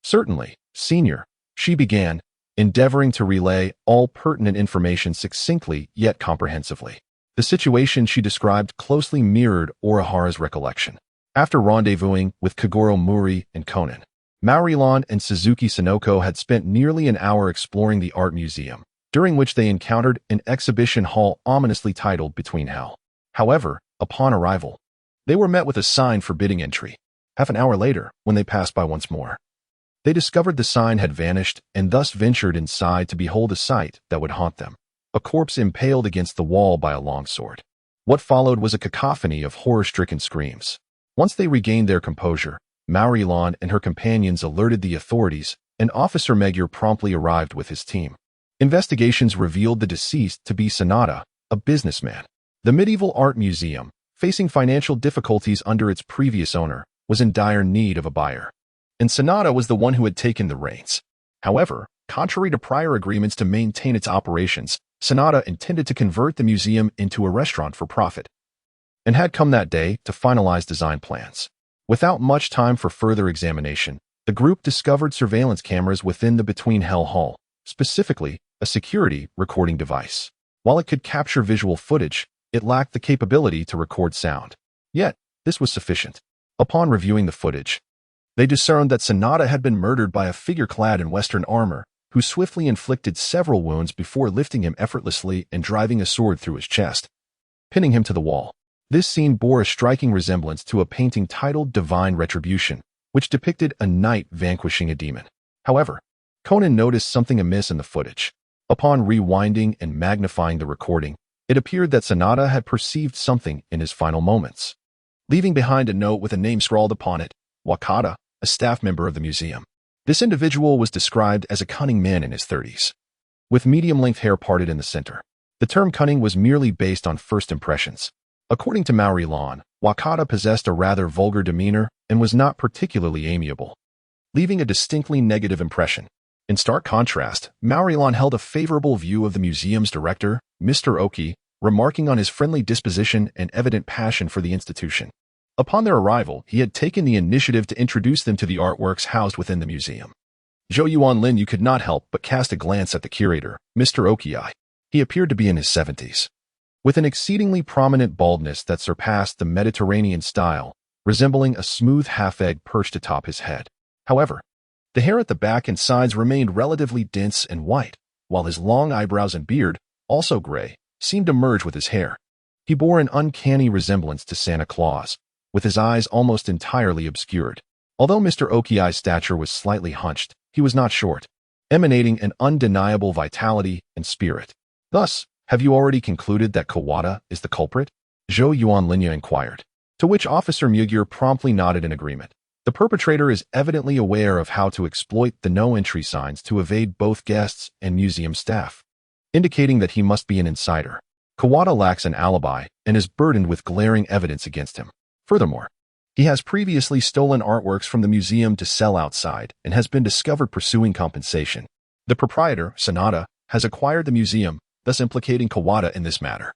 Certainly, Senior, she began, endeavoring to relay all pertinent information succinctly yet comprehensively. The situation she described closely mirrored Orihara's recollection. After rendezvousing with Kogoro Muri and Conan, Maori-lan and Suzuki Sonoko had spent nearly an hour exploring the art museum, during which they encountered an exhibition hall ominously titled Between Hell. However, upon arrival, they were met with a sign forbidding entry. Half an hour later, when they passed by once more, they discovered the sign had vanished and thus ventured inside to behold a sight that would haunt them: a corpse impaled against the wall by a longsword. What followed was a cacophony of horror-stricken screams. Once they regained their composure, Maori-lan and her companions alerted the authorities, and Officer Magyar promptly arrived with his team. Investigations revealed the deceased to be Sanada, a businessman. The Medieval Art Museum, facing financial difficulties under its previous owner, was in dire need of a buyer, and Sanada was the one who had taken the reins. However, contrary to prior agreements to maintain its operations, Sanada intended to convert the museum into a restaurant for profit, and had come that day to finalize design plans. Without much time for further examination, the group discovered surveillance cameras within the Between Hell Hall, specifically a security recording device. While it could capture visual footage, it lacked the capability to record sound. Yet, this was sufficient. Upon reviewing the footage, they discerned that Sanada had been murdered by a figure clad in Western armor, who swiftly inflicted several wounds before lifting him effortlessly and driving a sword through his chest, pinning him to the wall. This scene bore a striking resemblance to a painting titled Divine Retribution, which depicted a knight vanquishing a demon. However, Conan noticed something amiss in the footage. Upon rewinding and magnifying the recording, it appeared that Sanada had perceived something in his final moments, leaving behind a note with a name scrawled upon it: Wakata, a staff member of the museum. This individual was described as a cunning man in his 30s, with medium-length hair parted in the center. The term cunning was merely based on first impressions. According to Maori-lan, Wakata possessed a rather vulgar demeanor and was not particularly amiable, leaving a distinctly negative impression. In stark contrast, Maori-lan held a favorable view of the museum's director, Mr. Oki, remarking on his friendly disposition and evident passion for the institution. Upon their arrival, he had taken the initiative to introduce them to the artworks housed within the museum. Zhou Yuanlin could not help but cast a glance at the curator, Mr. Oki. He appeared to be in his 70s, with an exceedingly prominent baldness that surpassed the Mediterranean style, resembling a smooth half-egg perched atop his head. However, the hair at the back and sides remained relatively dense and white, while his long eyebrows and beard, also gray, seemed to merge with his hair. He bore an uncanny resemblance to Santa Claus, with his eyes almost entirely obscured. Although Mr. Oki's stature was slightly hunched, he was not short, emanating an undeniable vitality and spirit. Thus, have you already concluded that Kawada is the culprit? Zhou Yuanlin inquired, to which Officer Mugir promptly nodded in agreement. The perpetrator is evidently aware of how to exploit the no-entry signs to evade both guests and museum staff, indicating that he must be an insider. Kawada lacks an alibi and is burdened with glaring evidence against him. Furthermore, he has previously stolen artworks from the museum to sell outside and has been discovered pursuing compensation. The proprietor, Sanada, has acquired the museum, thus implicating Kawada in this matter.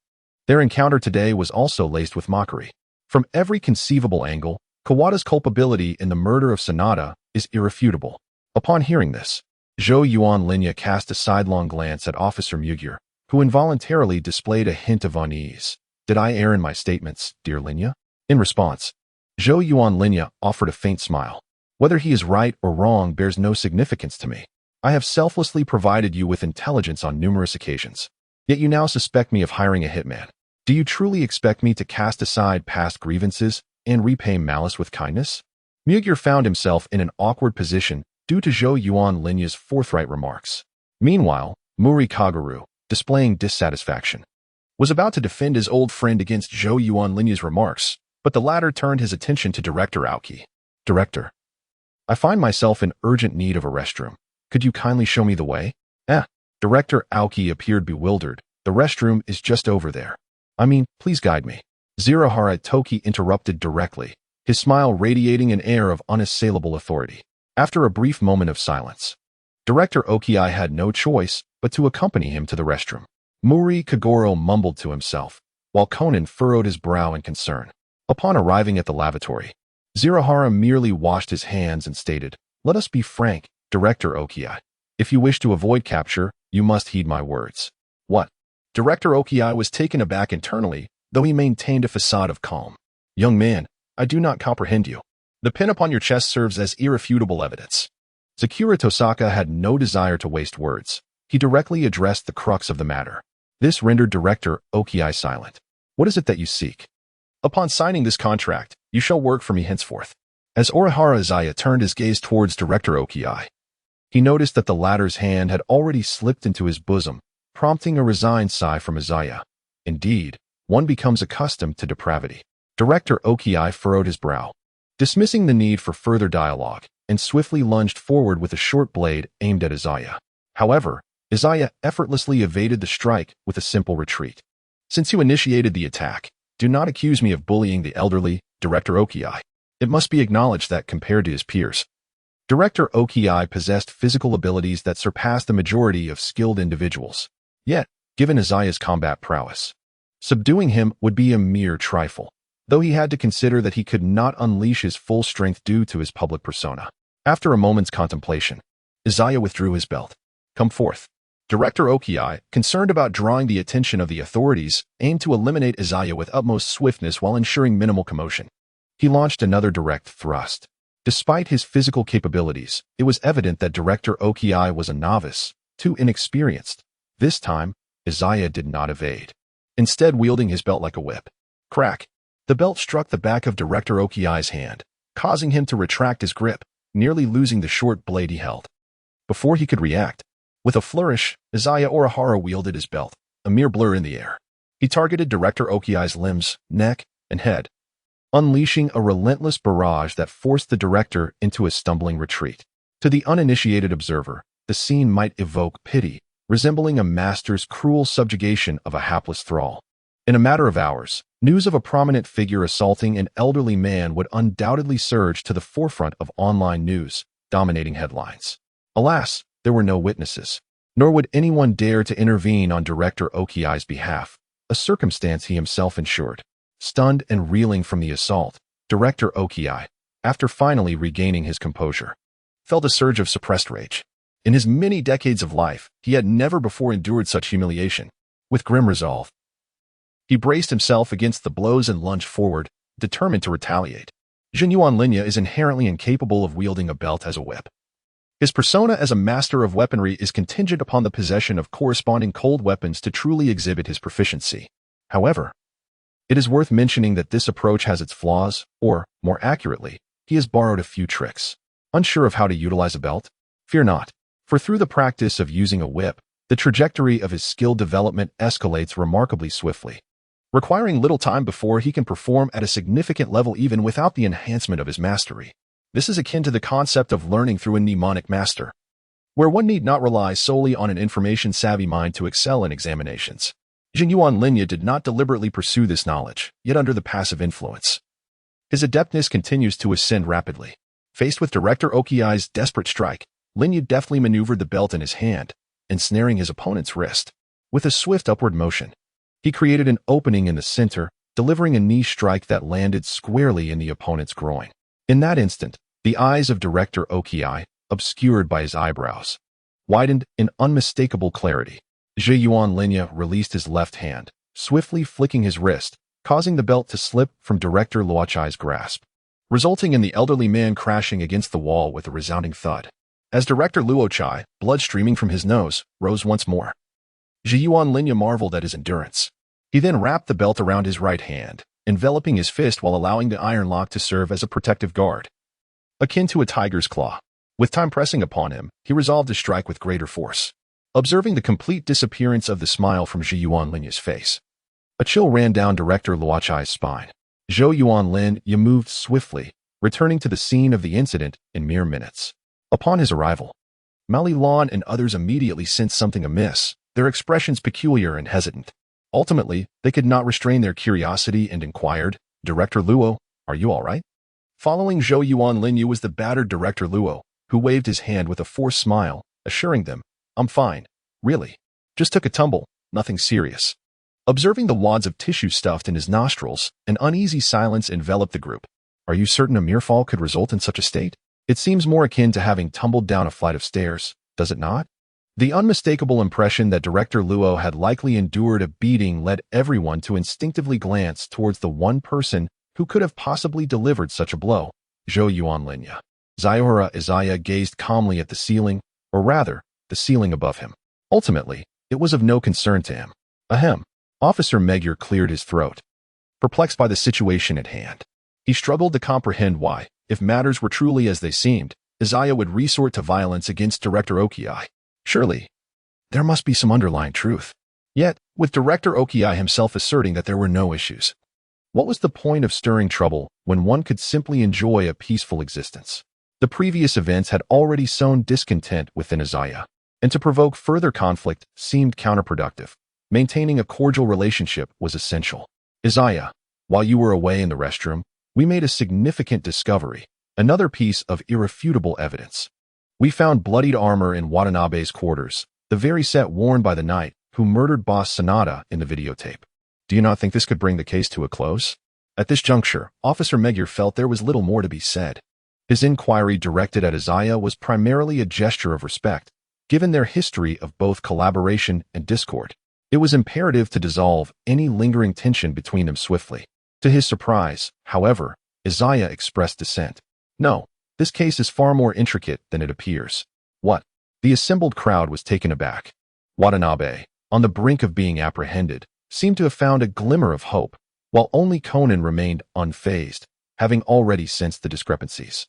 Their encounter today was also laced with mockery. From every conceivable angle, Kawada's culpability in the murder of Sanada is irrefutable. Upon hearing this, Zhou Yuanlin cast a sidelong glance at Officer Mugir, who involuntarily displayed a hint of unease. Did I err in my statements, dear Linya? In response, Zhou Yuanlin offered a faint smile. Whether he is right or wrong bears no significance to me. I have selflessly provided you with intelligence on numerous occasions. Yet you now suspect me of hiring a hitman. Do you truly expect me to cast aside past grievances and repay malice with kindness? Mugir found himself in an awkward position due to Zhou Yuanlin's forthright remarks. Meanwhile, Muri Kagaru, displaying dissatisfaction, was about to defend his old friend against Zhou Yuanlin's remarks, but the latter turned his attention to Director Aoki. Director, I find myself in urgent need of a restroom. Could you kindly show me the way? Director Aoki appeared bewildered. The restroom is just over there. Please guide me. Zirahara Toki interrupted directly, his smile radiating an air of unassailable authority. After a brief moment of silence, Director Oki had no choice but to accompany him to the restroom. Muri Kagoro mumbled to himself, while Conan furrowed his brow in concern. Upon arriving at the lavatory, Zirahara merely washed his hands and stated, "Let us be frank, Director Oki. If you wish to avoid capture, you must heed my words." What? Director Oki was taken aback internally, though he maintained a facade of calm. Young man, I do not comprehend you. The pin upon your chest serves as irrefutable evidence. Zakura Tosaka had no desire to waste words. He directly addressed the crux of the matter. This rendered Director Oki silent. What is it that you seek? Upon signing this contract, you shall work for me henceforth. As Orihara Izaya turned his gaze towards Director Oki, he noticed that the latter's hand had already slipped into his bosom, prompting a resigned sigh from Izaya. Indeed, one becomes accustomed to depravity. Director Oki furrowed his brow, dismissing the need for further dialogue, and swiftly lunged forward with a short blade aimed at Izaya. However, Izaya effortlessly evaded the strike with a simple retreat. Since you initiated the attack, do not accuse me of bullying the elderly, Director Oki. It must be acknowledged that compared to his peers, Director Oki possessed physical abilities that surpassed the majority of skilled individuals. Yet, given Izaya's combat prowess, subduing him would be a mere trifle, though he had to consider that he could not unleash his full strength due to his public persona. After a moment's contemplation, Izaya withdrew his belt. Come forth. Director Oki, concerned about drawing the attention of the authorities, aimed to eliminate Izaya with utmost swiftness while ensuring minimal commotion. He launched another direct thrust. Despite his physical capabilities, it was evident that Director Oki was a novice, too inexperienced. This time, Izaya did not evade, instead wielding his belt like a whip. Crack! The belt struck the back of Director Oki's hand, causing him to retract his grip, nearly losing the short blade he held. Before he could react, with a flourish, Izaya Orihara wielded his belt, a mere blur in the air. He targeted Director Oki's limbs, neck, and head, unleashing a relentless barrage that forced the director into a stumbling retreat. To the uninitiated observer, the scene might evoke pity, resembling a master's cruel subjugation of a hapless thrall. In a matter of hours, news of a prominent figure assaulting an elderly man would undoubtedly surge to the forefront of online news, dominating headlines. Alas, there were no witnesses, nor would anyone dare to intervene on Director Okiai's behalf, a circumstance he himself ensured. Stunned and reeling from the assault, Director Okiai, after finally regaining his composure, felt a surge of suppressed rage. In his many decades of life, he had never before endured such humiliation. With grim resolve, he braced himself against the blows and lunged forward, determined to retaliate. Jinyuan Linya is inherently incapable of wielding a belt as a whip. His persona as a master of weaponry is contingent upon the possession of corresponding cold weapons to truly exhibit his proficiency. However, it is worth mentioning that this approach has its flaws, or, more accurately, he has borrowed a few tricks. Unsure of how to utilize a belt? Fear not, for through the practice of using a whip, the trajectory of his skill development escalates remarkably swiftly, requiring little time before he can perform at a significant level even without the enhancement of his mastery. This is akin to the concept of learning through a mnemonic master, where one need not rely solely on an information-savvy mind to excel in examinations. Jinyuan Linya did not deliberately pursue this knowledge, yet under the passive influence, his adeptness continues to ascend rapidly. Faced with Director Okiai's desperate strike, Linya deftly maneuvered the belt in his hand, ensnaring his opponent's wrist. With a swift upward motion, he created an opening in the center, delivering a knee strike that landed squarely in the opponent's groin. In that instant, the eyes of Director Okiai, obscured by his eyebrows, widened in unmistakable clarity. Jinyuan Linya released his left hand, swiftly flicking his wrist, causing the belt to slip from Director Luochai's grasp, resulting in the elderly man crashing against the wall with a resounding thud. As Director Luochai, blood streaming from his nose, rose once more, Jinyuan Linya marveled at his endurance. He then wrapped the belt around his right hand, enveloping his fist while allowing the iron lock to serve as a protective guard, akin to a tiger's claw. With time pressing upon him, he resolved to strike with greater force. Observing the complete disappearance of the smile from Jinyuan Linya's face, a chill ran down Director Luochai's spine. Jinyuan Linya moved swiftly, returning to the scene of the incident in mere minutes. Upon his arrival, Mali Lan and others immediately sensed something amiss, their expressions peculiar and hesitant. Ultimately, they could not restrain their curiosity and inquired, "Director Luo, are you all right?" Following Jinyuan Linya was the battered Director Luo, who waved his hand with a forced smile, assuring them, "I'm fine, really. Just took a tumble, nothing serious." Observing the wads of tissue stuffed in his nostrils, an uneasy silence enveloped the group. "Are you certain a mere fall could result in such a state? It seems more akin to having tumbled down a flight of stairs, does it not?" The unmistakable impression that Director Luo had likely endured a beating led everyone to instinctively glance towards the one person who could have possibly delivered such a blow, Jinyuan Linya. Orihara Izaya gazed calmly at the ceiling, or rather, the ceiling above him. Ultimately, it was of no concern to him. Ahem. Officer Magyar cleared his throat, perplexed by the situation at hand. He struggled to comprehend why, if matters were truly as they seemed, Izaya would resort to violence against Director Okiai. Surely, there must be some underlying truth. Yet, with Director Okiai himself asserting that there were no issues, what was the point of stirring trouble when one could simply enjoy a peaceful existence? The previous events had already sown discontent within Izaya, and to provoke further conflict seemed counterproductive. Maintaining a cordial relationship was essential. "Izaya, while you were away in the restroom, we made a significant discovery, another piece of irrefutable evidence. We found bloodied armor in Watanabe's quarters, the very set worn by the knight who murdered Boss Sanada in the videotape. Do you not think this could bring the case to a close?" At this juncture, Officer Magyar felt there was little more to be said. His inquiry directed at Izaya was primarily a gesture of respect, given their history of both collaboration and discord. It was imperative to dissolve any lingering tension between them swiftly. To his surprise, however, Izaya expressed dissent. "No, this case is far more intricate than it appears." "What?" The assembled crowd was taken aback. Watanabe, on the brink of being apprehended, seemed to have found a glimmer of hope, while only Conan remained unfazed, having already sensed the discrepancies.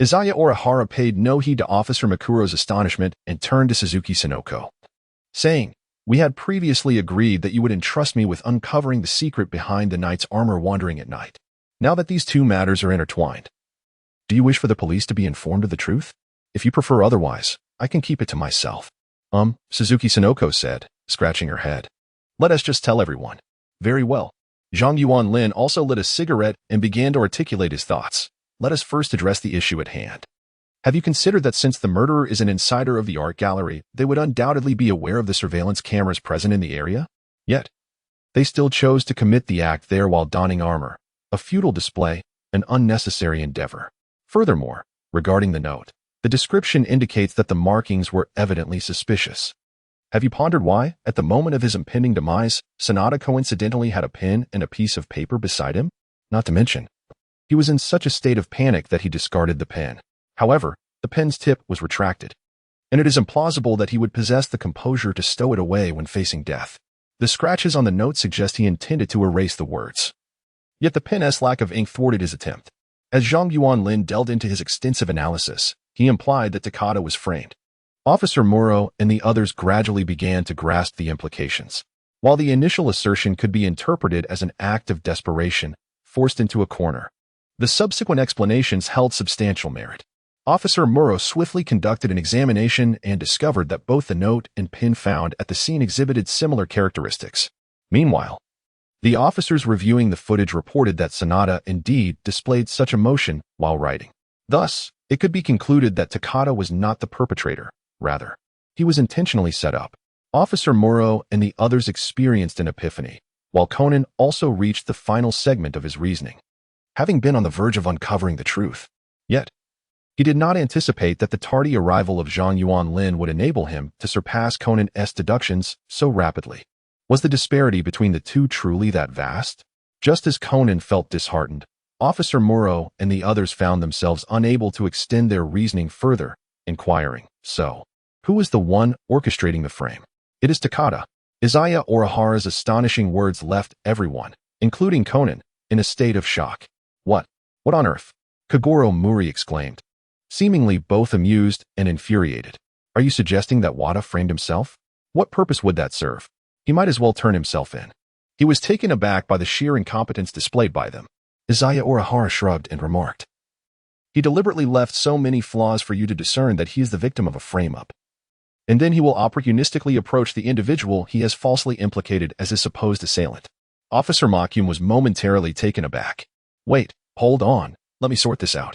Izaya Orihara paid no heed to Officer Makuro's astonishment and turned to Suzuki Sonoko, saying, "We had previously agreed that you would entrust me with uncovering the secret behind the knight's armor wandering at night. Now that these two matters are intertwined, do you wish for the police to be informed of the truth?" If you prefer otherwise, I can keep it to myself. Suzuki Sonoko said, scratching her head. Let us just tell everyone. Very well. Zhang Yuanlin also lit a cigarette and began to articulate his thoughts. Let us first address the issue at hand. Have you considered that since the murderer is an insider of the art gallery, they would undoubtedly be aware of the surveillance cameras present in the area? Yet, they still chose to commit the act there while donning armor, a futile display, an unnecessary endeavor. Furthermore, regarding the note, the description indicates that the markings were evidently suspicious. Have you pondered why, at the moment of his impending demise, Sanada coincidentally had a pen and a piece of paper beside him? Not to mention, he was in such a state of panic that he discarded the pen. However, the pen's tip was retracted, and it is implausible that he would possess the composure to stow it away when facing death. The scratches on the note suggest he intended to erase the words. Yet the pen's lack of ink thwarted his attempt. As Zhang Yuanlin delved into his extensive analysis, he implied that Takada was framed. Officer Muro and the others gradually began to grasp the implications. While the initial assertion could be interpreted as an act of desperation, forced into a corner, the subsequent explanations held substantial merit. Officer Muro swiftly conducted an examination and discovered that both the note and pen found at the scene exhibited similar characteristics. Meanwhile, the officers reviewing the footage reported that Sanada indeed displayed such emotion while writing. Thus, it could be concluded that Takada was not the perpetrator. Rather, he was intentionally set up. Officer Muro and the others experienced an epiphany, while Conan also reached the final segment of his reasoning, having been on the verge of uncovering the truth. Yet, he did not anticipate that the tardy arrival of Zhang Yuanlin would enable him to surpass Conan's deductions so rapidly. Was the disparity between the two truly that vast? Just as Conan felt disheartened, Officer Muro and the others found themselves unable to extend their reasoning further, inquiring, so, who is the one orchestrating the frame? It is Takada. Izaya Orihara's astonishing words left everyone, including Conan, in a state of shock. What on earth? Kogoro Muri exclaimed, seemingly both amused and infuriated. Are you suggesting that Wada framed himself? What purpose would that serve? He might as well turn himself in. He was taken aback by the sheer incompetence displayed by them. Izaya Orihara shrugged and remarked, he deliberately left so many flaws for you to discern that he is the victim of a frame-up. And then he will opportunistically approach the individual he has falsely implicated as his supposed assailant. Officer Makyum was momentarily taken aback. Wait, hold on, let me sort this out.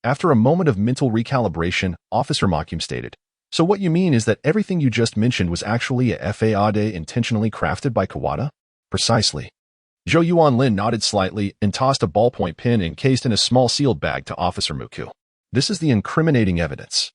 After a moment of mental recalibration, Officer Makyum stated, so what you mean is that everything you just mentioned was actually a FAAD intentionally crafted by Kawada? Precisely. Zhou Yuanlin nodded slightly and tossed a ballpoint pen encased in a small sealed bag to Officer Muku. This is the incriminating evidence.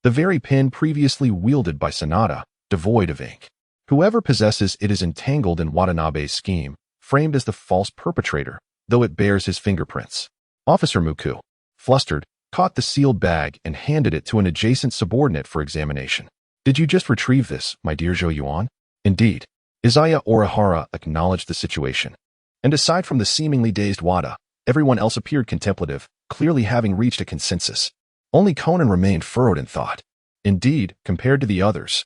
The very pen previously wielded by Sanada, devoid of ink. Whoever possesses it is entangled in Watanabe's scheme, framed as the false perpetrator, though it bears his fingerprints. Officer Muku, flustered, caught the sealed bag and handed it to an adjacent subordinate for examination. Did you just retrieve this, my dear Zhou Yuan? Indeed. Izaya Orihara acknowledged the situation. And aside from the seemingly dazed Wada, everyone else appeared contemplative, clearly having reached a consensus. Only Conan remained furrowed in thought. Indeed, compared to the others,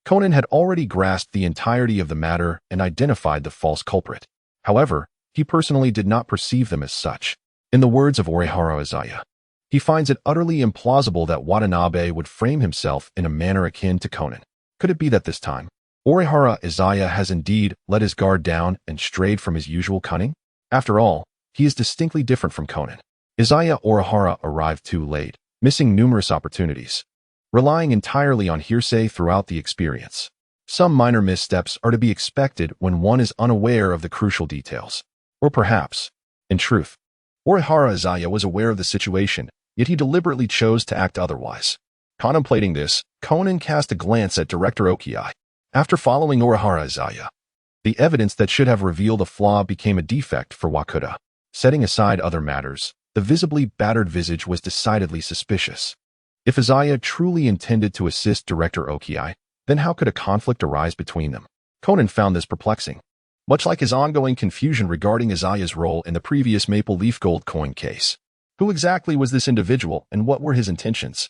Conan had already grasped the entirety of the matter and identified the false culprit. However, he personally did not perceive them as such. In the words of Orihara Izaya, he finds it utterly implausible that Watanabe would frame himself in a manner akin to Conan. Could it be that this time, Orihara Izaya has indeed let his guard down and strayed from his usual cunning? After all, he is distinctly different from Conan. Izaya Orihara arrived too late, missing numerous opportunities, relying entirely on hearsay throughout the experience. Some minor missteps are to be expected when one is unaware of the crucial details. Or perhaps, in truth, Orihara Izaya was aware of the situation, yet he deliberately chose to act otherwise. Contemplating this, Conan cast a glance at Director Okiai. After following Orihara Izaya, the evidence that should have revealed a flaw became a defect for Wakuda. Setting aside other matters, the visibly battered visage was decidedly suspicious. If Izaya truly intended to assist Director Okiai, then how could a conflict arise between them? Conan found this perplexing, much like his ongoing confusion regarding Izaya's role in the previous Maple Leaf Gold coin case. Who exactly was this individual and what were his intentions?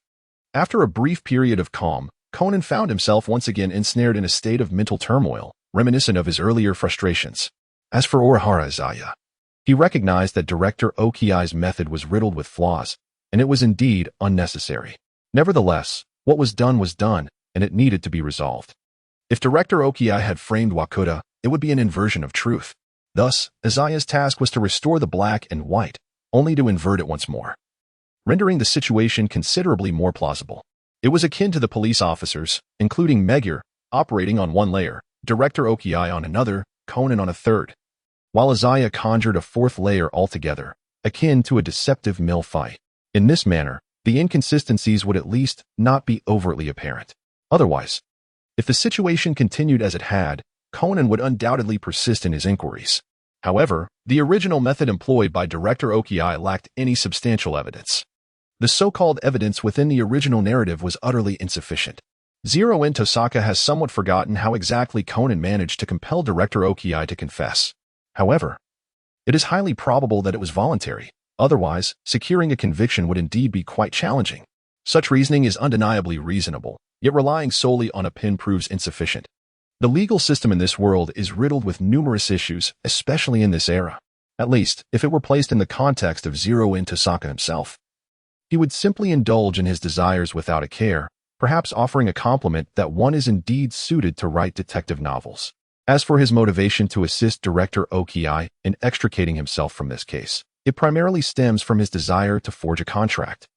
After a brief period of calm, Conan found himself once again ensnared in a state of mental turmoil, reminiscent of his earlier frustrations. As for Orihara Izaya, he recognized that Director Okiai's method was riddled with flaws, and it was indeed unnecessary. Nevertheless, what was done, and it needed to be resolved. If Director Okiai had framed Wakuda, it would be an inversion of truth. Thus, Izaya's task was to restore the black and white, only to invert it once more, rendering the situation considerably more plausible. It was akin to the police officers, including Megure, operating on one layer, Director Okiai on another, Conan on a third, while Izaya conjured a fourth layer altogether, akin to a deceptive mill fight. In this manner, the inconsistencies would at least not be overtly apparent. Otherwise, if the situation continued as it had, Conan would undoubtedly persist in his inquiries. However, the original method employed by Director Okiai lacked any substantial evidence. The so-called evidence within the original narrative was utterly insufficient. Zero-In Tosaka has somewhat forgotten how exactly Conan managed to compel Director Okiai to confess. However, it is highly probable that it was voluntary. Otherwise, securing a conviction would indeed be quite challenging. Such reasoning is undeniably reasonable, yet relying solely on a pin proves insufficient. The legal system in this world is riddled with numerous issues, especially in this era. At least, if it were placed in the context of Zero-In Tosaka himself. He would simply indulge in his desires without a care, perhaps offering a compliment that one is indeed suited to write detective novels. As for his motivation to assist Director Okiai in extricating himself from this case, it primarily stems from his desire to forge a contract,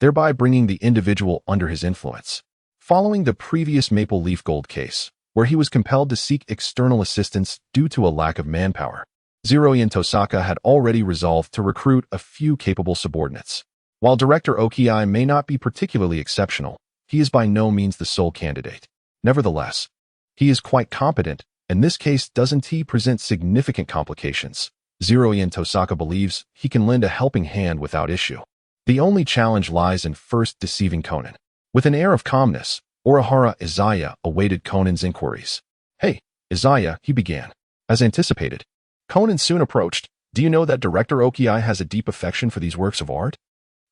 thereby bringing the individual under his influence. Following the previous Maple Leaf Gold case, where he was compelled to seek external assistance due to a lack of manpower, Zero-In Tosaka had already resolved to recruit a few capable subordinates. While Director Okiai may not be particularly exceptional, he is by no means the sole candidate. Nevertheless, he is quite competent, and this case doesn't present significant complications. Zero-In Tosaka believes he can lend a helping hand without issue. The only challenge lies in first deceiving Conan. With an air of calmness, Orihara Izaya awaited Conan's inquiries. "Hey, Izaya," he began. As anticipated, Conan soon approached. "Do you know that Director Okiai has a deep affection for these works of art?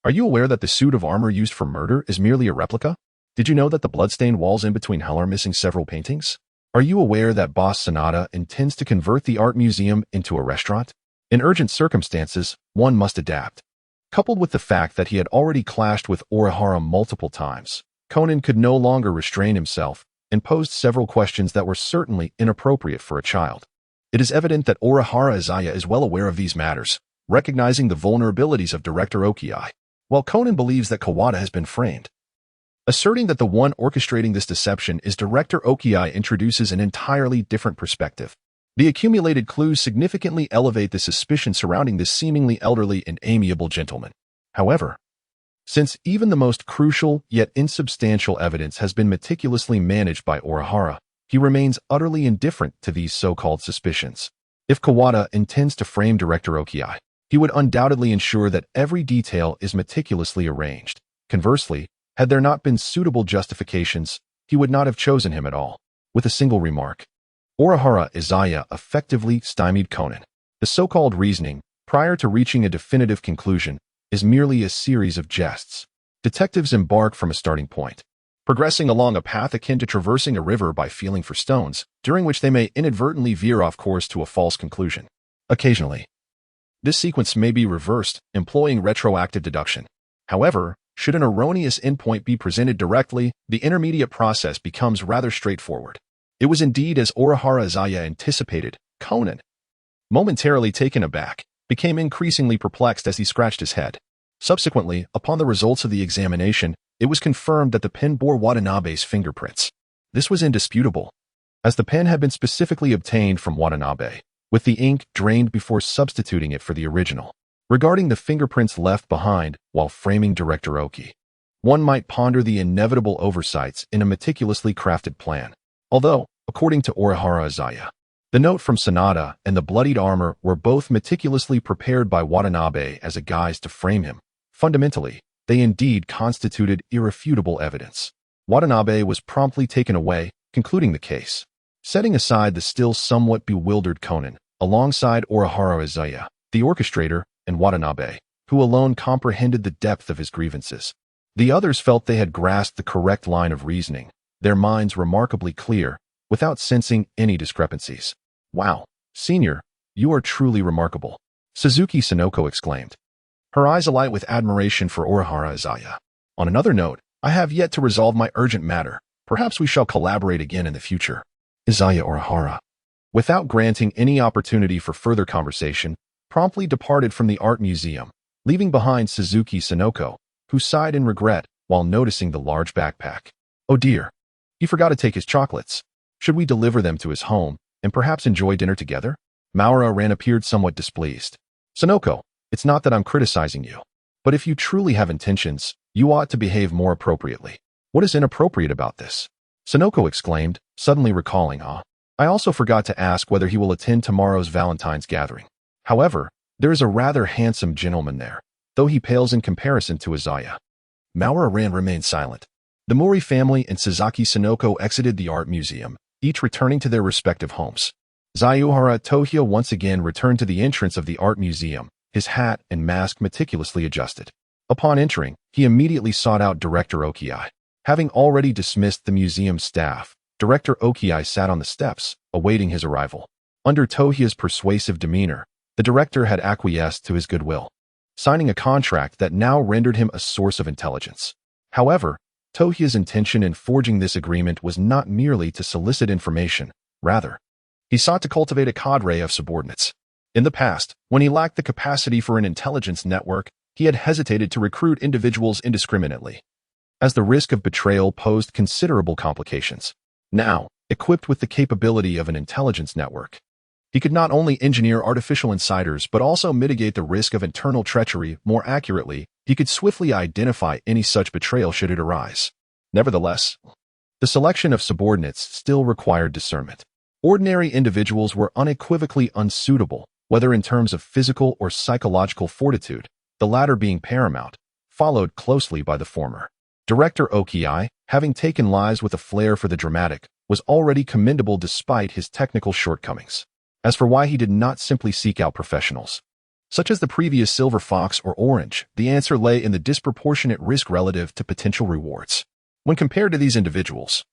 Are you aware that the suit of armor used for murder is merely a replica? Did you know that the bloodstained walls in between hell are missing several paintings? Are you aware that Boss Sanada intends to convert the art museum into a restaurant? In urgent circumstances, one must adapt." Coupled with the fact that he had already clashed with Orihara multiple times, Conan could no longer restrain himself and posed several questions that were certainly inappropriate for a child. It is evident that Orihara Izaya is well aware of these matters, recognizing the vulnerabilities of Director Okiai, while Conan believes that Kawada has been framed. Asserting that the one orchestrating this deception is Director Okiai introduces an entirely different perspective. The accumulated clues significantly elevate the suspicion surrounding this seemingly elderly and amiable gentleman. However, since even the most crucial yet insubstantial evidence has been meticulously managed by Orihara, he remains utterly indifferent to these so-called suspicions. If Kawada intends to frame Director Okiai, he would undoubtedly ensure that every detail is meticulously arranged. Conversely, had there not been suitable justifications, he would not have chosen him at all. With a single remark, Orihara Izaya effectively stymied Conan. The so-called reasoning, prior to reaching a definitive conclusion, is merely a series of jests. Detectives embark from a starting point, progressing along a path akin to traversing a river by feeling for stones, during which they may inadvertently veer off course to a false conclusion. Occasionally, this sequence may be reversed, employing retroactive deduction. However, should an erroneous endpoint be presented directly, the intermediate process becomes rather straightforward. It was indeed as Orihara Izaya anticipated. Conan, momentarily taken aback, became increasingly perplexed as he scratched his head. Subsequently, upon the results of the examination, it was confirmed that the pen bore Watanabe's fingerprints. This was indisputable, as the pen had been specifically obtained from Watanabe, with the ink drained before substituting it for the original. Regarding the fingerprints left behind while framing Director Oki, one might ponder the inevitable oversights in a meticulously crafted plan. Although, according to Orihara Izaya, the note from Sanada and the bloodied armor were both meticulously prepared by Watanabe as a guise to frame him, fundamentally, they indeed constituted irrefutable evidence. Watanabe was promptly taken away, concluding the case. Setting aside the still somewhat bewildered Conan, alongside Orihara Izaya, the orchestrator, and Watanabe, who alone comprehended the depth of his grievances, the others felt they had grasped the correct line of reasoning, their minds remarkably clear, without sensing any discrepancies. "Wow, Senior, you are truly remarkable," Suzuki Sonoko exclaimed, her eyes alight with admiration for Orihara Izaya. "On another note, I have yet to resolve my urgent matter. Perhaps we shall collaborate again in the future. Izaya Orihara, without granting any opportunity for further conversation, promptly departed from the art museum, leaving behind Suzuki Sonoko, who sighed in regret while noticing the large backpack. Oh dear, he forgot to take his chocolates. Should we deliver them to his home and perhaps enjoy dinner together? Maura-ran appeared somewhat displeased. Sonoko, it's not that I'm criticizing you, but if you truly have intentions, you ought to behave more appropriately. What is inappropriate about this? Sonoko exclaimed, suddenly recalling, I also forgot to ask whether he will attend tomorrow's Valentine's gathering. However, there is a rather handsome gentleman there, though he pales in comparison to Izaya. Maura-ran remained silent. The Mori family and Sasaki Sonoko exited the art museum, each returning to their respective homes. Zayuhara Tohyo once again returned to the entrance of the art museum, his hat and mask meticulously adjusted. Upon entering, he immediately sought out Director Okiai. Having already dismissed the museum staff, Director Okiai sat on the steps, awaiting his arrival. Under Tohya's persuasive demeanor, the director had acquiesced to his goodwill, signing a contract that now rendered him a source of intelligence. However, Tohya's intention in forging this agreement was not merely to solicit information, rather, he sought to cultivate a cadre of subordinates. In the past, when he lacked the capacity for an intelligence network, he had hesitated to recruit individuals indiscriminately, as the risk of betrayal posed considerable complications. Now, equipped with the capability of an intelligence network, he could not only engineer artificial insiders but also mitigate the risk of internal treachery more accurately. He could swiftly identify any such betrayal should it arise. Nevertheless, the selection of subordinates still required discernment. Ordinary individuals were unequivocally unsuitable, whether in terms of physical or psychological fortitude, the latter being paramount, followed closely by the former. Director Okiai, having taken lives with a flair for the dramatic, was already commendable despite his technical shortcomings. As for why he did not simply seek out professionals, such as the previous Silver Fox or Orange, the answer lay in the disproportionate risk relative to potential rewards. When compared to these individuals,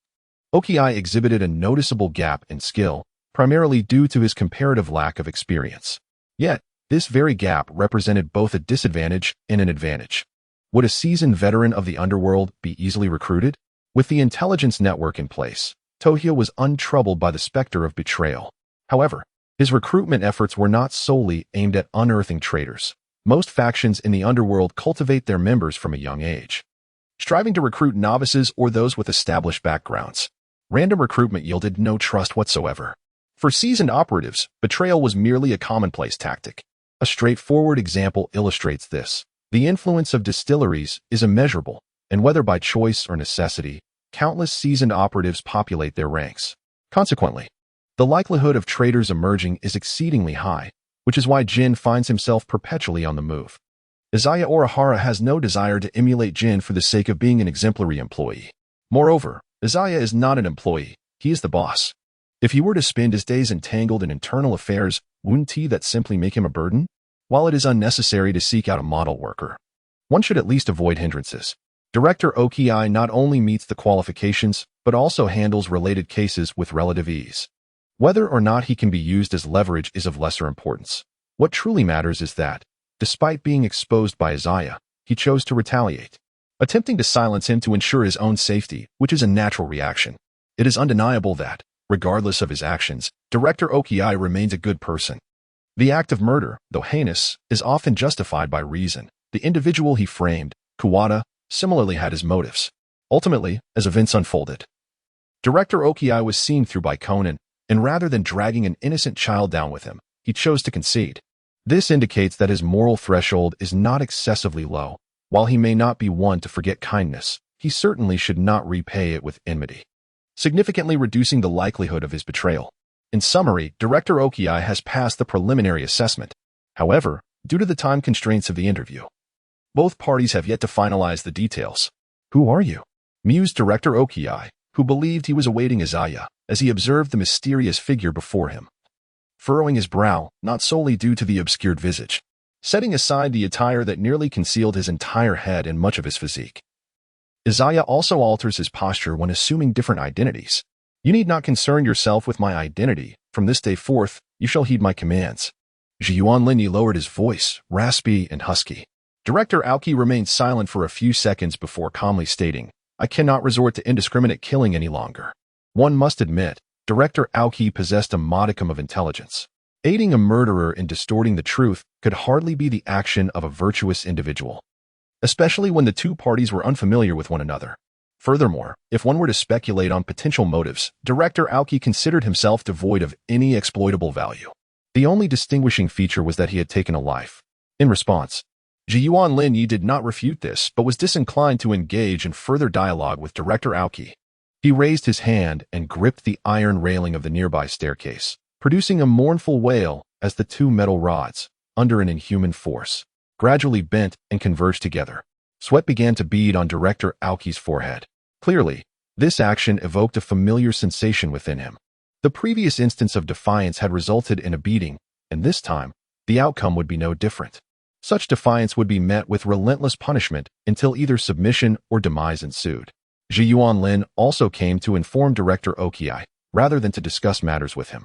Okiai exhibited a noticeable gap in skill, primarily due to his comparative lack of experience. Yet, this very gap represented both a disadvantage and an advantage. Would a seasoned veteran of the underworld be easily recruited? With the intelligence network in place, Tohyo was untroubled by the specter of betrayal. However, his recruitment efforts were not solely aimed at unearthing traitors. Most factions in the underworld cultivate their members from a young age, striving to recruit novices or those with established backgrounds. Random recruitment yielded no trust whatsoever. For seasoned operatives, betrayal was merely a commonplace tactic. A straightforward example illustrates this. The influence of distilleries is immeasurable, and whether by choice or necessity, countless seasoned operatives populate their ranks. Consequently, the likelihood of traitors emerging is exceedingly high, which is why Jin finds himself perpetually on the move. Izaya Orihara has no desire to emulate Jin for the sake of being an exemplary employee. Moreover, Izaya is not an employee, he is the boss. If he were to spend his days entangled in internal affairs, wouldn't that simply make him a burden? While it is unnecessary to seek out a model worker, one should at least avoid hindrances. Director Okiai not only meets the qualifications, but also handles related cases with relative ease. Whether or not he can be used as leverage is of lesser importance. What truly matters is that, despite being exposed by Izaya, he chose to retaliate, attempting to silence him to ensure his own safety, which is a natural reaction. It is undeniable that, regardless of his actions, Director Okiai remains a good person. The act of murder, though heinous, is often justified by reason. The individual he framed, Kuwata, similarly had his motives. Ultimately, as events unfolded, Director Okiai was seen through by Conan, and rather than dragging an innocent child down with him, he chose to concede. This indicates that his moral threshold is not excessively low. While he may not be one to forget kindness, he certainly should not repay it with enmity, significantly reducing the likelihood of his betrayal. In summary, Director Okiai has passed the preliminary assessment. However, due to the time constraints of the interview, both parties have yet to finalize the details. Who are you? Mused Director Okiai, who believed he was awaiting Izaya, as he observed the mysterious figure before him, furrowing his brow, not solely due to the obscured visage, setting aside the attire that nearly concealed his entire head and much of his physique. Izaya also alters his posture when assuming different identities. You need not concern yourself with my identity. From this day forth, you shall heed my commands. Zhiyuan Linyi lowered his voice, raspy and husky. Director Aoki remained silent for a few seconds before calmly stating, I cannot resort to indiscriminate killing any longer. One must admit, Director Aoki possessed a modicum of intelligence. Aiding a murderer in distorting the truth could hardly be the action of a virtuous individual, especially when the two parties were unfamiliar with one another. Furthermore, if one were to speculate on potential motives, Director Aoki considered himself devoid of any exploitable value. The only distinguishing feature was that he had taken a life. In response, Ji-Yuan Lin-Yi did not refute this, but was disinclined to engage in further dialogue with Director Aoki. He raised his hand and gripped the iron railing of the nearby staircase, producing a mournful wail as the two metal rods, under an inhuman force, gradually bent and converged together. Sweat began to bead on Director Aoki's forehead. Clearly, this action evoked a familiar sensation within him. The previous instance of defiance had resulted in a beating, and this time, the outcome would be no different. Such defiance would be met with relentless punishment until either submission or demise ensued. Ji-Yuan Lin also came to inform Director Oki, rather than to discuss matters with him.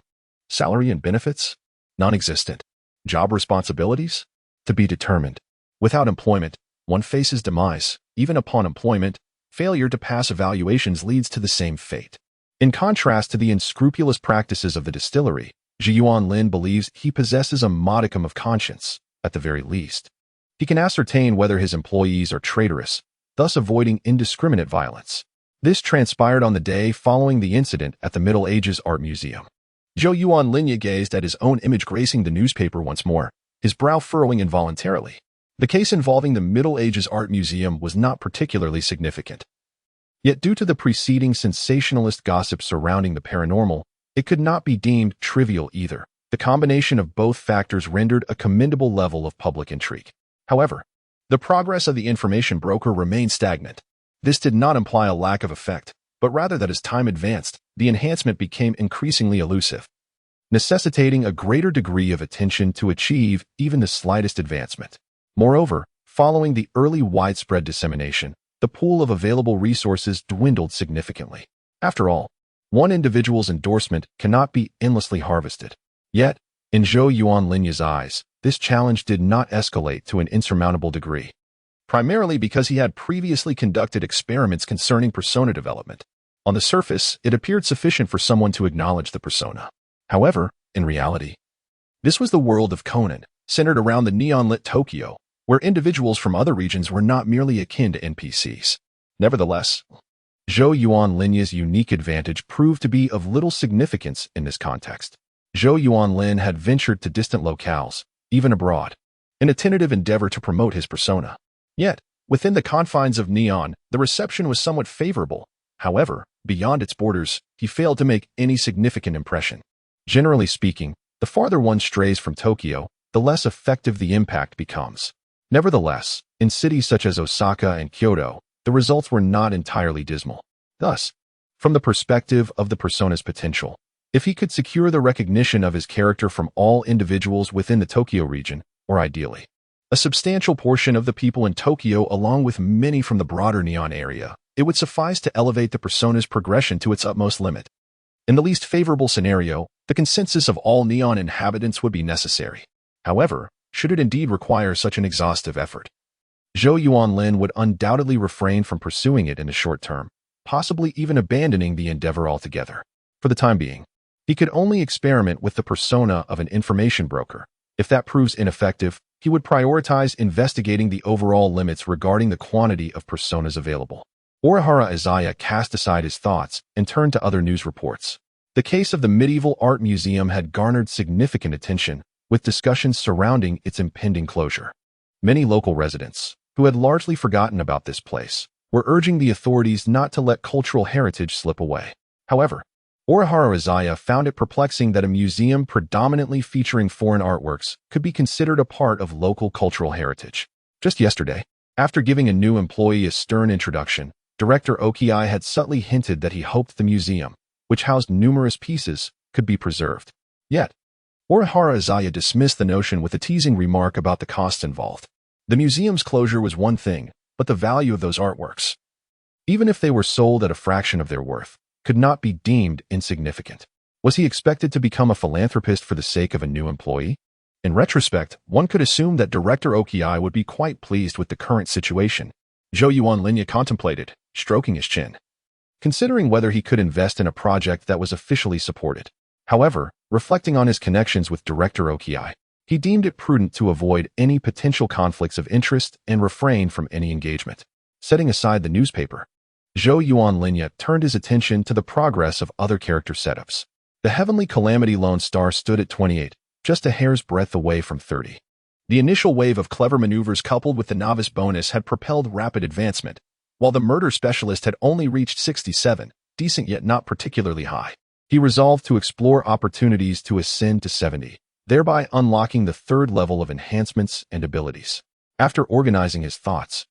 Salary and benefits? Non-existent. Job responsibilities? To be determined. Without employment, one faces demise. Even upon employment, failure to pass evaluations leads to the same fate. In contrast to the unscrupulous practices of the distillery, Ji-Yuan Lin believes he possesses a modicum of conscience, at the very least. He can ascertain whether his employees are traitorous, thus avoiding indiscriminate violence. This transpired on the day following the incident at the Middle Ages Art Museum. Ji-Yuan Lin-Yi gazed at his own image gracing the newspaper once more, his brow furrowing involuntarily. The case involving the Middle Ages Art Museum was not particularly significant. Yet due to the preceding sensationalist gossip surrounding the paranormal, it could not be deemed trivial either. The combination of both factors rendered a commendable level of public intrigue. However, the progress of the information broker remained stagnant. This did not imply a lack of effect, but rather that as time advanced, the enhancement became increasingly elusive, necessitating a greater degree of attention to achieve even the slightest advancement. Moreover, following the early widespread dissemination, the pool of available resources dwindled significantly. After all, one individual's endorsement cannot be endlessly harvested. Yet, in Ji-Yuan Lin-Yi's eyes, this challenge did not escalate to an insurmountable degree, primarily because he had previously conducted experiments concerning persona development. On the surface, it appeared sufficient for someone to acknowledge the persona. However, in reality, this was the world of Conan, centered around the neon-lit Tokyo, where individuals from other regions were not merely akin to NPCs. Nevertheless, Ji-Yuan Lin-Yi's unique advantage proved to be of little significance in this context. Ji-Yuan Lin had ventured to distant locales, even abroad, in a tentative endeavor to promote his persona. Yet, within the confines of Neon, the reception was somewhat favorable. However, beyond its borders, he failed to make any significant impression. Generally speaking, the farther one strays from Tokyo, the less effective the impact becomes. Nevertheless, in cities such as Osaka and Kyoto, the results were not entirely dismal. Thus, from the perspective of the persona's potential, if he could secure the recognition of his character from all individuals within the Tokyo region, or ideally, a substantial portion of the people in Tokyo along with many from the broader Neon area, it would suffice to elevate the persona's progression to its utmost limit. In the least favorable scenario, the consensus of all Neon inhabitants would be necessary. However, should it indeed require such an exhaustive effort, Ji-Yuan Lin would undoubtedly refrain from pursuing it in the short term, possibly even abandoning the endeavor altogether. For the time being, he could only experiment with the persona of an information broker. If that proves ineffective, he would prioritize investigating the overall limits regarding the quantity of personas available. Orihara Izaya cast aside his thoughts and turned to other news reports. The case of the Medieval Art Museum had garnered significant attention, with discussions surrounding its impending closure. Many local residents, who had largely forgotten about this place, were urging the authorities not to let cultural heritage slip away. However, Orihara Izaya found it perplexing that a museum predominantly featuring foreign artworks could be considered a part of local cultural heritage. Just yesterday, after giving a new employee a stern introduction, Director Oki had subtly hinted that he hoped the museum, which housed numerous pieces, could be preserved. Yet, Orihara Izaya dismissed the notion with a teasing remark about the costs involved. The museum's closure was one thing, but the value of those artworks, even if they were sold at a fraction of their worth, could not be deemed insignificant. Was he expected to become a philanthropist for the sake of a new employee? In retrospect, one could assume that Director Oki would be quite pleased with the current situation. Zhou Yuanlinya contemplated, stroking his chin, considering whether he could invest in a project that was officially supported. However, reflecting on his connections with Director Okiai, he deemed it prudent to avoid any potential conflicts of interest and refrain from any engagement. Setting aside the newspaper, Zhou Yuanlinya turned his attention to the progress of other character setups. The Heavenly Calamity Lone Star stood at 28, just a hair's breadth away from 30. The initial wave of clever maneuvers coupled with the novice bonus had propelled rapid advancement, while the murder specialist had only reached 67, decent yet not particularly high. He resolved to explore opportunities to ascend to 70, thereby unlocking the third level of enhancements and abilities. After organizing his thoughts,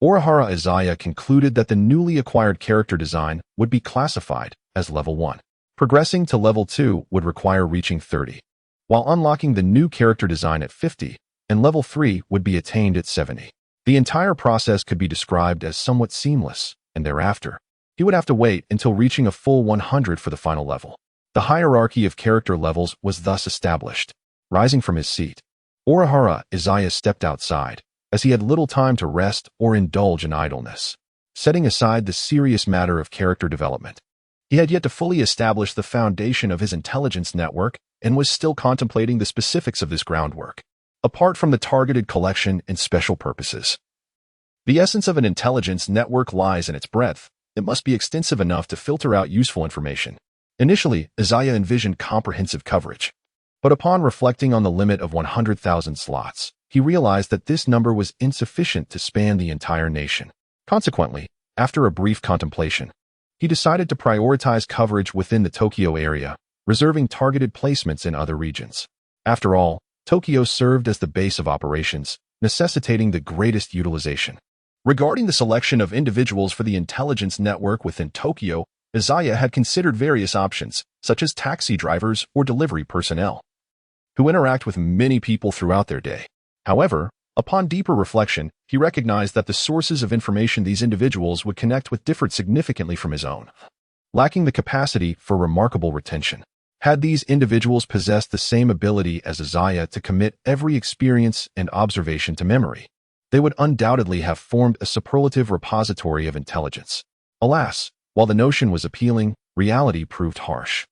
Orihara Izaya concluded that the newly acquired character design would be classified as Level 1. Progressing to Level 2 would require reaching 30, while unlocking the new character design at 50, and Level 3 would be attained at 70. The entire process could be described as somewhat seamless, and thereafter, he would have to wait until reaching a full 100 for the final level. The hierarchy of character levels was thus established. Rising from his seat, Orihara Izaya stepped outside, as he had little time to rest or indulge in idleness. Setting aside the serious matter of character development, he had yet to fully establish the foundation of his intelligence network and was still contemplating the specifics of this groundwork, apart from the targeted collection and special purposes. The essence of an intelligence network lies in its breadth. It must be extensive enough to filter out useful information. Initially, Izaya envisioned comprehensive coverage, but upon reflecting on the limit of 100,000 slots, he realized that this number was insufficient to span the entire nation. Consequently, after a brief contemplation, he decided to prioritize coverage within the Tokyo area, reserving targeted placements in other regions. After all, Tokyo served as the base of operations, necessitating the greatest utilization. Regarding the selection of individuals for the intelligence network within Tokyo, Izaya had considered various options, such as taxi drivers or delivery personnel, who interact with many people throughout their day. However, upon deeper reflection, he recognized that the sources of information these individuals would connect with differed significantly from his own, lacking the capacity for remarkable retention. Had these individuals possessed the same ability as Izaya to commit every experience and observation to memory, they would undoubtedly have formed a superlative repository of intelligence. Alas, while the notion was appealing, reality proved harsh.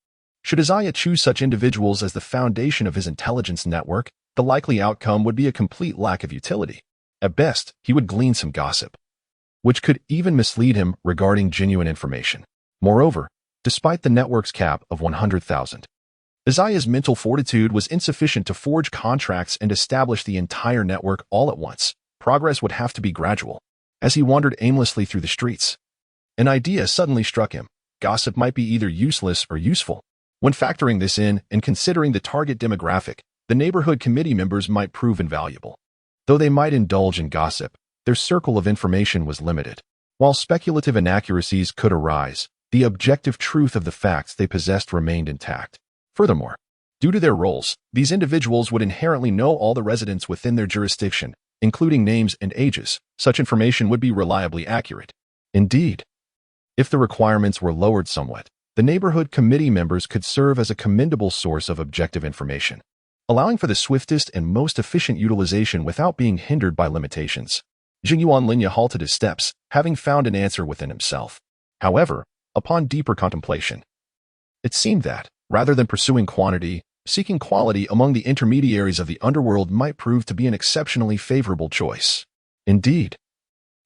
Should Izaya choose such individuals as the foundation of his intelligence network, the likely outcome would be a complete lack of utility. At best, he would glean some gossip, which could even mislead him regarding genuine information. Moreover, despite the network's cap of 100,000, Izaya's mental fortitude was insufficient to forge contracts and establish the entire network all at once. Progress would have to be gradual. As he wandered aimlessly through the streets, an idea suddenly struck him. Gossip might be either useless or useful. When factoring this in and considering the target demographic, the neighborhood committee members might prove invaluable. Though they might indulge in gossip, their circle of information was limited. While speculative inaccuracies could arise, the objective truth of the facts they possessed remained intact. Furthermore, due to their roles, these individuals would inherently know all the residents within their jurisdiction, including names and ages. Such information would be reliably accurate. Indeed, if the requirements were lowered somewhat, the neighborhood committee members could serve as a commendable source of objective information, allowing for the swiftest and most efficient utilization without being hindered by limitations. Zhou Yuanlinya halted his steps, having found an answer within himself. However, upon deeper contemplation, it seemed that, rather than pursuing quantity, seeking quality among the intermediaries of the underworld might prove to be an exceptionally favorable choice. Indeed,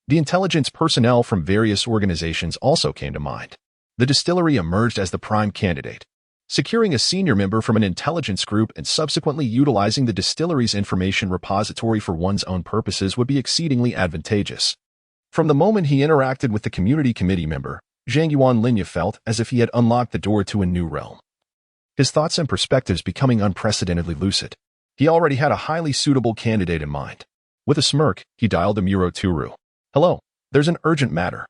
the intelligence personnel from various organizations also came to mind. The distillery emerged as the prime candidate. Securing a senior member from an intelligence group and subsequently utilizing the distillery's information repository for one's own purposes would be exceedingly advantageous. From the moment he interacted with the community committee member, Zhang Yuanlinya felt as if he had unlocked the door to a new realm. His thoughts and perspectives becoming unprecedentedly lucid. He already had a highly suitable candidate in mind. With a smirk, he dialed Amuro Turu. "Hello, there's an urgent matter.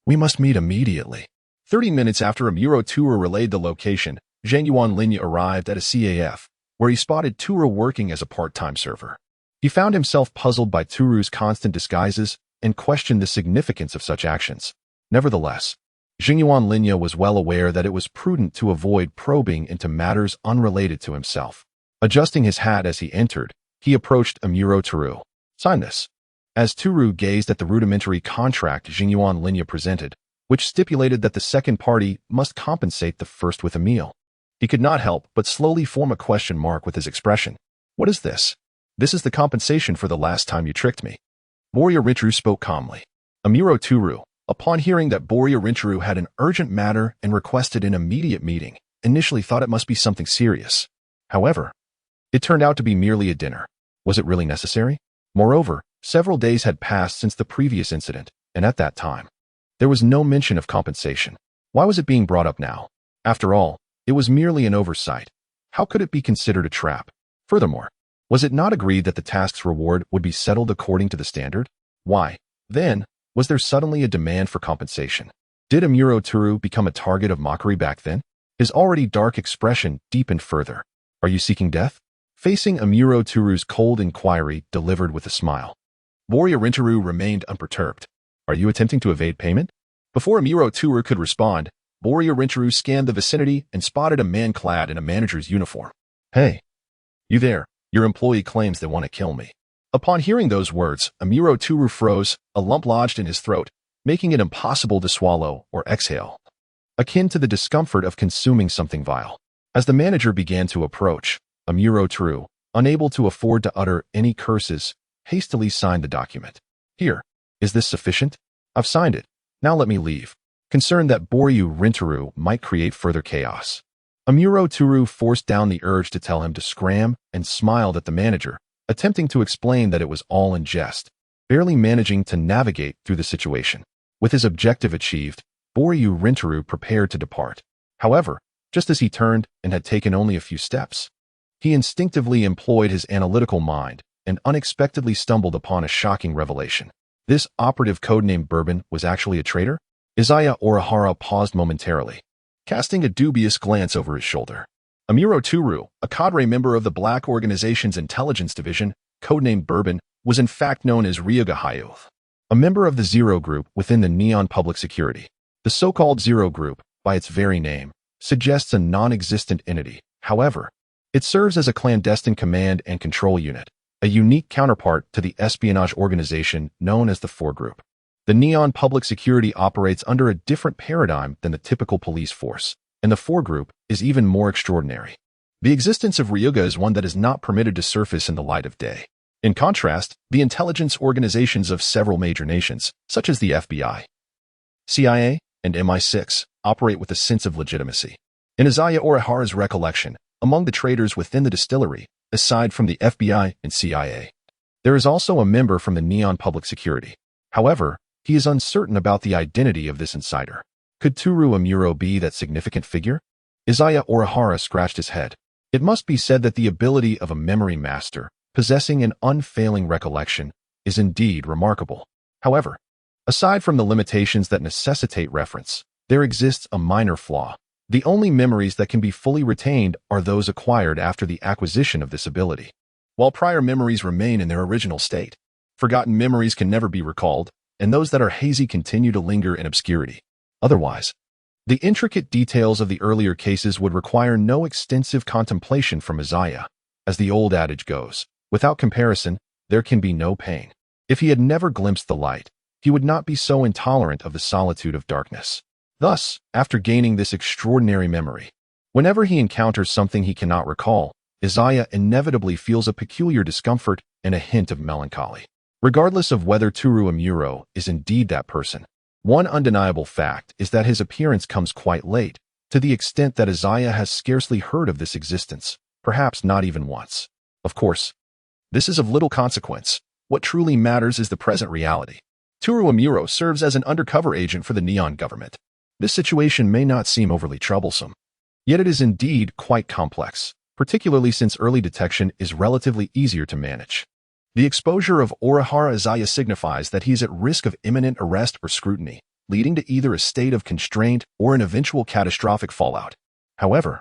We must meet immediately." 30 minutes after Amuro Turu relayed the location, Zhang Yuanlinya arrived at a CAF, where he spotted Turu working as a part-time server. He found himself puzzled by Turu's constant disguises and questioned the significance of such actions. Nevertheless, Zhang Yuanlinya was well aware that it was prudent to avoid probing into matters unrelated to himself. Adjusting his hat as he entered, he approached Amuro Turu. "Sign this." As Toru gazed at the rudimentary contract Jingyuan Linya presented, which stipulated that the second party must compensate the first with a meal, he could not help but slowly form a question mark with his expression. What is this? This is the compensation for the last time you tricked me. Boruya Rintrou spoke calmly. Amuro Toru, upon hearing that Boruya Rintrou had an urgent matter and requested an immediate meeting, initially thought it must be something serious. However, it turned out to be merely a dinner. Was it really necessary? Moreover, several days had passed since the previous incident, and at that time, there was no mention of compensation. Why was it being brought up now? After all, it was merely an oversight. How could it be considered a trap? Furthermore, was it not agreed that the task's reward would be settled according to the standard? Why, then, was there suddenly a demand for compensation? Did Amuro Toru become a target of mockery back then? His already dark expression deepened further. Are you seeking death? Facing Amuro Toru's cold inquiry delivered with a smile, Boruya Rintrou remained unperturbed. Are you attempting to evade payment? Before Amuro Toru could respond, Boruya Rintrou scanned the vicinity and spotted a man clad in a manager's uniform. Hey, you there, your employee claims they want to kill me. Upon hearing those words, Amuro Toru froze, a lump lodged in his throat, making it impossible to swallow or exhale, akin to the discomfort of consuming something vile. As the manager began to approach, Amuro Toru, unable to afford to utter any curses, hastily signed the document. Here, is this sufficient? I've signed it. Now let me leave, concerned that Boruya Rintrou might create further chaos. Amuro Toru forced down the urge to tell him to scram and smiled at the manager, attempting to explain that it was all in jest, barely managing to navigate through the situation. With his objective achieved, Boruya Rintrou prepared to depart. However, just as he turned and had taken only a few steps, he instinctively employed his analytical mind and unexpectedly stumbled upon a shocking revelation. This operative codenamed Bourbon was actually a traitor? Izaya Orihara paused momentarily, casting a dubious glance over his shoulder. Amuro Toru, a cadre member of the Black Organization's intelligence division, codenamed Bourbon, was in fact known as Ryuga Hayuth, a member of the Zero Group within the Neon Public Security. The so-called Zero Group, by its very name, suggests a non-existent entity. However, it serves as a clandestine command and control unit, a unique counterpart to the espionage organization known as the Four Group. The Neon Public Security operates under a different paradigm than the typical police force, and the Four Group is even more extraordinary. The existence of Ryuga is one that is not permitted to surface in the light of day. In contrast, the intelligence organizations of several major nations, such as the FBI, CIA, and MI6, operate with a sense of legitimacy. In Izaya Orihara's recollection, among the traitors within the distillery, aside from the FBI and CIA, there is also a member from the Neon Public Security. However, he is uncertain about the identity of this insider. Could Toru Amuro be that significant figure? Izaya Orihara scratched his head. It must be said that the ability of a memory master, possessing an unfailing recollection, is indeed remarkable. However, aside from the limitations that necessitate reference, there exists a minor flaw. The only memories that can be fully retained are those acquired after the acquisition of this ability. While prior memories remain in their original state, forgotten memories can never be recalled, and those that are hazy continue to linger in obscurity. Otherwise, the intricate details of the earlier cases would require no extensive contemplation from Izaya. As the old adage goes, without comparison, there can be no pain. If he had never glimpsed the light, he would not be so intolerant of the solitude of darkness. Thus, after gaining this extraordinary memory, whenever he encounters something he cannot recall, Izaya inevitably feels a peculiar discomfort and a hint of melancholy. Regardless of whether Toru Amuro is indeed that person, one undeniable fact is that his appearance comes quite late, to the extent that Izaya has scarcely heard of this existence, perhaps not even once. Of course, this is of little consequence. What truly matters is the present reality. Toru Amuro serves as an undercover agent for the Neon government. This situation may not seem overly troublesome, yet it is indeed quite complex, particularly since early detection is relatively easier to manage. The exposure of Orihara Izaya signifies that he is at risk of imminent arrest or scrutiny, leading to either a state of constraint or an eventual catastrophic fallout. However,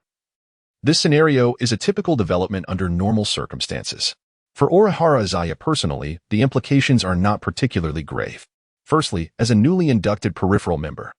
this scenario is a typical development under normal circumstances. For Orihara Izaya personally, the implications are not particularly grave. Firstly, as a newly inducted peripheral member,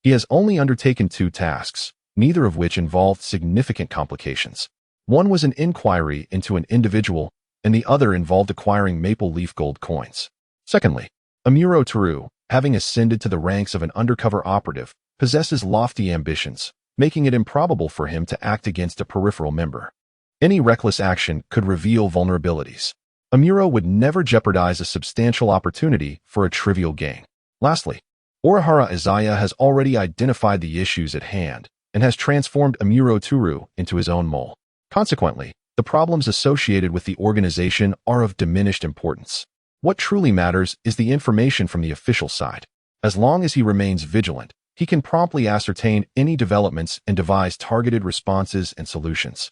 he has only undertaken 2 tasks, neither of which involved significant complications. One was an inquiry into an individual, and the other involved acquiring maple leaf gold coins. Secondly, Amuro Toru, having ascended to the ranks of an undercover operative, possesses lofty ambitions, making it improbable for him to act against a peripheral member. Any reckless action could reveal vulnerabilities. Amuro would never jeopardize a substantial opportunity for a trivial gain. Lastly, Orihara Izaya has already identified the issues at hand and has transformed Amuro Toru into his own mole. Consequently, the problems associated with the organization are of diminished importance. What truly matters is the information from the official side. As long as he remains vigilant, he can promptly ascertain any developments and devise targeted responses and solutions.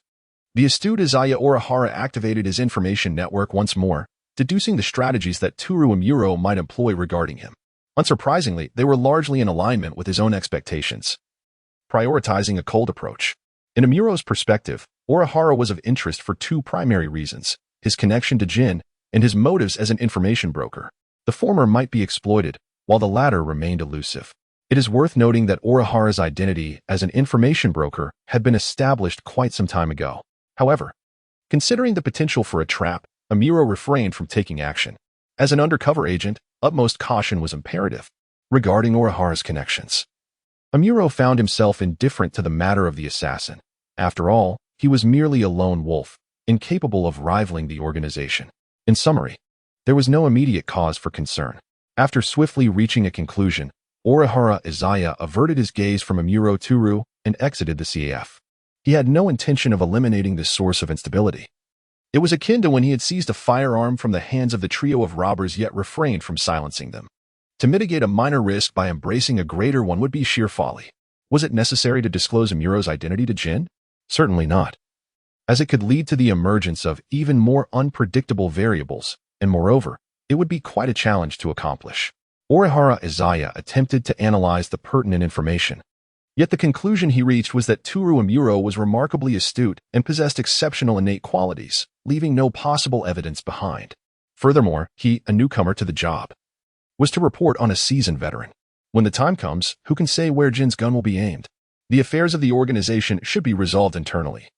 The astute Izaya Orihara activated his information network once more, deducing the strategies that Toru Amuro might employ regarding him. Unsurprisingly, they were largely in alignment with his own expectations. Prioritizing a cold approach. In Amuro's perspective, Orihara was of interest for two primary reasons: his connection to Jin and his motives as an information broker. The former might be exploited, while the latter remained elusive. It is worth noting that Orihara's identity as an information broker had been established quite some time ago. However, considering the potential for a trap, Amuro refrained from taking action. As an undercover agent, utmost caution was imperative. Regarding Orihara's connections, Amuro found himself indifferent to the matter of the assassin. After all, he was merely a lone wolf, incapable of rivaling the organization. In summary, there was no immediate cause for concern. After swiftly reaching a conclusion, Orihara Izaya averted his gaze from Amuro Toru and exited the CAF. He had no intention of eliminating this source of instability. It was akin to when he had seized a firearm from the hands of the trio of robbers yet refrained from silencing them. To mitigate a minor risk by embracing a greater one would be sheer folly. Was it necessary to disclose Amuro's identity to Jin? Certainly not, as it could lead to the emergence of even more unpredictable variables, and moreover, it would be quite a challenge to accomplish. Orihara Izaya attempted to analyze the pertinent information. Yet the conclusion he reached was that Toru Amuro was remarkably astute and possessed exceptional innate qualities, leaving no possible evidence behind. Furthermore, he, a newcomer to the job, was to report on a seasoned veteran. When the time comes, who can say where Jin's gun will be aimed? The affairs of the organization should be resolved internally.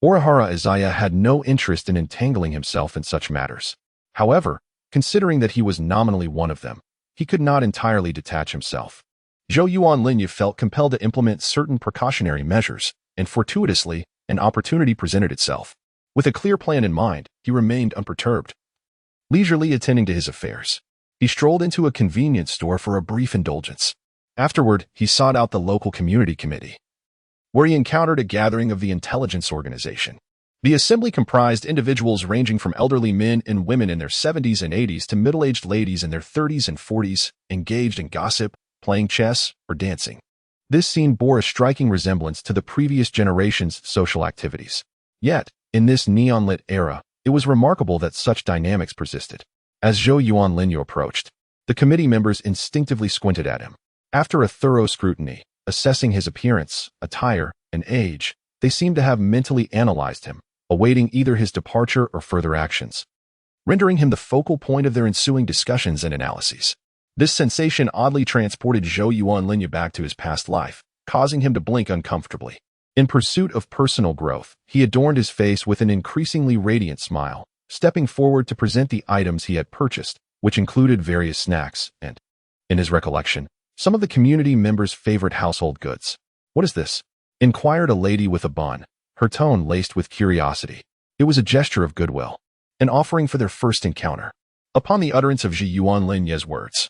Orihara Izaya had no interest in entangling himself in such matters. However, considering that he was nominally one of them, he could not entirely detach himself. Zhou Yuanlin felt compelled to implement certain precautionary measures, and fortuitously, an opportunity presented itself. With a clear plan in mind, he remained unperturbed, leisurely attending to his affairs. He strolled into a convenience store for a brief indulgence. Afterward, he sought out the local community committee, where he encountered a gathering of the intelligence organization. The assembly comprised individuals ranging from elderly men and women in their 70s and 80s to middle-aged ladies in their 30s and 40s, engaged in gossip, playing chess, or dancing. This scene bore a striking resemblance to the previous generation's social activities. Yet, in this neon-lit era, it was remarkable that such dynamics persisted. As Zhou Yuanlin approached, the committee members instinctively squinted at him. After a thorough scrutiny, assessing his appearance, attire, and age, they seemed to have mentally analyzed him, awaiting either his departure or further actions, rendering him the focal point of their ensuing discussions and analyses. This sensation oddly transported Zhou Yuanlin back to his past life, causing him to blink uncomfortably. In pursuit of personal growth, he adorned his face with an increasingly radiant smile, stepping forward to present the items he had purchased, which included various snacks and, in his recollection, some of the community members' favorite household goods. "What is this?" inquired a lady with a bun, her tone laced with curiosity. It was a gesture of goodwill, an offering for their first encounter. Upon the utterance of Zhou Yuanlin's words,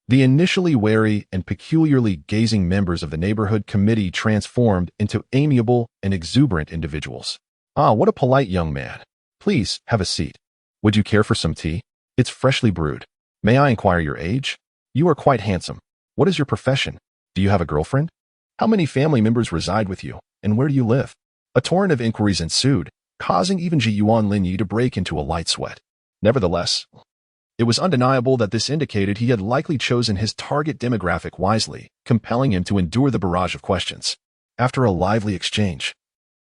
the initially wary and peculiarly gazing members of the neighborhood committee transformed into amiable and exuberant individuals. "Ah, what a polite young man. Please, have a seat. Would you care for some tea? It's freshly brewed. May I inquire your age? You are quite handsome. What is your profession? Do you have a girlfriend? How many family members reside with you, and where do you live?" A torrent of inquiries ensued, causing even Zhou Yuanlin to break into a light sweat. Nevertheless, it was undeniable that this indicated he had likely chosen his target demographic wisely, compelling him to endure the barrage of questions. After a lively exchange,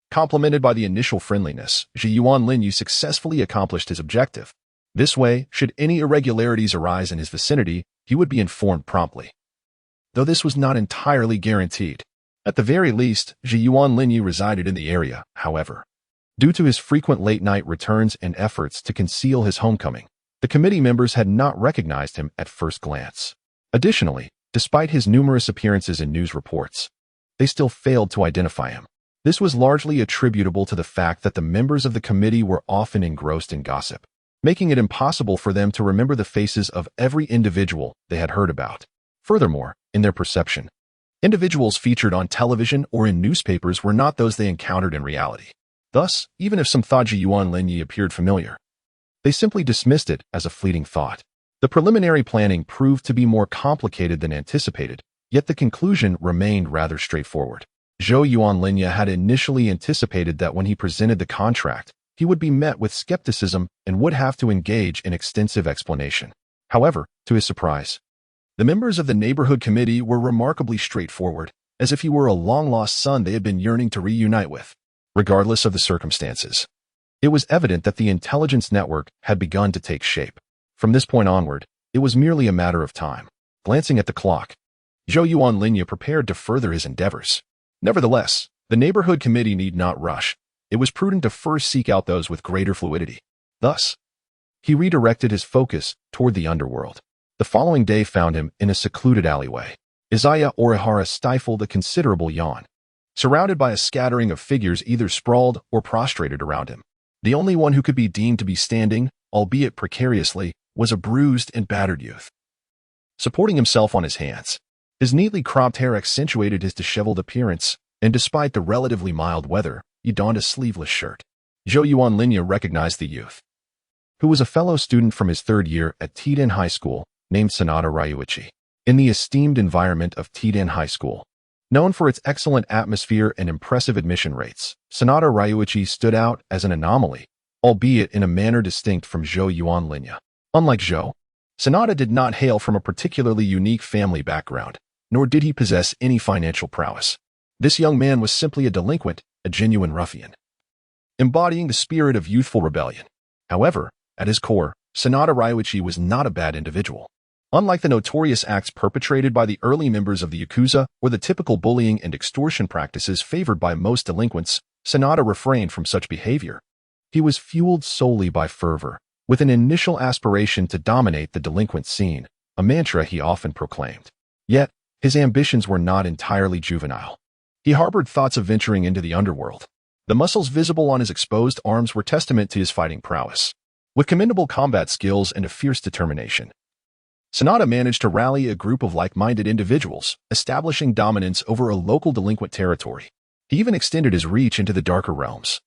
complemented by the initial friendliness, Zhou Yuanlin successfully accomplished his objective. This way, should any irregularities arise in his vicinity, he would be informed promptly. Though this was not entirely guaranteed. At the very least, Zhou Yuanlin resided in the area, however. Due to his frequent late-night returns and efforts to conceal his homecoming, The committee members had not recognized him at first glance. Additionally, despite his numerous appearances in news reports, they still failed to identify him. This was largely attributable to the fact that the members of the committee were often engrossed in gossip, making it impossible for them to remember the faces of every individual they had heard about. Furthermore, in their perception, individuals featured on television or in newspapers were not those they encountered in reality. Thus, even if some thought Yuan Linyi appeared familiar, they simply dismissed it as a fleeting thought. The preliminary planning proved to be more complicated than anticipated, yet the conclusion remained rather straightforward. Yuan Linyi had initially anticipated that when he presented the contract, he would be met with skepticism and would have to engage in extensive explanation. However, to his surprise, the members of the neighborhood committee were remarkably straightforward, as if he were a long-lost son they had been yearning to reunite with, regardless of the circumstances. It was evident that the intelligence network had begun to take shape. From this point onward, it was merely a matter of time. Glancing at the clock, Yuan Linyi prepared to further his endeavors. Nevertheless, the neighborhood committee need not rush. It was prudent to first seek out those with greater fluidity. Thus, he redirected his focus toward the underworld. The following day found him in a secluded alleyway. Izaya Orihara stifled a considerable yawn, surrounded by a scattering of figures either sprawled or prostrated around him. The only one who could be deemed to be standing, albeit precariously, was a bruised and battered youth. Supporting himself on his hands, his neatly cropped hair accentuated his disheveled appearance, and despite the relatively mild weather, he donned a sleeveless shirt. Yuan Linyi recognized the youth, who was a fellow student from his third year at Tiden High School, named Sanada Ryuichi. In the esteemed environment of Tiden High School, known for its excellent atmosphere and impressive admission rates, Sanada Ryuichi stood out as an anomaly, albeit in a manner distinct from Yuan Linyi. Unlike Zhou, Sanada did not hail from a particularly unique family background, nor did he possess any financial prowess. This young man was simply a delinquent, a genuine ruffian, embodying the spirit of youthful rebellion. However, at his core, Sanada Ryuichi was not a bad individual. Unlike the notorious acts perpetrated by the early members of the Yakuza or the typical bullying and extortion practices favored by most delinquents, Sanada refrained from such behavior. He was fueled solely by fervor, with an initial aspiration to dominate the delinquent scene, a mantra he often proclaimed. Yet, his ambitions were not entirely juvenile. He harbored thoughts of venturing into the underworld. The muscles visible on his exposed arms were testament to his fighting prowess. With commendable combat skills and a fierce determination, Sanada managed to rally a group of like-minded individuals, establishing dominance over a local delinquent territory. He even extended his reach into the darker realms,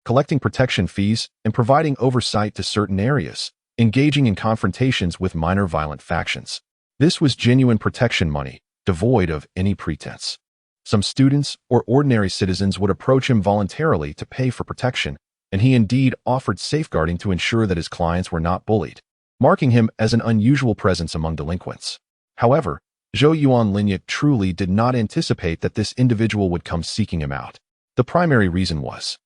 collecting protection fees and providing oversight to certain areas, engaging in confrontations with minor violent factions. This was genuine protection money, devoid of any pretense. Some students or ordinary citizens would approach him voluntarily to pay for protection, and he indeed offered safeguarding to ensure that his clients were not bullied, marking him as an unusual presence among delinquents. However, Yuan Linyi truly did not anticipate that this individual would come seeking him out. The primary reason was,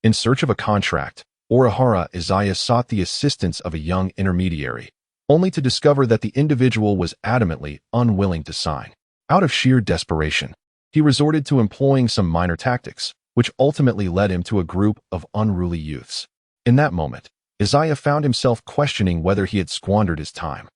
in search of a contract, Orihara Izaya sought the assistance of a young intermediary, only to discover that the individual was adamantly unwilling to sign. Out of sheer desperation, he resorted to employing some minor tactics, which ultimately led him to a group of unruly youths. In that moment, Izaya found himself questioning whether he had squandered his time.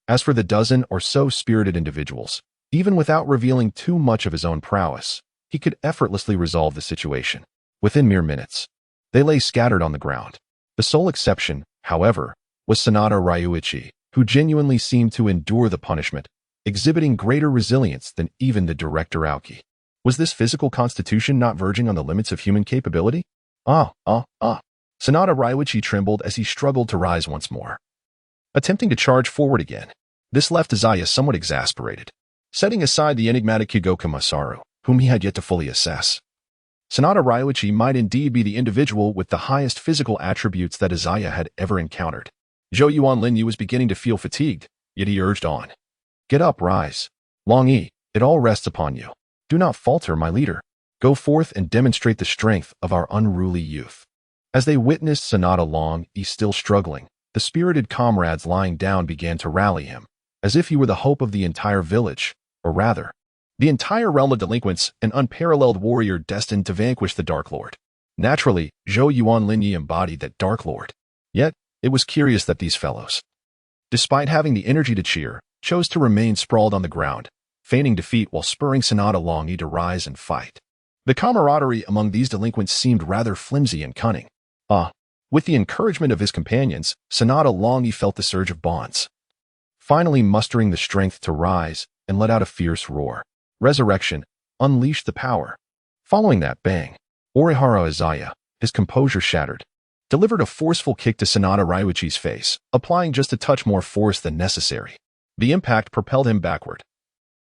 As for the dozen or so spirited individuals, even without revealing too much of his own prowess, he could effortlessly resolve the situation. Within mere minutes, they lay scattered on the ground. The sole exception, however, was Sanada Ryuichi, who genuinely seemed to endure the punishment, exhibiting greater resilience than even the director Aoki. Was this physical constitution not verging on the limits of human capability? Sanada Ryuichi trembled as he struggled to rise once more, attempting to charge forward again. This left Izaya somewhat exasperated, setting aside the enigmatic Kōgaku Masaru, whom he had yet to fully assess. Sanada Ryuichi might indeed be the individual with the highest physical attributes that Izaya had ever encountered. Yuan Linyi was beginning to feel fatigued, yet he urged on. Get up, rise. Long Yi, it all rests upon you. Do not falter, my leader. Go forth and demonstrate the strength of our unruly youth. As they witnessed Sanada Long Yi still struggling, the spirited comrades lying down began to rally him, as if he were the hope of the entire village, or rather, the entire realm of delinquents, an unparalleled warrior destined to vanquish the Dark Lord. Naturally, Yuan Linyi embodied that Dark Lord. Yet, it was curious that these fellows, despite having the energy to cheer, chose to remain sprawled on the ground, feigning defeat while spurring Sanada Longi to rise and fight. The camaraderie among these delinquents seemed rather flimsy and cunning. With the encouragement of his companions, Sanada Longi felt the surge of bonds, finally mustering the strength to rise and let out a fierce roar. Resurrection unleashed the power. Following that bang, Orihara Izaya, his composure shattered, delivered a forceful kick to Sanada Ryuichi's face, applying just a touch more force than necessary. The impact propelled him backward,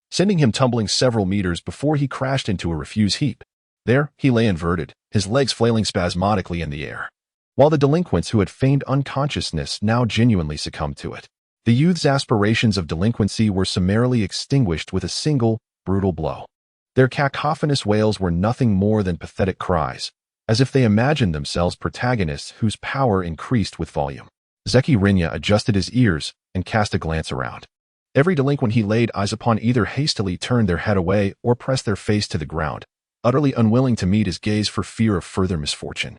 sending him tumbling several meters before he crashed into a refuse heap. There, he lay inverted, his legs flailing spasmodically in the air, while the delinquents who had feigned unconsciousness now genuinely succumbed to it. The youth's aspirations of delinquency were summarily extinguished with a single, brutal blow. Their cacophonous wails were nothing more than pathetic cries, as if they imagined themselves protagonists whose power increased with volume. Zeki Rinya adjusted his ears and cast a glance around. Every delinquent he laid eyes upon either hastily turned their head away or pressed their face to the ground, utterly unwilling to meet his gaze for fear of further misfortune.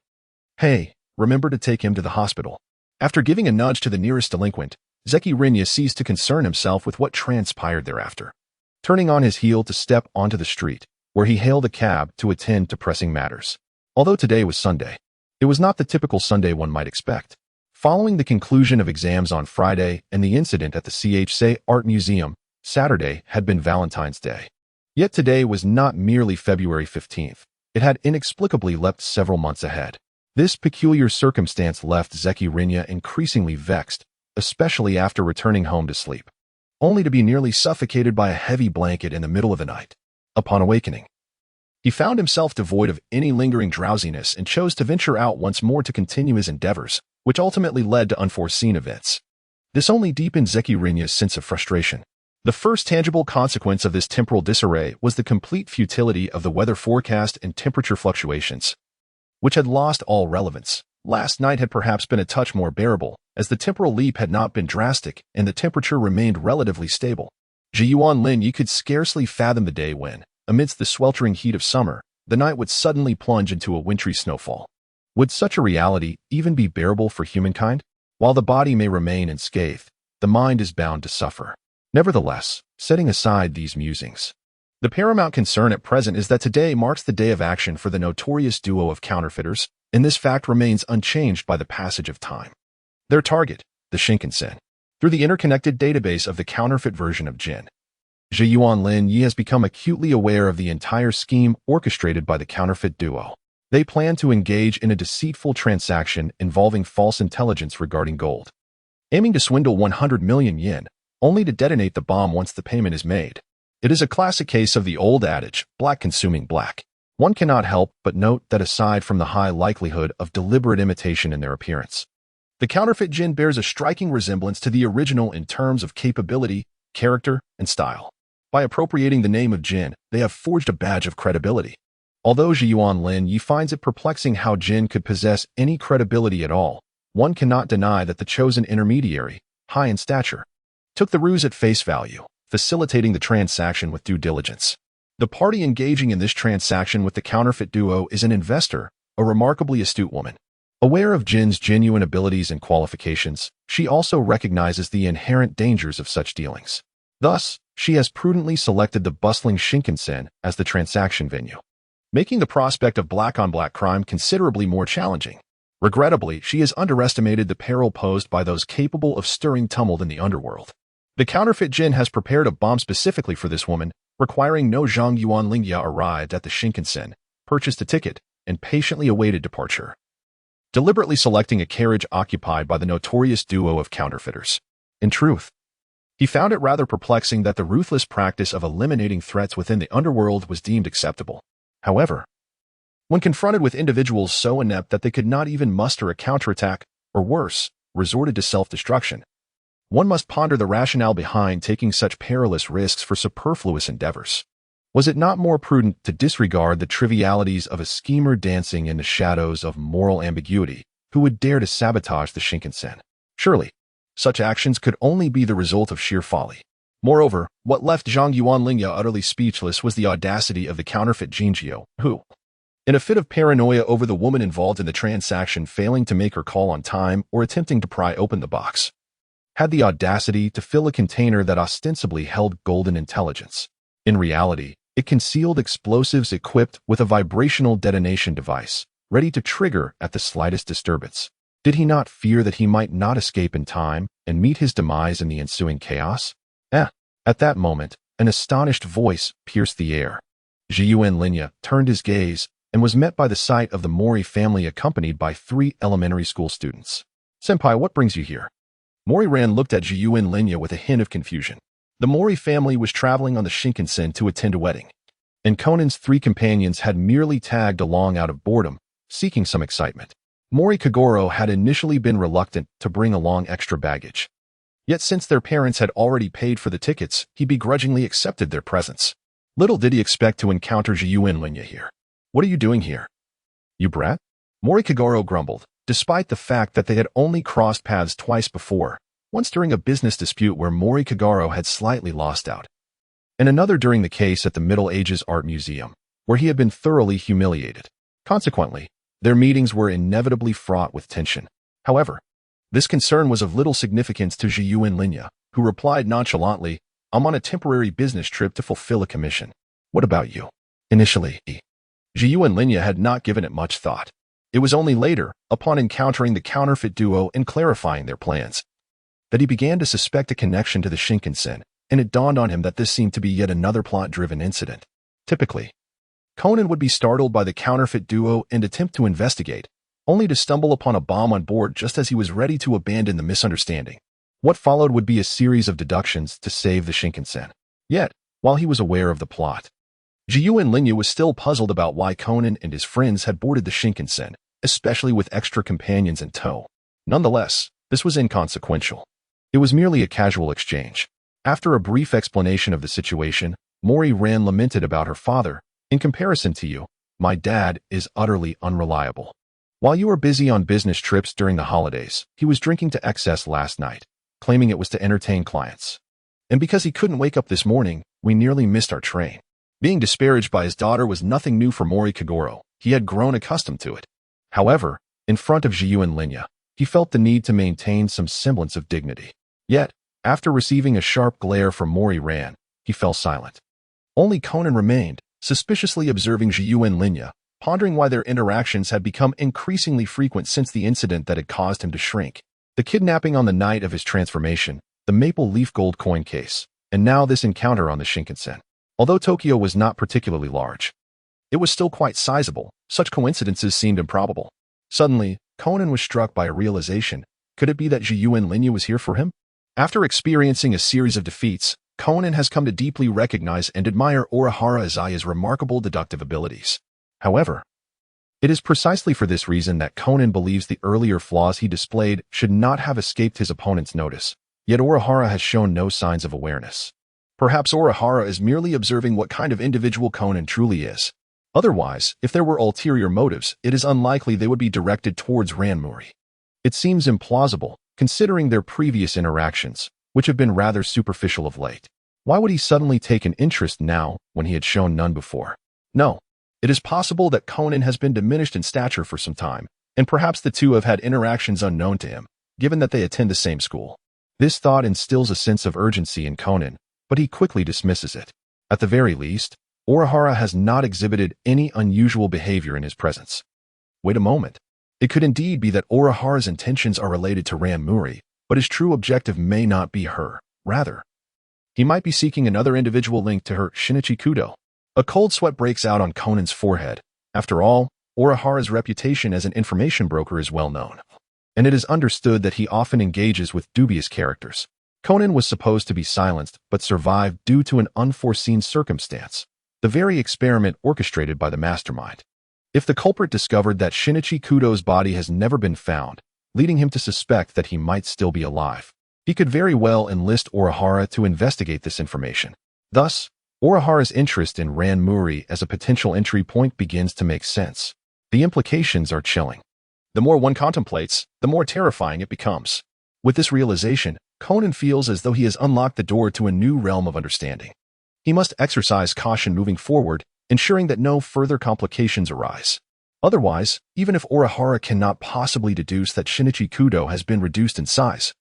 "Hey, remember to take him to the hospital." After giving a nudge to the nearest delinquent, Zeki Rinya ceased to concern himself with what transpired thereafter, turning on his heel to step onto the street, where he hailed a cab to attend to pressing matters. Although today was Sunday, it was not the typical Sunday one might expect. Following the conclusion of exams on Friday and the incident at the CHC Art Museum, Saturday had been Valentine's Day. Yet today was not merely February 15th. It had inexplicably leapt several months ahead. This peculiar circumstance left Zeki Rinya increasingly vexed, especially after returning home to sleep, only to be nearly suffocated by a heavy blanket in the middle of the night. Upon awakening, he found himself devoid of any lingering drowsiness and chose to venture out once more to continue his endeavors, which ultimately led to unforeseen events. This only deepened Zeki Rinya's sense of frustration. The first tangible consequence of this temporal disarray was the complete futility of the weather forecast and temperature fluctuations, which had lost all relevance. Last night had perhaps been a touch more bearable, as the temporal leap had not been drastic and the temperature remained relatively stable. Jiyuan Lin Yi could scarcely fathom the day when, amidst the sweltering heat of summer, the night would suddenly plunge into a wintry snowfall. Would such a reality even be bearable for humankind? While the body may remain unscathed, the mind is bound to suffer. Nevertheless, setting aside these musings, the paramount concern at present is that today marks the day of action for the notorious duo of counterfeiters, and this fact remains unchanged by the passage of time. Their target, the Shinkansen. Through the interconnected database of the counterfeit version of Jin, Jiyuan Lin Yi has become acutely aware of the entire scheme orchestrated by the counterfeit duo. They plan to engage in a deceitful transaction involving false intelligence regarding gold, aiming to swindle 100 million yen, only to detonate the bomb once the payment is made. It is a classic case of the old adage, black consuming black. One cannot help but note that aside from the high likelihood of deliberate imitation in their appearance, the counterfeit Jin bears a striking resemblance to the original in terms of capability, character, and style. By appropriating the name of Jin, they have forged a badge of credibility. Although Jiyuan Lin Yi finds it perplexing how Jin could possess any credibility at all, one cannot deny that the chosen intermediary, high in stature, took the ruse at face value, facilitating the transaction with due diligence. The party engaging in this transaction with the counterfeit duo is an investor, a remarkably astute woman. Aware of Jin's genuine abilities and qualifications, she also recognizes the inherent dangers of such dealings. Thus, she has prudently selected the bustling Shinkansen as the transaction venue, making the prospect of black-on-black crime considerably more challenging. Regrettably, she has underestimated the peril posed by those capable of stirring tumult in the underworld. The counterfeit Jin has prepared a bomb specifically for this woman, requiring no Zhang Yuan Lingya arrived at the Shinkansen, purchased a ticket, and patiently awaited departure, deliberately selecting a carriage occupied by the notorious duo of counterfeiters. In truth, he found it rather perplexing that the ruthless practice of eliminating threats within the underworld was deemed acceptable. However, when confronted with individuals so inept that they could not even muster a counterattack, or worse, resorted to self-destruction, one must ponder the rationale behind taking such perilous risks for superfluous endeavors. Was it not more prudent to disregard the trivialities of a schemer dancing in the shadows of moral ambiguity who would dare to sabotage the Shinkansen? Surely, such actions could only be the result of sheer folly. Moreover, what left Zhang Yuan Lingya utterly speechless was the audacity of the counterfeit Jinjiu, who, in a fit of paranoia over the woman involved in the transaction failing to make her call on time or attempting to pry open the box, had the audacity to fill a container that ostensibly held golden intelligence. In reality, it concealed explosives equipped with a vibrational detonation device, ready to trigger at the slightest disturbance. Did he not fear that he might not escape in time and meet his demise in the ensuing chaos? At that moment, an astonished voice pierced the air. Jiyuan Linya turned his gaze and was met by the sight of the Mori family accompanied by 3 elementary school students. "Senpai, what brings you here?" Mori Ran looked at Jiyuan Linya with a hint of confusion. The Mori family was traveling on the Shinkansen to attend a wedding, and Conan's 3 companions had merely tagged along out of boredom, seeking some excitement. Mori Kogoro had initially been reluctant to bring along extra baggage. Yet since their parents had already paid for the tickets, he begrudgingly accepted their presence. Little did he expect to encounter Jiyuan Linya here. "What are you doing here, you brat?" Mori Kogoro grumbled, despite the fact that they had only crossed paths twice before, once during a business dispute where Mori Kogoro had slightly lost out, and another during the case at the Middle Ages Art Museum, where he had been thoroughly humiliated. Consequently, their meetings were inevitably fraught with tension. However, this concern was of little significance to Jiyuan Linya, who replied nonchalantly, "I'm on a temporary business trip to fulfill a commission. What about you?" Initially, Jiyuan Linya had not given it much thought. It was only later, upon encountering the counterfeit duo and clarifying their plans, that he began to suspect a connection to the Shinkansen, and it dawned on him that this seemed to be yet another plot-driven incident. Typically, Conan would be startled by the counterfeit duo and attempt to investigate, only to stumble upon a bomb on board just as he was ready to abandon the misunderstanding. What followed would be a series of deductions to save the Shinkansen. Yet, while he was aware of the plot, Jiyuan Linya was still puzzled about why Conan and his friends had boarded the Shinkansen, especially with extra companions in tow. Nonetheless, this was inconsequential. It was merely a casual exchange. After a brief explanation of the situation, Mori Ran lamented about her father. "In comparison to you, my dad is utterly unreliable. While you were busy on business trips during the holidays, he was drinking to excess last night, claiming it was to entertain clients. And because he couldn't wake up this morning, we nearly missed our train." Being disparaged by his daughter was nothing new for Mori Kogoro. He had grown accustomed to it. However, in front of Jiyuan Linya, he felt the need to maintain some semblance of dignity. Yet, after receiving a sharp glare from Mori Ran, he fell silent. Only Conan remained, suspiciously observing Jiyuan Linya, pondering why their interactions had become increasingly frequent since the incident that had caused him to shrink. The kidnapping on the night of his transformation, the maple leaf gold coin case, and now this encounter on the Shinkansen. Although Tokyo was not particularly large, it was still quite sizable. Such coincidences seemed improbable. Suddenly, Conan was struck by a realization. Could it be that Jiyuan Linya was here for him? After experiencing a series of defeats, Conan has come to deeply recognize and admire Orihara Izaya's remarkable deductive abilities. However, it is precisely for this reason that Conan believes the earlier flaws he displayed should not have escaped his opponent's notice. Yet Orihara has shown no signs of awareness. Perhaps Orihara is merely observing what kind of individual Conan truly is. Otherwise, if there were ulterior motives, it is unlikely they would be directed towards Ranmuri. It seems implausible, considering their previous interactions, which have been rather superficial of late. Why would he suddenly take an interest now when he had shown none before? No. It is possible that Conan has been diminished in stature for some time, and perhaps the two have had interactions unknown to him, given that they attend the same school. This thought instills a sense of urgency in Conan, but he quickly dismisses it. At the very least, Orihara has not exhibited any unusual behavior in his presence. Wait a moment. It could indeed be that Orihara's intentions are related to Ranmuri, but his true objective may not be her. Rather, he might be seeking another individual linked to her, Shinichi Kudo. A cold sweat breaks out on Conan's forehead. After all, Orihara's reputation as an information broker is well known, and it is understood that he often engages with dubious characters. Conan was supposed to be silenced, but survived due to an unforeseen circumstance, the very experiment orchestrated by the mastermind. If the culprit discovered that Shinichi Kudo's body has never been found, leading him to suspect that he might still be alive, he could very well enlist Orihara to investigate this information. Thus, Orihara's interest in Ranmuri as a potential entry point begins to make sense. The implications are chilling. The more one contemplates, the more terrifying it becomes. With this realization, Conan feels as though he has unlocked the door to a new realm of understanding. He must exercise caution moving forward, ensuring that no further complications arise. Otherwise, even if Orihara cannot possibly deduce that Shinichi Kudo has been reduced in size,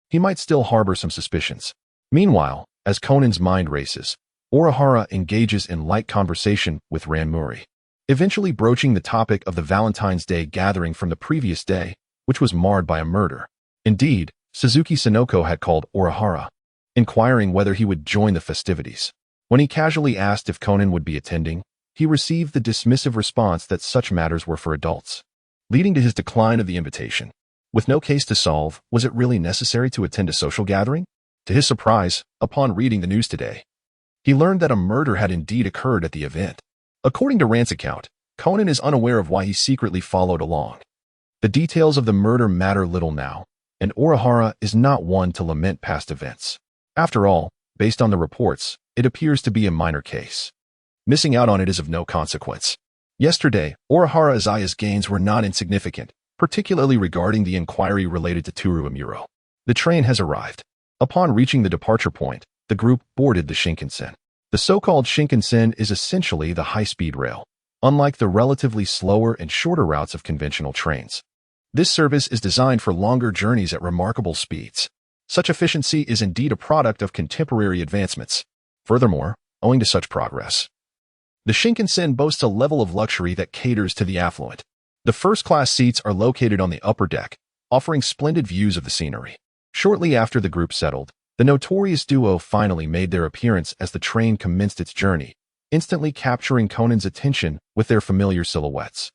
he might still harbor some suspicions. Meanwhile, as Conan's mind races, Orihara engages in light conversation with Ranmuri, eventually broaching the topic of the Valentine's Day gathering from the previous day, which was marred by a murder. Indeed, Suzuki Sonoko had called Orihara, inquiring whether he would join the festivities. When he casually asked if Conan would be attending, he received the dismissive response that such matters were for adults, leading to his decline of the invitation. With no case to solve, was it really necessary to attend a social gathering? To his surprise, upon reading the news today, he learned that a murder had indeed occurred at the event. According to Rand's account, Conan is unaware of why he secretly followed along. The details of the murder matter little now, and Orihara is not one to lament past events. After all, based on the reports, it appears to be a minor case. Missing out on it is of no consequence. Yesterday, Orihara Izaya's gains were not insignificant, particularly regarding the inquiry related to Toru Amuro. The train has arrived. Upon reaching the departure point, the group boarded the Shinkansen. The so-called Shinkansen is essentially the high-speed rail, unlike the relatively slower and shorter routes of conventional trains. This service is designed for longer journeys at remarkable speeds. Such efficiency is indeed a product of contemporary advancements. Furthermore, owing to such progress, the Shinkansen boasts a level of luxury that caters to the affluent. The first-class seats are located on the upper deck, offering splendid views of the scenery. Shortly after the group settled, the notorious duo finally made their appearance as the train commenced its journey, instantly capturing Conan's attention with their familiar silhouettes.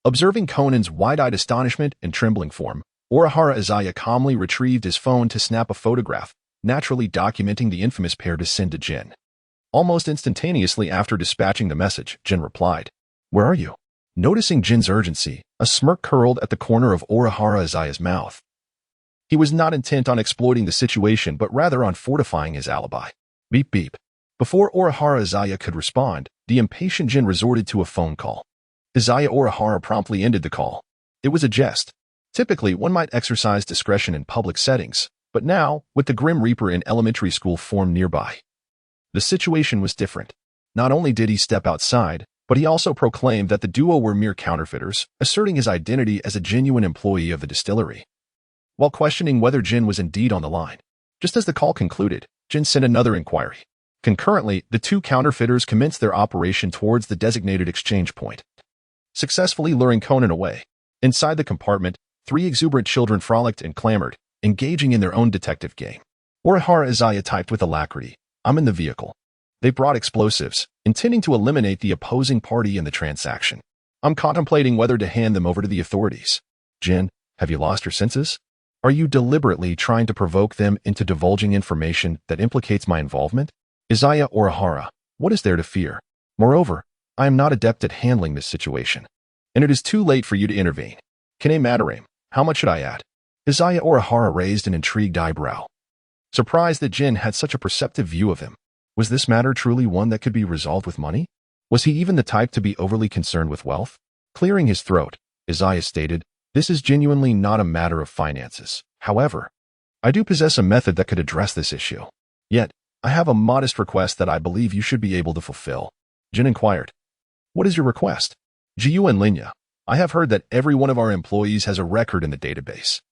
Observing Conan's wide-eyed astonishment and trembling form, Orihara Izaya calmly retrieved his phone to snap a photograph, naturally documenting the infamous pair to send to Jin. Almost instantaneously after dispatching the message, Jin replied, "Where are you?" Noticing Jin's urgency, a smirk curled at the corner of Orihara Izaya's mouth. He was not intent on exploiting the situation but rather on fortifying his alibi. Beep beep. Before Orihara Izaya could respond, the impatient Jin resorted to a phone call. Izaya Orihara promptly ended the call. It was a jest. Typically, one might exercise discretion in public settings, but now, with the Grim Reaper in elementary school formed nearby, the situation was different. Not only did he step outside, but he also proclaimed that the duo were mere counterfeiters, asserting his identity as a genuine employee of the distillery. While questioning whether Jin was indeed on the line, just as the call concluded, Jin sent another inquiry. Concurrently, the two counterfeiters commenced their operation towards the designated exchange point, successfully luring Conan away. Inside the compartment, 3 exuberant children frolicked and clamored, engaging in their own detective game. Orihara Izaya typed with alacrity, "I'm in the vehicle." They brought explosives, intending to eliminate the opposing party in the transaction. "I'm contemplating whether to hand them over to the authorities." "Jin, have you lost your senses? Are you deliberately trying to provoke them into divulging information that implicates my involvement?" "Izaya Orihara, what is there to fear? Moreover, I am not adept at handling this situation, and it is too late for you to intervene. Kane Madarame, how much should I add?" Izaya Orihara raised an intrigued eyebrow, surprised that Jin had such a perceptive view of him. Was this matter truly one that could be resolved with money? Was he even the type to be overly concerned with wealth? Clearing his throat, Izaya stated, "This is genuinely not a matter of finances. However, I do possess a method that could address this issue. Yet, I have a modest request that I believe you should be able to fulfill." Jin inquired, "What is your request?" "Jiyu and Linya, I have heard that every one of our employees has a record in the database.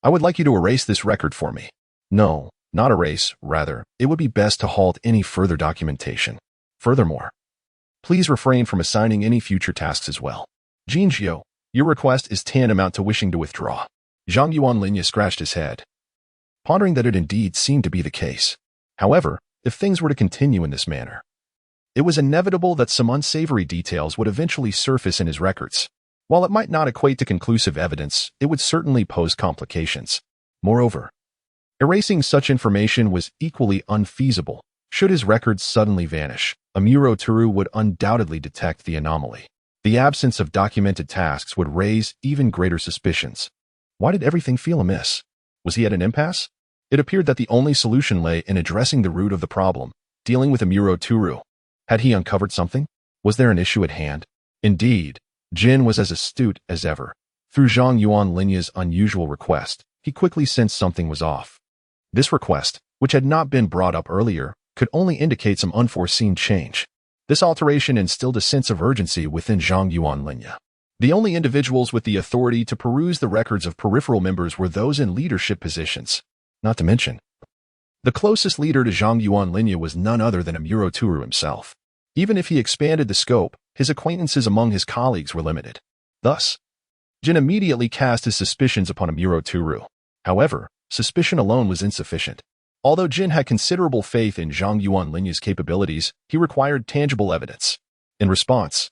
I would like you to erase this record for me." "No, not erase, rather, it would be best to halt any further documentation. Furthermore, please refrain from assigning any future tasks as well. Jinjiu, your request is tantamount to wishing to withdraw." Zhang Yuan Linya scratched his head, pondering that it indeed seemed to be the case. However, if things were to continue in this manner, it was inevitable that some unsavory details would eventually surface in his records. While it might not equate to conclusive evidence, it would certainly pose complications. Moreover, erasing such information was equally unfeasible. Should his records suddenly vanish, Amuro Toru would undoubtedly detect the anomaly. The absence of documented tasks would raise even greater suspicions. Why did everything feel amiss? Was he at an impasse? It appeared that the only solution lay in addressing the root of the problem, dealing with Amuro Toru. Had he uncovered something? Was there an issue at hand? Indeed, Jin was as astute as ever. Through Zhang Yuan Linya's unusual request, he quickly sensed something was off. This request, which had not been brought up earlier, could only indicate some unforeseen change. This alteration instilled a sense of urgency within Zhang Yuan Linya. The only individuals with the authority to peruse the records of peripheral members were those in leadership positions. Not to mention, the closest leader to Zhang Yuanlinya was none other than Amuro himself. Even if he expanded the scope, his acquaintances among his colleagues were limited. Thus, Jin immediately cast his suspicions upon Amuro. However, suspicion alone was insufficient. Although Jin had considerable faith in Zhang Yuanlinya's capabilities, he required tangible evidence. In response,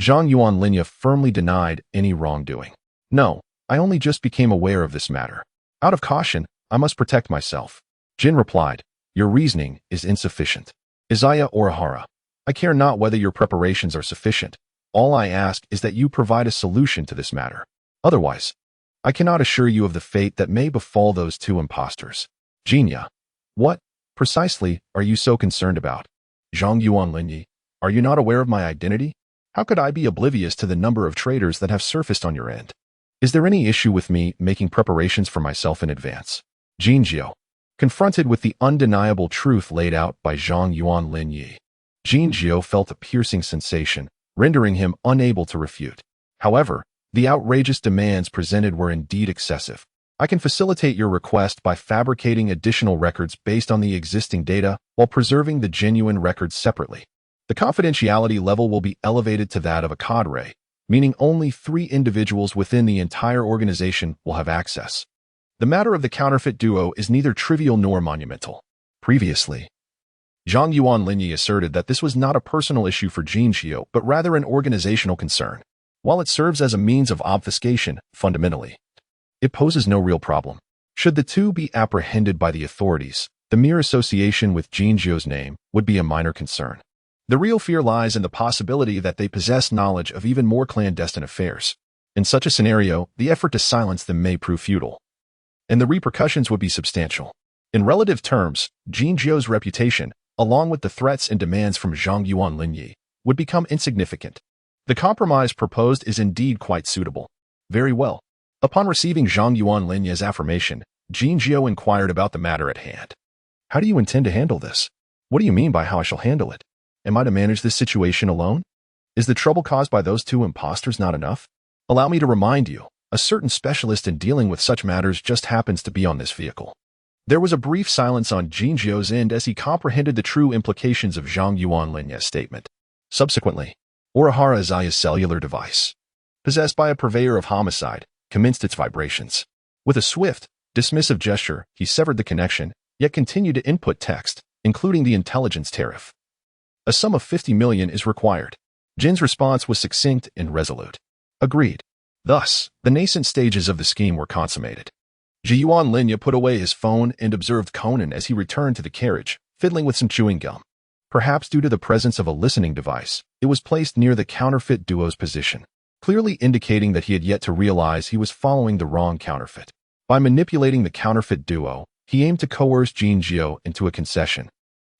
Zhang Yuanlinya firmly denied any wrongdoing. No, I only just became aware of this matter. Out of caution, I must protect myself. Jin replied, your reasoning is insufficient. Izaya Orihara, I care not whether your preparations are sufficient. All I ask is that you provide a solution to this matter. Otherwise, I cannot assure you of the fate that may befall those two impostors. Jinya, what, precisely, are you so concerned about? Zhang Yuanlinya, are you not aware of my identity? How could I be oblivious to the number of traitors that have surfaced on your end? Is there any issue with me making preparations for myself in advance? Jinjiu, confronted with the undeniable truth laid out by Zhang Yuanlinya, Jinjiu felt a piercing sensation, rendering him unable to refute. However, the outrageous demands presented were indeed excessive. I can facilitate your request by fabricating additional records based on the existing data while preserving the genuine records separately. The confidentiality level will be elevated to that of a cadre, meaning only 3 individuals within the entire organization will have access. The matter of the counterfeit duo is neither trivial nor monumental. Previously, Zhang Yuanlinya asserted that this was not a personal issue for Jinjiu, but rather an organizational concern. While it serves as a means of obfuscation, fundamentally, it poses no real problem. Should the two be apprehended by the authorities, the mere association with Jinjiu's name would be a minor concern. The real fear lies in the possibility that they possess knowledge of even more clandestine affairs. In such a scenario, the effort to silence them may prove futile, and the repercussions would be substantial. In relative terms, Jinjiu's reputation, along with the threats and demands from Zhang Yuanlinya, would become insignificant. The compromise proposed is indeed quite suitable. Very well. Upon receiving Zhang Yuanlinya's affirmation, Jinjiu inquired about the matter at hand. How do you intend to handle this? What do you mean by how I shall handle it? Am I to manage this situation alone? Is the trouble caused by those two impostors not enough? Allow me to remind you, a certain specialist in dealing with such matters just happens to be on this vehicle. There was a brief silence on Jinjiu's end as he comprehended the true implications of Zhang Yuanlinya's statement. Subsequently, Orihara Izaya's cellular device, possessed by a purveyor of homicide, commenced its vibrations. With a swift, dismissive gesture, he severed the connection, yet continued to input text, including the intelligence tariff. A sum of 50 million is required. Jin's response was succinct and resolute. Agreed. Thus, the nascent stages of the scheme were consummated. Zhang Yuanlinya put away his phone and observed Conan as he returned to the carriage, fiddling with some chewing gum. Perhaps due to the presence of a listening device, it was placed near the counterfeit duo's position, clearly indicating that he had yet to realize he was following the wrong counterfeit. By manipulating the counterfeit duo, he aimed to coerce Jinjiu into a concession,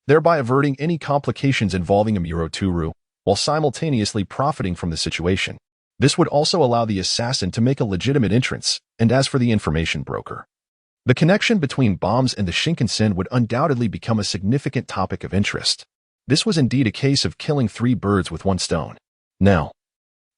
thereby averting any complications involving Amuro while simultaneously profiting from the situation. This would also allow the assassin to make a legitimate entrance, and as for the information broker, the connection between bombs and the Shinkansen would undoubtedly become a significant topic of interest. This was indeed a case of killing 3 birds with 1 stone. Now,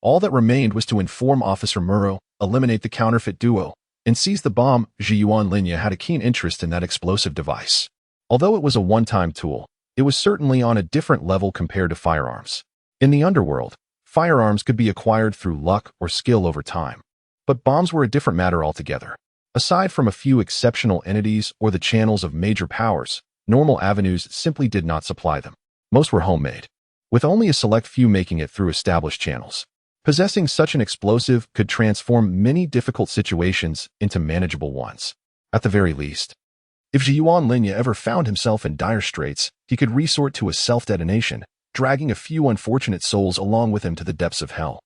all that remained was to inform Officer Muro, eliminate the counterfeit duo, and seize the bomb. Zhang Yuanlinya had a keen interest in that explosive device. Although it was a one-time tool, it was certainly on a different level compared to firearms. In the underworld, firearms could be acquired through luck or skill over time. But bombs were a different matter altogether. Aside from a few exceptional entities or the channels of major powers, normal avenues simply did not supply them. Most were homemade, with only a select few making it through established channels. Possessing such an explosive could transform many difficult situations into manageable ones. At the very least, if Zhang Yuanlinya ever found himself in dire straits, he could resort to a self-detonation, dragging a few unfortunate souls along with him to the depths of hell.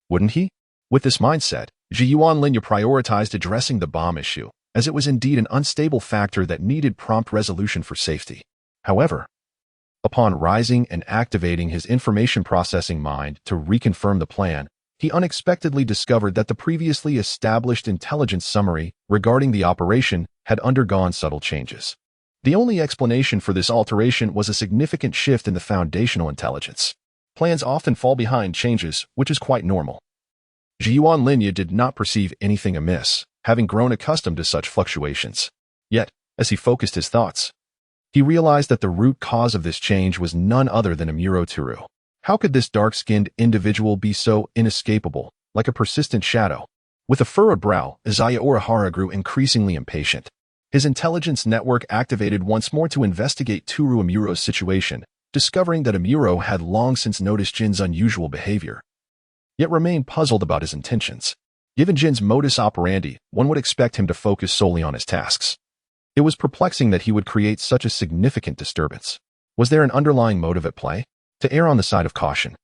Wouldn't he? With this mindset, Zhang Yuanlinya prioritized addressing the bomb issue, as it was indeed an unstable factor that needed prompt resolution for safety. However, upon rising and activating his information processing mind to reconfirm the plan, he unexpectedly discovered that the previously established intelligence summary regarding the operation had undergone subtle changes. The only explanation for this alteration was a significant shift in the foundational intelligence. Plans often fall behind changes, which is quite normal. Zhang Yuanlinya did not perceive anything amiss, having grown accustomed to such fluctuations. Yet, As he focused his thoughts, he realized that the root cause of this change was none other than Amuro Toru. How could this dark-skinned individual be so inescapable, like a persistent shadow? With a furrowed brow, Izaya Orihara grew increasingly impatient. His intelligence network activated once more to investigate Toru Amuro's situation, discovering that Amuro had long since noticed Jin's unusual behavior, yet remained puzzled about his intentions. Given Jin's modus operandi, one would expect him to focus solely on his tasks. It was perplexing that he would create such a significant disturbance. Was there an underlying motive at play? To err on the side of caution,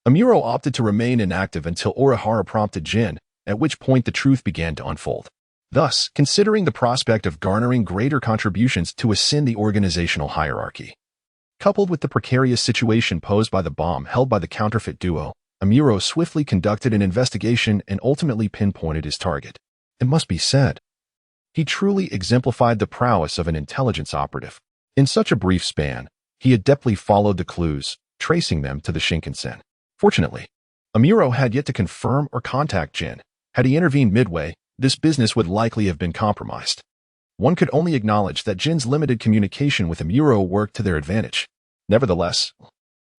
Amuro opted to remain inactive until Orihara prompted Jin, at which point the truth began to unfold. Thus, considering the prospect of garnering greater contributions to ascend the organizational hierarchy, coupled with the precarious situation posed by the bomb held by the counterfeit duo, Amuro swiftly conducted an investigation and ultimately pinpointed his target. It must be said, he truly exemplified the prowess of an intelligence operative. In such a brief span, he adeptly followed the clues, tracing them to the Shinkansen. Fortunately, Amuro had yet to confirm or contact Jin. Had he intervened midway, this business would likely have been compromised. One could only acknowledge that Jin's limited communication with Amuro worked to their advantage. Nevertheless,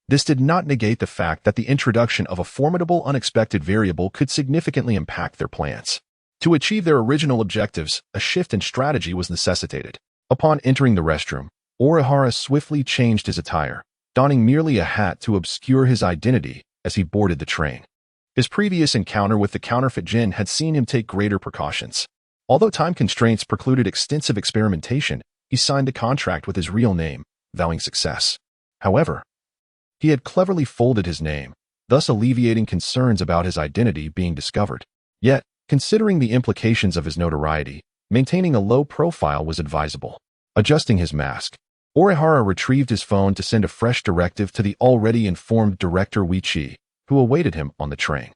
this did not negate the fact that the introduction of a formidable unexpected variable could significantly impact their plans. To achieve their original objectives, a shift in strategy was necessitated. Upon entering the restroom, Orihara swiftly changed his attire, donning merely a hat to obscure his identity as he boarded the train. His previous encounter with the counterfeit Jin had seen him take greater precautions. Although time constraints precluded extensive experimentation, he signed a contract with his real name, vowing success. However, he had cleverly folded his name, thus alleviating concerns about his identity being discovered. Yet, considering the implications of his notoriety, maintaining a low profile was advisable. Adjusting his mask, Orihara retrieved his phone to send a fresh directive to the already informed Director Wichi, who awaited him on the train.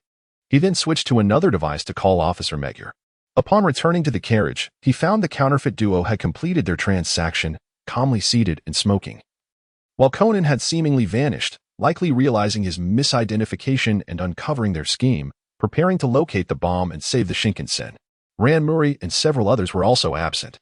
He then switched to another device to call Officer Megure. Upon returning to the carriage, he found the counterfeit duo had completed their transaction, calmly seated and smoking, while Conan had seemingly vanished, likely realizing his misidentification and uncovering their scheme, preparing to locate the bomb and save the Shinkansen. Ran Muri and several others were also absent,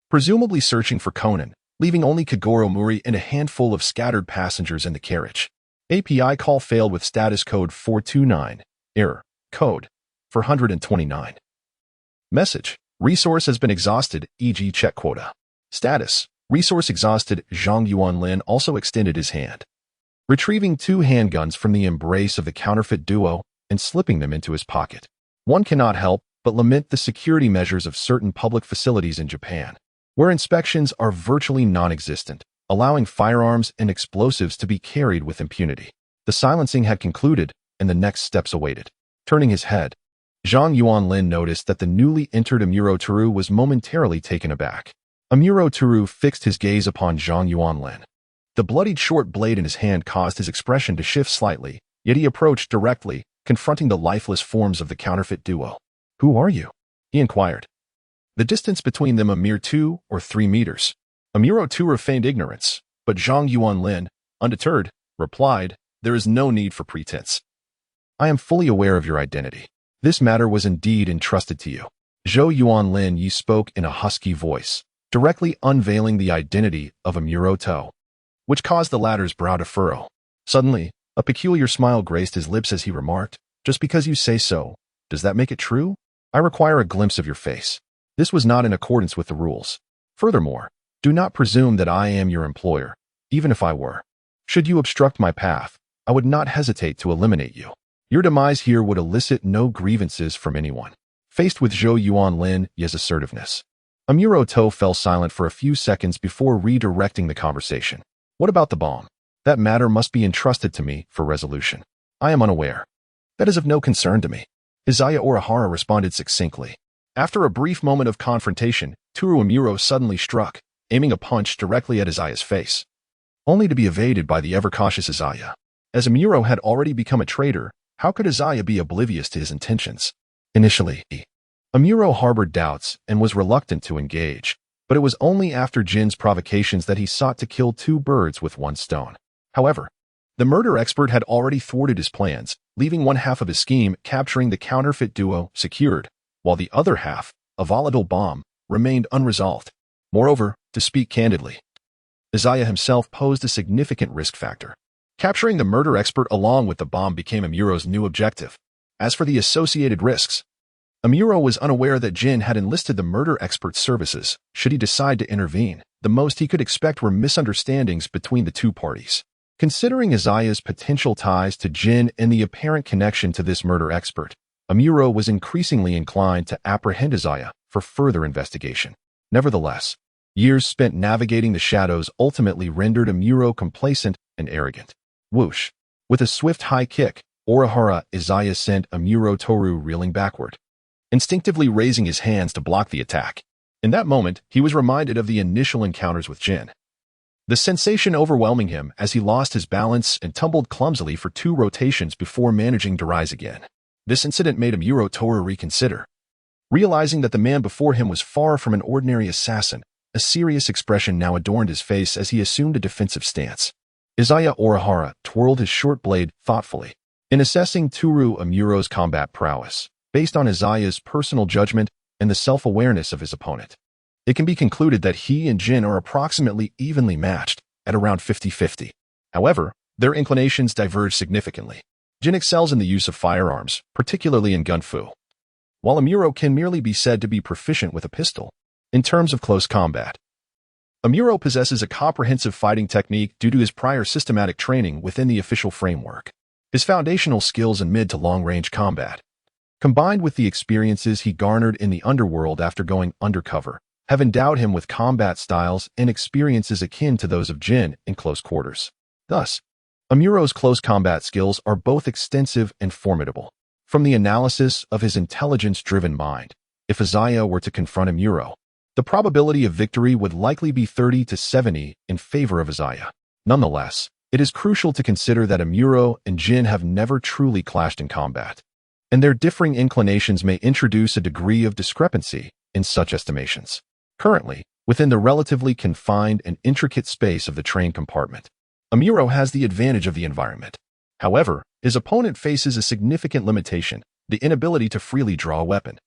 presumably searching for Conan, leaving only Kagoro Muri and a handful of scattered passengers in the carriage. API call failed with status code 429, error, code 429. Message, resource has been exhausted, e.g. check quota. Status, resource exhausted. Zhang Yuanlin also extended his hand, retrieving 2 handguns from the embrace of the counterfeit duo and slipping them into his pocket. One cannot help but lament the security measures of certain public facilities in Japan, where inspections are virtually non-existent, allowing firearms and explosives to be carried with impunity. The silencing had concluded, and the next steps awaited. Turning his head, Zhang Yuanlin noticed that the newly entered Amuro Toru was momentarily taken aback. Amuro Toru fixed his gaze upon Zhang Yuanlin. The bloodied short blade in his hand caused his expression to shift slightly, yet he approached directly, confronting the lifeless forms of the counterfeit duo. "Who are you?" he inquired. The distance between them a mere 2 or 3 meters. Amuro Toru feigned ignorance, but Zhang Yuanlin, undeterred, replied, "There is no need for pretense. I am fully aware of your identity. This matter was indeed entrusted to you." Zhou Yuanlin Yi spoke in a husky voice, directly unveiling the identity of Amuro Toru, which caused the latter's brow to furrow. Suddenly, a peculiar smile graced his lips as he remarked, "Just because you say so, does that make it true? I require a glimpse of your face." This was not in accordance with the rules. Furthermore, do not presume that I am your employer, even if I were. Should you obstruct my path, I would not hesitate to eliminate you. Your demise here would elicit no grievances from anyone. Faced with Zhou Yuanlin Yi's assertiveness, Amuro Toru fell silent for a few seconds before redirecting the conversation. "What about the bomb? That matter must be entrusted to me for resolution. I am unaware. That is of no concern to me." Izaya Orihara responded succinctly. After a brief moment of confrontation, Toru Amuro suddenly struck, aiming a punch directly at Izaya's face, only to be evaded by the ever-cautious Izaya. As Amuro had already become a traitor, how could Izaya be oblivious to his intentions? Initially, Amuro harbored doubts and was reluctant to engage, but it was only after Jin's provocations that he sought to kill 2 birds with 1 stone. However, the murder expert had already thwarted his plans, leaving one half of his scheme, capturing the counterfeit duo, secured, while the other half, a volatile bomb, remained unresolved. Moreover, to speak candidly, Izaya himself posed a significant risk factor. Capturing the murder expert along with the bomb became Amuro's new objective. As for the associated risks, Amuro was unaware that Jin had enlisted the murder expert's services. Should he decide to intervene, the most he could expect were misunderstandings between the two parties. Considering Izaya's potential ties to Jin and the apparent connection to this murder expert, Amuro was increasingly inclined to apprehend Izaya for further investigation. Nevertheless, years spent navigating the shadows ultimately rendered Amuro complacent and arrogant. Whoosh! With a swift high kick, Orihara Izaya sent Amuro Toru reeling backward, instinctively raising his hands to block the attack. In that moment, he was reminded of the initial encounters with Jin. The sensation overwhelming him as he lost his balance and tumbled clumsily for 2 rotations before managing to rise again. This incident made Amuro Toru reconsider. Realizing that the man before him was far from an ordinary assassin, a serious expression now adorned his face as he assumed a defensive stance. Izaya Orihara twirled his short blade thoughtfully. In assessing Toru Amuro's combat prowess, based on Izaya's personal judgment and the self-awareness of his opponent, it can be concluded that he and Jin are approximately evenly matched, at around 50-50. However, their inclinations diverge significantly. Jin excels in the use of firearms, particularly in gunfu, while Amuro can merely be said to be proficient with a pistol. In terms of close combat, Amuro possesses a comprehensive fighting technique due to his prior systematic training within the official framework. His foundational skills in mid to long-range combat, combined with the experiences he garnered in the underworld after going undercover, have endowed him with combat styles and experiences akin to those of Jin in close quarters. Thus, Amuro's close combat skills are both extensive and formidable. From the analysis of his intelligence-driven mind, if Izaya were to confront Amuro, the probability of victory would likely be 30-70 in favor of Izaya. Nonetheless, it is crucial to consider that Amuro and Jin have never truly clashed in combat, and their differing inclinations may introduce a degree of discrepancy in such estimations. Currently, within the relatively confined and intricate space of the train compartment, Amuro has the advantage of the environment. However, his opponent faces a significant limitation, the inability to freely draw a weapon.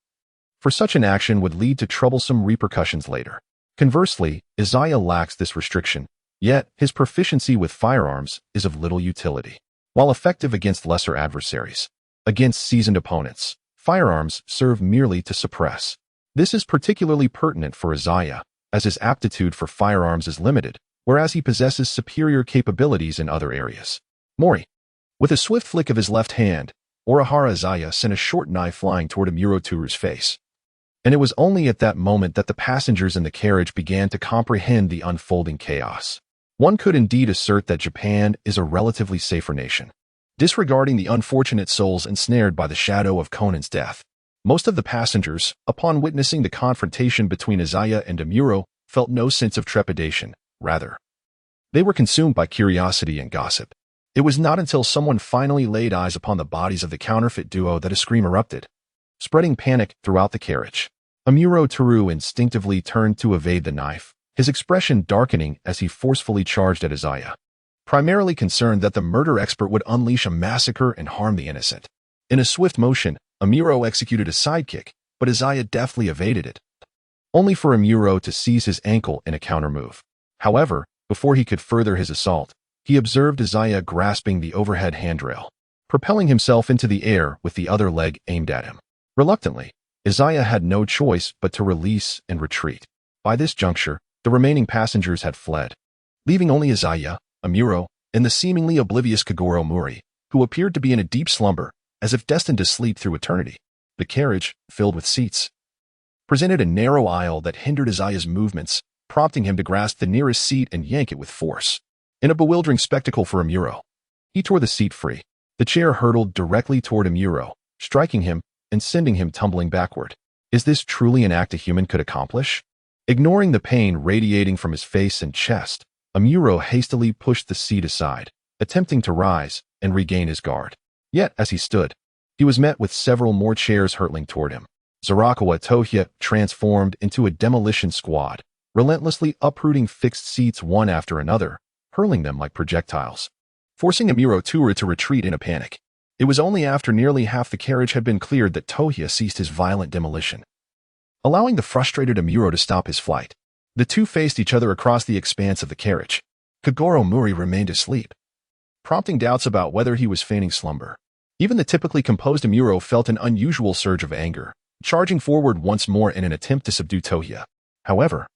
For such an action would lead to troublesome repercussions later. Conversely, Izaya lacks this restriction, yet his proficiency with firearms is of little utility. While effective against lesser adversaries, against seasoned opponents, firearms serve merely to suppress. This is particularly pertinent for Izaya, as his aptitude for firearms is limited, whereas he possesses superior capabilities in other areas. Mori. With a swift flick of his left hand, Orihara Izaya sent a short knife flying toward Amuro Toru's face. And it was only at that moment that the passengers in the carriage began to comprehend the unfolding chaos. One could indeed assert that Japan is a relatively safer nation. Disregarding the unfortunate souls ensnared by the shadow of Conan's death, most of the passengers, upon witnessing the confrontation between Izaya and Amuro, felt no sense of trepidation. Rather, they were consumed by curiosity and gossip. It was not until someone finally laid eyes upon the bodies of the counterfeit duo that a scream erupted, spreading panic throughout the carriage. Amuro Toru instinctively turned to evade the knife, his expression darkening as he forcefully charged at Izaya, primarily concerned that the murder expert would unleash a massacre and harm the innocent. In a swift motion, Amuro executed a sidekick, but Izaya deftly evaded it, only for Amuro to seize his ankle in a countermove. However, before he could further his assault, he observed Izaya grasping the overhead handrail, propelling himself into the air with the other leg aimed at him. Reluctantly, Izaya had no choice but to release and retreat. By this juncture, the remaining passengers had fled, leaving only Izaya, Amuro, and the seemingly oblivious Kogoro Mori, who appeared to be in a deep slumber, as if destined to sleep through eternity. The carriage, filled with seats, presented a narrow aisle that hindered Izaya's movements, prompting him to grasp the nearest seat and yank it with force. In a bewildering spectacle for Amuro, he tore the seat free. The chair hurtled directly toward Amuro, striking him and sending him tumbling backward. Is this truly an act a human could accomplish? Ignoring the pain radiating from his face and chest, Amuro hastily pushed the seat aside, attempting to rise and regain his guard. Yet, as he stood, he was met with several more chairs hurtling toward him. Zarakawa Tohya transformed into a demolition squad, relentlessly uprooting fixed seats one after another, hurling them like projectiles, forcing Amuro Toru to retreat in a panic. It was only after nearly half the carriage had been cleared that Tohya ceased his violent demolition, allowing the frustrated Amuro to stop his flight. The two faced each other across the expanse of the carriage. Kogoro Muri remained asleep, prompting doubts about whether he was feigning slumber. Even the typically composed Amuro felt an unusual surge of anger, charging forward once more in an attempt to subdue Toya. However,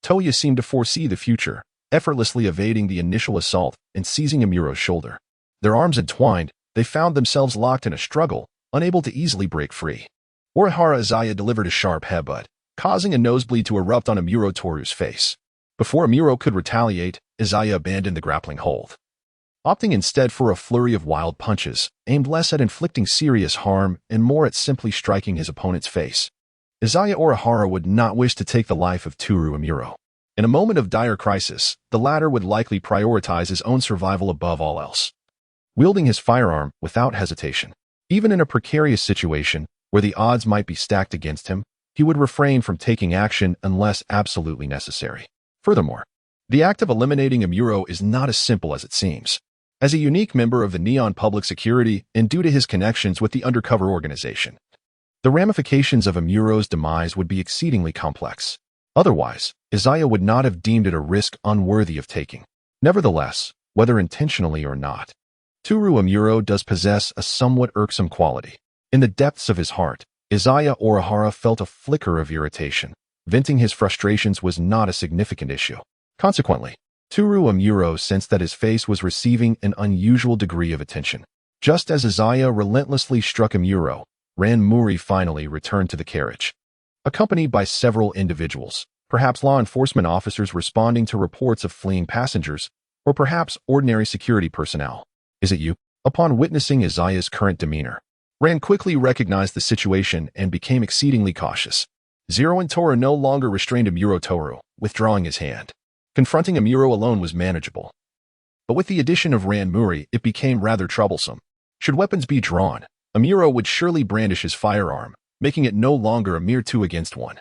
Toya seemed to foresee the future, effortlessly evading the initial assault and seizing Amuro's shoulder. Their arms entwined, they found themselves locked in a struggle, unable to easily break free. Orihara Izaya delivered a sharp headbutt, causing a nosebleed to erupt on Amuro Toru's face. Before Amuro could retaliate, Izaya abandoned the grappling hold, opting instead for a flurry of wild punches, aimed less at inflicting serious harm and more at simply striking his opponent's face. Izaya Orihara would not wish to take the life of Toru Amuro. In a moment of dire crisis, the latter would likely prioritize his own survival above all else, wielding his firearm without hesitation. Even in a precarious situation, where the odds might be stacked against him, he would refrain from taking action unless absolutely necessary. Furthermore, the act of eliminating Amuro is not as simple as it seems. As a unique member of the Neon Public Security and due to his connections with the undercover organization, the ramifications of Amuro's demise would be exceedingly complex. Otherwise, Izaya would not have deemed it a risk unworthy of taking. Nevertheless, whether intentionally or not, Toru Amuro does possess a somewhat irksome quality. In the depths of his heart, Izaya Orihara felt a flicker of irritation. Venting his frustrations was not a significant issue. Consequently, Toru Amuro sensed that his face was receiving an unusual degree of attention. Just as Izaya relentlessly struck Amuro, Ran Muri finally returned to the carriage, accompanied by several individuals, perhaps law enforcement officers responding to reports of fleeing passengers, or perhaps ordinary security personnel. "Is it you?" Upon witnessing Izaya's current demeanor, Ran quickly recognized the situation and became exceedingly cautious. Zero and Toru no longer restrained Amuro Toru, withdrawing his hand. Confronting Amuro alone was manageable, but with the addition of Ran Muri, it became rather troublesome. Should weapons be drawn, Amuro would surely brandish his firearm, making it no longer a mere 2 against 1,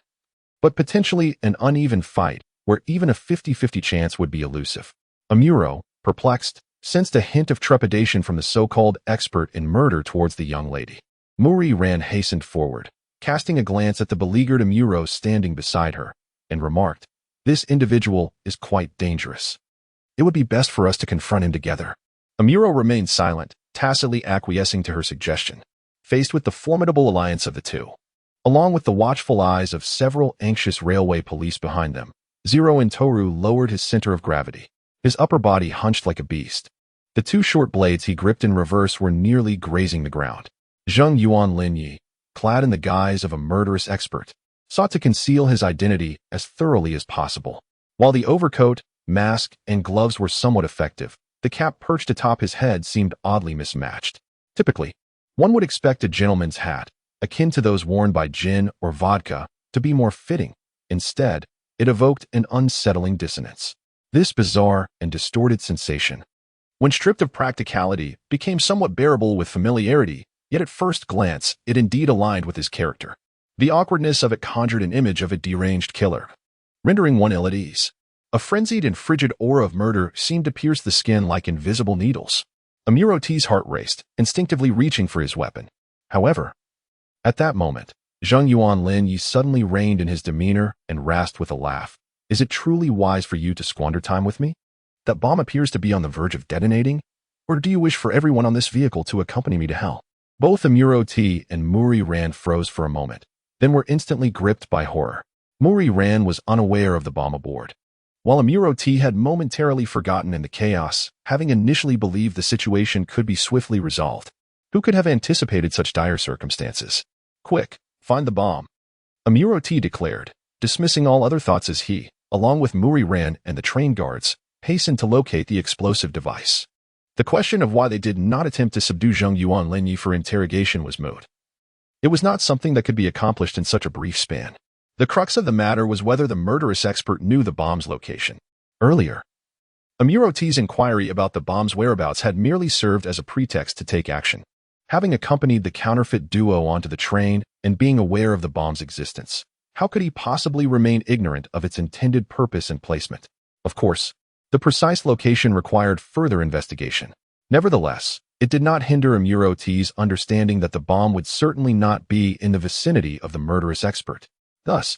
but potentially an uneven fight where even a 50-50 chance would be elusive. Amuro, perplexed, sensed a hint of trepidation from the so-called expert in murder towards the young lady. Muri Ran hastened forward, casting a glance at the beleaguered Amuro standing beside her, and remarked, "This individual is quite dangerous. It would be best for us to confront him together." Amuro remained silent, tacitly acquiescing to her suggestion. Faced with the formidable alliance of the two, along with the watchful eyes of several anxious railway police behind them, Zero and Toru lowered his center of gravity, his upper body hunched like a beast. The 2 short blades he gripped in reverse were nearly grazing the ground. Zheng Yuan Linyi, clad in the guise of a murderous expert, sought to conceal his identity as thoroughly as possible. While the overcoat, mask, and gloves were somewhat effective, the cap perched atop his head seemed oddly mismatched. Typically, one would expect a gentleman's hat, akin to those worn by gin or vodka, to be more fitting. Instead, it evoked an unsettling dissonance. This bizarre and distorted sensation, when stripped of practicality, became somewhat bearable with familiarity, yet at first glance, it indeed aligned with his character. The awkwardness of it conjured an image of a deranged killer, rendering one ill at ease. A frenzied and frigid aura of murder seemed to pierce the skin like invisible needles. Amuro T's heart raced, instinctively reaching for his weapon. However, at that moment, Zheng Yuan Linyi suddenly reined in his demeanor and rasped with a laugh. "Is it truly wise for you to squander time with me? That bomb appears to be on the verge of detonating, or do you wish for everyone on this vehicle to accompany me to hell?" Both Amuro T and Muri Ran froze for a moment, then were instantly gripped by horror. Muri Ran was unaware of the bomb aboard, while Amuro T had momentarily forgotten in the chaos, having initially believed the situation could be swiftly resolved. Who could have anticipated such dire circumstances? "Quick, find the bomb," Amuro T declared, dismissing all other thoughts as he, along with Muri Ran and the train guards, hastened to locate the explosive device. The question of why they did not attempt to subdue Zheng Yuan Linyi for interrogation was moot. It was not something that could be accomplished in such a brief span. The crux of the matter was whether the murderous expert knew the bomb's location. Earlier, Amuro T's inquiry about the bomb's whereabouts had merely served as a pretext to take action. Having accompanied the counterfeit duo onto the train and being aware of the bomb's existence, how could he possibly remain ignorant of its intended purpose and placement? Of course, the precise location required further investigation. Nevertheless, it did not hinder Amuro T's understanding that the bomb would certainly not be in the vicinity of the murderous expert. Thus,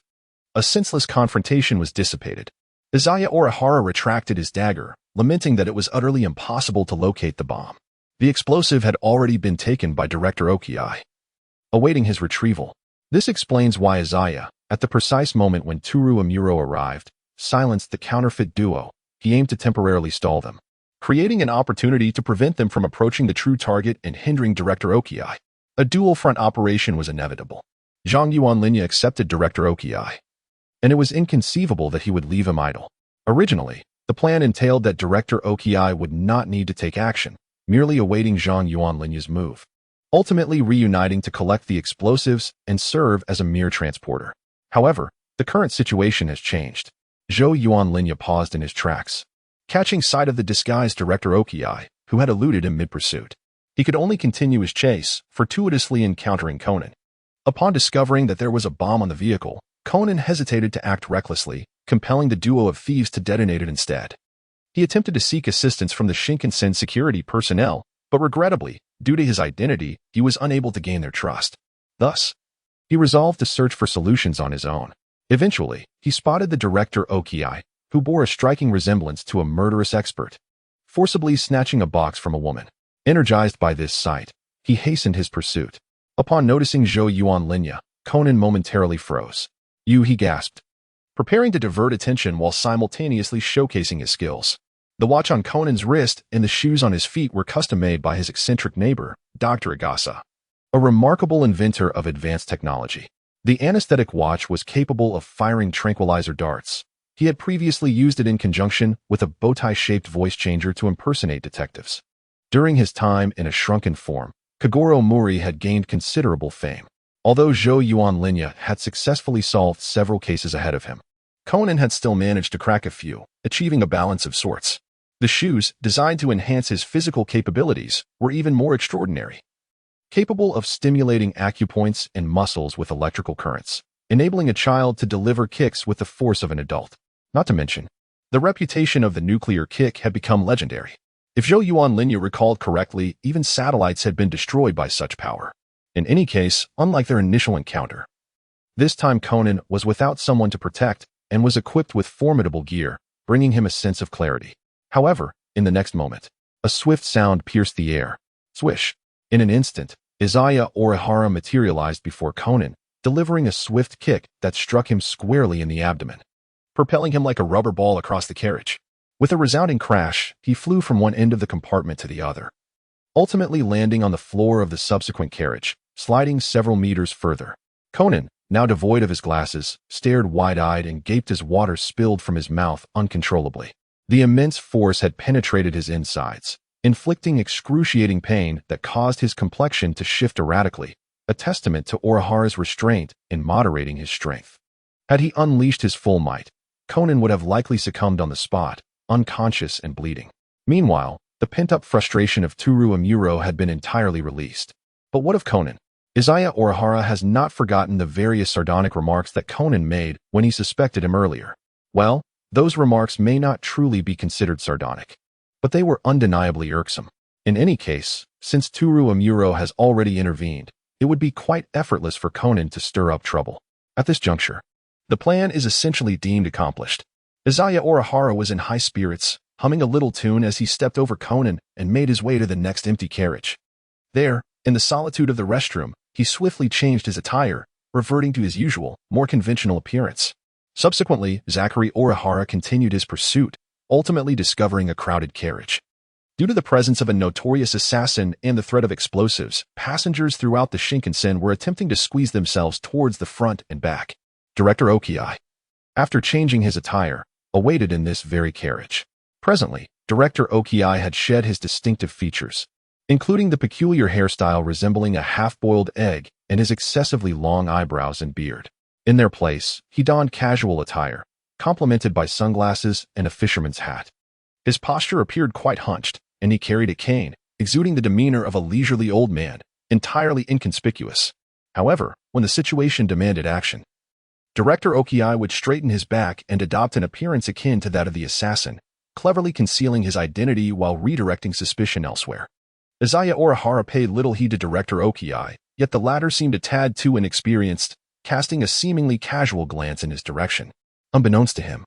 A senseless confrontation was dissipated. Izaya Orihara retracted his dagger, lamenting that it was utterly impossible to locate the bomb. The explosive had already been taken by Director Okiai, awaiting his retrieval. This explains why Izaya, at the precise moment when Toru Amuro arrived, silenced the counterfeit duo. He aimed to temporarily stall them, creating an opportunity to prevent them from approaching the true target and hindering Director Okiai. A dual-front operation was inevitable. Zhang Yuanlinya accepted Director Okiai, and it was inconceivable that he would leave him idle. Originally, the plan entailed that Director Okiai would not need to take action, merely awaiting Zhang Yuanlinya's move, ultimately reuniting to collect the explosives and serve as a mere transporter. However, the current situation has changed. Zhou Yuanlinya paused in his tracks, catching sight of the disguised Director Okiai, who had eluded him mid-pursuit. He could only continue his chase, fortuitously encountering Conan. Upon discovering that there was a bomb on the vehicle, Conan hesitated to act recklessly, compelling the duo of thieves to detonate it instead. He attempted to seek assistance from the Shinkansen security personnel, but regrettably, due to his identity, he was unable to gain their trust. Thus, he resolved to search for solutions on his own. Eventually, he spotted the Director Okiai, who bore a striking resemblance to a murderous expert, forcibly snatching a box from a woman. Energized by this sight, he hastened his pursuit. Upon noticing Zhou Yuanlinya, Conan momentarily froze. "You," he gasped, preparing to divert attention while simultaneously showcasing his skills. The watch on Conan's wrist and the shoes on his feet were custom-made by his eccentric neighbor, Dr. Agasa, a remarkable inventor of advanced technology. The anesthetic watch was capable of firing tranquilizer darts. He had previously used it in conjunction with a bowtie-shaped voice changer to impersonate detectives. During his time in a shrunken form, Kagoro Mori had gained considerable fame. Although Zhou Yuanlinya had successfully solved several cases ahead of him, Conan had still managed to crack a few, achieving a balance of sorts. The shoes, designed to enhance his physical capabilities, were even more extraordinary. Capable of stimulating acupoints and muscles with electrical currents, enabling a child to deliver kicks with the force of an adult. Not to mention, the reputation of the nuclear kick had become legendary. If Zhou Yuanlinya recalled correctly, even satellites had been destroyed by such power. In any case, unlike their initial encounter, this time Conan was without someone to protect and was equipped with formidable gear, bringing him a sense of clarity. However, in the next moment, a swift sound pierced the air. Swish. In an instant, Izaya Orihara materialized before Conan, delivering a swift kick that struck him squarely in the abdomen, propelling him like a rubber ball across the carriage. With a resounding crash, he flew from one end of the compartment to the other, ultimately landing on the floor of the subsequent carriage, sliding several meters further. Conan, now devoid of his glasses, stared wide-eyed and gaped as water spilled from his mouth uncontrollably. The immense force had penetrated his insides, inflicting excruciating pain that caused his complexion to shift erratically, a testament to Orihara's restraint in moderating his strength. Had he unleashed his full might, Conan would have likely succumbed on the spot, unconscious and bleeding. Meanwhile, the pent-up frustration of Toru Amuro had been entirely released. But what of Conan? Izaya Orihara has not forgotten the various sardonic remarks that Conan made when he suspected him earlier. Well, those remarks may not truly be considered sardonic, but they were undeniably irksome. In any case, since Toru Amuro has already intervened, it would be quite effortless for Conan to stir up trouble. At this juncture, the plan is essentially deemed accomplished. Izaya Orihara was in high spirits, humming a little tune as he stepped over Conan and made his way to the next empty carriage. There, in the solitude of the restroom, he swiftly changed his attire, reverting to his usual, more conventional appearance. Subsequently, Zachary Orihara continued his pursuit, ultimately discovering a crowded carriage. Due to the presence of a notorious assassin and the threat of explosives, passengers throughout the Shinkansen were attempting to squeeze themselves towards the front and back. Director Okiai, after changing his attire, awaited in this very carriage. Presently, Director Okiai had shed his distinctive features, including the peculiar hairstyle resembling a half-boiled egg and his excessively long eyebrows and beard. In their place, he donned casual attire, complemented by sunglasses and a fisherman's hat. His posture appeared quite hunched, and he carried a cane, exuding the demeanor of a leisurely old man, entirely inconspicuous. However, when the situation demanded action, Director Okiai would straighten his back and adopt an appearance akin to that of the assassin, cleverly concealing his identity while redirecting suspicion elsewhere. Izaya Orihara paid little heed to Director Okiai, yet the latter seemed a tad too inexperienced casting a seemingly casual glance in his direction. Unbeknownst to him,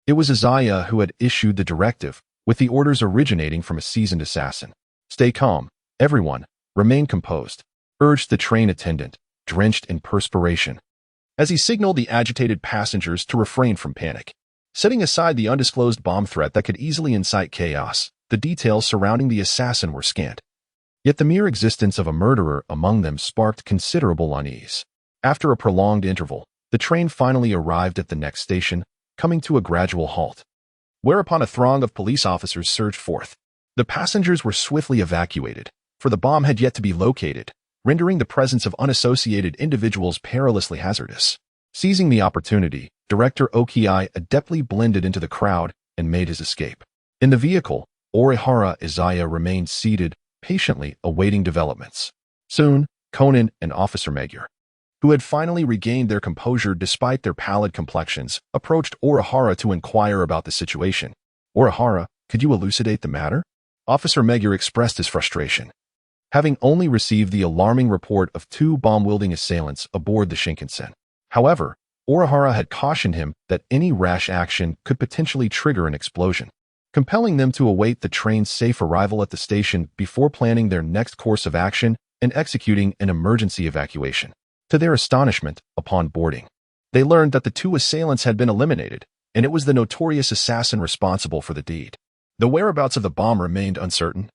it was Izaya who had issued the directive, with the orders originating from a seasoned assassin. "Stay calm, everyone. Remain composed," urged the train attendant, drenched in perspiration, as he signaled the agitated passengers to refrain from panic. Setting aside the undisclosed bomb threat that could easily incite chaos, the details surrounding the assassin were scant. Yet the mere existence of a murderer among them sparked considerable unease. After a prolonged interval, the train finally arrived at the next station, coming to a gradual halt. Whereupon a throng of police officers surged forth. The passengers were swiftly evacuated, for the bomb had yet to be located, rendering the presence of unassociated individuals perilously hazardous. Seizing the opportunity, Director Okiai adeptly blended into the crowd and made his escape. In the vehicle, Orihara Izaya remained seated, patiently awaiting developments. Soon, Conan and Officer Magyar, who had finally regained their composure despite their pallid complexions, approached Orihara to inquire about the situation. "Orihara, could you elucidate the matter?" Officer Magyar expressed his frustration, having only received the alarming report of 2 bomb-wielding assailants aboard the Shinkansen. However, Orihara had cautioned him that any rash action could potentially trigger an explosion, compelling them to await the train's safe arrival at the station before planning their next course of action and executing an emergency evacuation. To their astonishment, upon boarding, they learned that the 2 assailants had been eliminated, and it was the notorious assassin responsible for the deed. The whereabouts of the bomb remained uncertain.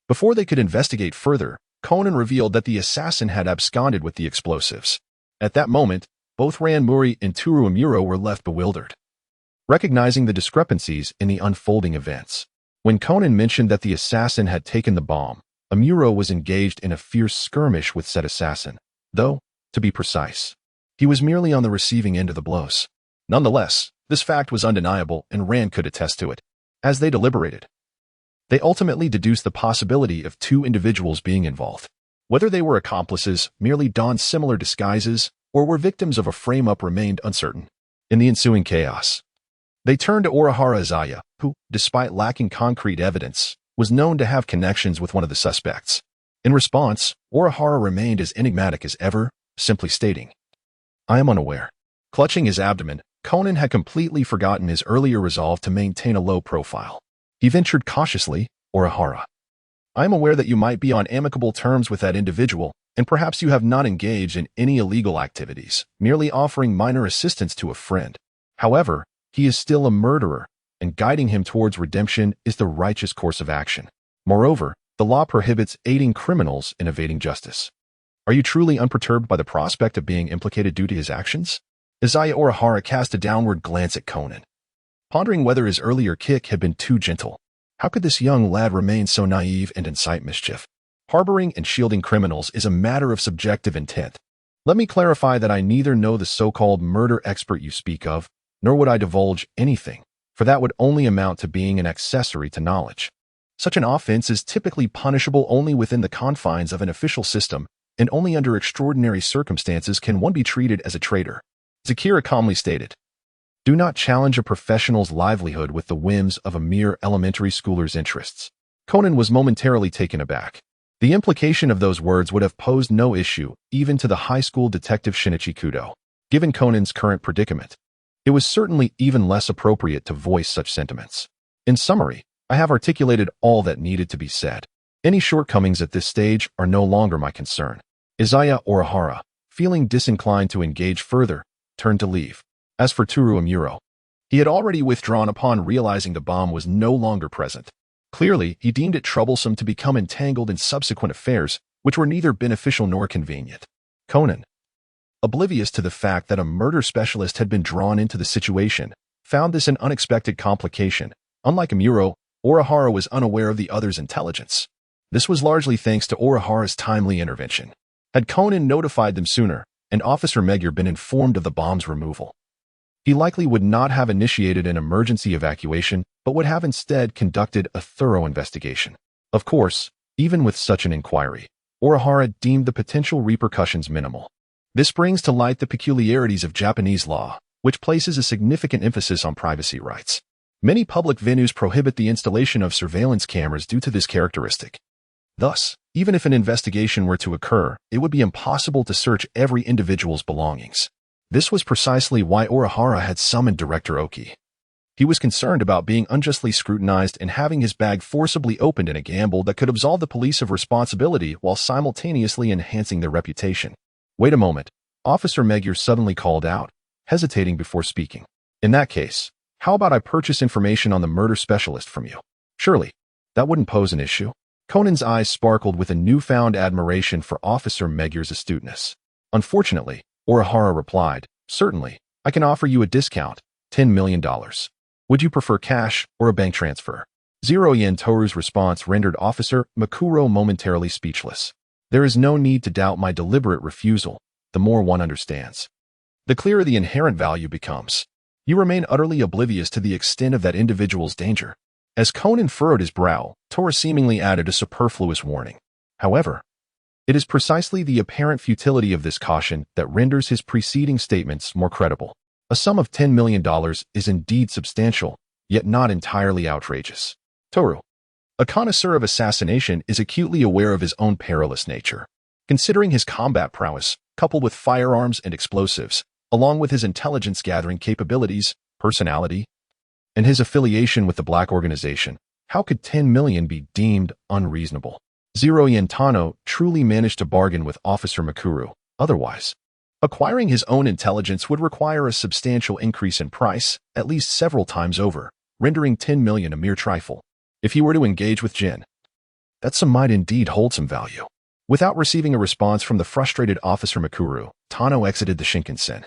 Before they could investigate further, Conan revealed that the assassin had absconded with the explosives. At that moment, both Ranmuri and Tsuruomuro were left bewildered, recognizing the discrepancies in the unfolding events. When Conan mentioned that the assassin had taken the bomb, Amuro was engaged in a fierce skirmish with said assassin, though, to be precise, he was merely on the receiving end of the blows. Nonetheless, this fact was undeniable and Rand could attest to it. As they deliberated, they ultimately deduced the possibility of 2 individuals being involved. Whether they were accomplices, merely donned similar disguises, or were victims of a frame-up remained uncertain. In the ensuing chaos, they turned to Orihara Izaya, who, despite lacking concrete evidence, was known to have connections with one of the suspects. In response, Orihara remained as enigmatic as ever, simply stating, "I am unaware." Clutching his abdomen, Conan had completely forgotten his earlier resolve to maintain a low profile. He ventured cautiously, "Orihara, I am aware that you might be on amicable terms with that individual, and perhaps you have not engaged in any illegal activities, merely offering minor assistance to a friend. However, he is still a murderer, and guiding him towards redemption is the righteous course of action. Moreover, the law prohibits aiding criminals in evading justice. Are you truly unperturbed by the prospect of being implicated due to his actions?" Izaya Orihara cast a downward glance at Conan, pondering whether his earlier kick had been too gentle. How could this young lad remain so naive and incite mischief? Harboring and shielding criminals is a matter of subjective intent. Let me clarify that I neither know the so-called murder expert you speak of, nor would I divulge anything, for that would only amount to being an accessory to knowledge. Such an offense is typically punishable only within the confines of an official system, and only under extraordinary circumstances can one be treated as a traitor. Zakira calmly stated, "Do not challenge a professional's livelihood with the whims of a mere elementary schooler's interests." Conan was momentarily taken aback. The implication of those words would have posed no issue, even to the high school detective Shinichi Kudo. Given Conan's current predicament, it was certainly even less appropriate to voice such sentiments. In summary, I have articulated all that needed to be said. Any shortcomings at this stage are no longer my concern. Izaya Orihara, feeling disinclined to engage further, turned to leave. As for Tsuruomuro, he had already withdrawn upon realizing the bomb was no longer present. Clearly, he deemed it troublesome to become entangled in subsequent affairs, which were neither beneficial nor convenient. Conan, oblivious to the fact that a murder specialist had been drawn into the situation, found this an unexpected complication. Unlike Amuro, Orihara was unaware of the other's intelligence. This was largely thanks to Orihara's timely intervention. Had Conan notified them sooner, and Officer Magyar been informed of the bomb's removal, he likely would not have initiated an emergency evacuation, but would have instead conducted a thorough investigation. Of course, even with such an inquiry, Orihara deemed the potential repercussions minimal. This brings to light the peculiarities of Japanese law, which places a significant emphasis on privacy rights. Many public venues prohibit the installation of surveillance cameras due to this characteristic. Thus, even if an investigation were to occur, it would be impossible to search every individual's belongings. This was precisely why Orihara had summoned Director Oki. He was concerned about being unjustly scrutinized and having his bag forcibly opened in a gamble that could absolve the police of responsibility while simultaneously enhancing their reputation. Wait a moment, Officer Magyar suddenly called out, hesitating before speaking. In that case, how about I purchase information on the murder specialist from you? Surely, that wouldn't pose an issue. Conan's eyes sparkled with a newfound admiration for Officer Magyar's astuteness. Unfortunately, Orihara replied, certainly, I can offer you a discount, $10 million. Would you prefer cash or a bank transfer? Zero Yen Toru's response rendered Officer Makuro momentarily speechless. There is no need to doubt my deliberate refusal, the more one understands. The clearer the inherent value becomes. You remain utterly oblivious to the extent of that individual's danger. As Conan furrowed his brow, Toru seemingly added a superfluous warning. However, it is precisely the apparent futility of this caution that renders his preceding statements more credible. A sum of $10 million is indeed substantial, yet not entirely outrageous. Toru, a connoisseur of assassination, is acutely aware of his own perilous nature. Considering his combat prowess, coupled with firearms and explosives, along with his intelligence-gathering capabilities, personality, and his affiliation with the Black Organization, how could 10 million be deemed unreasonable? Zero Yentano truly managed to bargain with Officer Makuro. Otherwise, acquiring his own intelligence would require a substantial increase in price, at least several times over, rendering 10 million a mere trifle. If he were to engage with Jin, that sum might indeed hold some value. Without receiving a response from the frustrated Officer Makuro, Tano exited the Shinkansen.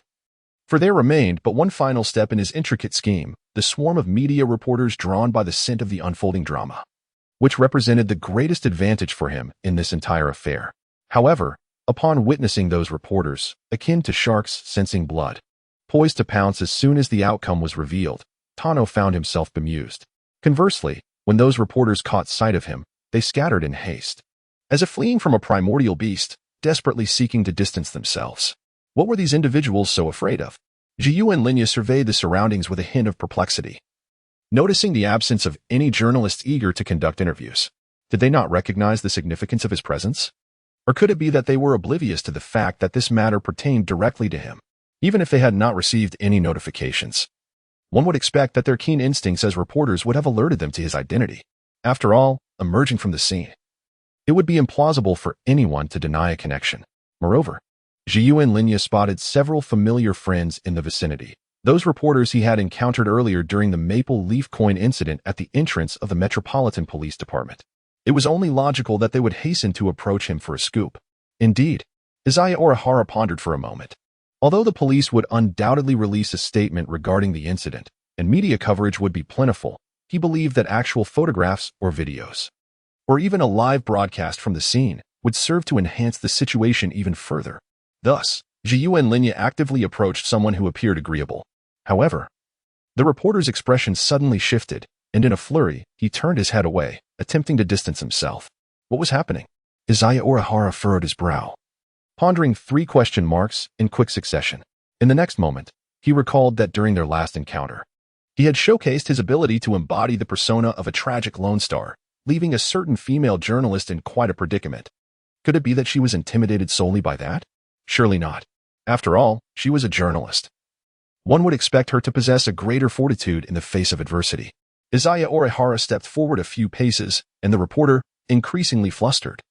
For there remained but one final step in his intricate scheme, the swarm of media reporters drawn by the scent of the unfolding drama, which represented the greatest advantage for him in this entire affair. However, upon witnessing those reporters, akin to sharks sensing blood, poised to pounce as soon as the outcome was revealed, Tano found himself bemused. Conversely, when those reporters caught sight of him, they scattered in haste, as if fleeing from a primordial beast, desperately seeking to distance themselves. What were these individuals so afraid of? Jiyu and Linya surveyed the surroundings with a hint of perplexity, noticing the absence of any journalists eager to conduct interviews. Did they not recognize the significance of his presence? Or could it be that they were oblivious to the fact that this matter pertained directly to him, even if they had not received any notifications? One would expect that their keen instincts as reporters would have alerted them to his identity. After all, emerging from the scene, it would be implausible for anyone to deny a connection. Moreover, Jiyu and Linya spotted several familiar friends in the vicinity, those reporters he had encountered earlier during the Maple Leaf Coin incident at the entrance of the Metropolitan Police Department. It was only logical that they would hasten to approach him for a scoop. Indeed, Izaya Orihara pondered for a moment. Although the police would undoubtedly release a statement regarding the incident, and media coverage would be plentiful, he believed that actual photographs or videos, or even a live broadcast from the scene, would serve to enhance the situation even further. Thus, Jiyu and Linya actively approached someone who appeared agreeable. However, the reporter's expression suddenly shifted, and in a flurry, he turned his head away, attempting to distance himself. What was happening? Izaya Orihara furrowed his brow, pondering 3 question marks in quick succession. In the next moment, he recalled that during their last encounter, he had showcased his ability to embody the persona of a tragic Lone Star, leaving a certain female journalist in quite a predicament. Could it be that she was intimidated solely by that? Surely not. After all, she was a journalist. One would expect her to possess a greater fortitude in the face of adversity. Izaya Orihara stepped forward a few paces, and the reporter, increasingly flustered,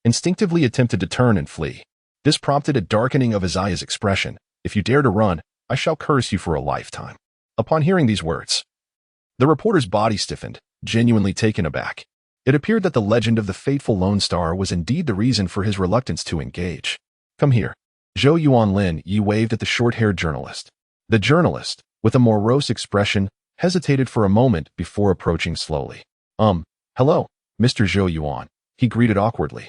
instinctively attempted to turn and flee. This prompted a darkening of Izaya's expression. If you dare to run, I shall curse you for a lifetime. Upon hearing these words, the reporter's body stiffened, genuinely taken aback. It appeared that the legend of the fateful Lone Star was indeed the reason for his reluctance to engage. Come here. Zhou Yuanlin Yi waved at the short-haired journalist. The journalist, with a morose expression, hesitated for a moment before approaching slowly. Hello, Mr. Zhou Yuan, he greeted awkwardly,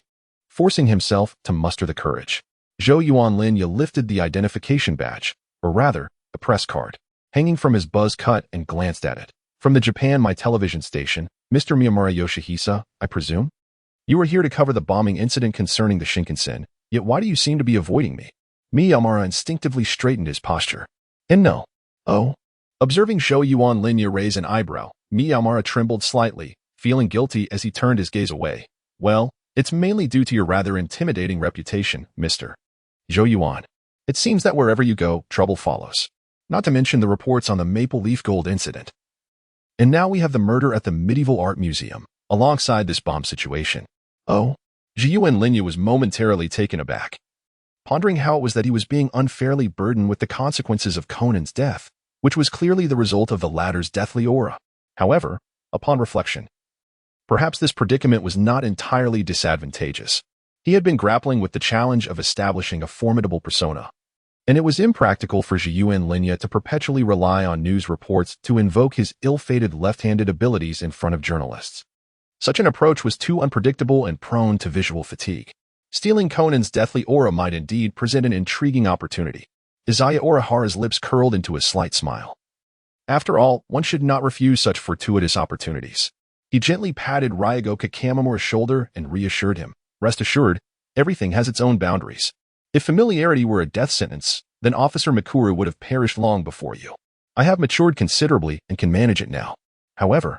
forcing himself to muster the courage. Zhou Yuanlin Yi lifted the identification badge, or rather, the press card, hanging from his buzz cut and glanced at it. From the Japan My Television Station, Mr. Miyamura Yoshihisa, I presume? You are here to cover the bombing incident concerning the Shinkansen, yet why do you seem to be avoiding me? Miyamura instinctively straightened his posture. And no. Oh. Observing Zhou Yuanlin Yi raise an eyebrow, Miyamura trembled slightly, feeling guilty as he turned his gaze away. Well, it's mainly due to your rather intimidating reputation, Mr. Zhou Yuan. It seems that wherever you go, trouble follows. Not to mention the reports on the maple leaf gold incident. And now we have the murder at the Medieval Art Museum, alongside this bomb situation. Oh, Zhiyuan Linyu was momentarily taken aback, pondering how it was that he was being unfairly burdened with the consequences of Conan's death, which was clearly the result of the latter's deathly aura. However, upon reflection, perhaps this predicament was not entirely disadvantageous. He had been grappling with the challenge of establishing a formidable persona, and it was impractical for Zhiyuan Linyu to perpetually rely on news reports to invoke his ill-fated left-handed abilities in front of journalists. Such an approach was too unpredictable and prone to visual fatigue. Stealing Conan's deathly aura might indeed present an intriguing opportunity. Izaya Orihara's lips curled into a slight smile. After all, one should not refuse such fortuitous opportunities. He gently patted Ryogo Kakamomora's shoulder and reassured him. Rest assured, everything has its own boundaries. If familiarity were a death sentence, then Officer Mikuru would have perished long before you. I have matured considerably and can manage it now. However,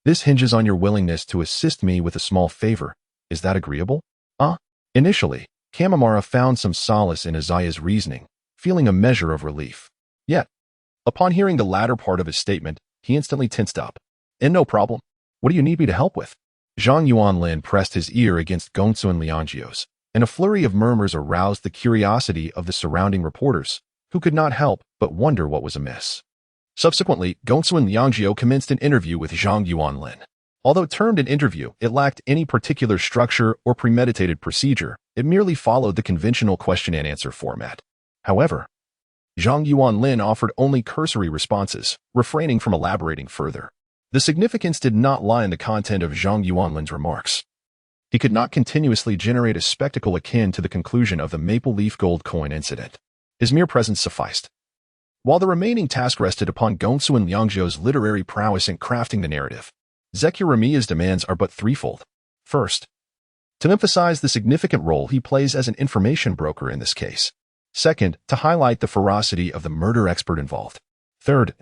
this hinges on your willingness to assist me with a small favor. Is that agreeable? Initially, Kamamura found some solace in Izaya's reasoning, feeling a measure of relief. Yet, upon hearing the latter part of his statement, he instantly tensed up. And no problem. What do you need me to help with? Zhang Yuanlin pressed his ear against Gongsun Liangio's, and a flurry of murmurs aroused the curiosity of the surrounding reporters, who could not help but wonder what was amiss. Subsequently, Gongsun Liangio commenced an interview with Zhang Yuanlin. Although termed an interview, it lacked any particular structure or premeditated procedure. It merely followed the conventional question-and-answer format. However, Zhang Yuanlin offered only cursory responses, refraining from elaborating further. The significance did not lie in the content of Zhang Yuanlin's remarks. He could not continuously generate a spectacle akin to the conclusion of the maple leaf gold coin incident. His mere presence sufficed. While the remaining task rested upon Gongsun Liangzhou's literary prowess in crafting the narrative, Zekyu Ramiya's demands are but threefold. First, to emphasize the significant role he plays as an information broker in this case. Second, to highlight the ferocity of the murder expert involved. Third,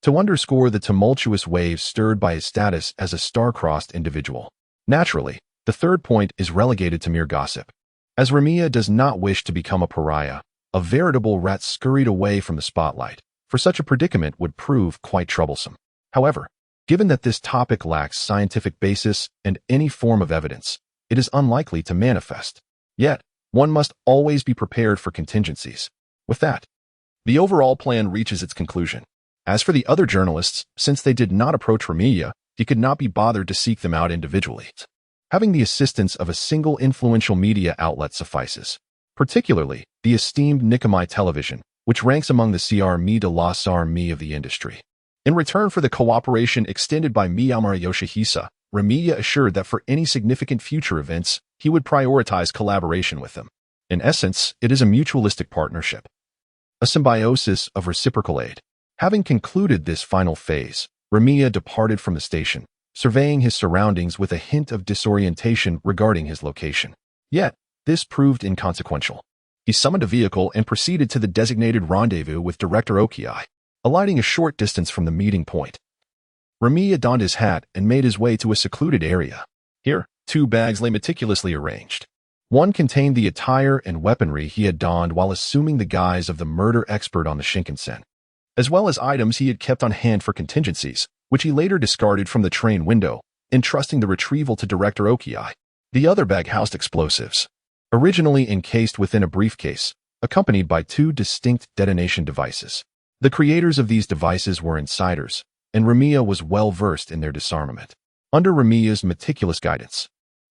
to underscore the tumultuous waves stirred by his status as a star-crossed individual. Naturally, the third point is relegated to mere gossip. As Ramiya does not wish to become a pariah, a veritable rat scurried away from the spotlight, for such a predicament would prove quite troublesome. However, given that this topic lacks scientific basis and any form of evidence, it is unlikely to manifest. Yet, one must always be prepared for contingencies. With that, the overall plan reaches its conclusion. As for the other journalists, since they did not approach Ramiya, he could not be bothered to seek them out individually. Having the assistance of a single influential media outlet suffices, particularly the esteemed Nikomai Television, which ranks among the CR de la SAR-mi of the industry. In return for the cooperation extended by Miyamura Yoshihisa, Ramiya assured that for any significant future events, he would prioritize collaboration with them. In essence, it is a mutualistic partnership, a symbiosis of reciprocal aid. Having concluded this final phase, Ramiya departed from the station, surveying his surroundings with a hint of disorientation regarding his location. Yet, this proved inconsequential. He summoned a vehicle and proceeded to the designated rendezvous with Director Okiai, alighting a short distance from the meeting point. Ramiya donned his hat and made his way to a secluded area. Here, 2 bags lay meticulously arranged. One contained the attire and weaponry he had donned while assuming the guise of the murder expert on the Shinkansen, as well as items he had kept on hand for contingencies, which he later discarded from the train window, entrusting the retrieval to Director Okiai. The other bag housed explosives, originally encased within a briefcase, accompanied by 2 distinct detonation devices. The creators of these devices were insiders, and Ramiya was well versed in their disarmament. Under Ramiya's meticulous guidance,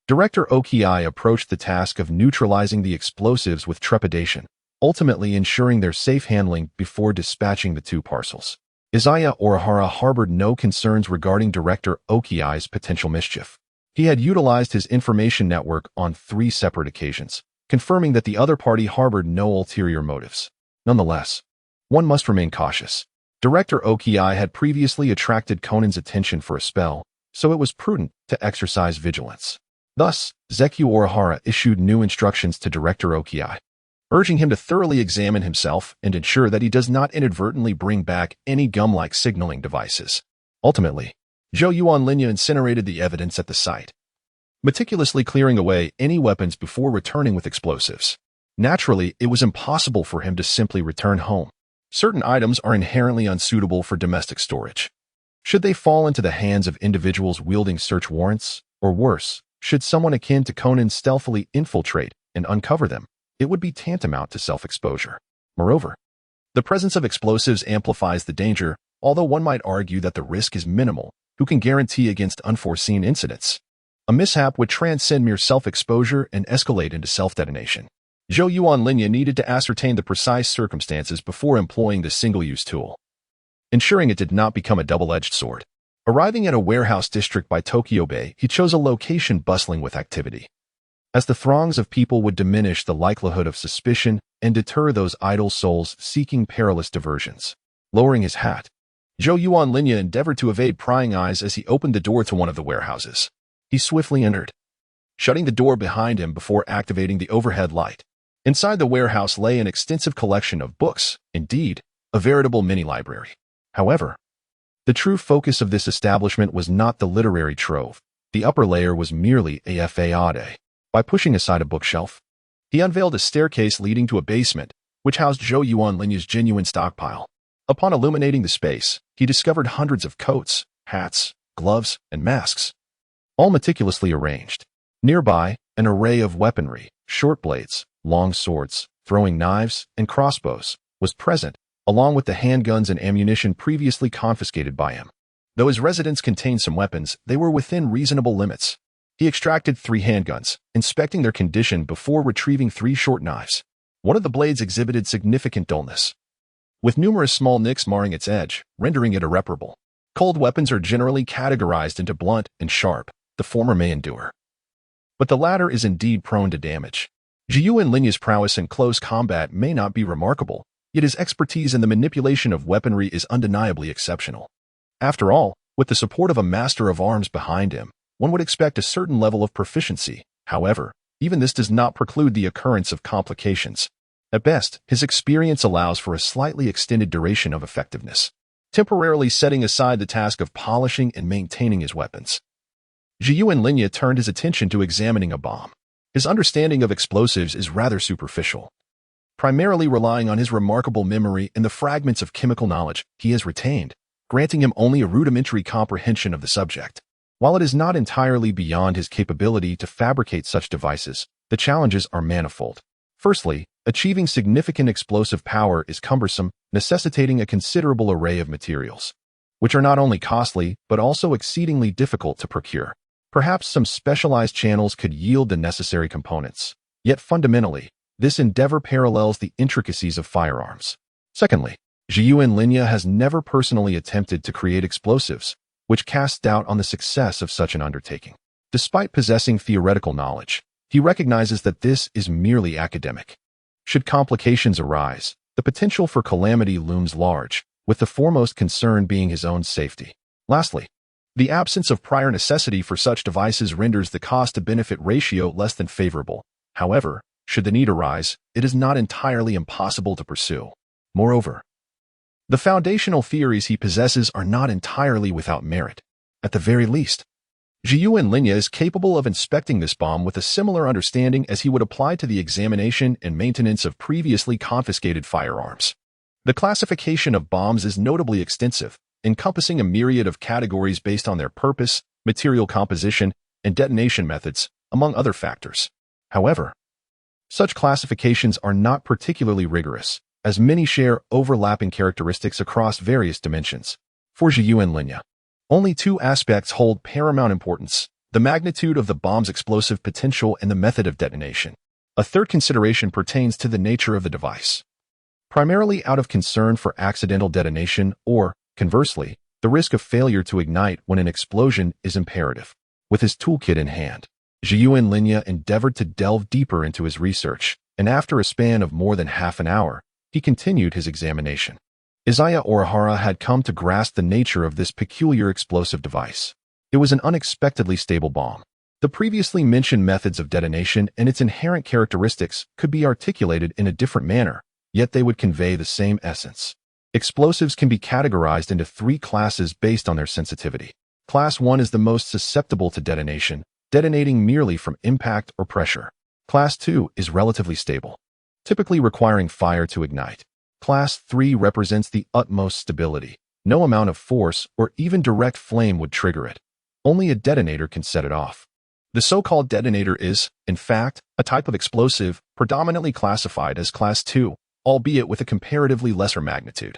Director Okiai approached the task of neutralizing the explosives with trepidation, ultimately ensuring their safe handling before dispatching the 2 parcels. Izaya Orihara harbored no concerns regarding Director Okiai's potential mischief. He had utilized his information network on 3 separate occasions, confirming that the other party harbored no ulterior motives. Nonetheless, one must remain cautious. Director Okiai had previously attracted Conan's attention for a spell, so it was prudent to exercise vigilance. Thus, Zekyu Orihara issued new instructions to Director Okiai, urging him to thoroughly examine himself and ensure that he does not inadvertently bring back any gum-like signaling devices. Ultimately, Zhou Yuanlin incinerated the evidence at the site, meticulously clearing away any weapons before returning with explosives. Naturally, it was impossible for him to simply return home. Certain items are inherently unsuitable for domestic storage. Should they fall into the hands of individuals wielding search warrants, or worse, should someone akin to Conan stealthily infiltrate and uncover them, it would be tantamount to self-exposure. Moreover, the presence of explosives amplifies the danger, although one might argue that the risk is minimal. Who can guarantee against unforeseen incidents? A mishap would transcend mere self-exposure and escalate into self-detonation. Zhou Yuanlinya needed to ascertain the precise circumstances before employing the single-use tool, ensuring it did not become a double-edged sword. Arriving at a warehouse district by Tokyo Bay, he chose a location bustling with activity, as the throngs of people would diminish the likelihood of suspicion and deter those idle souls seeking perilous diversions. Lowering his hat, Zhou Yuanlinya endeavored to evade prying eyes as he opened the door to one of the warehouses. He swiftly entered, shutting the door behind him before activating the overhead light. Inside the warehouse lay an extensive collection of books, indeed, a veritable mini-library. However, the true focus of this establishment was not the literary trove. The upper layer was merely a fade. By pushing aside a bookshelf, he unveiled a staircase leading to a basement, which housed Zhou Yuanlinya's genuine stockpile. Upon illuminating the space, he discovered hundreds of coats, hats, gloves, and masks, all meticulously arranged. Nearby, an array of weaponry, short blades, long swords, throwing knives, and crossbows, was present, along with the handguns and ammunition previously confiscated by him. Though his residence contained some weapons, they were within reasonable limits. He extracted 3 handguns, inspecting their condition before retrieving 3 short knives. One of the blades exhibited significant dullness, with numerous small nicks marring its edge, rendering it irreparable. Cold weapons are generally categorized into blunt and sharp. The former may endure, but the latter is indeed prone to damage. Zhou Yuanlinya's prowess in close combat may not be remarkable, yet his expertise in the manipulation of weaponry is undeniably exceptional. After all, with the support of a master of arms behind him, one would expect a certain level of proficiency. However, even this does not preclude the occurrence of complications. At best, his experience allows for a slightly extended duration of effectiveness, temporarily setting aside the task of polishing and maintaining his weapons. Zhou Yuanlinya turned his attention to examining a bomb. His understanding of explosives is rather superficial, primarily relying on his remarkable memory and the fragments of chemical knowledge he has retained, granting him only a rudimentary comprehension of the subject. While it is not entirely beyond his capability to fabricate such devices, the challenges are manifold. Firstly, achieving significant explosive power is cumbersome, necessitating a considerable array of materials, which are not only costly but also exceedingly difficult to procure. Perhaps some specialized channels could yield the necessary components. Yet fundamentally, this endeavor parallels the intricacies of firearms. Secondly, Zhou Yuanlinya has never personally attempted to create explosives, which casts doubt on the success of such an undertaking. Despite possessing theoretical knowledge, he recognizes that this is merely academic. Should complications arise, the potential for calamity looms large, with the foremost concern being his own safety. Lastly, the absence of prior necessity for such devices renders the cost-to-benefit ratio less than favorable. However, should the need arise, it is not entirely impossible to pursue. Moreover, the foundational theories he possesses are not entirely without merit. At the very least, Zhou Yuanlinya is capable of inspecting this bomb with a similar understanding as he would apply to the examination and maintenance of previously confiscated firearms. The classification of bombs is notably extensive, encompassing a myriad of categories based on their purpose, material composition, and detonation methods, among other factors. However, such classifications are not particularly rigorous, as many share overlapping characteristics across various dimensions. For Zhou Yuanlinya, only 2 aspects hold paramount importance: the magnitude of the bomb's explosive potential and the method of detonation. A third consideration pertains to the nature of the device, primarily out of concern for accidental detonation or, conversely, the risk of failure to ignite when an explosion is imperative. With his toolkit in hand, Zhou Yuanlinya endeavored to delve deeper into his research, and after a span of more than half an hour, he continued his examination. Izaya Orihara had come to grasp the nature of this peculiar explosive device. It was an unexpectedly stable bomb. The previously mentioned methods of detonation and its inherent characteristics could be articulated in a different manner, yet they would convey the same essence. Explosives can be categorized into 3 classes based on their sensitivity. Class 1 is the most susceptible to detonation, detonating merely from impact or pressure. Class 2 is relatively stable, typically requiring fire to ignite. Class 3 represents the utmost stability. No amount of force or even direct flame would trigger it. Only a detonator can set it off. The so-called detonator is, in fact, a type of explosive predominantly classified as Class 2, albeit with a comparatively lesser magnitude,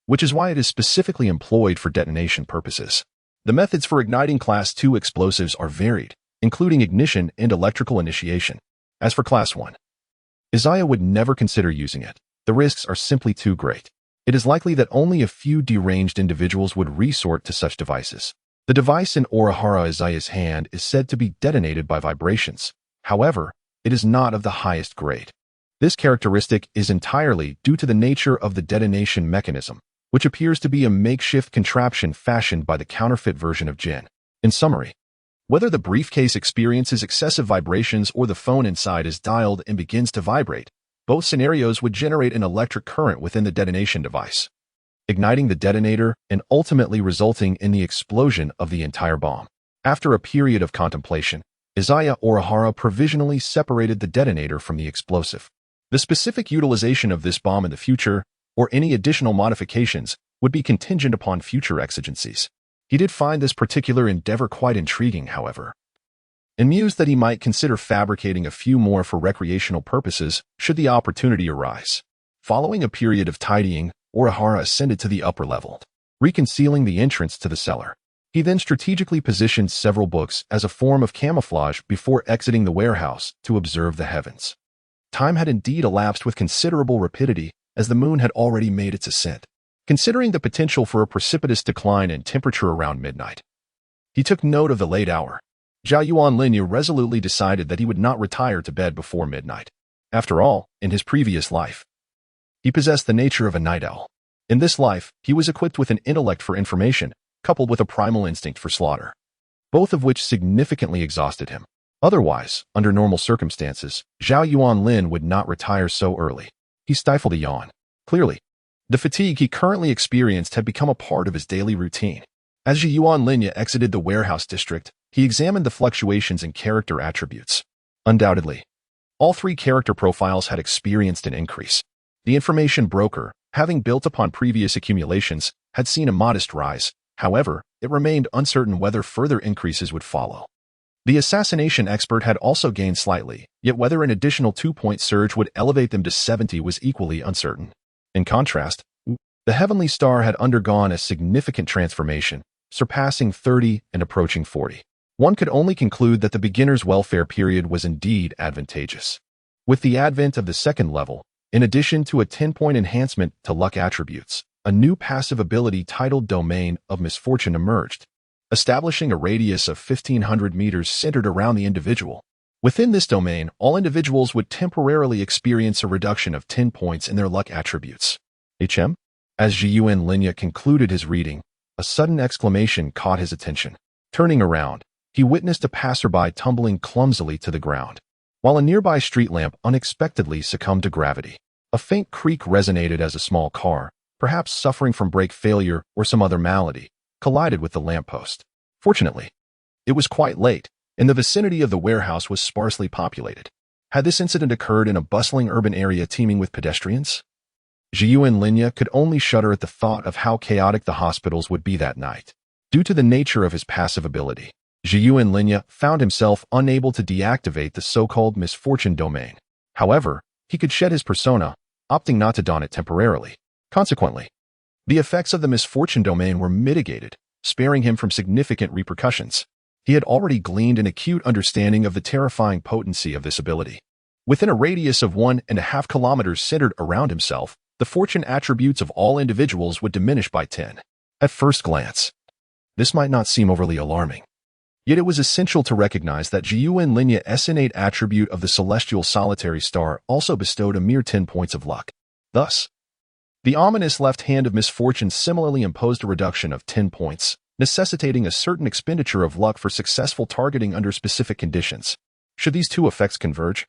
which is why it is specifically employed for detonation purposes. The methods for igniting Class 2 explosives are varied, including ignition and electrical initiation. As for Class 1, Izaya would never consider using it. The risks are simply too great. It is likely that only a few deranged individuals would resort to such devices. The device in Orihara Izaya's hand is said to be detonated by vibrations. However, it is not of the highest grade. This characteristic is entirely due to the nature of the detonation mechanism, which appears to be a makeshift contraption fashioned by the counterfeit version of Jin. In summary, whether the briefcase experiences excessive vibrations or the phone inside is dialed and begins to vibrate, both scenarios would generate an electric current within the detonation device, igniting the detonator and ultimately resulting in the explosion of the entire bomb. After a period of contemplation, Izaya Orihara provisionally separated the detonator from the explosive. The specific utilization of this bomb in the future, or any additional modifications, would be contingent upon future exigencies. He did find this particular endeavor quite intriguing, however, and mused that he might consider fabricating a few more for recreational purposes should the opportunity arise. Following a period of tidying, Orihara ascended to the upper level, reconcealing the entrance to the cellar. He then strategically positioned several books as a form of camouflage before exiting the warehouse to observe the heavens. Time had indeed elapsed with considerable rapidity, as the moon had already made its ascent. Considering the potential for a precipitous decline in temperature around midnight, he took note of the late hour. Zhao Yuanlin resolutely decided that he would not retire to bed before midnight. After all, in his previous life, he possessed the nature of a night owl. In this life, he was equipped with an intellect for information, coupled with a primal instinct for slaughter, both of which significantly exhausted him. Otherwise, under normal circumstances, Zhao Yuanlin would not retire so early. He stifled a yawn. Clearly, the fatigue he currently experienced had become a part of his daily routine. As Zhao Yuanlin exited the warehouse district, he examined the fluctuations in character attributes. Undoubtedly, all three character profiles had experienced an increase. The information broker, having built upon previous accumulations, had seen a modest rise. However, it remained uncertain whether further increases would follow. The assassination expert had also gained slightly, yet whether an additional 2-point surge would elevate them to 70 was equally uncertain. In contrast, the heavenly star had undergone a significant transformation, surpassing 30 and approaching 40. One could only conclude that the beginner's welfare period was indeed advantageous. With the advent of the second level, in addition to a 10-point enhancement to luck attributes, a new passive ability titled Domain of Misfortune emerged, establishing a radius of 1,500 meters centered around the individual. Within this domain, all individuals would temporarily experience a reduction of 10 points in their luck attributes. HM? As Zhiyuan Linya concluded his reading, a sudden exclamation caught his attention. Turning around, he witnessed a passerby tumbling clumsily to the ground, while a nearby street lamp unexpectedly succumbed to gravity. A faint creak resonated as a small car, perhaps suffering from brake failure or some other malady, collided with the lamppost. Fortunately, it was quite late, and the vicinity of the warehouse was sparsely populated. Had this incident occurred in a bustling urban area teeming with pedestrians? Zhiyuan Linya could only shudder at the thought of how chaotic the hospitals would be that night. Due to the nature of his passive ability, Zhiyuan Linya found himself unable to deactivate the so-called misfortune domain. However, he could shed his persona, opting not to don it temporarily. Consequently, the effects of the misfortune domain were mitigated, sparing him from significant repercussions. He had already gleaned an acute understanding of the terrifying potency of this ability. Within a radius of 1.5 kilometers centered around himself, the fortune attributes of all individuals would diminish by 10. At first glance, this might not seem overly alarming. Yet it was essential to recognize that Zhiyuan Linya's innate attribute of the celestial solitary star also bestowed a mere 10 points of luck. Thus, the ominous left hand of misfortune similarly imposed a reduction of 10 points, necessitating a certain expenditure of luck for successful targeting under specific conditions. Should these two effects converge,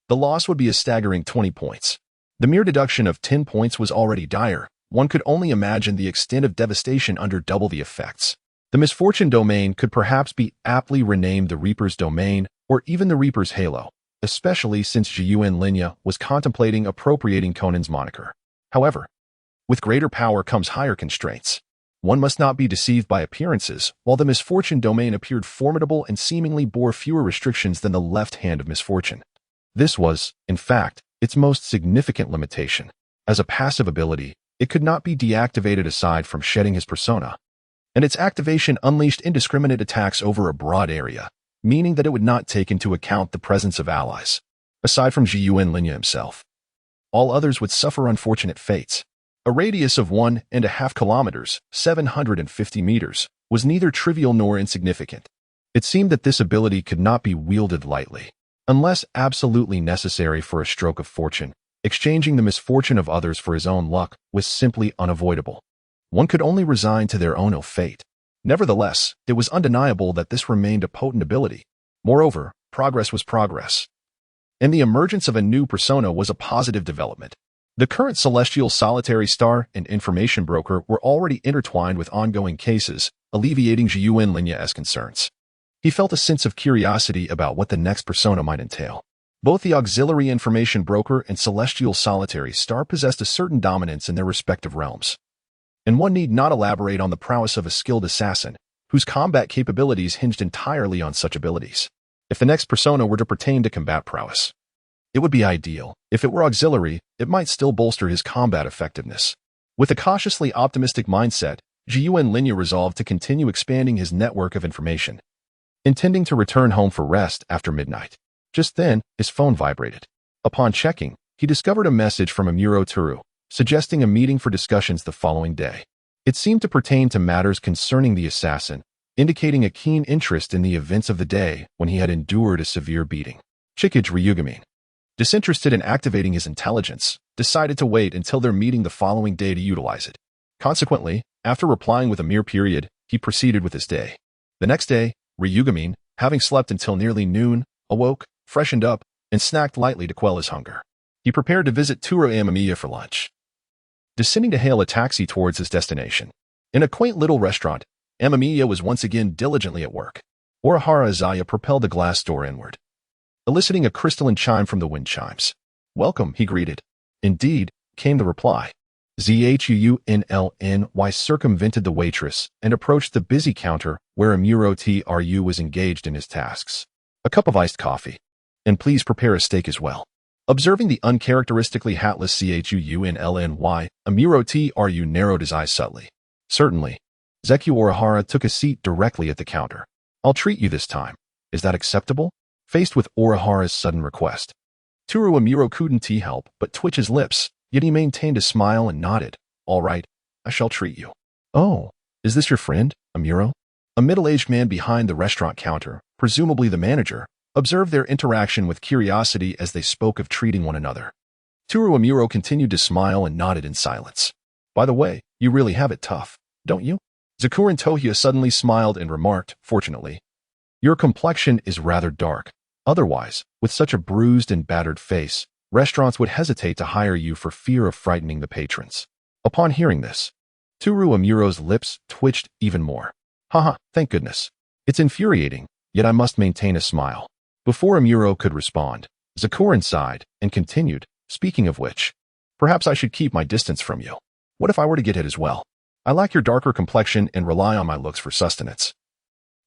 the loss would be a staggering 20 points. The mere deduction of 10 points was already dire. One could only imagine the extent of devastation under double the effects. The misfortune domain could perhaps be aptly renamed the Reaper's Domain or even the Reaper's Halo. especially since Jiyuan Linya was contemplating appropriating Conan's moniker. However, with greater power comes higher constraints. One must not be deceived by appearances. While the misfortune domain appeared formidable and seemingly bore fewer restrictions than the left hand of misfortune, this was, in fact, its most significant limitation. As a passive ability, it could not be deactivated aside from shedding his persona, and its activation unleashed indiscriminate attacks over a broad area, meaning that it would not take into account the presence of allies. Aside from Jiyuan Linya himself, all others would suffer unfortunate fates. A radius of 1.5 kilometers, 750 meters, was neither trivial nor insignificant. It seemed that this ability could not be wielded lightly. Unless absolutely necessary for a stroke of fortune, exchanging the misfortune of others for his own luck was simply unavoidable. One could only resign to their own ill fate. Nevertheless, it was undeniable that this remained a potent ability. Moreover, progress was progress, and the emergence of a new persona was a positive development. The current Celestial Solitary Star and Information Broker were already intertwined with ongoing cases, alleviating Jiyuan Linya's concerns. He felt a sense of curiosity about what the next persona might entail. Both the Auxiliary Information Broker and Celestial Solitary Star possessed a certain dominance in their respective realms, and one need not elaborate on the prowess of a skilled assassin, whose combat capabilities hinged entirely on such abilities. If the next persona were to pertain to combat prowess, it would be ideal. If it were auxiliary, it might still bolster his combat effectiveness. With a cautiously optimistic mindset, Jiyuan Linya resolved to continue expanding his network of information, intending to return home for rest after midnight. Just then, his phone vibrated. Upon checking, he discovered a message from Amuro Turu, suggesting a meeting for discussions the following day. It seemed to pertain to matters concerning the assassin, indicating a keen interest in the events of the day when he had endured a severe beating. Chikage Ryugamin, disinterested in activating his intelligence, decided to wait until their meeting the following day to utilize it. Consequently, after replying with a mere period, he proceeded with his day. The next day, Ryugamin, having slept until nearly noon, awoke, freshened up, and snacked lightly to quell his hunger. He prepared to visit Turo Amamiya for lunch, descending to hail a taxi towards his destination. In a quaint little restaurant, Amamiya was once again diligently at work. Orihara Izaya propelled the glass door inward, eliciting a crystalline chime from the wind chimes. "Welcome," he greeted. "Indeed," came the reply. Zhuunlny circumvented the waitress and approached the busy counter where Amuro Tru was engaged in his tasks. "A cup of iced coffee. And please prepare a steak as well." Observing the uncharacteristically hatless Chuunlny, Amuro Tru narrowed his eyes subtly. "Certainly." Zeku Orihara took a seat directly at the counter. "I'll treat you this time. Is that acceptable?" Faced with Orihara's sudden request, Turu Amuro couldn't help but twitch his lips, yet he maintained a smile and nodded. "All right, I shall treat you." "Oh, is this your friend, Amuro?" A middle-aged man behind the restaurant counter, presumably the manager, observed their interaction with curiosity as they spoke of treating one another. Turu Amuro continued to smile and nodded in silence. "By the way, you really have it tough, don't you?" Zakuran Tohya suddenly smiled and remarked, "Fortunately, your complexion is rather dark. Otherwise, with such a bruised and battered face, restaurants would hesitate to hire you for fear of frightening the patrons." Upon hearing this, Turu Amuro's lips twitched even more. "Haha, thank goodness. It's infuriating, yet I must maintain a smile." Before Amuro could respond, Zakuran sighed and continued, "Speaking of which, perhaps I should keep my distance from you. What if I were to get hit as well? I lack your darker complexion and rely on my looks for sustenance.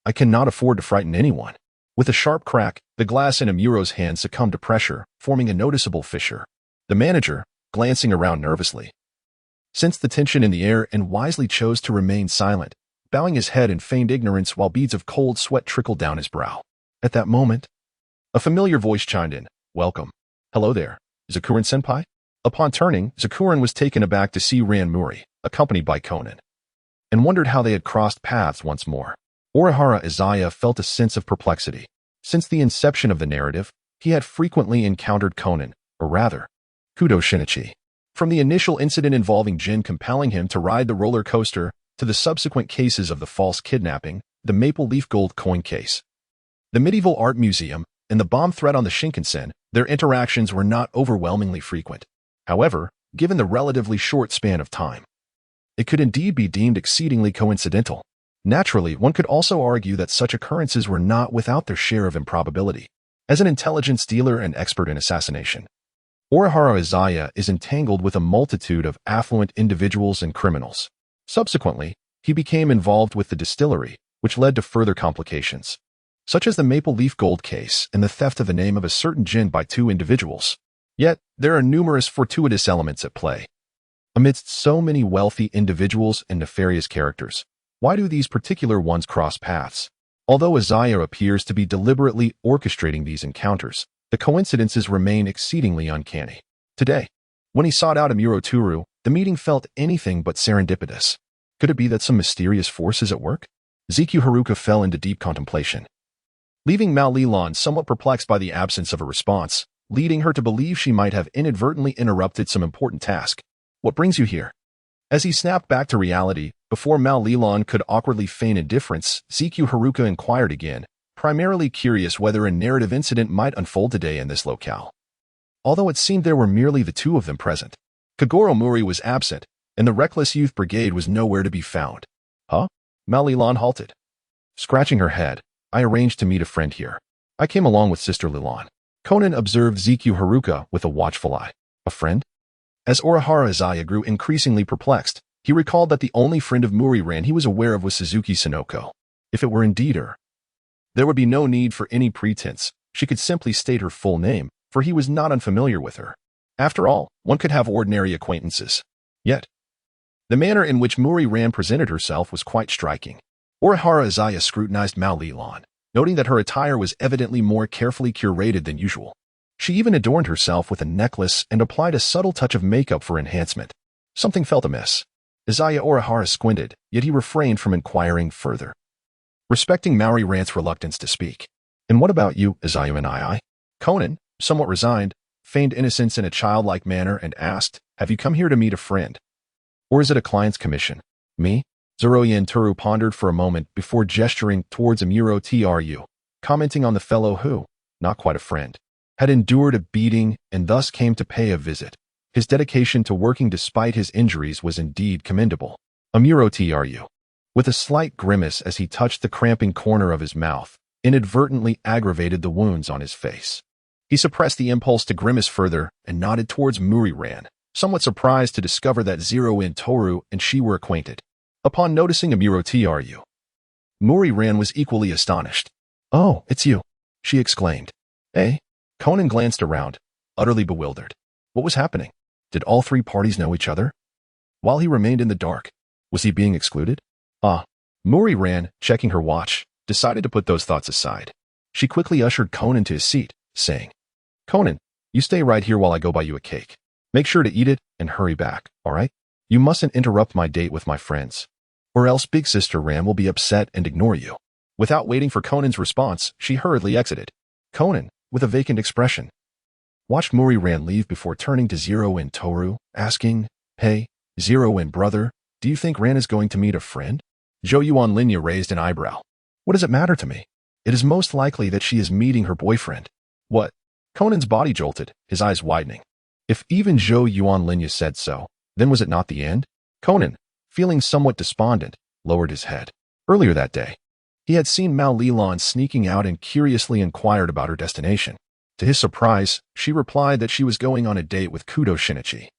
I cannot afford to frighten anyone." With a sharp crack, the glass in Amuro's hand succumbed to pressure, forming a noticeable fissure. The manager, glancing around nervously, sensed the tension in the air and wisely chose to remain silent, bowing his head in feigned ignorance while beads of cold sweat trickled down his brow. At that moment, a familiar voice chimed in. "Welcome. Hello there, Zakuran-senpai?" Upon turning, Zakuran was taken aback to see Ranmuri, accompanied by Conan, and wondered how they had crossed paths once more. Orihara Izaya felt a sense of perplexity. Since the inception of the narrative, he had frequently encountered Conan, or rather, Kudo Shinichi. From the initial incident involving Jin compelling him to ride the roller coaster, to the subsequent cases of the false kidnapping, the maple leaf gold coin case, the medieval art museum, and the bomb threat on the Shinkansen, their interactions were not overwhelmingly frequent. However, given the relatively short span of time, it could indeed be deemed exceedingly coincidental. Naturally, one could also argue that such occurrences were not without their share of improbability. As an intelligence dealer and expert in assassination, Orihara Izaya is entangled with a multitude of affluent individuals and criminals. Subsequently, he became involved with the distillery, which led to further complications, such as the maple leaf gold case and the theft of the name of a certain gin by 2 individuals. Yet, there are numerous fortuitous elements at play. Amidst so many wealthy individuals and nefarious characters, why do these particular ones cross paths? Although Izaya appears to be deliberately orchestrating these encounters, the coincidences remain exceedingly uncanny. Today, when he sought out Amuro Toru, the meeting felt anything but serendipitous. Could it be that some mysterious force is at work? Ziku Haruka fell into deep contemplation, leaving Mao Lilan somewhat perplexed by the absence of a response, leading her to believe she might have inadvertently interrupted some important task. What brings you here? As he snapped back to reality, before Mao Lilan could awkwardly feign indifference, Ziku Haruka inquired again, primarily curious whether a narrative incident might unfold today in this locale. Although it seemed there were merely the 2 of them present, Kagoro Mori was absent, and the Reckless Youth Brigade was nowhere to be found. Huh? Mao Lilan halted. Scratching her head, I arranged to meet a friend here. I came along with Sister Lilan. Conan observed Ziku Haruka with a watchful eye. A friend? As Orihara Izaya grew increasingly perplexed, he recalled that the only friend of Muri-ran he was aware of was Suzuki Sonoko. If it were indeed her, there would be no need for any pretense. She could simply state her full name, for he was not unfamiliar with her. After all, one could have ordinary acquaintances. Yet, the manner in which Muri-ran presented herself was quite striking. Orihara Izaya scrutinized Mao Lilan, noting that her attire was evidently more carefully curated than usual. She even adorned herself with a necklace and applied a subtle touch of makeup for enhancement. Something felt amiss. Izaya Orihara squinted, yet he refrained from inquiring further, respecting Muri-ran's reluctance to speak. And what about you, Izaya and I? Conan, somewhat resigned, feigned innocence in a childlike manner and asked, have you come here to meet a friend? Or is it a client's commission? Me? Zoroyen Toru pondered for a moment before gesturing towards Amuro Tru, commenting on the fellow who, not quite a friend, had endured a beating and thus came to pay a visit. His dedication to working despite his injuries was indeed commendable. Amuro Tru, with a slight grimace as he touched the cramping corner of his mouth, inadvertently aggravated the wounds on his face. He suppressed the impulse to grimace further and nodded towards Muri-ran, somewhat surprised to discover that Zoroyen Toru and she were acquainted. Upon noticing Amuro Tru, Muri-ran was equally astonished. Oh, it's you, she exclaimed. Eh? Conan glanced around, utterly bewildered. What was happening? Did all 3 parties know each other? While he remained in the dark, was he being excluded? Muri-ran, checking her watch, decided to put those thoughts aside. She quickly ushered Conan to his seat, saying, Conan, you stay right here while I go buy you a cake. Make sure to eat it and hurry back, all right? You mustn't interrupt my date with my friends, or else Big Sister Ram will be upset and ignore you. Without waiting for Conan's response, she hurriedly exited. Conan, with a vacant expression, watched Muri-ran leave before turning to Zoroyen Toru, asking, Hey, Zoroyen brother, do you think Ran is going to meet a friend? Zhou Yuanlinya raised an eyebrow. What does it matter to me? It is most likely that she is meeting her boyfriend. What? Conan's body jolted, his eyes widening. If even Zhou Yuanlinya said so, then was it not the end? Conan, feeling somewhat despondent, lowered his head. Earlier that day, he had seen Mao Lilan sneaking out and curiously inquired about her destination. To his surprise, she replied that she was going on a date with Kudo Shinichi.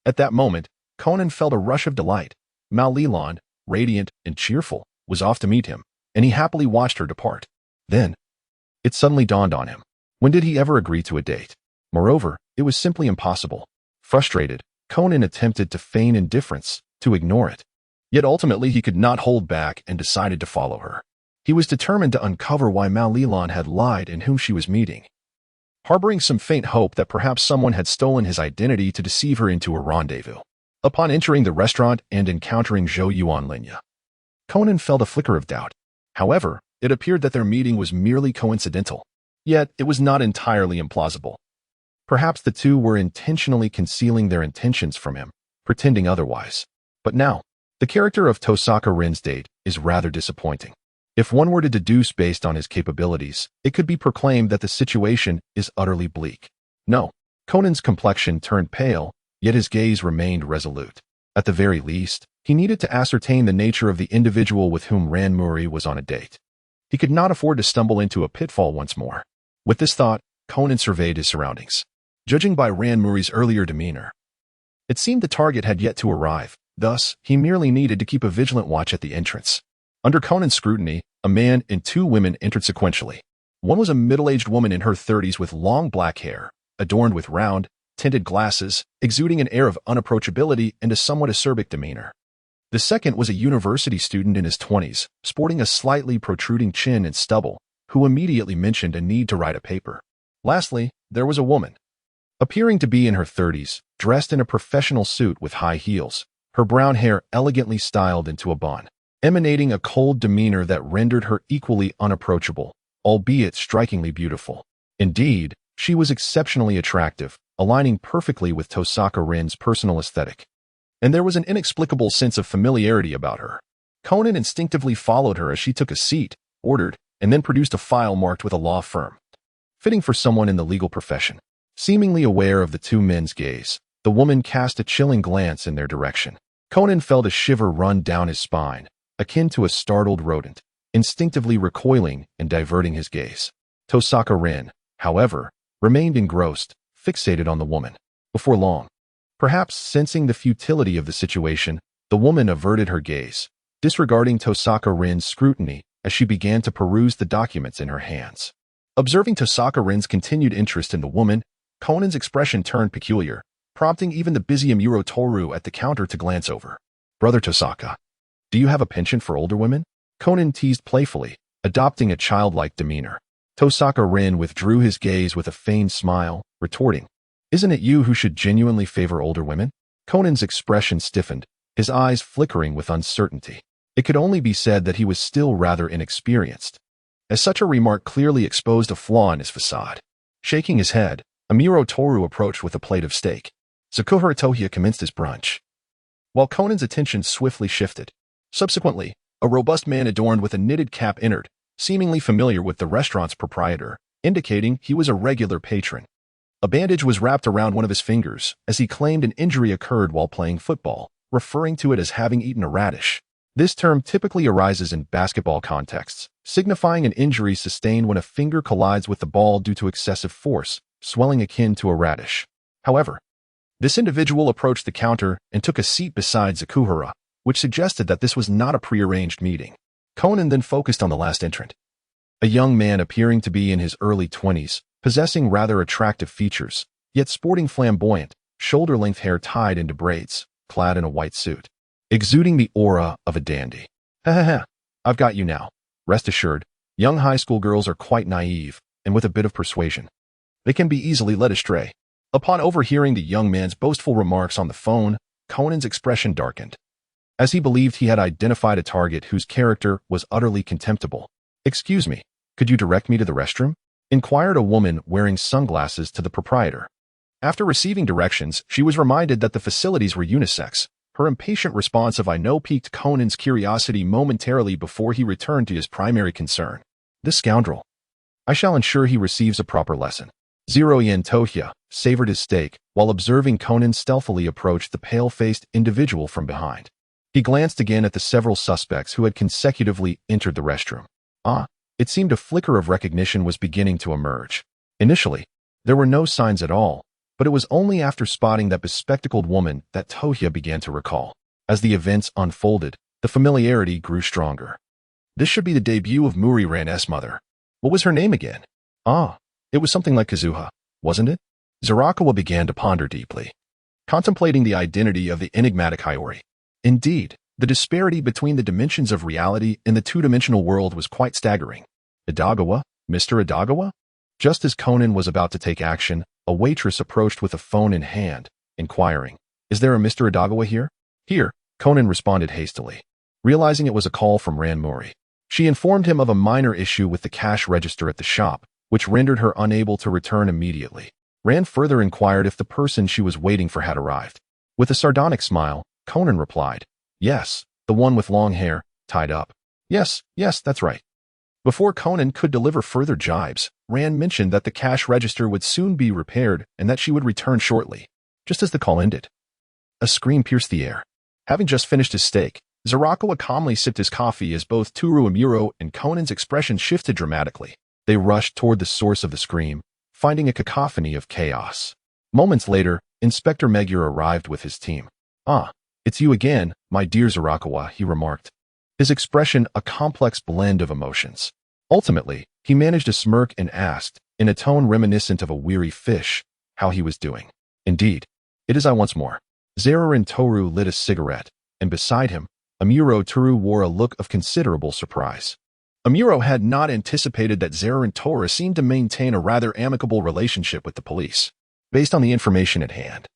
At that moment, Conan felt a rush of delight. Mao Lilan, radiant and cheerful, was off to meet him, and he happily watched her depart. Then, it suddenly dawned on him. When did he ever agree to a date? Moreover, it was simply impossible. Frustrated, Conan attempted to feign indifference, to ignore it. Yet ultimately he could not hold back and decided to follow her. He was determined to uncover why Mao Lilan had lied and whom she was meeting, harboring some faint hope that perhaps someone had stolen his identity to deceive her into a rendezvous. Upon entering the restaurant and encountering Zhou Yuanlinya, Conan felt a flicker of doubt. However, it appeared that their meeting was merely coincidental. Yet, it was not entirely implausible. Perhaps the 2 were intentionally concealing their intentions from him, pretending otherwise. But now, the character of Tosaka Rin's date is rather disappointing. If one were to deduce based on his capabilities, it could be proclaimed that the situation is utterly bleak. No, Conan's complexion turned pale, yet his gaze remained resolute. At the very least, he needed to ascertain the nature of the individual with whom Ran Muri was on a date. He could not afford to stumble into a pitfall once more. With this thought, Conan surveyed his surroundings. Judging by Ranmuri's earlier demeanor, it seemed the target had yet to arrive. Thus, he merely needed to keep a vigilant watch at the entrance. Under Conan's scrutiny, a man and two women entered sequentially. One was a middle-aged woman in her 30s with long black hair, adorned with round, tinted glasses, exuding an air of unapproachability and a somewhat acerbic demeanor. The second was a university student in his 20s, sporting a slightly protruding chin and stubble, who immediately mentioned a need to write a paper. Lastly, there was a woman, appearing to be in her 30s, dressed in a professional suit with high heels, her brown hair elegantly styled into a bun, emanating a cold demeanor that rendered her equally unapproachable, albeit strikingly beautiful. Indeed, she was exceptionally attractive, aligning perfectly with Tosaka Rin's personal aesthetic. And there was an inexplicable sense of familiarity about her. Conan instinctively followed her as she took a seat, ordered, and then produced a file marked with a law firm, fitting for someone in the legal profession. Seemingly aware of the two men's gaze, the woman cast a chilling glance in their direction. Conan felt a shiver run down his spine, akin to a startled rodent, instinctively recoiling and diverting his gaze. Tosaka Rin, however, remained engrossed, fixated on the woman. Before long, perhaps sensing the futility of the situation, the woman averted her gaze, disregarding Tosaka Rin's scrutiny as she began to peruse the documents in her hands. Observing Tosaka Rin's continued interest in the woman, Conan's expression turned peculiar, prompting even the busy Amuro Toru at the counter to glance over. "Brother Tosaka, do you have a penchant for older women?" Conan teased playfully, adopting a childlike demeanor. Tosaka Rin withdrew his gaze with a feigned smile, retorting, "Isn't it you who should genuinely favor older women?" Conan's expression stiffened, his eyes flickering with uncertainty. It could only be said that he was still rather inexperienced, as such a remark clearly exposed a flaw in his facade. Shaking his head, Amuro Toru approached with a plate of steak. Sakura Tohya commenced his brunch, while Conan's attention swiftly shifted. Subsequently, a robust man adorned with a knitted cap entered, seemingly familiar with the restaurant's proprietor, indicating he was a regular patron. A bandage was wrapped around one of his fingers, as he claimed an injury occurred while playing football, referring to it as having eaten a radish. This term typically arises in basketball contexts, signifying an injury sustained when a finger collides with the ball due to excessive force, swelling akin to a radish. However, this individual approached the counter and took a seat beside Zakuhara, which suggested that this was not a prearranged meeting. Conan then focused on the last entrant, a young man appearing to be in his early 20s, possessing rather attractive features, yet sporting flamboyant, shoulder-length hair tied into braids, clad in a white suit, exuding the aura of a dandy. "Ha ha ha, I've got you now. Rest assured, young high school girls are quite naive, and with a bit of persuasion, they can be easily led astray." Upon overhearing the young man's boastful remarks on the phone, Conan's expression darkened, as he believed he had identified a target whose character was utterly contemptible. "Excuse me, could you direct me to the restroom?" inquired a woman wearing sunglasses to the proprietor. After receiving directions, she was reminded that the facilities were unisex. Her impatient response of "I know" piqued Conan's curiosity momentarily before he returned to his primary concern. "This scoundrel. I shall ensure he receives a proper lesson." Yen Tohya savored his steak while observing Conan stealthily approach the pale-faced individual from behind. He glanced again at the several suspects who had consecutively entered the restroom. It seemed a flicker of recognition was beginning to emerge. Initially, there were no signs at all, but it was only after spotting that bespectacled woman that Tohya began to recall. As the events unfolded, the familiarity grew stronger. This should be the debut of Muriran's mother. What was her name again? It was something like Kazuha, wasn't it? Zarakawa began to ponder deeply, contemplating the identity of the enigmatic Hiyori. Indeed, the disparity between the dimensions of reality in the two-dimensional world was quite staggering. Idagawa? Mr. Idagawa? Just as Conan was about to take action, a waitress approached with a phone in hand, inquiring, "Is there a Mr. Idagawa here?" "Here," Conan responded hastily, realizing it was a call from Ranmuri. She informed him of a minor issue with the cash register at the shop, which rendered her unable to return immediately. Ran further inquired if the person she was waiting for had arrived. With a sardonic smile, Conan replied, "Yes, the one with long hair, tied up." Yes, that's right." Before Conan could deliver further jibes, Rand mentioned that the cash register would soon be repaired and that she would return shortly. Just as the call ended, a scream pierced the air. Having just finished his steak, Zarakawa calmly sipped his coffee as both Toru Amuro and Conan's expression shifted dramatically. They rushed toward the source of the scream, finding a cacophony of chaos. Moments later, Inspector Megure arrived with his team. "Ah, it's you again, my dear Zarakawa," he remarked, his expression a complex blend of emotions. Ultimately, he managed a smirk and asked, in a tone reminiscent of a weary fish, how he was doing. "Indeed, it is I once more." Zarurin Toru lit a cigarette, and beside him, Amuro Toru wore a look of considerable surprise. Amuro had not anticipated that Zarurin Toru seemed to maintain a rather amicable relationship with the police. Based on the information at hand,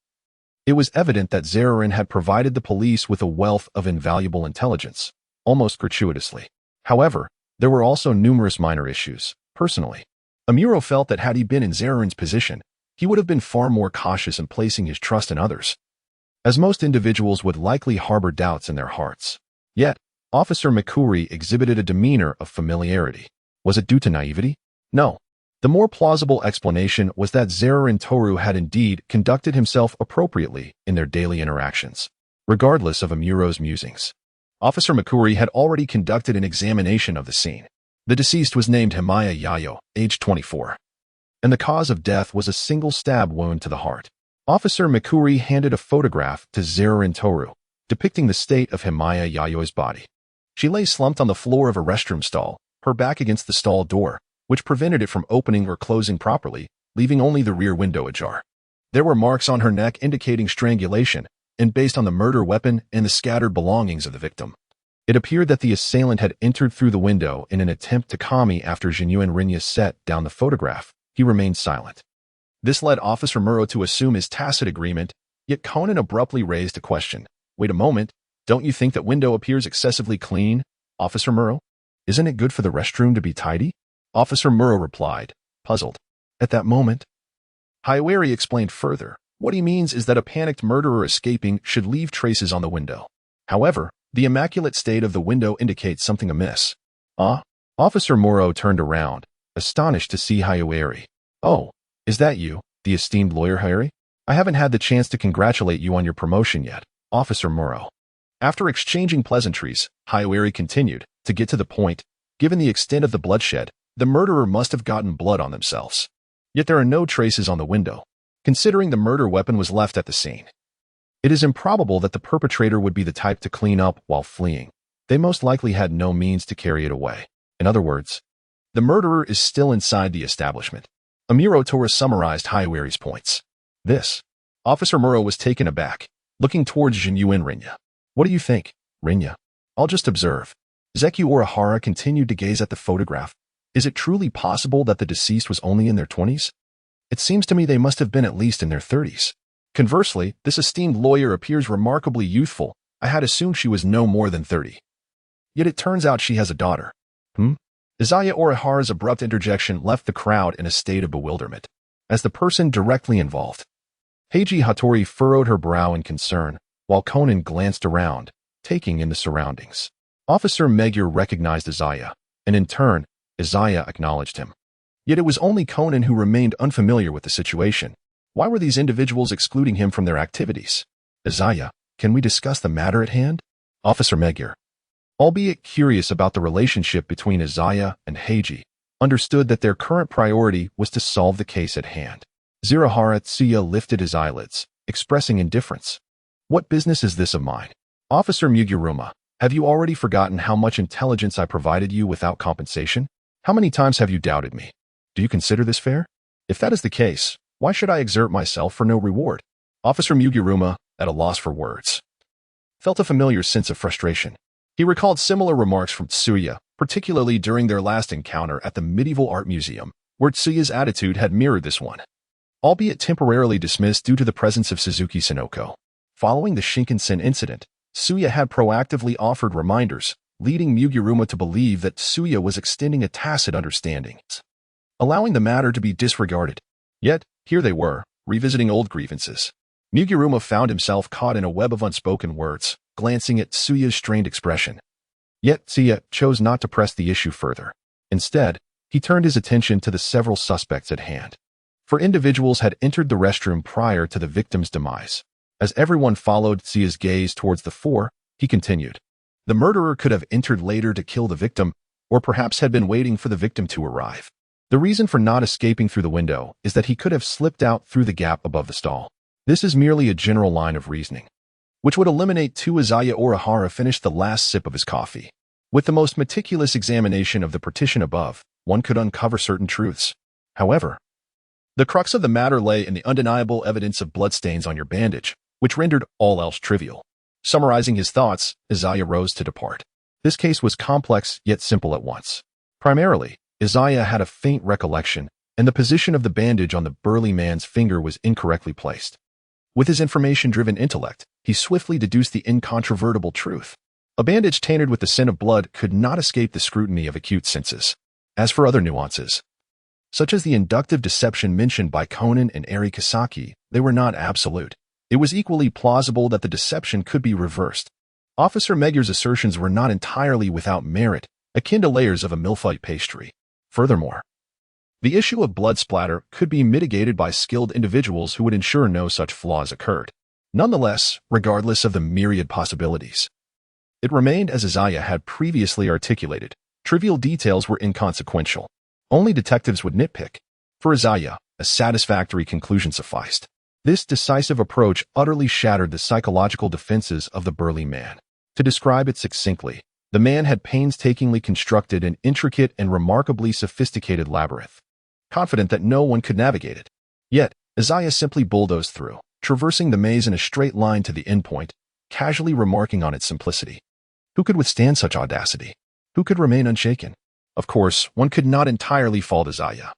it was evident that Zarurin had provided the police with a wealth of invaluable intelligence, almost gratuitously. However, there were also numerous minor issues. Personally, Amuro felt that had he been in Zarurin's position, he would have been far more cautious in placing his trust in others, as most individuals would likely harbor doubts in their hearts. Yet, Officer Mikuri exhibited a demeanor of familiarity. Was it due to naivety? No. The more plausible explanation was that Zarurin Toru had indeed conducted himself appropriately in their daily interactions. Regardless of Amuro's musings, Officer Mikuri had already conducted an examination of the scene. The deceased was named Himaya Yayo, age 24, and the cause of death was a single stab wound to the heart. Officer Mikuri handed a photograph to Zarurin Toru, depicting the state of Himaya Yayo's body. She lay slumped on the floor of a restroom stall, her back against the stall door, which prevented it from opening or closing properly, leaving only the rear window ajar. There were marks on her neck indicating strangulation, and based on the murder weapon and the scattered belongings of the victim, it appeared that the assailant had entered through the window in an attempt to Kami. After Genuine Rinya set down the photograph, he remained silent. This led Officer Muro to assume his tacit agreement, yet Conan abruptly raised a question. "Wait a moment, don't you think that window appears excessively clean, Officer Muro? Isn't it good for the restroom to be tidy?" Officer Muro replied, puzzled. At that moment, Hayawari explained further. What he means is that a panicked murderer escaping should leave traces on the window. However, the immaculate state of the window indicates something amiss. "Ah?" Officer Muro turned around, astonished to see Hayawari. "Oh, is that you, the esteemed lawyer Hayari? I haven't had the chance to congratulate you on your promotion yet, Officer Muro." After exchanging pleasantries, Hayawari continued, to get to the point, given the extent of the bloodshed, the murderer must have gotten blood on themselves. Yet there are no traces on the window, considering the murder weapon was left at the scene. It is improbable that the perpetrator would be the type to clean up while fleeing. They most likely had no means to carry it away. In other words, the murderer is still inside the establishment. Amuro Toru summarized Hayawari's points. This. Officer Muro was taken aback, looking towards Genuine Rinya. "What do you think, Rinya?" "I'll just observe." Zeki Orihara continued to gaze at the photograph. "Is it truly possible that the deceased was only in their 20s? It seems to me they must have been at least in their 30s. Conversely, this esteemed lawyer appears remarkably youthful. I had assumed she was no more than 30. Yet it turns out she has a daughter." Izaya Orihara's abrupt interjection left the crowd in a state of bewilderment. As the person directly involved, Heiji Hattori furrowed her brow in concern, while Conan glanced around, taking in the surroundings. Officer Megure recognized Izaya, and in turn, Izaya acknowledged him. Yet it was only Conan who remained unfamiliar with the situation. Why were these individuals excluding him from their activities? "Izaya, can we discuss the matter at hand?" Officer Megure, albeit curious about the relationship between Izaya and Heiji, understood that their current priority was to solve the case at hand. Zirahara Tsuya lifted his eyelids, expressing indifference. "What business is this of mine?" "Officer Muguruma, have you already forgotten how much intelligence I provided you without compensation? How many times have you doubted me? Do you consider this fair? If that is the case, why should I exert myself for no reward?" Officer Muguruma, at a loss for words, felt a familiar sense of frustration. He recalled similar remarks from Tsuya, particularly during their last encounter at the Medieval Art Museum, where Tsuya's attitude had mirrored this one, albeit temporarily dismissed due to the presence of Suzuki Sonoko. Following the Shinkansen incident, Tsuya had proactively offered reminders, leading Muguruma to believe that Tsuya was extending a tacit understanding, allowing the matter to be disregarded. Yet, here they were, revisiting old grievances. Muguruma found himself caught in a web of unspoken words, glancing at Tsuya's strained expression. Yet Tsuya chose not to press the issue further. Instead, he turned his attention to the several suspects at hand. For individuals had entered the restroom prior to the victim's demise. As everyone followed Tsuya's gaze towards the four, he continued. The murderer could have entered later to kill the victim, or perhaps had been waiting for the victim to arrive. The reason for not escaping through the window is that he could have slipped out through the gap above the stall. This is merely a general line of reasoning, which would eliminate to Izaya Orihara finished the last sip of his coffee. With the most meticulous examination of the partition above, one could uncover certain truths. However, the crux of the matter lay in the undeniable evidence of bloodstains on your bandage, which rendered all else trivial. Summarizing his thoughts, Izaya rose to depart. This case was complex yet simple at once. Primarily, Izaya had a faint recollection, and the position of the bandage on the burly man's finger was incorrectly placed. With his information-driven intellect, he swiftly deduced the incontrovertible truth. A bandage tainted with the scent of blood could not escape the scrutiny of acute senses. As for other nuances, such as the inductive deception mentioned by Conan and Kōgaku, they were not absolute. It was equally plausible that the deception could be reversed. Officer Megur's assertions were not entirely without merit, akin to layers of a millefeuille pastry. Furthermore, the issue of blood splatter could be mitigated by skilled individuals who would ensure no such flaws occurred. Nonetheless, regardless of the myriad possibilities, it remained as Izaya had previously articulated. Trivial details were inconsequential. Only detectives would nitpick. For Izaya, a satisfactory conclusion sufficed. This decisive approach utterly shattered the psychological defenses of the burly man. To describe it succinctly, the man had painstakingly constructed an intricate and remarkably sophisticated labyrinth, confident that no one could navigate it. Yet, Izaya simply bulldozed through, traversing the maze in a straight line to the endpoint, casually remarking on its simplicity. Who could withstand such audacity? Who could remain unshaken? Of course, one could not entirely fault Izaya.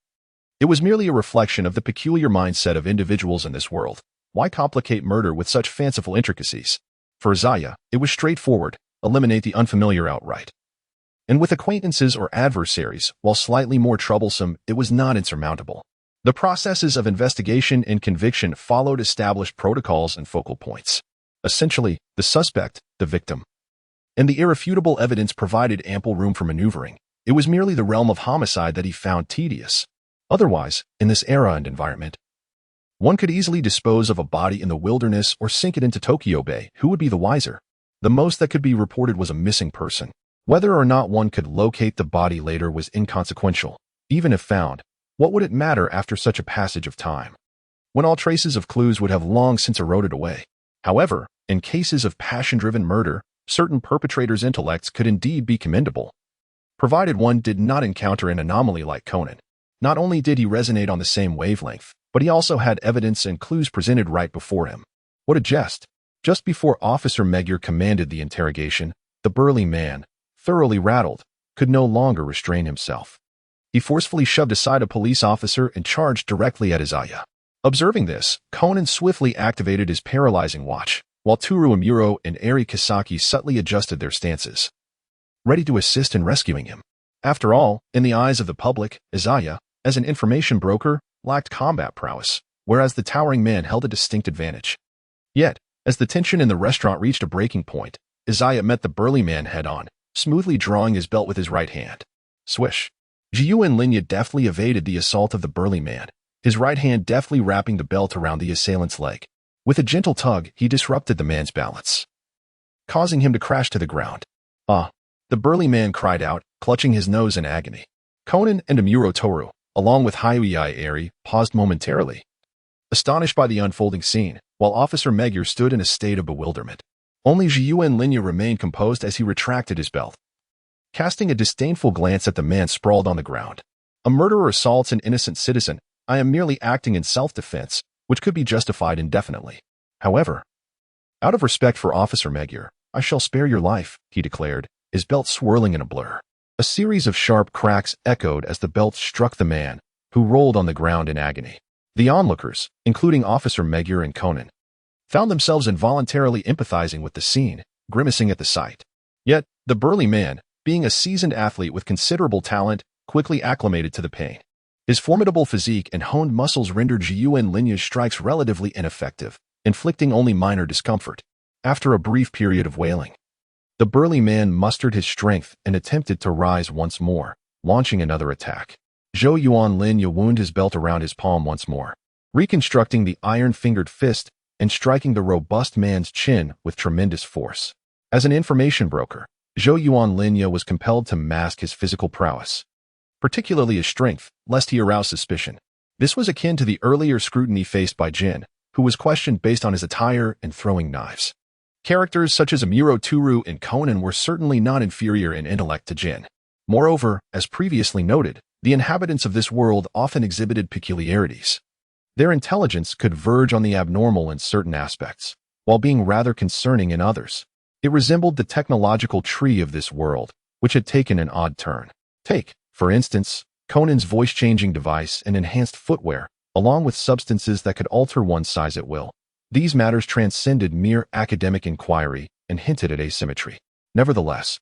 It was merely a reflection of the peculiar mindset of individuals in this world. Why complicate murder with such fanciful intricacies? For Izaya, it was straightforward. Eliminate the unfamiliar outright. And with acquaintances or adversaries, while slightly more troublesome, it was not insurmountable. The processes of investigation and conviction followed established protocols and focal points. Essentially, the suspect, the victim, and the irrefutable evidence provided ample room for maneuvering. It was merely the realm of homicide that he found tedious. Otherwise, in this era and environment, one could easily dispose of a body in the wilderness or sink it into Tokyo Bay. Who would be the wiser? The most that could be reported was a missing person. Whether or not one could locate the body later was inconsequential. Even if found, what would it matter after such a passage of time, when all traces of clues would have long since eroded away? However, in cases of passion-driven murder, certain perpetrators' intellects could indeed be commendable, provided one did not encounter an anomaly like Conan. Not only did he resonate on the same wavelength, but he also had evidence and clues presented right before him. What a jest! Just before Officer Megur commanded the interrogation, the burly man, thoroughly rattled, could no longer restrain himself. He forcefully shoved aside a police officer and charged directly at Izaya. Observing this, Conan swiftly activated his paralyzing watch, while Toru Amuro and Kōgaku subtly adjusted their stances, ready to assist in rescuing him. After all, in the eyes of the public, Izaya, as an information broker, lacked combat prowess, whereas the towering man held a distinct advantage. Yet, as the tension in the restaurant reached a breaking point, Izaya met the burly man head-on, smoothly drawing his belt with his right hand. Swish! Jiyu Linya deftly evaded the assault of the burly man, his right hand deftly wrapping the belt around the assailant's leg. With a gentle tug, he disrupted the man's balance, causing him to crash to the ground. Ah! The burly man cried out, clutching his nose in agony. Conan and Amuro Toru, along with Hyuai Eri, paused momentarily, astonished by the unfolding scene, while Officer Megur stood in a state of bewilderment. Only Jiyu Linya remained composed as he retracted his belt, casting a disdainful glance at the man sprawled on the ground. A murderer assaults an innocent citizen. I am merely acting in self-defense, which could be justified indefinitely. However, out of respect for Officer Megur, I shall spare your life, he declared, his belt swirling in a blur. A series of sharp cracks echoed as the belt struck the man, who rolled on the ground in agony. The onlookers, including Officer Megur and Conan, found themselves involuntarily empathizing with the scene, grimacing at the sight. Yet, the burly man, being a seasoned athlete with considerable talent, quickly acclimated to the pain. His formidable physique and honed muscles rendered Jiyu Linya's strikes relatively ineffective, inflicting only minor discomfort. After a brief period of wailing, the burly man mustered his strength and attempted to rise once more, launching another attack. Zhou Yuan Linya wound his belt around his palm once more, reconstructing the iron-fingered fist and striking the robust man's chin with tremendous force. As an information broker, Zhou Yuan Linya was compelled to mask his physical prowess, particularly his strength, lest he arouse suspicion. This was akin to the earlier scrutiny faced by Jin, who was questioned based on his attire and throwing knives. Characters such as Amuro Toru and Conan were certainly not inferior in intellect to Jin. Moreover, as previously noted, the inhabitants of this world often exhibited peculiarities. Their intelligence could verge on the abnormal in certain aspects, while being rather concerning in others. It resembled the technological tree of this world, which had taken an odd turn. Take, for instance, Conan's voice-changing device and enhanced footwear, along with substances that could alter one's size at will. These matters transcended mere academic inquiry and hinted at asymmetry. Nevertheless,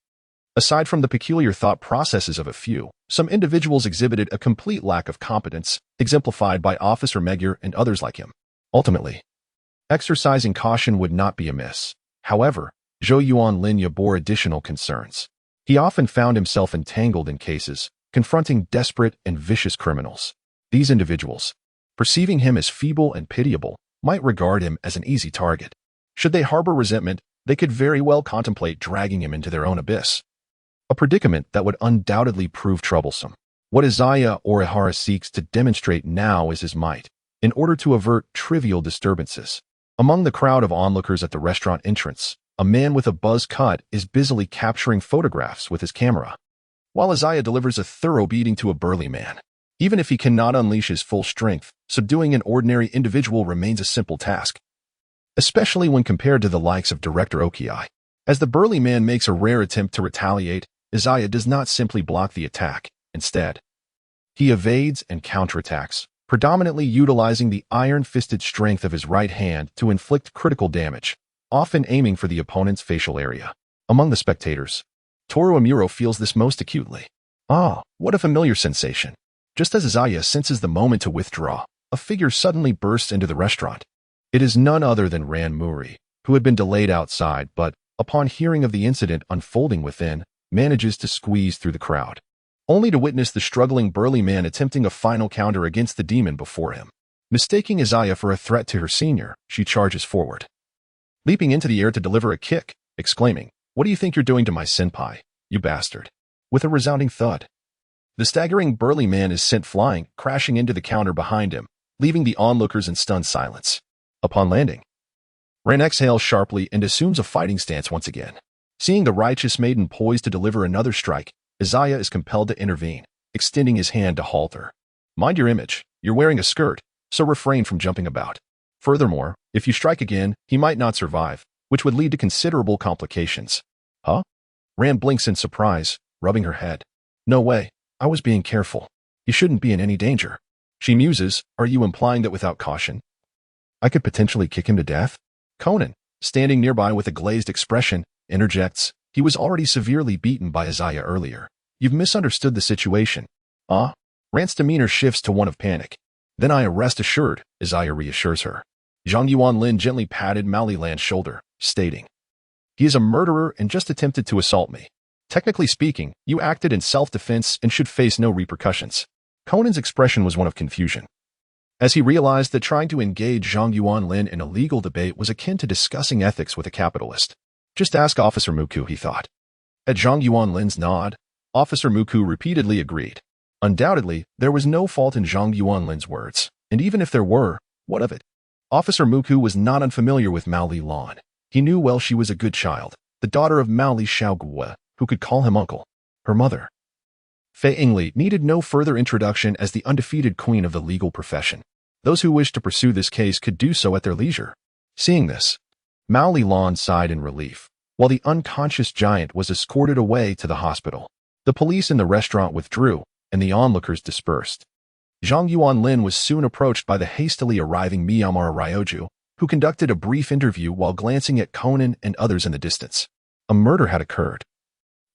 aside from the peculiar thought processes of a few, some individuals exhibited a complete lack of competence, exemplified by Officer Magyar and others like him. Ultimately, exercising caution would not be amiss. However, Zhou Yuan Linya bore additional concerns. He often found himself entangled in cases, confronting desperate and vicious criminals. These individuals, perceiving him as feeble and pitiable, might regard him as an easy target. Should they harbor resentment, they could very well contemplate dragging him into their own abyss. A predicament that would undoubtedly prove troublesome. What Izaya Orihara seeks to demonstrate now is his might, in order to avert trivial disturbances. Among the crowd of onlookers at the restaurant entrance, a man with a buzz cut is busily capturing photographs with his camera, while Izaya delivers a thorough beating to a burly man. Even if he cannot unleash his full strength, subduing an ordinary individual remains a simple task, especially when compared to the likes of Director Okiai. As the burly man makes a rare attempt to retaliate, Izaya does not simply block the attack. Instead, he evades and counterattacks, predominantly utilizing the iron-fisted strength of his right hand to inflict critical damage, often aiming for the opponent's facial area. Among the spectators, Toru Amuro feels this most acutely. Ah, what a familiar sensation. Just as Izaya senses the moment to withdraw, a figure suddenly bursts into the restaurant. It is none other than Ran Muri, who had been delayed outside but, upon hearing of the incident unfolding within, manages to squeeze through the crowd, only to witness the struggling burly man attempting a final counter against the demon before him. Mistaking Izaya for a threat to her senior, she charges forward, leaping into the air to deliver a kick, exclaiming, "What do you think you're doing to my senpai, you bastard?" With a resounding thud, the staggering burly man is sent flying, crashing into the counter behind him, leaving the onlookers in stunned silence. Upon landing, Ran exhales sharply and assumes a fighting stance once again. Seeing the righteous maiden poised to deliver another strike, Izaya is compelled to intervene, extending his hand to halt her. "Mind your image, you're wearing a skirt, so refrain from jumping about. Furthermore, if you strike again, he might not survive, which would lead to considerable complications." Huh? Ran blinks in surprise, rubbing her head. "No way, I was being careful. You shouldn't be in any danger." She muses, "Are you implying that without caution, I could potentially kick him to death?" Conan, standing nearby with a glazed expression, interjects, "He was already severely beaten by Izaya earlier. You've misunderstood the situation." Ah? Ran's demeanor shifts to one of panic. "Then I rest assured," Izaya reassures her. Zhang Yuanlin gently patted Malilan's shoulder, stating, "He is a murderer and just attempted to assault me. Technically speaking, you acted in self-defense and should face no repercussions." Conan's expression was one of confusion, as he realized that trying to engage Zhang Yuanlin in a legal debate was akin to discussing ethics with a capitalist. Just ask Officer Muku, he thought. At Zhang Yuanlin's nod, Officer Muku repeatedly agreed. Undoubtedly, there was no fault in Zhang Yuanlin's words, and even if there were, what of it? Officer Muku was not unfamiliar with Mao Li Lan. He knew well she was a good child, the daughter of Mao Li Xiaoguo, who could call him uncle. Her mother, Fei Yingli, needed no further introduction as the undefeated queen of the legal profession. Those who wished to pursue this case could do so at their leisure. Seeing this, Mao Li Lan sighed in relief, while the unconscious giant was escorted away to the hospital. The police in the restaurant withdrew, and the onlookers dispersed. Zhang Yuanlin was soon approached by the hastily arriving Miyamura Ryoju, who conducted a brief interview while glancing at Conan and others in the distance. A murder had occurred,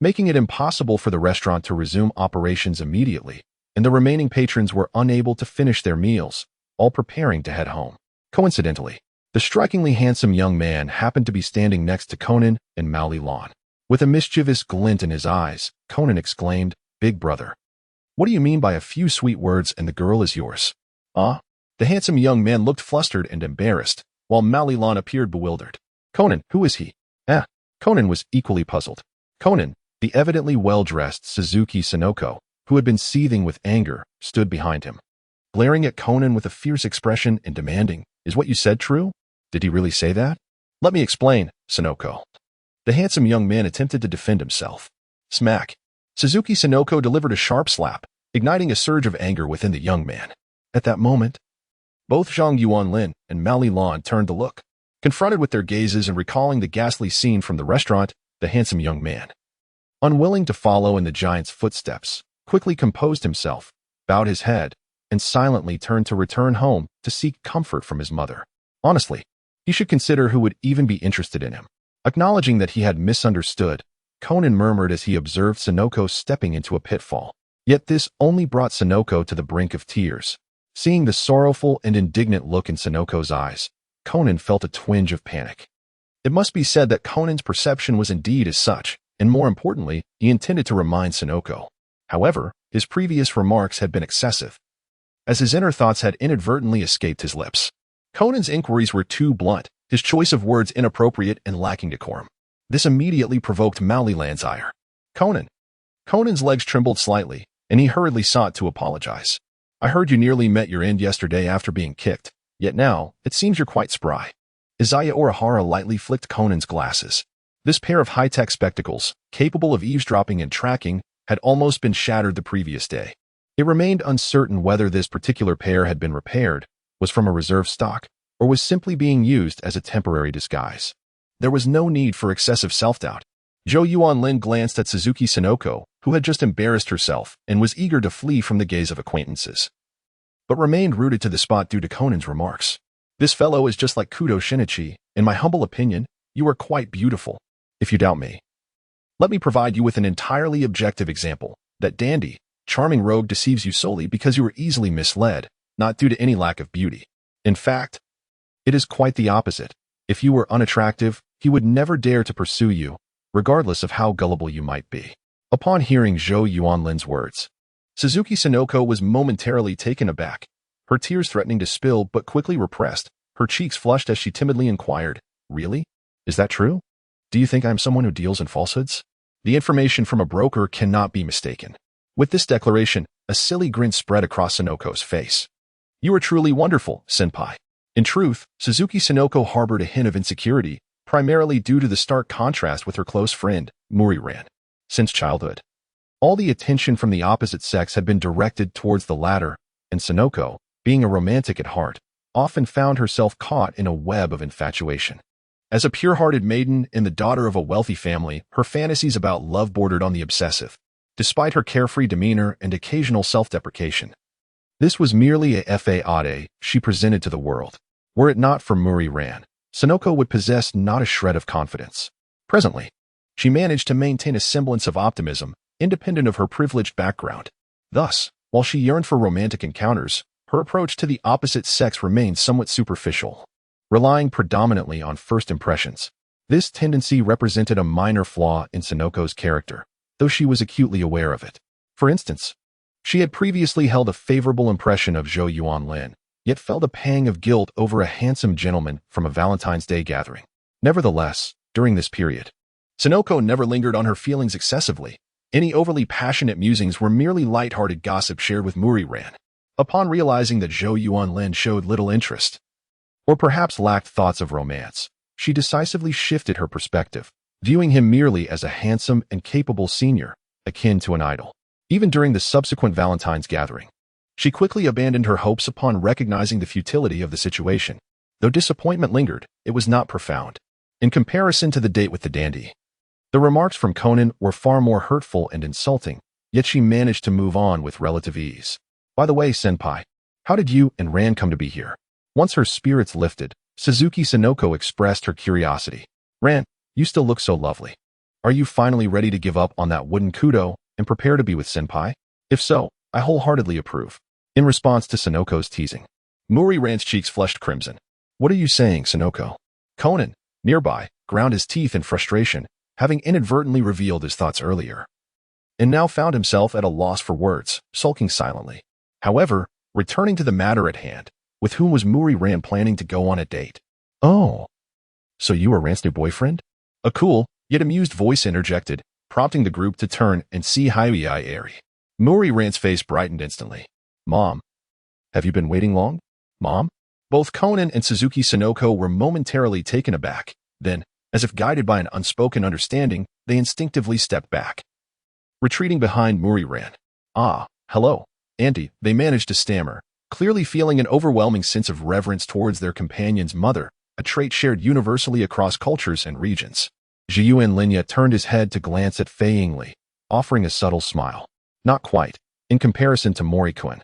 making it impossible for the restaurant to resume operations immediately, and the remaining patrons were unable to finish their meals, all preparing to head home. Coincidentally, the strikingly handsome young man happened to be standing next to Conan and Mao Li Lan. With a mischievous glint in his eyes, Conan exclaimed, "Big brother, what do you mean by a few sweet words and the girl is yours?" Ah? The handsome young man looked flustered and embarrassed, while Mao Li Lan appeared bewildered. "Conan, who is he?" Conan was equally puzzled. Conan, the evidently well-dressed Suzuki Sonoko, who had been seething with anger, stood behind him, glaring at Conan with a fierce expression and demanding, "Is what you said true? Did he really say that?" "Let me explain, Sonoko." The handsome young man attempted to defend himself. Smack. Suzuki Sonoko delivered a sharp slap, igniting a surge of anger within the young man. At that moment, both Zhang Yuanlin and Mao Lilan turned to look. Confronted with their gazes and recalling the ghastly scene from the restaurant, the handsome young man, unwilling to follow in the giant's footsteps, quickly composed himself, bowed his head, and silently turned to return home to seek comfort from his mother. Honestly, he should consider who would even be interested in him. Acknowledging that he had misunderstood, Conan murmured as he observed Sonoko stepping into a pitfall. Yet this only brought Sonoko to the brink of tears. Seeing the sorrowful and indignant look in Sonoko's eyes, Conan felt a twinge of panic. It must be said that Conan's perception was indeed as such, and more importantly, he intended to remind Sonoko. However, his previous remarks had been excessive, as his inner thoughts had inadvertently escaped his lips. Conan's inquiries were too blunt, his choice of words inappropriate and lacking decorum. This immediately provoked Mao Lilan's ire. Conan's legs trembled slightly, and he hurriedly sought to apologize. "I heard you nearly met your end yesterday after being kicked, yet now, it seems you're quite spry." Izaya Orihara lightly flicked Conan's glasses. This pair of high-tech spectacles, capable of eavesdropping and tracking, had almost been shattered the previous day. It remained uncertain whether this particular pair had been repaired, was from a reserve stock, or was simply being used as a temporary disguise. There was no need for excessive self-doubt. Zhou Yuanlin glanced at Suzuki Sonoko, who had just embarrassed herself and was eager to flee from the gaze of acquaintances, but remained rooted to the spot due to Conan's remarks. "This fellow is just like Kudo Shinichi. In my humble opinion, you are quite beautiful. If you doubt me, let me provide you with an entirely objective example. That dandy, charming rogue deceives you solely because you were easily misled, not due to any lack of beauty. In fact, it is quite the opposite. If you were unattractive, he would never dare to pursue you, regardless of how gullible you might be." Upon hearing Zhou Yuanlin's words, Suzuki Sonoko was momentarily taken aback, her tears threatening to spill but quickly repressed. Her cheeks flushed as she timidly inquired, "Really? Is that true? Do you think I'm someone who deals in falsehoods? The information from a broker cannot be mistaken." With this declaration, a silly grin spread across Sonoko's face. "You are truly wonderful, senpai." In truth, Suzuki Sonoko harbored a hint of insecurity, primarily due to the stark contrast with her close friend, Muriran. Since childhood, all the attention from the opposite sex had been directed towards the latter, and Sonoko, being a romantic at heart, often found herself caught in a web of infatuation. As a pure-hearted maiden and the daughter of a wealthy family, her fantasies about love bordered on the obsessive, despite her carefree demeanor and occasional self-deprecation. This was merely a fade she presented to the world. Were it not for Muriran, Sonoko would possess not a shred of confidence. Presently, she managed to maintain a semblance of optimism, independent of her privileged background. Thus, while she yearned for romantic encounters, her approach to the opposite sex remained somewhat superficial, relying predominantly on first impressions. This tendency represented a minor flaw in Sonoko's character, though she was acutely aware of it. For instance, she had previously held a favorable impression of Zhou Yuanlin, yet felt a pang of guilt over a handsome gentleman from a Valentine's Day gathering. Nevertheless, during this period, Sonoko never lingered on her feelings excessively. Any overly passionate musings were merely light-hearted gossip shared with Muriran. Upon realizing that Zhou Yuanlin showed little interest, or perhaps lacked thoughts of romance, she decisively shifted her perspective, viewing him merely as a handsome and capable senior, akin to an idol. Even during the subsequent Valentine's gathering, she quickly abandoned her hopes upon recognizing the futility of the situation. Though disappointment lingered, it was not profound. In comparison to the date with the dandy, the remarks from Conan were far more hurtful and insulting, yet she managed to move on with relative ease. "By the way, senpai, how did you and Ran come to be here?" Once her spirits lifted, Suzuki Sonoko expressed her curiosity. "Ran, you still look so lovely. Are you finally ready to give up on that wooden kudo and prepare to be with senpai? If so, I wholeheartedly approve." In response to Sonoko's teasing, Muriran's cheeks flushed crimson. "What are you saying, Sonoko?" Conan, nearby, ground his teeth in frustration, having inadvertently revealed his thoughts earlier, and now found himself at a loss for words, sulking silently. However, returning to the matter at hand, with whom was Muriran planning to go on a date? "Oh, so you are Ran's new boyfriend?" A cool, yet amused voice interjected, prompting the group to turn and see Hyuai Eri. Muriran's face brightened instantly. Mom, have you been waiting long? Mom? Both Conan and Suzuki Sonoko were momentarily taken aback. Then, as if guided by an unspoken understanding, they instinctively stepped back, retreating behind Muriran. Ah, hello, Auntie, they managed to stammer, clearly feeling an overwhelming sense of reverence towards their companion's mother, a trait shared universally across cultures and regions. Zhiyuan Linya turned his head to glance at Fei Yingli, offering a subtle smile. Not quite, in comparison to Morikun.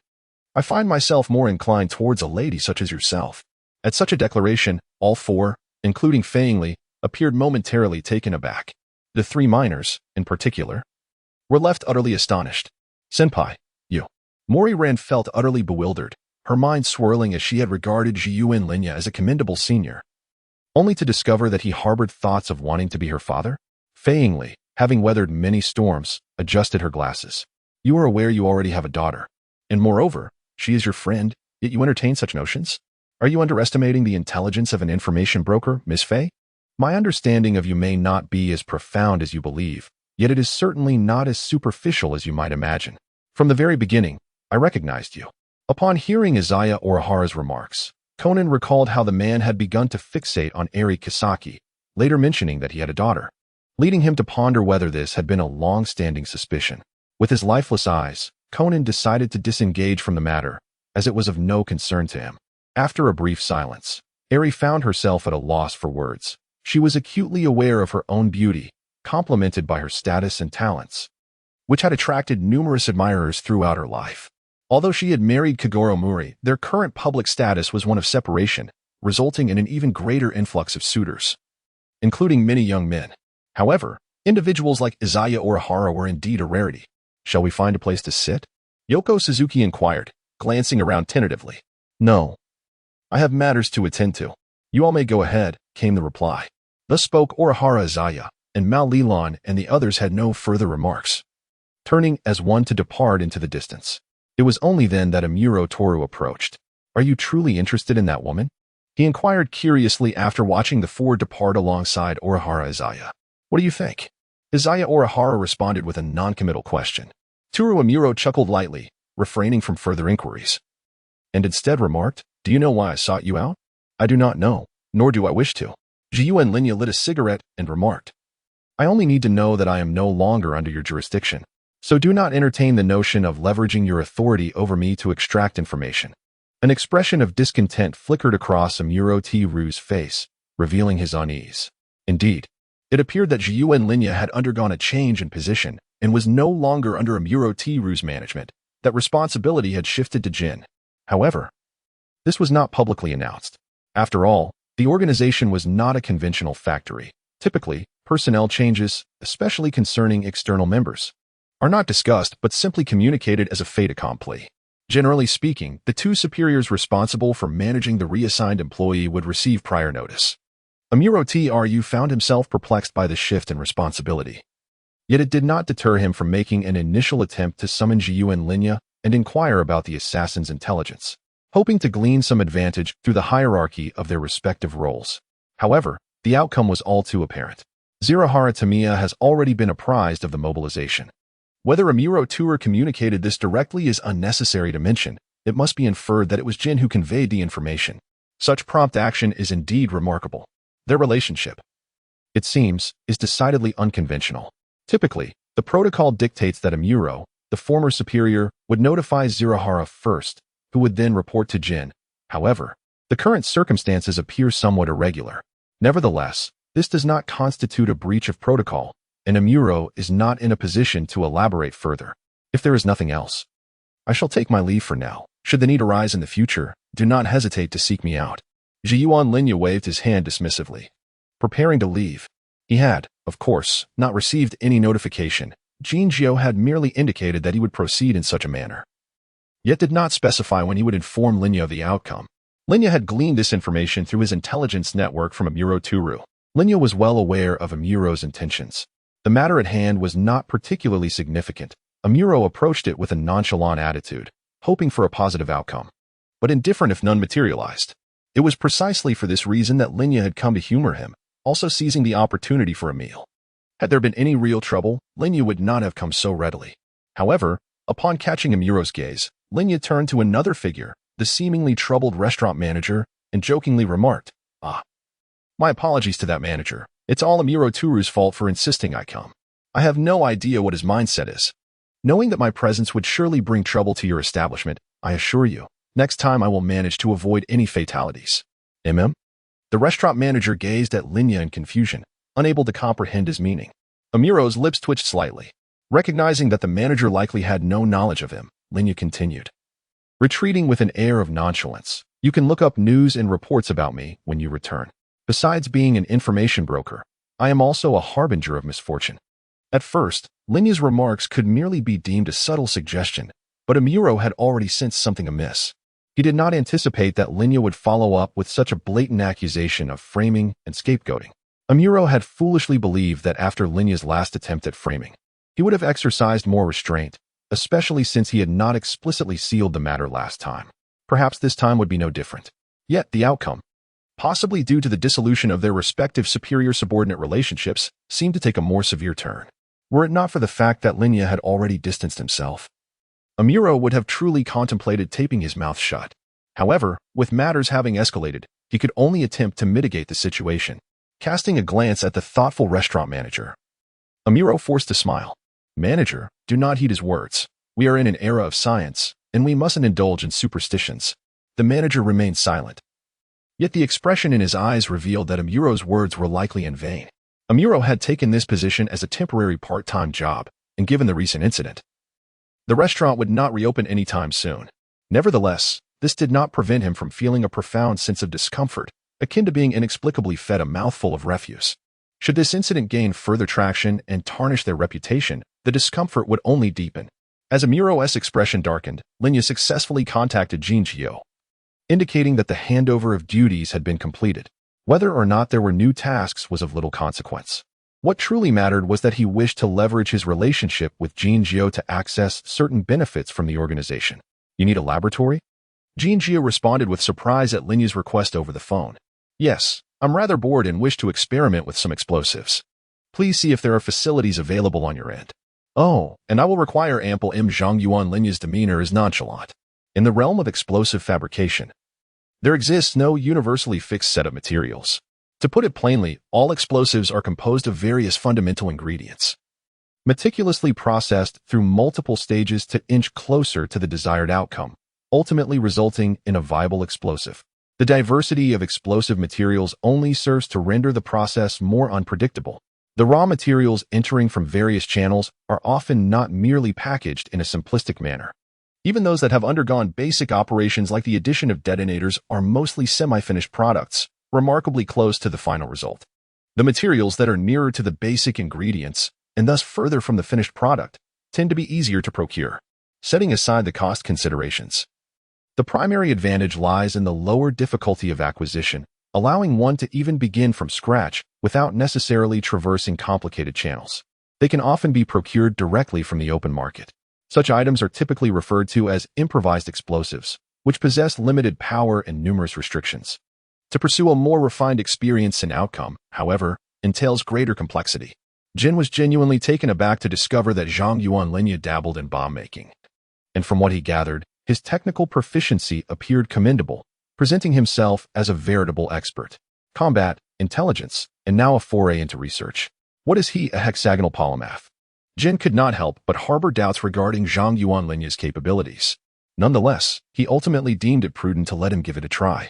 I find myself more inclined towards a lady such as yourself. At such a declaration, all four, including Fei Yingli, appeared momentarily taken aback. The three minors, in particular, were left utterly astonished. Senpai, you. Moriran felt utterly bewildered, her mind swirling as she had regarded Zhiyuan Linya as a commendable senior, only to discover that he harbored thoughts of wanting to be her father. Fei Yingli, having weathered many storms, adjusted her glasses. You are aware you already have a daughter, and moreover, she is your friend, yet you entertain such notions? Are you underestimating the intelligence of an information broker, Miss Fei? My understanding of you may not be as profound as you believe, yet it is certainly not as superficial as you might imagine. From the very beginning, I recognized you. Upon hearing Izaya Orihara's remarks, Conan recalled how the man had begun to fixate on Eri Kisaki, later mentioning that he had a daughter, leading him to ponder whether this had been a long-standing suspicion. With his lifeless eyes, Conan decided to disengage from the matter, as it was of no concern to him. After a brief silence, Eri found herself at a loss for words. She was acutely aware of her own beauty, complemented by her status and talents, which had attracted numerous admirers throughout her life. Although she had married Kogoro Muri, their current public status was one of separation, resulting in an even greater influx of suitors, including many young men. However, individuals like Izaya Orihara were indeed a rarity. Shall we find a place to sit? Yoko Suzuki inquired, glancing around tentatively. No. I have matters to attend to. You all may go ahead, came the reply. Thus spoke Orihara Izaya, and Mao Lilan and the others had no further remarks, turning as one to depart into the distance. It was only then that Amuro Toru approached. Are you truly interested in that woman? He inquired curiously after watching the four depart alongside Orihara Izaya. What do you think? Izaya Orihara responded with a non-committal question. Toru Amuro chuckled lightly, refraining from further inquiries, and instead remarked, Do you know why I sought you out? I do not know, nor do I wish to. Zhiyuan Linya lit a cigarette and remarked, I only need to know that I am no longer under your jurisdiction. So do not entertain the notion of leveraging your authority over me to extract information. An expression of discontent flickered across Amuro Toru's face, revealing his unease. Indeed, it appeared that Zhiyuan Linya had undergone a change in position and was no longer under Amuro Toru's management, that responsibility had shifted to Jin. However, this was not publicly announced. After all, the organization was not a conventional factory. Typically, personnel changes, especially concerning external members, are not discussed but simply communicated as a fait accompli. Generally speaking, the two superiors responsible for managing the reassigned employee would receive prior notice. Amuro Toru found himself perplexed by the shift in responsibility. Yet it did not deter him from making an initial attempt to summon Zhiyuan Linya and inquire about the assassin's intelligence, hoping to glean some advantage through the hierarchy of their respective roles. However, the outcome was all too apparent. Zirahara Tamiya has already been apprised of the mobilization. Whether Amuro Toru communicated this directly is unnecessary to mention. It must be inferred that it was Jin who conveyed the information. Such prompt action is indeed remarkable. Their relationship, it seems, is decidedly unconventional. Typically, the protocol dictates that Amuro, the former superior, would notify Zirahara first, who would then report to Jin. However, the current circumstances appear somewhat irregular. Nevertheless, this does not constitute a breach of protocol, and Amuro is not in a position to elaborate further. If there is nothing else, I shall take my leave for now. Should the need arise in the future, do not hesitate to seek me out. Zhiyuan Linya waved his hand dismissively, preparing to leave. He had, of course, not received any notification. Jin Jiao had merely indicated that he would proceed in such a manner, yet did not specify when he would inform Linya of the outcome. Linya had gleaned this information through his intelligence network from Amuro Toru. Linya was well aware of Amuro's intentions. The matter at hand was not particularly significant. Amuro approached it with a nonchalant attitude, hoping for a positive outcome, but indifferent if none materialized. It was precisely for this reason that Linya had come to humor him, also seizing the opportunity for a meal. Had there been any real trouble, Linya would not have come so readily. However, Upon catching Amuro's gaze, Linya turned to another figure, the seemingly troubled restaurant manager, and jokingly remarked, "Ah, my apologies to that manager. It's all Amuro Turu's fault for insisting I come. I have no idea what his mindset is. Knowing that my presence would surely bring trouble to your establishment, I assure you, next time I will manage to avoid any fatalities." The restaurant manager gazed at Linya in confusion, unable to comprehend his meaning. Amuro's lips twitched slightly. Recognizing that the manager likely had no knowledge of him, Linya continued, retreating with an air of nonchalance. "You can look up news and reports about me when you return. Besides being an information broker, I am also a harbinger of misfortune." At first, Linya's remarks could merely be deemed a subtle suggestion, but Amuro had already sensed something amiss. He did not anticipate that Linya would follow up with such a blatant accusation of framing and scapegoating. Amuro had foolishly believed that after Linya's last attempt at framing, he would have exercised more restraint, especially since he had not explicitly sealed the matter last time. Perhaps this time would be no different. Yet the outcome, possibly due to the dissolution of their respective superior-subordinate relationships, seemed to take a more severe turn. Were it not for the fact that Linya had already distanced himself, Amuro would have truly contemplated taping his mouth shut. However, with matters having escalated, he could only attempt to mitigate the situation. Casting a glance at the thoughtful restaurant manager, Amuro forced a smile. "Manager, do not heed his words. We are in an era of science, and we mustn't indulge in superstitions." The manager remained silent. Yet the expression in his eyes revealed that Amuro's words were likely in vain. Amuro had taken this position as a temporary part-time job, and given the recent incident, the restaurant would not reopen anytime soon. Nevertheless, this did not prevent him from feeling a profound sense of discomfort, akin to being inexplicably fed a mouthful of refuse. Should this incident gain further traction and tarnish their reputation, the discomfort would only deepen. As Amuro's expression darkened, Linya successfully contacted Jinjio, indicating that the handover of duties had been completed. Whether or not there were new tasks was of little consequence. What truly mattered was that he wished to leverage his relationship with Jinjio to access certain benefits from the organization. "You need a laboratory?" Jinjio responded with surprise at Linya's request over the phone. "Yes, I'm rather bored and wish to experiment with some explosives. Please see if there are facilities available on your end." "Oh, and I will require ample Zhangyuan." Linya's demeanor is nonchalant. In the realm of explosive fabrication, there exists no universally fixed set of materials. To put it plainly, all explosives are composed of various fundamental ingredients, meticulously processed through multiple stages to inch closer to the desired outcome, ultimately resulting in a viable explosive. The diversity of explosive materials only serves to render the process more unpredictable. The raw materials entering from various channels are often not merely packaged in a simplistic manner. Even those that have undergone basic operations like the addition of detonators are mostly semi-finished products, remarkably close to the final result. The materials that are nearer to the basic ingredients, and thus further from the finished product, tend to be easier to procure. Setting aside the cost considerations, the primary advantage lies in the lower difficulty of acquisition, allowing one to even begin from scratch without necessarily traversing complicated channels. They can often be procured directly from the open market. Such items are typically referred to as improvised explosives, which possess limited power and numerous restrictions. To pursue a more refined experience and outcome, however, entails greater complexity. Jin was genuinely taken aback to discover that Zhangyuan Linya dabbled in bomb making. And from what he gathered, his technical proficiency appeared commendable, presenting himself as a veritable expert. Combat, intelligence, and now a foray into research. What is he, a hexagonal polymath? Jin could not help but harbor doubts regarding Zhangyuan Linya's capabilities. Nonetheless, he ultimately deemed it prudent to let him give it a try,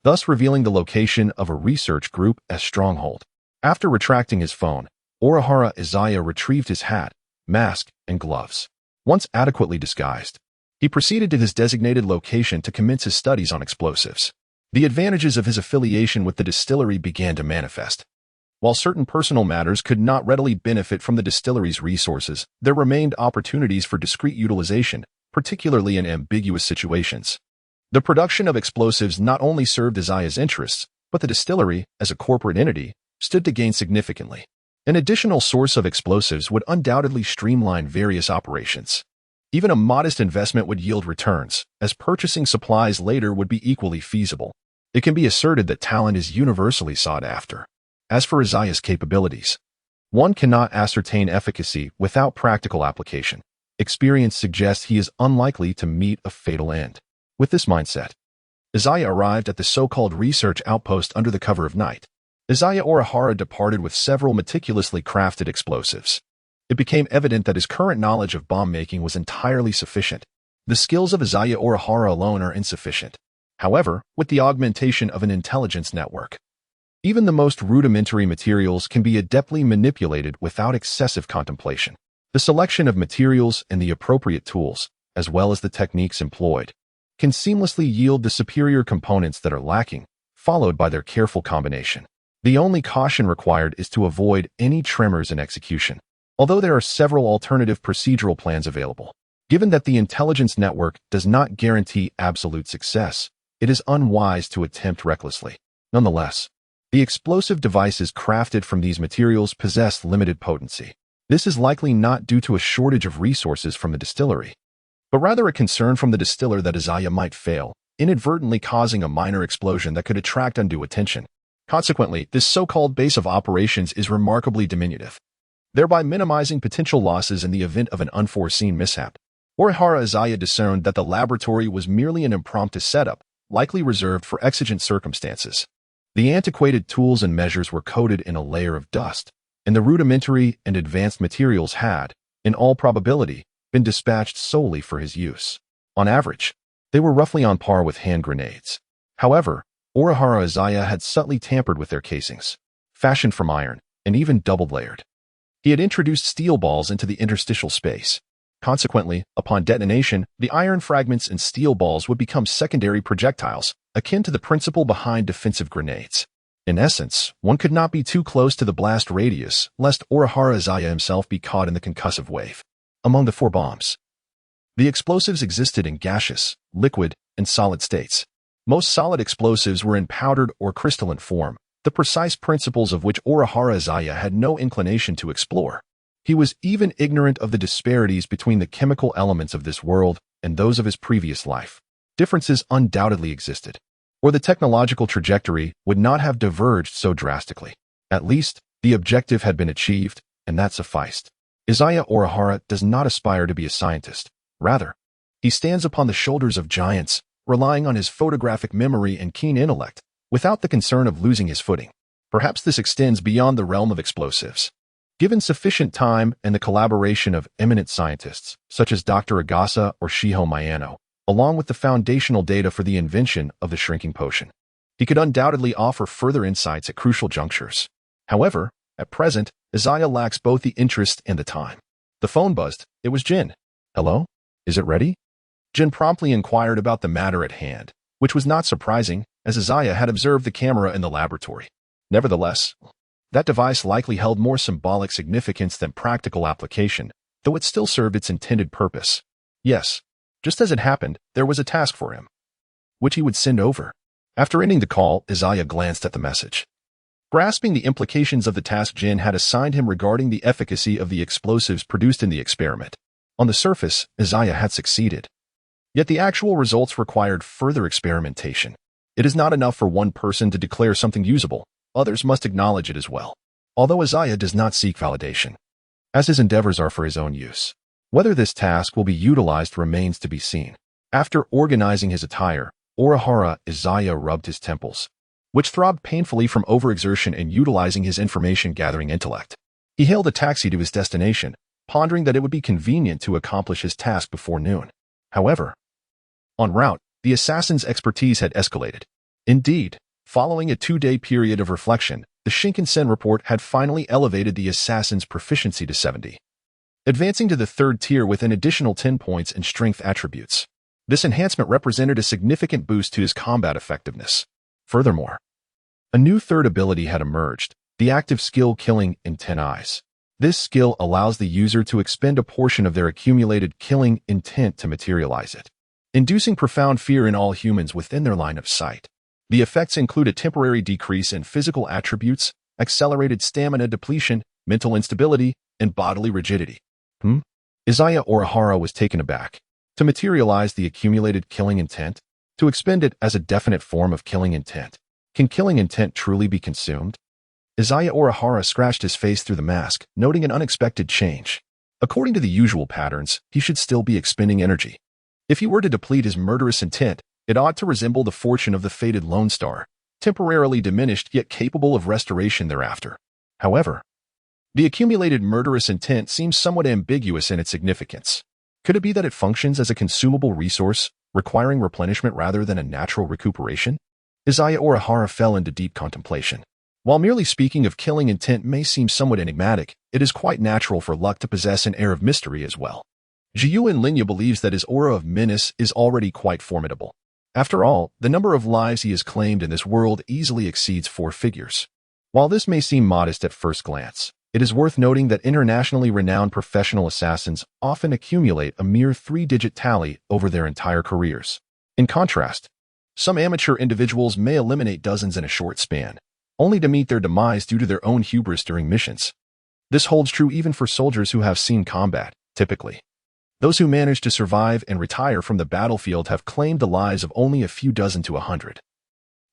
thus revealing the location of a research group as Stronghold. After retracting his phone, Orihara Izaya retrieved his hat, mask, and gloves. Once adequately disguised, he proceeded to his designated location to commence his studies on explosives. The advantages of his affiliation with the distillery began to manifest. While certain personal matters could not readily benefit from the distillery's resources, there remained opportunities for discreet utilization, particularly in ambiguous situations. The production of explosives not only served Izaya's interests, but the distillery, as a corporate entity, stood to gain significantly. An additional source of explosives would undoubtedly streamline various operations. Even a modest investment would yield returns, as purchasing supplies later would be equally feasible. It can be asserted that talent is universally sought after. As for Izaya's capabilities, one cannot ascertain efficacy without practical application. Experience suggests he is unlikely to meet a fatal end. With this mindset, Izaya arrived at the so-called research outpost under the cover of night. Izaya Orihara departed with several meticulously crafted explosives. It became evident that his current knowledge of bomb-making was entirely sufficient. The skills of Izaya Orihara alone are insufficient. However, with the augmentation of an intelligence network, even the most rudimentary materials can be adeptly manipulated without excessive contemplation. The selection of materials and the appropriate tools, as well as the techniques employed, can seamlessly yield the superior components that are lacking, followed by their careful combination. The only caution required is to avoid any tremors in execution, although there are several alternative procedural plans available. Given that the intelligence network does not guarantee absolute success, it is unwise to attempt recklessly. Nonetheless, the explosive devices crafted from these materials possess limited potency. This is likely not due to a shortage of resources from the distillery, but rather a concern from the distiller that Izaya might fail, inadvertently causing a minor explosion that could attract undue attention. Consequently, this so-called base of operations is remarkably diminutive, thereby minimizing potential losses in the event of an unforeseen mishap. Orihara Izaya discerned that the laboratory was merely an impromptu setup, likely reserved for exigent circumstances. The antiquated tools and measures were coated in a layer of dust, and the rudimentary and advanced materials had, in all probability, been dispatched solely for his use. On average, they were roughly on par with hand grenades. However, Orihara Izaya had subtly tampered with their casings, fashioned from iron, and even double-layered. He had introduced steel balls into the interstitial space. Consequently, upon detonation, the iron fragments and steel balls would become secondary projectiles, akin to the principle behind defensive grenades. In essence, one could not be too close to the blast radius, lest Orihara Izaya himself be caught in the concussive wave. Among the 4 bombs, the explosives existed in gaseous, liquid, and solid states. Most solid explosives were in powdered or crystalline form, the precise principles of which Orihara Izaya had no inclination to explore. He was even ignorant of the disparities between the chemical elements of this world and those of his previous life. Differences undoubtedly existed, or the technological trajectory would not have diverged so drastically. At least, the objective had been achieved, and that sufficed. Izaya Orihara does not aspire to be a scientist. Rather, he stands upon the shoulders of giants, relying on his photographic memory and keen intellect, without the concern of losing his footing. Perhaps this extends beyond the realm of explosives. Given sufficient time and the collaboration of eminent scientists, such as Dr. Agasa or Shiho Miyano, along with the foundational data for the invention of the shrinking potion, he could undoubtedly offer further insights at crucial junctures. However, at present, Izaya lacks both the interest and the time. The phone buzzed. It was Jin. "Hello? Is it ready?" Jin promptly inquired about the matter at hand, which was not surprising, as Izaya had observed the camera in the laboratory. Nevertheless, that device likely held more symbolic significance than practical application, though it still served its intended purpose. Yes, just as it happened, there was a task for him, which he would send over. After ending the call, Izaya glanced at the message. Grasping the implications of the task Jin had assigned him regarding the efficacy of the explosives produced in the experiment, on the surface, Izaya had succeeded. Yet the actual results required further experimentation. It is not enough for one person to declare something usable. Others must acknowledge it as well. Although Izaya does not seek validation, as his endeavors are for his own use. Whether this task will be utilized remains to be seen. After organizing his attire, Orihara Izaya rubbed his temples, which throbbed painfully from overexertion and utilizing his information-gathering intellect. He hailed a taxi to his destination, pondering that it would be convenient to accomplish his task before noon. However, en route, the assassin's expertise had escalated. Indeed, following a 2-day period of reflection, the Shinkansen report had finally elevated the assassin's proficiency to 70, advancing to the 3rd tier with an additional 10 points in strength attributes. This enhancement represented a significant boost to his combat effectiveness. Furthermore, a new 3rd ability had emerged, the active skill Killing in 10 Eyes. This skill allows the user to expend a portion of their accumulated killing intent to materialize it, inducing profound fear in all humans within their line of sight. The effects include a temporary decrease in physical attributes, accelerated stamina depletion, mental instability, and bodily rigidity. Izaya Orihara was taken aback. To materialize the accumulated killing intent, to expend it as a definite form of killing intent. Can killing intent truly be consumed? Izaya Orihara scratched his face through the mask, noting an unexpected change. According to the usual patterns, he should still be expending energy. If he were to deplete his murderous intent, it ought to resemble the fortune of the fated Lone Star, temporarily diminished yet capable of restoration thereafter. However, the accumulated murderous intent seems somewhat ambiguous in its significance. Could it be that it functions as a consumable resource, requiring replenishment rather than a natural recuperation? Izaya Orihara fell into deep contemplation. While merely speaking of killing intent may seem somewhat enigmatic, it is quite natural for luck to possess an air of mystery as well. Jiyuan Linya believes that his aura of menace is already quite formidable. After all, the number of lives he has claimed in this world easily exceeds 4 figures. While this may seem modest at first glance, it is worth noting that internationally renowned professional assassins often accumulate a mere 3-digit tally over their entire careers. In contrast, some amateur individuals may eliminate dozens in a short span, only to meet their demise due to their own hubris during missions. This holds true even for soldiers who have seen combat, typically. Those who manage to survive and retire from the battlefield have claimed the lives of only a few dozen to 100.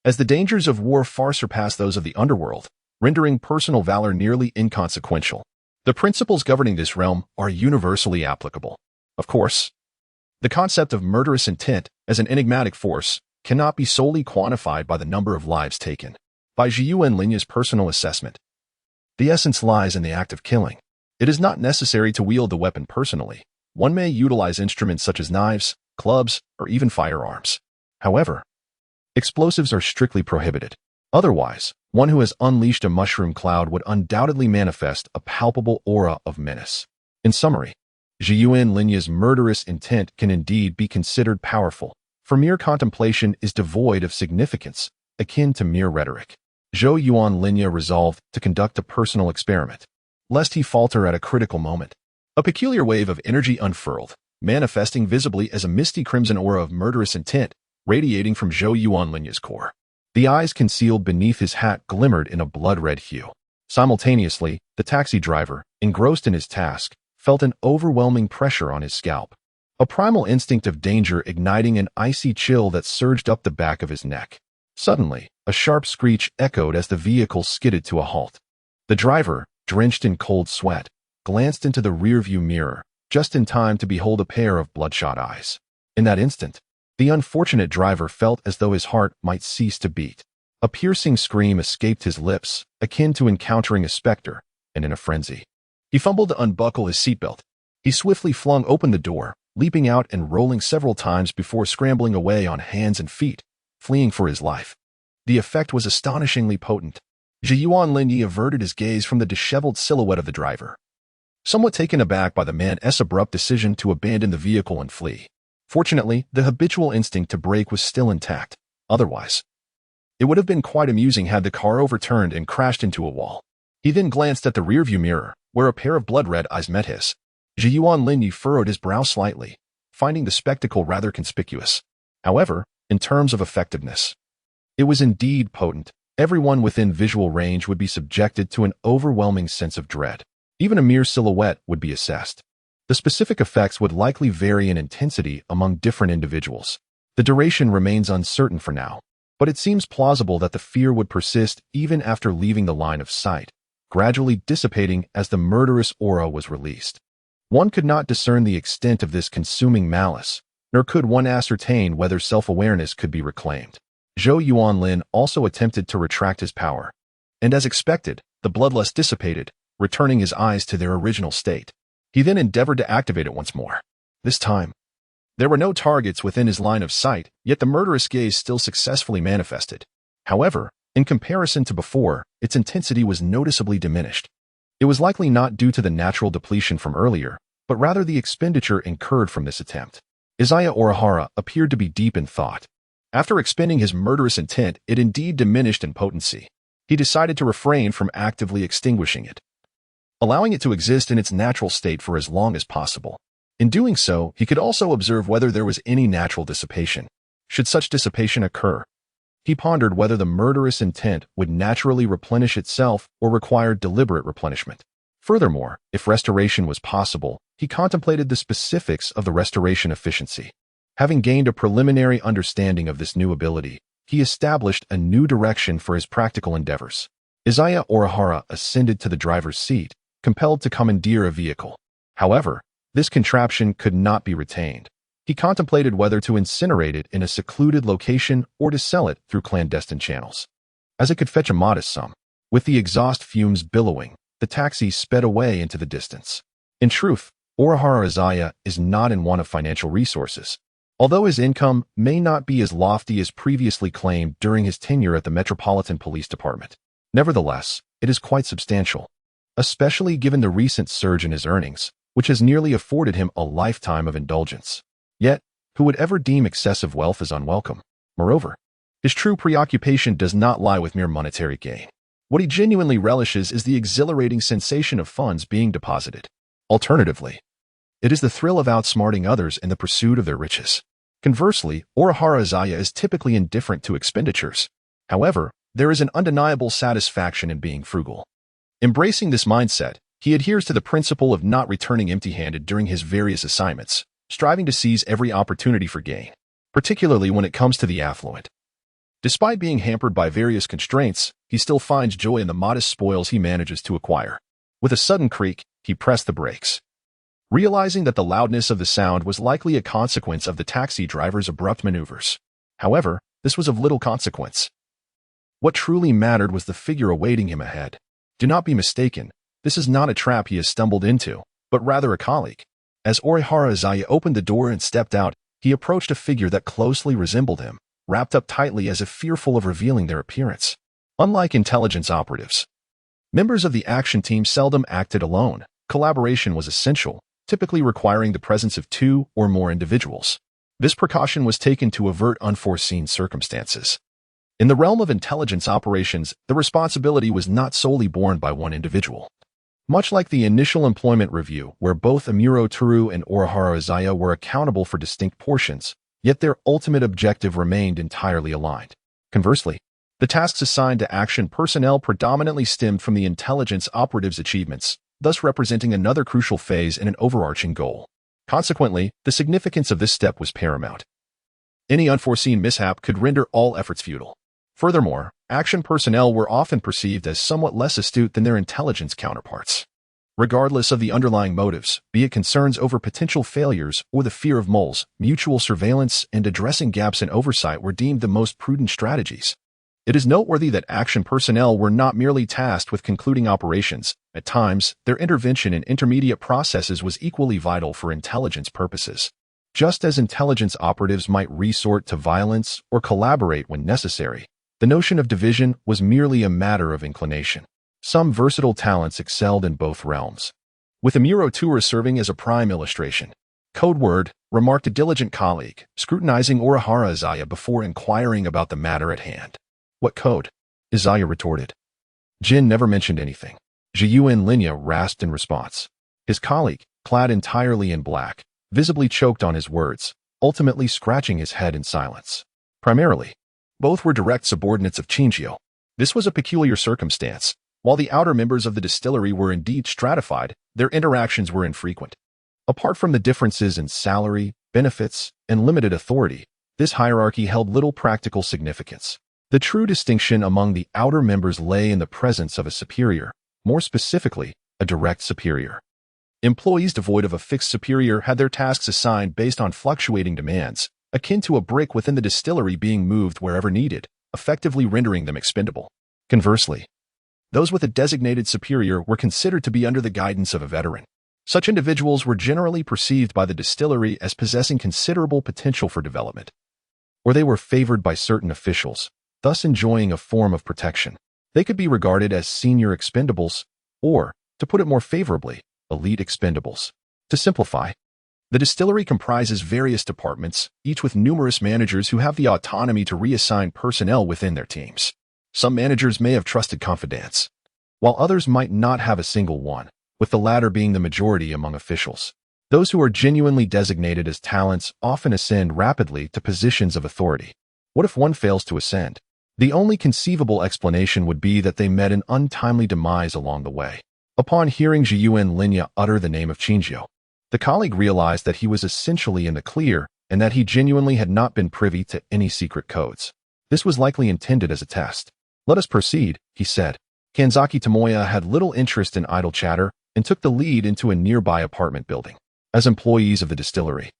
As the dangers of war far surpass those of the underworld, rendering personal valor nearly inconsequential, the principles governing this realm are universally applicable. Of course, the concept of murderous intent as an enigmatic force cannot be solely quantified by the number of lives taken. By Jiyuan Linya's personal assessment, the essence lies in the act of killing. It is not necessary to wield the weapon personally. One may utilize instruments such as knives, clubs, or even firearms. However, explosives are strictly prohibited. Otherwise, one who has unleashed a mushroom cloud would undoubtedly manifest a palpable aura of menace. In summary, Jiyuan Linya's murderous intent can indeed be considered powerful, for mere contemplation is devoid of significance, akin to mere rhetoric. Jiyuan Linya resolved to conduct a personal experiment, lest he falter at a critical moment. A peculiar wave of energy unfurled, manifesting visibly as a misty crimson aura of murderous intent, radiating from Jiyuan Linya's core. The eyes concealed beneath his hat glimmered in a blood-red hue. Simultaneously, the taxi driver, engrossed in his task, felt an overwhelming pressure on his scalp. A primal instinct of danger igniting an icy chill that surged up the back of his neck. Suddenly, a sharp screech echoed as the vehicle skidded to a halt. The driver, drenched in cold sweat, glanced into the rearview mirror, just in time to behold a pair of bloodshot eyes. In that instant, the unfortunate driver felt as though his heart might cease to beat. A piercing scream escaped his lips, akin to encountering a specter, and in a frenzy, he fumbled to unbuckle his seatbelt. He swiftly flung open the door, leaping out and rolling several times before scrambling away on hands and feet, fleeing for his life. The effect was astonishingly potent. Jiyuan Linya averted his gaze from the disheveled silhouette of the driver, somewhat taken aback by the man's abrupt decision to abandon the vehicle and flee. Fortunately, the habitual instinct to brake was still intact. Otherwise, it would have been quite amusing had the car overturned and crashed into a wall. He then glanced at the rearview mirror, where a pair of blood-red eyes met his. Jiyuan Linya furrowed his brow slightly, finding the spectacle rather conspicuous. However, in terms of effectiveness, it was indeed potent. Everyone within visual range would be subjected to an overwhelming sense of dread. Even a mere silhouette would be assessed. The specific effects would likely vary in intensity among different individuals. The duration remains uncertain for now, but it seems plausible that the fear would persist even after leaving the line of sight, gradually dissipating as the murderous aura was released. One could not discern the extent of this consuming malice, nor could one ascertain whether self-awareness could be reclaimed. Jiyuan Lin also attempted to retract his power, and as expected, the bloodlust dissipated, returning his eyes to their original state. He then endeavored to activate it once more. This time, there were no targets within his line of sight, yet the murderous gaze still successfully manifested. However, in comparison to before, its intensity was noticeably diminished. It was likely not due to the natural depletion from earlier, but rather the expenditure incurred from this attempt. Izaya Orihara appeared to be deep in thought. After expending his murderous intent, it indeed diminished in potency. He decided to refrain from actively extinguishing it, allowing it to exist in its natural state for as long as possible. In doing so, he could also observe whether there was any natural dissipation. Should such dissipation occur, he pondered whether the murderous intent would naturally replenish itself or require deliberate replenishment. Furthermore, if restoration was possible, he contemplated the specifics of the restoration efficiency. Having gained a preliminary understanding of this new ability, he established a new direction for his practical endeavors. Izaya Orihara ascended to the driver's seat, compelled to commandeer a vehicle. However, this contraption could not be retained. He contemplated whether to incinerate it in a secluded location or to sell it through clandestine channels, as it could fetch a modest sum. With the exhaust fumes billowing, the taxi sped away into the distance. In truth, Orihara Izaya is not in want of financial resources. Although his income may not be as lofty as previously claimed during his tenure at the Metropolitan Police Department, nevertheless, it is quite substantial, especially given the recent surge in his earnings, which has nearly afforded him a lifetime of indulgence. Yet, who would ever deem excessive wealth as unwelcome? Moreover, his true preoccupation does not lie with mere monetary gain. What he genuinely relishes is the exhilarating sensation of funds being deposited. Alternatively, it is the thrill of outsmarting others in the pursuit of their riches. Conversely, Orihara Izaya is typically indifferent to expenditures. However, there is an undeniable satisfaction in being frugal. Embracing this mindset, he adheres to the principle of not returning empty-handed during his various assignments, striving to seize every opportunity for gain, particularly when it comes to the affluent. Despite being hampered by various constraints, he still finds joy in the modest spoils he manages to acquire. With a sudden creak, he pressed the brakes. Realizing that the loudness of the sound was likely a consequence of the taxi driver's abrupt maneuvers. However, this was of little consequence. What truly mattered was the figure awaiting him ahead. Do not be mistaken, this is not a trap he has stumbled into, but rather a colleague. As Orihara Izaya opened the door and stepped out, he approached a figure that closely resembled him, wrapped up tightly as if fearful of revealing their appearance. Unlike intelligence operatives, members of the action team seldom acted alone. Collaboration was essential, typically requiring the presence of 2 or more individuals. This precaution was taken to avert unforeseen circumstances. In the realm of intelligence operations, the responsibility was not solely borne by one individual. Much like the initial employment review, where both Amuro Toru and Orihara Izaya were accountable for distinct portions, yet their ultimate objective remained entirely aligned. Conversely, the tasks assigned to action personnel predominantly stemmed from the intelligence operatives' achievements, thus representing another crucial phase in an overarching goal. Consequently, the significance of this step was paramount. Any unforeseen mishap could render all efforts futile. Furthermore, action personnel were often perceived as somewhat less astute than their intelligence counterparts. Regardless of the underlying motives, be it concerns over potential failures or the fear of moles, mutual surveillance and addressing gaps in oversight were deemed the most prudent strategies. It is noteworthy that action personnel were not merely tasked with concluding operations. At times, their intervention in intermediate processes was equally vital for intelligence purposes. Just as intelligence operatives might resort to violence or collaborate when necessary, the notion of division was merely a matter of inclination. Some versatile talents excelled in both realms, with Amuro Toru serving as a prime illustration. Code word, remarked a diligent colleague, scrutinizing Orihara Izaya before inquiring about the matter at hand. What code? Izaya retorted. Jin never mentioned anything. Jiyuan Linya rasped in response. His colleague, clad entirely in black, visibly choked on his words, ultimately scratching his head in silence. Primarily, both were direct subordinates of Chinjio. This was a peculiar circumstance. While the outer members of the distillery were indeed stratified, their interactions were infrequent. Apart from the differences in salary, benefits, and limited authority, this hierarchy held little practical significance. The true distinction among the outer members lay in the presence of a superior, more specifically, a direct superior. Employees devoid of a fixed superior had their tasks assigned based on fluctuating demands, akin to a brick within the distillery being moved wherever needed, effectively rendering them expendable. Conversely, those with a designated superior were considered to be under the guidance of a veteran. Such individuals were generally perceived by the distillery as possessing considerable potential for development, or they were favored by certain officials, thus enjoying a form of protection. They could be regarded as senior expendables, or, to put it more favorably, elite expendables. To simplify, the distillery comprises various departments, each with numerous managers who have the autonomy to reassign personnel within their teams. Some managers may have trusted confidants, while others might not have a single one, with the latter being the majority among officials. Those who are genuinely designated as talents often ascend rapidly to positions of authority. What if one fails to ascend? The only conceivable explanation would be that they met an untimely demise along the way. Upon hearing Jiyuan Linya utter the name of Chinjio, the colleague realized that he was essentially in the clear and that he genuinely had not been privy to any secret codes. This was likely intended as a test. Let us proceed, he said. Kanzaki Tomoya had little interest in idle chatter, and took the lead into a nearby apartment building. As employees of the distillery,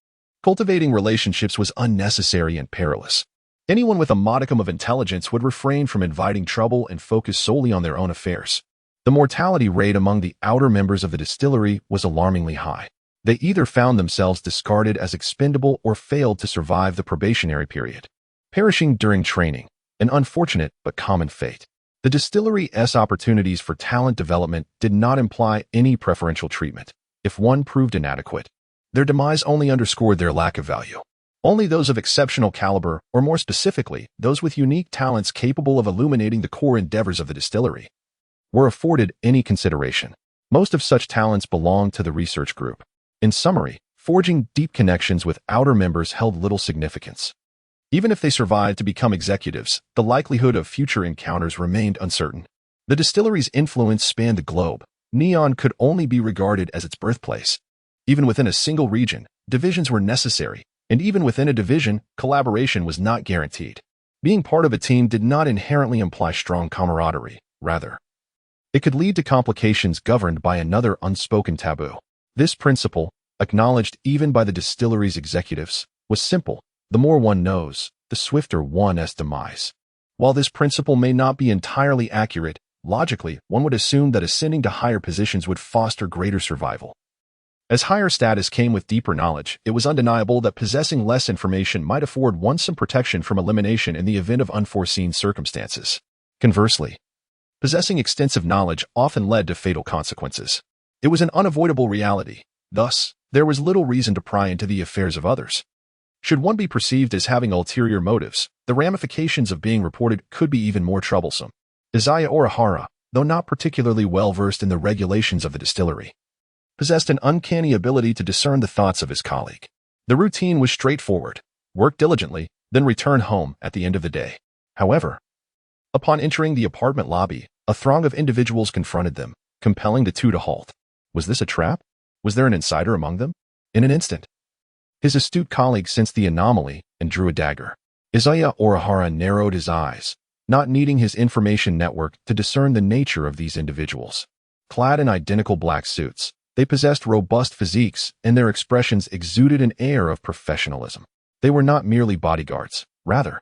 cultivating relationships was unnecessary and perilous. Anyone with a modicum of intelligence would refrain from inviting trouble and focus solely on their own affairs. The mortality rate among the outer members of the distillery was alarmingly high. They either found themselves discarded as expendable or failed to survive the probationary period, perishing during training, an unfortunate but common fate. The distillery's opportunities for talent development did not imply any preferential treatment. If one proved inadequate, their demise only underscored their lack of value. Only those of exceptional caliber, or more specifically, those with unique talents capable of illuminating the core endeavors of the distillery, were afforded any consideration. Most of such talents belonged to the research group. In summary, forging deep connections with outer members held little significance. Even if they survived to become executives, the likelihood of future encounters remained uncertain. The distillery's influence spanned the globe. Neon could only be regarded as its birthplace. Even within a single region, divisions were necessary, and even within a division, collaboration was not guaranteed. Being part of a team did not inherently imply strong camaraderie. Rather, it could lead to complications governed by another unspoken taboo. This principle, acknowledged even by the distillery's executives, was simple. The more one knows, the swifter one's demise. While this principle may not be entirely accurate, logically, one would assume that ascending to higher positions would foster greater survival. As higher status came with deeper knowledge, it was undeniable that possessing less information might afford one some protection from elimination in the event of unforeseen circumstances. Conversely, possessing extensive knowledge often led to fatal consequences. It was an unavoidable reality. Thus, there was little reason to pry into the affairs of others. Should one be perceived as having ulterior motives, the ramifications of being reported could be even more troublesome. Izaya Orihara, though not particularly well-versed in the regulations of the distillery, possessed an uncanny ability to discern the thoughts of his colleague. The routine was straightforward: work diligently, then return home at the end of the day. However, upon entering the apartment lobby, a throng of individuals confronted them, compelling the two to halt. Was this a trap? Was there an insider among them? In an instant, his astute colleague sensed the anomaly and drew a dagger. Izaya Orihara narrowed his eyes, not needing his information network to discern the nature of these individuals. Clad in identical black suits, they possessed robust physiques, and their expressions exuded an air of professionalism. They were not merely bodyguards. Rather,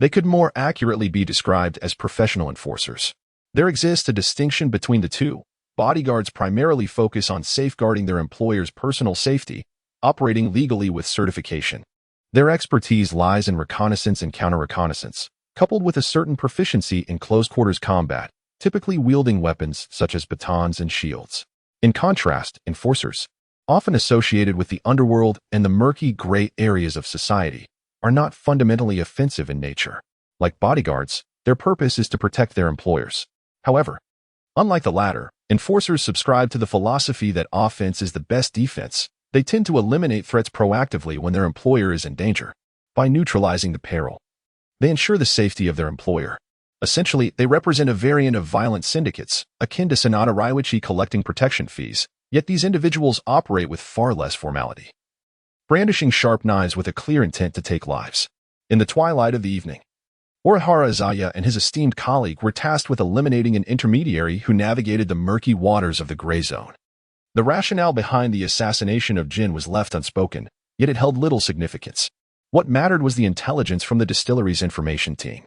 they could more accurately be described as professional enforcers. There exists a distinction between the two. Bodyguards primarily focus on safeguarding their employer's personal safety, operating legally with certification. Their expertise lies in reconnaissance and counter-reconnaissance, coupled with a certain proficiency in close-quarters combat, typically wielding weapons such as batons and shields. In contrast, enforcers, often associated with the underworld and the murky gray areas of society, are not fundamentally offensive in nature. Like bodyguards, their purpose is to protect their employers. However, unlike the latter, enforcers subscribe to the philosophy that offense is the best defense. They tend to eliminate threats proactively when their employer is in danger. By neutralizing the peril, they ensure the safety of their employer. Essentially, they represent a variant of violent syndicates, akin to Sonata Raiwichi collecting protection fees, yet these individuals operate with far less formality, brandishing sharp knives with a clear intent to take lives. In the twilight of the evening, Orihara Izaya and his esteemed colleague were tasked with eliminating an intermediary who navigated the murky waters of the gray zone. The rationale behind the assassination of Jin was left unspoken, yet it held little significance. What mattered was the intelligence from the distillery's information team,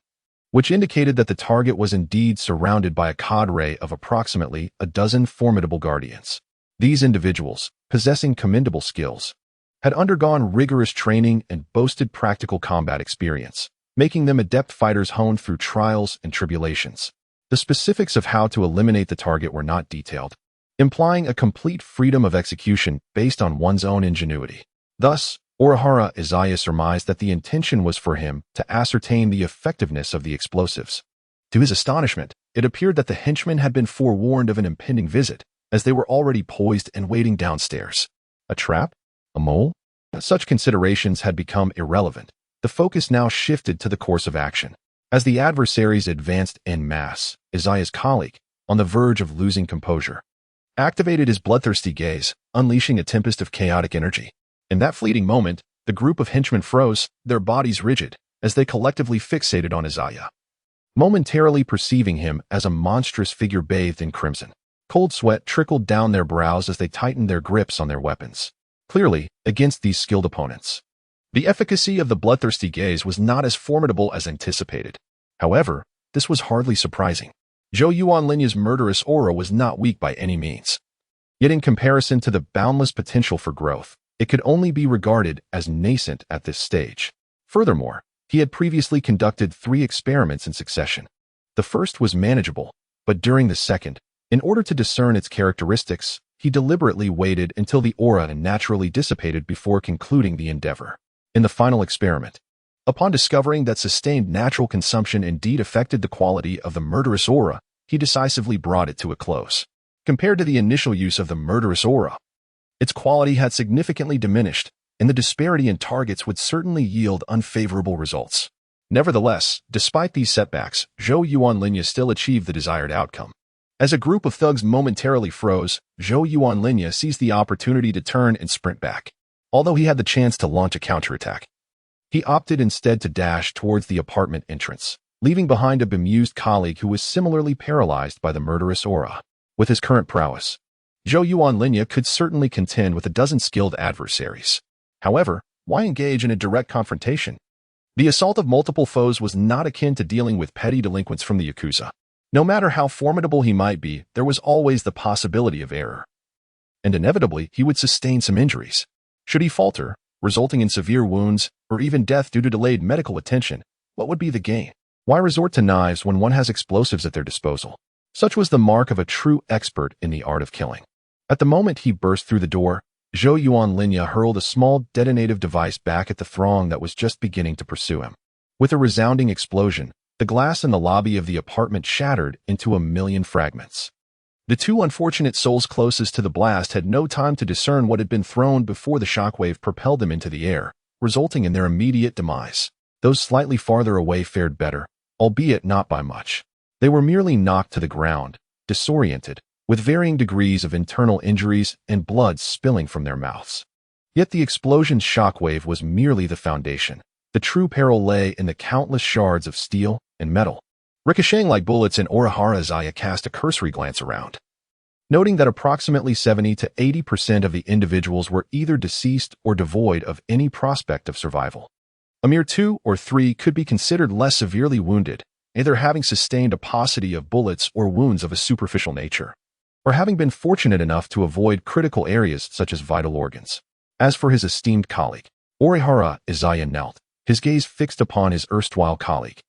which indicated that the target was indeed surrounded by a cadre of approximately a dozen formidable guardians. These individuals, possessing commendable skills, had undergone rigorous training and boasted practical combat experience, making them adept fighters honed through trials and tribulations. The specifics of how to eliminate the target were not detailed, implying a complete freedom of execution based on one's own ingenuity. Thus, Orihara Izaya surmised that the intention was for him to ascertain the effectiveness of the explosives. To his astonishment, it appeared that the henchmen had been forewarned of an impending visit, as they were already poised and waiting downstairs. A trap? A mole? Such considerations had become irrelevant. The focus now shifted to the course of action. As the adversaries advanced en masse, Izaya's colleague, on the verge of losing composure, activated his bloodthirsty gaze, unleashing a tempest of chaotic energy. In that fleeting moment, the group of henchmen froze, their bodies rigid, as they collectively fixated on Izaya, momentarily perceiving him as a monstrous figure bathed in crimson. Cold sweat trickled down their brows as they tightened their grips on their weapons, clearly against these skilled opponents. The efficacy of the bloodthirsty gaze was not as formidable as anticipated. However, this was hardly surprising. Zhou Yuanlinya's murderous aura was not weak by any means. Yet in comparison to the boundless potential for growth, it could only be regarded as nascent at this stage. Furthermore, he had previously conducted 3 experiments in succession. The first was manageable, but during the second, in order to discern its characteristics, he deliberately waited until the aura naturally dissipated before concluding the endeavor. In the final experiment, upon discovering that sustained natural consumption indeed affected the quality of the murderous aura, he decisively brought it to a close. Compared to the initial use of the murderous aura, its quality had significantly diminished, and the disparity in targets would certainly yield unfavorable results. Nevertheless, despite these setbacks, Zhou Yuanlinya still achieved the desired outcome. As a group of thugs momentarily froze, Zhou Yuanlinya seized the opportunity to turn and sprint back. Although he had the chance to launch a counterattack, he opted instead to dash towards the apartment entrance, leaving behind a bemused colleague who was similarly paralyzed by the murderous aura. With his current prowess, Zhou Yuanlinya could certainly contend with a dozen skilled adversaries. However, why engage in a direct confrontation? The assault of multiple foes was not akin to dealing with petty delinquents from the Yakuza. No matter how formidable he might be, there was always the possibility of error. And inevitably, he would sustain some injuries. Should he falter, resulting in severe wounds, or even death due to delayed medical attention, what would be the gain? Why resort to knives when one has explosives at their disposal? Such was the mark of a true expert in the art of killing. At the moment he burst through the door, Zhou Yuanlinya hurled a small detonative device back at the throng that was just beginning to pursue him. With a resounding explosion, the glass in the lobby of the apartment shattered into 1,000,000 fragments. The 2 unfortunate souls closest to the blast had no time to discern what had been thrown before the shockwave propelled them into the air, resulting in their immediate demise. Those slightly farther away fared better, albeit not by much. They were merely knocked to the ground, disoriented, with varying degrees of internal injuries and blood spilling from their mouths. Yet the explosion's shockwave was merely the foundation. The true peril lay in the countless shards of steel and metal, ricocheting like bullets, and Orihara Izaya cast a cursory glance around, noting that approximately 70 to 80% of the individuals were either deceased or devoid of any prospect of survival. A mere 2 or 3 could be considered less severely wounded, either having sustained a paucity of bullets or wounds of a superficial nature, or having been fortunate enough to avoid critical areas such as vital organs. As for his esteemed colleague, Orihara Izaya knelt, his gaze fixed upon his erstwhile colleague,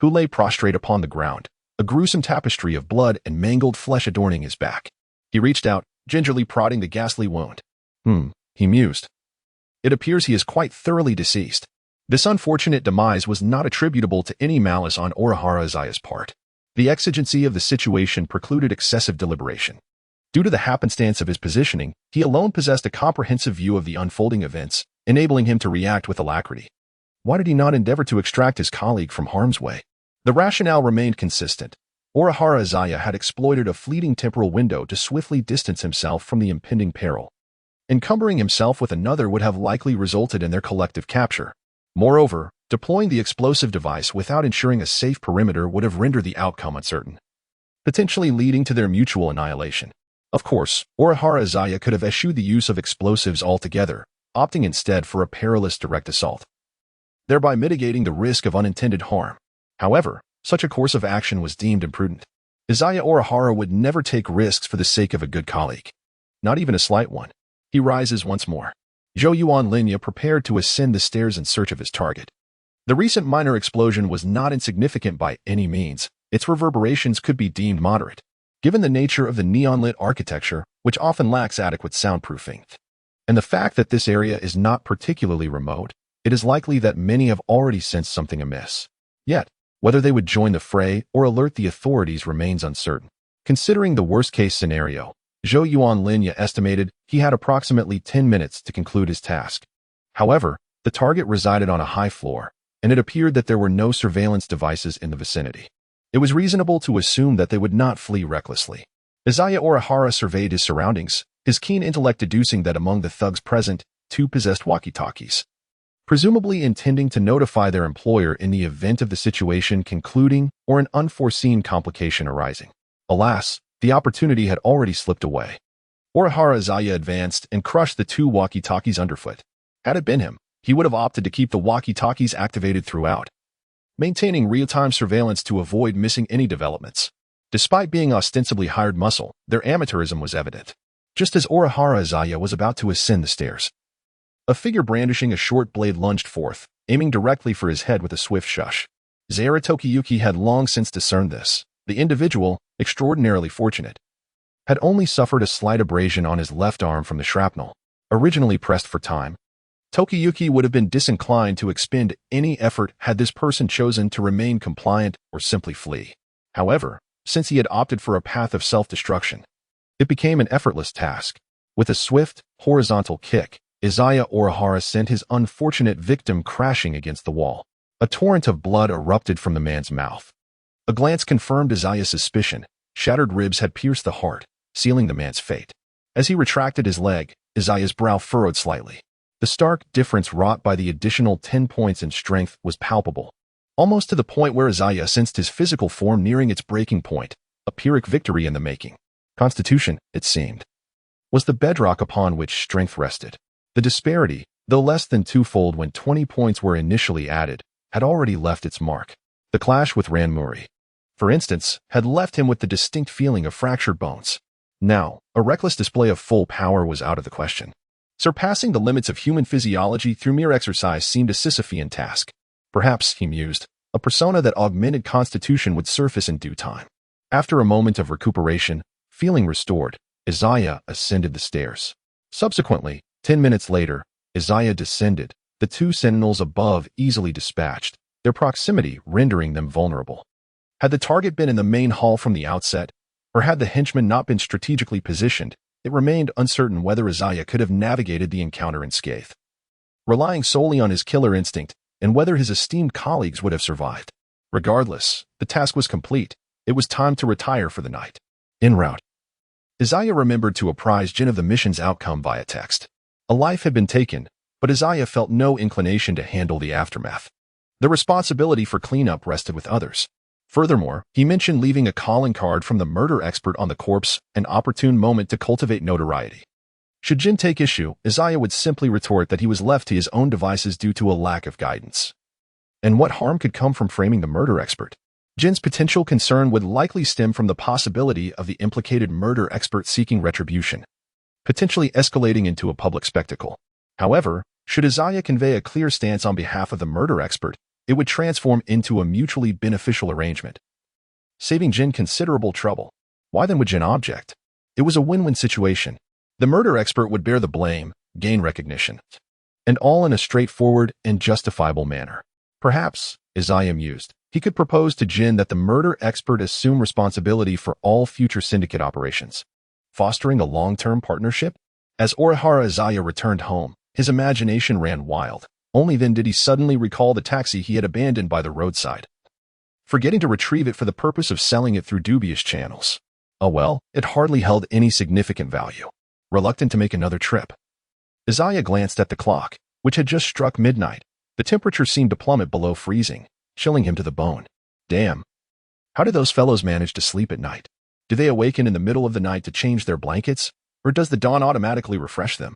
who lay prostrate upon the ground, a gruesome tapestry of blood and mangled flesh adorning his back. He reached out, gingerly prodding the ghastly wound. He mused. It appears he is quite thoroughly deceased. This unfortunate demise was not attributable to any malice on Orihara Izaya's part. The exigency of the situation precluded excessive deliberation. Due to the happenstance of his positioning, he alone possessed a comprehensive view of the unfolding events, enabling him to react with alacrity. Why did he not endeavor to extract his colleague from harm's way? The rationale remained consistent. Orihara Izaya had exploited a fleeting temporal window to swiftly distance himself from the impending peril. Encumbering himself with another would have likely resulted in their collective capture. Moreover, deploying the explosive device without ensuring a safe perimeter would have rendered the outcome uncertain, potentially leading to their mutual annihilation. Of course, Orihara Izaya could have eschewed the use of explosives altogether, opting instead for a perilous direct assault, thereby mitigating the risk of unintended harm. However, such a course of action was deemed imprudent. Izaya Orihara would never take risks for the sake of a good colleague, not even a slight one. He rises once more. Zhou Yuanlinya prepared to ascend the stairs in search of his target. The recent minor explosion was not insignificant by any means. Its reverberations could be deemed moderate, given the nature of the neon-lit architecture, which often lacks adequate soundproofing, and the fact that this area is not particularly remote. It is likely that many have already sensed something amiss. Yet, whether they would join the fray or alert the authorities remains uncertain. Considering the worst-case scenario, Zhou Yuanlinya estimated he had approximately 10 minutes to conclude his task. However, the target resided on a high floor, and it appeared that there were no surveillance devices in the vicinity. It was reasonable to assume that they would not flee recklessly. Izaya Orihara surveyed his surroundings, his keen intellect deducing that among the thugs present, 2 possessed walkie-talkies, presumably intending to notify their employer in the event of the situation concluding or an unforeseen complication arising. Alas, the opportunity had already slipped away. Orihara Izaya advanced and crushed the two walkie-talkies underfoot. Had it been him, he would have opted to keep the walkie-talkies activated throughout, maintaining real-time surveillance to avoid missing any developments. Despite being ostensibly hired muscle, their amateurism was evident. Just as Orihara Izaya was about to ascend the stairs, a figure brandishing a short blade lunged forth, aiming directly for his head with a swift shush. Zaira Tokiyuki had long since discerned this. The individual, extraordinarily fortunate, had only suffered a slight abrasion on his left arm from the shrapnel. Originally pressed for time, Tokiyuki would have been disinclined to expend any effort had this person chosen to remain compliant or simply flee. However, since he had opted for a path of self-destruction, it became an effortless task. With a swift, horizontal kick, Izaya Orihara sent his unfortunate victim crashing against the wall. A torrent of blood erupted from the man's mouth. A glance confirmed Izaya's suspicion. Shattered ribs had pierced the heart, sealing the man's fate. As he retracted his leg, Izaya's brow furrowed slightly. The stark difference wrought by the additional 10 points in strength was palpable, almost to the point where Izaya sensed his physical form nearing its breaking point, a Pyrrhic victory in the making. Constitution, it seemed, was the bedrock upon which strength rested. The disparity, though less than twofold when 20 points were initially added, had already left its mark. The clash with Ranmuri, for instance, had left him with the distinct feeling of fractured bones. Now, a reckless display of full power was out of the question. Surpassing the limits of human physiology through mere exercise seemed a Sisyphean task. Perhaps, he mused, a persona that augmented constitution would surface in due time. After a moment of recuperation, feeling restored, Izaya ascended the stairs. Subsequently, 10 minutes later, Izaya descended, the two sentinels above easily dispatched, their proximity rendering them vulnerable. Had the target been in the main hall from the outset, or had the henchmen not been strategically positioned, it remained uncertain whether Izaya could have navigated the encounter unscathed, relying solely on his killer instinct, and whether his esteemed colleagues would have survived. Regardless, the task was complete. It was time to retire for the night. En route, Izaya remembered to apprise Jin of the mission's outcome via text. A life had been taken, but Izaya felt no inclination to handle the aftermath. The responsibility for cleanup rested with others. Furthermore, he mentioned leaving a calling card from the murder expert on the corpse, an opportune moment to cultivate notoriety. Should Jin take issue, Izaya would simply retort that he was left to his own devices due to a lack of guidance. And what harm could come from framing the murder expert? Jin's potential concern would likely stem from the possibility of the implicated murder expert seeking retribution, potentially escalating into a public spectacle. However, should Izaya convey a clear stance on behalf of the murder expert, it would transform into a mutually beneficial arrangement, saving Jin considerable trouble. Why then would Jin object? It was a win-win situation. The murder expert would bear the blame, gain recognition, and all in a straightforward and justifiable manner. Perhaps, Izaya mused, he could propose to Jin that the murder expert assume responsibility for all future syndicate operations, fostering a long-term partnership? As Orihara Izaya returned home, his imagination ran wild. Only then did he suddenly recall the taxi he had abandoned by the roadside, forgetting to retrieve it for the purpose of selling it through dubious channels. Oh well, it hardly held any significant value. Reluctant to make another trip, Izaya glanced at the clock, which had just struck midnight. The temperature seemed to plummet below freezing, chilling him to the bone. Damn. How do those fellows manage to sleep at night? Do they awaken in the middle of the night to change their blankets, or does the dawn automatically refresh them?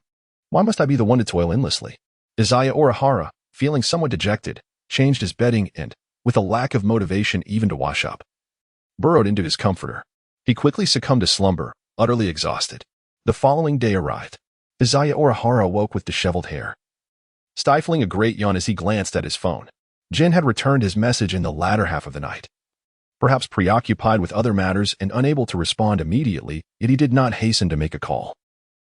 Why must I be the one to toil endlessly? Izaya Orihara, feeling somewhat dejected, changed his bedding and, with a lack of motivation even to wash up, burrowed into his comforter. He quickly succumbed to slumber, utterly exhausted. The following day arrived. Izaya Orihara woke with disheveled hair, stifling a great yawn as he glanced at his phone. Jin had returned his message in the latter half of the night. Perhaps preoccupied with other matters and unable to respond immediately, yet he did not hasten to make a call.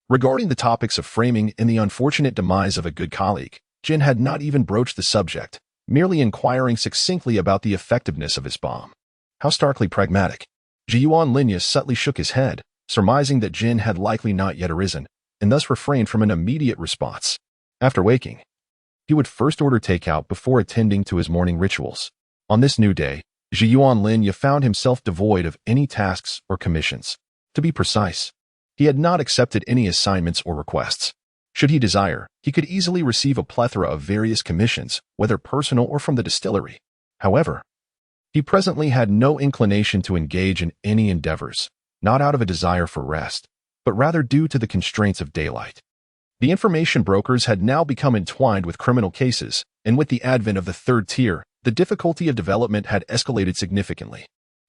Regarding the topics of framing and the unfortunate demise of a good colleague, Jin had not even broached the subject, merely inquiring succinctly about the effectiveness of his bomb. How starkly pragmatic. Jiyuan Linya subtly shook his head, surmising that Jin had likely not yet arisen, and thus refrained from an immediate response. After waking, he would first order takeout before attending to his morning rituals. On this new day, Jiyuan Linya found himself devoid of any tasks or commissions. To be precise, he had not accepted any assignments or requests. Should he desire, he could easily receive a plethora of various commissions, whether personal or from the distillery. However, he presently had no inclination to engage in any endeavors, not out of a desire for rest, but rather due to the constraints of daylight. The information brokers had now become entwined with criminal cases, and with the advent of the third tier, the difficulty of development had escalated significantly.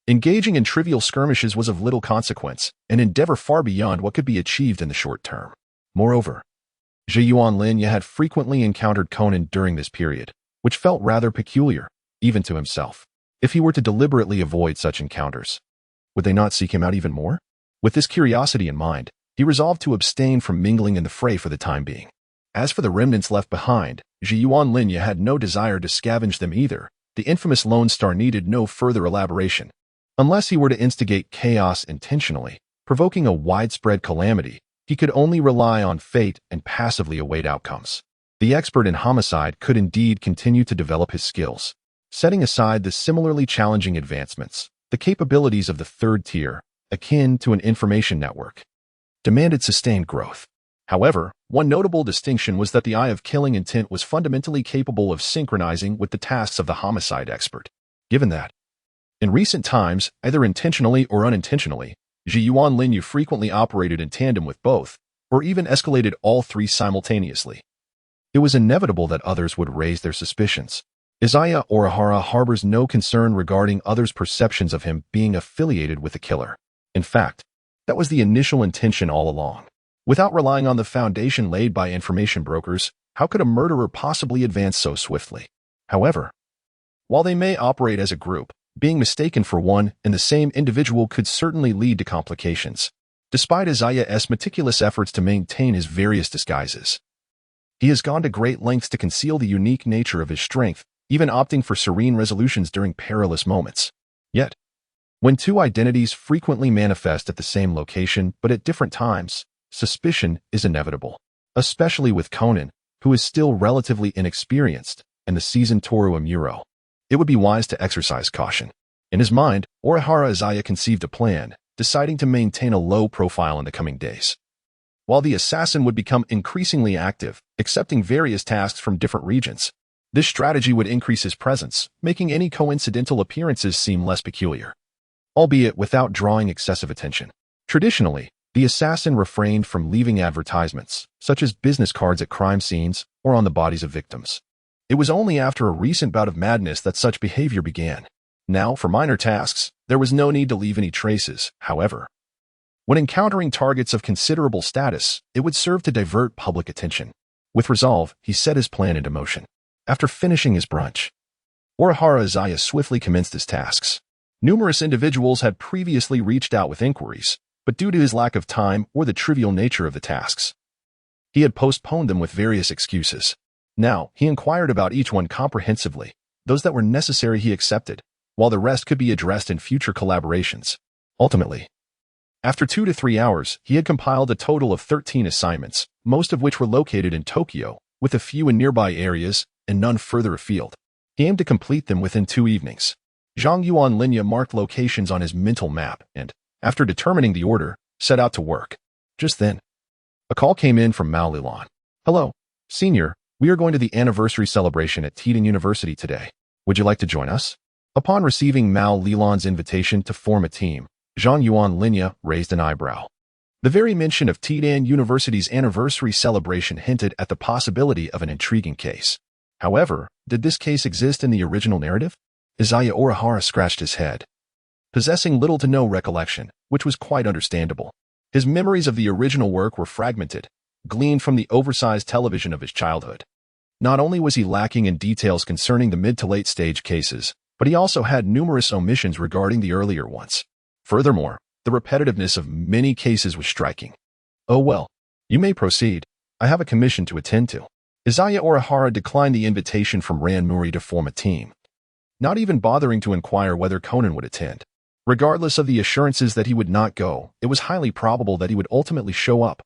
Engaging in trivial skirmishes was of little consequence, an endeavor far beyond what could be achieved in the short term. Moreover, Zhiyuan Linya had frequently encountered Conan during this period, which felt rather peculiar, even to himself. If he were to deliberately avoid such encounters, would they not seek him out even more? With this curiosity in mind, he resolved to abstain from mingling in the fray for the time being. As for the remnants left behind, Zhiyuan Linya had no desire to scavenge them either. The infamous Lone Star needed no further elaboration. Unless he were to instigate chaos intentionally, provoking a widespread calamity, he could only rely on fate and passively await outcomes. The expert in homicide could indeed continue to develop his skills. Setting aside the similarly challenging advancements, the capabilities of the third tier, akin to an information network, demanded sustained growth. However, one notable distinction was that the eye of killing intent was fundamentally capable of synchronizing with the tasks of the homicide expert. Given that, in recent times, either intentionally or unintentionally, Zhiyuan Linyu frequently operated in tandem with both, or even escalated all three simultaneously. It was inevitable that others would raise their suspicions. Izaya Orihara harbors no concern regarding others' perceptions of him being affiliated with the killer. In fact, that was the initial intention all along. Without relying on the foundation laid by information brokers, how could a murderer possibly advance so swiftly? However, while they may operate as a group, being mistaken for one and the same individual could certainly lead to complications, despite Izaya's meticulous efforts to maintain his various disguises. He has gone to great lengths to conceal the unique nature of his strength, even opting for serene resolutions during perilous moments. Yet, when two identities frequently manifest at the same location but at different times, suspicion is inevitable, especially with Conan, who is still relatively inexperienced, and the seasoned Toru Amuro. It would be wise to exercise caution. In his mind, Orihara Izaya conceived a plan, deciding to maintain a low profile in the coming days. While the assassin would become increasingly active, accepting various tasks from different regions, this strategy would increase his presence, making any coincidental appearances seem less peculiar, albeit without drawing excessive attention. Traditionally, the assassin refrained from leaving advertisements, such as business cards at crime scenes or on the bodies of victims. It was only after a recent bout of madness that such behavior began. Now, for minor tasks, there was no need to leave any traces, however. When encountering targets of considerable status, it would serve to divert public attention. With resolve, he set his plan into motion. After finishing his brunch, Orihara Izaya swiftly commenced his tasks. Numerous individuals had previously reached out with inquiries, but due to his lack of time or the trivial nature of the tasks, he had postponed them with various excuses. Now, he inquired about each one comprehensively. Those that were necessary he accepted, while the rest could be addressed in future collaborations. Ultimately, after 2 to 3 hours, he had compiled a total of 13 assignments, most of which were located in Tokyo, with a few in nearby areas and none further afield. He aimed to complete them within 2 evenings. Zhongyuan Linya marked locations on his mental map and, after determining the order, set out to work. Just then, a call came in from Mao Lilan. "Hello, Senior. We are going to the anniversary celebration at Tidan University today. Would you like to join us?" Upon receiving Mao Lilan's invitation to form a team, Zhongyuan Linya raised an eyebrow. The very mention of Tidan University's anniversary celebration hinted at the possibility of an intriguing case. However, did this case exist in the original narrative? Izaya Orihara scratched his head, possessing little to no recollection, which was quite understandable. His memories of the original work were fragmented, gleaned from the oversized television of his childhood. Not only was he lacking in details concerning the mid to late stage cases, but he also had numerous omissions regarding the earlier ones. Furthermore, the repetitiveness of many cases was striking. "Oh well, you may proceed. I have a commission to attend to." Izaya Orihara declined the invitation from Ran Muri to form a team, not even bothering to inquire whether Conan would attend. Regardless of the assurances that he would not go, it was highly probable that he would ultimately show up.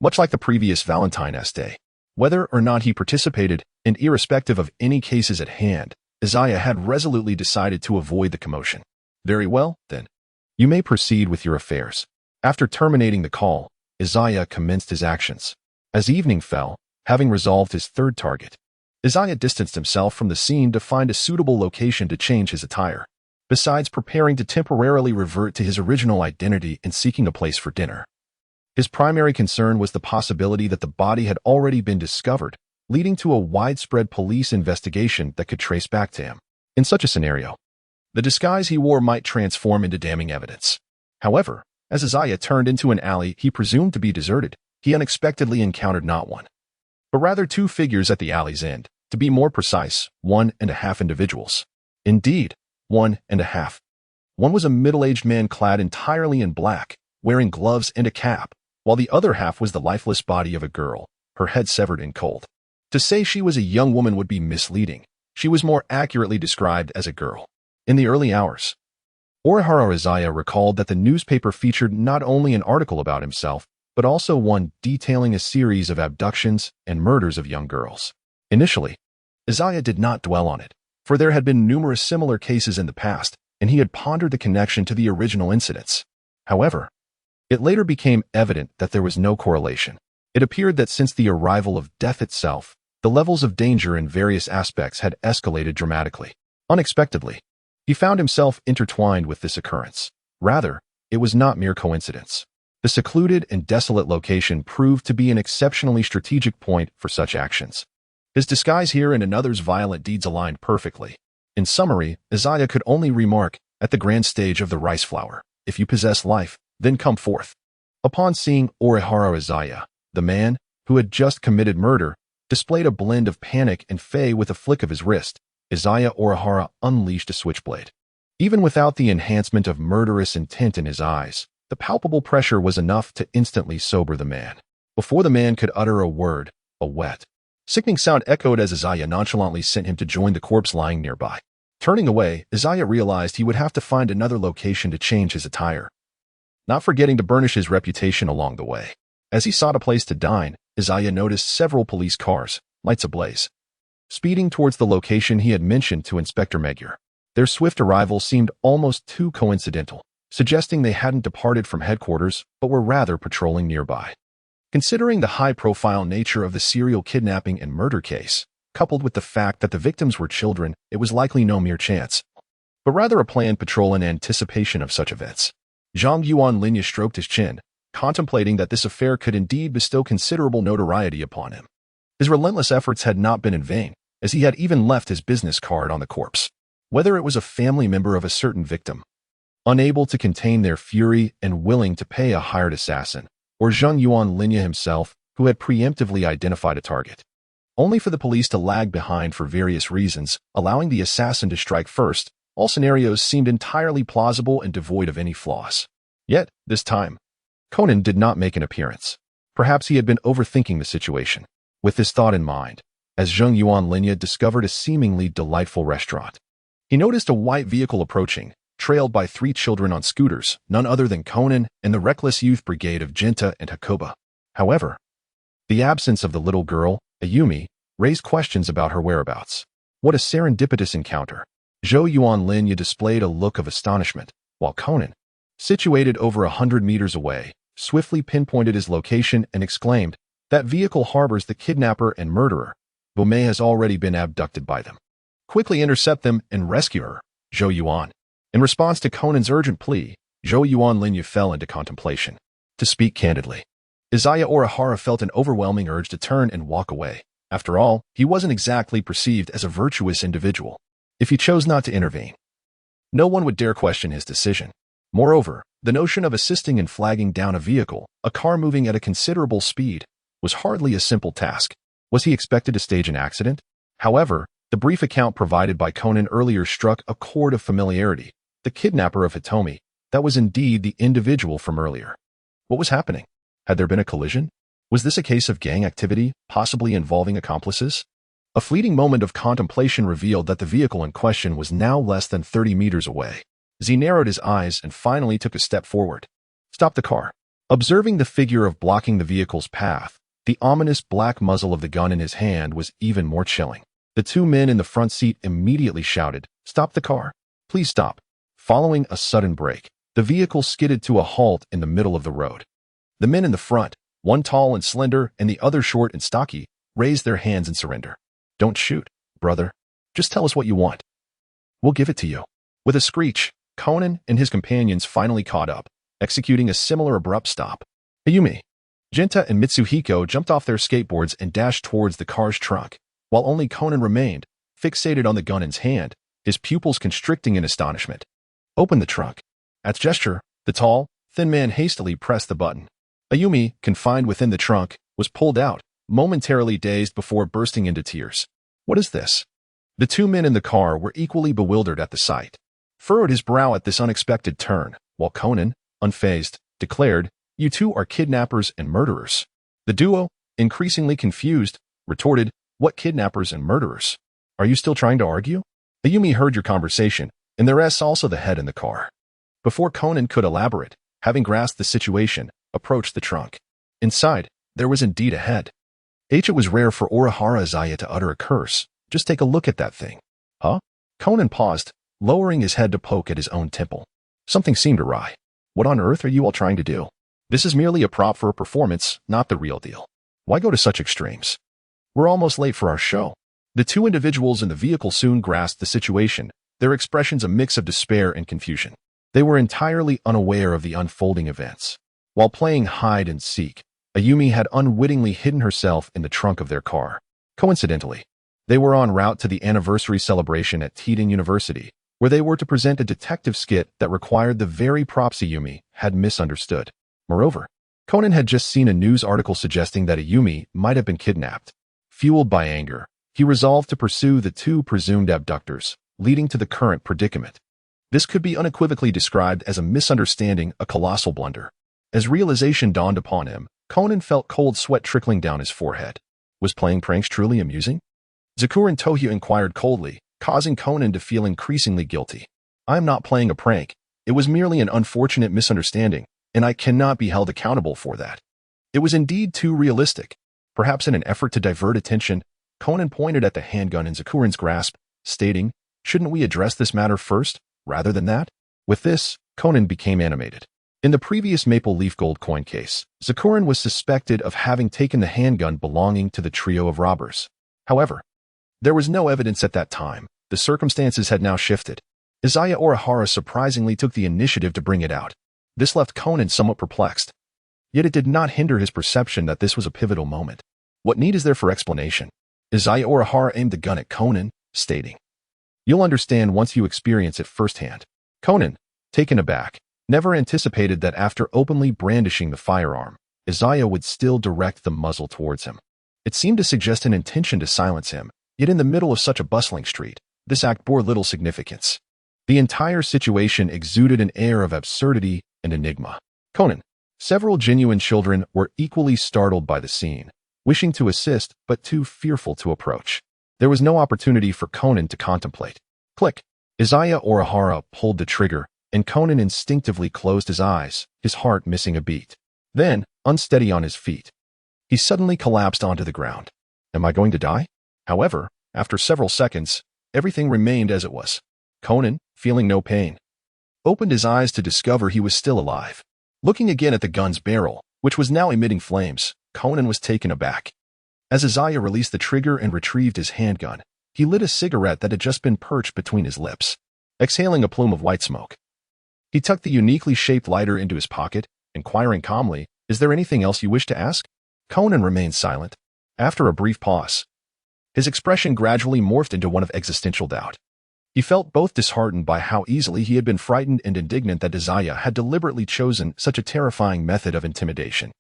Much like the previous Valentine's Day, whether or not he participated, and irrespective of any cases at hand, Izaya had resolutely decided to avoid the commotion. "Very well, then. You may proceed with your affairs." After terminating the call, Izaya commenced his actions. As evening fell, having resolved his third target, Izaya distanced himself from the scene to find a suitable location to change his attire. besides preparing to temporarily revert to his original identity and seeking a place for dinner. His primary concern was the possibility that the body had already been discovered, leading to a widespread police investigation that could trace back to him. In such a scenario, the disguise he wore might transform into damning evidence. However, as Izaya turned into an alley he presumed to be deserted, he unexpectedly encountered not one, but rather two figures at the alley's end. To be more precise, 1.5 individuals. Indeed, 1.5. One was a middle-aged man clad entirely in black, wearing gloves and a cap, while the other half was the lifeless body of a girl, her head severed in cold. To say she was a young woman would be misleading. She was more accurately described as a girl. In the early hours, Orihara Izaya recalled that the newspaper featured not only an article about himself, but also one detailing a series of abductions and murders of young girls. Initially, Izaya did not dwell on it, for there had been numerous similar cases in the past, and he had pondered the connection to the original incidents. However, it later became evident that there was no correlation. It appeared that since the arrival of death itself, the levels of danger in various aspects had escalated dramatically. Unexpectedly, he found himself intertwined with this occurrence. Rather, it was not mere coincidence. The secluded and desolate location proved to be an exceptionally strategic point for such actions. His disguise here and another's violent deeds aligned perfectly. In summary, Izaya could only remark, at the grand stage of the rice flower, if you possess life, then come forth. Upon seeing Orihara Izaya, the man, who had just committed murder, displayed a blend of panic and fey with a flick of his wrist. Izaya Orihara unleashed a switchblade. Even without the enhancement of murderous intent in his eyes, the palpable pressure was enough to instantly sober the man. Before the man could utter a word, a wet, sickening sound echoed as Izaya nonchalantly sent him to join the corpse lying nearby. Turning away, Izaya realized he would have to find another location to change his attire, not forgetting to burnish his reputation along the way. As he sought a place to dine, Izaya noticed several police cars, lights ablaze, speeding towards the location he had mentioned to Inspector Magyar. Their swift arrival seemed almost too coincidental, suggesting they hadn't departed from headquarters but were rather patrolling nearby. Considering the high-profile nature of the serial kidnapping and murder case, coupled with the fact that the victims were children, it was likely no mere chance, but rather a planned patrol in anticipation of such events. Zhang Yuanlin stroked his chin, contemplating that this affair could indeed bestow considerable notoriety upon him. His relentless efforts had not been in vain, as he had even left his business card on the corpse. Whether it was a family member of a certain victim, unable to contain their fury and willing to pay a hired assassin, or Zhang Yuanlin himself, who had preemptively identified a target, only for the police to lag behind for various reasons, allowing the assassin to strike first. All scenarios seemed entirely plausible and devoid of any flaws. Yet, this time, Conan did not make an appearance. Perhaps he had been overthinking the situation. With this thought in mind, as Zhang Yuanlin discovered a seemingly delightful restaurant, he noticed a white vehicle approaching, trailed by 3 children on scooters, none other than Conan and the reckless youth brigade of Jinta and Hakoba. However, the absence of the little girl, Ayumi, raised questions about her whereabouts. What a serendipitous encounter. Zhou Yuanlin displayed a look of astonishment, while Conan, situated over 100 meters away, swiftly pinpointed his location and exclaimed, "That vehicle harbors the kidnapper and murderer. Bomei has already been abducted by them. Quickly intercept them and rescue her, Zhou Yuan." In response to Conan's urgent plea, Zhou Yuanlin fell into contemplation. To speak candidly, Izaya Orihara felt an overwhelming urge to turn and walk away. After all, he wasn't exactly perceived as a virtuous individual. If he chose not to intervene, no one would dare question his decision. Moreover, the notion of assisting in flagging down a vehicle, a car moving at a considerable speed, was hardly a simple task. Was he expected to stage an accident? However, the brief account provided by Conan earlier struck a chord of familiarity. The kidnapper of Hitomi, that was indeed the individual from earlier. What was happening? Had there been a collision? Was this a case of gang activity, possibly involving accomplices? A fleeting moment of contemplation revealed that the vehicle in question was now less than 30 meters away. Z narrowed his eyes and finally took a step forward. Stop the car. Observing the figure of blocking the vehicle's path, the ominous black muzzle of the gun in his hand was even more chilling. The 2 men in the front seat immediately shouted, "Stop the car. Please stop." Following a sudden brake, the vehicle skidded to a halt in the middle of the road. The men in the front, one tall and slender and the other short and stocky, raised their hands in surrender. "Don't shoot, brother. Just tell us what you want. We'll give it to you." With a screech, Conan and his companions finally caught up, executing a similar abrupt stop. Ayumi, Jinta and Mitsuhiko jumped off their skateboards and dashed towards the car's trunk, while only Conan remained, fixated on the gun in his hand, his pupils constricting in astonishment. Open the trunk. At gesture, the tall, thin man hastily pressed the button. Ayumi, confined within the trunk, was pulled out, momentarily dazed before bursting into tears. What is this? The two men in the car were equally bewildered at the sight. Furrowed his brow at this unexpected turn, while Conan, unfazed, declared, "You two are kidnappers and murderers." The duo, increasingly confused, retorted, "What kidnappers and murderers? Are you still trying to argue?" Ayumi heard your conversation, and the rest also the head in the car. Before Conan could elaborate, having grasped the situation, approached the trunk. Inside, there was indeed a head. It was rare for Orihara Izaya to utter a curse. Just take a look at that thing. Huh? Conan paused, lowering his head to poke at his own temple. Something seemed awry. What on earth are you all trying to do? This is merely a prop for a performance, not the real deal. Why go to such extremes? We're almost late for our show. The two individuals in the vehicle soon grasped the situation, their expressions a mix of despair and confusion. They were entirely unaware of the unfolding events. While playing hide and seek, Ayumi had unwittingly hidden herself in the trunk of their car. Coincidentally, they were en route to the anniversary celebration at Teton University, where they were to present a detective skit that required the very props Ayumi had misunderstood. Moreover, Conan had just seen a news article suggesting that Ayumi might have been kidnapped. Fueled by anger, he resolved to pursue the two presumed abductors, leading to the current predicament. This could be unequivocally described as a misunderstanding, a colossal blunder. As realization dawned upon him, Conan felt cold sweat trickling down his forehead. Was playing pranks truly amusing? Zakuran Tohyu inquired coldly, causing Conan to feel increasingly guilty. I am not playing a prank. It was merely an unfortunate misunderstanding, and I cannot be held accountable for that. It was indeed too realistic. Perhaps in an effort to divert attention, Conan pointed at the handgun in Zakuran's grasp, stating, "Shouldn't we address this matter first, rather than that?" With this, Conan became animated. In the previous maple leaf gold coin case, Zakuran was suspected of having taken the handgun belonging to the trio of robbers. However, there was no evidence at that time. The circumstances had now shifted. Izaya Orihara surprisingly took the initiative to bring it out. This left Conan somewhat perplexed. Yet it did not hinder his perception that this was a pivotal moment. What need is there for explanation? Izaya Orihara aimed the gun at Conan, stating, "You'll understand once you experience it firsthand." Conan, taken aback, never anticipated that after openly brandishing the firearm, Izaya would still direct the muzzle towards him. It seemed to suggest an intention to silence him, yet in the middle of such a bustling street, this act bore little significance. The entire situation exuded an air of absurdity and enigma. Conan, several genuine children were equally startled by the scene, wishing to assist but too fearful to approach. There was no opportunity for Conan to contemplate. Click! Izaya Orihara pulled the trigger, and Conan instinctively closed his eyes, his heart missing a beat. Then, unsteady on his feet, he suddenly collapsed onto the ground. Am I going to die? However, after several seconds, everything remained as it was. Conan, feeling no pain, opened his eyes to discover he was still alive. Looking again at the gun's barrel, which was now emitting flames, Conan was taken aback. As Izaya released the trigger and retrieved his handgun, he lit a cigarette that had just been perched between his lips, exhaling a plume of white smoke. He tucked the uniquely shaped lighter into his pocket, inquiring calmly, "Is there anything else you wish to ask?" Conan remained silent. After a brief pause, his expression gradually morphed into one of existential doubt. He felt both disheartened by how easily he had been frightened and indignant that Izaya had deliberately chosen such a terrifying method of intimidation.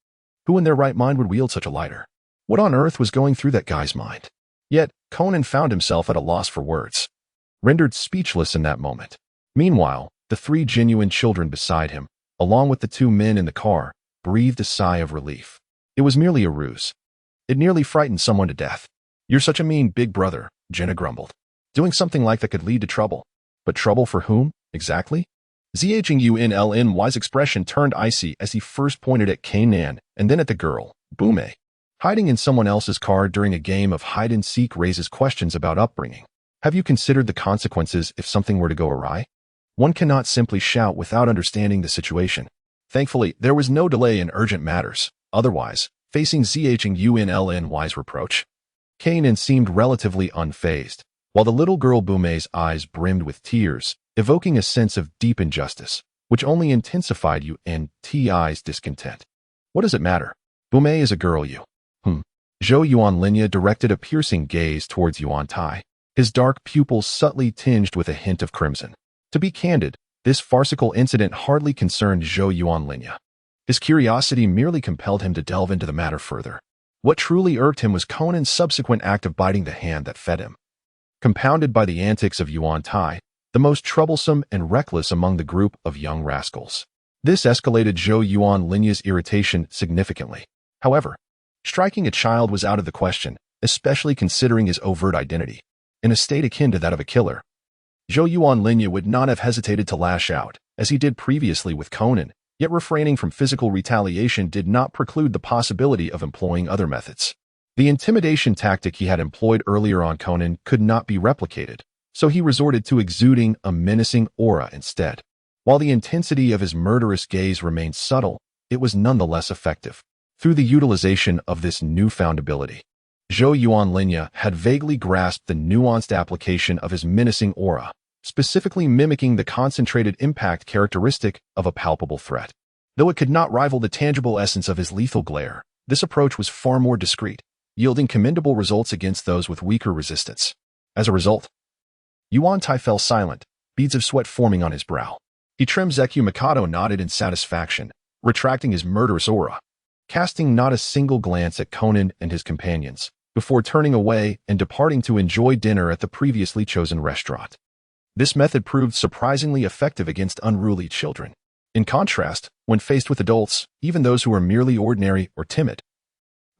Who in their right mind would wield such a lighter? What on earth was going through that guy's mind? Yet, Conan found himself at a loss for words, rendered speechless in that moment. Meanwhile, the three genuine children beside him, along with the two men in the car, breathed a sigh of relief. It was merely a ruse. It nearly frightened someone to death. "You're such a mean big brother," Jenna grumbled. "Doing something like that could lead to trouble. But trouble for whom, exactly?" Zhunln's expression turned icy as he first pointed at Conan and then at the girl, Bume. Hiding in someone else's car during a game of hide-and-seek raises questions about upbringing. Have you considered the consequences if something were to go awry? One cannot simply shout without understanding the situation. Thankfully, there was no delay in urgent matters. Otherwise, facing Zhunln's reproach, Conan seemed relatively unfazed. While the little girl Bume's eyes brimmed with tears, evoking a sense of deep injustice, which only intensified Yuan Ti's discontent. What does it matter? Bumei is a girl, you. Zhou Yuanlinya directed a piercing gaze towards Yuan Tai, his dark pupils subtly tinged with a hint of crimson. To be candid, this farcical incident hardly concerned Zhou Yuanlinya. His curiosity merely compelled him to delve into the matter further. What truly irked him was Conan's subsequent act of biting the hand that fed him. Compounded by the antics of Yuan Tai, the most troublesome and reckless among the group of young rascals. This escalated Zhou Yuanlinya's irritation significantly. However, striking a child was out of the question, especially considering his overt identity. In a state akin to that of a killer, Zhou Yuanlinya would not have hesitated to lash out, as he did previously with Conan, yet refraining from physical retaliation did not preclude the possibility of employing other methods. The intimidation tactic he had employed earlier on Conan could not be replicated, so he resorted to exuding a menacing aura instead. While the intensity of his murderous gaze remained subtle, it was nonetheless effective. Through the utilization of this newfound ability, Zhou Yuanlinya had vaguely grasped the nuanced application of his menacing aura, specifically mimicking the concentrated impact characteristic of a palpable threat. Though it could not rival the tangible essence of his lethal glare, this approach was far more discreet, yielding commendable results against those with weaker resistance. As a result, Yuan Tai fell silent, beads of sweat forming on his brow. He trimmed Zeku Mikado nodded in satisfaction, retracting his murderous aura, casting not a single glance at Conan and his companions, before turning away and departing to enjoy dinner at the previously chosen restaurant. This method proved surprisingly effective against unruly children. In contrast, when faced with adults, even those who are merely ordinary or timid,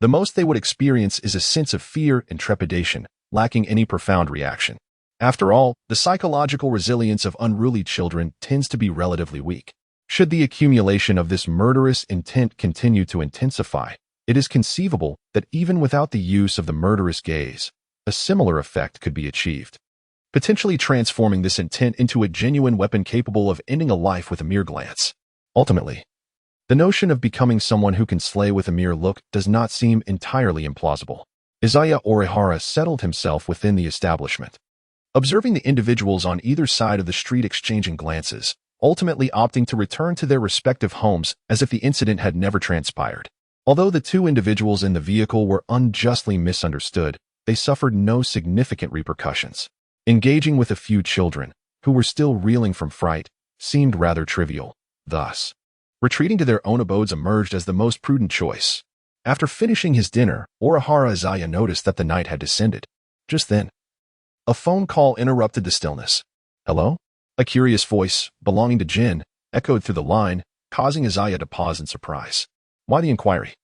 the most they would experience is a sense of fear and trepidation, lacking any profound reaction. After all, the psychological resilience of unruly children tends to be relatively weak. Should the accumulation of this murderous intent continue to intensify, it is conceivable that even without the use of the murderous gaze, a similar effect could be achieved, potentially transforming this intent into a genuine weapon capable of ending a life with a mere glance. Ultimately, the notion of becoming someone who can slay with a mere look does not seem entirely implausible. Izaya Orihara settled himself within the establishment, observing the individuals on either side of the street exchanging glances, ultimately opting to return to their respective homes as if the incident had never transpired. Although the two individuals in the vehicle were unjustly misunderstood, they suffered no significant repercussions. Engaging with a few children, who were still reeling from fright, seemed rather trivial. Thus, retreating to their own abodes emerged as the most prudent choice. After finishing his dinner, Orihara Izaya noticed that the night had descended. Just then, a phone call interrupted the stillness. "Hello?" A curious voice, belonging to Jin, echoed through the line, causing Izaya to pause in surprise. "Why the inquiry?"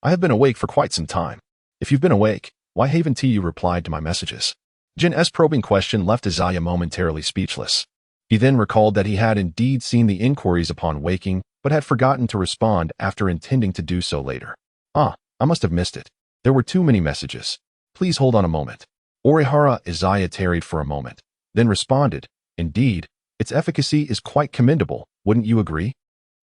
"I have been awake for quite some time." "If you've been awake, why haven't you replied to my messages?" Jin's probing question left Izaya momentarily speechless. He then recalled that he had indeed seen the inquiries upon waking, but had forgotten to respond after intending to do so later. "I must have missed it. There were too many messages. Please hold on a moment." Orihara Izaya tarried for a moment, then responded, "Indeed, its efficacy is quite commendable, wouldn't you agree?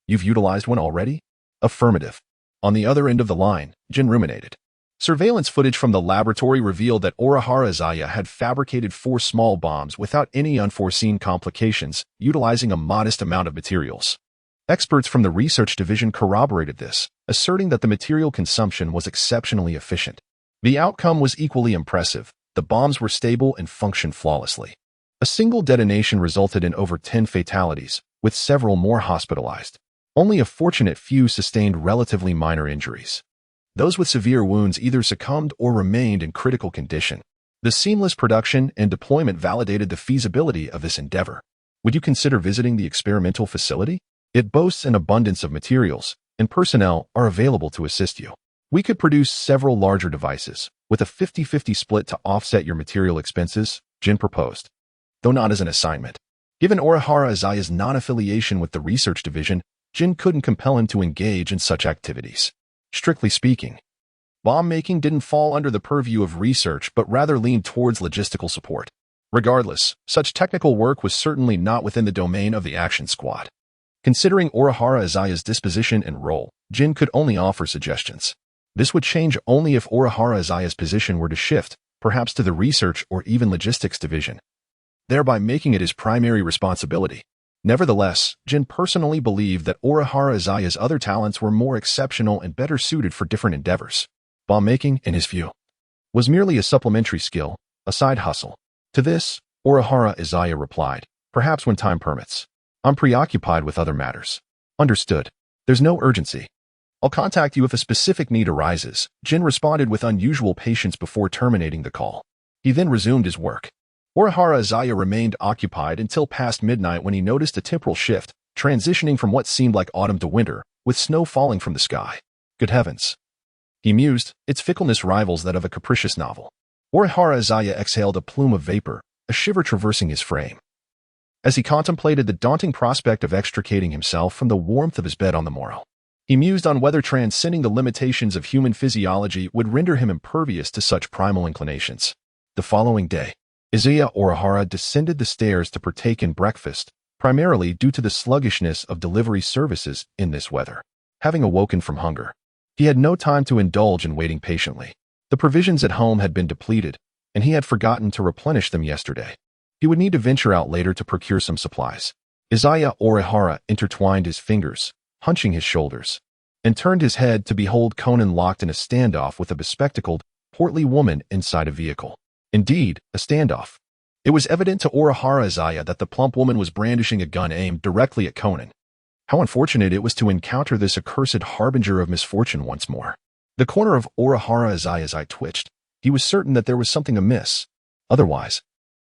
You've utilized one already?" "Affirmative." On the other end of the line, Jin ruminated. Surveillance footage from the laboratory revealed that Orihara Izaya had fabricated 4 small bombs without any unforeseen complications, utilizing a modest amount of materials. Experts from the research division corroborated this, asserting that the material consumption was exceptionally efficient. The outcome was equally impressive. The bombs were stable and functioned flawlessly. A single detonation resulted in over 10 fatalities, with several more hospitalized. Only a fortunate few sustained relatively minor injuries. Those with severe wounds either succumbed or remained in critical condition. The seamless production and deployment validated the feasibility of this endeavor. Would you consider visiting the experimental facility? It boasts an abundance of materials, and personnel are available to assist you. We could produce several larger devices, with a 50-50 split to offset your material expenses, Jin proposed. Though not as an assignment. Given Orihara Izaya's non-affiliation with the research division, Jin couldn't compel him to engage in such activities. Strictly speaking, bomb making didn't fall under the purview of research but rather leaned towards logistical support. Regardless, such technical work was certainly not within the domain of the action squad. Considering Orihara Izaya's disposition and role, Jin could only offer suggestions. This would change only if Orihara Izaya's position were to shift, perhaps to the research or even logistics division. thereby making it his primary responsibility. Nevertheless, Jin personally believed that Orihara Izaya's other talents were more exceptional and better suited for different endeavors. Bomb making, in his view, was merely a supplementary skill, a side hustle. To this, Orihara Izaya replied, "Perhaps when time permits. I'm preoccupied with other matters." "Understood. There's no urgency. I'll contact you if a specific need arises," Jin responded with unusual patience before terminating the call. He then resumed his work. Orihara Izaya remained occupied until past midnight when he noticed a temporal shift, transitioning from what seemed like autumn to winter, with snow falling from the sky. Good heavens, he mused, its fickleness rivals that of a capricious novel. Orihara Izaya exhaled a plume of vapor, a shiver traversing his frame. As he contemplated the daunting prospect of extricating himself from the warmth of his bed on the morrow, he mused on whether transcending the limitations of human physiology would render him impervious to such primal inclinations. The following day, Izaya Orihara descended the stairs to partake in breakfast, primarily due to the sluggishness of delivery services in this weather. Having awoken from hunger, he had no time to indulge in waiting patiently. The provisions at home had been depleted, and he had forgotten to replenish them yesterday. He would need to venture out later to procure some supplies. Izaya Orihara intertwined his fingers, hunching his shoulders, and turned his head to behold Conan locked in a standoff with a bespectacled, portly woman inside a vehicle. Indeed, a standoff. It was evident to Orihara Izaya that the plump woman was brandishing a gun aimed directly at Conan. How unfortunate it was to encounter this accursed harbinger of misfortune once more. The corner of Orihara Izaya's eye twitched. He was certain that there was something amiss. Otherwise,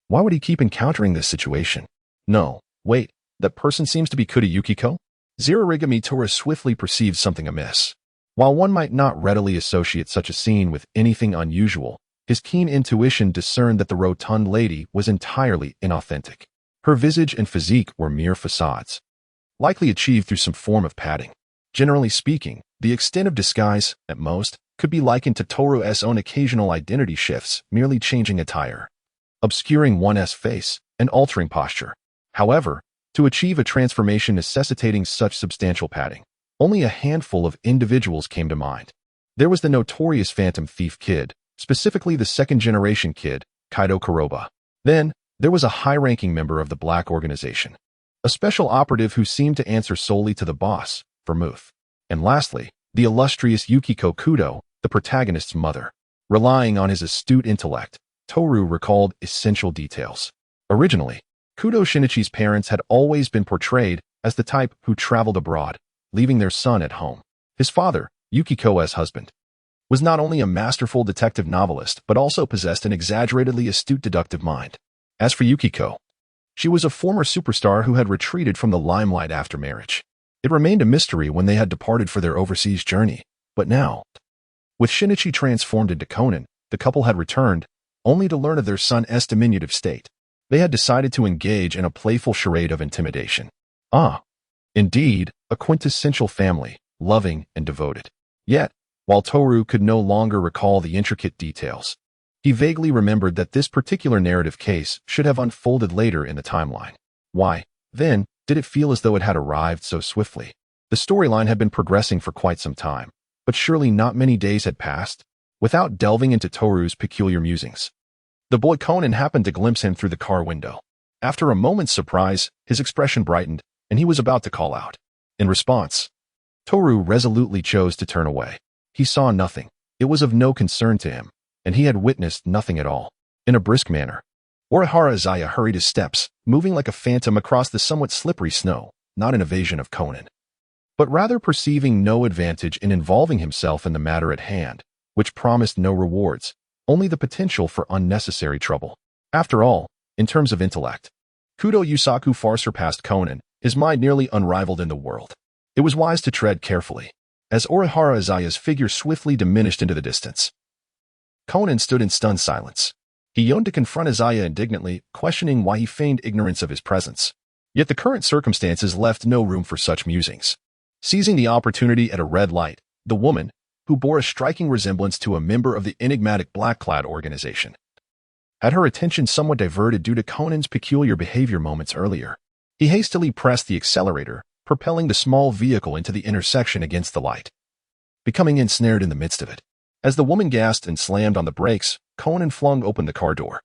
why would he keep encountering this situation? No, wait, that person seems to be Kuda Yukiko? Zirarigami Tora swiftly perceived something amiss. While one might not readily associate such a scene with anything unusual, his keen intuition discerned that the rotund lady was entirely inauthentic. Her visage and physique were mere facades, likely achieved through some form of padding. Generally speaking, the extent of disguise, at most, could be likened to Toru's own occasional identity shifts, merely changing attire, obscuring one's face, and altering posture. However, to achieve a transformation necessitating such substantial padding, only a handful of individuals came to mind. There was the notorious Phantom Thief Kid, specifically the second-generation kid, Kaido Kuroba. Then, there was a high-ranking member of the Black Organization, a special operative who seemed to answer solely to the boss, Vermouth. And lastly, the illustrious Yukiko Kudo, the protagonist's mother. Relying on his astute intellect, Toru recalled essential details. Originally, Kudo Shinichi's parents had always been portrayed as the type who traveled abroad, leaving their son at home. His father, Yukiko's husband, was not only a masterful detective novelist but also possessed an exaggeratedly astute deductive mind. As for Yukiko, she was a former superstar who had retreated from the limelight after marriage. It remained a mystery when they had departed for their overseas journey, but now, with Shinichi transformed into Conan, the couple had returned, only to learn of their son's diminutive state. They had decided to engage in a playful charade of intimidation. Indeed, a quintessential family, loving and devoted. Yet, while Toru could no longer recall the intricate details, he vaguely remembered that this particular narrative case should have unfolded later in the timeline. Why, then, did it feel as though it had arrived so swiftly? The storyline had been progressing for quite some time, but surely not many days had passed without delving into Toru's peculiar musings. The boy Conan happened to glimpse him through the car window. After a moment's surprise, his expression brightened, and he was about to call out. In response, Toru resolutely chose to turn away. He saw nothing. It was of no concern to him, and he had witnessed nothing at all. In a brisk manner, Orihara Izaya hurried his steps, moving like a phantom across the somewhat slippery snow, not in evasion of Conan, but rather perceiving no advantage in involving himself in the matter at hand, which promised no rewards, only the potential for unnecessary trouble. After all, in terms of intellect, Kudo Yusaku far surpassed Conan, his mind nearly unrivaled in the world. It was wise to tread carefully, as Orihara Izaya's figure swiftly diminished into the distance. Conan stood in stunned silence. He yearned to confront Izaya indignantly, questioning why he feigned ignorance of his presence. Yet the current circumstances left no room for such musings. Seizing the opportunity at a red light, the woman, who bore a striking resemblance to a member of the enigmatic Black-clad organization, had her attention somewhat diverted due to Conan's peculiar behavior moments earlier. He hastily pressed the accelerator, propelling the small vehicle into the intersection against the light, becoming ensnared in the midst of it. As the woman gasped and slammed on the brakes, Conan flung open the car door.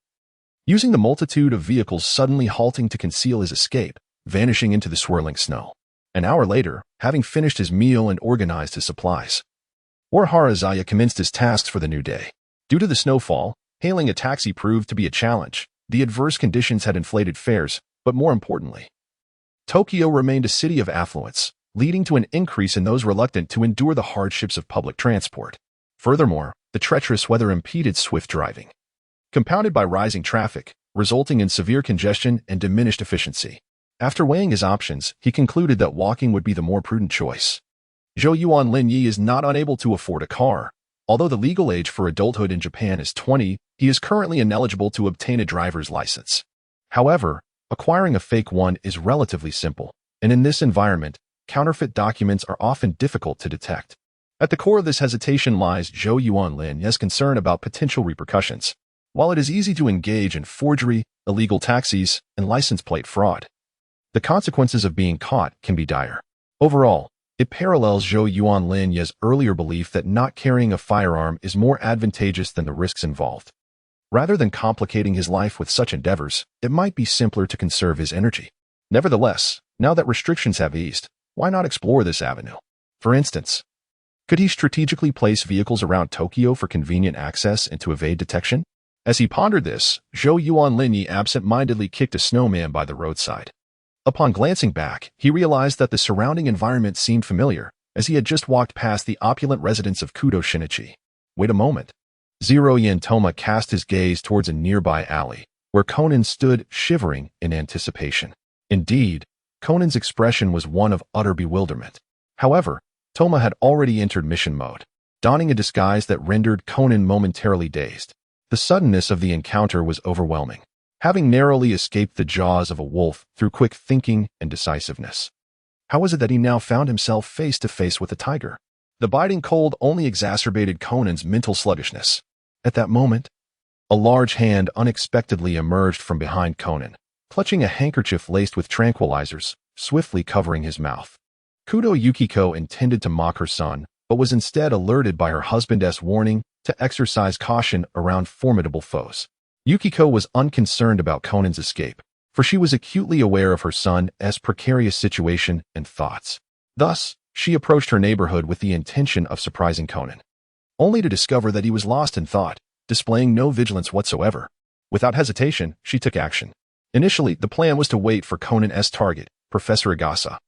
using the multitude of vehicles suddenly halting to conceal his escape, vanishing into the swirling snow. An hour later, having finished his meal and organized his supplies, Orihara Izaya commenced his tasks for the new day. Due to the snowfall, hailing a taxi proved to be a challenge. The adverse conditions had inflated fares, but more importantly, Tokyo remained a city of affluence, leading to an increase in those reluctant to endure the hardships of public transport. Furthermore, the treacherous weather impeded swift driving, compounded by rising traffic, resulting in severe congestion and diminished efficiency. After weighing his options, he concluded that walking would be the more prudent choice. Zhou Yuanlin is not unable to afford a car. Although the legal age for adulthood in Japan is 20, he is currently ineligible to obtain a driver's license. However, acquiring a fake one is relatively simple, and in this environment, counterfeit documents are often difficult to detect. At the core of this hesitation lies Zhou Yuanlin's concern about potential repercussions. While it is easy to engage in forgery, illegal taxis, and license plate fraud, the consequences of being caught can be dire. Overall, it parallels Zhou Yuanlin's earlier belief that not carrying a firearm is more advantageous than the risks involved. Rather than complicating his life with such endeavors, it might be simpler to conserve his energy. Nevertheless, now that restrictions have eased, why not explore this avenue? For instance, could he strategically place vehicles around Tokyo for convenient access and to evade detection? As he pondered this, Zhou Yuanlin absent-mindedly kicked a snowman by the roadside. Upon glancing back, he realized that the surrounding environment seemed familiar, as he had just walked past the opulent residence of Kudo Shinichi. Wait a moment. Zeroyen Toma cast his gaze towards a nearby alley, where Conan stood shivering in anticipation. Indeed, Conan's expression was one of utter bewilderment. However, Toma had already entered mission mode, donning a disguise that rendered Conan momentarily dazed. The suddenness of the encounter was overwhelming, having narrowly escaped the jaws of a wolf through quick thinking and decisiveness. How was it that he now found himself face to face with a tiger? The biting cold only exacerbated Conan's mental sluggishness. At that moment, a large hand unexpectedly emerged from behind Conan, clutching a handkerchief laced with tranquilizers, swiftly covering his mouth. Kudo Yukiko intended to mock her son, but was instead alerted by her husband's warning to exercise caution around formidable foes. Yukiko was unconcerned about Conan's escape, for she was acutely aware of her son's precarious situation and thoughts. Thus, she approached her neighborhood with the intention of surprising Conan, only to discover that he was lost in thought, displaying no vigilance whatsoever. Without hesitation, she took action. Initially, the plan was to wait for Conan's target, Professor Igasa,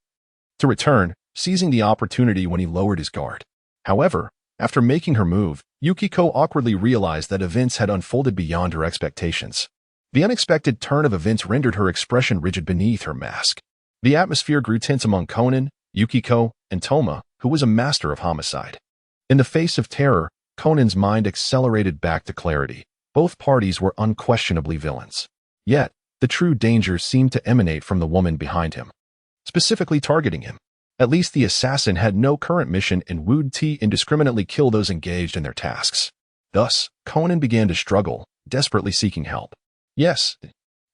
to return, seizing the opportunity when he lowered his guard. However, after making her move, Yukiko awkwardly realized that events had unfolded beyond her expectations. The unexpected turn of events rendered her expression rigid beneath her mask. The atmosphere grew tense among Conan, Yukiko, and Toma, who was a master of homicide. In the face of terror, Conan's mind accelerated back to clarity. Both parties were unquestionably villains. Yet, the true danger seemed to emanate from the woman behind him, specifically targeting him. At least the assassin had no current mission and would indiscriminately kill those engaged in their tasks. Thus, Conan began to struggle, desperately seeking help. Yes,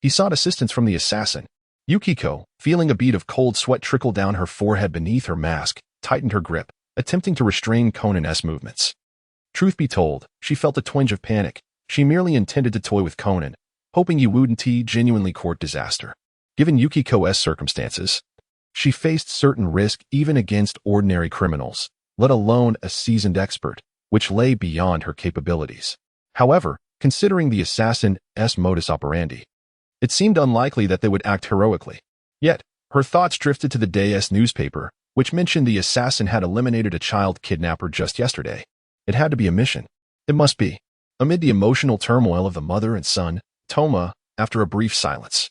he sought assistance from the assassin. Yukiko, feeling a bead of cold sweat trickle down her forehead beneath her mask, tightened her grip, attempting to restrain Conan's movements. Truth be told, she felt a twinge of panic. She merely intended to toy with Conan, hoping he wouldn't genuinely court disaster. Given Yukiko's circumstances, she faced certain risk even against ordinary criminals, let alone a seasoned expert, which lay beyond her capabilities. However, considering the assassin's modus operandi, it seemed unlikely that they would act heroically. Yet, her thoughts drifted to the day's newspaper, which mentioned the assassin had eliminated a child kidnapper just yesterday. It had to be a mission. It must be. Amid the emotional turmoil of the mother and son, Toma, after a brief silence,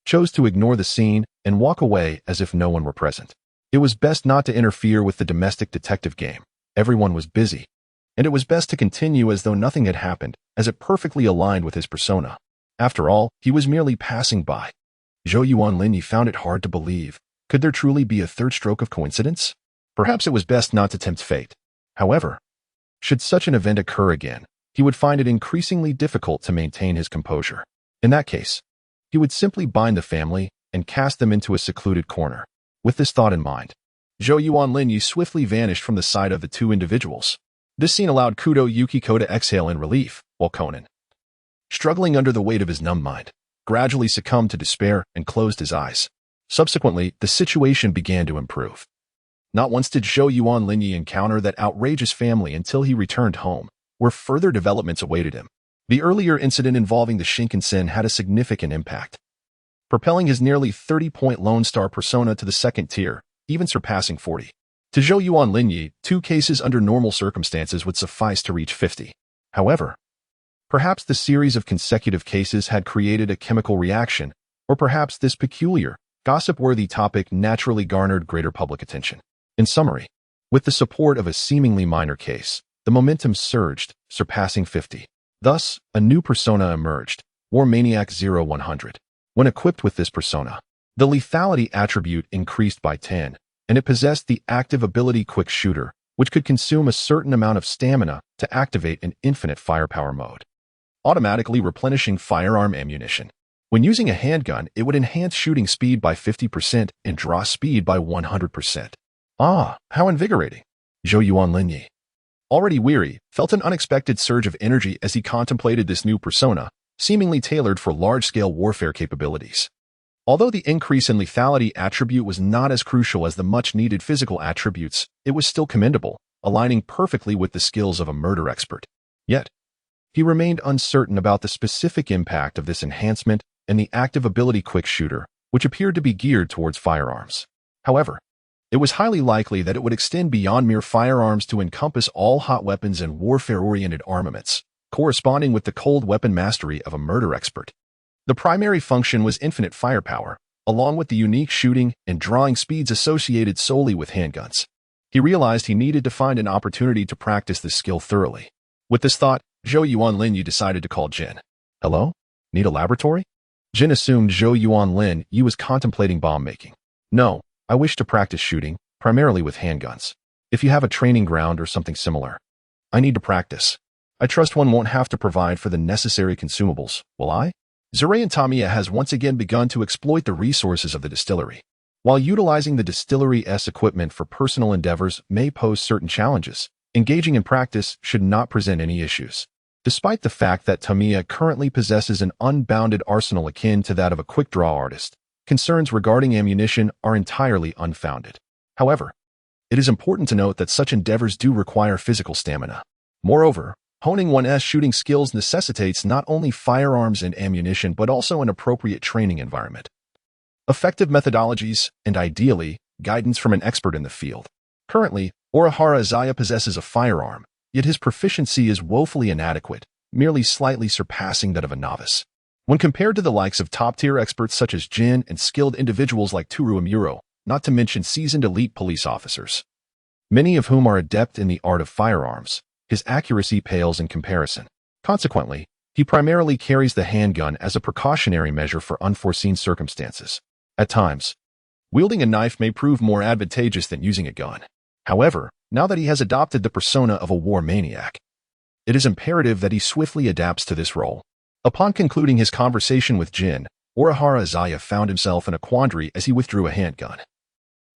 chose to ignore the scene and walk away as if no one were present. It was best not to interfere with the domestic detective game. Everyone was busy, and it was best to continue as though nothing had happened, as it perfectly aligned with his persona. After all, he was merely passing by. Zhou Yuanlin found it hard to believe. Could there truly be a third stroke of coincidence? Perhaps it was best not to tempt fate. However, should such an event occur again, he would find it increasingly difficult to maintain his composure. In that case, he would simply bind the family and cast them into a secluded corner. With this thought in mind, Zhou Yuanlin swiftly vanished from the sight of the two individuals. This scene allowed Kudo Yukiko to exhale in relief, while Conan, struggling under the weight of his numb mind, gradually succumbed to despair and closed his eyes. Subsequently, the situation began to improve. Not once did Zhou Yuanlin encounter that outrageous family until he returned home, where further developments awaited him. The earlier incident involving the Shinkansen had a significant impact, propelling his nearly 30-point Lone Star persona to the second tier, even surpassing 40. To Zhou Yuanlin, 2 cases under normal circumstances would suffice to reach 50. However, perhaps the series of consecutive cases had created a chemical reaction, or perhaps this peculiar, gossip-worthy topic naturally garnered greater public attention. In summary, with the support of a seemingly minor case, the momentum surged, surpassing 50. Thus, a new persona emerged, War Maniac 0100. When equipped with this persona, the lethality attribute increased by 10, and it possessed the active ability Quick Shooter, which could consume a certain amount of stamina to activate an infinite firepower mode, automatically replenishing firearm ammunition. When using a handgun, it would enhance shooting speed by 50% and draw speed by 100%. Ah, how invigorating! Zhou Yuanlin, already weary, felt an unexpected surge of energy as he contemplated this new persona, seemingly tailored for large-scale warfare capabilities. Although the increase in lethality attribute was not as crucial as the much-needed physical attributes, it was still commendable, aligning perfectly with the skills of a murder expert. Yet, he remained uncertain about the specific impact of this enhancement and the active ability Quick Shooter, which appeared to be geared towards firearms. However, it was highly likely that it would extend beyond mere firearms to encompass all hot weapons and warfare-oriented armaments, corresponding with the cold weapon mastery of a murder expert. The primary function was infinite firepower, along with the unique shooting and drawing speeds associated solely with handguns. He realized he needed to find an opportunity to practice this skill thoroughly. With this thought, Zhou Yuanlin decided to call Jin. Hello? Need a laboratory? Jin assumed Zhou Yuanlin was contemplating bomb making. No, I wish to practice shooting, primarily with handguns. If you have a training ground or something similar. I need to practice. I trust one won't have to provide for the necessary consumables, will I? Zurei Tamiya has once again begun to exploit the resources of the distillery. While utilizing the distillery's equipment for personal endeavors may pose certain challenges, engaging in practice should not present any issues. Despite the fact that Tamiya currently possesses an unbounded arsenal akin to that of a quick-draw artist, concerns regarding ammunition are entirely unfounded. However, it is important to note that such endeavors do require physical stamina. Moreover, honing one's shooting skills necessitates not only firearms and ammunition but also an appropriate training environment, effective methodologies, and ideally, guidance from an expert in the field. Currently, Orihara Izaya possesses a firearm, yet his proficiency is woefully inadequate, merely slightly surpassing that of a novice. When compared to the likes of top-tier experts such as Jin and skilled individuals like Toru Amuro, not to mention seasoned elite police officers, many of whom are adept in the art of firearms, his accuracy pales in comparison. Consequently, he primarily carries the handgun as a precautionary measure for unforeseen circumstances. At times, wielding a knife may prove more advantageous than using a gun. However, now that he has adopted the persona of a war maniac, it is imperative that he swiftly adapts to this role. Upon concluding his conversation with Jin, Orihara Izaya found himself in a quandary as he withdrew a handgun,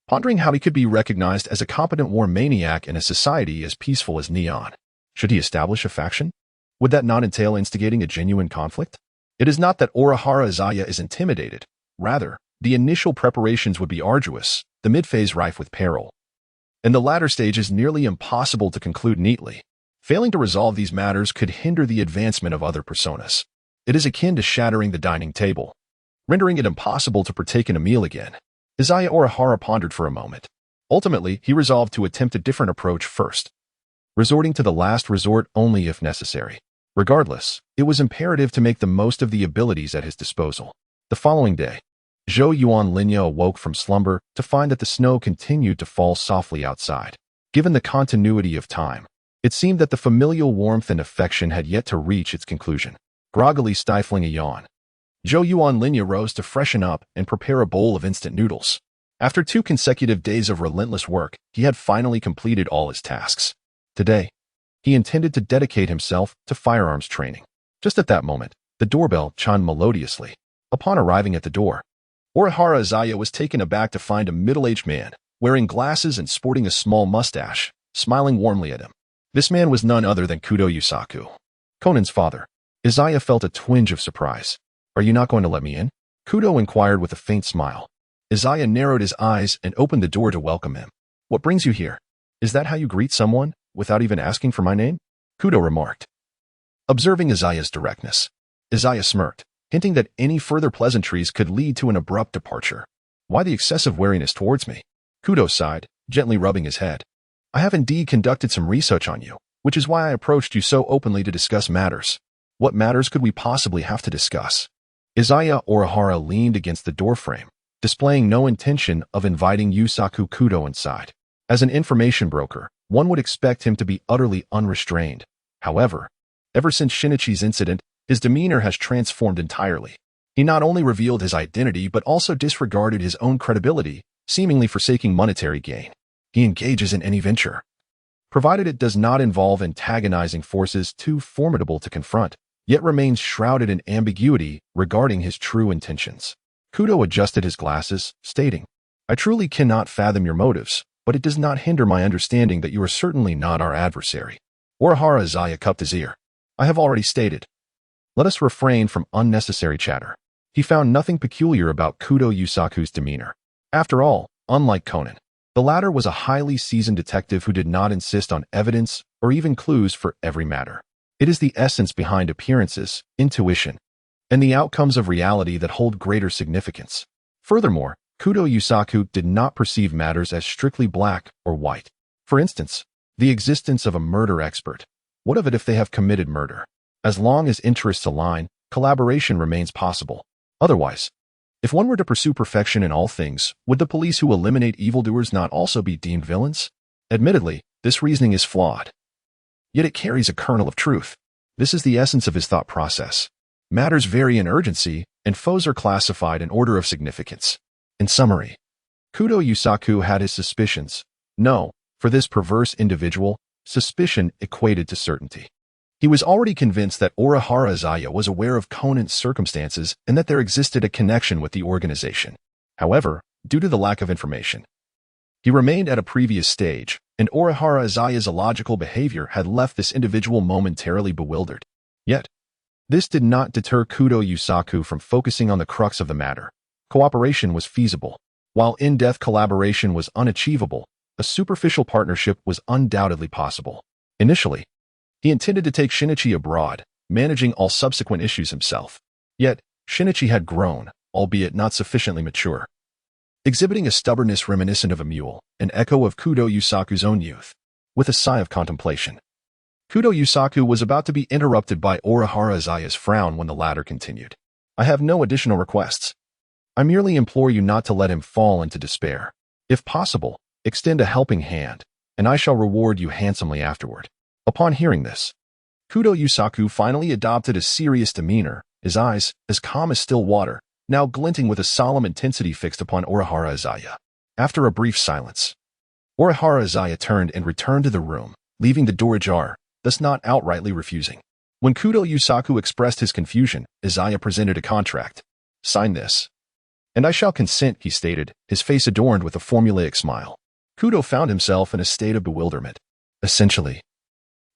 pondering how he could be recognized as a competent war maniac in a society as peaceful as Neon. Should he establish a faction? Would that not entail instigating a genuine conflict? It is not that Orihara Izaya is intimidated. Rather, the initial preparations would be arduous, the mid-phase rife with peril, and the latter stage is nearly impossible to conclude neatly. Failing to resolve these matters could hinder the advancement of other personas. It is akin to shattering the dining table, rendering it impossible to partake in a meal again. Izaya Orihara pondered for a moment. Ultimately, he resolved to attempt a different approach first, resorting to the last resort only if necessary. Regardless, it was imperative to make the most of the abilities at his disposal. The following day, Zhou Yuanlin awoke from slumber to find that the snow continued to fall softly outside. Given the continuity of time, it seemed that the familial warmth and affection had yet to reach its conclusion. Groggily stifling a yawn, Zhou Yuanlin rose to freshen up and prepare a bowl of instant noodles. After 2 consecutive days of relentless work, he had finally completed all his tasks. Today, he intended to dedicate himself to firearms training. Just at that moment, the doorbell chimed melodiously. Upon arriving at the door, Orihara Izaya was taken aback to find a middle-aged man, wearing glasses and sporting a small mustache, smiling warmly at him. This man was none other than Kudo Yusaku, Conan's father. Izaya felt a twinge of surprise. Are you not going to let me in? Kudo inquired with a faint smile. Izaya narrowed his eyes and opened the door to welcome him. What brings you here? Is that how you greet someone, without even asking for my name? Kudo remarked. Observing Izaya's directness, Izaya smirked, hinting that any further pleasantries could lead to an abrupt departure. Why the excessive wariness towards me? Kudo sighed, gently rubbing his head. I have indeed conducted some research on you, which is why I approached you so openly to discuss matters. What matters could we possibly have to discuss? Izaya Orihara leaned against the doorframe, displaying no intention of inviting Yusaku Kudo inside. As an information broker, one would expect him to be utterly unrestrained. However, ever since Shinichi's incident, his demeanor has transformed entirely. He not only revealed his identity but also disregarded his own credibility, seemingly forsaking monetary gain. He engages in any venture, provided it does not involve antagonizing forces too formidable to confront, yet remains shrouded in ambiguity regarding his true intentions. Kudo adjusted his glasses, stating, I truly cannot fathom your motives, but it does not hinder my understanding that you are certainly not our adversary. Orihara Izaya cupped his ear. I have already stated. Let us refrain from unnecessary chatter. He found nothing peculiar about Kudo Yusaku's demeanor. After all, unlike Conan, the latter was a highly seasoned detective who did not insist on evidence or even clues for every matter. It is the essence behind appearances, intuition, and the outcomes of reality that hold greater significance. Furthermore, Kudo Yusaku did not perceive matters as strictly black or white. For instance, the existence of a murder expert. What of it if they have committed murder? As long as interests align, collaboration remains possible. Otherwise, if one were to pursue perfection in all things, would the police who eliminate evildoers not also be deemed villains? Admittedly, this reasoning is flawed. Yet it carries a kernel of truth. This is the essence of his thought process. Matters vary in urgency, and foes are classified in order of significance. In summary, Kudo Yusaku had his suspicions. No, for this perverse individual, suspicion equated to certainty. He was already convinced that Orihara Izaya was aware of Conan's circumstances and that there existed a connection with the organization. However, due to the lack of information, he remained at a previous stage, and Orihara Izaya's illogical behavior had left this individual momentarily bewildered. Yet, this did not deter Kudo Yusaku from focusing on the crux of the matter. Cooperation was feasible. While in-depth collaboration was unachievable, a superficial partnership was undoubtedly possible. Initially, he intended to take Shinichi abroad, managing all subsequent issues himself. Yet, Shinichi had grown, albeit not sufficiently mature, exhibiting a stubbornness reminiscent of a mule, an echo of Kudo Yusaku's own youth. With a sigh of contemplation, Kudo Yusaku was about to be interrupted by Orihara Izaya's frown when the latter continued. I have no additional requests. I merely implore you not to let him fall into despair. If possible, extend a helping hand, and I shall reward you handsomely afterward. Upon hearing this, Kudo Yusaku finally adopted a serious demeanor, his eyes, as calm as still water, now glinting with a solemn intensity fixed upon Orihara Izaya. After a brief silence, Orihara Izaya turned and returned to the room, leaving the door ajar, thus not outrightly refusing. When Kudo Yusaku expressed his confusion, Izaya presented a contract. Sign this. And I shall consent, he stated, his face adorned with a formulaic smile. Kudo found himself in a state of bewilderment. Essentially,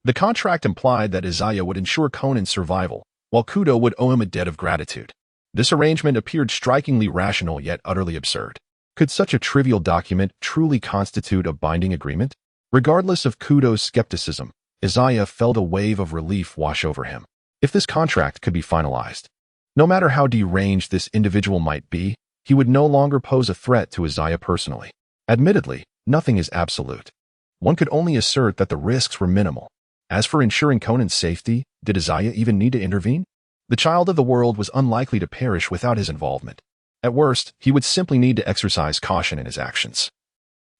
the contract implied that Izaya would ensure Conan's survival, while Kudo would owe him a debt of gratitude. This arrangement appeared strikingly rational yet utterly absurd. Could such a trivial document truly constitute a binding agreement? Regardless of Kudo's skepticism, Izaya felt a wave of relief wash over him. If this contract could be finalized, no matter how deranged this individual might be, he would no longer pose a threat to Izaya personally. Admittedly, nothing is absolute. One could only assert that the risks were minimal. As for ensuring Conan's safety, did Izaya even need to intervene? The child of the world was unlikely to perish without his involvement. At worst, he would simply need to exercise caution in his actions,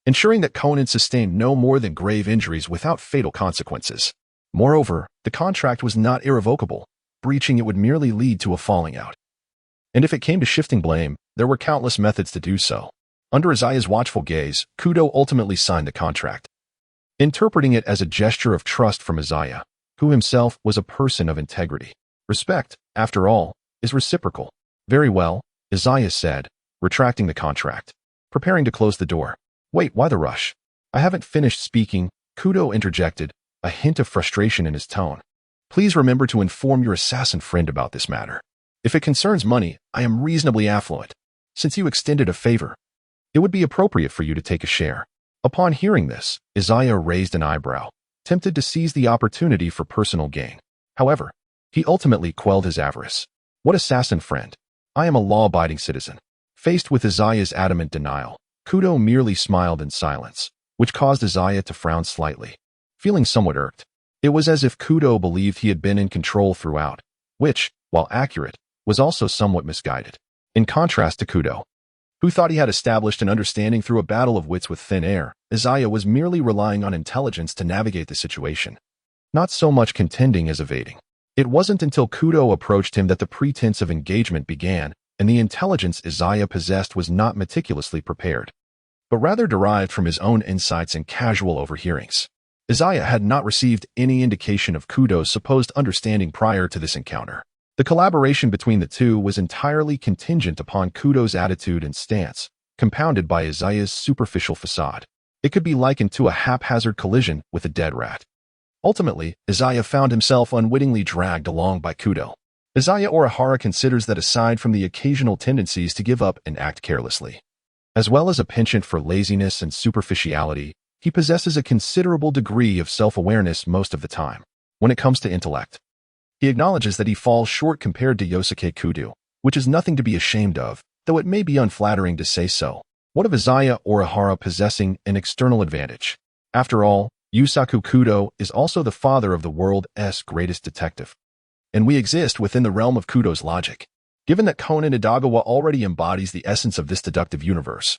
ensuring that Conan sustained no more than grave injuries without fatal consequences. Moreover, the contract was not irrevocable. Breaching it would merely lead to a falling out. And if it came to shifting blame, there were countless methods to do so. Under Izaya's watchful gaze, Kudo ultimately signed the contract, interpreting it as a gesture of trust from Izaya, who himself was a person of integrity. Respect, after all, is reciprocal. Very well, Izaya said, retracting the contract, preparing to close the door. Wait, why the rush? I haven't finished speaking, Kudo interjected, a hint of frustration in his tone. Please remember to inform your assassin friend about this matter. If it concerns money, I am reasonably affluent. Since you extended a favor, it would be appropriate for you to take a share." Upon hearing this, Izaya raised an eyebrow, tempted to seize the opportunity for personal gain. However, he ultimately quelled his avarice. "What assassin friend? I am a law-abiding citizen." Faced with Izaya's adamant denial, Kudo merely smiled in silence, which caused Izaya to frown slightly. Feeling somewhat irked, it was as if Kudo believed he had been in control throughout, which, while accurate, was also somewhat misguided. In contrast to Kudo, who thought he had established an understanding through a battle of wits with thin air, Izaya was merely relying on intelligence to navigate the situation, not so much contending as evading. It wasn't until Kudo approached him that the pretense of engagement began, and the intelligence Izaya possessed was not meticulously prepared, but rather derived from his own insights and casual overhearings. Izaya had not received any indication of Kudo's supposed understanding prior to this encounter. The collaboration between the two was entirely contingent upon Kudo's attitude and stance, compounded by Izaya's superficial facade. It could be likened to a haphazard collision with a dead rat. Ultimately, Izaya found himself unwittingly dragged along by Kudo. Izaya Orihara considers that aside from the occasional tendencies to give up and act carelessly, as well as a penchant for laziness and superficiality, he possesses a considerable degree of self-awareness most of the time. When it comes to intellect, he acknowledges that he falls short compared to Yosuke Kudo, which is nothing to be ashamed of, though it may be unflattering to say so. What of Izaya Orihara possessing an external advantage? After all, Yusaku Kudo is also the father of the world's greatest detective, and we exist within the realm of Kudo's logic. Given that Conan Idagawa already embodies the essence of this deductive universe,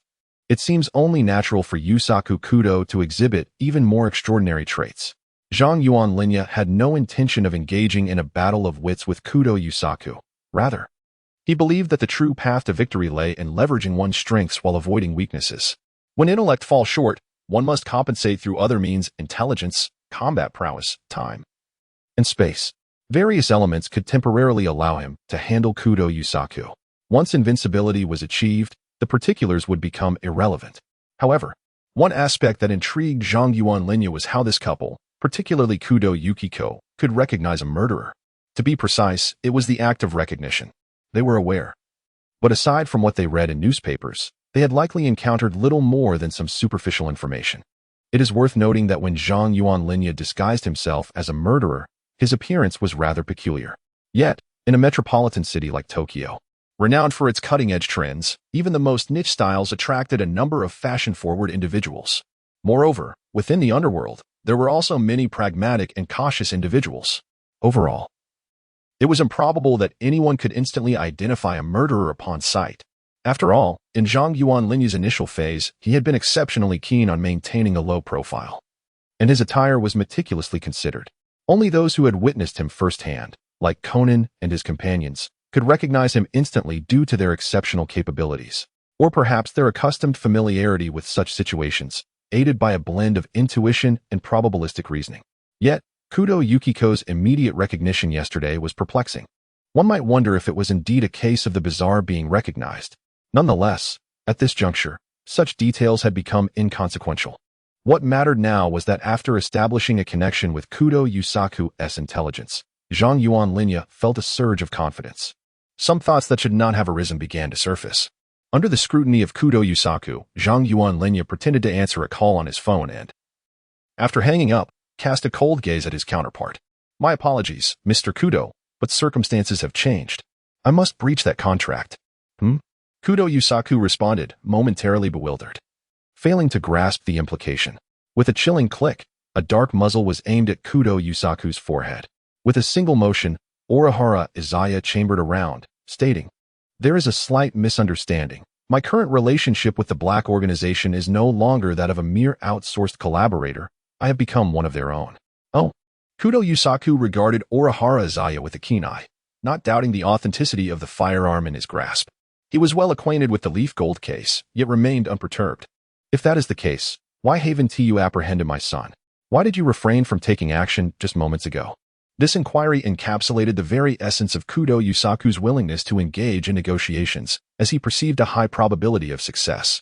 it seems only natural for Yusaku Kudo to exhibit even more extraordinary traits. Zhang Yuan Linya had no intention of engaging in a battle of wits with Kudo Yusaku. Rather, he believed that the true path to victory lay in leveraging one's strengths while avoiding weaknesses. When intellect falls short, one must compensate through other means: intelligence, combat prowess, time, and space. Various elements could temporarily allow him to handle Kudo Yusaku. Once invincibility was achieved, the particulars would become irrelevant. However, one aspect that intrigued Zhang Yuan Linya was how this couple, particularly Kudo Yukiko, could recognize a murderer. To be precise, it was the act of recognition. They were aware. But aside from what they read in newspapers, they had likely encountered little more than some superficial information. It is worth noting that when Zhang Yuan Linya disguised himself as a murderer, his appearance was rather peculiar. Yet, in a metropolitan city like Tokyo, renowned for its cutting-edge trends, even the most niche styles attracted a number of fashion-forward individuals. Moreover, within the underworld, there were also many pragmatic and cautious individuals. Overall, it was improbable that anyone could instantly identify a murderer upon sight. After all, in Zhang Yuan Linya's initial phase, he had been exceptionally keen on maintaining a low profile, and his attire was meticulously considered. Only those who had witnessed him firsthand, like Conan and his companions, could recognize him instantly due to their exceptional capabilities, or perhaps their accustomed familiarity with such situations, aided by a blend of intuition and probabilistic reasoning. Yet, Kudo Yukiko's immediate recognition yesterday was perplexing. One might wonder if it was indeed a case of the bizarre being recognized. Nonetheless, at this juncture, such details had become inconsequential. What mattered now was that after establishing a connection with Kudo Yusaku's intelligence, Zhang Yuan Linya felt a surge of confidence. Some thoughts that should not have arisen began to surface. Under the scrutiny of Kudo Yusaku, Zhang Yuan Linya pretended to answer a call on his phone and, after hanging up, cast a cold gaze at his counterpart. "My apologies, Mr. Kudo, but circumstances have changed. I must breach that contract." Kudo Yusaku responded, momentarily bewildered, failing to grasp the implication. With a chilling click, a dark muzzle was aimed at Kudo Yusaku's forehead. With a single motion, Orihara Izaya chambered around, stating, "There is a slight misunderstanding. My current relationship with the Black Organization is no longer that of a mere outsourced collaborator. I have become one of their own." Oh. Kudo Yusaku regarded Orihara Izaya with a keen eye, not doubting the authenticity of the firearm in his grasp. He was well acquainted with the leaf gold case, yet remained unperturbed. "If that is the case, why haven't you apprehended my son? Why did you refrain from taking action just moments ago?" This inquiry encapsulated the very essence of Kudo Yusaku's willingness to engage in negotiations, as he perceived a high probability of success.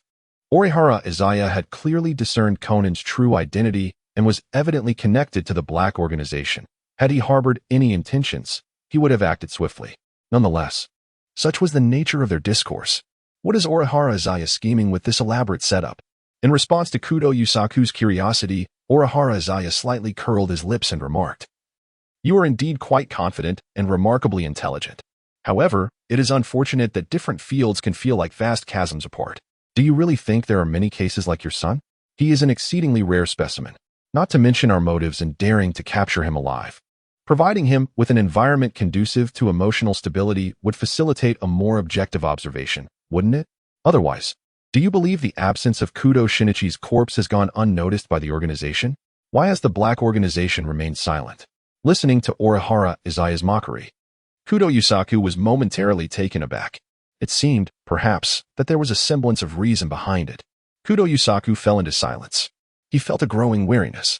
Orihara Izaya had clearly discerned Conan's true identity and was evidently connected to the Black Organization. Had he harbored any intentions, he would have acted swiftly. Nonetheless, such was the nature of their discourse. What is Orihara Izaya scheming with this elaborate setup? In response to Kudo Yusaku's curiosity, Orihara Izaya slightly curled his lips and remarked, "You are indeed quite confident and remarkably intelligent. However, it is unfortunate that different fields can feel like vast chasms apart. Do you really think there are many cases like your son? He is an exceedingly rare specimen, not to mention our motives in daring to capture him alive. Providing him with an environment conducive to emotional stability would facilitate a more objective observation, wouldn't it? Otherwise, do you believe the absence of Kudo Shinichi's corpse has gone unnoticed by the organization? Why has the black organization remained silent?" Listening to Orihara Izaya's mockery, Kudo Yusaku was momentarily taken aback. It seemed, perhaps, that there was a semblance of reason behind it. Kudo Yusaku fell into silence. He felt a growing weariness.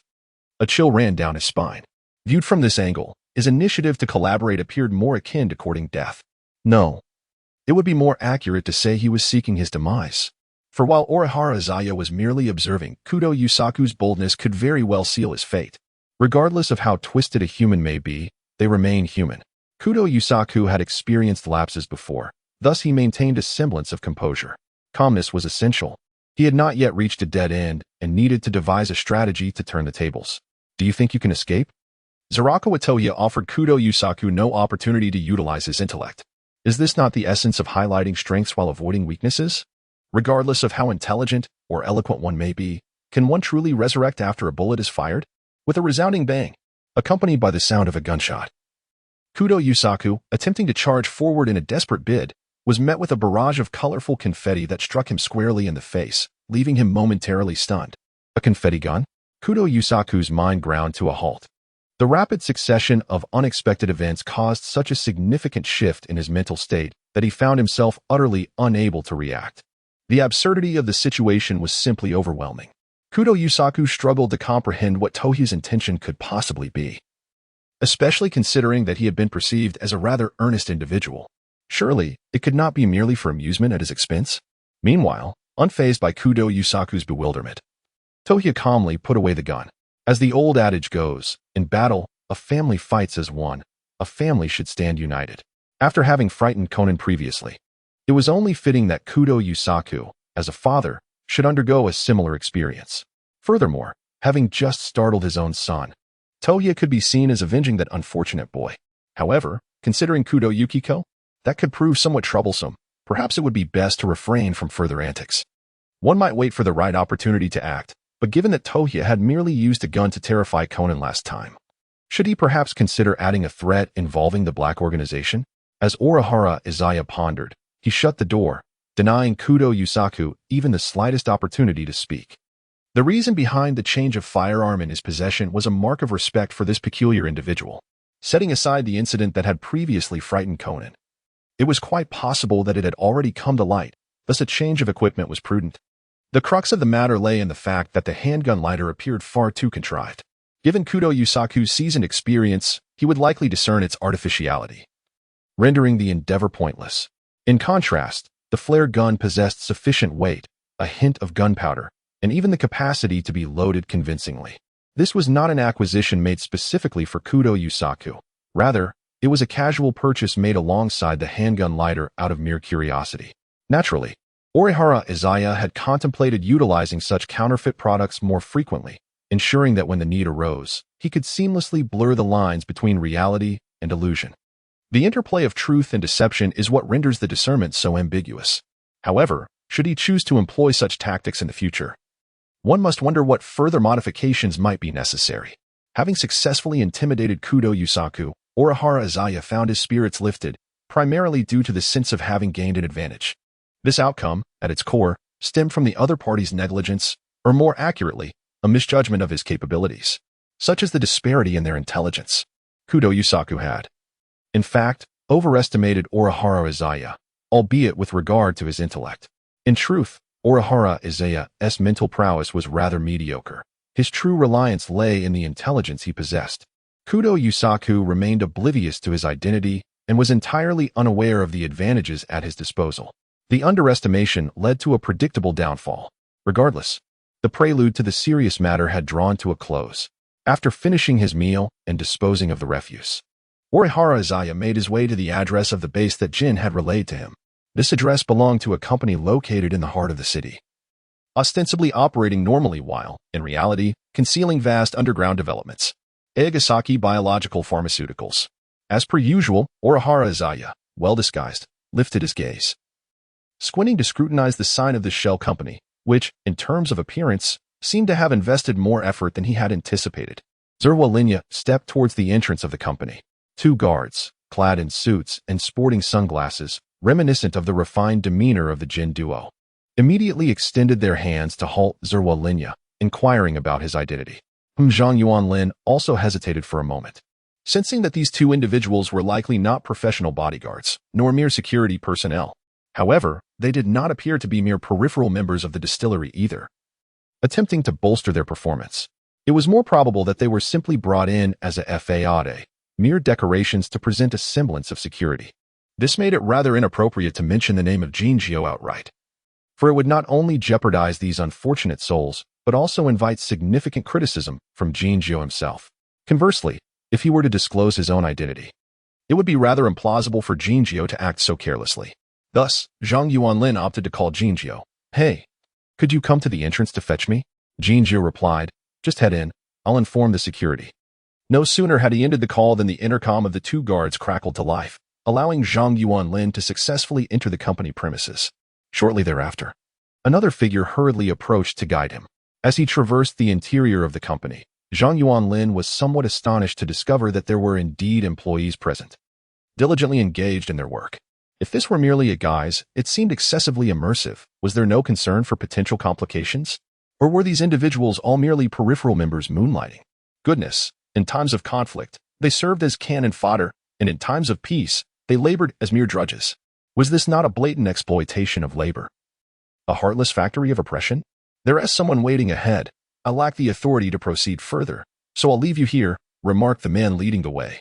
A chill ran down his spine. Viewed from this angle, his initiative to collaborate appeared more akin to courting death. No, it would be more accurate to say he was seeking his demise. For while Orihara Izaya was merely observing, Kudo Yusaku's boldness could very well seal his fate. Regardless of how twisted a human may be, they remain human. Kudo Yusaku had experienced lapses before, thus he maintained a semblance of composure. Calmness was essential. He had not yet reached a dead end and needed to devise a strategy to turn the tables. "Do you think you can escape?" Zarakawa Toya offered Kudo Yusaku no opportunity to utilize his intellect. Is this not the essence of highlighting strengths while avoiding weaknesses? Regardless of how intelligent or eloquent one may be, can one truly resurrect after a bullet is fired? With a resounding bang, accompanied by the sound of a gunshot, Kudo Yusaku, attempting to charge forward in a desperate bid, was met with a barrage of colorful confetti that struck him squarely in the face, leaving him momentarily stunned. A confetti gun? Kudo Yusaku's mind ground to a halt. The rapid succession of unexpected events caused such a significant shift in his mental state that he found himself utterly unable to react. The absurdity of the situation was simply overwhelming. Kudo Yusaku struggled to comprehend what Tohi's intention could possibly be, especially considering that he had been perceived as a rather earnest individual. Surely, it could not be merely for amusement at his expense? Meanwhile, unfazed by Kudo Yusaku's bewilderment, Tohi calmly put away the gun. As the old adage goes, in battle, a family fights as one. A family should stand united. After having frightened Conan previously, it was only fitting that Kudo Yusaku, as a father, should undergo a similar experience. Furthermore, having just startled his own son, Toya could be seen as avenging that unfortunate boy. However, considering Kudo Yukiko, that could prove somewhat troublesome. Perhaps it would be best to refrain from further antics. One might wait for the right opportunity to act, but given that Toya had merely used a gun to terrify Conan last time, should he perhaps consider adding a threat involving the Black Organization? As Orihara Izaya pondered, he shut the door, denying Kudo Yusaku even the slightest opportunity to speak. The reason behind the change of firearm in his possession was a mark of respect for this peculiar individual. Setting aside the incident that had previously frightened Conan, it was quite possible that it had already come to light, thus a change of equipment was prudent. The crux of the matter lay in the fact that the handgun lighter appeared far too contrived. Given Kudo Yusaku's seasoned experience, he would likely discern its artificiality, rendering the endeavor pointless. In contrast, the flare gun possessed sufficient weight, a hint of gunpowder, and even the capacity to be loaded convincingly. This was not an acquisition made specifically for Kudo Yusaku. Rather, it was a casual purchase made alongside the handgun lighter out of mere curiosity. Naturally, Orihara Izaya had contemplated utilizing such counterfeit products more frequently, ensuring that when the need arose, he could seamlessly blur the lines between reality and illusion. The interplay of truth and deception is what renders the discernment so ambiguous. However, should he choose to employ such tactics in the future, one must wonder what further modifications might be necessary. Having successfully intimidated Kudo Yusaku, Orihara Izaya found his spirits lifted, primarily due to the sense of having gained an advantage. This outcome, at its core, stemmed from the other party's negligence, or more accurately, a misjudgment of his capabilities, such as the disparity in their intelligence. Kudo Yusaku had, in fact, overestimated Orihara Izaya, albeit with regard to his intellect. In truth, Orihara Izaya's mental prowess was rather mediocre. His true reliance lay in the intelligence he possessed. Kudo Yusaku remained oblivious to his identity and was entirely unaware of the advantages at his disposal. The underestimation led to a predictable downfall. Regardless, the prelude to the serious matter had drawn to a close. After finishing his meal and disposing of the refuse, Orihara Izaya made his way to the address of the base that Jin had relayed to him. This address belonged to a company located in the heart of the city, ostensibly operating normally while, in reality, concealing vast underground developments. Agasaki Biological Pharmaceuticals. As per usual, Orihara Izaya, well disguised, lifted his gaze, squinting to scrutinize the sign of the shell company, which, in terms of appearance, seemed to have invested more effort than he had anticipated. Zerwa Linya stepped towards the entrance of the company. Two guards, clad in suits and sporting sunglasses, reminiscent of the refined demeanor of the Jin duo, immediately extended their hands to halt Zerwa Linya, inquiring about his identity. Zhang Yuanlin also hesitated for a moment, sensing that these two individuals were likely not professional bodyguards, nor mere security personnel. However, they did not appear to be mere peripheral members of the distillery either, attempting to bolster their performance. It was more probable that they were simply brought in as a fade, mere decorations to present a semblance of security. This made it rather inappropriate to mention the name of Jinjiu outright, for it would not only jeopardize these unfortunate souls, but also invite significant criticism from Jinjiu himself. Conversely, if he were to disclose his own identity, it would be rather implausible for Jinjiu to act so carelessly. Thus, Zhang Yuanlin opted to call Jinjiu. "Hey, could you come to the entrance to fetch me?" Jinjiu replied, "Just head in, I'll inform the security." No sooner had he ended the call than the intercom of the two guards crackled to life, allowing Zhang Yuanlin to successfully enter the company premises. Shortly thereafter, another figure hurriedly approached to guide him. As he traversed the interior of the company, Zhang Yuanlin was somewhat astonished to discover that there were indeed employees present, diligently engaged in their work. If this were merely a guise, it seemed excessively immersive. Was there no concern for potential complications? Or were these individuals all merely peripheral members moonlighting? Goodness, in times of conflict, they served as cannon fodder, and in times of peace, they labored as mere drudges. Was this not a blatant exploitation of labor? A heartless factory of oppression? "There is someone waiting ahead. I lack the authority to proceed further, so I'll leave you here," remarked the man leading the way.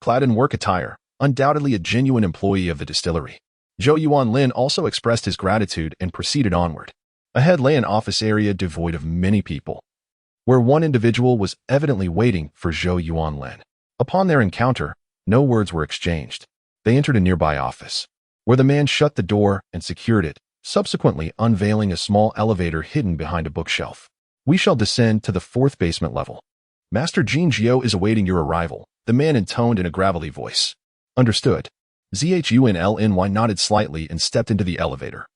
Clad in work attire, undoubtedly a genuine employee of the distillery, Zhou Yuanlin also expressed his gratitude and proceeded onward. Ahead lay an office area devoid of many people, where one individual was evidently waiting for Zhou Yuanlin. Upon their encounter, no words were exchanged. They entered a nearby office, where the man shut the door and secured it, subsequently unveiling a small elevator hidden behind a bookshelf. "We shall descend to the 4th basement level. Master Jinjiu is awaiting your arrival," the man intoned in a gravelly voice. "Understood." Zhunlny nodded slightly and stepped into the elevator,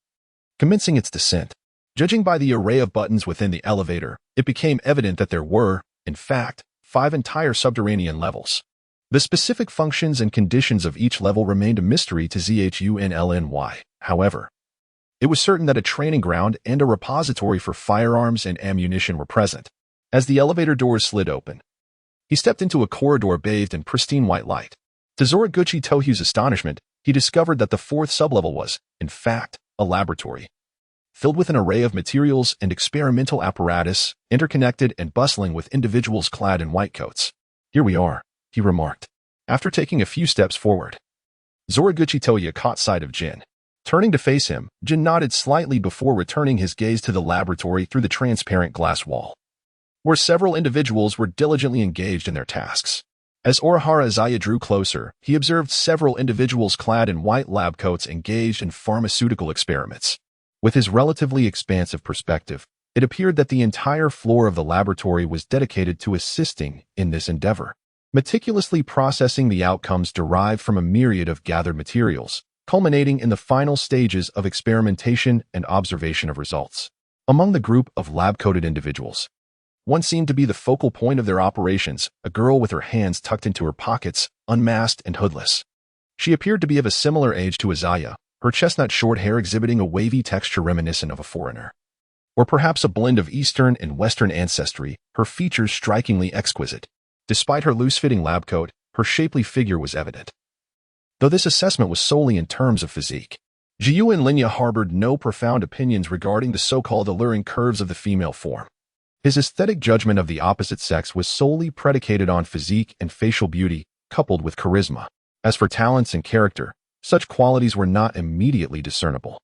commencing its descent. Judging by the array of buttons within the elevator, it became evident that there were, in fact, 5 entire subterranean levels. The specific functions and conditions of each level remained a mystery to Zhunlny. However, it was certain that a training ground and a repository for firearms and ammunition were present. As the elevator doors slid open, he stepped into a corridor bathed in pristine white light. To Zoraguchi Tohyu's astonishment, he discovered that the 4th sublevel was, in fact, a laboratory, filled with an array of materials and experimental apparatus, interconnected and bustling with individuals clad in white coats. "Here we are," he remarked, after taking a few steps forward. Zoraguchi Tohyu caught sight of Jin. Turning to face him, Jin nodded slightly before returning his gaze to the laboratory through the transparent glass wall, where several individuals were diligently engaged in their tasks. As Orihara Izaya drew closer, he observed several individuals clad in white lab coats engaged in pharmaceutical experiments. With his relatively expansive perspective, it appeared that the entire floor of the laboratory was dedicated to assisting in this endeavor, meticulously processing the outcomes derived from a myriad of gathered materials, culminating in the final stages of experimentation and observation of results. Among the group of lab-coated individuals, one seemed to be the focal point of their operations, a girl with her hands tucked into her pockets, unmasked and hoodless. She appeared to be of a similar age to Izaya, her chestnut short hair exhibiting a wavy texture reminiscent of a foreigner, or perhaps a blend of Eastern and Western ancestry, her features strikingly exquisite. Despite her loose-fitting lab coat, her shapely figure was evident, though this assessment was solely in terms of physique. Zhunlny harbored no profound opinions regarding the so-called alluring curves of the female form. His aesthetic judgment of the opposite sex was solely predicated on physique and facial beauty, coupled with charisma. As for talents and character, such qualities were not immediately discernible.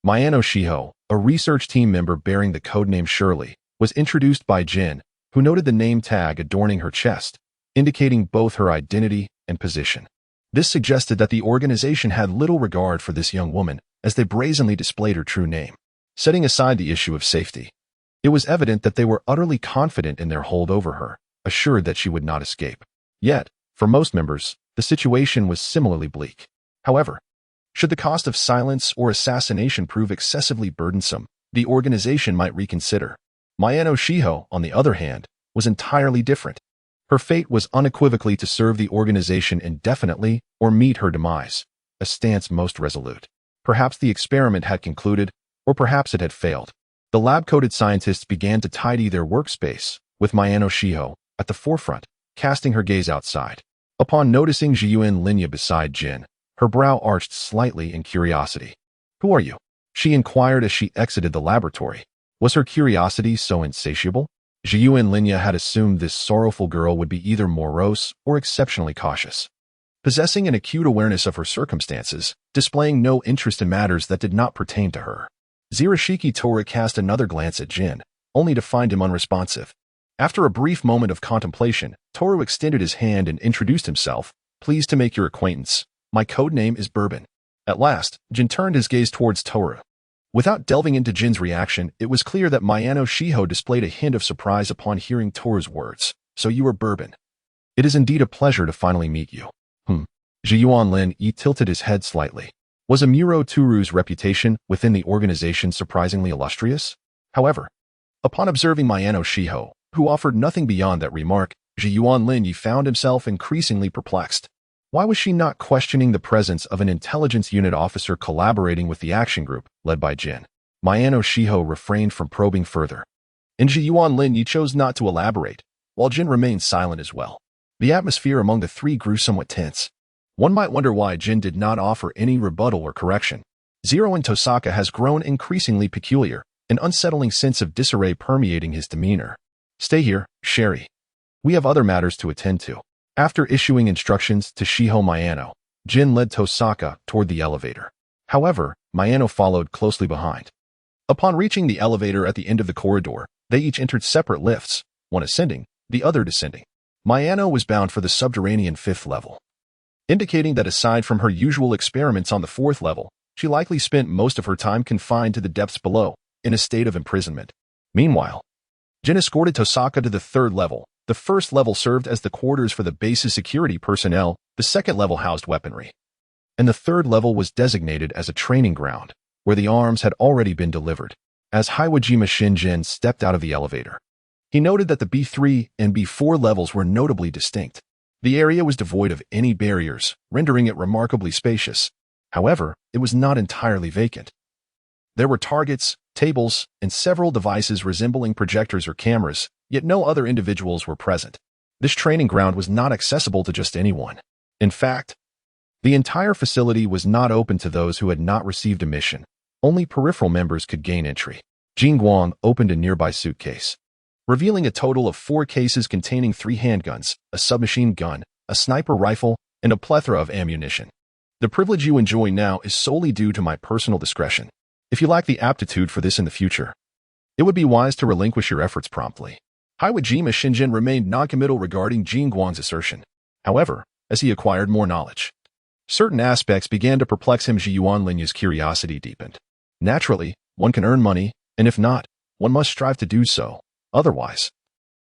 Miyano Shiho, a research team member bearing the codename Shirley, was introduced by Jin, who noted the name tag adorning her chest, indicating both her identity and position. This suggested that the organization had little regard for this young woman, as they brazenly displayed her true name. Setting aside the issue of safety, it was evident that they were utterly confident in their hold over her, assured that she would not escape. Yet, for most members, the situation was similarly bleak. However, should the cost of silence or assassination prove excessively burdensome, the organization might reconsider. Mayano Shiho, on the other hand, was entirely different. Her fate was unequivocally to serve the organization indefinitely or meet her demise, a stance most resolute. Perhaps the experiment had concluded, or perhaps it had failed. The lab-coated scientists began to tidy their workspace, with Mayano Shiho at the forefront, casting her gaze outside. Upon noticing Zhiyuan Linya beside Jin, her brow arched slightly in curiosity. "Who are you?" she inquired as she exited the laboratory. Was her curiosity so insatiable? Zhiyuan Linya had assumed this sorrowful girl would be either morose or exceptionally cautious. Possessing an acute awareness of her circumstances, displaying no interest in matters that did not pertain to her. Zirashiki Tora cast another glance at Jin, only to find him unresponsive. After a brief moment of contemplation, Toru extended his hand and introduced himself. "Pleased to make your acquaintance. My code name is Bourbon." At last, Jin turned his gaze towards Toru. Without delving into Jin's reaction, it was clear that Mayano Shiho displayed a hint of surprise upon hearing Toru's words. "So you are Bourbon. It is indeed a pleasure to finally meet you." Zhiyuan Lin tilted his head slightly. Was Amuro Turu's reputation within the organization surprisingly illustrious? However, upon observing Mayano Shiho, who offered nothing beyond that remark, Zhiyuan Lin found himself increasingly perplexed. Why was she not questioning the presence of an intelligence unit officer collaborating with the action group, led by Jin? Mayano Shiho refrained from probing further. And Zhiyuan Lin chose not to elaborate, while Jin remained silent as well. The atmosphere among the three grew somewhat tense. One might wonder why Jin did not offer any rebuttal or correction. Zero in Tosaka has grown increasingly peculiar, an unsettling sense of disarray permeating his demeanor. "Stay here, Sherry. We have other matters to attend to." After issuing instructions to Shiho Mayano, Jin led Tosaka toward the elevator. However, Mayano followed closely behind. Upon reaching the elevator at the end of the corridor, they each entered separate lifts, one ascending, the other descending. Mayano was bound for the subterranean 5th level, indicating that aside from her usual experiments on the 4th level, she likely spent most of her time confined to the depths below, in a state of imprisonment. Meanwhile, Jin escorted Tosaka to the 3rd level. The 1st level served as the quarters for the base's security personnel, the 2nd level housed weaponry, and the 3rd level was designated as a training ground, where the arms had already been delivered. As Hiwajima Shinjin stepped out of the elevator, he noted that the B3 and B4 levels were notably distinct. The area was devoid of any barriers, rendering it remarkably spacious. However, it was not entirely vacant. There were targets, tables, and several devices resembling projectors or cameras, yet no other individuals were present. This training ground was not accessible to just anyone. In fact, the entire facility was not open to those who had not received a mission. Only peripheral members could gain entry. Jin Guang opened a nearby suitcase, revealing a total of 4 cases containing 3 handguns, a submachine gun, a sniper rifle, and a plethora of ammunition. "The privilege you enjoy now is solely due to my personal discretion. If you lack the aptitude for this in the future, it would be wise to relinquish your efforts promptly." Hiwajima Shinjin remained noncommittal regarding Jin Guang's assertion. However, as he acquired more knowledge, certain aspects began to perplex him. Zhiyuan Linya's curiosity deepened. Naturally, one can earn money, and if not, one must strive to do so. Otherwise,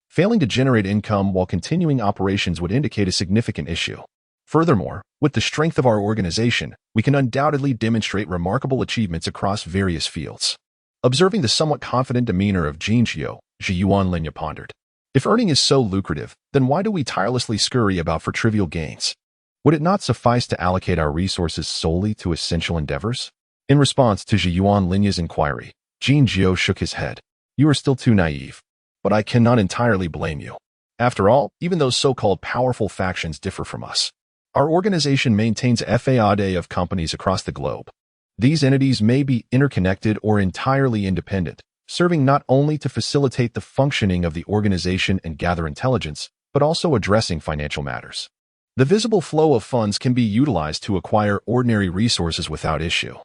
failing to generate income while continuing operations would indicate a significant issue. Furthermore, with the strength of our organization, we can undoubtedly demonstrate remarkable achievements across various fields. Observing the somewhat confident demeanor of Jinjiu, Zhiyuan Linya pondered. If earning is so lucrative, then why do we tirelessly scurry about for trivial gains? Would it not suffice to allocate our resources solely to essential endeavors? In response to Zhiyuan Linya's inquiry, Jinjiu shook his head. "You are still too naive, but I cannot entirely blame you. After all, even those so-called powerful factions differ from us. Our organization maintains a FAAD of companies across the globe. These entities may be interconnected or entirely independent, serving not only to facilitate the functioning of the organization and gather intelligence, but also addressing financial matters. The visible flow of funds can be utilized to acquire ordinary resources without issue.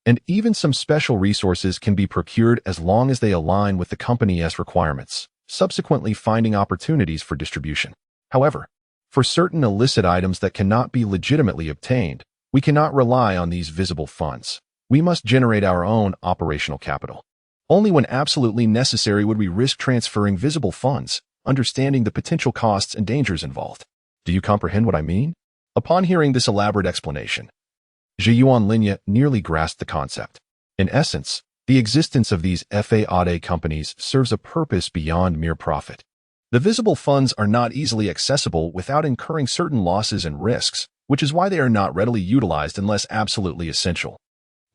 And even some special resources can be procured as long as they align with the company's requirements, subsequently finding opportunities for distribution. However, for certain illicit items that cannot be legitimately obtained, we cannot rely on these visible funds. We must generate our own operational capital. Only when absolutely necessary would we risk transferring visible funds, understanding the potential costs and dangers involved. Do you comprehend what I mean? Upon hearing this elaborate explanation, Zhou Yuanlinya nearly grasped the concept. In essence, the existence of these FAAD companies serves a purpose beyond mere profit. The visible funds are not easily accessible without incurring certain losses and risks, which is why they are not readily utilized unless absolutely essential.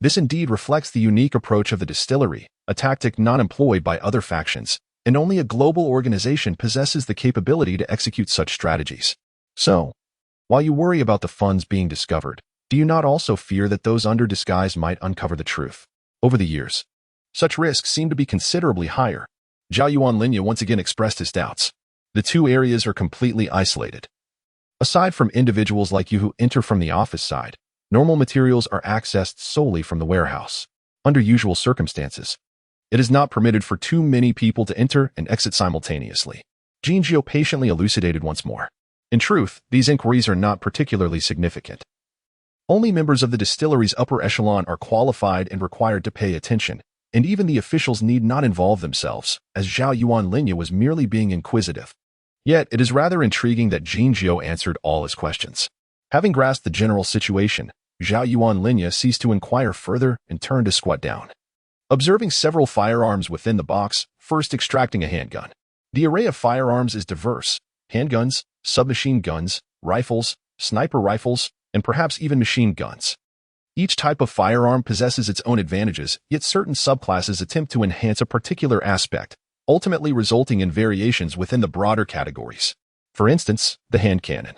This indeed reflects the unique approach of the distillery, a tactic not employed by other factions, and only a global organization possesses the capability to execute such strategies. So, while you worry about the funds being discovered, do you not also fear that those under disguise might uncover the truth? Over the years, such risks seem to be considerably higher. Zhou Yuanlinya once again expressed his doubts. The two areas are completely isolated. Aside from individuals like you who enter from the office side, normal materials are accessed solely from the warehouse. Under usual circumstances, it is not permitted for too many people to enter and exit simultaneously. Jinjiu patiently elucidated once more. In truth, these inquiries are not particularly significant. Only members of the distillery's upper echelon are qualified and required to pay attention, and even the officials need not involve themselves, as Zhou Yuanlinya was merely being inquisitive. Yet, it is rather intriguing that Jinjiu answered all his questions. Having grasped the general situation, Zhou Yuanlinya ceased to inquire further and turned to squat down. Observing several firearms within the box, first extracting a handgun. The array of firearms is diverse: handguns, submachine guns, rifles, sniper rifles, and perhaps even machine guns. Each type of firearm possesses its own advantages, yet certain subclasses attempt to enhance a particular aspect, ultimately resulting in variations within the broader categories. For instance, the hand cannon,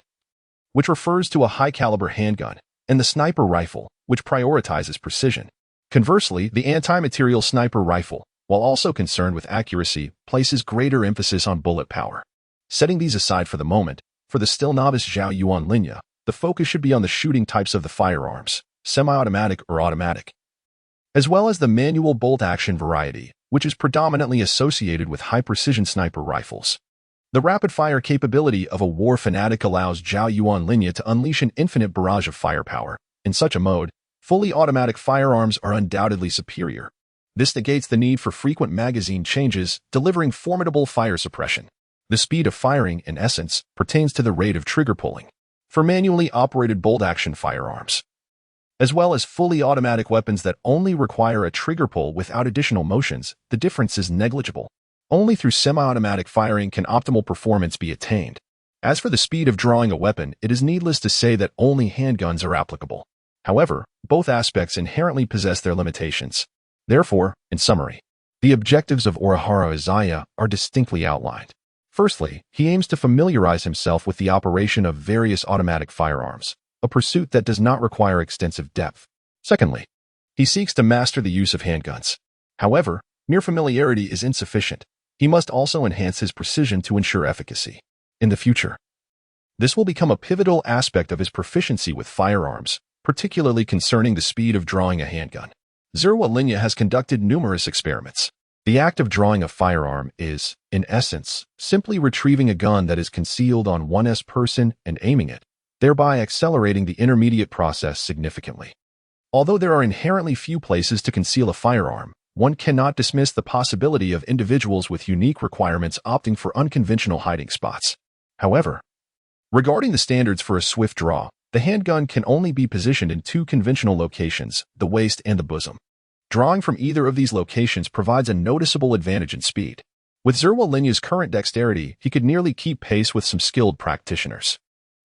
which refers to a high-caliber handgun, and the sniper rifle, which prioritizes precision. Conversely, the anti-material sniper rifle, while also concerned with accuracy, places greater emphasis on bullet power. Setting these aside for the moment, for the still novice Zhou Yuanlinya, the focus should be on the shooting types of the firearms, semi-automatic or automatic, as well as the manual bolt-action variety, which is predominantly associated with high-precision sniper rifles. The rapid-fire capability of a war fanatic allows Zhou Yuanlinya to unleash an infinite barrage of firepower. In such a mode, fully automatic firearms are undoubtedly superior. This negates the need for frequent magazine changes, delivering formidable fire suppression. The speed of firing, in essence, pertains to the rate of trigger pulling. For manually operated bolt-action firearms, as well as fully automatic weapons that only require a trigger pull without additional motions, the difference is negligible. Only through semi-automatic firing can optimal performance be attained. As for the speed of drawing a weapon, it is needless to say that only handguns are applicable. However, both aspects inherently possess their limitations. Therefore, in summary, the objectives of Orihara Izaya are distinctly outlined. Firstly, he aims to familiarize himself with the operation of various automatic firearms, a pursuit that does not require extensive depth. Secondly, he seeks to master the use of handguns. However, mere familiarity is insufficient. He must also enhance his precision to ensure efficacy. In the future, this will become a pivotal aspect of his proficiency with firearms, particularly concerning the speed of drawing a handgun. Zhou Yuanlinya has conducted numerous experiments. The act of drawing a firearm is, in essence, simply retrieving a gun that is concealed on one's person and aiming it, thereby accelerating the intermediate process significantly. Although there are inherently few places to conceal a firearm, one cannot dismiss the possibility of individuals with unique requirements opting for unconventional hiding spots. However, regarding the standards for a swift draw, the handgun can only be positioned in two conventional locations, the waist and the bosom. Drawing from either of these locations provides a noticeable advantage in speed. With Zhou Yuanlinya's current dexterity, he could nearly keep pace with some skilled practitioners.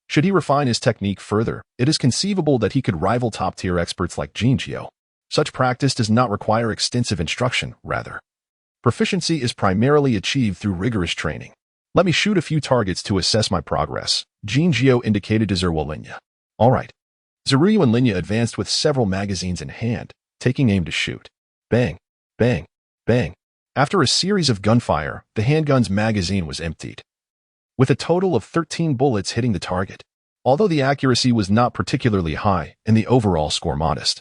Should he refine his technique further, it is conceivable that he could rival top-tier experts like Jinjiu. Such practice does not require extensive instruction, rather. Proficiency is primarily achieved through rigorous training. Let me shoot a few targets to assess my progress, Jinjiu indicated to Zhou Yuanlinya. All right. Zhou Yuanlinya advanced with several magazines in hand, taking aim to shoot. Bang, bang, bang. After a series of gunfire, the handgun's magazine was emptied, with a total of 13 bullets hitting the target. Although the accuracy was not particularly high and the overall score modest,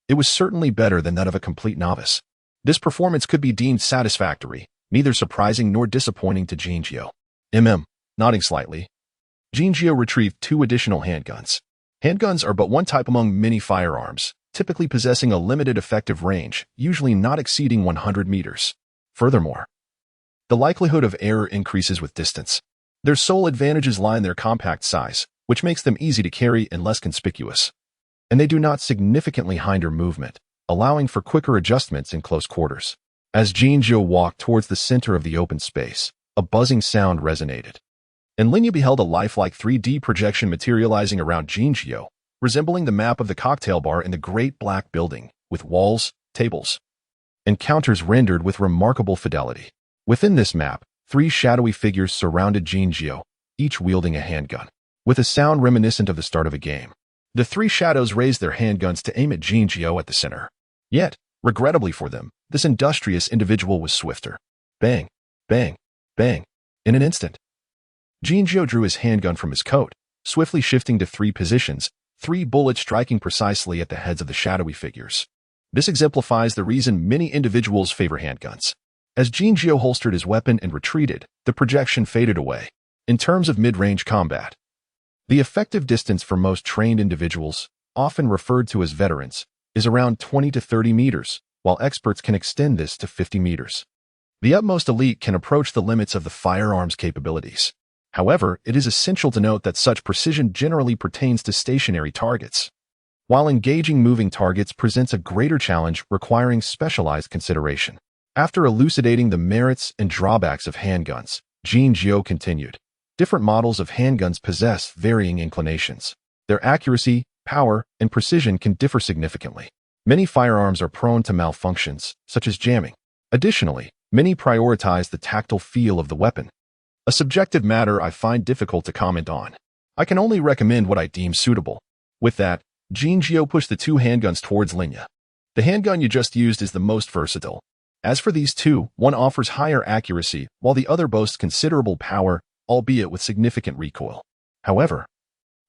it was certainly better than that of a complete novice. This performance could be deemed satisfactory, neither surprising nor disappointing to Jinjiu. Nodding slightly, Jinjiu retrieved 2 additional handguns. Handguns are but one type among many firearms, typically possessing a limited effective range, usually not exceeding 100 meters. Furthermore, the likelihood of error increases with distance. Their sole advantages lie in their compact size, which makes them easy to carry and less conspicuous. And they do not significantly hinder movement, allowing for quicker adjustments in close quarters. As Jinjiu walked towards the center of the open space, a buzzing sound resonated. And Linya beheld a lifelike 3D projection materializing around Jinjiu, resembling the map of the cocktail bar in the Great Black Building, with walls, tables, and counters rendered with remarkable fidelity. Within this map, 3 shadowy figures surrounded Jinjiu, each wielding a handgun. With a sound reminiscent of the start of a game, the 3 shadows raised their handguns to aim at Jinjiu at the center. Yet, regrettably for them, this industrious individual was swifter. Bang, bang, bang. In an instant, Jinjiu drew his handgun from his coat, swiftly shifting to 3 positions, 3 bullets striking precisely at the heads of the shadowy figures. This exemplifies the reason many individuals favor handguns. As Jinjiu holstered his weapon and retreated, the projection faded away. In terms of mid-range combat, the effective distance for most trained individuals, often referred to as veterans, is around 20 to 30 meters, while experts can extend this to 50 meters. The utmost elite can approach the limits of the firearm's capabilities. However, it is essential to note that such precision generally pertains to stationary targets, while engaging moving targets presents a greater challenge requiring specialized consideration. After elucidating the merits and drawbacks of handguns, Jinjiu continued. Different models of handguns possess varying inclinations. Their accuracy, power, and precision can differ significantly. Many firearms are prone to malfunctions, such as jamming. Additionally, many prioritize the tactile feel of the weapon, a subjective matter I find difficult to comment on. I can only recommend what I deem suitable. With that, Jinjiu pushed the 2 handguns towards Linya. The handgun you just used is the most versatile. As for these 2, one offers higher accuracy, while the other boasts considerable power, albeit with significant recoil. However,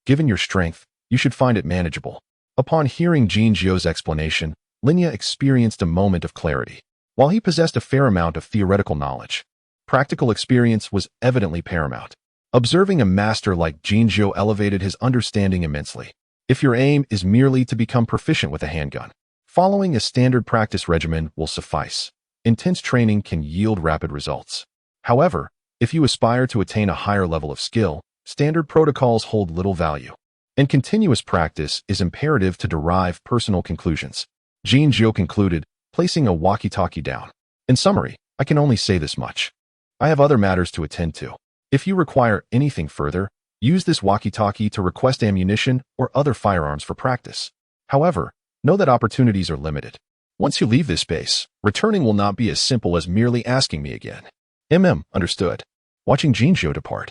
given your strength, you should find it manageable. Upon hearing Jinjiu's explanation, Linya experienced a moment of clarity. While he possessed a fair amount of theoretical knowledge, practical experience was evidently paramount. Observing a master like Jinjiu elevated his understanding immensely. If your aim is merely to become proficient with a handgun, following a standard practice regimen will suffice. Intense training can yield rapid results. However, if you aspire to attain a higher level of skill, standard protocols hold little value, and continuous practice is imperative to derive personal conclusions. Jinjiu concluded, placing a walkie-talkie down. In summary, I can only say this much. I have other matters to attend to. If you require anything further, use this walkie-talkie to request ammunition or other firearms for practice. However, know that opportunities are limited. Once you leave this base, returning will not be as simple as merely asking me again. Understood. Watching Jinjiu depart,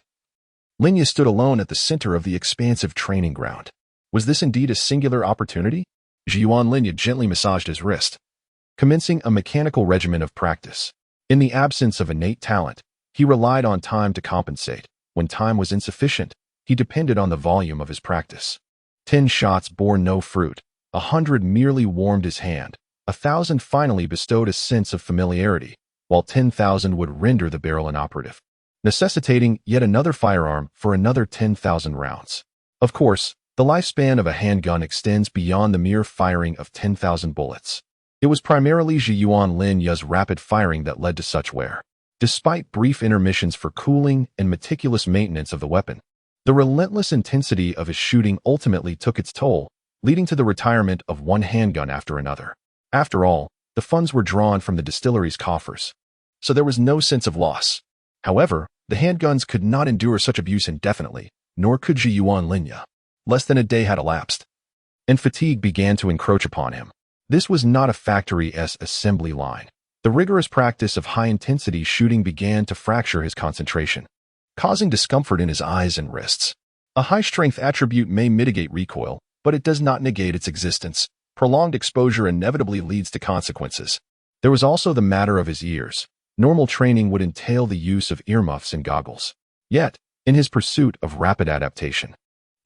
Linya stood alone at the center of the expansive training ground. Was this indeed a singular opportunity? Zhiyuan Linya gently massaged his wrist, commencing a mechanical regimen of practice. In the absence of innate talent, he relied on time to compensate. When time was insufficient, he depended on the volume of his practice. 10 shots bore no fruit. 100 merely warmed his hand. 1,000 finally bestowed a sense of familiarity, while 10,000 would render the barrel inoperative, necessitating yet another firearm for another 10,000 rounds. Of course, the lifespan of a handgun extends beyond the mere firing of 10,000 bullets. It was primarily Zhiyuan Linya's rapid firing that led to such wear. Despite brief intermissions for cooling and meticulous maintenance of the weapon, the relentless intensity of his shooting ultimately took its toll, leading to the retirement of one handgun after another. After all, the funds were drawn from the distillery's coffers, so there was no sense of loss. However, the handguns could not endure such abuse indefinitely, nor could Zhiyuan Linya. Less than a day had elapsed, and fatigue began to encroach upon him. This was not a factory-esque assembly line. The rigorous practice of high-intensity shooting began to fracture his concentration, causing discomfort in his eyes and wrists. A high-strength attribute may mitigate recoil, but it does not negate its existence. Prolonged exposure inevitably leads to consequences. There was also the matter of his ears. Normal training would entail the use of earmuffs and goggles. Yet, in his pursuit of rapid adaptation,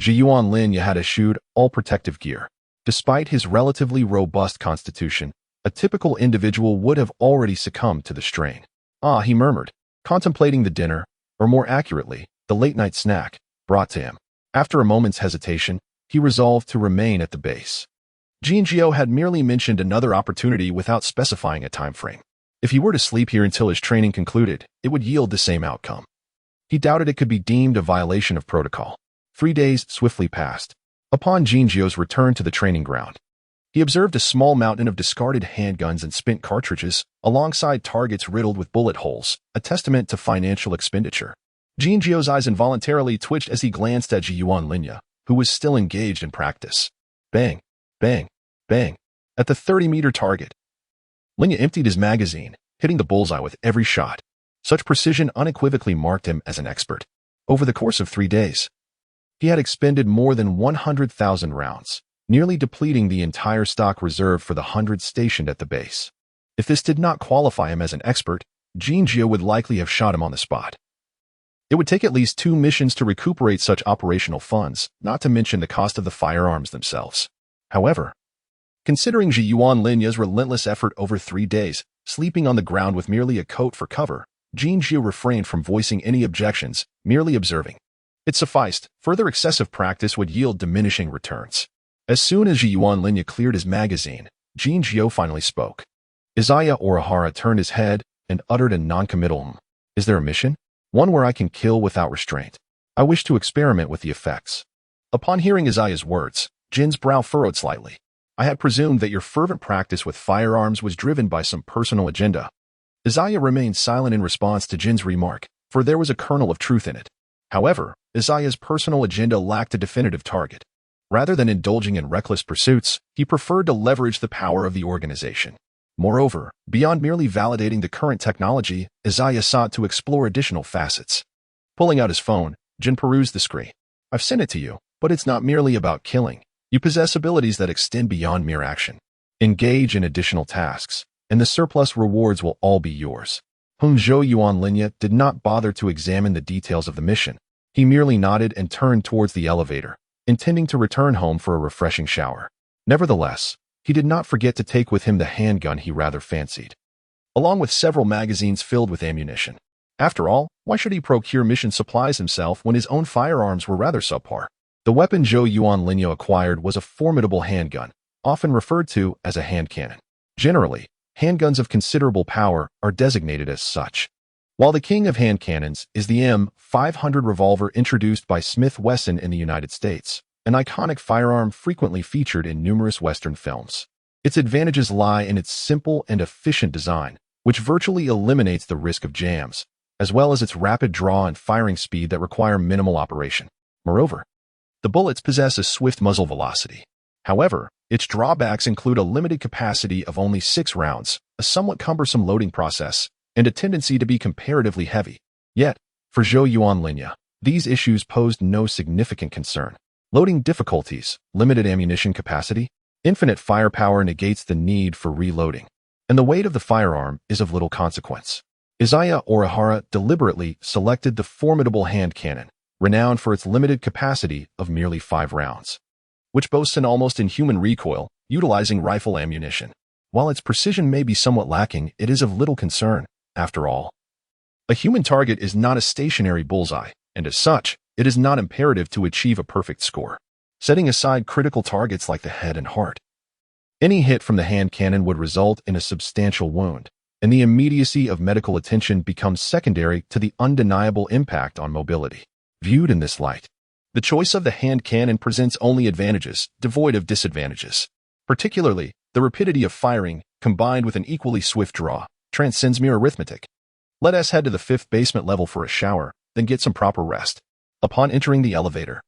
Zhiyuan Linya had eschewed all protective gear. Despite his relatively robust constitution, a typical individual would have already succumbed to the strain. Ah, he murmured, contemplating the dinner, or more accurately, the late-night snack, brought to him. After a moment's hesitation, he resolved to remain at the base. Jinjiu had merely mentioned another opportunity without specifying a time frame. If he were to sleep here until his training concluded, it would yield the same outcome. He doubted it could be deemed a violation of protocol. 3 days swiftly passed. Upon Jinjiu's return to the training ground, he observed a small mountain of discarded handguns and spent cartridges, alongside targets riddled with bullet holes, a testament to financial expenditure. Jinjiu's eyes involuntarily twitched as he glanced at Jiyuan Linya, who was still engaged in practice. Bang, bang, bang. At the 30-meter target, Linya emptied his magazine, hitting the bullseye with every shot. Such precision unequivocally marked him as an expert. Over the course of 3 days, he had expended more than 100,000 rounds, nearly depleting the entire stock reserved for the 100 stationed at the base. If this did not qualify him as an expert, Jinjiu would likely have shot him on the spot. It would take at least 2 missions to recuperate such operational funds, not to mention the cost of the firearms themselves. However, considering Jiyuan Linya's relentless effort over 3 days, sleeping on the ground with merely a coat for cover, Jinjiu refrained from voicing any objections, merely observing. It sufficed. Further excessive practice would yield diminishing returns. As soon as Jiyuan Linya cleared his magazine, Jinjiu finally spoke. Izaya Orihara turned his head and uttered a non-committal Is there a mission? One where I can kill without restraint. I wish to experiment with the effects. Upon hearing Izaya's words, Jin's brow furrowed slightly. I had presumed that your fervent practice with firearms was driven by some personal agenda. Izaya remained silent in response to Jin's remark, for there was a kernel of truth in it. However, Izaya's personal agenda lacked a definitive target. Rather than indulging in reckless pursuits, he preferred to leverage the power of the organization. Moreover, beyond merely validating the current technology, Izaya sought to explore additional facets. Pulling out his phone, Jin perused the screen. I've sent it to you, but it's not merely about killing. You possess abilities that extend beyond mere action. Engage in additional tasks, and the surplus rewards will all be yours. Yuan Linya did not bother to examine the details of the mission. He merely nodded and turned towards the elevator, intending to return home for a refreshing shower. Nevertheless, he did not forget to take with him the handgun he rather fancied, along with several magazines filled with ammunition. After all, why should he procure mission supplies himself when his own firearms were rather subpar? The weapon Yuan Linya acquired was a formidable handgun, often referred to as a hand cannon. Generally, handguns of considerable power are designated as such. While the king of hand cannons is the M500 revolver introduced by Smith Wesson in the United States, an iconic firearm frequently featured in numerous Western films. Its advantages lie in its simple and efficient design, which virtually eliminates the risk of jams, as well as its rapid draw and firing speed that require minimal operation. Moreover, the bullets possess a swift muzzle velocity. However, its drawbacks include a limited capacity of only 6 rounds, a somewhat cumbersome loading process, and a tendency to be comparatively heavy. Yet, for Yuan Linya, these issues posed no significant concern. Loading difficulties, limited ammunition capacity, infinite firepower negates the need for reloading, and the weight of the firearm is of little consequence. Izaya Orihara deliberately selected the formidable hand cannon, renowned for its limited capacity of merely 5 rounds, which boasts an almost inhuman recoil, utilizing rifle ammunition. While its precision may be somewhat lacking, it is of little concern, after all. A human target is not a stationary bullseye, and as such, it is not imperative to achieve a perfect score. Setting aside critical targets like the head and heart, any hit from the hand cannon would result in a substantial wound, and the immediacy of medical attention becomes secondary to the undeniable impact on mobility. Viewed in this light, the choice of the hand cannon presents only advantages, devoid of disadvantages. Particularly, the rapidity of firing, combined with an equally swift draw, transcends mere arithmetic. Let us head to the 5th basement level for a shower, then get some proper rest. Upon entering the elevator,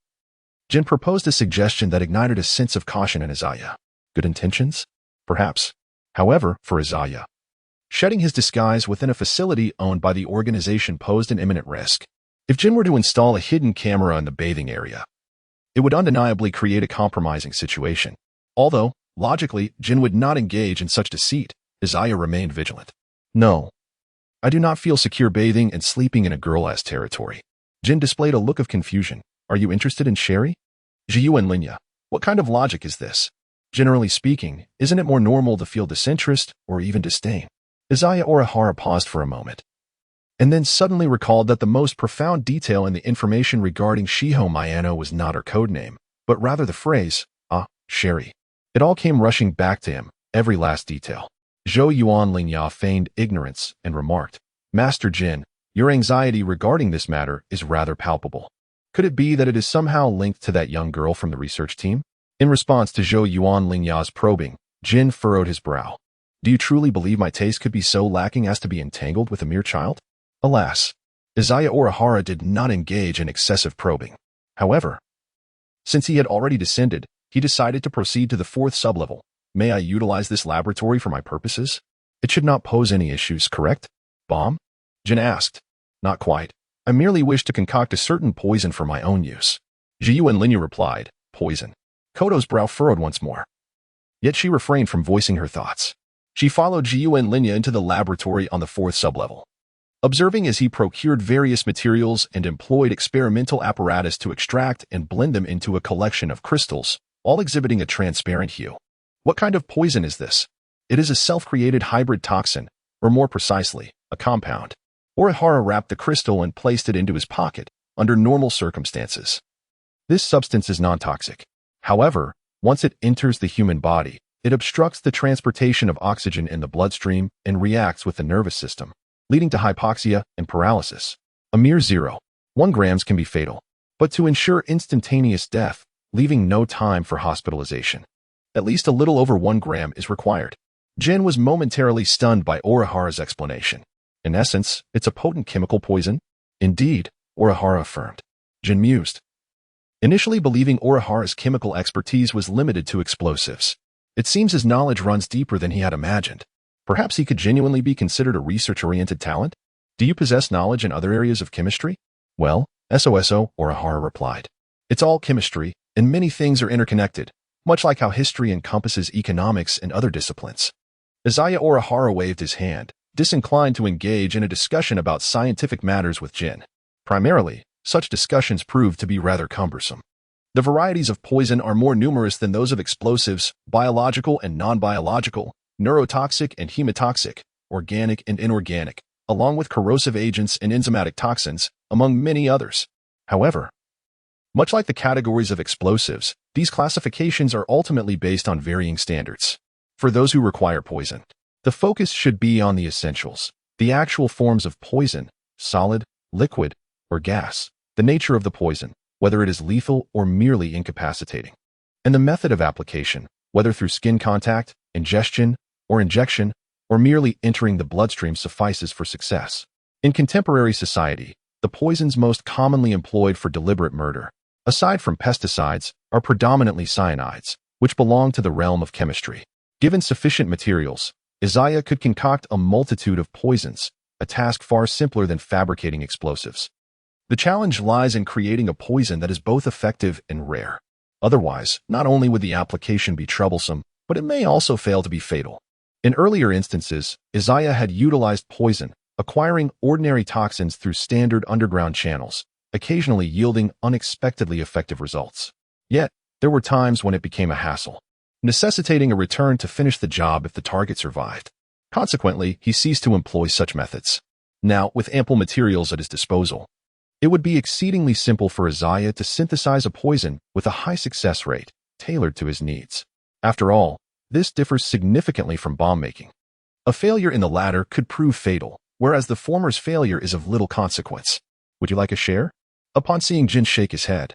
Jin proposed a suggestion that ignited a sense of caution in Izaya. Good intentions? Perhaps. However, for Izaya, shedding his disguise within a facility owned by the organization posed an imminent risk. If Jin were to install a hidden camera in the bathing area, it would undeniably create a compromising situation. Although, logically, Jin would not engage in such deceit, Izaya remained vigilant. No, I do not feel secure bathing and sleeping in a girl-ass territory. Jin displayed a look of confusion. Are you interested in Sherry? Jiyuan Linya, what kind of logic is this? Generally speaking, isn't it more normal to feel disinterest or even disdain? Izaya Orihara paused for a moment, and then suddenly recalled that the most profound detail in the information regarding Shiho Miyano was not her code name, but rather the phrase, Sherry. It all came rushing back to him, every last detail. Zhou Yuan Lingya feigned ignorance and remarked, Master Jin, your anxiety regarding this matter is rather palpable. Could it be that it is somehow linked to that young girl from the research team? In response to Zhou Yuan Lingya's probing, Jin furrowed his brow. Do you truly believe my taste could be so lacking as to be entangled with a mere child? Alas, Izaya Orihara did not engage in excessive probing. However, since he had already descended, he decided to proceed to the 4th sublevel. May I utilize this laboratory for my purposes? It should not pose any issues, correct? Bomb? Jin asked. Not quite. I merely wish to concoct a certain poison for my own use. Jiyu and Linya replied, Poison. Koto's brow furrowed once more. Yet she refrained from voicing her thoughts. She followed Jiyu and Linya into the laboratory on the 4th sublevel. Observing as he procured various materials and employed experimental apparatus to extract and blend them into a collection of crystals, all exhibiting a transparent hue. What kind of poison is this? It is a self-created hybrid toxin, or more precisely, a compound. Orihara wrapped the crystal and placed it into his pocket, under normal circumstances. This substance is non-toxic. However, once it enters the human body, it obstructs the transportation of oxygen in the bloodstream and reacts with the nervous system, leading to hypoxia and paralysis. A mere 0.1 grams can be fatal, but to ensure instantaneous death, leaving no time for hospitalization, at least a little over 1 gram is required. Jin was momentarily stunned by Orihara's explanation. In essence, it's a potent chemical poison? Indeed, Orihara affirmed. Jin mused, initially believing Orihara's chemical expertise was limited to explosives. It seems his knowledge runs deeper than he had imagined. Perhaps he could genuinely be considered a research-oriented talent? Do you possess knowledge in other areas of chemistry? Well, SOSO, Orihara replied. It's all chemistry, and many things are interconnected, much like how history encompasses economics and other disciplines. Izaya Orihara waved his hand, disinclined to engage in a discussion about scientific matters with Jin. Primarily, such discussions proved to be rather cumbersome. The varieties of poison are more numerous than those of explosives, biological and non-biological, neurotoxic and hemotoxic, organic and inorganic, along with corrosive agents and enzymatic toxins, among many others. However, much like the categories of explosives, these classifications are ultimately based on varying standards. For those who require poison, the focus should be on the essentials, the actual forms of poison, solid, liquid, or gas, the nature of the poison, whether it is lethal or merely incapacitating, and the method of application, whether through skin contact, ingestion, or injection, or merely entering the bloodstream suffices for success. In contemporary society, the poisons most commonly employed for deliberate murder, aside from pesticides, are predominantly cyanides, which belong to the realm of chemistry. Given sufficient materials, Izaya could concoct a multitude of poisons, a task far simpler than fabricating explosives. The challenge lies in creating a poison that is both effective and rare. Otherwise, not only would the application be troublesome, but it may also fail to be fatal. In earlier instances, Izaya had utilized poison, acquiring ordinary toxins through standard underground channels, occasionally yielding unexpectedly effective results. Yet, there were times when it became a hassle, necessitating a return to finish the job if the target survived. Consequently, he ceased to employ such methods. Now, with ample materials at his disposal, it would be exceedingly simple for Izaya to synthesize a poison with a high success rate, tailored to his needs. After all, this differs significantly from bomb making. A failure in the latter could prove fatal, whereas the former's failure is of little consequence. Would you like a share? Upon seeing Jin shake his head,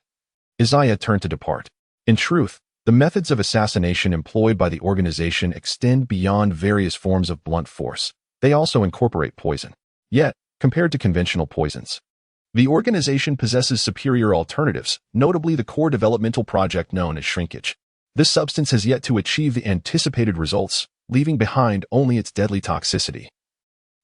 Izaya turned to depart. In truth, the methods of assassination employed by the organization extend beyond various forms of blunt force. They also incorporate poison. Yet, compared to conventional poisons, the organization possesses superior alternatives, notably the core developmental project known as shrinkage. This substance has yet to achieve the anticipated results, leaving behind only its deadly toxicity.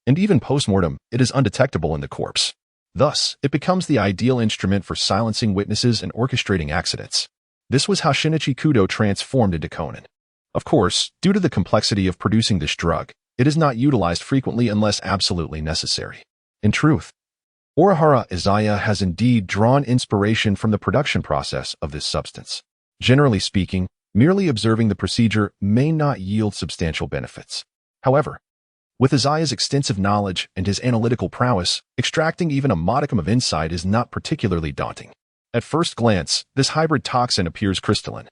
And even post-mortem, it is undetectable in the corpse. Thus, it becomes the ideal instrument for silencing witnesses and orchestrating accidents. This was how Shinichi Kudo transformed into Conan. Of course, due to the complexity of producing this drug, it is not utilized frequently unless absolutely necessary. In truth, Orihara Izaya has indeed drawn inspiration from the production process of this substance. Generally speaking, merely observing the procedure may not yield substantial benefits. However, With Izaya's extensive knowledge and his analytical prowess, extracting even a modicum of insight is not particularly daunting. At first glance, this hybrid toxin appears crystalline.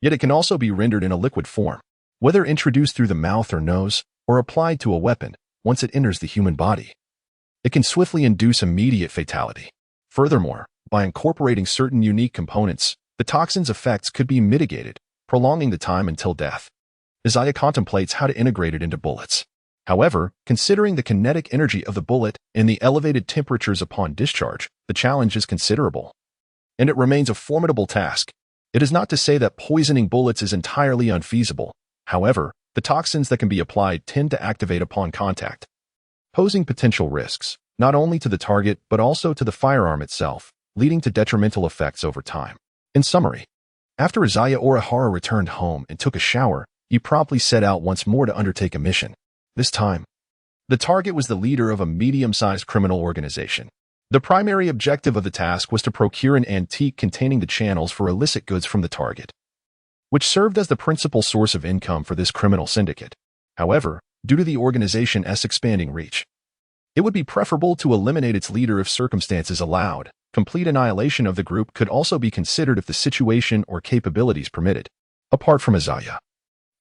Yet it can also be rendered in a liquid form, whether introduced through the mouth or nose, or applied to a weapon once it enters the human body. It can swiftly induce immediate fatality. Furthermore, by incorporating certain unique components, the toxin's effects could be mitigated, prolonging the time until death. Izaya contemplates how to integrate it into bullets. However, considering the kinetic energy of the bullet and the elevated temperatures upon discharge, the challenge is considerable. And it remains a formidable task. It is not to say that poisoning bullets is entirely unfeasible. However, the toxins that can be applied tend to activate upon contact, posing potential risks, not only to the target but also to the firearm itself, leading to detrimental effects over time. In summary, after Izaya Orihara returned home and took a shower, he promptly set out once more to undertake a mission. This time, the target was the leader of a medium-sized criminal organization. The primary objective of the task was to procure an antique containing the channels for illicit goods from the target, which served as the principal source of income for this criminal syndicate. However, due to the organization's expanding reach, it would be preferable to eliminate its leader if circumstances allowed. Complete annihilation of the group could also be considered if the situation or capabilities permitted. Apart from Izaya,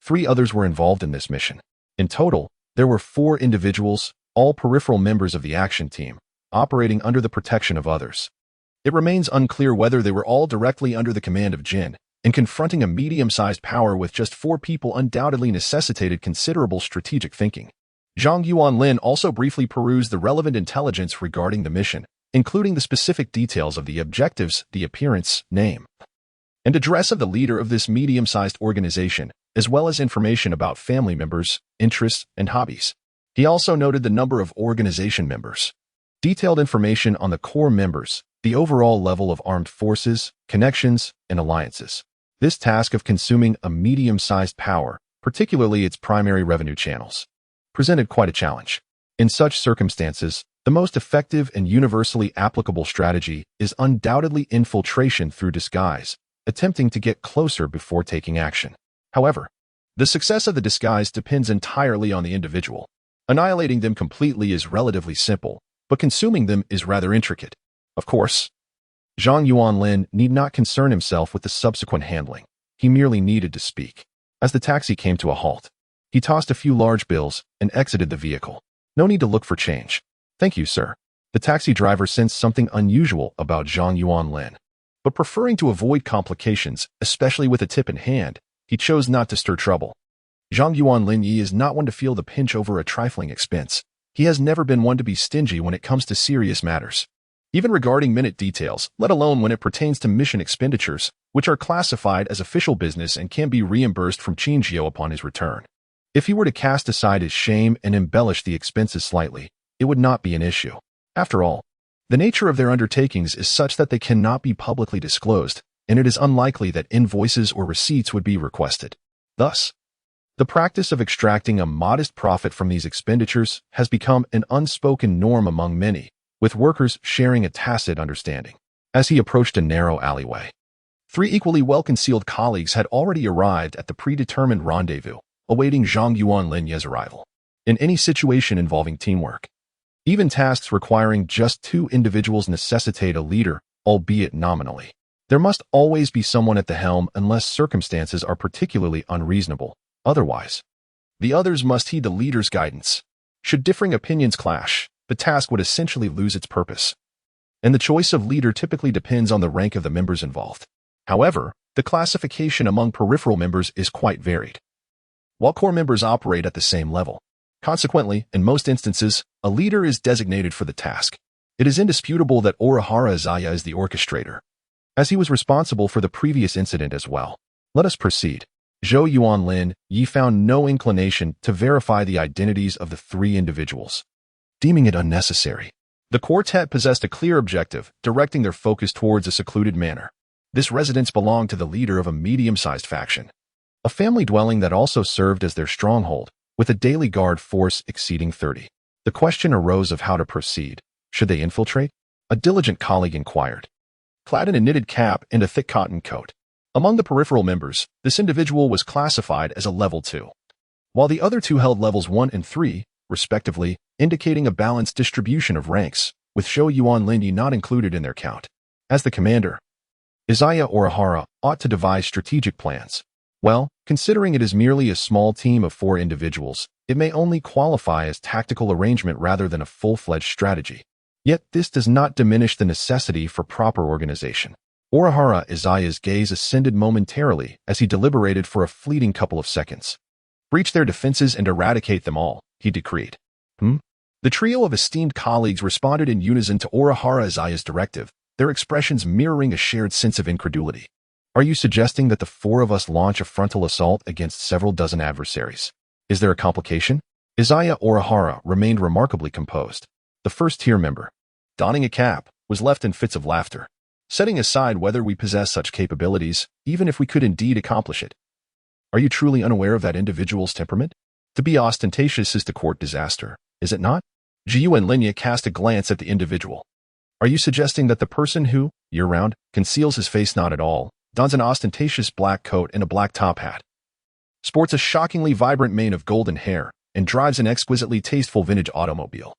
3 others were involved in this mission. In total, there were 4 individuals, all peripheral members of the action team, operating under the protection of others. It remains unclear whether they were all directly under the command of Jin, and confronting a medium-sized power with just 4 people undoubtedly necessitated considerable strategic thinking. Zhang Yuanlin also briefly perused the relevant intelligence regarding the mission, including the specific details of the objectives, the appearance, name, and address of the leader of this medium-sized organization, as well as information about family members, interests, and hobbies. He also noted the number of organization members, detailed information on the core members, the overall level of armed forces, connections, and alliances. This task of consuming a medium-sized power, particularly its primary revenue channels, presented quite a challenge. In such circumstances, the most effective and universally applicable strategy is undoubtedly infiltration through disguise, attempting to get closer before taking action. However, the success of the disguise depends entirely on the individual. Annihilating them completely is relatively simple, but consuming them is rather intricate. Of course, Zhang Yuanlin need not concern himself with the subsequent handling. He merely needed to speak. As the taxi came to a halt, he tossed a few large bills and exited the vehicle. No need to look for change. Thank you, sir. The taxi driver sensed something unusual about Zhang Yuanlin, but preferring to avoid complications, especially with a tip in hand, he chose not to stir trouble. Zhang Yuanlin is not one to feel the pinch over a trifling expense. He has never been one to be stingy when it comes to serious matters, even regarding minute details, let alone when it pertains to mission expenditures, which are classified as official business and can be reimbursed from Qinjiao upon his return. If he were to cast aside his shame and embellish the expenses slightly, it would not be an issue. After all, the nature of their undertakings is such that they cannot be publicly disclosed, and it is unlikely that invoices or receipts would be requested. Thus, the practice of extracting a modest profit from these expenditures has become an unspoken norm among many, with workers sharing a tacit understanding. As he approached a narrow alleyway, 3 equally well-concealed colleagues had already arrived at the predetermined rendezvous, awaiting Zhang Yuanlin's arrival. In any situation involving teamwork, even tasks requiring just 2 individuals necessitate a leader, albeit nominally. There must always be someone at the helm unless circumstances are particularly unreasonable. Otherwise, the others must heed the leader's guidance. Should differing opinions clash, the task would essentially lose its purpose. And the choice of leader typically depends on the rank of the members involved. However, the classification among peripheral members is quite varied, while core members operate at the same level. Consequently, in most instances, a leader is designated for the task. It is indisputable that Orihara Izaya is the orchestrator, as he was responsible for the previous incident as well. Let us proceed. Zhou Yuanlin found no inclination to verify the identities of the 3 individuals, deeming it unnecessary. The quartet possessed a clear objective, directing their focus towards a secluded manor. This residence belonged to the leader of a medium-sized faction, a family dwelling that also served as their stronghold, with a daily guard force exceeding 30. The question arose of how to proceed. Should they infiltrate? A diligent colleague inquired, clad in a knitted cap and a thick cotton coat. Among the peripheral members, this individual was classified as a level 2. While the other 2 held levels 1 and 3, respectively, indicating a balanced distribution of ranks, with Zhou Yuanlin not included in their count. As the commander, Izaya Orihara ought to devise strategic plans. Well, considering it is merely a small team of 4 individuals, it may only qualify as tactical arrangement rather than a full-fledged strategy. Yet this does not diminish the necessity for proper organization. Orihara Izaya's gaze ascended momentarily as he deliberated for a fleeting couple of seconds. Breach their defenses and eradicate them all, he decreed. The trio of esteemed colleagues responded in unison to Orihara Izaya's directive, their expressions mirroring a shared sense of incredulity. Are you suggesting that the 4 of us launch a frontal assault against several dozen adversaries? Is there a complication? Izaya Orihara remained remarkably composed. The first-tier member, donning a cap, was left in fits of laughter. Setting aside whether we possess such capabilities, even if we could indeed accomplish it. Are you truly unaware of that individual's temperament? To be ostentatious is to court disaster, is it not? Jiu and Linya cast a glance at the individual. Are you suggesting that the person who, year-round, conceals his face not at all, dons an ostentatious black coat and a black top hat, sports a shockingly vibrant mane of golden hair, and drives an exquisitely tasteful vintage automobile,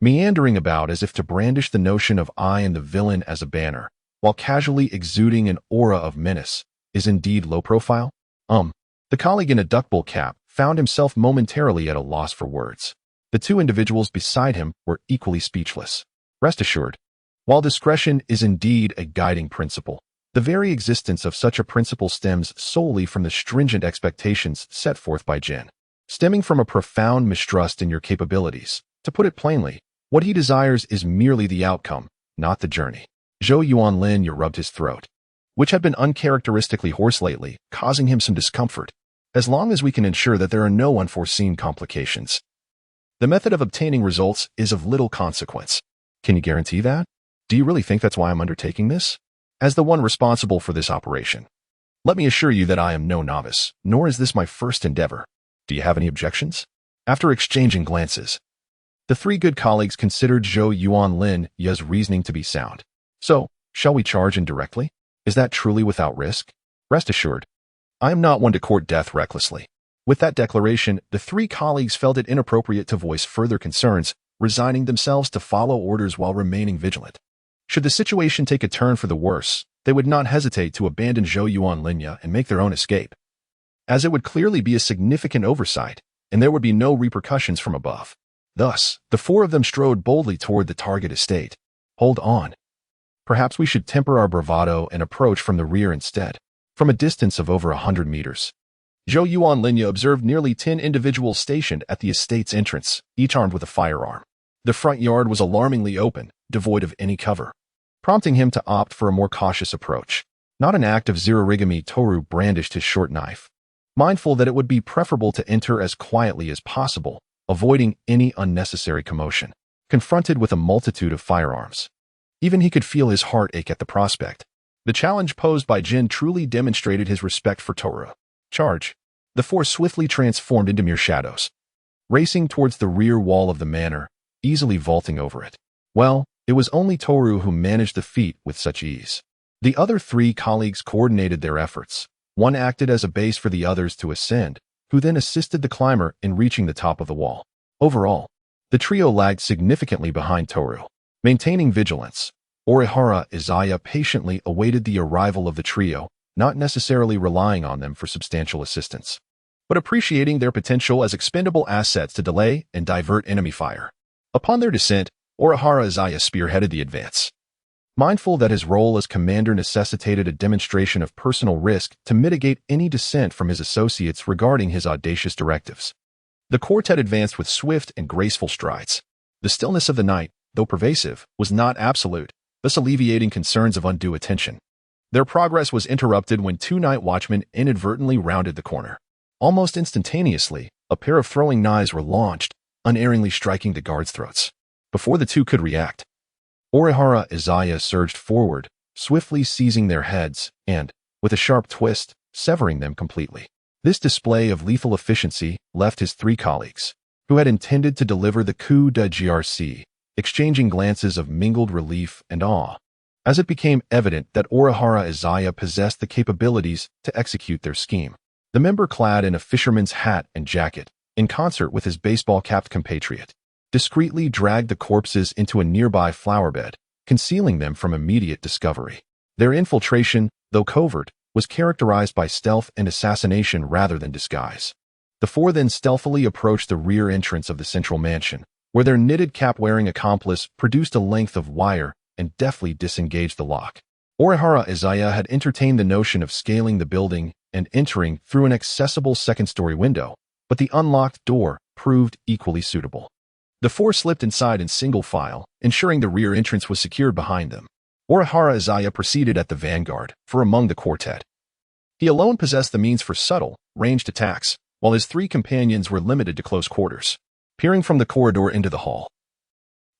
meandering about as if to brandish the notion of I and the villain as a banner, while casually exuding an aura of menace, is indeed low profile? The colleague in a duckbill cap found himself momentarily at a loss for words. The 2 individuals beside him were equally speechless. Rest assured, while discretion is indeed a guiding principle, the very existence of such a principle stems solely from the stringent expectations set forth by Jin, stemming from a profound mistrust in your capabilities. To put it plainly, what he desires is merely the outcome, not the journey. Zhou Yuanlin rubbed his throat, which had been uncharacteristically hoarse lately, causing him some discomfort. As long as we can ensure that there are no unforeseen complications, the method of obtaining results is of little consequence. Can you guarantee that? Do you really think that's why I'm undertaking this? As the one responsible for this operation, let me assure you that I am no novice, nor is this my first endeavor. Do you have any objections? After exchanging glances, the 3 good colleagues considered Zhou Yuanlin's reasoning to be sound. So, shall we charge in directly? Is that truly without risk? Rest assured, I am not one to court death recklessly. With that declaration, the 3 colleagues felt it inappropriate to voice further concerns, resigning themselves to follow orders while remaining vigilant. Should the situation take a turn for the worse, they would not hesitate to abandon Zhou Yuanlin and make their own escape, as it would clearly be a significant oversight, and there would be no repercussions from above. Thus, the 4 of them strode boldly toward the target estate. Hold on. Perhaps we should temper our bravado and approach from the rear instead. From a distance of over 100 meters, Zhou Yuanlin observed nearly 10 individuals stationed at the estate's entrance, each armed with a firearm. The front yard was alarmingly open, devoid of any cover, prompting him to opt for a more cautious approach. Not an act of zirarigami, Toru brandished his short knife, mindful that it would be preferable to enter as quietly as possible, avoiding any unnecessary commotion. Confronted with a multitude of firearms, even he could feel his heart ache at the prospect. The challenge posed by Jin truly demonstrated his respect for Toru. Charge. The 4 swiftly transformed into mere shadows, racing towards the rear wall of the manor, easily vaulting over it. Well, it was only Toru who managed the feat with such ease. The other 3 colleagues coordinated their efforts. One acted as a base for the others to ascend, who then assisted the climber in reaching the top of the wall. Overall, the trio lagged significantly behind Toru. Maintaining vigilance, Orihara Izaya patiently awaited the arrival of the trio, not necessarily relying on them for substantial assistance, but appreciating their potential as expendable assets to delay and divert enemy fire. Upon their descent, Orihara Izaya spearheaded the advance, mindful that his role as commander necessitated a demonstration of personal risk to mitigate any dissent from his associates regarding his audacious directives. The quartet advanced with swift and graceful strides. The stillness of the night, though pervasive, was not absolute, thus alleviating concerns of undue attention. Their progress was interrupted when 2 night watchmen inadvertently rounded the corner. Almost instantaneously, a pair of throwing knives were launched, unerringly striking the guards' throats. Before the 2 could react, Orihara Izaya surged forward, swiftly seizing their heads and, with a sharp twist, severing them completely. This display of lethal efficiency left his 3 colleagues, who had intended to deliver the coup de GRC, exchanging glances of mingled relief and awe, as it became evident that Orihara Izaya possessed the capabilities to execute their scheme. The member clad in a fisherman's hat and jacket, in concert with his baseball-capped compatriot, discreetly dragged the corpses into a nearby flower bed, concealing them from immediate discovery. Their infiltration, though covert, was characterized by stealth and assassination rather than disguise. The four then stealthily approached the rear entrance of the central mansion, where their knitted cap-wearing accomplice produced a length of wire and deftly disengaged the lock. Orihara Izaya had entertained the notion of scaling the building and entering through an accessible second-story window, but the unlocked door proved equally suitable. The four slipped inside in single file, ensuring the rear entrance was secured behind them. Orihara Izaya proceeded at the vanguard, for among the quartet. He alone possessed the means for subtle, ranged attacks, while his three companions were limited to close quarters. Peering from the corridor into the hall,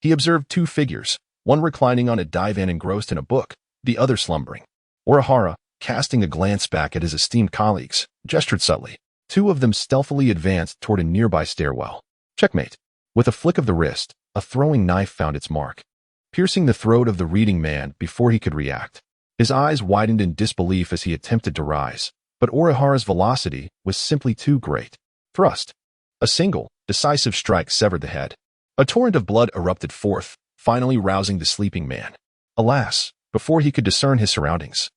he observed two figures, one reclining on a divan engrossed in a book, the other slumbering. Orihara, casting a glance back at his esteemed colleagues, gestured subtly. Two of them stealthily advanced toward a nearby stairwell. Checkmate. With a flick of the wrist, a throwing knife found its mark, piercing the throat of the reading man before he could react. His eyes widened in disbelief as he attempted to rise, but Orihara's velocity was simply too great. Thrust. A single, decisive strike severed the head. A torrent of blood erupted forth, finally rousing the sleeping man. Alas, before he could discern his surroundings,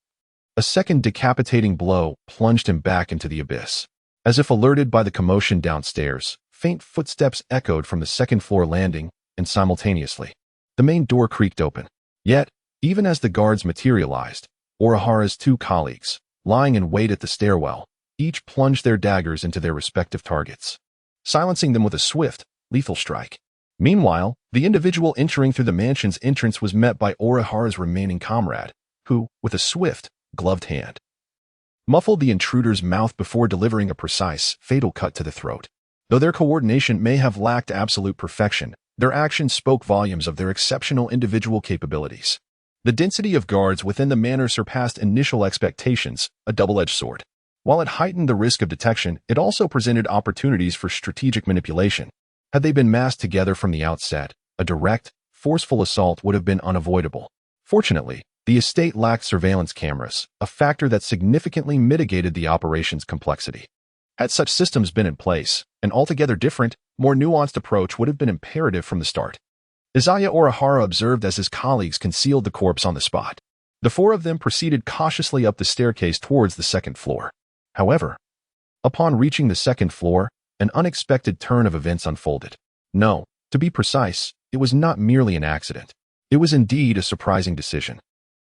a second decapitating blow plunged him back into the abyss. As if alerted by the commotion downstairs, faint footsteps echoed from the second-floor landing, and simultaneously, the main door creaked open. Yet, even as the guards materialized, Orihara's two colleagues, lying in wait at the stairwell, each plunged their daggers into their respective targets, silencing them with a swift, lethal strike. Meanwhile, the individual entering through the mansion's entrance was met by Orihara's remaining comrade, who, with a swift, gloved hand, muffled the intruder's mouth before delivering a precise, fatal cut to the throat. Though their coordination may have lacked absolute perfection, their actions spoke volumes of their exceptional individual capabilities. The density of guards within the manor surpassed initial expectations, a double-edged sword. While it heightened the risk of detection, it also presented opportunities for strategic manipulation. Had they been massed together from the outset, a direct, forceful assault would have been unavoidable. Fortunately, the estate lacked surveillance cameras, a factor that significantly mitigated the operation's complexity. Had such systems been in place, an altogether different, more nuanced approach would have been imperative from the start. Izaya Orihara observed as his colleagues concealed the corpse on the spot. The four of them proceeded cautiously up the staircase towards the second floor. However, upon reaching the second floor, an unexpected turn of events unfolded. No, to be precise, it was not merely an accident. It was indeed a surprising decision.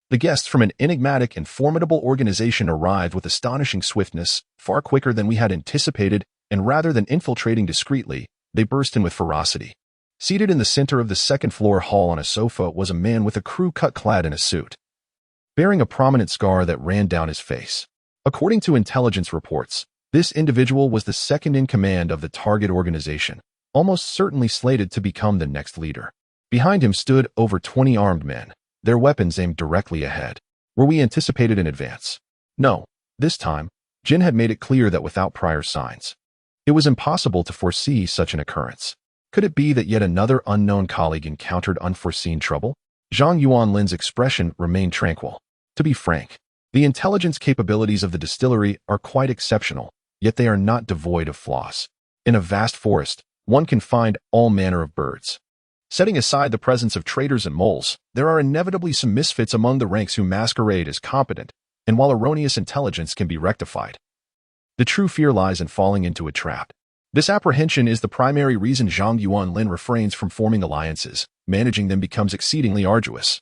The guests from an enigmatic and formidable organization arrived with astonishing swiftness, far quicker than we had anticipated, and rather than infiltrating discreetly, they burst in with ferocity. Seated in the center of the second-floor hall on a sofa was a man with a crew cut clad in a suit, bearing a prominent scar that ran down his face. According to intelligence reports, this individual was the second in command of the target organization, almost certainly slated to become the next leader. Behind him stood over 20 armed men, their weapons aimed directly ahead. Were we anticipated in advance? No. This time, Jin had made it clear that without prior signs, it was impossible to foresee such an occurrence. Could it be that yet another unknown colleague encountered unforeseen trouble? Zhang Yuanlin's expression remained tranquil. To be frank, the intelligence capabilities of the distillery are quite exceptional, yet they are not devoid of flaws. In a vast forest, one can find all manner of birds. Setting aside the presence of traitors and moles, there are inevitably some misfits among the ranks who masquerade as competent, and while erroneous intelligence can be rectified, the true fear lies in falling into a trap. This apprehension is the primary reason Zhang Yuanlin refrains from forming alliances. Managing them becomes exceedingly arduous,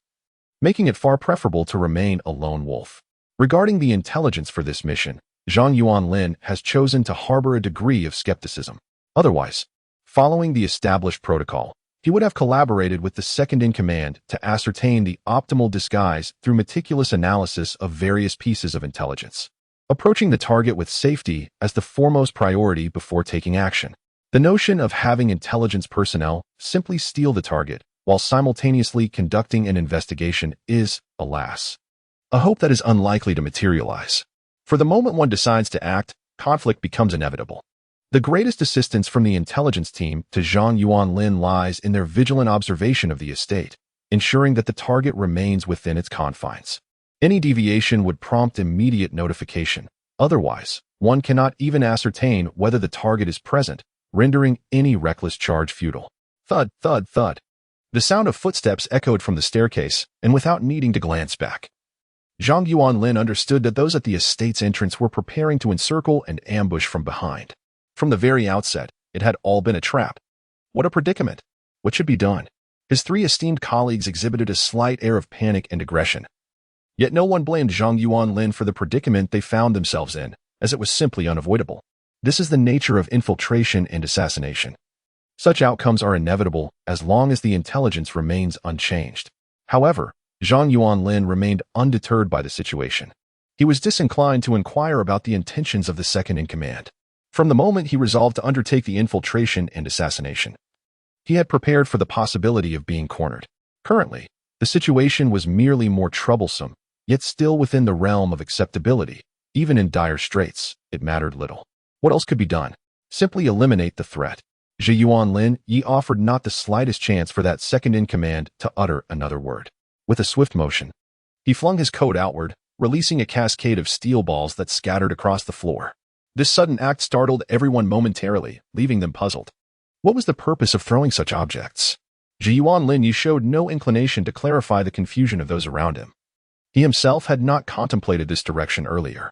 making it far preferable to remain a lone wolf. Regarding the intelligence for this mission, Zhang Yuanlin has chosen to harbor a degree of skepticism. Otherwise, following the established protocol, he would have collaborated with the second-in-command to ascertain the optimal disguise through meticulous analysis of various pieces of intelligence, approaching the target with safety as the foremost priority before taking action. The notion of having intelligence personnel simply steal the target while simultaneously conducting an investigation is, alas, a hope that is unlikely to materialize. For the moment one decides to act, conflict becomes inevitable. The greatest assistance from the intelligence team to Zhang Yuanlin lies in their vigilant observation of the estate, ensuring that the target remains within its confines. Any deviation would prompt immediate notification. Otherwise, one cannot even ascertain whether the target is present, rendering any reckless charge futile. Thud, thud, thud. The sound of footsteps echoed from the staircase, and without needing to glance back, Zhang Yuanlin understood that those at the estate's entrance were preparing to encircle and ambush from behind. From the very outset, it had all been a trap. What a predicament! What should be done? His three esteemed colleagues exhibited a slight air of panic and aggression. Yet no one blamed Zhang Yuanlin for the predicament they found themselves in, as it was simply unavoidable. This is the nature of infiltration and assassination. Such outcomes are inevitable as long as the intelligence remains unchanged. However, Zhang Yuanlin remained undeterred by the situation. He was disinclined to inquire about the intentions of the second-in-command. From the moment he resolved to undertake the infiltration and assassination, he had prepared for the possibility of being cornered. Currently, the situation was merely more troublesome, yet still within the realm of acceptability. Even in dire straits, it mattered little. What else could be done? Simply eliminate the threat. Zhang Yuanlin offered not the slightest chance for that second-in-command to utter another word. With a swift motion, he flung his coat outward, releasing a cascade of steel balls that scattered across the floor. This sudden act startled everyone momentarily, leaving them puzzled. What was the purpose of throwing such objects? Zhang Yuanlin showed no inclination to clarify the confusion of those around him. He himself had not contemplated this direction earlier.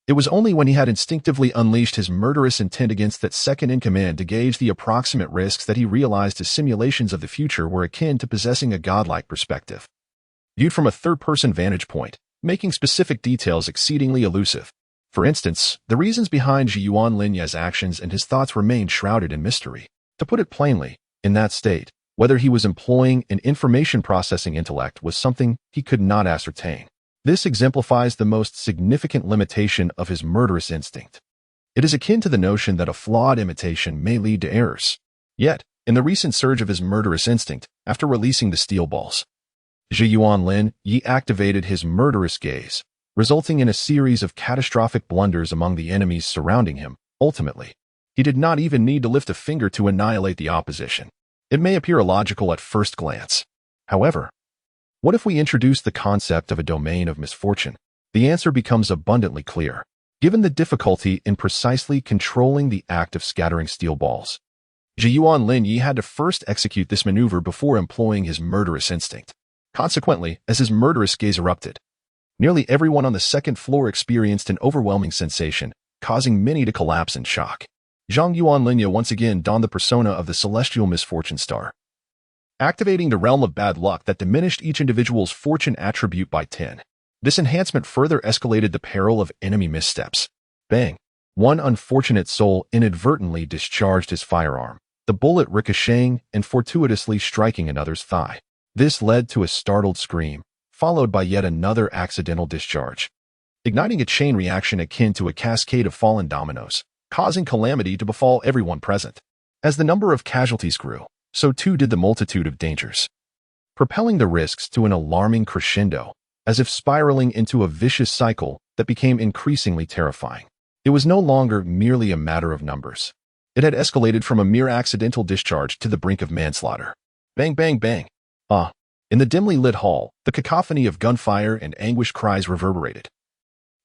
It was only when he had instinctively unleashed his murderous intent against that second-in-command to gauge the approximate risks that he realized his simulations of the future were akin to possessing a godlike perspective. Viewed from a third-person vantage point, making specific details exceedingly elusive. For instance, the reasons behind Zhang Yuanlin's actions and his thoughts remained shrouded in mystery. To put it plainly, in that state, whether he was employing an information processing intellect was something he could not ascertain. This exemplifies the most significant limitation of his murderous instinct. It is akin to the notion that a flawed imitation may lead to errors. Yet, in the recent surge of his murderous instinct, after releasing the steel balls, Zhang Yuanlin activated his murderous gaze, resulting in a series of catastrophic blunders among the enemies surrounding him. Ultimately, he did not even need to lift a finger to annihilate the opposition. It may appear illogical at first glance. However, what if we introduce the concept of a domain of misfortune? The answer becomes abundantly clear. Given the difficulty in precisely controlling the act of scattering steel balls, Zhang Yuanlin had to first execute this maneuver before employing his murderous instinct. Consequently, as his murderous gaze erupted, nearly everyone on the second floor experienced an overwhelming sensation, causing many to collapse in shock. Zhang Yuanlin once again donned the persona of the celestial misfortune star, activating the realm of bad luck that diminished each individual's fortune attribute by 10. This enhancement further escalated the peril of enemy missteps. Bang! One unfortunate soul inadvertently discharged his firearm, the bullet ricocheting and fortuitously striking another's thigh. This led to a startled scream, followed by yet another accidental discharge, igniting a chain reaction akin to a cascade of fallen dominoes, causing calamity to befall everyone present. As the number of casualties grew, so too did the multitude of dangers, propelling the risks to an alarming crescendo, as if spiraling into a vicious cycle that became increasingly terrifying. It was no longer merely a matter of numbers. It had escalated from a mere accidental discharge to the brink of manslaughter. Bang, bang, bang. In the dimly lit hall, the cacophony of gunfire and anguished cries reverberated,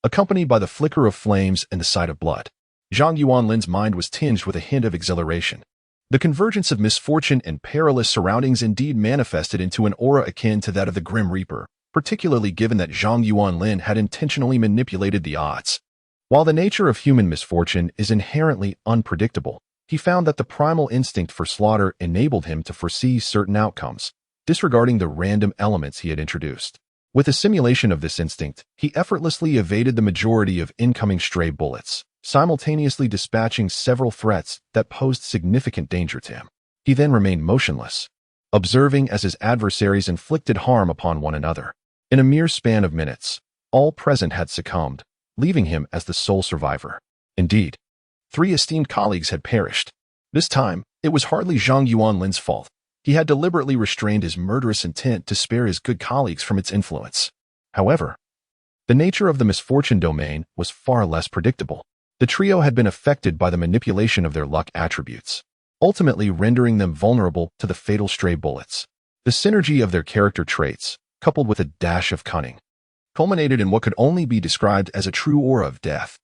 accompanied by the flicker of flames and the sight of blood. Zhang Yuanlin's mind was tinged with a hint of exhilaration. The convergence of misfortune and perilous surroundings indeed manifested into an aura akin to that of the Grim Reaper, particularly given that Zhang Yuanlin had intentionally manipulated the odds. While the nature of human misfortune is inherently unpredictable, he found that the primal instinct for slaughter enabled him to foresee certain outcomes, disregarding the random elements he had introduced. With a simulation of this instinct, he effortlessly evaded the majority of incoming stray bullets, simultaneously dispatching several threats that posed significant danger to him. He then remained motionless, observing as his adversaries inflicted harm upon one another. In a mere span of minutes, all present had succumbed, leaving him as the sole survivor. Indeed, 3 esteemed colleagues had perished. This time, it was hardly Zhang Yuanlin's fault. He had deliberately restrained his murderous intent to spare his good colleagues from its influence. However, the nature of the misfortune domain was far less predictable. The trio had been affected by the manipulation of their luck attributes, ultimately rendering them vulnerable to the fatal stray bullets. The synergy of their character traits, coupled with a dash of cunning, culminated in what could only be described as a true aura of death.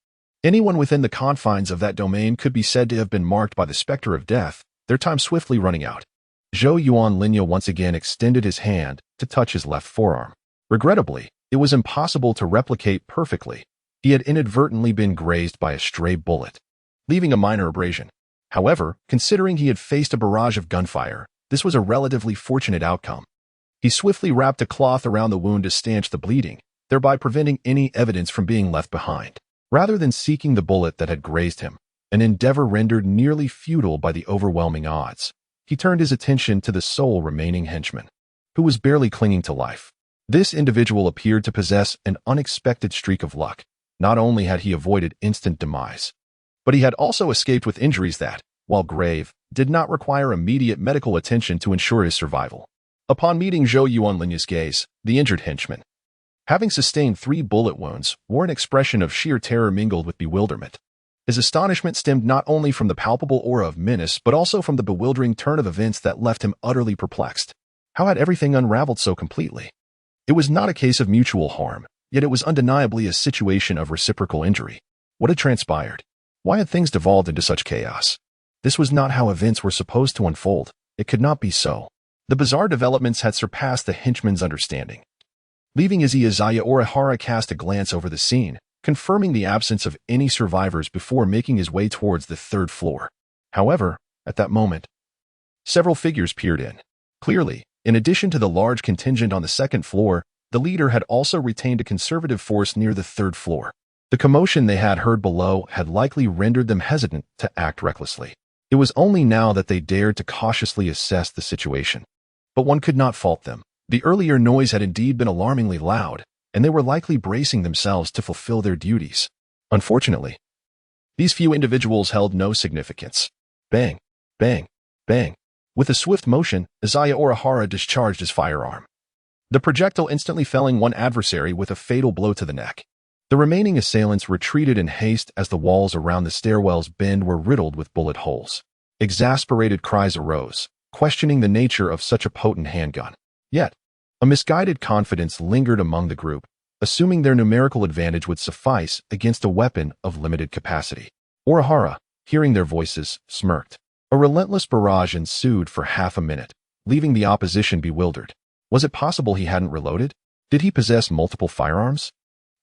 Anyone within the confines of that domain could be said to have been marked by the specter of death, their time swiftly running out. Zhou Yuanlinya once again extended his hand to touch his left forearm. Regrettably, it was impossible to replicate perfectly. He had inadvertently been grazed by a stray bullet, leaving a minor abrasion. However, considering he had faced a barrage of gunfire, this was a relatively fortunate outcome. He swiftly wrapped a cloth around the wound to stanch the bleeding, thereby preventing any evidence from being left behind. Rather than seeking the bullet that had grazed him, an endeavor rendered nearly futile by the overwhelming odds, he turned his attention to the sole remaining henchman, who was barely clinging to life. This individual appeared to possess an unexpected streak of luck. Not only had he avoided instant demise, but he had also escaped with injuries that, while grave, did not require immediate medical attention to ensure his survival. Upon meeting Zhou Yuanlinya's gaze, the injured henchman, having sustained 3 bullet wounds, wore an expression of sheer terror mingled with bewilderment. His astonishment stemmed not only from the palpable aura of menace but also from the bewildering turn of events that left him utterly perplexed. How had everything unraveled so completely? It was not a case of mutual harm, yet it was undeniably a situation of reciprocal injury. What had transpired? Why had things devolved into such chaos? This was not how events were supposed to unfold. It could not be so. The bizarre developments had surpassed the henchman's understanding. Leaving Izaya, Orihara cast a glance over the scene, confirming the absence of any survivors before making his way towards the 3rd floor. However, at that moment, several figures peered in. Clearly, in addition to the large contingent on the 2nd floor, the leader had also retained a conservative force near the 3rd floor. The commotion they had heard below had likely rendered them hesitant to act recklessly. It was only now that they dared to cautiously assess the situation. But one could not fault them. The earlier noise had indeed been alarmingly loud, and they were likely bracing themselves to fulfill their duties. Unfortunately, these few individuals held no significance. Bang, bang, bang. With a swift motion, Izaya Orihara discharged his firearm, the projectile instantly felling one adversary with a fatal blow to the neck. The remaining assailants retreated in haste as the walls around the stairwell's bend were riddled with bullet holes. Exasperated cries arose, questioning the nature of such a potent handgun. Yet, a misguided confidence lingered among the group, assuming their numerical advantage would suffice against a weapon of limited capacity. Orihara, hearing their voices, smirked. A relentless barrage ensued for half a minute, leaving the opposition bewildered. Was it possible he hadn't reloaded? Did he possess multiple firearms?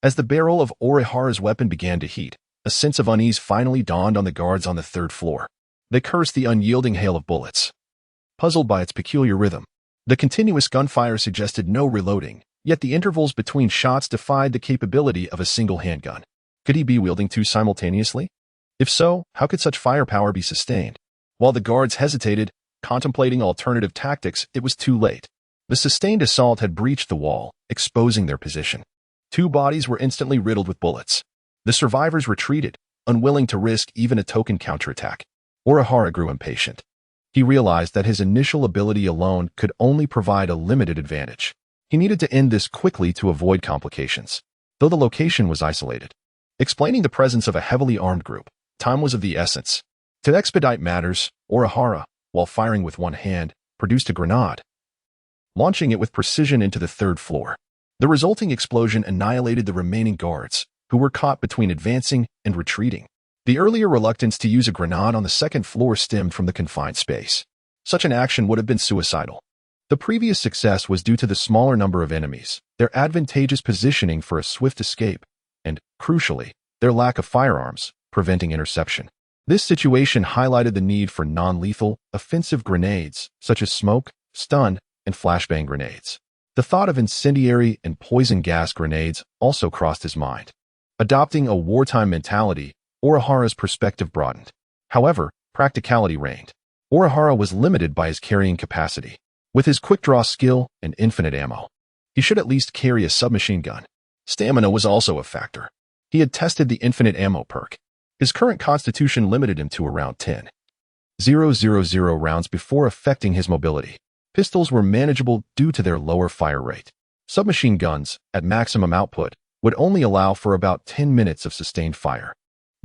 As the barrel of Orihara's weapon began to heat, a sense of unease finally dawned on the guards on the 3rd floor. They cursed the unyielding hail of bullets. Puzzled by its peculiar rhythm, the continuous gunfire suggested no reloading, yet the intervals between shots defied the capability of a single handgun. Could he be wielding 2 simultaneously? If so, how could such firepower be sustained? While the guards hesitated, contemplating alternative tactics, it was too late. The sustained assault had breached the wall, exposing their position. 2 bodies were instantly riddled with bullets. The survivors retreated, unwilling to risk even a token counterattack. Orihara grew impatient. He realized that his initial ability alone could only provide a limited advantage. He needed to end this quickly to avoid complications, though the location was isolated. Explaining the presence of a heavily armed group, time was of the essence. To expedite matters, Orihara, while firing with one hand, produced a grenade, launching it with precision into the 3rd floor. The resulting explosion annihilated the remaining guards, who were caught between advancing and retreating. The earlier reluctance to use a grenade on the 2nd floor stemmed from the confined space. Such an action would have been suicidal. The previous success was due to the smaller number of enemies, their advantageous positioning for a swift escape, and, crucially, their lack of firearms, preventing interception. This situation highlighted the need for non-lethal, offensive grenades, such as smoke, stun, and flashbang grenades. The thought of incendiary and poison gas grenades also crossed his mind. Adopting a wartime mentality, Orihara's perspective broadened. However, practicality reigned. Orihara was limited by his carrying capacity. With his quick-draw skill and infinite ammo, he should at least carry a submachine gun. Stamina was also a factor. He had tested the infinite ammo perk. His current constitution limited him to around 10,000 rounds before affecting his mobility. Pistols were manageable due to their lower fire rate. Submachine guns, at maximum output, would only allow for about 10 minutes of sustained fire.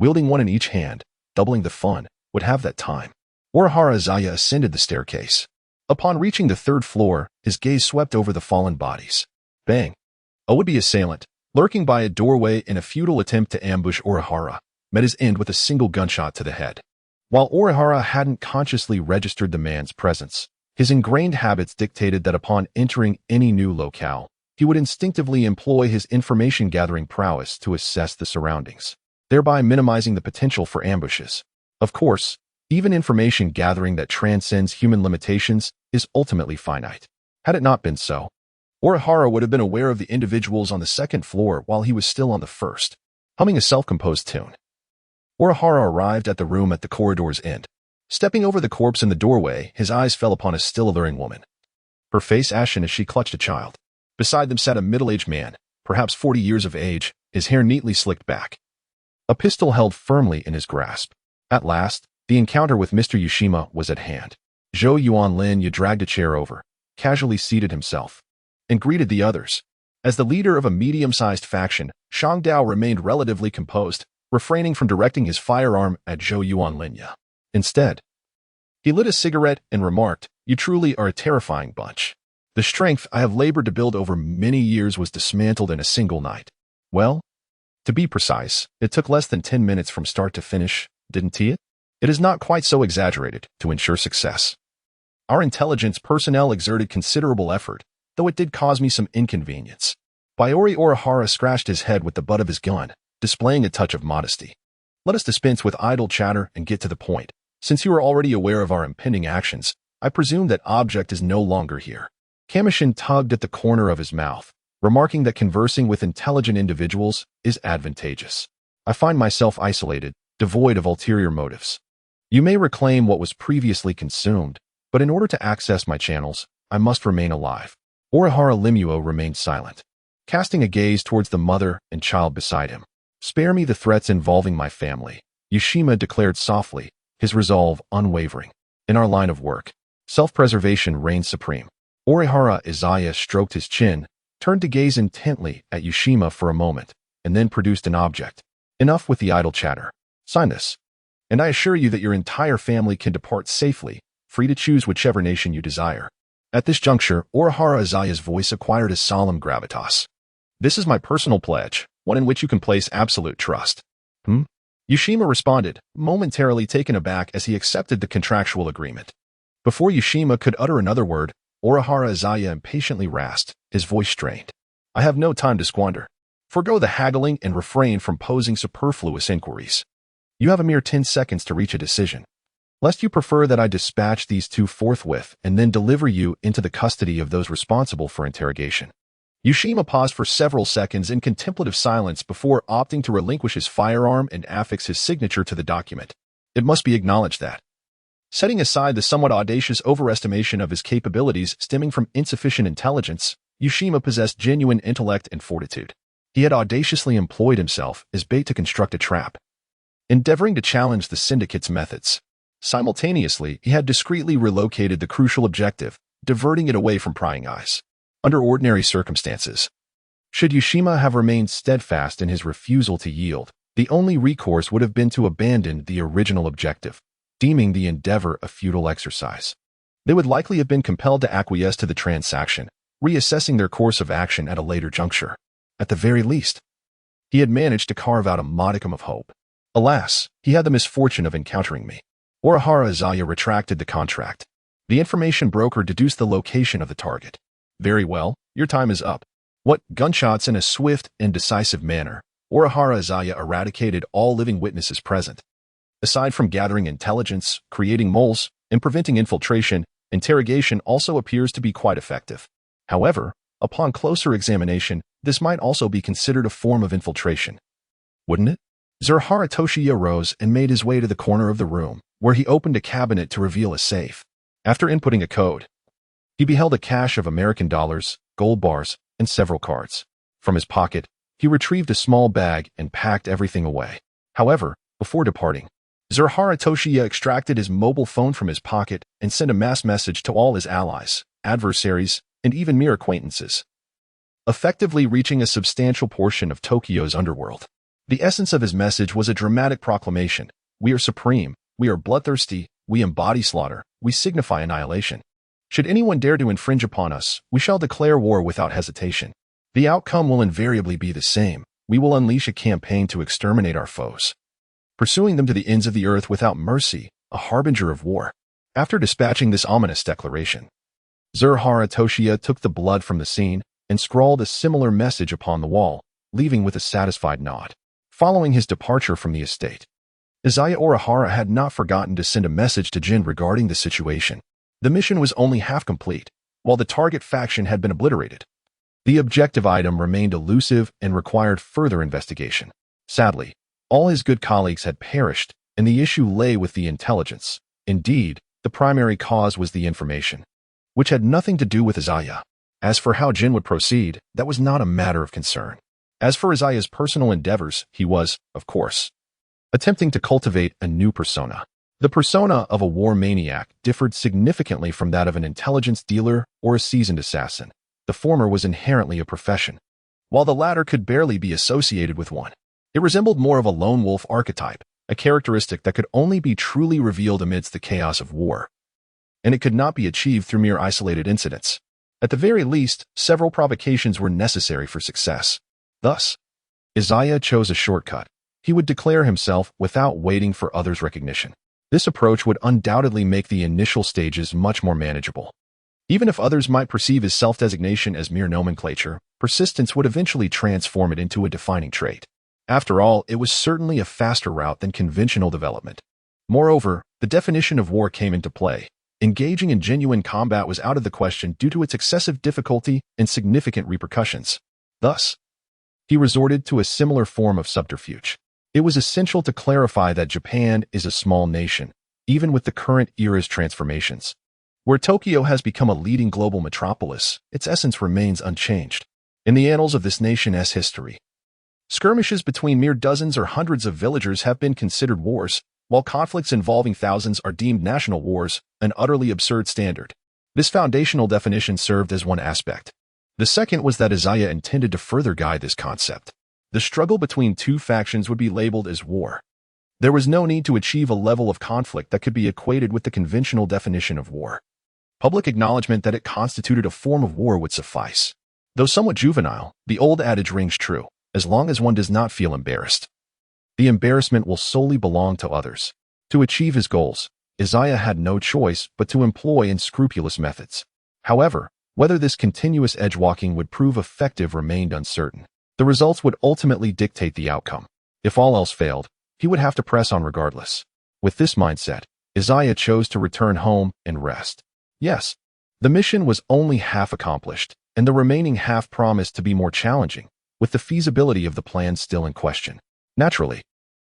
Wielding one in each hand, doubling the fun, would have that time. Orihara Izaya ascended the staircase. Upon reaching the 3rd floor, his gaze swept over the fallen bodies. Bang! A would-be assailant, lurking by a doorway in a futile attempt to ambush Orihara, met his end with a single gunshot to the head. While Orihara hadn't consciously registered the man's presence, his ingrained habits dictated that upon entering any new locale, he would instinctively employ his information-gathering prowess to assess the surroundings, thereby minimizing the potential for ambushes. Of course, even information gathering that transcends human limitations is ultimately finite. Had it not been so, Orihara would have been aware of the individuals on the second floor while he was still on the first, humming a self-composed tune. Orihara arrived at the room at the corridor's end. Stepping over the corpse in the doorway, his eyes fell upon a still alluring woman. Her face ashen as she clutched a child. Beside them sat a middle-aged man, perhaps 40 years of age, his hair neatly slicked back. A pistol held firmly in his grasp. At last, the encounter with Mr. Yushima was at hand. Zhou Yuanlin dragged a chair over, casually seated himself, and greeted the others. As the leader of a medium-sized faction, Shang Dao remained relatively composed, refraining from directing his firearm at Zhou Yuanlin. Instead, he lit a cigarette and remarked, "You truly are a terrifying bunch. The strength I have labored to build over many years was dismantled in a single night. Well, to be precise, it took less than 10 minutes from start to finish, didn't it? It is not quite so exaggerated to ensure success. Our intelligence personnel exerted considerable effort, though it did cause me some inconvenience." Orihara scratched his head with the butt of his gun, displaying a touch of modesty. "Let us dispense with idle chatter and get to the point. Since you are already aware of our impending actions, I presume that object is no longer here." Kamishin tugged at the corner of his mouth, remarking that conversing with intelligent individuals is advantageous. "I find myself isolated, devoid of ulterior motives. You may reclaim what was previously consumed, but in order to access my channels, I must remain alive." Orihara Lemuo remained silent, casting a gaze towards the mother and child beside him. "Spare me the threats involving my family," Yushima declared softly, his resolve unwavering. "In our line of work, self-preservation reigns supreme." Orihara Izaya stroked his chin, turned to gaze intently at Yushima for a moment, and then produced an object. "Enough with the idle chatter. Sign this, and I assure you that your entire family can depart safely, free to choose whichever nation you desire." At this juncture, Orihara Izaya's voice acquired a solemn gravitas. "This is my personal pledge, one in which you can place absolute trust." Yushima responded, momentarily taken aback as he accepted the contractual agreement. Before Yushima could utter another word, Orihara Izaya impatiently rasped, his voice strained. "I have no time to squander. Forgo the haggling and refrain from posing superfluous inquiries. You have a mere 10 seconds to reach a decision. Lest you prefer that I dispatch these two forthwith and then deliver you into the custody of those responsible for interrogation." Yushima paused for several seconds in contemplative silence before opting to relinquish his firearm and affix his signature to the document. It must be acknowledged that, setting aside the somewhat audacious overestimation of his capabilities stemming from insufficient intelligence, Yushima possessed genuine intellect and fortitude. He had audaciously employed himself as bait to construct a trap, endeavoring to challenge the syndicate's methods. Simultaneously, he had discreetly relocated the crucial objective, diverting it away from prying eyes. Under ordinary circumstances, should Yushima have remained steadfast in his refusal to yield, the only recourse would have been to abandon the original objective, deeming the endeavor a futile exercise. They would likely have been compelled to acquiesce to the transaction, reassessing their course of action at a later juncture. At the very least, he had managed to carve out a modicum of hope. Alas, he had the misfortune of encountering me. Orihara Izaya retracted the contract. The information broker deduced the location of the target. "Very well, your time is up." What gunshots in a swift and decisive manner, Orihara Izaya eradicated all living witnesses present. Aside from gathering intelligence, creating moles, and preventing infiltration, interrogation also appears to be quite effective. However, upon closer examination, this might also be considered a form of infiltration. Wouldn't it? Zurhara Toshiya rose and made his way to the corner of the room, where he opened a cabinet to reveal a safe. After inputting a code, he beheld a cache of American dollars, gold bars, and several cards. From his pocket, he retrieved a small bag and packed everything away. However, before departing, Zurhara Toshiya extracted his mobile phone from his pocket and sent a mass message to all his allies, adversaries, and even mere acquaintances, effectively reaching a substantial portion of Tokyo's underworld. The essence of his message was a dramatic proclamation. "We are supreme, we are bloodthirsty, we embody slaughter, we signify annihilation. Should anyone dare to infringe upon us, we shall declare war without hesitation. The outcome will invariably be the same. We will unleash a campaign to exterminate our foes." pursuing them to the ends of the earth without mercy, a harbinger of war. After dispatching this ominous declaration, Orihara Izaya took the blood from the scene and scrawled a similar message upon the wall, leaving with a satisfied nod. Following his departure from the estate, Izaya Orihara had not forgotten to send a message to Jin regarding the situation. The mission was only half complete, while the target faction had been obliterated. The objective item remained elusive and required further investigation. Sadly, all his good colleagues had perished, and the issue lay with the intelligence. Indeed, the primary cause was the information, which had nothing to do with Izaya. As for how Jin would proceed, that was not a matter of concern. As for Izaya's personal endeavors, he was, of course, attempting to cultivate a new persona. The persona of a war maniac differed significantly from that of an intelligence dealer or a seasoned assassin. The former was inherently a profession, while the latter could barely be associated with one. It resembled more of a lone wolf archetype, a characteristic that could only be truly revealed amidst the chaos of war, and it could not be achieved through mere isolated incidents. At the very least, several provocations were necessary for success. Thus, Izaya chose a shortcut. He would declare himself without waiting for others' recognition. This approach would undoubtedly make the initial stages much more manageable. Even if others might perceive his self-designation as mere nomenclature, persistence would eventually transform it into a defining trait. After all, it was certainly a faster route than conventional development. Moreover, the definition of war came into play. Engaging in genuine combat was out of the question due to its excessive difficulty and significant repercussions. Thus, he resorted to a similar form of subterfuge. It was essential to clarify that Japan is a small nation, even with the current era's transformations. Where Tokyo has become a leading global metropolis, its essence remains unchanged. In the annals of this nation's history, skirmishes between mere dozens or hundreds of villagers have been considered wars, while conflicts involving thousands are deemed national wars, an utterly absurd standard. This foundational definition served as one aspect. The second was that Izaya intended to further guide this concept. The struggle between two factions would be labeled as war. There was no need to achieve a level of conflict that could be equated with the conventional definition of war. Public acknowledgement that it constituted a form of war would suffice. Though somewhat juvenile, the old adage rings true, as long as one does not feel embarrassed. The embarrassment will solely belong to others. To achieve his goals, Izaya had no choice but to employ unscrupulous methods. However, whether this continuous edgewalking would prove effective remained uncertain. The results would ultimately dictate the outcome. If all else failed, he would have to press on regardless. With this mindset, Izaya chose to return home and rest. Yes, the mission was only half accomplished, and the remaining half promised to be more challenging, with the feasibility of the plan still in question. Naturally,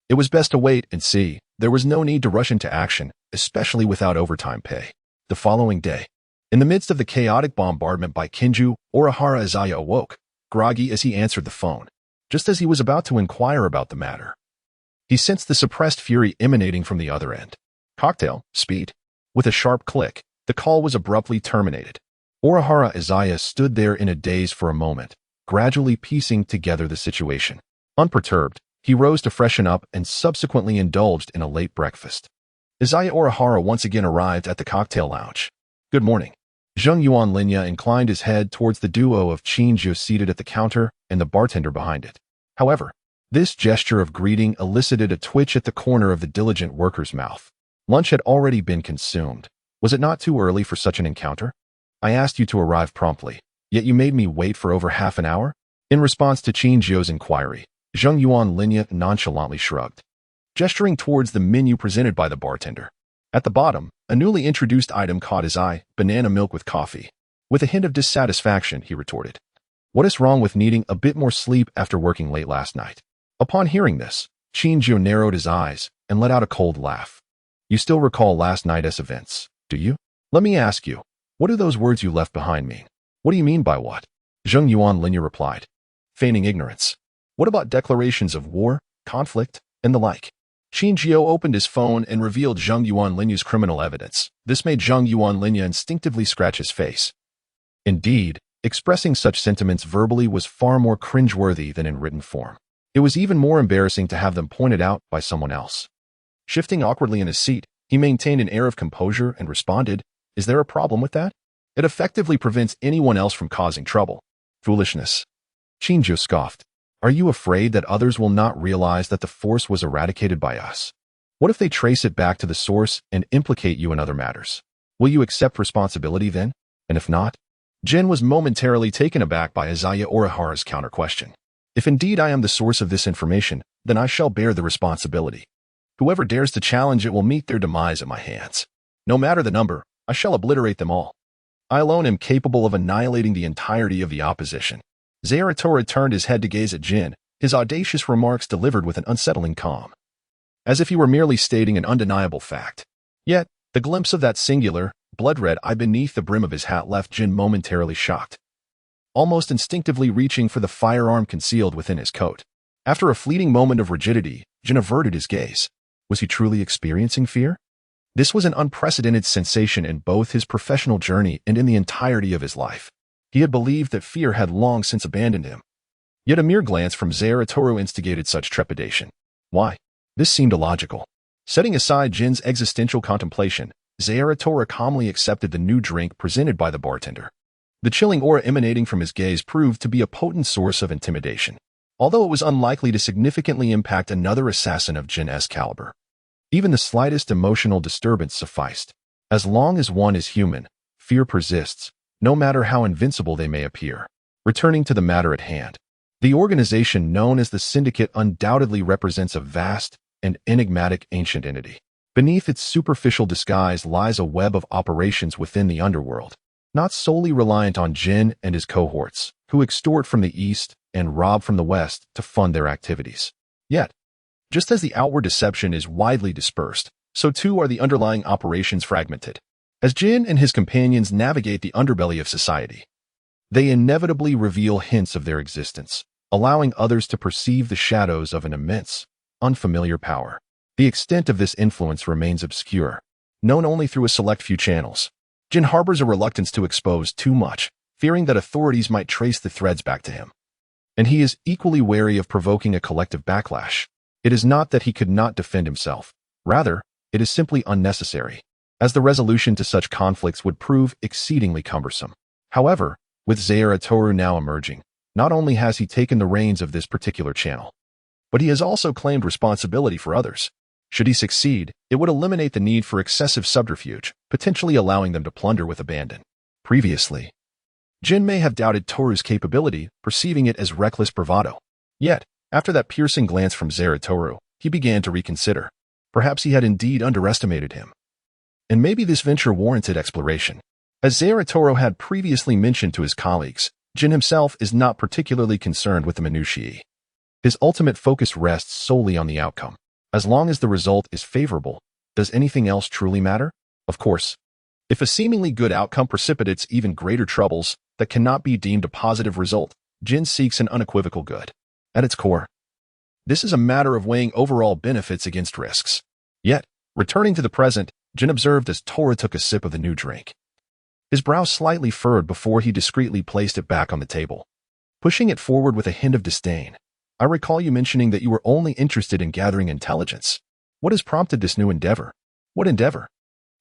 it was best to wait and see. There was no need to rush into action, especially without overtime pay. The following day, in the midst of the chaotic bombardment by Kinju, Orihara Izaya awoke, groggy as he answered the phone. Just as he was about to inquire about the matter, he sensed the suppressed fury emanating from the other end. Cocktail, speed. With a sharp click, the call was abruptly terminated. Orihara Izaya stood there in a daze for a moment, gradually piecing together the situation. Unperturbed, he rose to freshen up and subsequently indulged in a late breakfast. Izaya Orihara once again arrived at the cocktail lounge. Good morning. Zheng Yuan Linya inclined his head towards the duo of Qinzhou seated at the counter and the bartender behind it. However, this gesture of greeting elicited a twitch at the corner of the diligent worker's mouth. Lunch had already been consumed. Was it not too early for such an encounter? I asked you to arrive promptly, yet you made me wait for over half an hour? In response to Qinzhou's inquiry, Zheng Yuan Linya nonchalantly shrugged, gesturing towards the menu presented by the bartender. At the bottom, a newly introduced item caught his eye, banana milk with coffee. With a hint of dissatisfaction, he retorted, "What is wrong with needing a bit more sleep after working late last night?" Upon hearing this, Qinzhou narrowed his eyes and let out a cold laugh. "You still recall last night's events, do you? Let me ask you, what do those words you left behind mean?" "What do you mean by what?" Zheng Yuan Linya replied, feigning ignorance. "What about declarations of war, conflict, and the like?" Qinzhou opened his phone and revealed Zheng Yuan Linya's criminal evidence. This made Zheng Yuan Linya instinctively scratch his face. Indeed, expressing such sentiments verbally was far more cringeworthy than in written form. It was even more embarrassing to have them pointed out by someone else. Shifting awkwardly in his seat, he maintained an air of composure and responded, "Is there a problem with that? It effectively prevents anyone else from causing trouble." "Foolishness." Qinzhou scoffed. Are you afraid that others will not realize that the force was eradicated by us? What if they trace it back to the source and implicate you in other matters? Will you accept responsibility then? And if not? Jin was momentarily taken aback by Izaya Orihara's counter-question. If indeed I am the source of this information, then I shall bear the responsibility. Whoever dares to challenge it will meet their demise at my hands. No matter the number, I shall obliterate them all. I alone am capable of annihilating the entirety of the opposition. Zeratora turned his head to gaze at Jin, his audacious remarks delivered with an unsettling calm, as if he were merely stating an undeniable fact. Yet, the glimpse of that singular, blood-red eye beneath the brim of his hat left Jin momentarily shocked, almost instinctively reaching for the firearm concealed within his coat. After a fleeting moment of rigidity, Jin averted his gaze. Was he truly experiencing fear? This was an unprecedented sensation in both his professional journey and in the entirety of his life. He had believed that fear had long since abandoned him. Yet a mere glance from Zeratora instigated such trepidation. Why? This seemed illogical. Setting aside Jin's existential contemplation, Zeratora calmly accepted the new drink presented by the bartender. The chilling aura emanating from his gaze proved to be a potent source of intimidation, although it was unlikely to significantly impact another assassin of Jin's caliber. Even the slightest emotional disturbance sufficed. As long as one is human, fear persists, no matter how invincible they may appear. Returning to the matter at hand, the organization known as the Syndicate undoubtedly represents a vast and enigmatic ancient entity. Beneath its superficial disguise lies a web of operations within the underworld, not solely reliant on Jin and his cohorts, who extort from the east and rob from the west to fund their activities. Yet, just as the outward deception is widely dispersed, so too are the underlying operations fragmented. As Jin and his companions navigate the underbelly of society, they inevitably reveal hints of their existence, allowing others to perceive the shadows of an immense, unfamiliar power. The extent of this influence remains obscure, known only through a select few channels. Jin harbors a reluctance to expose too much, fearing that authorities might trace the threads back to him. And he is equally wary of provoking a collective backlash. It is not that he could not defend himself. Rather, it is simply unnecessary, as the resolution to such conflicts would prove exceedingly cumbersome. However, with Zeratora now emerging, not only has he taken the reins of this particular channel, but he has also claimed responsibility for others. Should he succeed, it would eliminate the need for excessive subterfuge, potentially allowing them to plunder with abandon. Previously, Jin may have doubted Toru's capability, perceiving it as reckless bravado. Yet, after that piercing glance from Zeratora, he began to reconsider. Perhaps he had indeed underestimated him. And maybe this venture warranted exploration. As Zeratora had previously mentioned to his colleagues, Jin himself is not particularly concerned with the minutiae. His ultimate focus rests solely on the outcome. As long as the result is favorable, does anything else truly matter? Of course. If a seemingly good outcome precipitates even greater troubles that cannot be deemed a positive result, Jin seeks an unequivocal good. At its core, this is a matter of weighing overall benefits against risks. Yet, returning to the present, Jin observed as Tora took a sip of the new drink. His brow slightly furrowed before he discreetly placed it back on the table, pushing it forward with a hint of disdain. I recall you mentioning that you were only interested in gathering intelligence. What has prompted this new endeavor? What endeavor?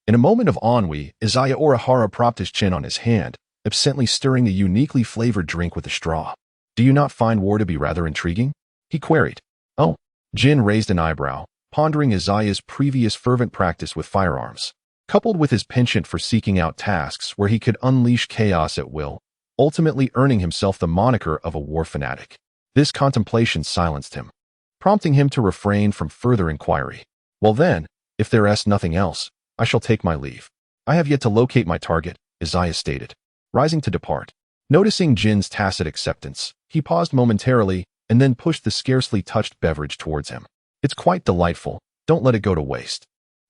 In a moment of ennui, Izaya Orihara propped his chin on his hand, absently stirring the uniquely flavored drink with a straw. Do you not find war to be rather intriguing? He queried. Oh. Jin raised an eyebrow, pondering Izaya's previous fervent practice with firearms, coupled with his penchant for seeking out tasks where he could unleash chaos at will, ultimately earning himself the moniker of a war fanatic. This contemplation silenced him, prompting him to refrain from further inquiry. Well then, if there is nothing else, I shall take my leave. I have yet to locate my target, Izaya stated, rising to depart. Noticing Jin's tacit acceptance, he paused momentarily and then pushed the scarcely touched beverage towards him. It's quite delightful. Don't let it go to waste.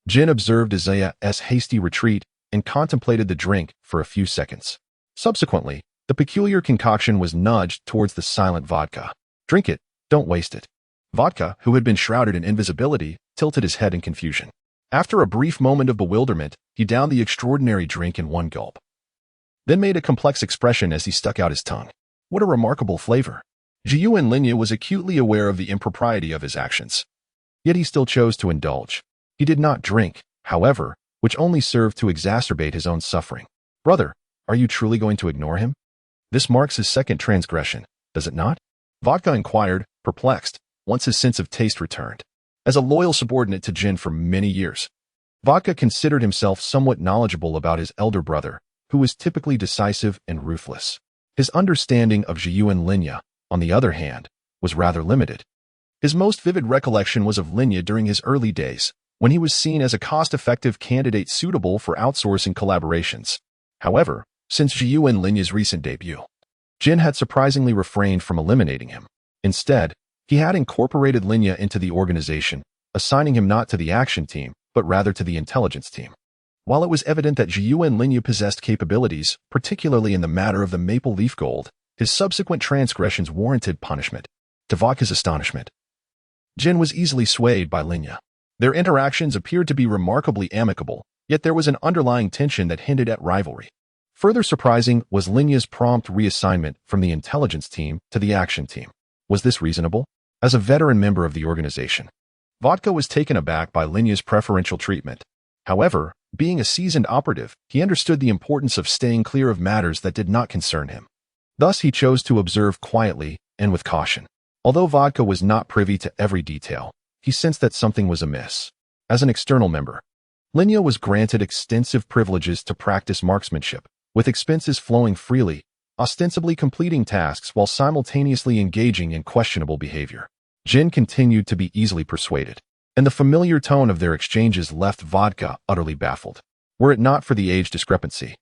Jin observed Izaya's hasty retreat and contemplated the drink for a few seconds. Subsequently, the peculiar concoction was nudged towards the silent vodka. Drink it, don't waste it. Vodka, who had been shrouded in invisibility, tilted his head in confusion. After a brief moment of bewilderment, he downed the extraordinary drink in one gulp, then made a complex expression as he stuck out his tongue. What a remarkable flavor. Jiyuan Linya was acutely aware of the impropriety of his actions. Yet he still chose to indulge. He did not drink, however, which only served to exacerbate his own suffering. Brother, are you truly going to ignore him? This marks his second transgression, does it not? Vodka inquired, perplexed, once his sense of taste returned. As a loyal subordinate to Jin for many years, Vodka considered himself somewhat knowledgeable about his elder brother, who was typically decisive and ruthless. His understanding of Zhiyu and Linya, on the other hand, was rather limited. His most vivid recollection was of Linya during his early days, when he was seen as a cost-effective candidate suitable for outsourcing collaborations. However, since Zhiyu and Linya's recent debut, Jin had surprisingly refrained from eliminating him. Instead, he had incorporated Linya into the organization, assigning him not to the action team, but rather to the intelligence team. While it was evident that Zhiyu and Linya possessed capabilities, particularly in the matter of the maple leaf gold, his subsequent transgressions warranted punishment. To Vodka's astonishment, Jin was easily swayed by Linya. Their interactions appeared to be remarkably amicable, yet there was an underlying tension that hinted at rivalry. Further surprising was Linya's prompt reassignment from the intelligence team to the action team. Was this reasonable? As a veteran member of the organization, Vodka was taken aback by Linya's preferential treatment. However, being a seasoned operative, he understood the importance of staying clear of matters that did not concern him. Thus, he chose to observe quietly and with caution. Although Vodka was not privy to every detail, he sensed that something was amiss. As an external member, Linya was granted extensive privileges to practice marksmanship, with expenses flowing freely, ostensibly completing tasks while simultaneously engaging in questionable behavior. Jin continued to be easily persuaded, and the familiar tone of their exchanges left Vodka utterly baffled. Were it not for the age discrepancy,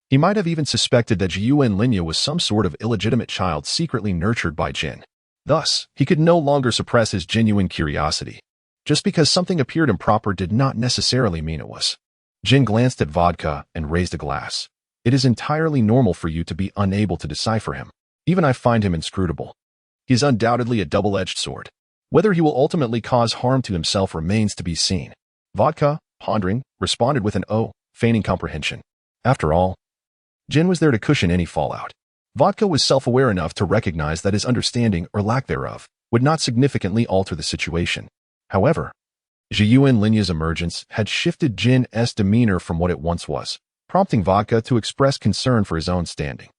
he might have even suspected that Zhiyu and Linya was some sort of illegitimate child secretly nurtured by Jin. Thus, he could no longer suppress his genuine curiosity. Just because something appeared improper did not necessarily mean it was. Jin glanced at Vodka and raised a glass. It is entirely normal for you to be unable to decipher him. Even I find him inscrutable. He is undoubtedly a double-edged sword. Whether he will ultimately cause harm to himself remains to be seen. Vodka, pondering, responded with an "oh," feigning comprehension. After all, Jin was there to cushion any fallout. Vodka was self-aware enough to recognize that his understanding, or lack thereof, would not significantly alter the situation. However, Zhiyu and Linya's emergence had shifted Jin's demeanor from what it once was, prompting Vodka to express concern for his own standing.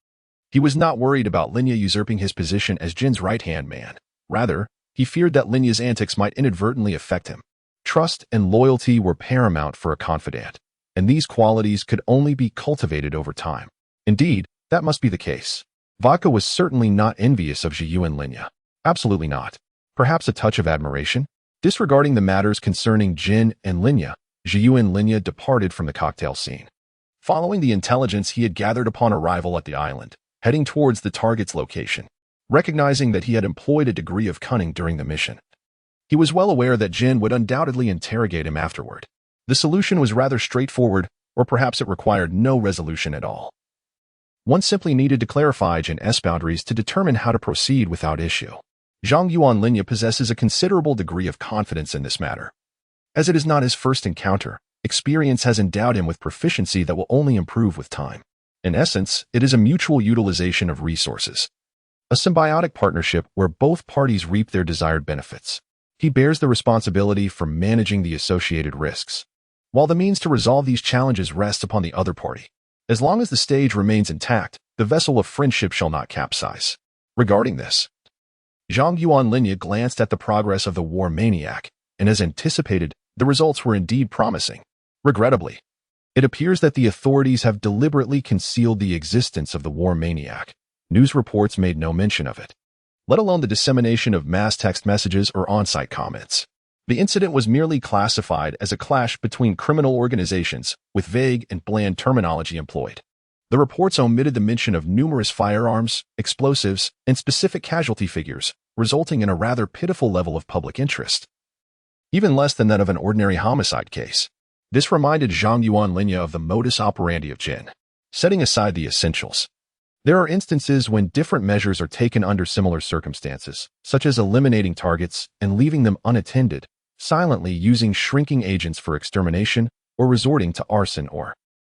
He was not worried about Linya usurping his position as Jin's right-hand man. Rather, he feared that Linya's antics might inadvertently affect him. Trust and loyalty were paramount for a confidant, and these qualities could only be cultivated over time. Indeed, that must be the case. Vodka was certainly not envious of Zhiyu and Linya. Absolutely not. Perhaps a touch of admiration? Disregarding the matters concerning Jin and Linya, Zhiyu and Linya departed from the cocktail scene. Following the intelligence he had gathered upon arrival at the island, heading towards the target's location, recognizing that he had employed a degree of cunning during the mission, he was well aware that Jin would undoubtedly interrogate him afterward. The solution was rather straightforward, or perhaps it required no resolution at all. One simply needed to clarify Jin's boundaries to determine how to proceed without issue. Zhang Yuan Linya possesses a considerable degree of confidence in this matter. As it is not his first encounter, experience has endowed him with proficiency that will only improve with time. In essence, it is a mutual utilization of resources. A symbiotic partnership where both parties reap their desired benefits. He bears the responsibility for managing the associated risks, while the means to resolve these challenges rests upon the other party. As long as the stage remains intact, the vessel of friendship shall not capsize. Regarding this, Zhang Yuan Linya glanced at the progress of the war maniac, and as anticipated, the results were indeed promising. Regrettably, it appears that the authorities have deliberately concealed the existence of the war maniac. News reports made no mention of it, let alone the dissemination of mass text messages or on-site comments. The incident was merely classified as a clash between criminal organizations, with vague and bland terminology employed. The reports omitted the mention of numerous firearms, explosives, and specific casualty figures, resulting in a rather pitiful level of public interest. Even less than that of an ordinary homicide case. This reminded Zhang Yuan Linya of the modus operandi of Jin. Setting aside the essentials, there are instances when different measures are taken under similar circumstances, such as eliminating targets and leaving them unattended, silently using shrinking agents for extermination, or resorting to arson or